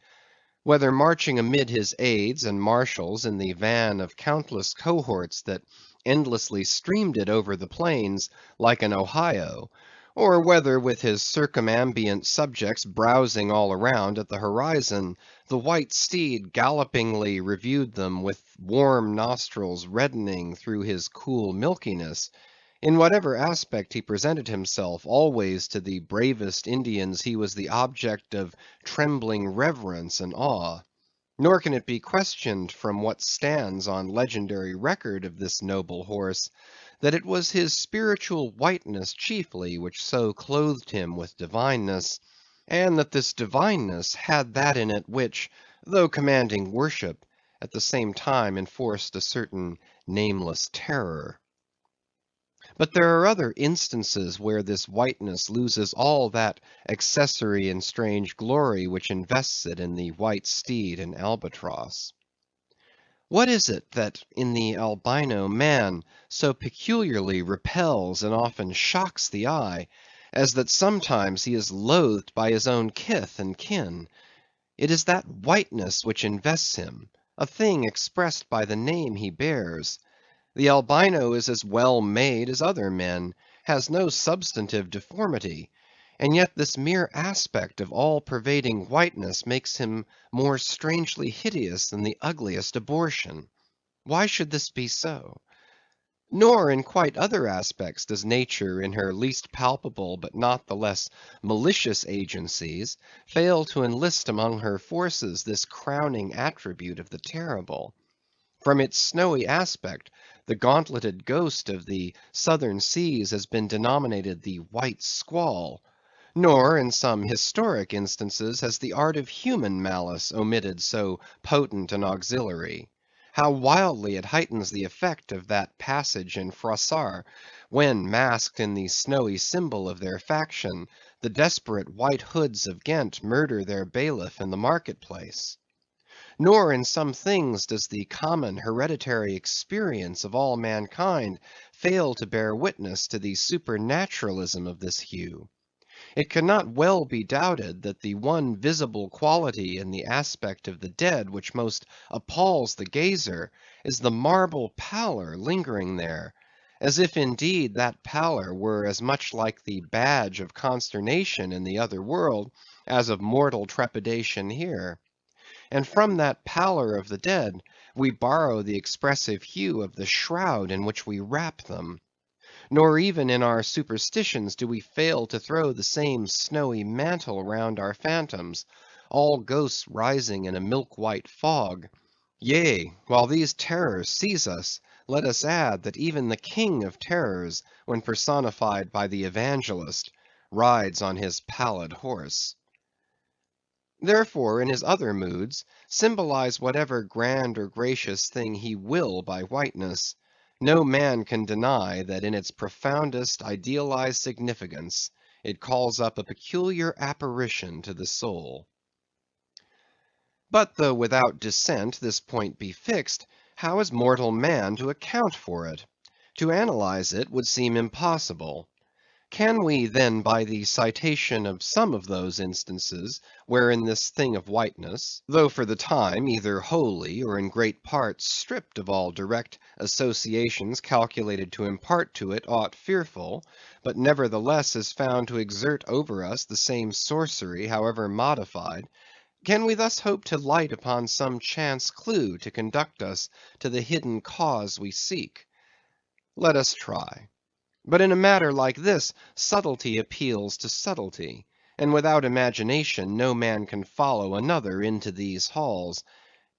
Whether marching amid his aides and marshals in the van of countless cohorts that endlessly streamed it over the plains, like an Ohio; or whether with his circumambient subjects browsing all around at the horizon, the white steed gallopingly reviewed them with warm nostrils reddening through his cool milkiness; in whatever aspect he presented himself, always to the bravest Indians he was the object of trembling reverence and awe. Nor can it be questioned from what stands on legendary record of this noble horse, that it was his spiritual whiteness chiefly which so clothed him with divineness, and that this divineness had that in it which, though commanding worship, at the same time enforced a certain nameless terror. But there are other instances where this whiteness loses all that accessory and strange glory which invests it in the white steed and albatross. What is it that in the albino man so peculiarly repels and often shocks the eye, as that sometimes he is loathed by his own kith and kin? It is that whiteness which invests him, a thing expressed by the name he bears. The albino is as well made as other men, has no substantive deformity, and yet this mere aspect of all-pervading whiteness makes him more strangely hideous than the ugliest abortion. Why should this be so? Nor in quite other aspects does nature in her least palpable but not the less malicious agencies fail to enlist among her forces this crowning attribute of the terrible. From its snowy aspect, the gauntleted ghost of the southern seas has been denominated the white squall; nor in some historic instances has the art of human malice omitted so potent an auxiliary. How wildly it heightens the effect of that passage in Froissart, when, masked in the snowy symbol of their faction, the desperate White Hoods of Ghent murder their bailiff in the market-place. Nor in some things does the common hereditary experience of all mankind fail to bear witness to the supernaturalism of this hue. It cannot well be doubted that the one visible quality in the aspect of the dead which most appalls the gazer, is the marble pallor lingering there; as if indeed that pallor were as much like the badge of consternation in the other world, as of mortal trepidation here. And from that pallor of the dead, we borrow the expressive hue of the shroud in which we wrap them. Nor even in our superstitions do we fail to throw the same snowy mantle round our phantoms, all ghosts rising in a milk‐white fog. Yea, while these terrors seize us, let us add that even the King of Terrors, when personified by the Evangelist, rides on his pallid horse. Therefore, in his other moods, symbolize whatever grand or gracious thing he will by whiteness, no man can deny that in its profoundest idealized significance it calls up a peculiar apparition to the soul. But though without dissent this point be fixed, how is mortal man to account for it? To analyze it would seem impossible. Can we then by the citation of some of those instances wherein this thing of whiteness, though for the time either wholly or in great part stripped of all direct associations calculated to impart to it aught fearful, but nevertheless is found to exert over us the same sorcery however modified, can we thus hope to light upon some chance clue to conduct us to the hidden cause we seek? Let us try. But in a matter like this, subtlety appeals to subtlety, and without imagination no man can follow another into these halls.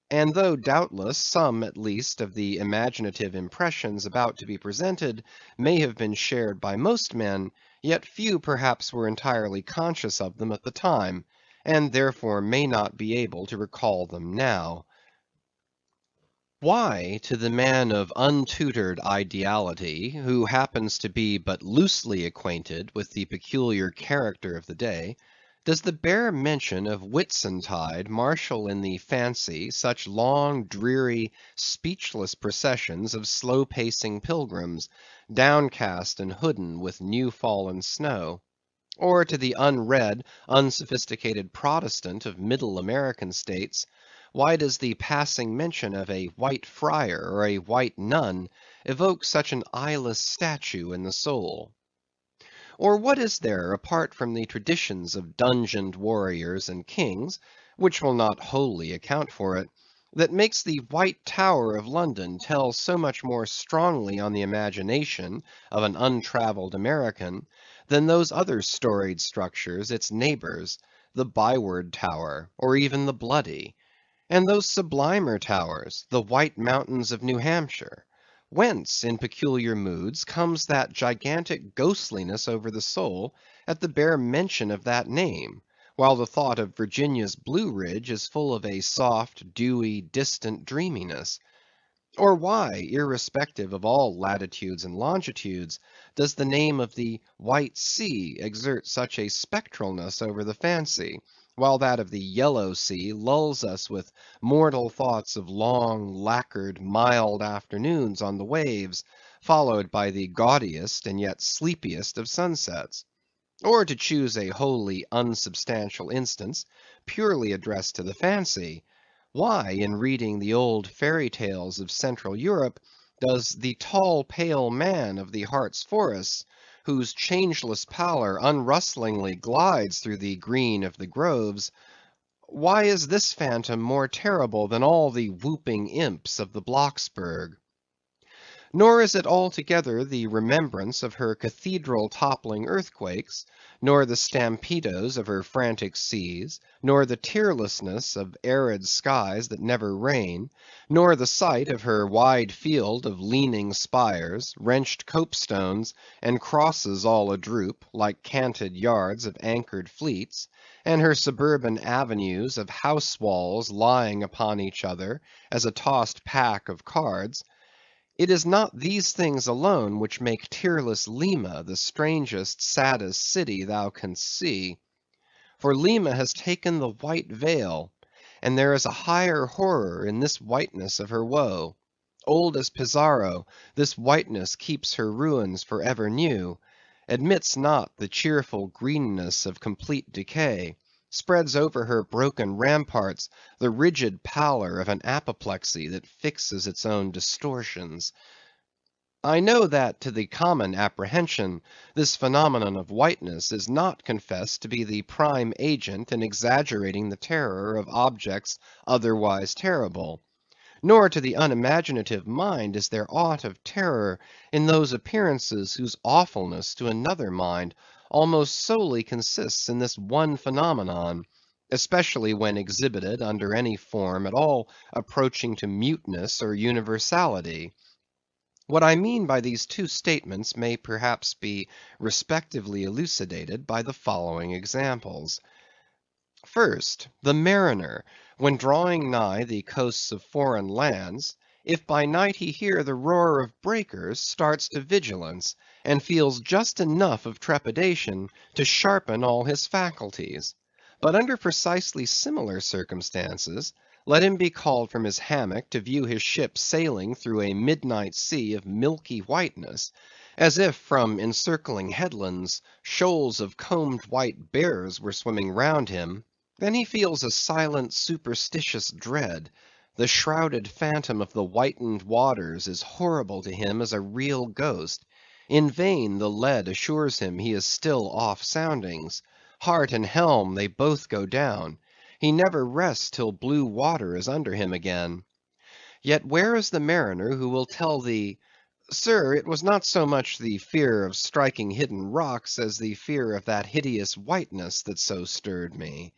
And though doubtless some at least of the imaginative impressions about to be presented may have been shared by most men, yet few perhaps were entirely conscious of them at the time, and therefore may not be able to recall them now. Why, to the man of untutored ideality, who happens to be but loosely acquainted with the peculiar character of the day, does the bare mention of Whitsuntide marshal in the fancy such long, dreary, speechless processions of slow‐pacing pilgrims, downcast and hooded with new‐fallen snow? Or to the unread, unsophisticated Protestant of middle American states, why does the passing mention of a white friar or a white nun evoke such an eyeless statue in the soul? Or what is there apart from the traditions of dungeoned warriors and kings, which will not wholly account for it, that makes the White Tower of London tell so much more strongly on the imagination of an untravelled American than those other storied structures its neighbors, the Byward Tower, or even the Bloody? And those sublimer towers, the White Mountains of New Hampshire? Whence, in peculiar moods, comes that gigantic ghostliness over the soul at the bare mention of that name, while the thought of Virginia's Blue Ridge is full of a soft, dewy, distant dreaminess? Or why, irrespective of all latitudes and longitudes, does the name of the White Sea exert such a spectralness over the fancy, while that of the Yellow Sea lulls us with mortal thoughts of long, lacquered, mild afternoons on the waves, followed by the gaudiest and yet sleepiest of sunsets? Or to choose a wholly unsubstantial instance, purely addressed to the fancy, why, in reading the old fairy tales of Central Europe, does the tall pale man of the Hartz forests, whose changeless pallor unrustlingly glides through the green of the groves, why is this phantom more terrible than all the whooping imps of the Blocksberg? Nor is it altogether the remembrance of her cathedral toppling earthquakes, nor the stampedos of her frantic seas, nor the tearlessness of arid skies that never rain, nor the sight of her wide field of leaning spires, wrenched copestones, and crosses all adroop, like canted yards of anchored fleets, and her suburban avenues of house walls lying upon each other as a tossed pack of cards. It is not these things alone which make tearless Lima the strangest, saddest city thou canst see. For Lima has taken the white veil, and there is a higher horror in this whiteness of her woe. Old as Pizarro, this whiteness keeps her ruins for ever new, admits not the cheerful greenness of complete decay, spreads over her broken ramparts the rigid pallor of an apoplexy that fixes its own distortions. I know that to the common apprehension, this phenomenon of whiteness is not confessed to be the prime agent in exaggerating the terror of objects otherwise terrible. Nor to the unimaginative mind is there aught of terror in those appearances whose awfulness to another mind almost solely consists in this one phenomenon, especially when exhibited under any form at all approaching to muteness or universality. What I mean by these two statements may perhaps be respectively elucidated by the following examples. First, the mariner, when drawing nigh the coasts of foreign lands, if by night he hear the roar of breakers, starts to vigilance, and feels just enough of trepidation to sharpen all his faculties. But under precisely similar circumstances, let him be called from his hammock to view his ship sailing through a midnight sea of milky whiteness, as if from encircling headlands shoals of combed white bears were swimming round him, then he feels a silent superstitious dread. The shrouded phantom of the whitened waters is horrible to him as a real ghost. In vain the lead assures him he is still off soundings. Heart and helm, they both go down. He never rests till blue water is under him again. Yet where is the mariner who will tell thee, Sir, it was not so much the fear of striking hidden rocks as the fear of that hideous whiteness that so stirred me?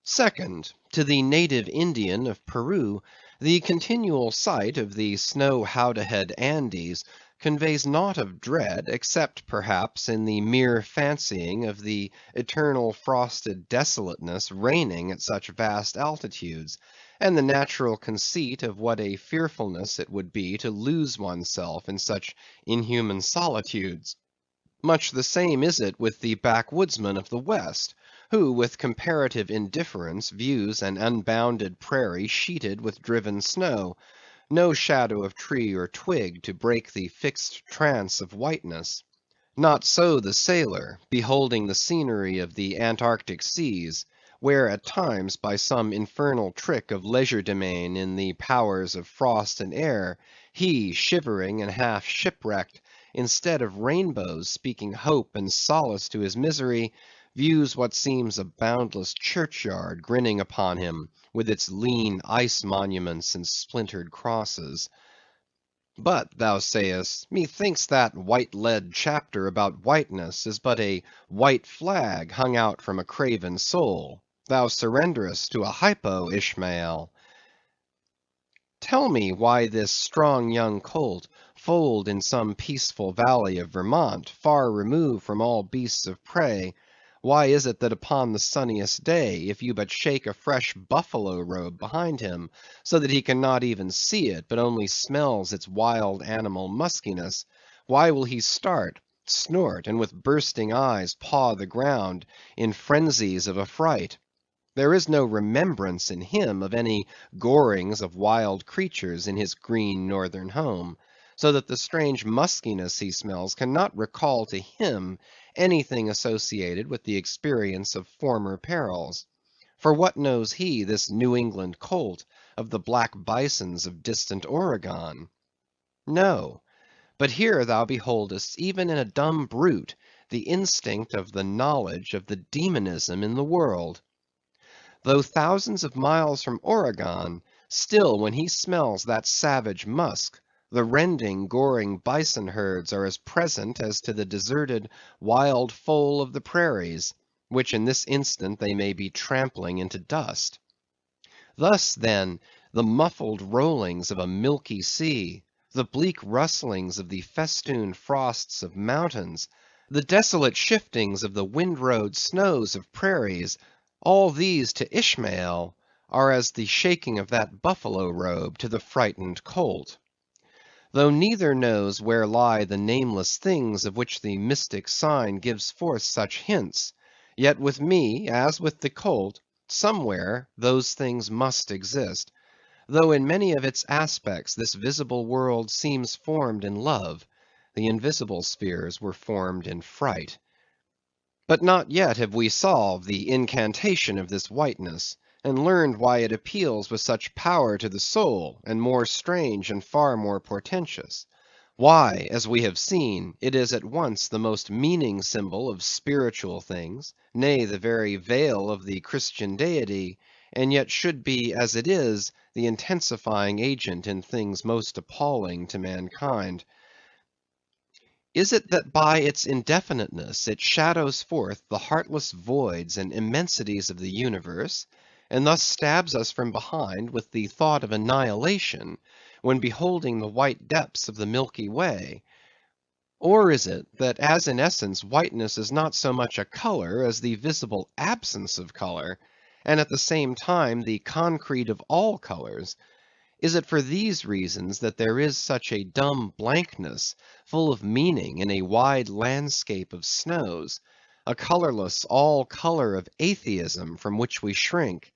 Second, to the native Indian of Peru, the continual sight of the snow-howdahed Andes conveys naught of dread, except perhaps in the mere fancying of the eternal frosted desolateness reigning at such vast altitudes, and the natural conceit of what a fearfulness it would be to lose oneself in such inhuman solitudes. Much the same is it with the backwoodsman of the West, who with comparative indifference views an unbounded prairie sheeted with driven snow, no shadow of tree or twig to break the fixed trance of whiteness. Not so the sailor, beholding the scenery of the Antarctic seas, where at times by some infernal trick of legerdemain in the powers of frost and air, he, shivering and half shipwrecked, instead of rainbows speaking hope and solace to his misery, views what seems a boundless churchyard grinning upon him, with its lean ice monuments and splintered crosses. But, thou sayest, methinks that white lead chapter about whiteness is but a white flag hung out from a craven soul. Thou surrenderest to a hypo, Ishmael. Tell me why this strong young colt, foaled in some peaceful valley of Vermont, far removed from all beasts of prey, why is it that upon the sunniest day, if you but shake a fresh buffalo robe behind him, so that he cannot even see it, but only smells its wild animal muskiness, why will he start, snort, and with bursting eyes paw the ground, in frenzies of affright? There is no remembrance in him of any gorings of wild creatures in his green northern home, so that the strange muskiness he smells cannot recall to him anything associated with the experience of former perils. For what knows he, this New England colt, of the black bisons of distant Oregon? No. But here thou beholdest, even in a dumb brute, the instinct of the knowledge of the demonism in the world. Though thousands of miles from Oregon, still when he smells that savage musk, the rending, goring bison herds are as present as to the deserted wild foal of the prairies, which in this instant they may be trampling into dust. Thus, then, the muffled rollings of a milky sea, the bleak rustlings of the festooned frosts of mountains, the desolate shiftings of the wind-rowed snows of prairies, all these to Ishmael are as the shaking of that buffalo robe to the frightened colt. Though neither knows where lie the nameless things of which the mystic sign gives forth such hints, yet with me, as with the colt, somewhere those things must exist, though in many of its aspects this visible world seems formed in love, the invisible spheres were formed in fright. But not yet have we solved the incantation of this whiteness, and learned why it appeals with such power to the soul, and more strange and far more portentous. Why, as we have seen, it is at once the most meaning symbol of spiritual things, nay, the very veil of the Christian deity, and yet should be, as it is, the intensifying agent in things most appalling to mankind. Is it that by its indefiniteness it shadows forth the heartless voids and immensities of the universe, and thus stabs us from behind with the thought of annihilation, when beholding the white depths of the Milky Way? Or is it, that as in essence whiteness is not so much a color as the visible absence of color, and at the same time the concrete of all colors? Is it for these reasons that there is such a dumb blankness, full of meaning, in a wide landscape of snows, a colorless all color of atheism from which we shrink?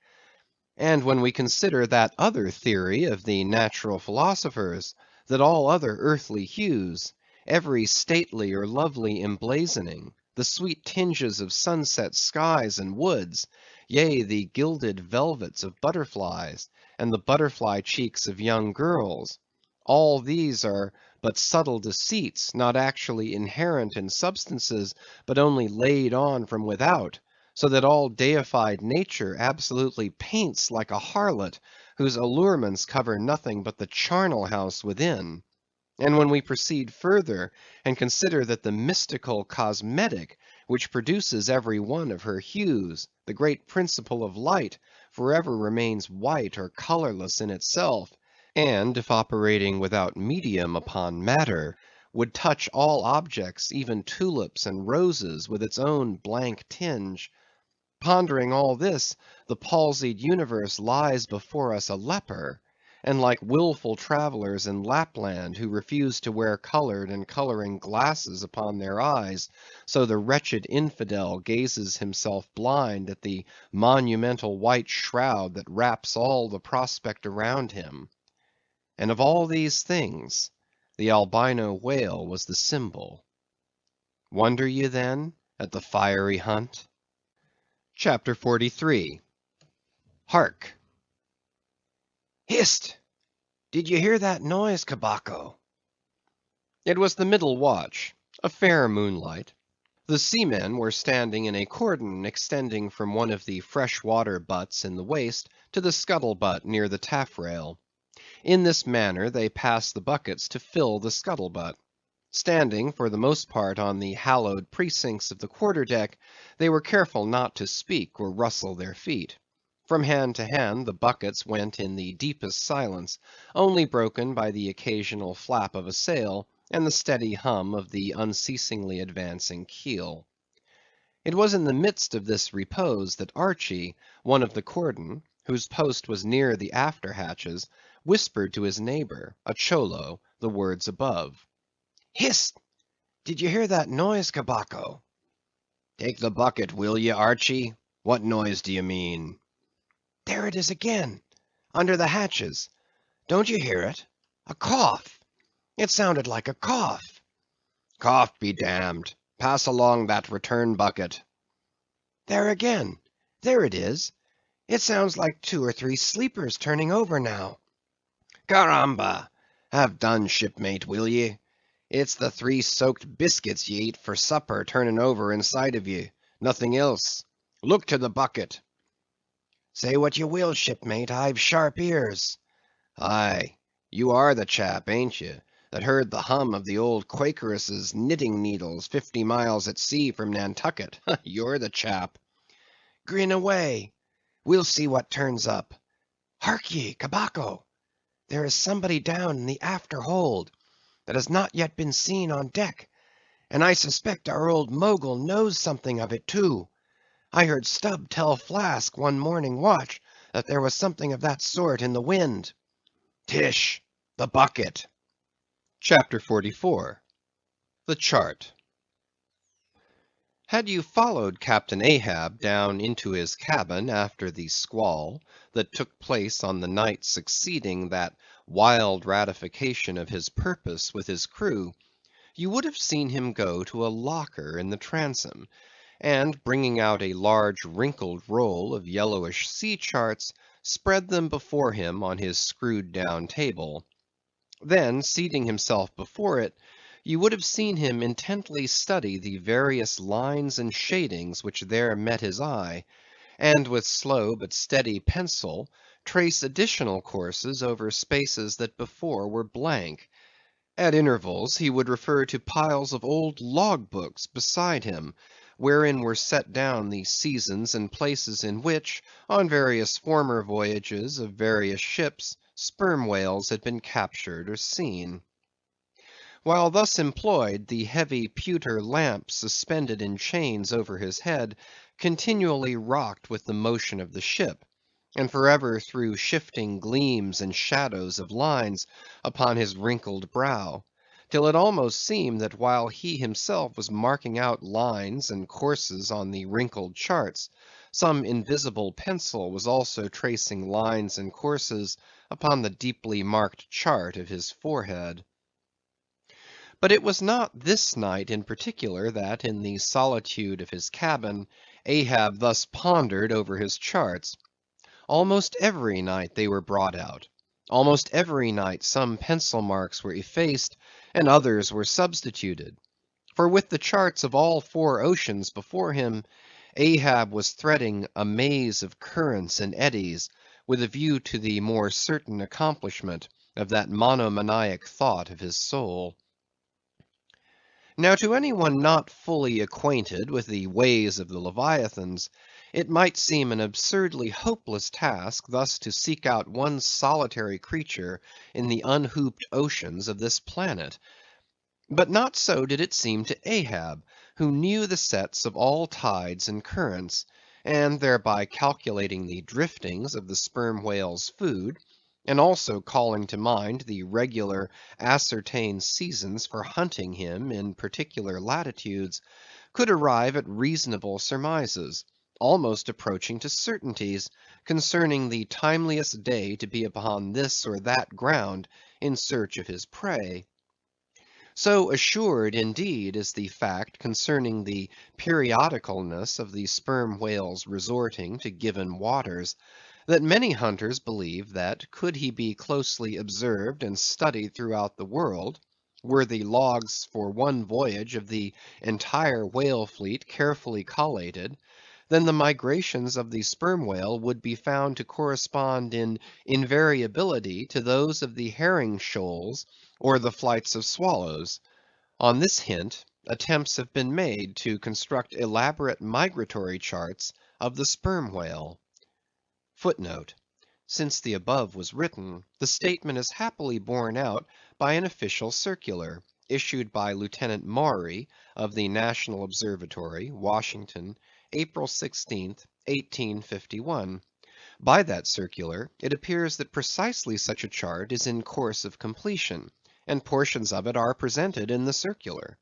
And when we consider that other theory of the natural philosophers, that all other earthly hues, every stately or lovely emblazoning, the sweet tinges of sunset skies and woods, yea, the gilded velvets of butterflies, and the butterfly cheeks of young girls, all these are but subtle deceits, not actually inherent in substances, but only laid on from without, so that all deified nature absolutely paints like a harlot, whose allurements cover nothing but the charnel house within. And when we proceed further, and consider that the mystical cosmetic, which produces every one of her hues, the great principle of light, forever remains white or colorless in itself, and if operating without medium upon matter, would touch all objects, even tulips and roses, with its own blank tinge. Pondering all this, the palsied universe lies before us a leper, and like willful travellers in Lapland who refuse to wear colored and coloring glasses upon their eyes, so the wretched infidel gazes himself blind at the monumental white shroud that wraps all the prospect around him. And of all these things, the albino whale was the symbol. Wonder ye then at the fiery hunt? Chapter 43. Hark! Hist! Did you hear that noise, Cabaco? It was the middle watch, a fair moonlight. The seamen were standing in a cordon extending from one of the fresh water butts in the waist to the scuttle butt near the taffrail. In this manner they passed the buckets to fill the scuttle butt. Standing for the most part on the hallowed precincts of the quarter deck, they were careful not to speak or rustle their feet. From hand to hand the buckets went in the deepest silence, only broken by the occasional flap of a sail, and the steady hum of the unceasingly advancing keel. It was in the midst of this repose that Archy, one of the cordon, whose post was near the after hatches, whispered to his neighbor, a Cholo, the words above. Hist! Did you hear that noise, Cabaco? Take the bucket, will ye, Archy? What noise do you mean? There it is again, under the hatches. Don't you hear it? A cough. It sounded like a cough. Cough be damned. Pass along that return bucket. There again. There it is. It sounds like 2 or 3 sleepers turning over now. Caramba! Have done, shipmate, will ye? It's the 3 soaked biscuits ye ate for supper turning over inside of ye. Nothing else. Look to the bucket. Say what you will, shipmate, I've sharp ears. Aye, you are the chap, ain't you, that heard the hum of the old Quakeress's knitting needles 50 miles at sea from Nantucket? You're the chap. Grin away. We'll see what turns up. Hark ye, Cabaco. There is somebody down in the after hold that has not yet been seen on deck, and I suspect our old Mogul knows something of it too. I heard Stubb tell Flask one morning watch that there was something of that sort in the wind. Tish, the bucket. Chapter 44. The Chart. Had you followed Captain Ahab down into his cabin after the squall that took place on the night succeeding that wild ratification of his purpose with his crew, you would have seen him go to a locker in the transom, and bringing out a large wrinkled roll of yellowish sea charts, spread them before him on his screwed down table. Then, seating himself before it, you would have seen him intently study the various lines and shadings which there met his eye, and with slow but steady pencil trace additional courses over spaces that before were blank. At intervals he would refer to piles of old log books beside him, wherein were set down the seasons and places in which, on various former voyages of various ships, sperm whales had been captured or seen. While thus employed, the heavy pewter lamp suspended in chains over his head continually rocked with the motion of the ship, and forever threw shifting gleams and shadows of lines upon his wrinkled brow, till it almost seemed that while he himself was marking out lines and courses on the wrinkled charts, some invisible pencil was also tracing lines and courses upon the deeply marked chart of his forehead. But it was not this night in particular that, in the solitude of his cabin, Ahab thus pondered over his charts. Almost every night they were brought out. Almost every night some pencil marks were effaced and others were substituted. For with the charts of all four oceans before him, Ahab was threading a maze of currents and eddies, with a view to the more certain accomplishment of that monomaniac thought of his soul. Now to any one not fully acquainted with the ways of the Leviathans, it might seem an absurdly hopeless task thus to seek out one solitary creature in the unhooped oceans of this planet. But not so did it seem to Ahab, who knew the sets of all tides and currents, and thereby calculating the driftings of the sperm whale's food, and also calling to mind the regular ascertained seasons for hunting him in particular latitudes, could arrive at reasonable surmises, almost approaching to certainties, concerning the timeliest day to be upon this or that ground in search of his prey. So assured, indeed, is the fact concerning the periodicalness of the sperm whale's resorting to given waters, that many hunters believe that could he be closely observed and studied throughout the world, were the logs for one voyage of the entire whale fleet carefully collated, then the migrations of the sperm whale would be found to correspond in invariability to those of the herring shoals or the flights of swallows. On this hint, attempts have been made to construct elaborate migratory charts of the sperm whale. Footnote: since the above was written, the statement is happily borne out by an official circular, issued by Lieutenant Maury of the National Observatory, Washington, April 16th, 1851. By that circular, it appears that precisely such a chart is in course of completion, and portions of it are presented in the circular.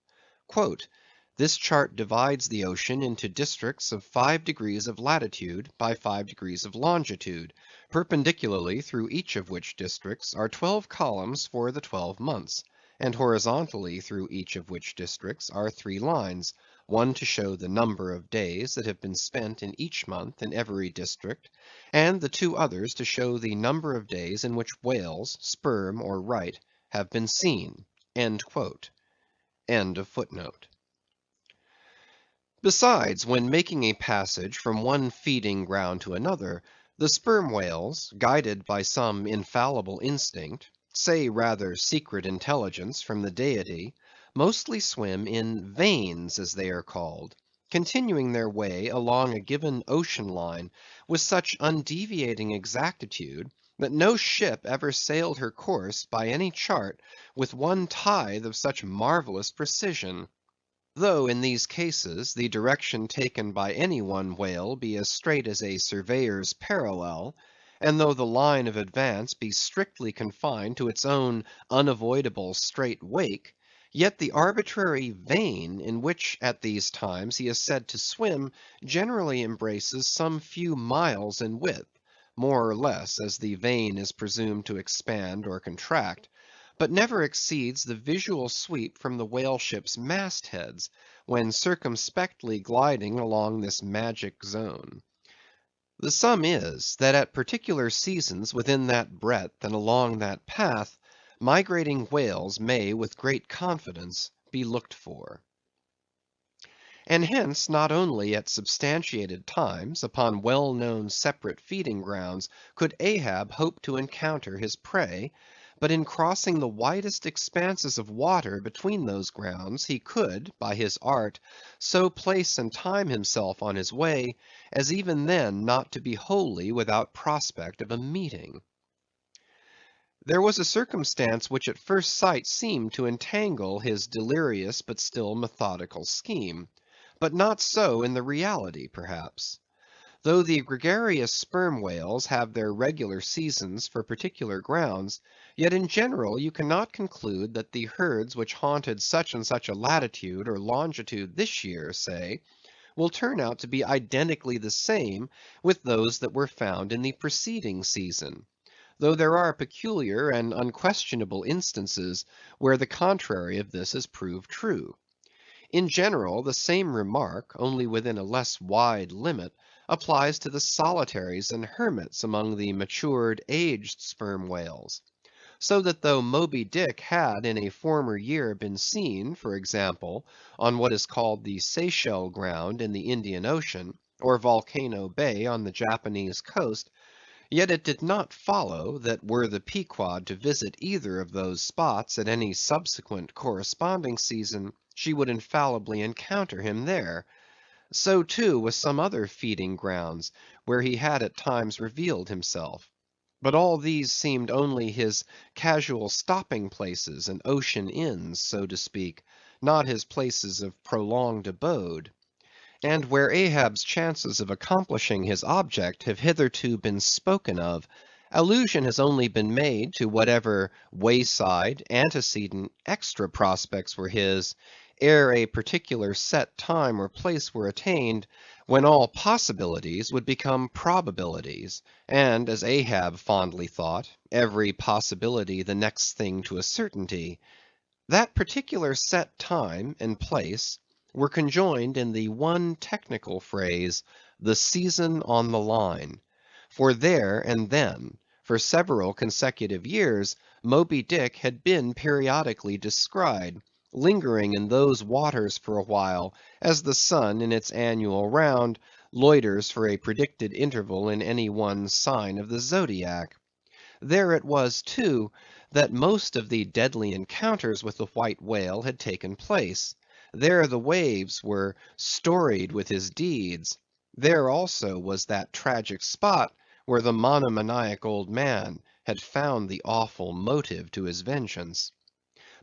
This chart divides the ocean into districts of 5 degrees of latitude by 5 degrees of longitude, perpendicularly through each of which districts are 12 columns for the 12 months, and horizontally through each of which districts are 3 lines, one to show the number of days that have been spent in each month in every district, and the 2 others to show the number of days in which whales, sperm or right, have been seen. End of footnote. Besides, when making a passage from one feeding ground to another, the sperm whales, guided by some infallible instinct, say rather secret intelligence from the Deity, mostly swim in veins as they are called, continuing their way along a given ocean line with such undeviating exactitude that no ship ever sailed her course by any chart with one tithe of such marvelous precision. Though in these cases the direction taken by any one whale be as straight as a surveyor's parallel, and though the line of advance be strictly confined to its own unavoidable straight wake, yet the arbitrary vein in which at these times he is said to swim generally embraces some few miles in width, more or less as the vein is presumed to expand or contract, but never exceeds the visual sweep from the whale ship's mastheads, when circumspectly gliding along this magic zone. The sum is, that at particular seasons within that breadth and along that path, migrating whales may with great confidence be looked for. And hence, not only at substantiated times, upon well-known separate feeding grounds, could Ahab hope to encounter his prey, but in crossing the widest expanses of water between those grounds, he could, by his art, so place and time himself on his way, as even then not to be wholly without prospect of a meeting. There was a circumstance which at first sight seemed to entangle his delirious but still methodical scheme, but not so in the reality perhaps. Though the gregarious sperm whales have their regular seasons for particular grounds, yet in general you cannot conclude that the herds which haunted such and such a latitude or longitude this year, say, will turn out to be identically the same with those that were found in the preceding season, though there are peculiar and unquestionable instances where the contrary of this is proved true. In general, the same remark, only within a less wide limit, applies to the solitaries and hermits among the matured, aged sperm whales. So that though Moby Dick had in a former year been seen, for example, on what is called the Seychelle ground in the Indian Ocean, or Volcano Bay on the Japanese coast, yet it did not follow that were the Pequod to visit either of those spots at any subsequent corresponding season, she would infallibly encounter him there. So too with some other feeding grounds, where he had at times revealed himself. But all these seemed only his casual stopping places and ocean inns, so to speak, not his places of prolonged abode. And where Ahab's chances of accomplishing his object have hitherto been spoken of, allusion has only been made to whatever wayside, antecedent, extra prospects were his, ere a particular set time or place were attained, when all possibilities would become probabilities, and, as Ahab fondly thought, every possibility the next thing to a certainty. That particular set time and place were conjoined in the one technical phrase, the season on the line. For there and then, for several consecutive years, Moby Dick had been periodically descried, lingering in those waters for a while, as the sun in its annual round loiters for a predicted interval in any one sign of the zodiac. There it was, too, that most of the deadly encounters with the white whale had taken place. There the waves were storied with his deeds. There also was that tragic spot where the monomaniac old man had found the awful motive to his vengeance.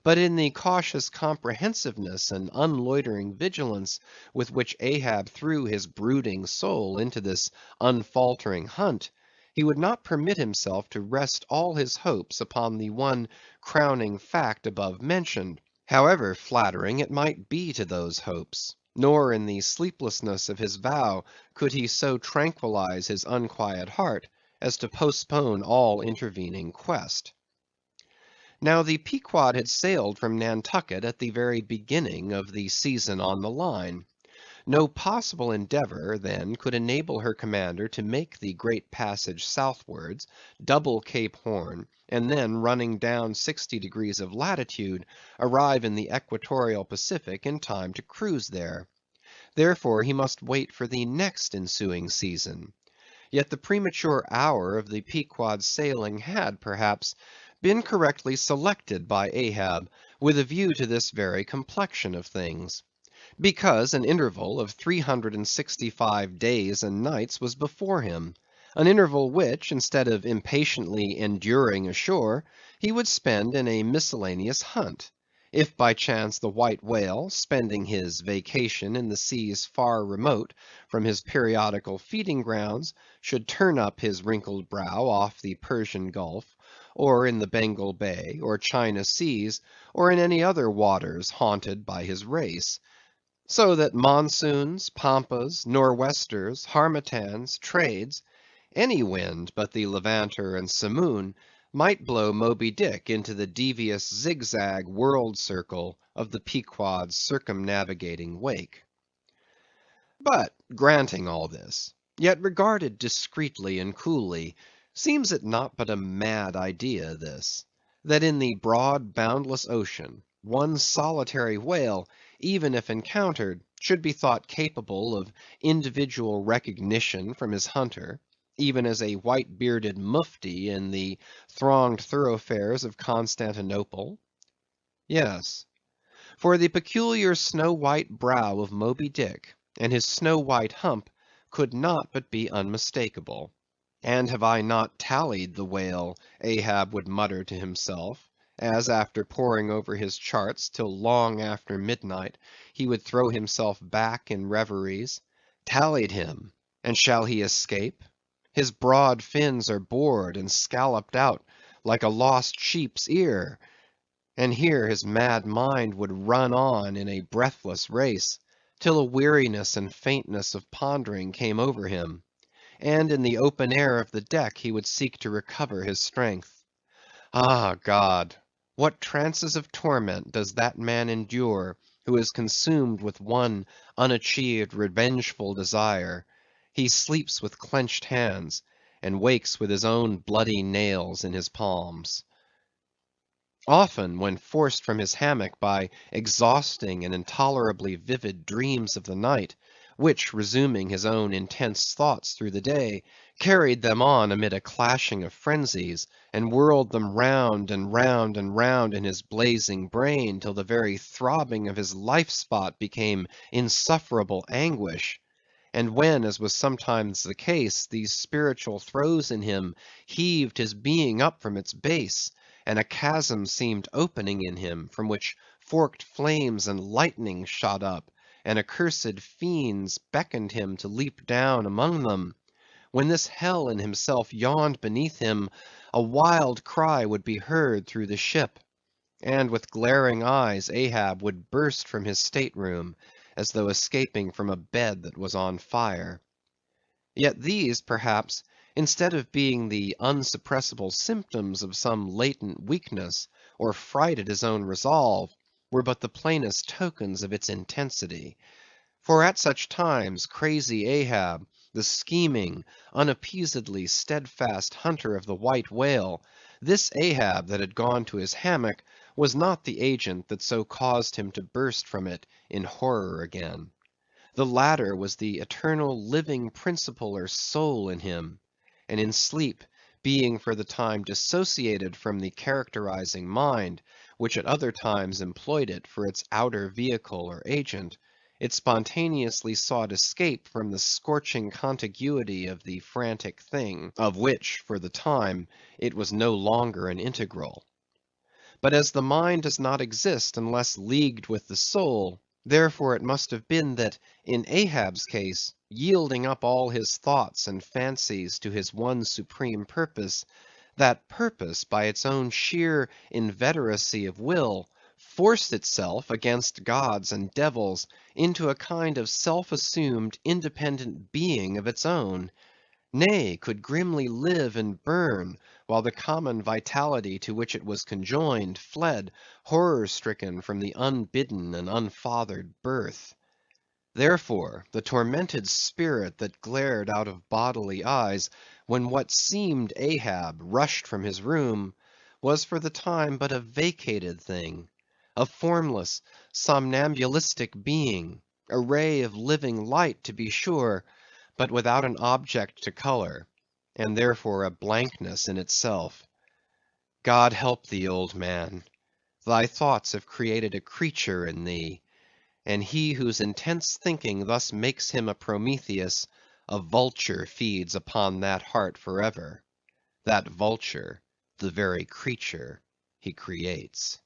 But in the cautious comprehensiveness and unloitering vigilance with which Ahab threw his brooding soul into this unfaltering hunt, he would not permit himself to rest all his hopes upon the one crowning fact above mentioned, however flattering it might be to those hopes. Nor in the sleeplessness of his vow could he so tranquilize his unquiet heart as to postpone all intervening quest. Now the Pequod had sailed from Nantucket at the very beginning of the season on the line. No possible endeavor, then, could enable her commander to make the great passage southwards, double Cape Horn, and then running down 60 degrees of latitude, arrive in the equatorial Pacific in time to cruise there. Therefore he must wait for the next ensuing season. Yet the premature hour of the Pequod's sailing had, perhaps, been correctly selected by Ahab with a view to this very complexion of things. Because an interval of 365 days and nights was before him, an interval which, instead of impatiently enduring ashore, he would spend in a miscellaneous hunt. If by chance the white whale, spending his vacation in the seas far remote from his periodical feeding grounds, should turn up his wrinkled brow off the Persian Gulf, or in the Bengal Bay, or China seas, or in any other waters haunted by his race. So that monsoons, pampas, nor'westers, harmattans, trades, any wind but the Levanter and Simoon, might blow Moby Dick into the devious zigzag world circle of the Pequod's circumnavigating wake. But granting all this, yet regarded discreetly and coolly, seems it not but a mad idea this, that in the broad boundless ocean, one solitary whale, even if encountered, should be thought capable of individual recognition from his hunter, even as a white-bearded mufti in the thronged thoroughfares of Constantinople? Yes, for the peculiar snow-white brow of Moby Dick, and his snow-white hump, could not but be unmistakable. And have I not tallied the whale, Ahab would mutter to himself, as after poring over his charts till long after midnight, he would throw himself back in reveries, tallied him, and shall he escape? His broad fins are bored and scalloped out like a lost sheep's ear. And here his mad mind would run on in a breathless race, till a weariness and faintness of pondering came over him, and in the open air of the deck he would seek to recover his strength. Ah, God! What trances of torment does that man endure who is consumed with one unachieved revengeful desire! He sleeps with clenched hands, and wakes with his own bloody nails in his palms. Often, when forced from his hammock by exhausting and intolerably vivid dreams of the night, which, resuming his own intense thoughts through the day, carried them on amid a clashing of frenzies, and whirled them round and round and round in his blazing brain, till the very throbbing of his life-spot became insufferable anguish; and when, as was sometimes the case, these spiritual throes in him heaved his being up from its base, and a chasm seemed opening in him, from which forked flames and lightning shot up, and accursed fiends beckoned him to leap down among them; when this hell in himself yawned beneath him, a wild cry would be heard through the ship, and with glaring eyes Ahab would burst from his state-room, as though escaping from a bed that was on fire. Yet these, perhaps, instead of being the unsuppressible symptoms of some latent weakness, or fright at his own resolve, were but the plainest tokens of its intensity. For at such times, crazy Ahab, the scheming, unappeasedly steadfast hunter of the white whale, this Ahab that had gone to his hammock, was not the agent that so caused him to burst from it in horror again. The latter was the eternal living principle or soul in him; and in sleep, being for the time dissociated from the characterizing mind, which at other times employed it for its outer vehicle or agent, it spontaneously sought escape from the scorching contiguity of the frantic thing, of which, for the time, it was no longer an integral. But as the mind does not exist unless leagued with the soul, therefore it must have been that, in Ahab's case, yielding up all his thoughts and fancies to his one supreme purpose, that purpose, by its own sheer inveteracy of will, forced itself, against gods and devils, into a kind of self-assumed independent being of its own; nay, could grimly live and burn, while the common vitality to which it was conjoined, fled, horror-stricken, from the unbidden and unfathered birth. Therefore, the tormented spirit that glared out of bodily eyes, when what seemed Ahab rushed from his room, was for the time but a vacated thing, a formless, somnambulistic being, a ray of living light to be sure, but without an object to color, and therefore a blankness in itself. God help thee, old man! Thy thoughts have created a creature in thee, and he whose intense thinking thus makes him a Prometheus, a vulture feeds upon that heart forever; that vulture, the very creature he creates.